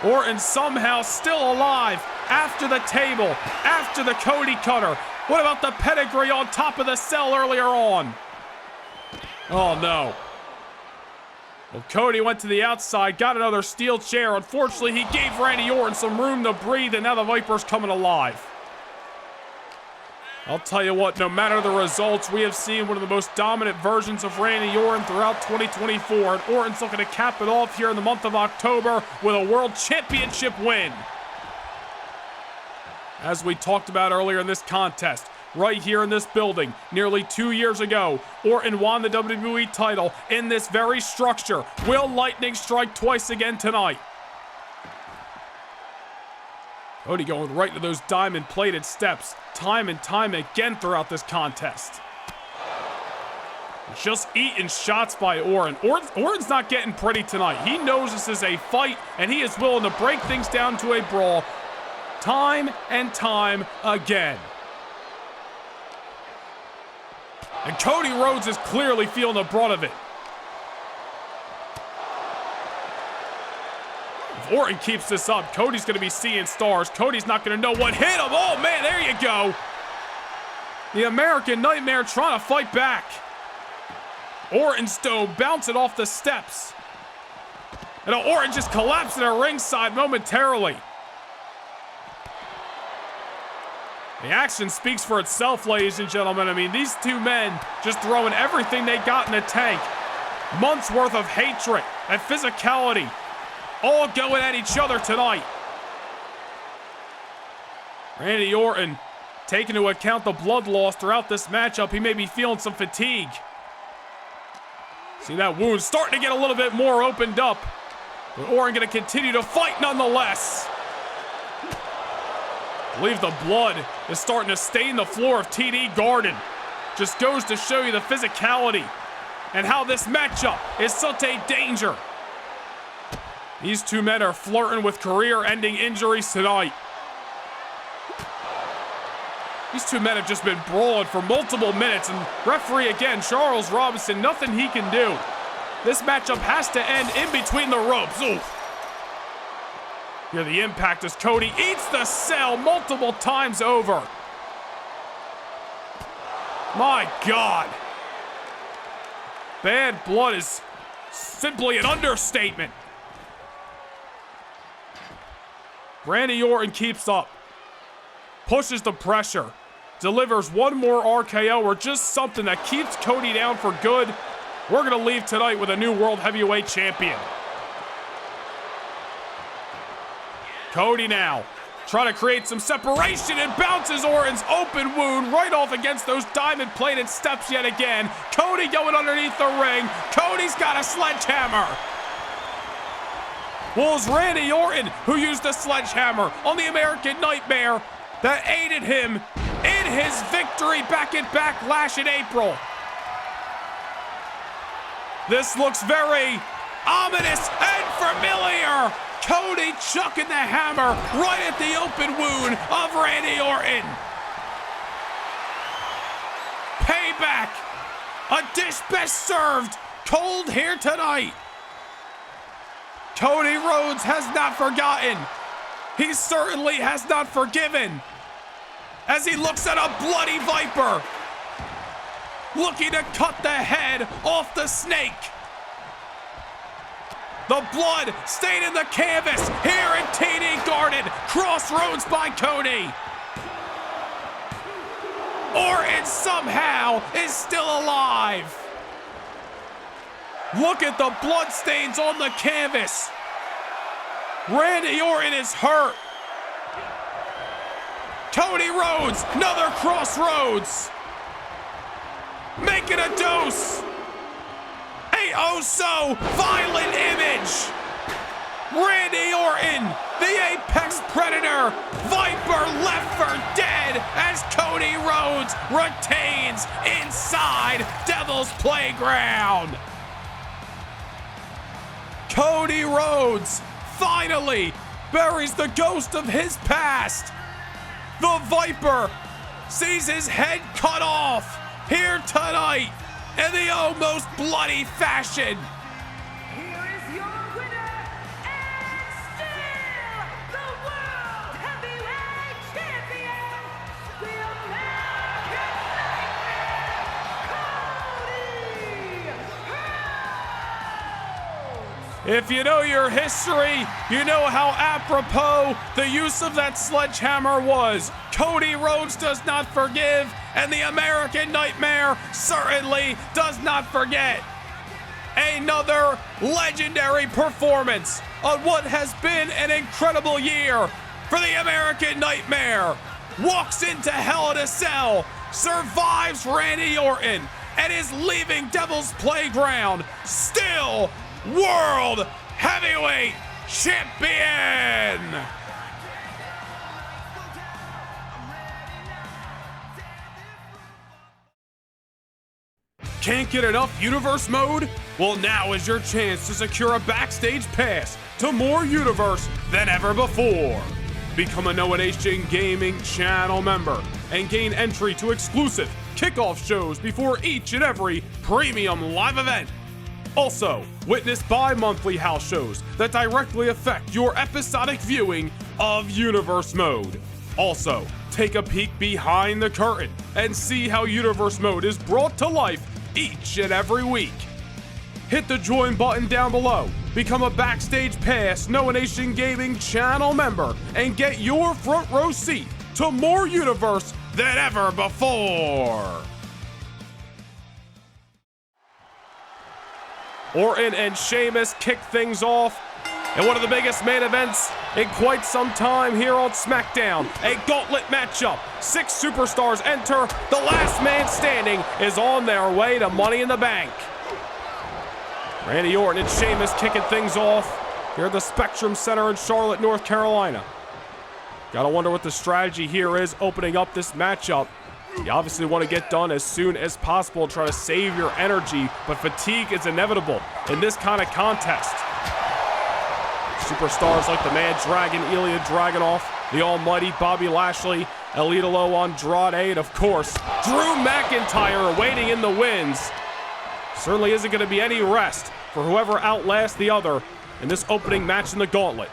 Orton somehow still alive after the table, after the Cody Cutter. What about the pedigree on top of the cell earlier on? Oh, no. Well, Cody went to the outside, got another steel chair. Unfortunately, he gave Randy Orton some room to breathe, and now the Viper's coming alive. I'll tell you what, no matter the results, we have seen one of the most dominant versions of Randy Orton throughout 2024, and Orton's looking to cap it off here in the month of October with a World Championship win. As we talked about earlier in this contest, right here in this building, nearly 2 years ago, Orton won the WWE title in this very structure. Will lightning strike twice again tonight? Cody going right to those diamond-plated steps, time and time again throughout this contest. Just eating shots by Orton. Orton's not getting pretty tonight. He knows this is a fight, and he is willing to break things down to a brawl time and time again. And Cody Rhodes is clearly feeling the brunt of it. If Orton keeps this up, Cody's going to be seeing stars. Cody's not going to know what hit him. Oh, man, there you go. The American Nightmare trying to fight back. Orton Stone bouncing off the steps. And Orton just collapsing at ringside momentarily. The action speaks for itself, ladies and gentlemen. I mean, these two men just throwing everything they got in the tank. Months worth of hatred and physicality, all going at each other tonight. Randy Orton, taking into account the blood loss throughout this matchup, he may be feeling some fatigue. See that wound starting to get a little bit more opened up. But Orton going to continue to fight nonetheless. I believe the blood is starting to stain the floor of TD Garden. Just goes to show you the physicality and how this matchup is such a danger. These two men are flirting with career-ending injuries tonight. These two men have just been brawling for multiple minutes, and referee again, Charles Robinson, nothing he can do. This matchup has to end in between the ropes. Oof. Here the impact as Cody eats the cell multiple times over. My God. Bad blood is simply an understatement. Randy Orton keeps up. Pushes the pressure. Delivers one more RKO or just something that keeps Cody down for good. We're going to leave tonight with a new World Heavyweight Champion. Cody now trying to create some separation and bounces Orton's open wound right off against those diamond-plated steps yet again. Cody going underneath the ring. Cody's got a sledgehammer. Well, it was Randy Orton who used the sledgehammer on the American Nightmare that aided him in his victory back in Backlash in April. This looks very ominous and familiar. Cody chucking the hammer right at the open wound of Randy Orton. Payback. A dish best served cold here tonight. Cody Rhodes has not forgotten. He certainly has not forgiven. As he looks at a bloody Viper. Looking to cut the head off the snake. The blood stayed in the canvas here in TD Garden. Crossroads by Cody. Orton somehow is still alive. Look at the bloodstains on the canvas. Randy Orton is hurt. Cody Rhodes, another crossroads. Making a dose. A oh-so violent image. Randy Orton, the Apex Predator, Viper left for dead as Cody Rhodes retains inside Devil's Playground. Cody Rhodes finally buries the ghost of his past. The Viper sees his head cut off here tonight in the almost bloody fashion. Here is your winner, and still the World Heavyweight Champion, the American Nightmare, Cody Rhodes. If you know your history, you know how apropos the use of that sledgehammer was. Cody Rhodes does not forgive, and the American Nightmare certainly does not forget. Another legendary performance on what has been an incredible year for the American Nightmare. Walks into Hell in a Cell, survives Randy Orton, and is leaving Devil's Playground still World Heavyweight Champion. Can't get enough Universe mode? Well, now is your chance to secure a backstage pass to more Universe than ever before. Become a Noah Nation Gaming channel member and gain entry to exclusive kickoff shows before each and every premium live event. Also, witness bi-monthly house shows that directly affect your episodic viewing of Universe mode. Also, take a peek behind the curtain and see how Universe mode is brought to life each and every week. Hit the join button down below, become a Backstage Pass Noah Nation Gaming channel member, and get your front row seat to more Universe than ever before. Orton and Sheamus kick things off in one of the biggest main events in quite some time here on SmackDown. A gauntlet matchup. 6 superstars enter. The last man standing is on their way to Money in the Bank. Randy Orton and Sheamus kicking things off here at the Spectrum Center in Charlotte, North Carolina. Gotta wonder what the strategy here is opening up this matchup. You obviously want to get done as soon as possible, try to save your energy, but fatigue is inevitable in this kind of contest. Superstars like the Mad Dragon, Ilya Dragunov, the almighty Bobby Lashley, Elidolo Andrade, and of course, Drew McIntyre waiting in the wings. Certainly isn't going to be any rest for whoever outlasts the other in this opening match in the gauntlet.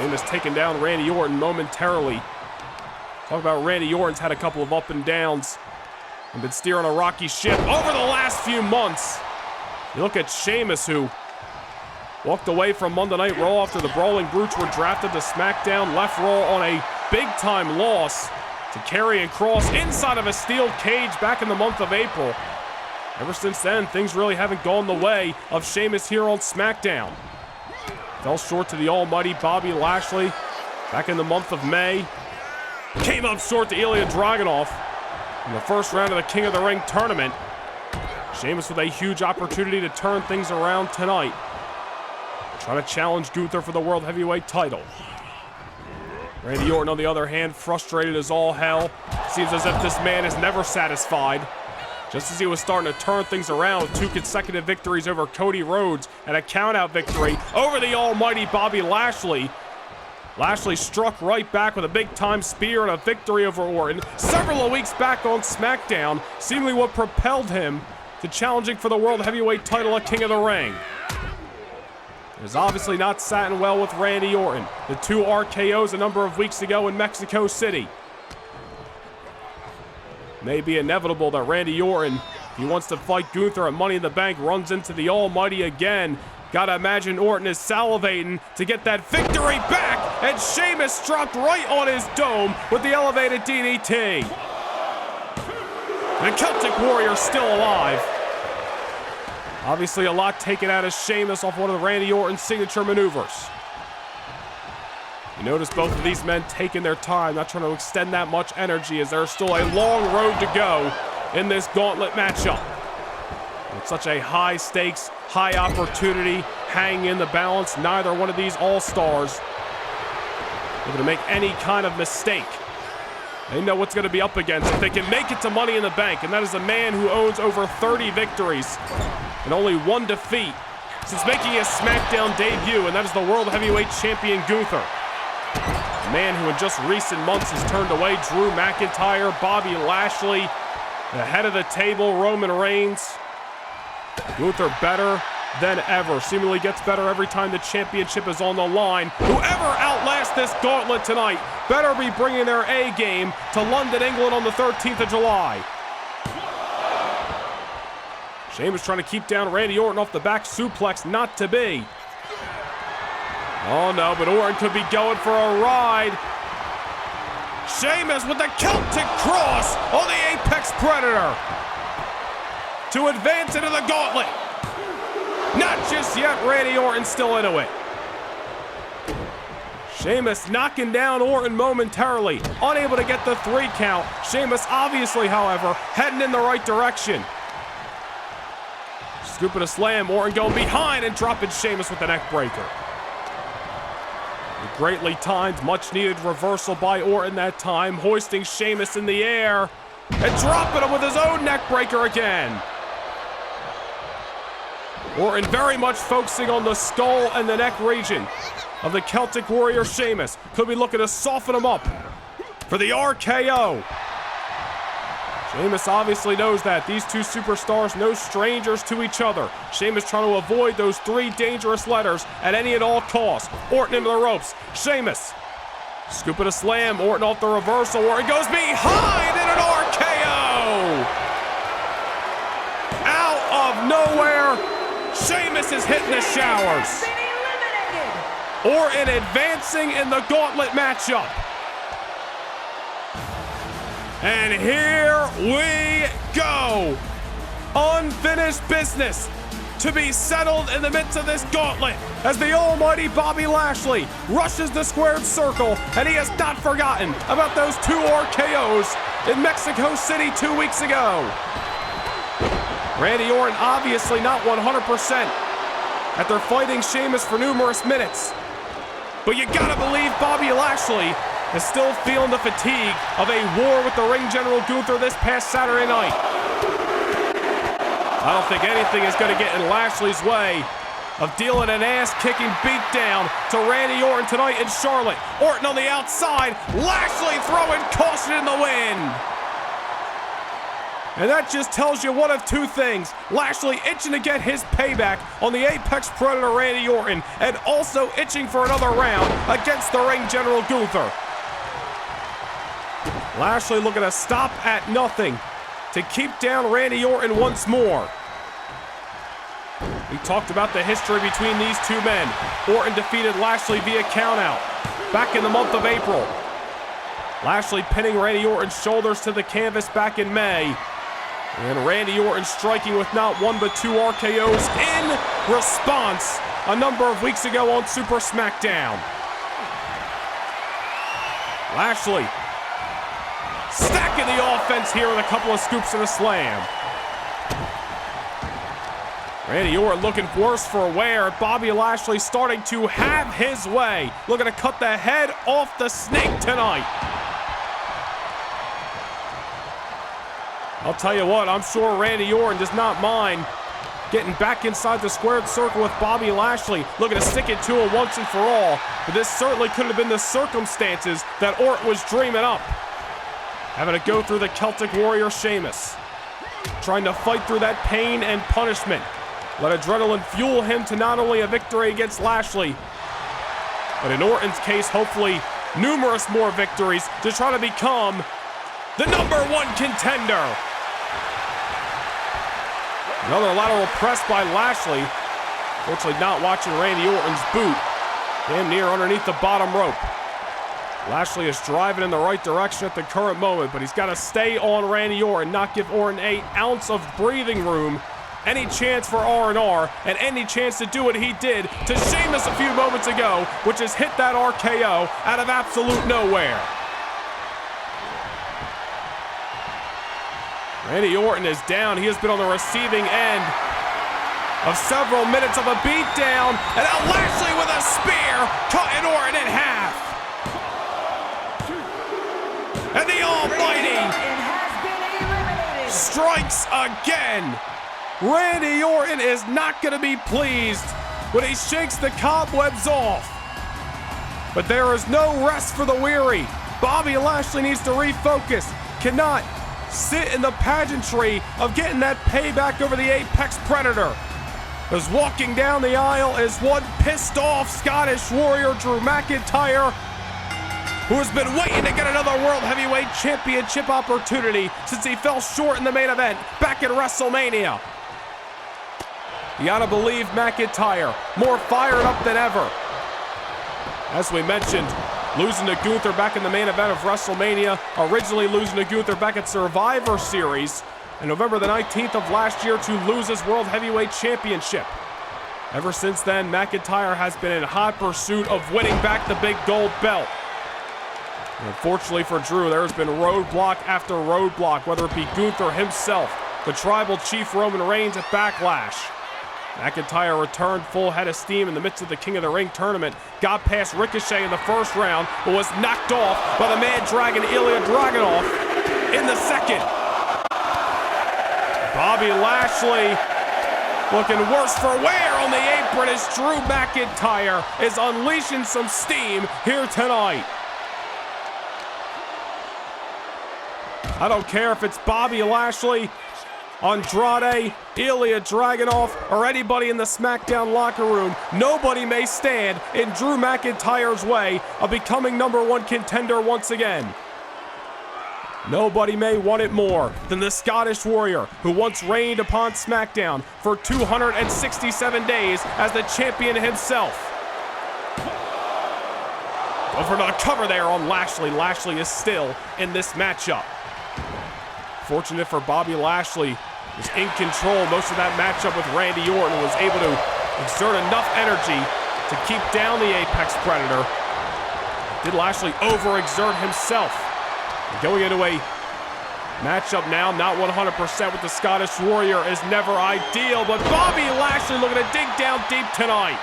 Sheamus taking down Randy Orton momentarily. Talk about Randy Orton's had a couple of up and downs and been steering a rocky ship over the last few months. You look at Sheamus, who walked away from Monday Night Raw after the Brawling Brutes were drafted to SmackDown, left Raw on a big-time loss to Karrion Kross inside of a steel cage back in the month of April. Ever since then, things really haven't gone the way of Sheamus here on SmackDown. Fell short to the almighty Bobby Lashley back in the month of May. Came up short to Ilya Dragunov in the first round of the King of the Ring tournament. Sheamus with a huge opportunity to turn things around tonight. Trying to challenge Gunther for the World Heavyweight title. Randy Orton, on the other hand, frustrated as all hell. Seems as if this man is never satisfied. Just as he was starting to turn things around with 2 consecutive victories over Cody Rhodes and a countout victory over the almighty Bobby Lashley. Lashley struck right back with a big-time spear and a victory over Orton several weeks back on SmackDown, seemingly what propelled him to challenging for the World Heavyweight title at King of the Ring. It has obviously not sat in well with Randy Orton. The 2 RKOs a number of weeks ago in Mexico City. May be inevitable that Randy Orton, if he wants to fight Gunther at Money in the Bank, runs into the almighty again. Gotta imagine Orton is salivating to get that victory back, and Sheamus dropped right on his dome with the elevated DDT. The Celtic Warrior still alive. Obviously a lot taken out of Sheamus off one of Randy Orton's signature maneuvers. You notice both of these men taking their time, not trying to extend that much energy, as there's still a long road to go in this gauntlet matchup. With such a high stakes, high opportunity hanging in the balance, neither one of these all-stars looking to make any kind of mistake. They know what's going to be up against if they can make it to Money in the Bank, and that is a man who owns over 30 victories and only 1 defeat since making his SmackDown debut, and that is the World Heavyweight Champion Gunther. A man who in just recent months has turned away Drew McIntyre, Bobby Lashley, the head of the table, Roman Reigns. Gunther better than ever. Seemingly gets better every time the championship is on the line. Whoever outlasts this gauntlet tonight better be bringing their A game to London, England on the 13th of July. Sheamus trying to keep down Randy Orton off the back suplex, not to be. Oh no, but Orton could be going for a ride. Sheamus with the Celtic Cross on the Apex Predator to advance into the gauntlet. Not just yet, Randy Orton still into it. Sheamus knocking down Orton momentarily, unable to get the 3 count. Sheamus obviously, however, heading in the right direction. Scooping a slam, Orton going behind and dropping Sheamus with the neck breaker. A greatly timed, much-needed reversal by Orton that time, hoisting Sheamus in the air and dropping him with his own neck breaker again. Orton very much focusing on the skull and the neck region of the Celtic Warrior Sheamus. Could be looking to soften him up for the RKO. Sheamus obviously knows that. These 2 superstars, no strangers to each other. Sheamus trying to avoid those 3 dangerous letters at any and all costs. Orton into the ropes. Sheamus scooping a slam. Orton off the reversal. Orton goes behind in an RKO. Out of nowhere, Sheamus is hitting the showers. Orton advancing in the gauntlet matchup. And here we go. Unfinished business to be settled in the midst of this gauntlet as the almighty Bobby Lashley rushes the squared circle, and he has not forgotten about those 2 RKOs in Mexico City 2 weeks ago. Randy Orton obviously not 100% after fighting Sheamus for numerous minutes. But you gotta believe Bobby Lashley is still feeling the fatigue of a war with the ring general Gunther this past Saturday night. I don't think anything is going to get in Lashley's way of dealing an ass-kicking beatdown to Randy Orton tonight in Charlotte. Orton on the outside, Lashley throwing caution in the wind. And that just tells you one of two things. Lashley itching to get his payback on the Apex Predator Randy Orton, and also itching for another round against the ring general Gunther. Lashley looking to stop at nothing to keep down Randy Orton once more. We talked about the history between these two men. Orton defeated Lashley via countout back in the month of April. Lashley pinning Randy Orton's shoulders to the canvas back in May. And Randy Orton striking with not one but two RKOs in response a number of weeks ago on Super SmackDown. Lashley stacking the offense here with a couple of scoops and a slam. Randy Orton looking worse for wear. Bobby Lashley starting to have his way. Looking to cut the head off the snake tonight. I'll tell you what, I'm sure Randy Orton does not mind getting back inside the squared circle with Bobby Lashley, looking to stick it to him once and for all. But this certainly could have been the circumstances that Orton was dreaming up. Having to go through the Celtic Warrior Sheamus. Trying to fight through that pain and punishment. Let adrenaline fuel him to not only a victory against Lashley, but in Orton's case, hopefully numerous more victories to try to become the #1 contender. Another lateral press by Lashley. Fortunately not watching Randy Orton's boot. Damn near underneath the bottom rope. Lashley is driving in the right direction at the current moment, but he's got to stay on Randy Orton, not give Orton an ounce of breathing room, any chance for R&R, and any chance to do what he did to Sheamus a few moments ago, which is hit that RKO out of absolute nowhere. Randy Orton is down. He has been on the receiving end of several minutes of a beatdown, and now Lashley with a spear, cutting Orton in half. And the Almighty strikes again. Randy Orton is not going to be pleased when he shakes the cobwebs off. But there is no rest for the weary. Bobby Lashley needs to refocus. Cannot sit in the pageantry of getting that payback over the Apex Predator. As walking down the aisle is one pissed off Scottish Warrior, Drew McIntyre, who has been waiting to get another World Heavyweight Championship opportunity since he fell short in the main event back at WrestleMania. You gotta believe McIntyre, more fired up than ever. As we mentioned, losing to Gunther back in the main event of WrestleMania, originally losing to Gunther back at Survivor Series, and November the 19th of last year to lose his World Heavyweight Championship. Ever since then, McIntyre has been in hot pursuit of winning back the big gold belt. And unfortunately for Drew, there has been roadblock after roadblock, whether it be Gunther himself, the Tribal Chief Roman Reigns at Backlash. McIntyre returned full head of steam in the midst of the King of the Ring tournament, got past Ricochet in the first round, but was knocked off by the Mad Dragon Ilya Dragunov in the second. Bobby Lashley looking worse for wear on the apron as Drew McIntyre is unleashing some steam here tonight. I don't care if it's Bobby Lashley, Andrade, Ilya Dragunov, or anybody in the SmackDown locker room. Nobody may stand in Drew McIntyre's way of becoming #1 contender once again. Nobody may want it more than the Scottish Warrior, who once reigned upon SmackDown for 267 days as the champion himself. Go for another cover there on Lashley. Lashley is still in this matchup. Fortunate for Bobby Lashley, was in control most of that matchup with Randy Orton, was able to exert enough energy to keep down the Apex Predator. Did Lashley overexert himself? And going into a matchup now, not 100% with the Scottish Warrior is never ideal, but Bobby Lashley looking to dig down deep tonight.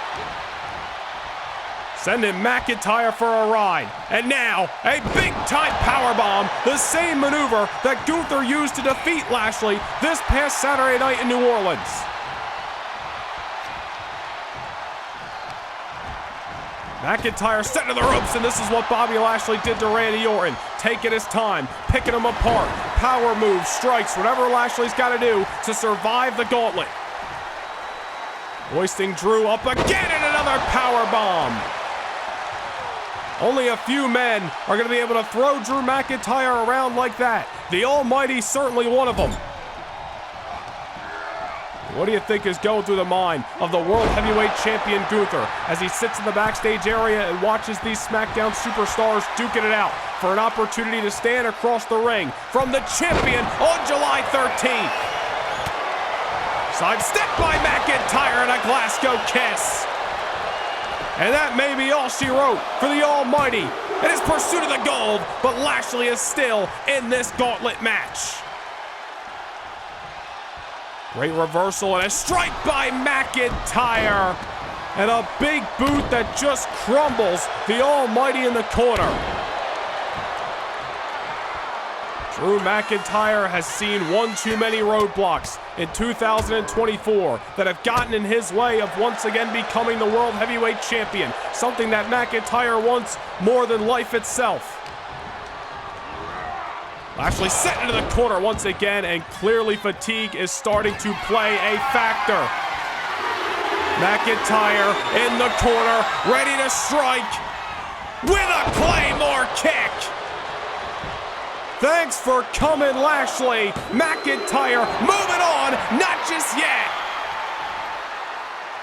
Sending McIntyre for a ride. And now, a big-time powerbomb, the same maneuver that Gunther used to defeat Lashley this past Saturday night in New Orleans. McIntyre set to the ropes, and this is what Bobby Lashley did to Randy Orton. Taking his time, picking him apart. Power moves, strikes, whatever Lashley's got to do to survive the gauntlet. Hoisting Drew up again, and another power bomb. Only a few men are going to be able to throw Drew McIntyre around like that. The Almighty certainly one of them. What do you think is going through the mind of the World Heavyweight Champion Gunther as he sits in the backstage area and watches these SmackDown superstars duking it out for an opportunity to stand across the ring from the champion on July 13th? Sidestep by McIntyre and a Glasgow kiss. And that may be all she wrote for the Almighty in his pursuit of the gold, but Lashley is still in this gauntlet match. Great reversal and a strike by McIntyre. And a big boot that just crumbles the Almighty in the corner. Drew McIntyre has seen one too many roadblocks in 2024 that have gotten in his way of once again becoming the World Heavyweight Champion, something that McIntyre wants more than life itself. Lashley set into the corner once again, and clearly fatigue is starting to play a factor. McIntyre in the corner, ready to strike with a Claymore kick. Thanks for coming, Lashley. McIntyre moving on, not just yet.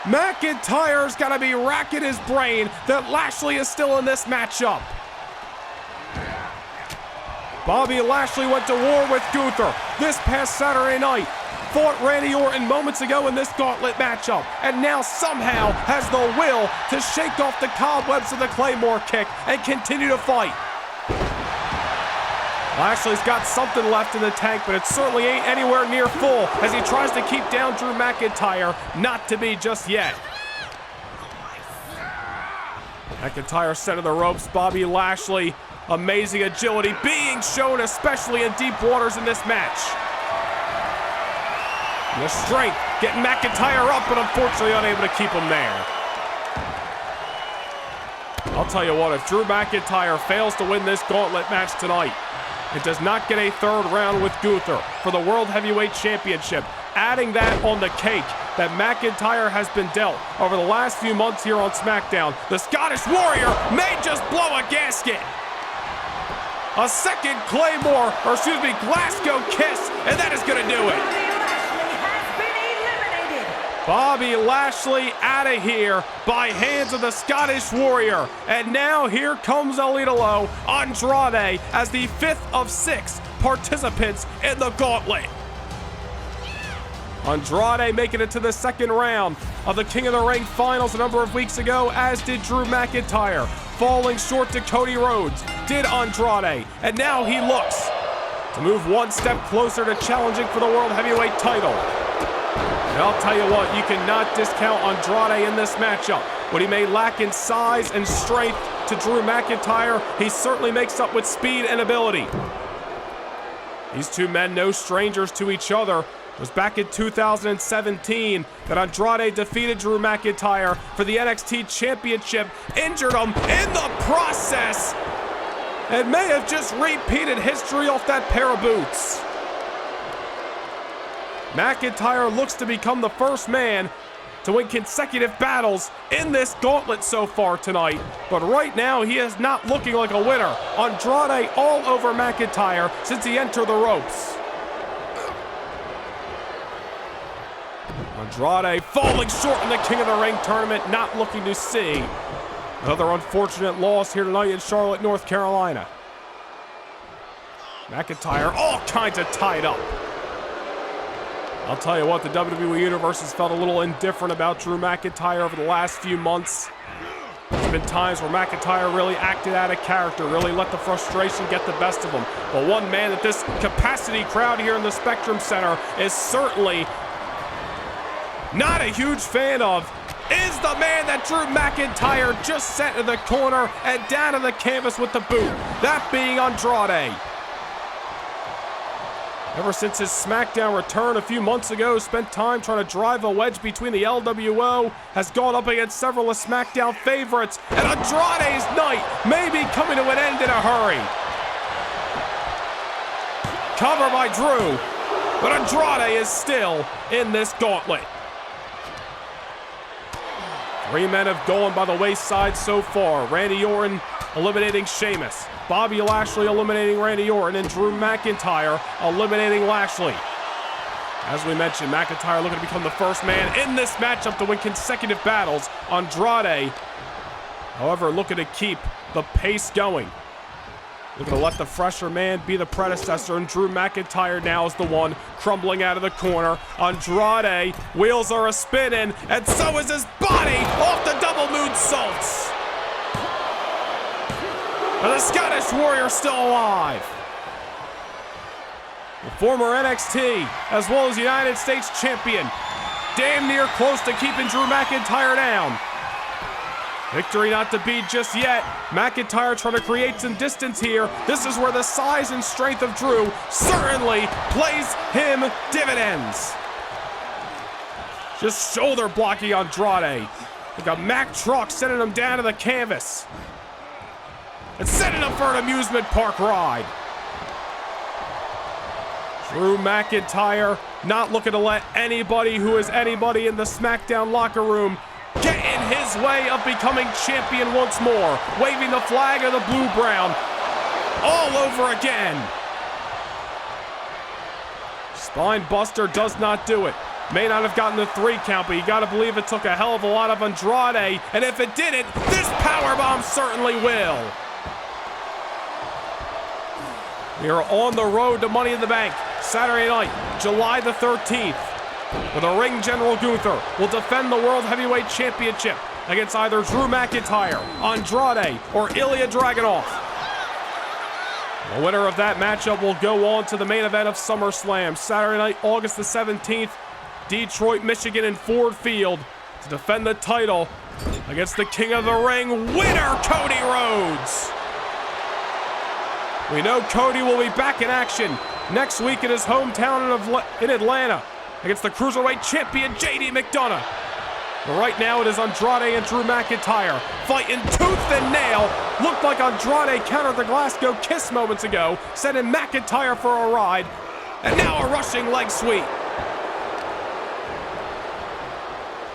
McIntyre's got to be racking his brain that Lashley is still in this matchup. Bobby Lashley went to war with Gunther this past Saturday night, fought Randy Orton moments ago in this gauntlet matchup, and now somehow has the will to shake off the cobwebs of the Claymore kick and continue to fight. Lashley's got something left in the tank, but it certainly ain't anywhere near full as he tries to keep down Drew McIntyre, not to be just yet. McIntyre set to the ropes. Bobby Lashley, amazing agility being shown, especially in deep waters in this match. And the strength getting McIntyre up, but unfortunately unable to keep him there. I'll tell you what, if Drew McIntyre fails to win this gauntlet match tonight, it does not get a third round with Gunther for the World Heavyweight Championship. Adding that on the cake that McIntyre has been dealt over the last few months here on SmackDown, the Scottish Warrior may just blow a gasket. A second Claymore, or excuse me, Glasgow kiss, and that is going to do it. Bobby Lashley out of here by hands of the Scottish Warrior. And now here comes El Idolo, Andrade, as the 5th of 6 participants in the gauntlet. Andrade making it to the second round of the King of the Ring finals a number of weeks ago, as did Drew McIntyre. Falling short to Cody Rhodes did Andrade. And now he looks to move one step closer to challenging for the World Heavyweight title. And I'll tell you what, you cannot discount Andrade in this matchup. What he may lack in size and strength to Drew McIntyre, he certainly makes up with speed and ability. These two men no strangers to each other. It was back in 2017 that Andrade defeated Drew McIntyre for the NXT Championship, injured him in the process, and may have just repeated history off that pair of boots. McIntyre looks to become the first man to win consecutive battles in this gauntlet so far tonight. But right now, he is not looking like a winner. Andrade all over McIntyre since he entered the ropes. Andrade falling short in the King of the Ring tournament, not looking to see another unfortunate loss here tonight in Charlotte, North Carolina. McIntyre all kinds of tied up. I'll tell you what, the WWE Universe has felt a little indifferent about Drew McIntyre over the last few months. There's been times where McIntyre really acted out of character, really let the frustration get the best of him. But one man that this capacity crowd here in the Spectrum Center is certainly not a huge fan of is the man that Drew McIntyre just sent in the corner and down to the canvas with the boot, that being Andrade. Ever since his SmackDown return a few months ago, spent time trying to drive a wedge between the LWO, has gone up against several of SmackDown favorites, and Andrade's night may be coming to an end in a hurry. Cover by Drew, but Andrade is still in this gauntlet. 3 men have gone by the wayside so far. Randy Orton eliminating Sheamus, Bobby Lashley eliminating Randy Orton, and Drew McIntyre eliminating Lashley. As we mentioned, McIntyre looking to become the first man in this matchup to win consecutive battles. Andrade, however, looking to keep the pace going. Looking to let the fresher man be the predecessor, and Drew McIntyre now is the one crumbling out of the corner. Andrade, wheels are a-spinning, and so is his body off the double moonsaults. And the Scottish Warrior still alive. The former NXT, as well as United States champion, damn near close to keeping Drew McIntyre down. Victory not to beat just yet. McIntyre trying to create some distance here. This is where the size and strength of Drew certainly plays him dividends. Just shoulder blocking Andrade. Like a Mack truck sending him down to the canvas. And setting him for an amusement park ride. Drew McIntyre not looking to let anybody who is anybody in the SmackDown locker room get in his way of becoming champion once more. Waving the flag of the blue-brown all over again. Spine buster does not do it. May not have gotten the 3 count, but you gotta believe it took a hell of a lot of Andrade. And if it didn't, this powerbomb certainly will. We are on the road to Money in the Bank. Saturday night, July the 13th. Where the ring general Gunther will defend the World Heavyweight Championship against either Drew McIntyre, Andrade, or Ilya Dragunov. The winner of that matchup will go on to the main event of SummerSlam, Saturday night, August the 17th, Detroit, Michigan in Ford Field to defend the title against the King of the Ring winner, Cody Rhodes. We know Cody will be back in action next week in his hometown in Atlanta against the Cruiserweight champion, JD McDonough. But right now it is Andrade and Drew McIntyre fighting tooth and nail. Looked like Andrade countered the Glasgow Kiss moments ago, sending McIntyre for a ride, and now a rushing leg sweep.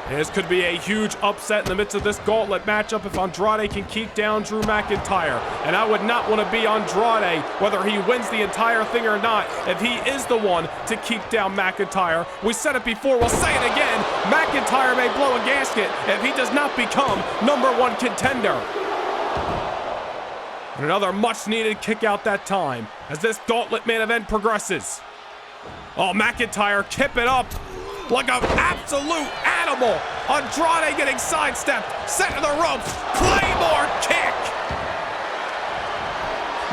This could be a huge upset in the midst of this gauntlet matchup if Andrade can keep down Drew McIntyre. And I would not want to be Andrade, whether he wins the entire thing or not, if he is the one to keep down McIntyre. We said it before, we'll say it again. McIntyre may blow a gasket if he does not become #1 contender. And another much-needed kick out that time as this gauntlet main event progresses. Oh, McIntyre kip it up like an absolute animal. Andrade getting sidestepped, set to the ropes, Claymore kick.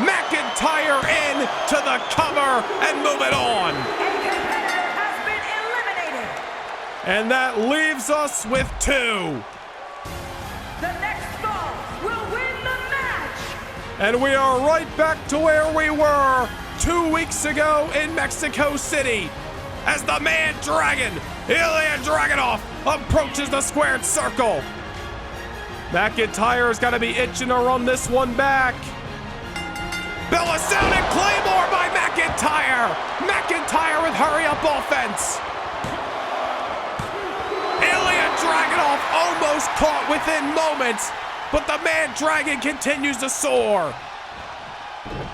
McIntyre in to the cover and moving on. A competitor has been eliminated. And that leaves us with 2. The next fall will win the match. And we are right back to where we were 2 weeks ago in Mexico City, as the man dragon, Ilya Dragunov, approaches the squared circle. McIntyre's got to be itching to run this one back. Bella sounded Claymore by McIntyre. McIntyre with hurry-up offense. Ilya Dragunov almost caught within moments, but the man dragon continues to soar.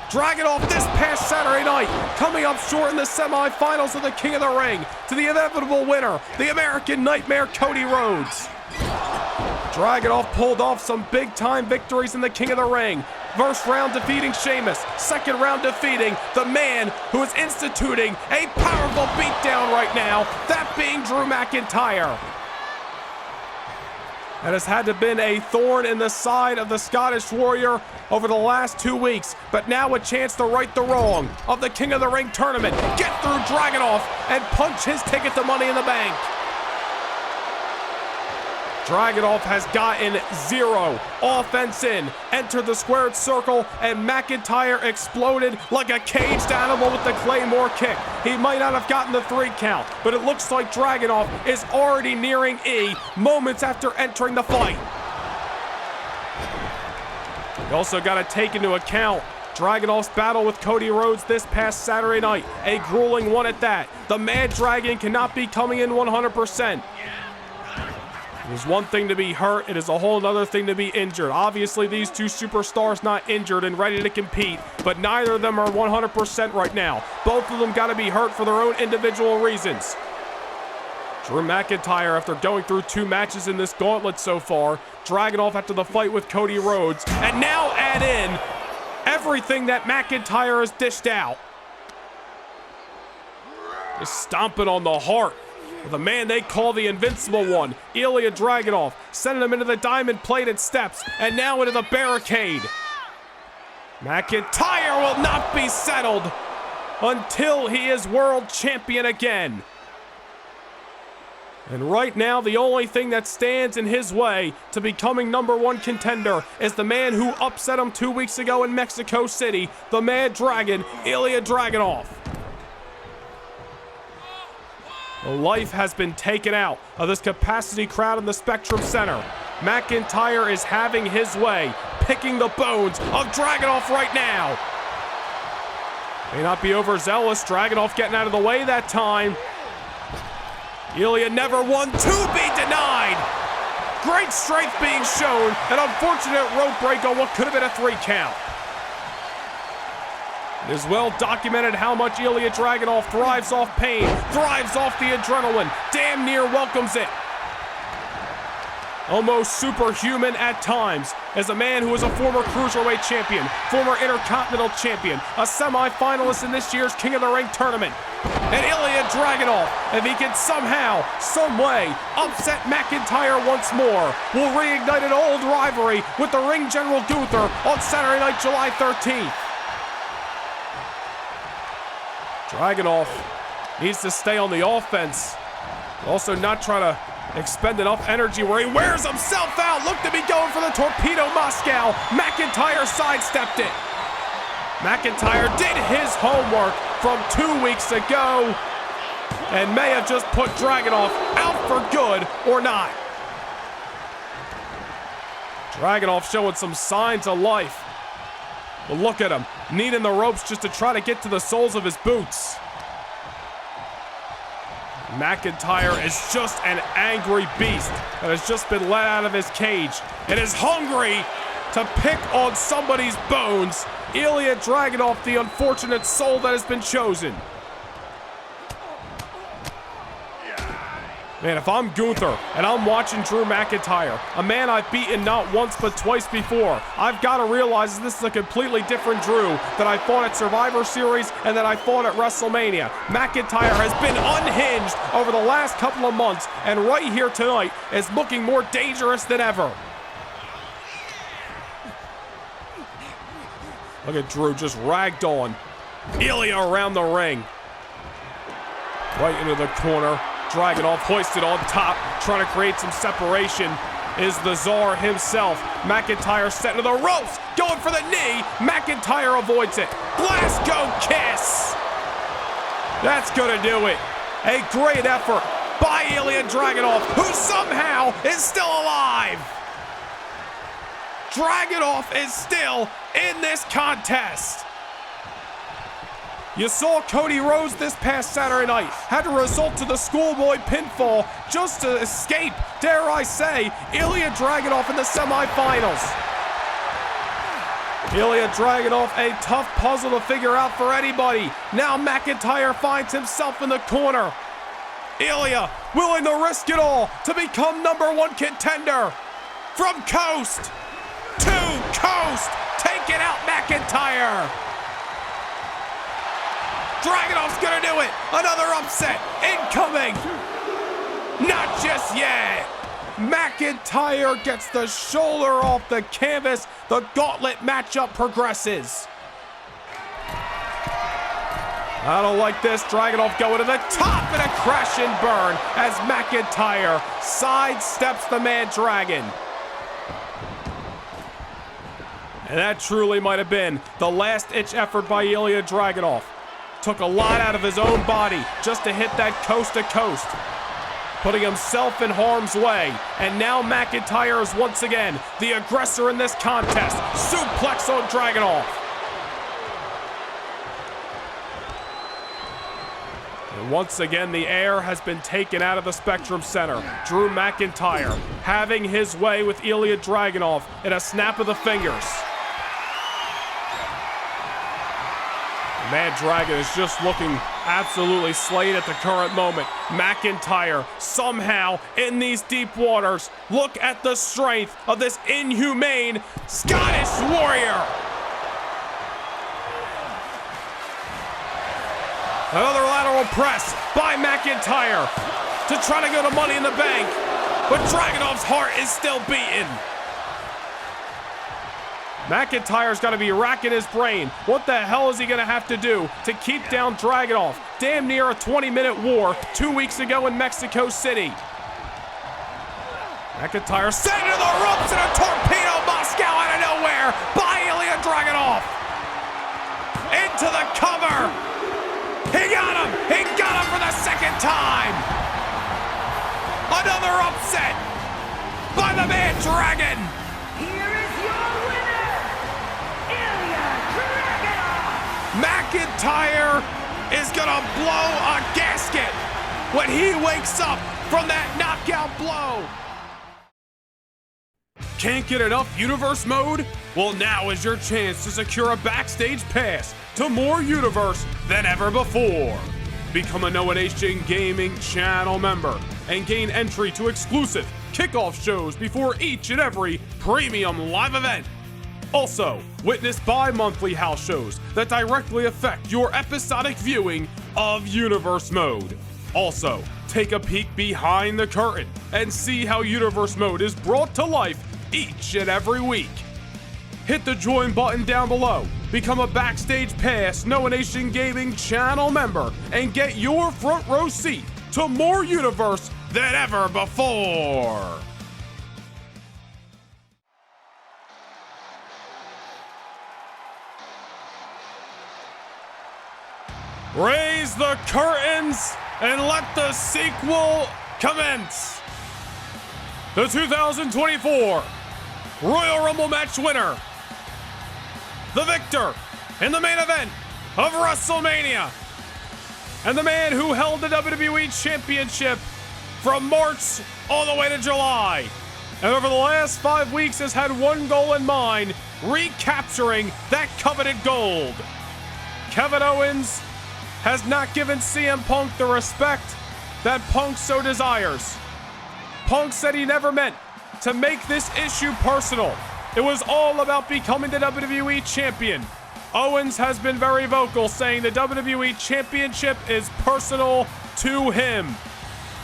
Dragunov this past Saturday night, coming up short in the semifinals of the King of the Ring to the inevitable winner, the American Nightmare Cody Rhodes. Dragunov pulled off some big-time victories in the King of the Ring. First round defeating Sheamus, second round defeating the man who is instituting a powerful beatdown right now, that being Drew McIntyre. That has had to been a thorn in the side of the Scottish Warrior over the last 2 weeks, but now a chance to right the wrong of the King of the Ring tournament, get through Dragunov, and punch his ticket to Money in the Bank. Dragunov has gotten 0 offense in. Entered the squared circle, and McIntyre exploded like a caged animal with the Claymore kick. He might not have gotten the 3 count, but it looks like Dragunov is already nearing E moments after entering the fight. You also got to take into account Dragunov's battle with Cody Rhodes this past Saturday night. A grueling one at that. The Mad Dragon cannot be coming in 100%. It is one thing to be hurt, it is a whole other thing to be injured. Obviously, these two superstars not injured and ready to compete, but neither of them are 100% right now. Both of them got to be hurt for their own individual reasons. Drew McIntyre, after going through 2 matches in this gauntlet so far, Dragunov after the fight with Cody Rhodes, and now add in everything that McIntyre has dished out. Just stomping on the heart of the man they call the Invincible One, Ilya Dragunov, sending him into the diamond-plated steps, and now into the barricade. McIntyre will not be settled until he is world champion again. And right now, the only thing that stands in his way to becoming #1 contender is the man who upset him 2 weeks ago in Mexico City, the Mad Dragon, Ilya Dragunov. The life has been taken out of this capacity crowd in the Spectrum Center. McIntyre is having his way, picking the bones of Dragunov right now. May not be overzealous, Dragunov getting out of the way that time. Ilya never won to be denied. Great strength being shown, an unfortunate rope break on what could have been a 3 count. It is well documented how much Ilya Dragunov thrives off pain, thrives off the adrenaline, damn near welcomes it. Almost superhuman at times, as a man who is a former Cruiserweight champion, former Intercontinental champion, a semi-finalist in this year's King of the Ring tournament. And Ilya Dragunov, if he can somehow, someway, upset McIntyre once more, will reignite an old rivalry with the ring general Gunther on Saturday night, July 13th. Dragunov needs to stay on the offense. Also not try to expend enough energy where he wears himself out. Looked to be going for the Torpedo Moscow. McIntyre sidestepped it. McIntyre did his homework from 2 weeks ago and may have just put Dragunov out for good or not. Dragunov showing some signs of life. But look at him, needing the ropes just to try to get to the soles of his boots. McIntyre is just an angry beast that has just been let out of his cage and is hungry to pick on somebody's bones. Ilya Dragunov, the unfortunate soul that has been chosen. Man, if I'm Gunther and I'm watching Drew McIntyre, a man I've beaten not once but twice before, I've got to realize this is a completely different Drew that I fought at Survivor Series and that I fought at WrestleMania. McIntyre has been unhinged over the last couple of months, and right here tonight is looking more dangerous than ever. Look at Drew just ragdoll Ilya around the ring. Right into the corner. Dragunov hoisted on top, trying to create some separation, is the Czar himself. McIntyre set into the ropes, going for the knee. McIntyre avoids it. Glasgow kiss. That's gonna do it. A great effort by Ilya Dragunov, who somehow is still alive. Dragunov is still in this contest. You saw Cody Rhodes this past Saturday night had to resort to the schoolboy pinfall just to escape, dare I say, Ilya Dragunov in the semifinals. Ilya Dragunov, a tough puzzle to figure out for anybody. Now McIntyre finds himself in the corner. Ilya willing to risk it all to become #1 contender. From coast to coast, taking out McIntyre. Dragunov's gonna do it. Another upset incoming. Not just yet. McIntyre gets the shoulder off the canvas. The gauntlet matchup progresses. I don't like this. Dragunov going to the top giving a crash and burn as McIntyre sidesteps the Mad Dragon. And that truly might have been the last-ditch effort by Ilya Dragunov. Took a lot out of his own body just to hit that coast-to-coast, putting himself in harm's way. And now McIntyre is once again the aggressor in this contest. Suplex on Dragunov. And once again, the air has been taken out of the Spectrum Center. Drew McIntyre having his way with Ilya Dragunov in a snap of the fingers. The Mad Dragon is just looking absolutely slayed at the current moment. McIntyre somehow in these deep waters. Look at the strength of this inhumane Scottish warrior. Another lateral press by McIntyre to try to go to Money in the Bank, but Dragunov's heart is still beating. McIntyre's got to be racking his brain. What the hell is he going to have to do to keep down Dragunov? Damn near a 20-minute war 2 weeks ago in Mexico City. McIntyre sent into the ropes and a torpedo Moscow out of nowhere by Ilya Dragunov. Into the cover. He got him! He got him for the second time! Another upset by the Mad Dragon! Here is your winner, Ilya Dragunov! McIntyre is gonna blow a gasket when he wakes up from that knockout blow! Can't get enough Universe mode? Well, now is your chance to secure a backstage pass to more Universe than ever before. Become a Noah Nation Gaming channel member and gain entry to exclusive kickoff shows before each and every premium live event. Also, witness bi-monthly house shows that directly affect your episodic viewing of Universe mode. Also, take a peek behind the curtain and see how Universe mode is brought to life each and every week. Hit the join button down below, become a Backstage Pass Noah Nation Gaming channel member, and get your front row seat to more Universe than ever before. Raise the curtains and let the sequel commence. The 2024 Royal Rumble match winner, the victor in the main event of WrestleMania, and the man who held the WWE Championship from March all the way to July, and over the last 5 weeks has had one goal in mind: recapturing that coveted gold. Kevin Owens has not given CM Punk the respect that Punk so desires. Punk said he never meant to make this issue personal. It was all about becoming the WWE Champion. Owens has been very vocal, saying the WWE Championship is personal to him.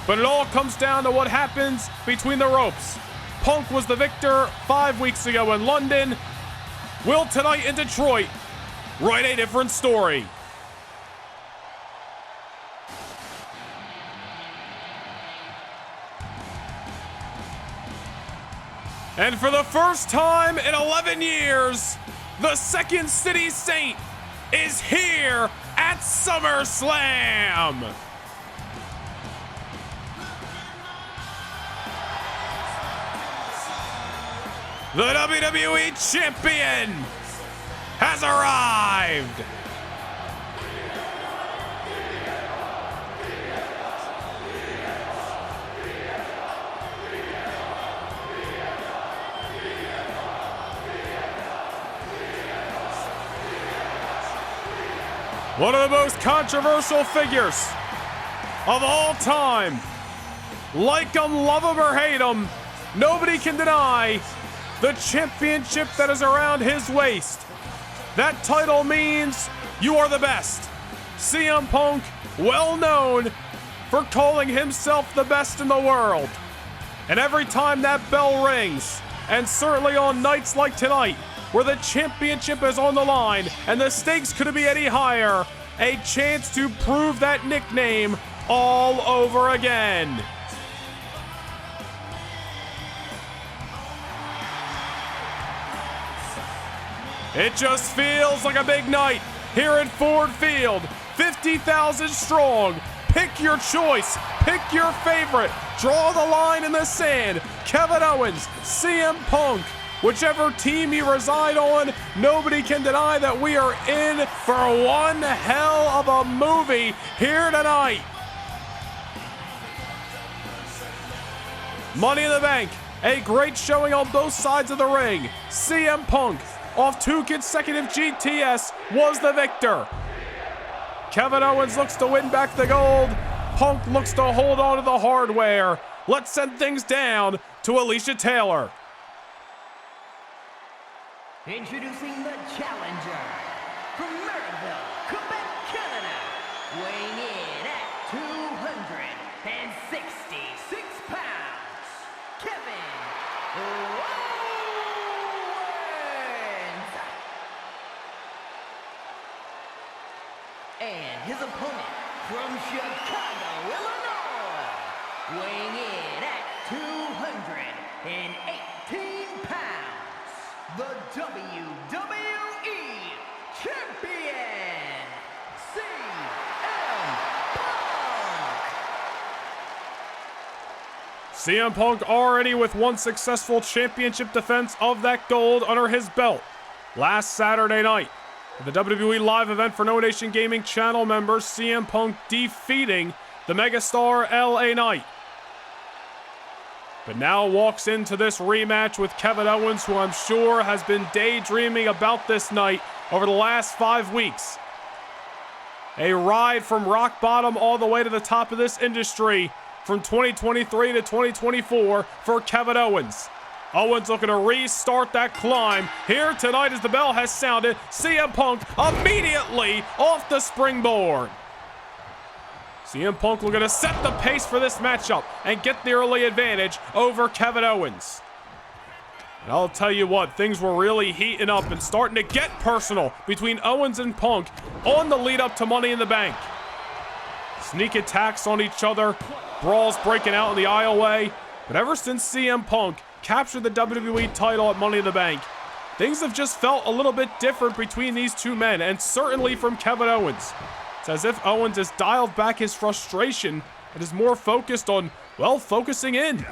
But it all comes down to what happens between the ropes. Punk was the victor 5 weeks ago in London. Will tonight in Detroit write a different story? And for the first time in 11 years, the Second City Saint is here at SummerSlam. The WWE Champion has arrived. One of the most controversial figures of all time. Like him, love him, or hate him, nobody can deny the championship that is around his waist. That title means you are the best. CM Punk, well known for calling himself the best in the world. And every time that bell rings, and certainly on nights like tonight, where the championship is on the line and the stakes couldn't be any higher, a chance to prove that nickname all over again. It just feels like a big night here at Ford Field. 50,000 strong. Pick your choice. Pick your favorite. Draw the line in the sand. Kevin Owens, CM Punk. Whichever team you reside on, nobody can deny that we are in for one hell of a movie here tonight. Money in the Bank, a great showing on both sides of the ring. CM Punk, off 2 consecutive GTS, was the victor. Kevin Owens looks to win back the gold. Punk looks to hold on to the hardware. Let's send things down to Alicia Taylor. Introducing the challenger from Maryville, Quebec, Canada, weighing in at 266 pounds, Kevin Owens. And his opponent from Chicago, Illinois, weighing in at 218 pounds. The WWE Champion, CM Punk already with one successful championship defense of that gold under his belt last Saturday night at the WWE live event for No Nation Gaming channel members. CM Punk defeating the megastar LA Knight. But now walks into this rematch with Kevin Owens, who I'm sure has been daydreaming about this night over the last 5 weeks. A ride from rock bottom all the way to the top of this industry from 2023 to 2024 for Kevin Owens. Owens looking to restart that climb here tonight as the bell has sounded. CM Punk immediately off the springboard. CM Punk looking to set the pace for this matchup and get the early advantage over Kevin Owens. And I'll tell you what, things were really heating up and starting to get personal between Owens and Punk on the lead up to Money in the Bank. Sneak attacks on each other, brawls breaking out in the aisleway. But ever since CM Punk captured the WWE title at Money in the Bank, things have just felt a little bit different between these two men, and certainly from Kevin Owens. It's as if Owens has dialed back his frustration and is more focused on, well, focusing in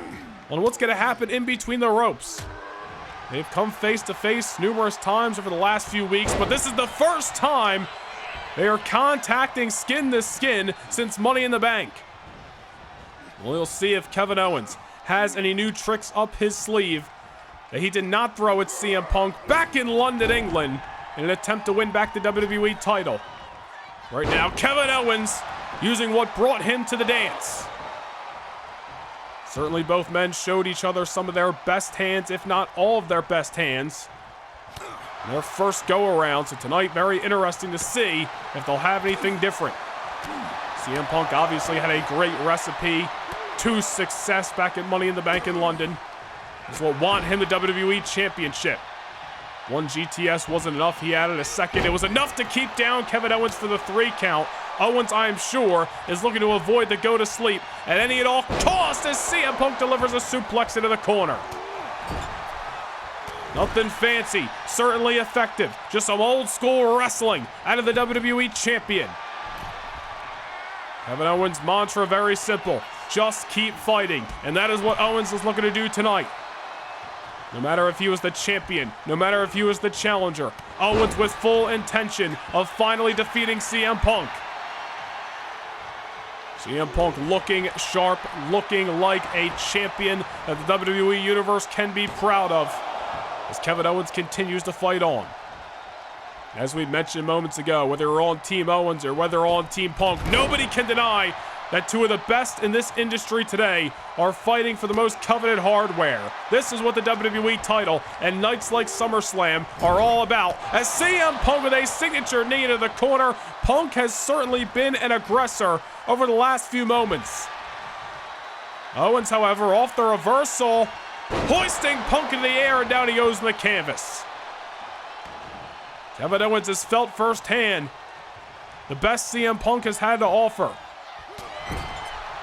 on what's going to happen in between the ropes. They've come face to face numerous times over the last few weeks, but this is the first time they are contacting skin to skin since Money in the Bank. We'll see if Kevin Owens has any new tricks up his sleeve that he did not throw at CM Punk back in London, England, in an attempt to win back the WWE title. Right now, Kevin Owens using what brought him to the dance. Certainly both men showed each other some of their best hands, if not all of their best hands, in their first go-around. So tonight, very interesting to see if they'll have anything different. CM Punk obviously had a great recipe to success back at Money in the Bank in London. That's what won him the WWE Championship. One GTS wasn't enough. He added a second. It was enough to keep down Kevin Owens for the 3 count. Owens, I am sure, is looking to avoid the go to sleep at any and all cost as CM Punk delivers a suplex into the corner. Nothing fancy, certainly effective. Just some old school wrestling out of the WWE Champion. Kevin Owens' mantra very simple. Just keep fighting. And that is what Owens is looking to do tonight. No matter if he was the champion, no matter if he was the challenger, Owens with full intention of finally defeating CM Punk. CM Punk looking sharp, looking like a champion that the WWE Universe can be proud of as Kevin Owens continues to fight on. As we mentioned moments ago, whether you're on Team Owens or whether you're on Team Punk, nobody can deny that two of the best in this industry today are fighting for the most coveted hardware. This is what the WWE title and nights like SummerSlam are all about. As CM Punk with a signature knee into the corner, Punk has certainly been an aggressor over the last few moments. Owens, however, off the reversal, hoisting Punk in the air, and down he goes on the canvas. Kevin Owens has felt firsthand the best CM Punk has had to offer.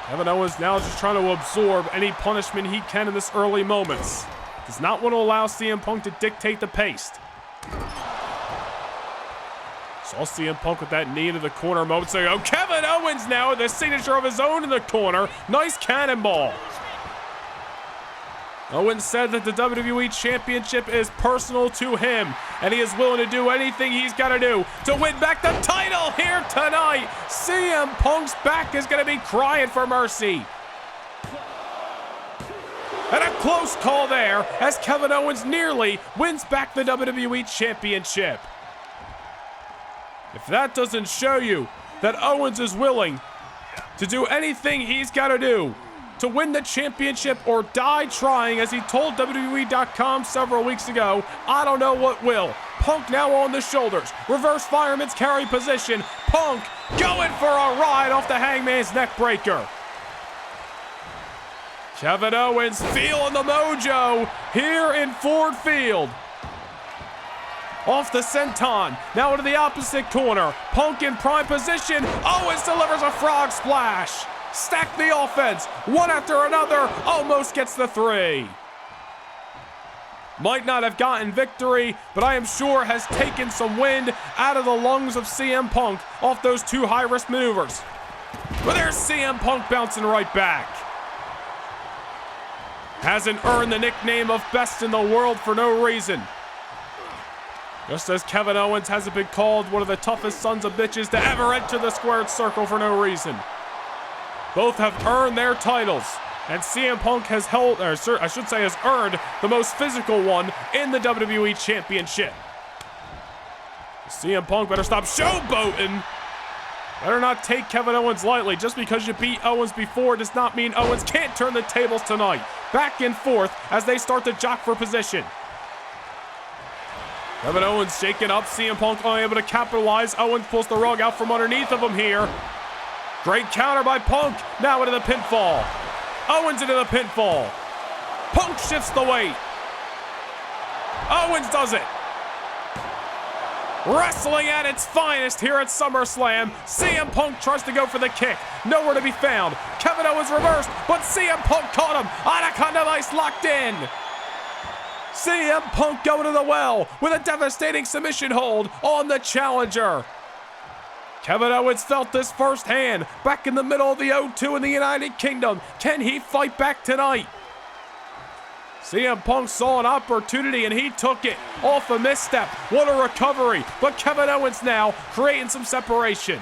Kevin Owens now just trying to absorb any punishment he can in this early moments. Does not want to allow CM Punk to dictate the pace. Saw CM Punk with that knee into the corner moments ago. Kevin Owens now with a signature of his own in the corner. Nice cannonball. Owens said that the WWE Championship is personal to him, and he is willing to do anything he's got to do to win back the title here tonight. CM Punk's back is going to be crying for mercy. And a close call there as Kevin Owens nearly wins back the WWE Championship. If that doesn't show you that Owens is willing to do anything he's got to do to win the championship or die trying, as he told WWE.com several weeks ago, I don't know what will. Punk now on the shoulders. Reverse fireman's carry position. Punk going for a ride off the Hangman's neck breaker. Kevin Owens feeling the mojo here in Ford Field. Off the senton, now into the opposite corner. Punk in prime position. Owens delivers a frog splash. Stack the offense, one after another, almost gets the 3. Might not have gotten victory, but I am sure has taken some wind out of the lungs of CM Punk off those 2 high-risk maneuvers. But there's CM Punk bouncing right back. Hasn't earned the nickname of best in the world for no reason. Just as Kevin Owens hasn't been called one of the toughest sons of bitches to ever enter the squared circle for no reason. Both have earned their titles, and CM Punk has held, or I should say has earned the most physical one in the WWE Championship. CM Punk better stop showboating. Better not take Kevin Owens lightly. Just because you beat Owens before does not mean Owens can't turn the tables tonight. Back and forth as they start to jock for position. Kevin Owens shaking up, CM Punk unable to capitalize. Owens pulls the rug out from underneath of him here. Great counter by Punk, now into the pinfall. Owens into the pinfall. Punk shifts the weight. Owens does it. Wrestling at its finest here at SummerSlam. CM Punk tries to go for the kick. Nowhere to be found. Kevin Owens reversed, but CM Punk caught him. Anaconda Vice locked in. CM Punk going to the well with a devastating submission hold on the challenger. Kevin Owens felt this firsthand back in the middle of the O2 in the United Kingdom. Can he fight back tonight? CM Punk saw an opportunity and he took it off a misstep. What a recovery. But Kevin Owens now creating some separation.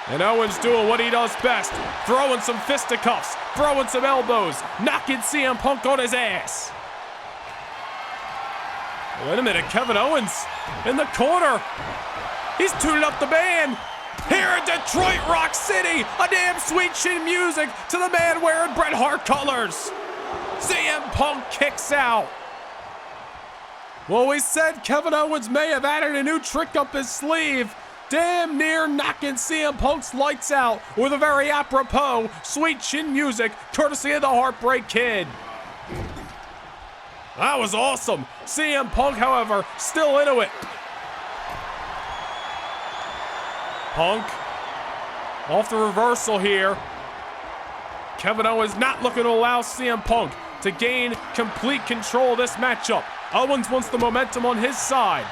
And Owens doing what he does best. Throwing some fisticuffs, throwing some elbows, knocking CM Punk on his ass. Wait a minute, Kevin Owens in the corner. He's tuning up the band. Here in Detroit Rock City, a damn sweet chin music to the man wearing Bret Hart colors. CM Punk kicks out. Well, we said Kevin Owens may have added a new trick up his sleeve. Damn near knocking CM Punk's lights out with a very apropos sweet chin music courtesy of the Heartbreak Kid. That was awesome. CM Punk, however, still into it. Punk off the reversal here. Kevin Owens not looking to allow CM Punk to gain complete control of this matchup. Owens wants the momentum on his side.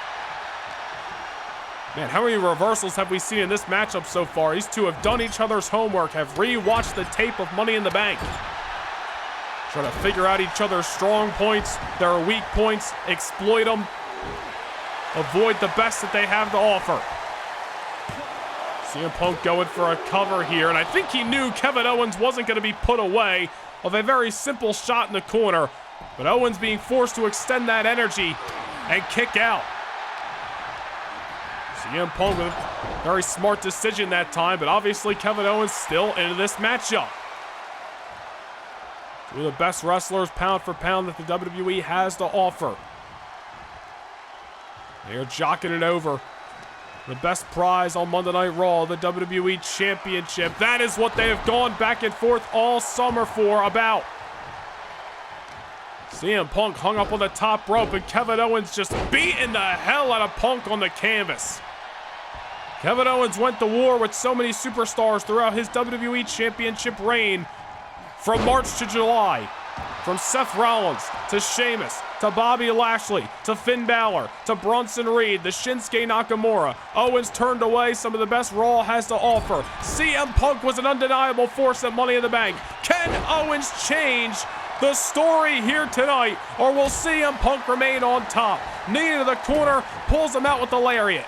Man, how many reversals have we seen in this matchup so far? These two have done each other's homework, have re-watched the tape of Money in the Bank. Trying to figure out each other's strong points, their weak points, exploit them, avoid the best that they have to offer. CM Punk going for a cover here, and I think he knew Kevin Owens wasn't going to be put away of a very simple shot in the corner, but Owens being forced to extend that energy and kick out. CM Punk with a very smart decision that time, but obviously Kevin Owens still into this matchup. Two of the best wrestlers pound for pound that the WWE has to offer. They're jockeying it over. The best prize on Monday Night Raw, the WWE Championship. That is what they have gone back and forth all summer for about. CM Punk hung up on the top rope and Kevin Owens just beating the hell out of Punk on the canvas. Kevin Owens went to war with so many superstars throughout his WWE Championship reign from March to July. From Seth Rollins to Sheamus to Bobby Lashley to Finn Balor to Bronson Reed to Shinsuke Nakamura. Owens turned away some of the best Raw has to offer. CM Punk was an undeniable force at Money in the Bank. Can Owens change the story here tonight, or will CM Punk remain on top? Knee to the corner, pulls him out with the lariat.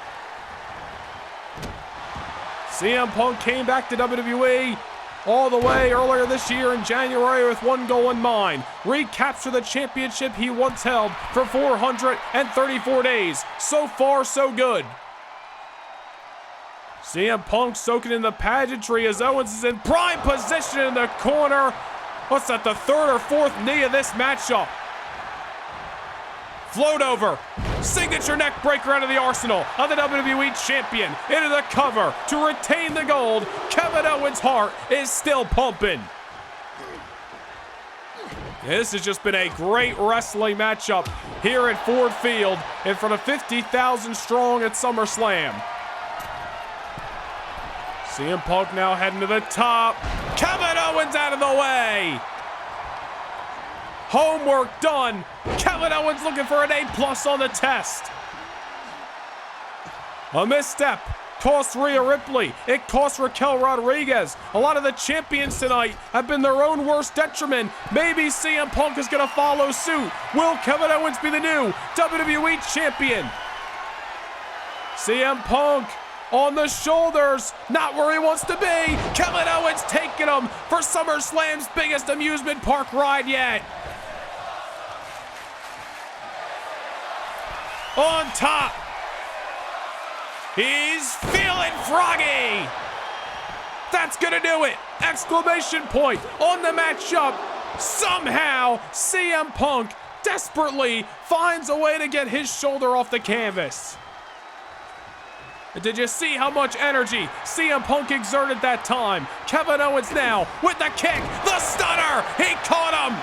CM Punk came back to WWE all the way earlier this year in January with one goal in mind: recapture the championship he once held for 434 days. So far, so good. CM Punk soaking in the pageantry as Owens is in prime position in the corner. What's that, the third or fourth knee of this matchup? Float over. Signature neck breaker out of the arsenal of the WWE Champion. Into the cover to retain the gold. Kevin Owens' heart is still pumping. This has just been a great wrestling matchup here at Ford Field in front of 50,000 strong at SummerSlam. CM Punk now heading to the top. Kevin Owens out of the way. Homework done. Kevin Owens looking for an A+ on the test. A misstep cost Rhea Ripley. It cost Raquel Rodriguez. A lot of the champions tonight have been their own worst detriment. Maybe CM Punk is going to follow suit. Will Kevin Owens be the new WWE Champion? CM Punk on the shoulders, not where he wants to be. Kevin Owens taking him for SummerSlam's biggest amusement park ride yet. On top. He's feeling froggy. That's gonna do it. Exclamation point on the matchup. Somehow, CM Punk desperately finds a way to get his shoulder off the canvas. Did you see how much energy CM Punk exerted that time? Kevin Owens now with the kick, the stunner. He caught him.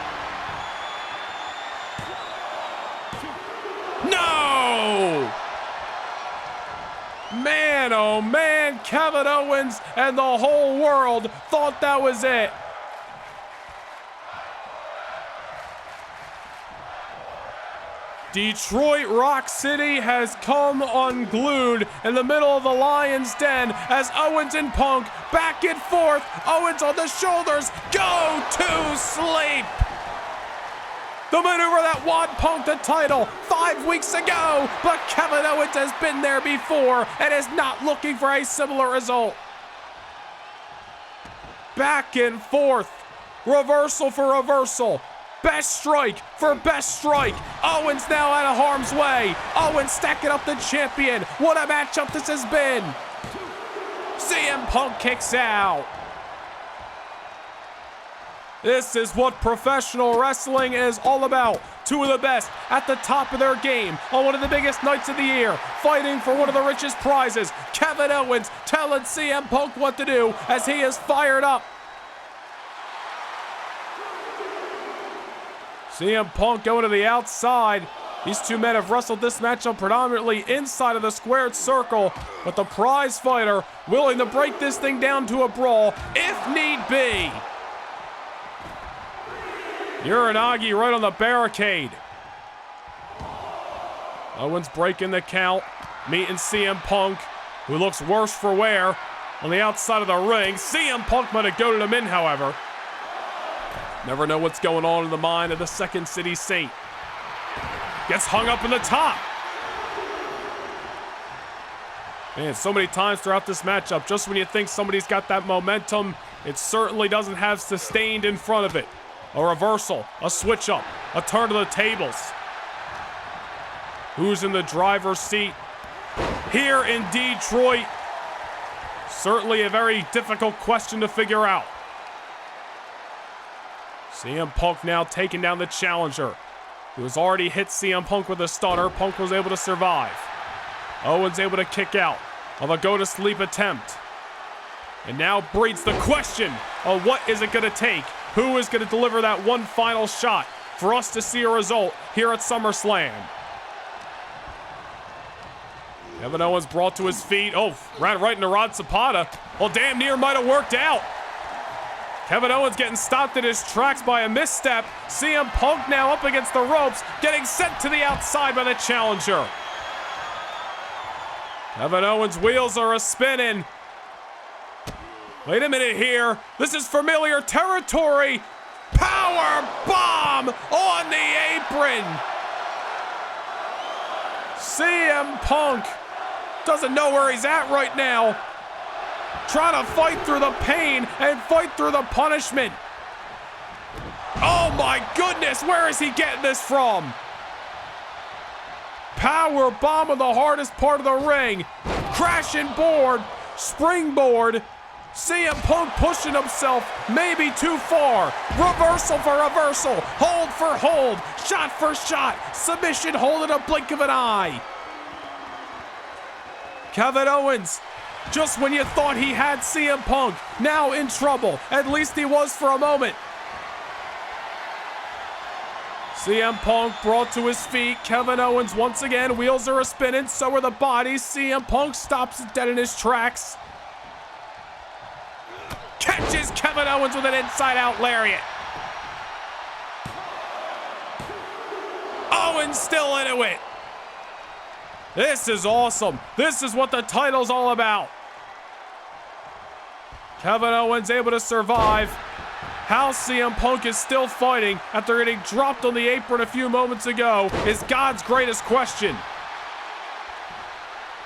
No! Man, oh man, Kevin Owens and the whole world thought that was it. Detroit Rock City has come unglued in the middle of the Lion's Den as Owens and Punk back and forth. Owens on the shoulders, go to sleep. The maneuver that won Punk the title 5 weeks ago, but Kevin Owens has been there before and is not looking for a similar result. Back and forth, reversal for reversal, best strike for best strike. Owens now out of harm's way. Owens stacking up the champion. What a matchup this has been. CM Punk kicks out. This is what professional wrestling is all about. Two of the best at the top of their game on one of the biggest nights of the year, fighting for one of the richest prizes. Kevin Owens telling CM Punk what to do as he is fired up. CM Punk going to the outside. These two men have wrestled this matchup predominantly inside of the squared circle, but the prize fighter willing to break this thing down to a brawl if need be. Uranagi right on the barricade. Owens breaking the count, meeting CM Punk, who looks worse for wear on the outside of the ring. CM Punk might have goaded him in, however. Never know what's going on in the mind of the Second City Saint. Gets hung up in the top. Man, so many times throughout this matchup, just when you think somebody's got that momentum, it certainly doesn't have sustained in front of it. A reversal, a switch up, a turn to the tables. Who's in the driver's seat here in Detroit? Certainly a very difficult question to figure out. CM Punk now taking down the challenger, who has already hit CM Punk with a stunner. Punk was able to survive. Owens able to kick out of a go-to-sleep attempt. And now breeds the question of what is it going to take? Who is going to deliver that one final shot for us to see a result here at SummerSlam? Kevin Owens brought to his feet. Oh, ran right into Rod Zapata. Well, damn near might have worked out. Kevin Owens getting stopped in his tracks by a misstep. CM Punk now up against the ropes, getting sent to the outside by the challenger. Kevin Owens' wheels are a-spinning. Wait a minute here. This is familiar territory. Power bomb on the apron. CM Punk doesn't know where he's at right now. Trying to fight through the pain and fight through the punishment. Oh my goodness, where is he getting this from? Power bomb on the hardest part of the ring. Crashing board, springboard. CM Punk pushing himself maybe too far. Reversal for reversal, hold for hold, shot for shot, submission hold in a blink of an eye. Kevin Owens, just when you thought he had CM Punk, now in trouble. At least he was for a moment. CM Punk brought to his feet. Kevin Owens once again, wheels are a-spinning, so are the bodies. CM Punk stops dead in his tracks. Catches Kevin Owens with an inside-out lariat. Owens still into it. This is awesome. This is what the title's all about. Kevin Owens able to survive. How CM Punk is still fighting after getting dropped on the apron a few moments ago is God's greatest question.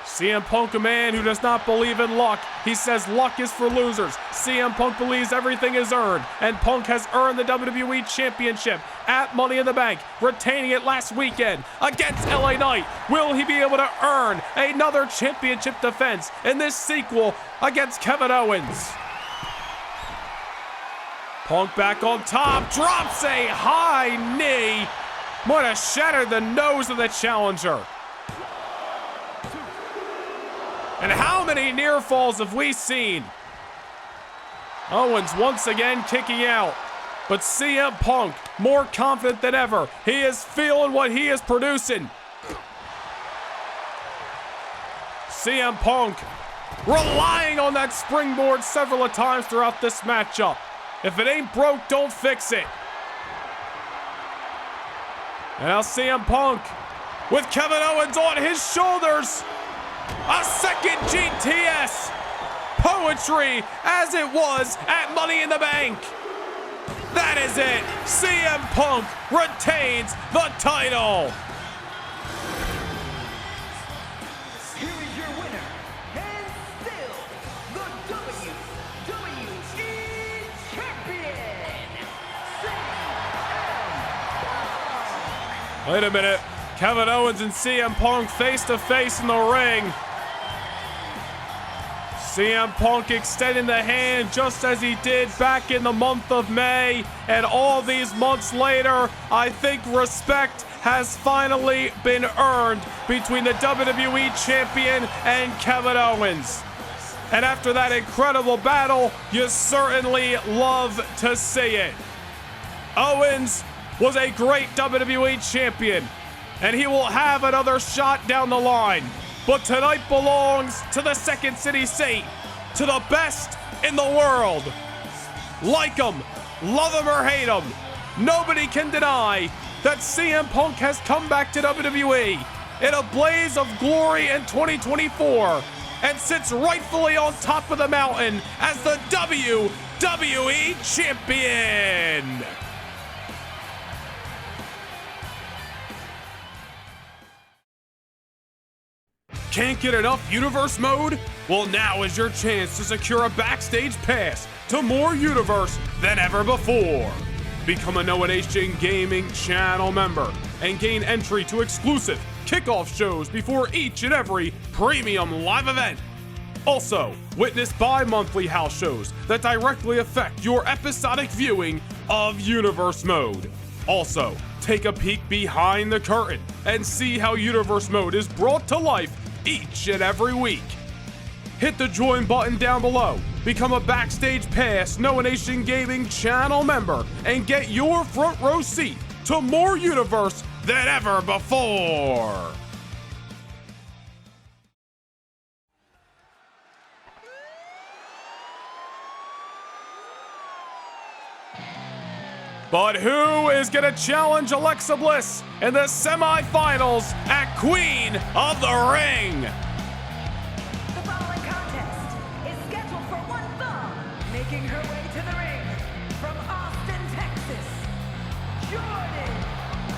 CM Punk, a man who does not believe in luck. He says luck is for losers. CM Punk believes everything is earned, and Punk has earned the WWE Championship at Money in the Bank, retaining it last weekend against LA Knight. Will he be able to earn another championship defense in this sequel against Kevin Owens? Punk back on top, drops a high knee. Might have shattered the nose of the challenger. And how many near falls have we seen? Owens once again kicking out. But CM Punk, more confident than ever. He is feeling what he is producing. CM Punk relying on that springboard several times throughout this matchup. If it ain't broke, don't fix it. And now CM Punk with Kevin Owens on his shoulders. A second GTS. Poetry as it was at Money in the Bank. That is it. CM Punk retains the title. Here is your winner, and still the WWE Champion, CM Punk. Wait a minute. Kevin Owens and CM Punk face to face in the ring. CM Punk extending the hand just as he did back in the month of May. And all these months later, I think respect has finally been earned between the WWE Champion and Kevin Owens. And after that incredible battle, you certainly love to see it. Owens was a great WWE Champion, and he will have another shot down the line. But tonight belongs to the Second City Saint, to the best in the world. Like him, love him or hate him, nobody can deny that CM Punk has come back to WWE in a blaze of glory in 2024 and sits rightfully on top of the mountain as the WWE Champion. Can't get enough Universe Mode? Well, now is your chance to secure a backstage pass to more Universe than ever before. Become a Noah Nation Gaming channel member and gain entry to exclusive kickoff shows before each and every premium live event. Also, witness bi-monthly house shows that directly affect your episodic viewing of Universe Mode. Also, take a peek behind the curtain and see how Universe Mode is brought to life each and every week. Hit the join button down below, become a Backstage Pass Noah Nation Gaming channel member, and get your front row seat to more Universe than ever before. But who is going to challenge Alexa Bliss in the semifinals at Queen of the Ring? The following contest is scheduled for one fall, making her way to the ring from Austin, Texas, Jordynne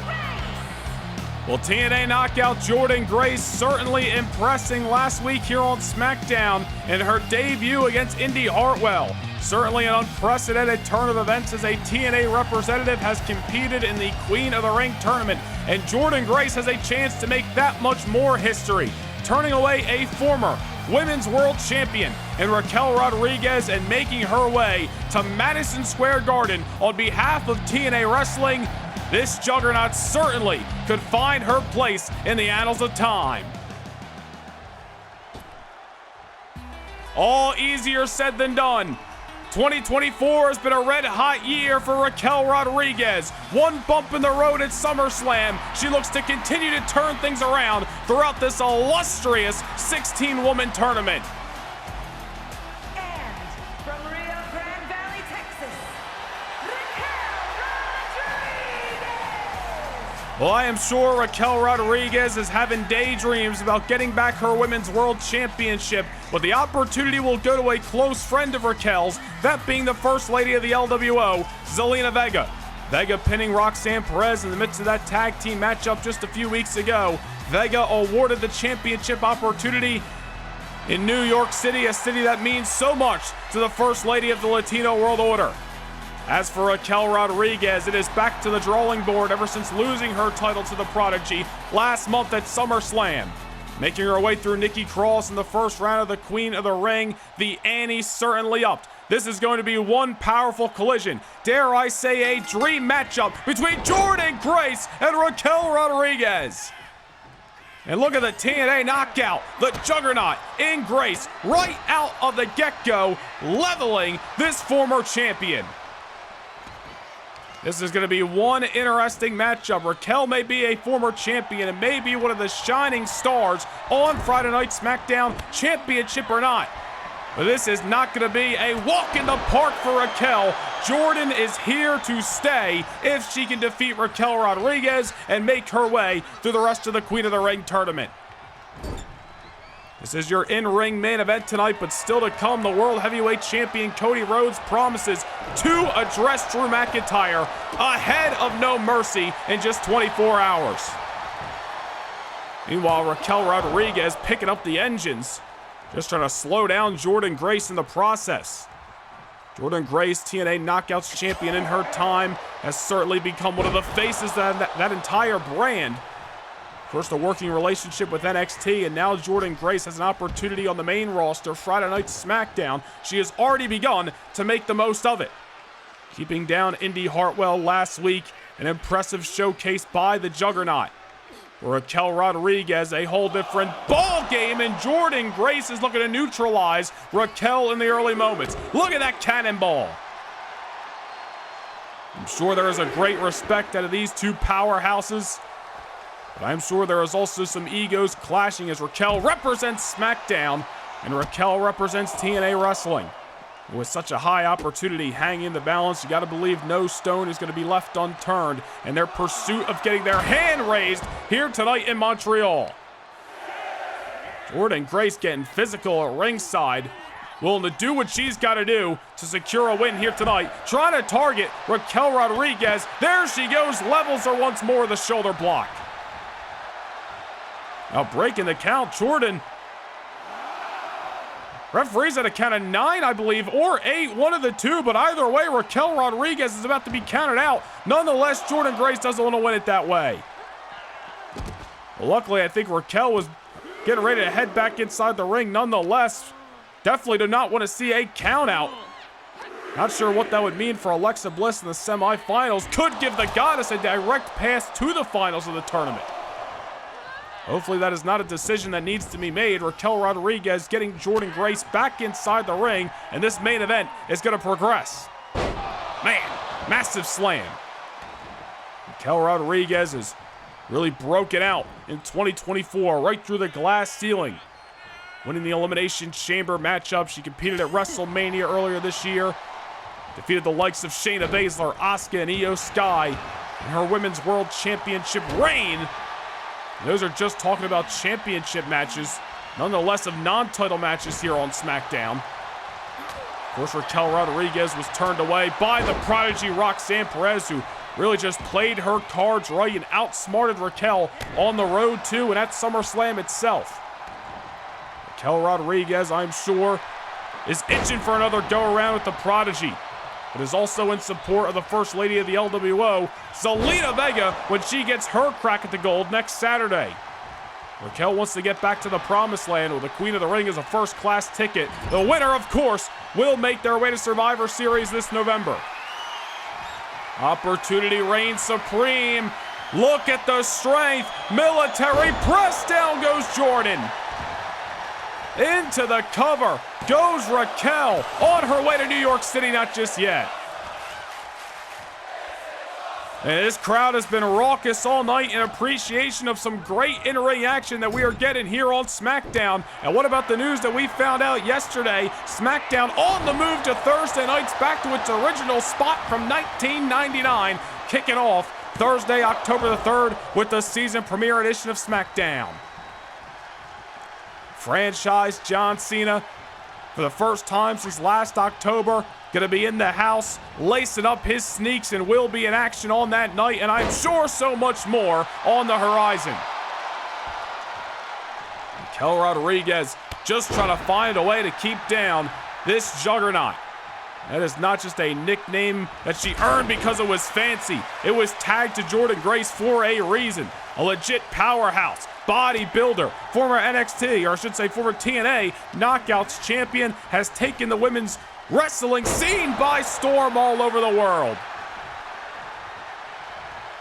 Grace. Well, TNA knockout Jordynne Grace certainly impressing last week here on SmackDown in her debut against Indi Hartwell. Certainly an unprecedented turn of events as a TNA representative has competed in the Queen of the Ring tournament, and Jordynne Grace has a chance to make that much more history, turning away a former Women's World Champion in Raquel Rodriguez and making her way to Madison Square Garden on behalf of TNA Wrestling. This juggernaut certainly could find her place in the annals of time. All easier said than done. 2024 has been a red-hot year for Raquel Rodriguez. One bump in the road at SummerSlam. She looks to continue to turn things around throughout this illustrious 16-woman tournament. And from Rio Grande Valley, Texas, Raquel Rodriguez. Well, I am sure Raquel Rodriguez is having daydreams about getting back her Women's World Championship, but the opportunity will go to a close friend of Raquel's, that being the First Lady of the LWO, Zelina Vega. Vega pinning Roxanne Perez in the midst of that tag team matchup just a few weeks ago. Vega awarded the championship opportunity in New York City, a city that means so much to the First Lady of the Latino World Order. As for Raquel Rodriguez, it is back to the drawing board ever since losing her title to the Prodigy last month at SummerSlam. Making her way through Nikki Cross in the first round of the Queen of the Ring, the ante certainly upped. This is going to be one powerful collision, dare I say a dream matchup between Jordynne Grace and Raquel Rodriguez. And look at the TNA knockout, the juggernaut in Grace right out of the get-go, leveling this former champion. This is going to be one interesting matchup. Raquel may be a former champion and may be one of the shining stars on Friday Night SmackDown, championship or not. But this is not going to be a walk in the park for Raquel. Jordynne is here to stay if she can defeat Raquel Rodriguez and make her way through the rest of the Queen of the Ring tournament. This is your in-ring main event tonight, but still to come, the World Heavyweight Champion Cody Rhodes promises to address Drew McIntyre ahead of No Mercy in just 24 hours. Meanwhile, Raquel Rodriguez picking up the engines, just trying to slow down Jordynne Grace in the process. Jordynne Grace, TNA Knockouts champion in her time, has certainly become one of the faces of that entire brand. First, a working relationship with NXT, and now Jordynne Grace has an opportunity on the main roster, Friday Night SmackDown. She has already begun to make the most of it. Keeping down Indi Hartwell last week, an impressive showcase by the Juggernaut. For Raquel Rodriguez, a whole different ball game, and Jordynne Grace is looking to neutralize Raquel in the early moments. Look at that cannonball. I'm sure there is a great respect out of these two powerhouses. But I'm sure there is also some egos clashing as Raquel represents SmackDown and Raquel represents TNA Wrestling. With such a high opportunity hanging in the balance, you got to believe no stone is going to be left unturned in their pursuit of getting their hand raised here tonight in Montreal. Jordynne Grace getting physical at ringside, willing to do what she's got to do to secure a win here tonight. Trying to target Raquel Rodriguez. There she goes, levels her once more with the shoulder block. Now breaking the count, Jordynne. Referees at a count of 9, I believe, or 8, one of the two, but either way, Raquel Rodriguez is about to be counted out. Nonetheless, Jordynne Grace doesn't want to win it that way. Well, luckily, I think Raquel was getting ready to head back inside the ring. Nonetheless, definitely do not want to see a count out. Not sure what that would mean for Alexa Bliss in the semifinals. Could give the goddess a direct pass to the finals of the tournament. Hopefully that is not a decision that needs to be made. Raquel Rodriguez getting Jordynne Grace back inside the ring, and this main event is going to progress. Man, massive slam. Raquel Rodriguez has really broken out in 2024, right through the glass ceiling. Winning the Elimination Chamber matchup. She competed at WrestleMania earlier this year. defeated the likes of Shayna Baszler, Asuka, and Io Sky in her Women's World Championship reign. Those are just talking about championship matches, nonetheless of non-title matches here on SmackDown. Of course, Raquel Rodriguez was turned away by the prodigy Roxanne Perez, who really just played her cards right and outsmarted Raquel on the road to and at SummerSlam itself. Raquel Rodriguez, I'm sure, is itching for another go-around with the prodigy, but is also in support of the First Lady of the LWO, Zelina Vega, when she gets her crack at the gold next Saturday. Raquel wants to get back to the promised land with the Queen of the Ring as a first-class ticket. The winner, of course, will make their way to Survivor Series this November. Opportunity reigns supreme. Look at the strength. Military press. Down goes Jordan. Into the cover goes Raquel, on her way to New York City, not just yet. And this crowd has been raucous all night in appreciation of some great in-ring action that we are getting here on SmackDown. And what about the news that we found out yesterday? SmackDown on the move to Thursday nights, back to its original spot from 1999, kicking off Thursday, October the 3rd with the season premiere edition of SmackDown. Franchise John Cena, for the first time since last October, going to be in the house, lacing up his sneaks, and will be in action on that night, and I'm sure so much more on the horizon. Raquel Rodriguez just trying to find a way to keep down this juggernaut. That is not just a nickname that she earned because it was fancy. It was tagged to Jordynne Grace for a reason. A legit powerhouse, bodybuilder, former NXT, or I should say former TNA Knockouts champion, has taken the women's wrestling scene by storm all over the world.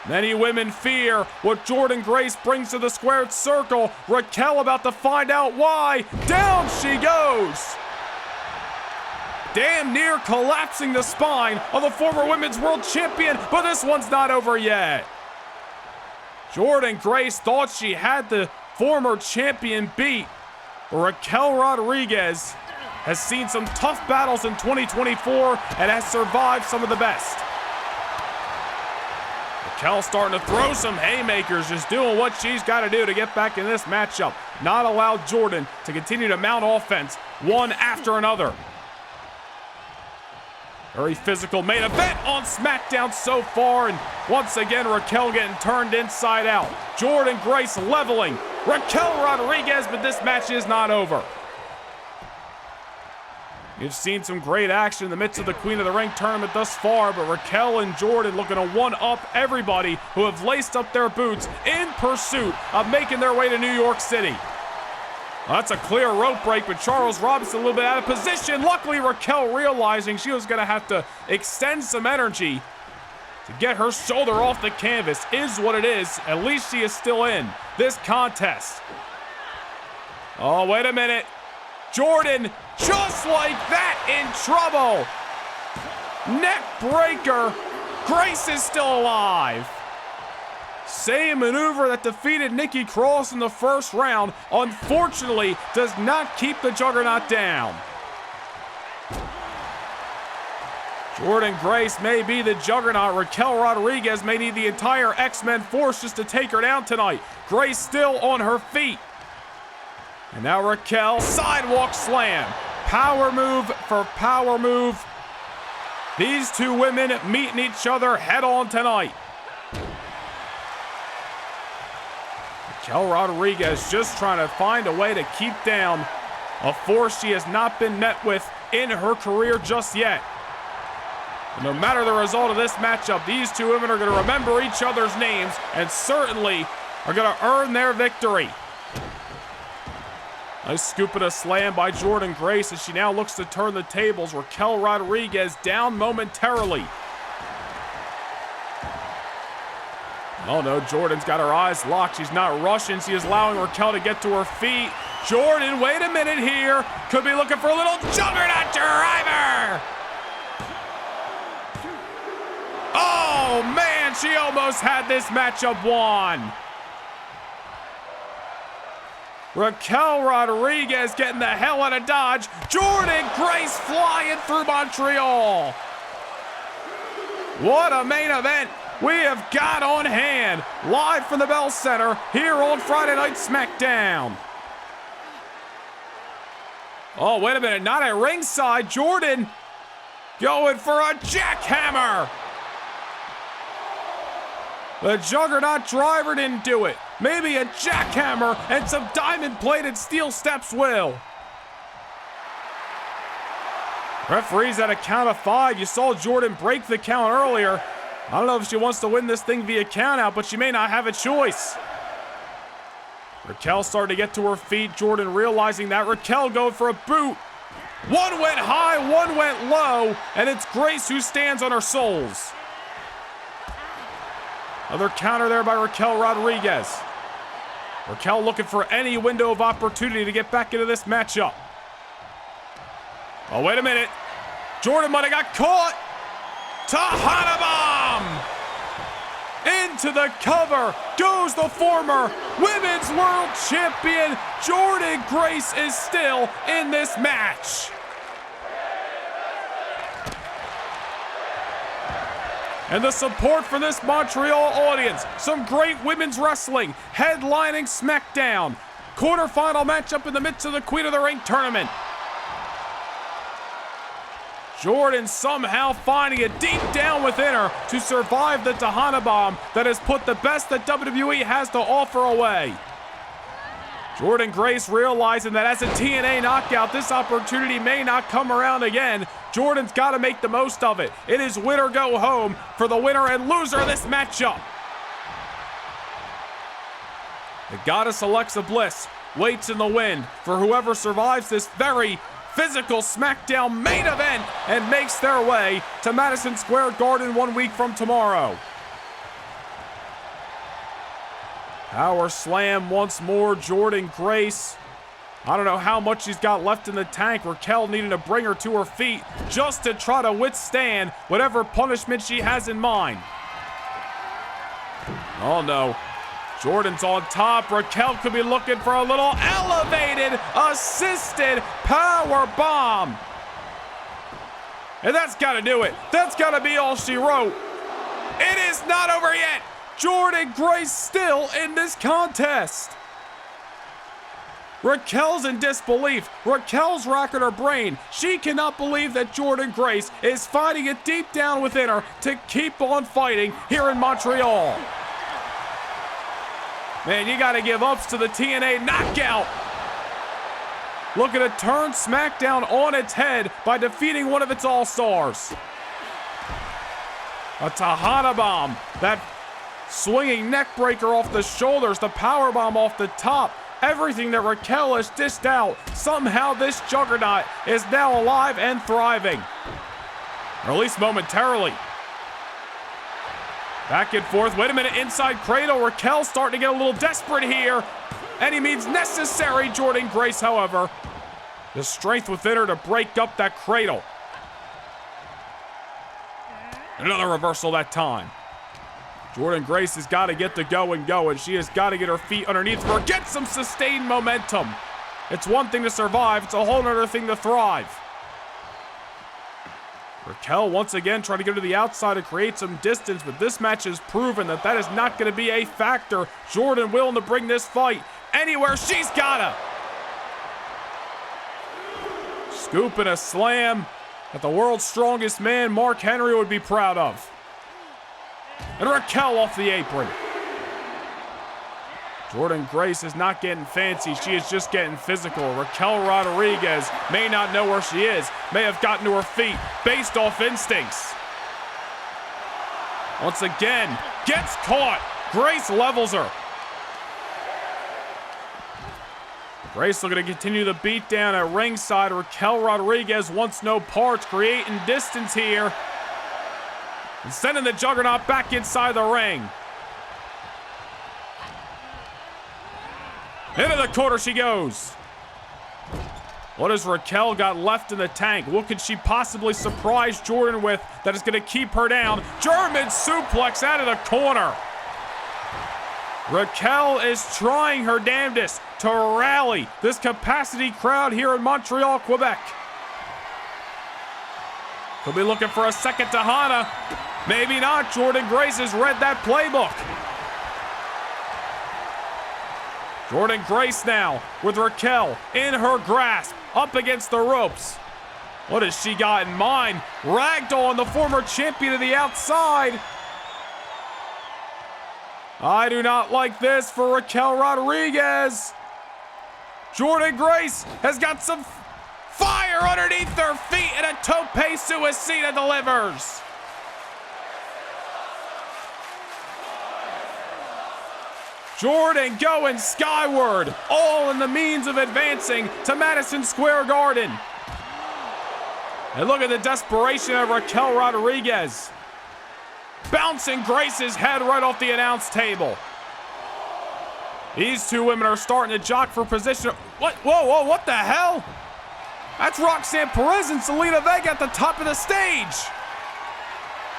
Many women fear what Jordynne Grace brings to the squared circle. Raquel about to find out why. Down she goes. Damn near collapsing the spine of the former women's world champion, but this one's not over yet. Jordynne Grace thought she had the former champion beat, but Raquel Rodriguez has seen some tough battles in 2024 and has survived some of the best. Raquel starting to throw some haymakers, just doing what she's got to do to get back in this matchup. Not allow Jordynne to continue to mount offense one after another. Very physical main event on SmackDown so far, and once again Raquel getting turned inside out. Jordynne Grace leveling Raquel Rodriguez, but this match is not over. You've seen some great action in the midst of the Queen of the Ring tournament thus far, but Raquel and Jordynne looking to one-up everybody who have laced up their boots in pursuit of making their way to New York City. Well, that's a clear rope break, but Charles Robinson a little bit out of position. Luckily, Raquel realizing she was going to have to extend some energy to get her shoulder off the canvas. Is what it is. At least she is still in this contest. Oh, wait a minute. Jordynne, just like that, in trouble. Neck breaker. Grace is still alive. Same maneuver that defeated Nikki Cross in the first round, unfortunately, does not keep the Juggernaut down. Jordynne Grace may be the Juggernaut. Raquel Rodriguez may need the entire X-Men force just to take her down tonight. Grace still on her feet. And now Raquel, sidewalk slam. Power move for power move. These two women meeting each other head on tonight. Raquel Rodriguez just trying to find a way to keep down a force she has not been met with in her career just yet. And no matter the result of this matchup, these two women are going to remember each other's names and certainly are going to earn their victory. Nice scoop and a slam by Jordynne Grace as she now looks to turn the tables. Raquel Rodriguez down momentarily. Oh no, Jordynne's got her eyes locked. She's not rushing. She is allowing Raquel to get to her feet. Jordynne, wait a minute here. Could be looking for a little Juggernaut driver. Oh man, she almost had this matchup won. Raquel Rodriguez getting the hell out of Dodge. Jordynne Grace flying through Montreal. What a main event we have got on hand, live from the Bell Center here on Friday Night SmackDown. Oh, wait a minute, not at ringside. Jordan going for a jackhammer. The Juggernaut driver didn't do it. Maybe a jackhammer and some diamond-plated steel steps will. Referee's at a count of 5. You saw Jordan break the count earlier. I don't know if she wants to win this thing via countout, but she may not have a choice. Raquel starting to get to her feet. Jordan realizing that. Raquel going for a boot. One went high, one went low, and it's Grace who stands on her soles. Another counter there by Raquel Rodriguez. Raquel looking for any window of opportunity to get back into this matchup. Oh, wait a minute. Jordan might have got caught. Tahana Bomb! Into the cover goes the former Women's World Champion. Jordan Grace is still in this match. And the support for this Montreal audience. Some great women's wrestling headlining SmackDown. Quarterfinal matchup in the midst of the Queen of the Ring tournament. Jordan somehow finding it deep down within her to survive the Tahana Bomb that has put the best that WWE has to offer away. Jordan Grace realizing that as a TNA knockout, this opportunity may not come around again. Jordan's got to make the most of it. It is win or go home for the winner and loser of this matchup. The goddess Alexa Bliss waits in the wind for whoever survives this very physical SmackDown main event and makes their way to Madison Square Garden 1 week from tomorrow. Power slam once more, Jordan Grace. I don't know how much she's got left in the tank. Raquel needing to bring her to her feet just to try to withstand whatever punishment she has in mind. Oh no. Jordan's on top. Raquel could be looking for a little elevated, assisted power bomb. And that's got to do it. That's got to be all she wrote. It is not over yet. Jordan Grace still in this contest. Raquel's in disbelief. Raquel's racking her brain. She cannot believe that Jordan Grace is fighting it deep down within her to keep on fighting here in Montreal. Man, you got to give ups to the TNA knockout. Looking to turn SmackDown on its head by defeating one of its all-stars. A Tahana Bomb. That swinging neck breaker off the shoulders. The power bomb off the top. Everything that Raquel has dished out. Somehow this juggernaut is now alive and thriving. Or at least momentarily. Back and forth. Wait a minute. Inside cradle. Raquel starting to get a little desperate here. Any means necessary. Jordan Grace, however, the strength within her to break up that cradle. Another reversal that time. Jordan Grace has got to get the going. She has got to get her feet underneath her. Get some sustained momentum. It's one thing to survive. It's a whole other thing to thrive. Raquel once again trying to go to the outside to create some distance, but this match has proven that that is not going to be a factor. Jordan willing to bring this fight anywhere she's gotta. Scoop and a slam that the world's strongest man, Mark Henry, would be proud of. And Raquel off the apron. Jordan Grace is not getting fancy. She is just getting physical. Raquel Rodriguez may not know where she is. May have gotten to her feet based off instincts. Once again, gets caught. Grace levels her. Grace looking to continue the beatdown at ringside. Raquel Rodriguez wants no parts, creating distance here. And sending the Juggernaut back inside the ring. Into the corner she goes. What has Raquel got left in the tank? What could she possibly surprise Jordan with that is going to keep her down? German suplex out of the corner. Raquel is trying her damnedest to rally this capacity crowd here in Montreal, Quebec. Could be looking for a second to Hana. Maybe not. Jordynne Grace has read that playbook. Jordynne Grace now with Raquel in her grasp, up against the ropes. What has she got in mind? Ragdoll, the former champion of the outside. I do not like this for Raquel Rodriguez. Jordynne Grace has got some fire underneath her feet, and a tope suicida delivers. Jordynne going skyward, all in the means of advancing to Madison Square Garden. And look at the desperation of Raquel Rodriguez. Bouncing Grace's head right off the announce table. These two women are starting to jock for position. What? Whoa, what the hell? That's Roxanne Perez and Zelina Vega at the top of the stage.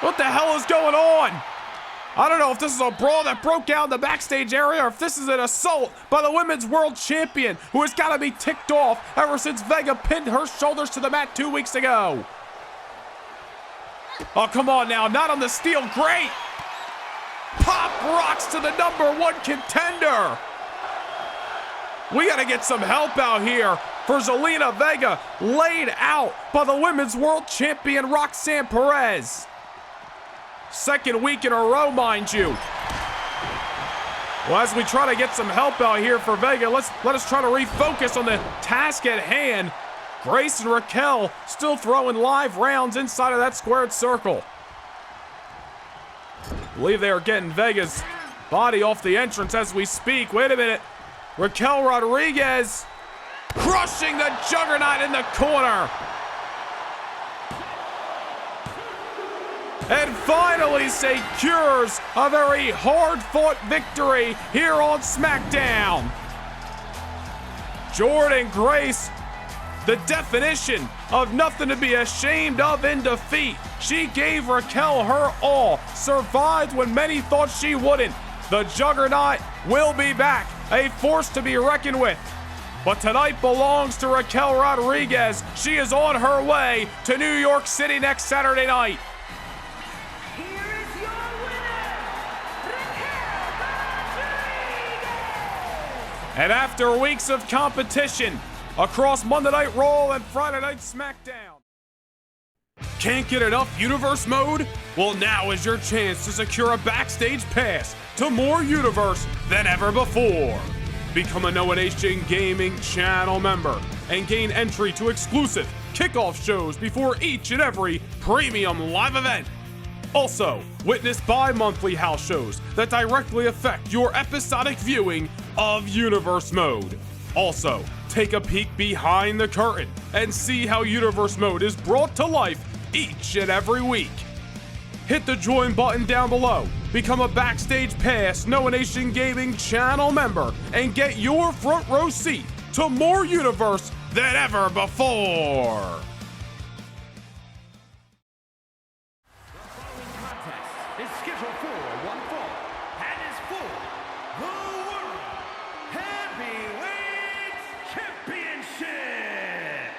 What the hell is going on? I don't know if this is a brawl that broke out in the backstage area or if this is an assault by the Women's World Champion, who has got to be ticked off ever since Vega pinned her shoulders to the mat 2 weeks ago. Oh, come on now, not on the steel, great. Pop rocks to the #1 contender. We got to get some help out here for Zelina Vega, laid out by the Women's World Champion Roxanne Perez. Second week in a row, mind you. Well, as we try to get some help out here for Vega, let us try to refocus on the task at hand. Grace and Raquel still throwing live rounds inside of that squared circle. I believe they are getting Vega's body off the entrance as we speak. Wait a minute. Raquel Rodriguez crushing the Juggernaut in the corner. And finally secures a very hard-fought victory here on SmackDown. Jordynne Grace, the definition of nothing to be ashamed of in defeat. She gave Raquel her all, survived when many thought she wouldn't. The Juggernaut will be back, a force to be reckoned with. But tonight belongs to Raquel Rodriguez. She is on her way to New York City next Saturday night. And after weeks of competition across Monday Night Raw and Friday Night SmackDown. Can't get enough Universe mode? Well, now is your chance to secure a backstage pass to more Universe than ever before. Become a Noah Nation Gaming channel member and gain entry to exclusive kickoff shows before each and every premium live event. Also, witness bi-monthly house shows that directly affect your episodic viewing of Universe Mode. Also, take a peek behind the curtain and see how Universe Mode is brought to life each and every week. Hit the join button down below, become a Backstage Pass Noah Nation Gaming channel member, and get your front row seat to more Universe than ever before. Is scheduled for one fall and is for the World Heavyweight Championship.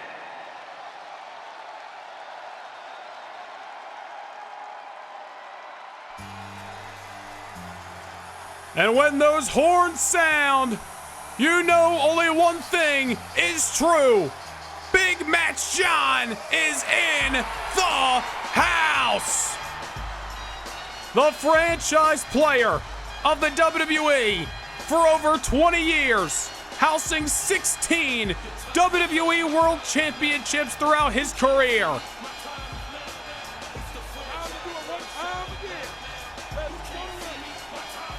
And when those horns sound, you know only one thing is true. Big Match John is in the house. The franchise player of the WWE for over 20 years, housing 16 WWE World Championships throughout his career.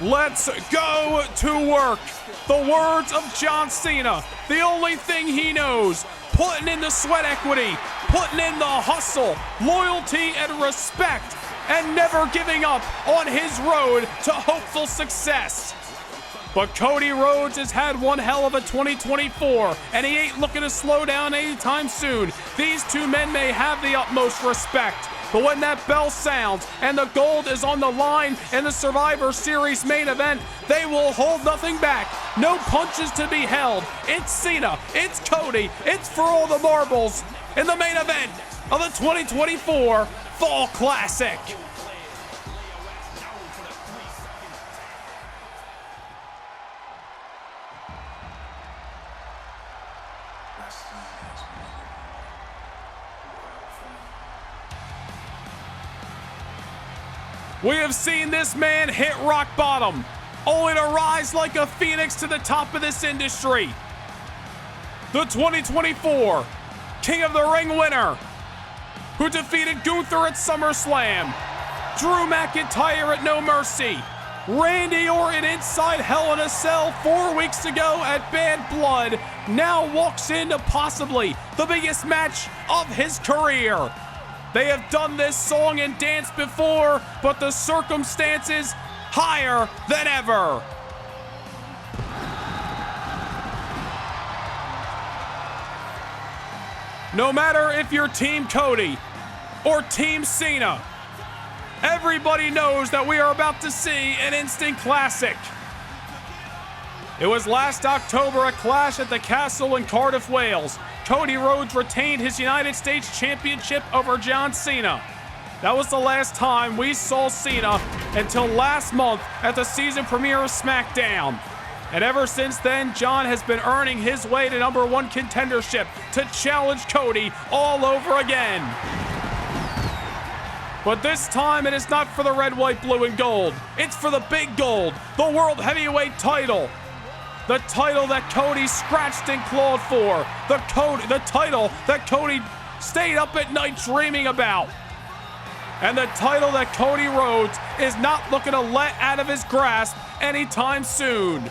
Let's go to work. The words of John Cena, the only thing he knows, putting in the sweat equity, putting in the hustle, loyalty, and respect, and never giving up on his road to hopeful success. But Cody Rhodes has had one hell of a 2024, and he ain't looking to slow down anytime soon. These two men may have the utmost respect, but when that bell sounds and the gold is on the line in the Survivor Series main event, they will hold nothing back. No punches to be held. It's Cena, it's Cody, it's for all the marbles in the main event. of the 2024 Fall Classic. We have seen this man hit rock bottom, only to rise like a phoenix to the top of this industry. The 2024 King of the Ring winner, who defeated Gunther at SummerSlam, Drew McIntyre at No Mercy, Randy Orton inside Hell in a Cell 4 weeks ago at Bad Blood, now walks into possibly the biggest match of his career. They have done this song and dance before, but the circumstances higher than ever. No matter if you're Team Cody or Team Cena, everybody knows that we are about to see an instant classic. It was last October, a clash at the Castle in Cardiff, Wales. Cody Rhodes retained his United States Championship over John Cena. That was the last time we saw Cena until last month at the season premiere of SmackDown. And ever since then, John has been earning his way to #1 contendership to challenge Cody all over again. But this time it is not for the red, white, blue, and gold. It's for the big gold, the World Heavyweight title. The title that Cody scratched and clawed for. The title that Cody stayed up at night dreaming about. And the title that Cody Rhodes is not looking to let out of his grasp anytime soon.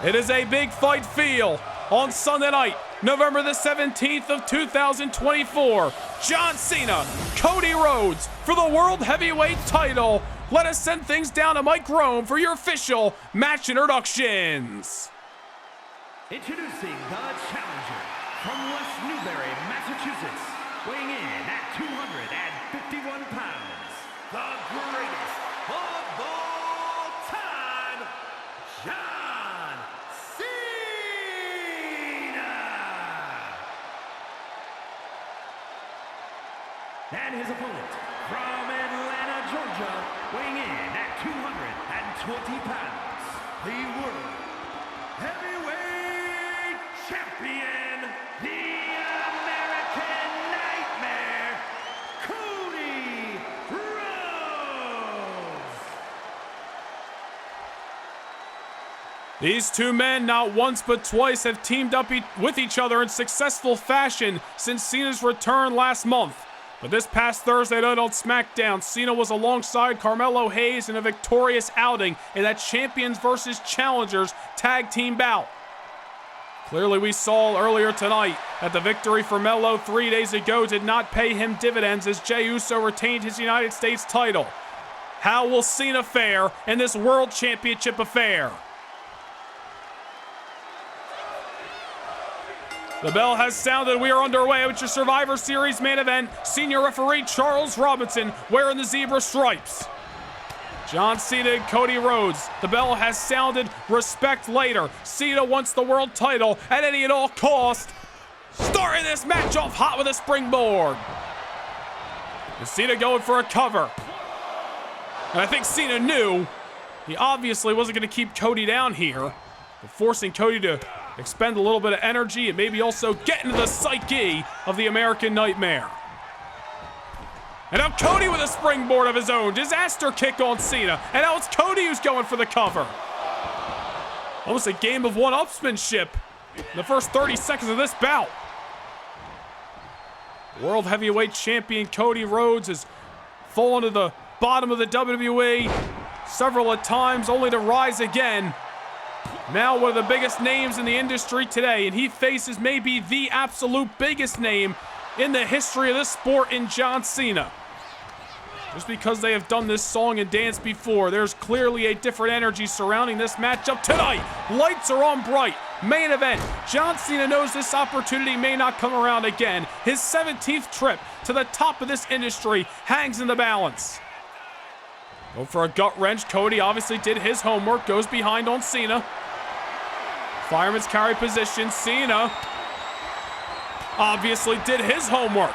It is a big fight feel on Sunday night, November the 17th of 2024. John Cena, Cody Rhodes for the World Heavyweight title. Let us send things down to Mike Rome for your official match introductions. Introducing the challenger from West Newbury, Massachusetts, weighing in at 251 pounds, the greatest of all time, John Cena! And his opponent from Atlanta, Georgia, weighing in at 220 pounds, the World Heavyweight Champion, the American Nightmare, Cody Rhodes. These two men, not once but twice, have teamed up with each other in successful fashion since Cena's return last month. But this past Thursday night on SmackDown, Cena was alongside Carmelo Hayes in a victorious outing in that Champions vs. Challengers tag team bout. Clearly, we saw earlier tonight that the victory for Melo 3 days ago did not pay him dividends as Jey Uso retained his United States title. How will Cena fare in this World Championship affair? The bell has sounded. We are underway with your Survivor Series main event. Senior referee Charles Robinson wearing the zebra stripes. John Cena and Cody Rhodes. The bell has sounded. Respect later. Cena wants the world title at any and all cost. Starting this match off hot with a springboard. And Cena going for a cover. And I think Cena knew he obviously wasn't going to keep Cody down here, but forcing Cody to expend a little bit of energy and maybe also get into the psyche of the American Nightmare. And now Cody with a springboard of his own. Disaster kick on Cena. And now it's Cody who's going for the cover. Almost a game of one-upsmanship in the first 30 seconds of this bout. World Heavyweight Champion Cody Rhodes has fallen to the bottom of the WWE several times, only to rise again. Now one of the biggest names in the industry today, and he faces maybe the absolute biggest name in the history of this sport in John Cena. Just because they have done this song and dance before, there's clearly a different energy surrounding this matchup tonight. Lights are on bright. Main event. John Cena knows this opportunity may not come around again. His 17th trip to the top of this industry hangs in the balance. Go for a gut wrench. Cody obviously did his homework. Goes behind on Cena. Fireman's carry position. Cena obviously did his homework.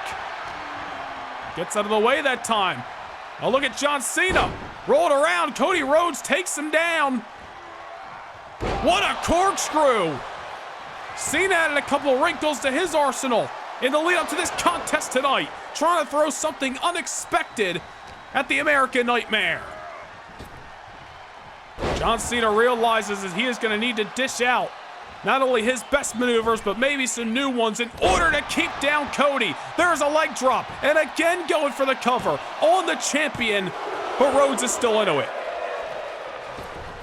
Gets out of the way that time. Oh, look at John Cena. Rolled around. Cody Rhodes takes him down. What a corkscrew. Cena added a couple of wrinkles to his arsenal in the lead up to this contest tonight, trying to throw something unexpected at the American Nightmare. John Cena realizes that he is going to need to dish out not only his best maneuvers, but maybe some new ones in order to keep down Cody. There's a leg drop, and again going for the cover on the champion, but Rhodes is still into it.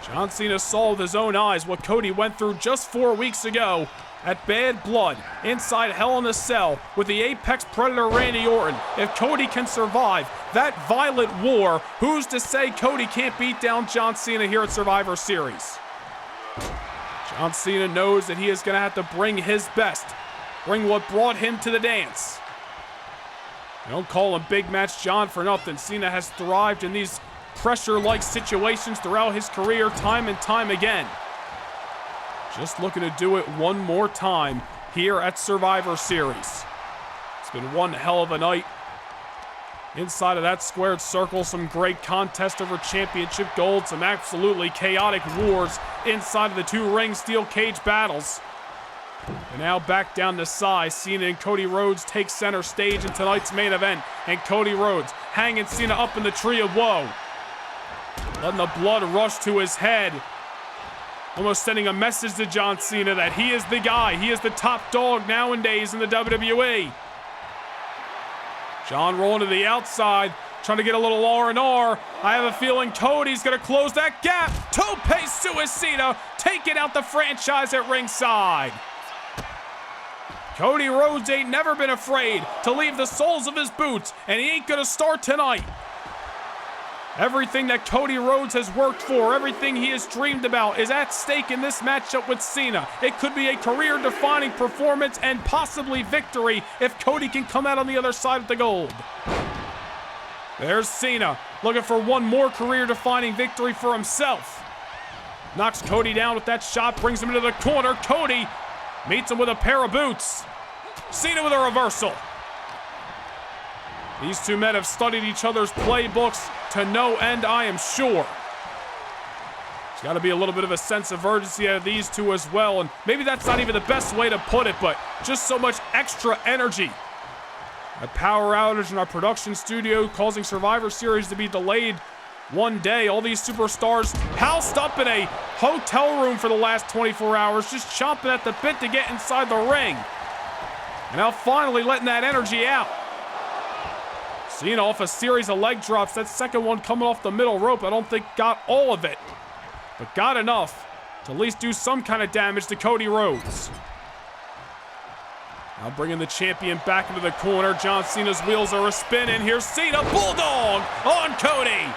John Cena saw with his own eyes what Cody went through just 4 weeks ago at Bad Blood inside Hell in a Cell with the Apex Predator Randy Orton. If Cody can survive that violent war, who's to say Cody can't beat down John Cena here at Survivor Series? John Cena knows that he is going to have to bring his best, bring what brought him to the dance. You don't call him Big Match John for nothing. Cena has thrived in these pressure-like situations throughout his career time and time again. Just looking to do it one more time here at Survivor Series. It's been one hell of a night. Inside of that squared circle, some great contest over championship gold, some absolutely chaotic wars inside of the two ring steel cage battles. And now back down to size, Cena and Cody Rhodes take center stage in tonight's main event. And Cody Rhodes hanging Cena up in the tree of woe. Letting the blood rush to his head. Almost sending a message to John Cena that he is the guy. He is the top dog nowadays in the WWE. John rolling to the outside, trying to get a little R&R. I have a feeling Cody's going to close that gap. Tope Suicida, taking out the franchise at ringside. Cody Rhodes ain't never been afraid to leave the soles of his boots, and he ain't going to start tonight. Everything that Cody Rhodes has worked for, everything he has dreamed about is at stake in this matchup with Cena. It could be a career-defining performance and possibly victory if Cody can come out on the other side of the gold. There's Cena, looking for one more career-defining victory for himself. Knocks Cody down with that shot, brings him into the corner. Cody meets him with a pair of boots. Cena with a reversal. These two men have studied each other's playbooks to no end, I am sure. There's got to be a little bit of a sense of urgency out of these two as well, and maybe that's not even the best way to put it, but just so much extra energy. A power outage in our production studio causing Survivor Series to be delayed one day. All these superstars housed up in a hotel room for the last 24 hours, just chomping at the bit to get inside the ring. And now finally letting that energy out. Cena off a series of leg drops. That second one coming off the middle rope, I don't think got all of it, but got enough to at least do some kind of damage to Cody Rhodes. Now bringing the champion back into the corner. John Cena's wheels are a-spinning. Here's Cena, Bulldog on Cody.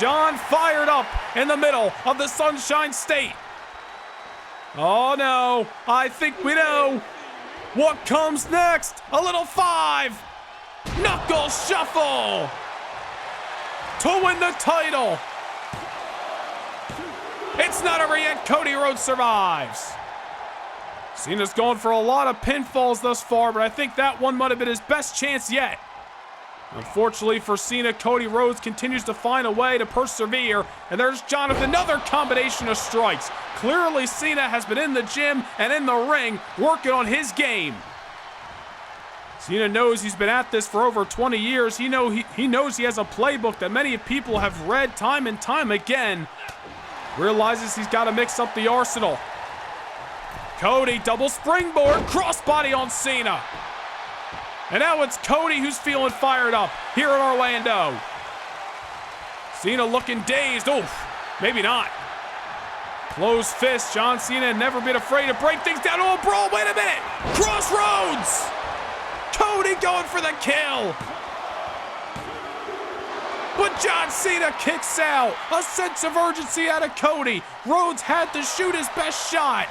John fired up in the middle of the Sunshine State. Oh no, I think we know what comes next. A little 5. Knuckle shuffle to win the title. It's not over yet. Cody Rhodes survives. Cena's going for a lot of pinfalls thus far, but I think that one might have been his best chance yet. Unfortunately for Cena, Cody Rhodes continues to find a way to persevere, and there's John with another combination of strikes. Clearly, Cena has been in the gym and in the ring working on his game. Cena knows he's been at this for over 20 years. He knows he has a playbook that many people have read time and time again. Realizes he's got to mix up the arsenal. Cody, double springboard, crossbody on Cena. And now it's Cody who's feeling fired up here in Orlando. Cena looking dazed. Oof, maybe not. Closed fist. John Cena had never been afraid to break things down. Oh, brawl, wait a minute. Crossroads. Cody going for the kill. But John Cena kicks out. A sense of urgency out of Cody. Rhodes had to shoot his best shot.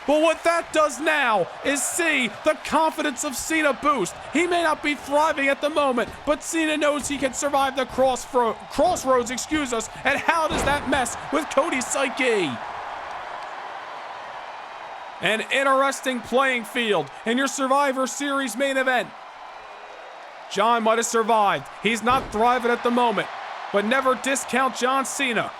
But what that does now is see the confidence of Cena boost. He may not be thriving at the moment, but Cena knows he can survive the crossroads, and how does that mess with Cody's psyche? An interesting playing field in your Survivor Series main event. John might have survived. He's not thriving at the moment, but never discount John Cena.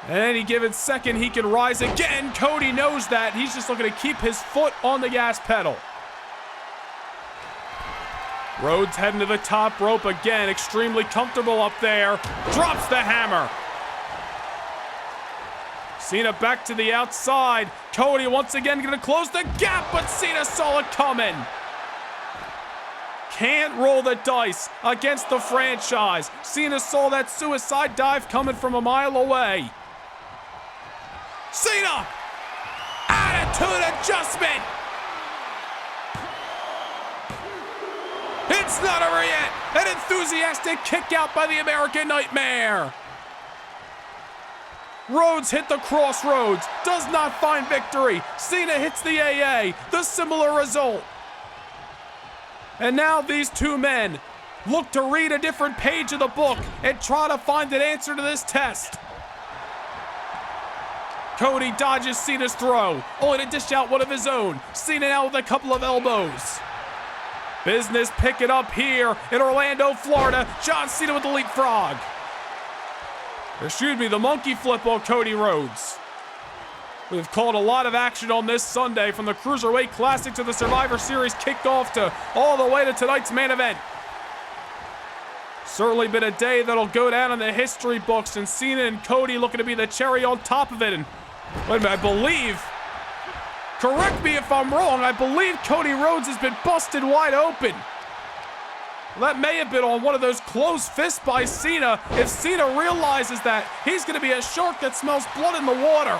And any given second, he can rise again. Cody knows that. He's just looking to keep his foot on the gas pedal. Rhodes heading to the top rope again. Extremely comfortable up there. Drops the hammer. Cena back to the outside. Cody once again going to close the gap, but Cena saw it coming. Can't roll the dice against the franchise. Cena saw that suicide dive coming from a mile away. Cena! Attitude adjustment! It's not over yet. An enthusiastic kick out by the American Nightmare. Rhodes hit the crossroads. Does not find victory. Cena hits the AA. The similar result. And now these two men look to read a different page of the book and try to find an answer to this test. Cody dodges Cena's throw, only to dish out one of his own. Cena now with a couple of elbows. Business picking up here in Orlando, Florida. John Cena with the leapfrog. Excuse me, the monkey flip on Cody Rhodes. We've called a lot of action on this Sunday, from the Cruiserweight Classic to the Survivor Series kickoff to all the way to tonight's main event. Certainly been a day that'll go down in the history books, and Cena and Cody looking to be the cherry on top of it. And wait a minute, I believe, correct me if I'm wrong, I believe Cody Rhodes has been busted wide open. That may have been on one of those closed fists by Cena. If Cena realizes that, he's going to be a shark that smells blood in the water.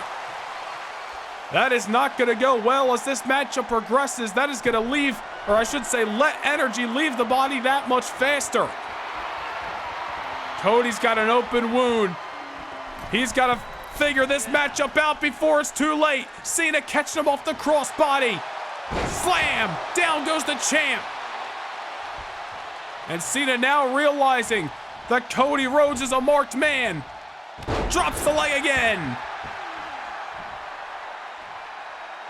That is not going to go well as this matchup progresses. That is going to leave, or I should say, let energy leave the body that much faster. Cody's got an open wound. He's got to figure this matchup out before it's too late. Cena catching him off the crossbody. Slam! Down goes the champ. And Cena now realizing that Cody Rhodes is a marked man. Drops the leg again.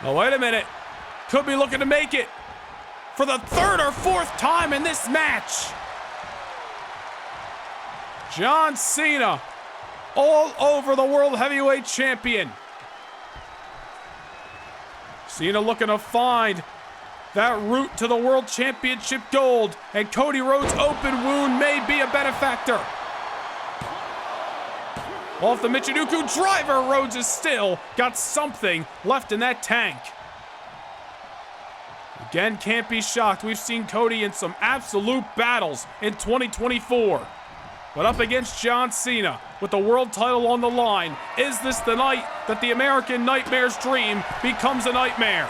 Oh, wait a minute. Could be looking to make it for the third or fourth time in this match. John Cena all over the World Heavyweight Champion. Cena looking to find that route to the World Championship gold, and Cody Rhodes' open wound may be a benefactor. Off the Michinoku driver, Rhodes has still got something left in that tank. Again, can't be shocked. We've seen Cody in some absolute battles in 2024. But up against John Cena with the world title on the line, is this the night that the American Nightmare's dream becomes a nightmare?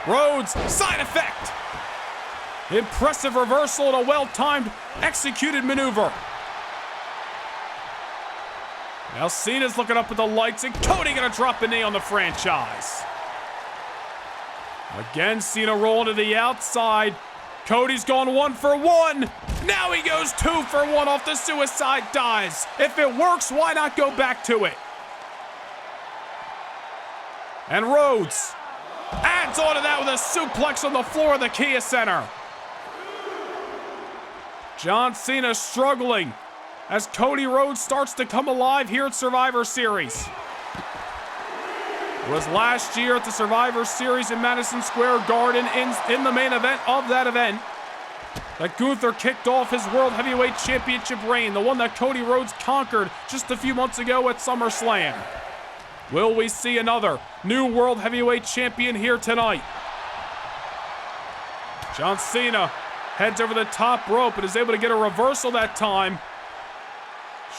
Rhodes, side effect. Impressive reversal and a well-timed, executed maneuver. Now Cena's looking up at the lights, and Cody gonna drop a knee on the franchise. Again, Cena rolling to the outside. Cody's gone 1 for 1. Now he goes 2 for 1 off the suicide dives. If it works, why not go back to it? And Rhodes adds on to that with a suplex on the floor of the Kia Center. John Cena struggling as Cody Rhodes starts to come alive here at Survivor Series. It was last year at the Survivor Series in Madison Square Garden in the main event of that event that Gunther kicked off his World Heavyweight Championship reign, the one that Cody Rhodes conquered just a few months ago at SummerSlam. Will we see another new World Heavyweight Champion here tonight? John Cena heads over the top rope and is able to get a reversal that time.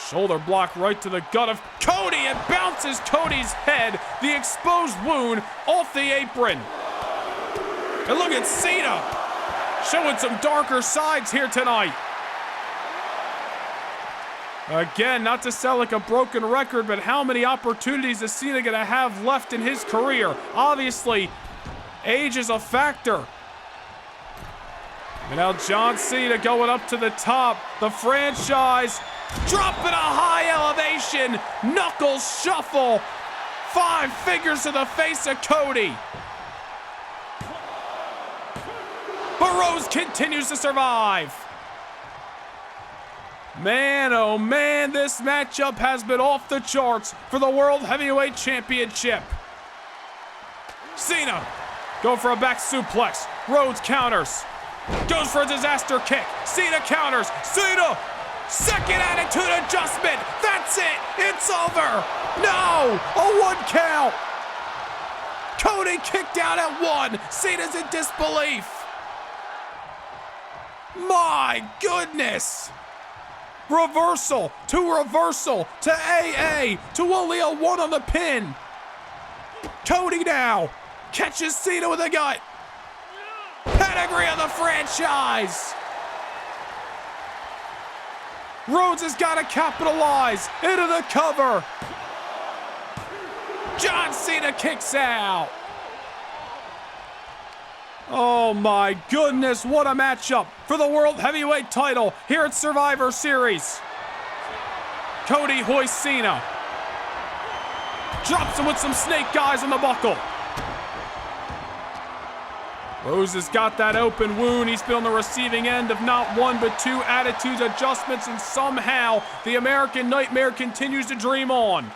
Shoulder block right to the gut of Cody, and bounces Cody's head, the exposed wound, off the apron. And look at Cena showing some darker sides here tonight. Again, not to sound like a broken record, but how many opportunities is Cena gonna have left in his career? Obviously, age is a factor. And now John Cena going up to the top. The franchise dropping a high elevation. Knuckles shuffle. 5 fingers to the face of Cody. But Rhodes continues to survive. Man, oh man, this matchup has been off the charts for the World Heavyweight Championship. Cena, going for a back suplex. Rhodes counters. Goes for a disaster kick. Cena counters. Cena, second attitude adjustment. That's it. It's over. No, a 1 count. Cody kicked out at 1. Cena's in disbelief. My goodness. Reversal to AA to only a 1 on the pin. Cody now catches Cena with a gut. Pedigree of the franchise. Rhodes has got to capitalize into the cover. John Cena kicks out. Oh my goodness, what a matchup for the World Heavyweight title here at Survivor Series. Cody hoists Cena. Drops him with some snake eyes on the buckle. Rhodes has got that open wound. He's been on the receiving end of not 1 but 2 attitude adjustments, and somehow the American Nightmare continues to dream on.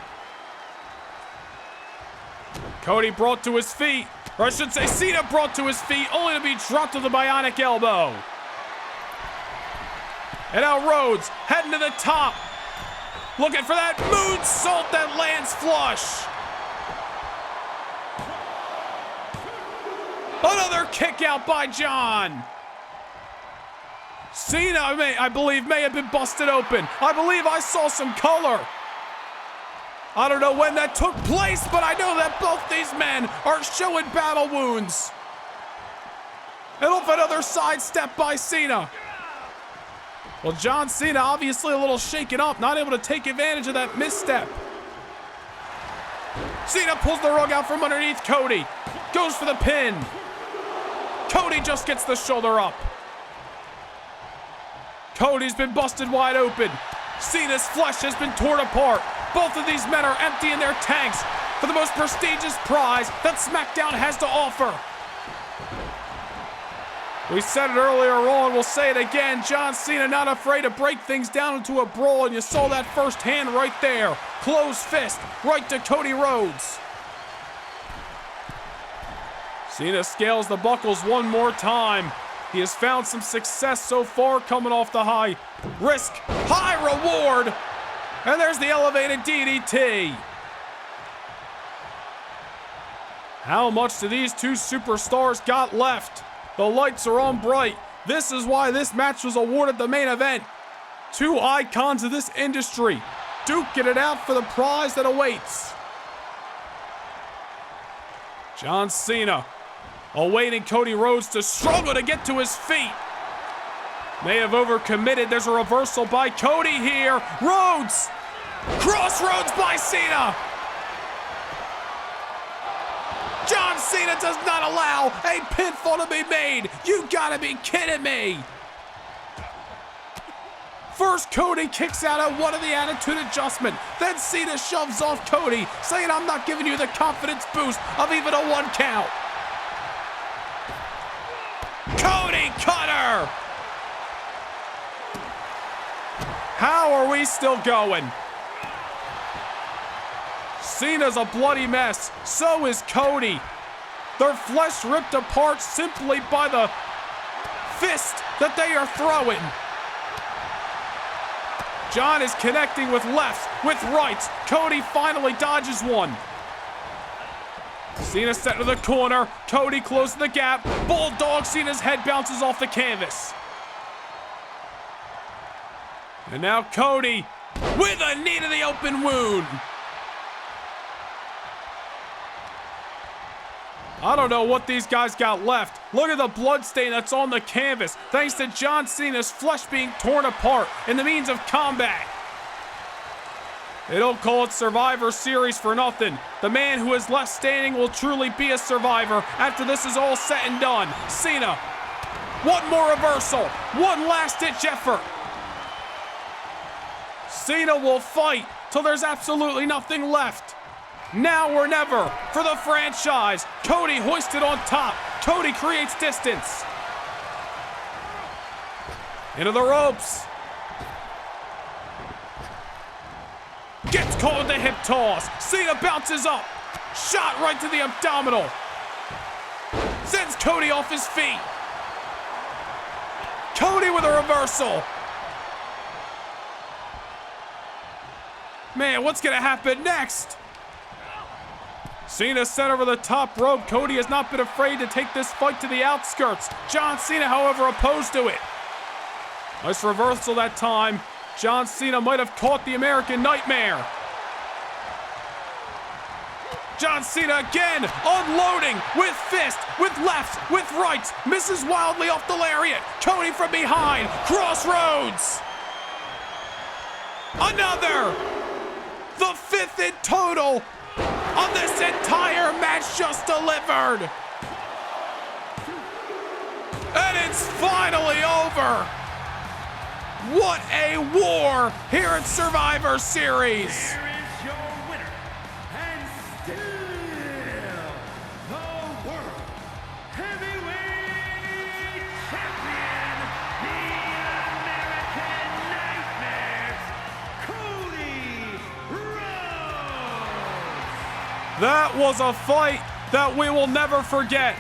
Cody brought to his feet. Or I should say Cena brought to his feet, only to be dropped with a bionic elbow. And now Rhodes heading to the top. Looking for that moonsault that lands flush. Another kick out by John. Cena, I believe, may have been busted open. I believe I saw some color. I don't know when that took place, but I know that both these men are showing battle wounds. And off another sidestep by Cena. Well, John Cena obviously a little shaken up, not able to take advantage of that misstep. Cena pulls the rug out from underneath Cody. Goes for the pin. Cody just gets the shoulder up. Cody's been busted wide open. Cena's flesh has been torn apart. Both of these men are emptying their tanks for the most prestigious prize that SmackDown has to offer. We said it earlier on, we'll say it again. John Cena not afraid to break things down into a brawl, and you saw that firsthand right there. Closed fist right to Cody Rhodes. Cena scales the buckles one more time. He has found some success so far coming off the high risk, high reward. And there's the elevated DDT. How much do these two superstars got left? The lights are on bright. This is why this match was awarded the main event. Two icons of this industry duking it out for the prize that awaits. John Cena awaiting Cody Rhodes to struggle to get to his feet. May have overcommitted. There's a reversal by Cody here. Rhodes! Crossroads by Cena! John Cena does not allow a pinfall to be made. You gotta be kidding me. First, Cody kicks out at 1 of the attitude adjustment. Then Cena shoves off Cody, saying, I'm not giving you the confidence boost of even a 1 count. Cody Cutter! How are we still going? Cena's a bloody mess. So is Cody. Their flesh ripped apart simply by the fist that they are throwing. John is connecting with lefts, with rights. Cody finally dodges one. Cena set to the corner. Cody closing the gap. Bulldog Cena's head bounces off the canvas. And now Cody with a knee to the open wound. I don't know what these guys got left. Look at the blood stain that's on the canvas, thanks to John Cena's flesh being torn apart in the means of combat. They don't call it Survivor Series for nothing. The man who is left standing will truly be a survivor after this is all said and done. Cena, one more reversal, one last-ditch effort. Cena will fight till there's absolutely nothing left. Now or never for the franchise. Cody hoisted on top. Cody creates distance. Into the ropes. Gets caught with the hip toss. Cena bounces up. Shot right to the abdominal. Sends Cody off his feet. Cody with a reversal. Man, what's gonna happen next? Cena sent over the top rope. Cody has not been afraid to take this fight to the outskirts. John Cena, however, opposed to it. Nice reversal that time. John Cena might have caught the American Nightmare. John Cena again, unloading with fist, with lefts, with rights, misses wildly off the lariat. Cody from behind, crossroads. Another. The fifth in total on this entire match just delivered. And it's finally over. What a war here at Survivor Series. Here is your winner, and still the World Heavyweight Champion, the American Nightmare, Cody Rhodes. That was a fight that we will never forget.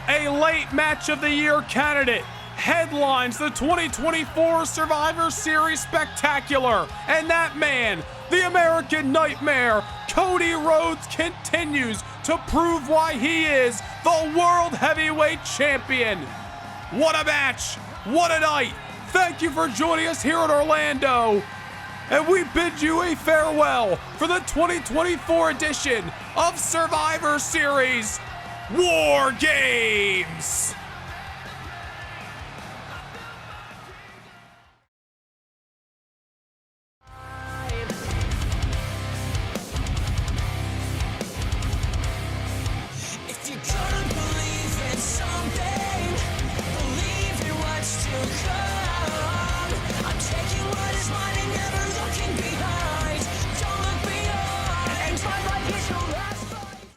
A late match of the year candidate. Headlines the 2024 Survivor Series Spectacular. And that man, the American Nightmare, Cody Rhodes, continues to prove why he is the World Heavyweight Champion. What a match. What a night. Thank you for joining us here in Orlando. And we bid you a farewell for the 2024 edition of Survivor Series War Games.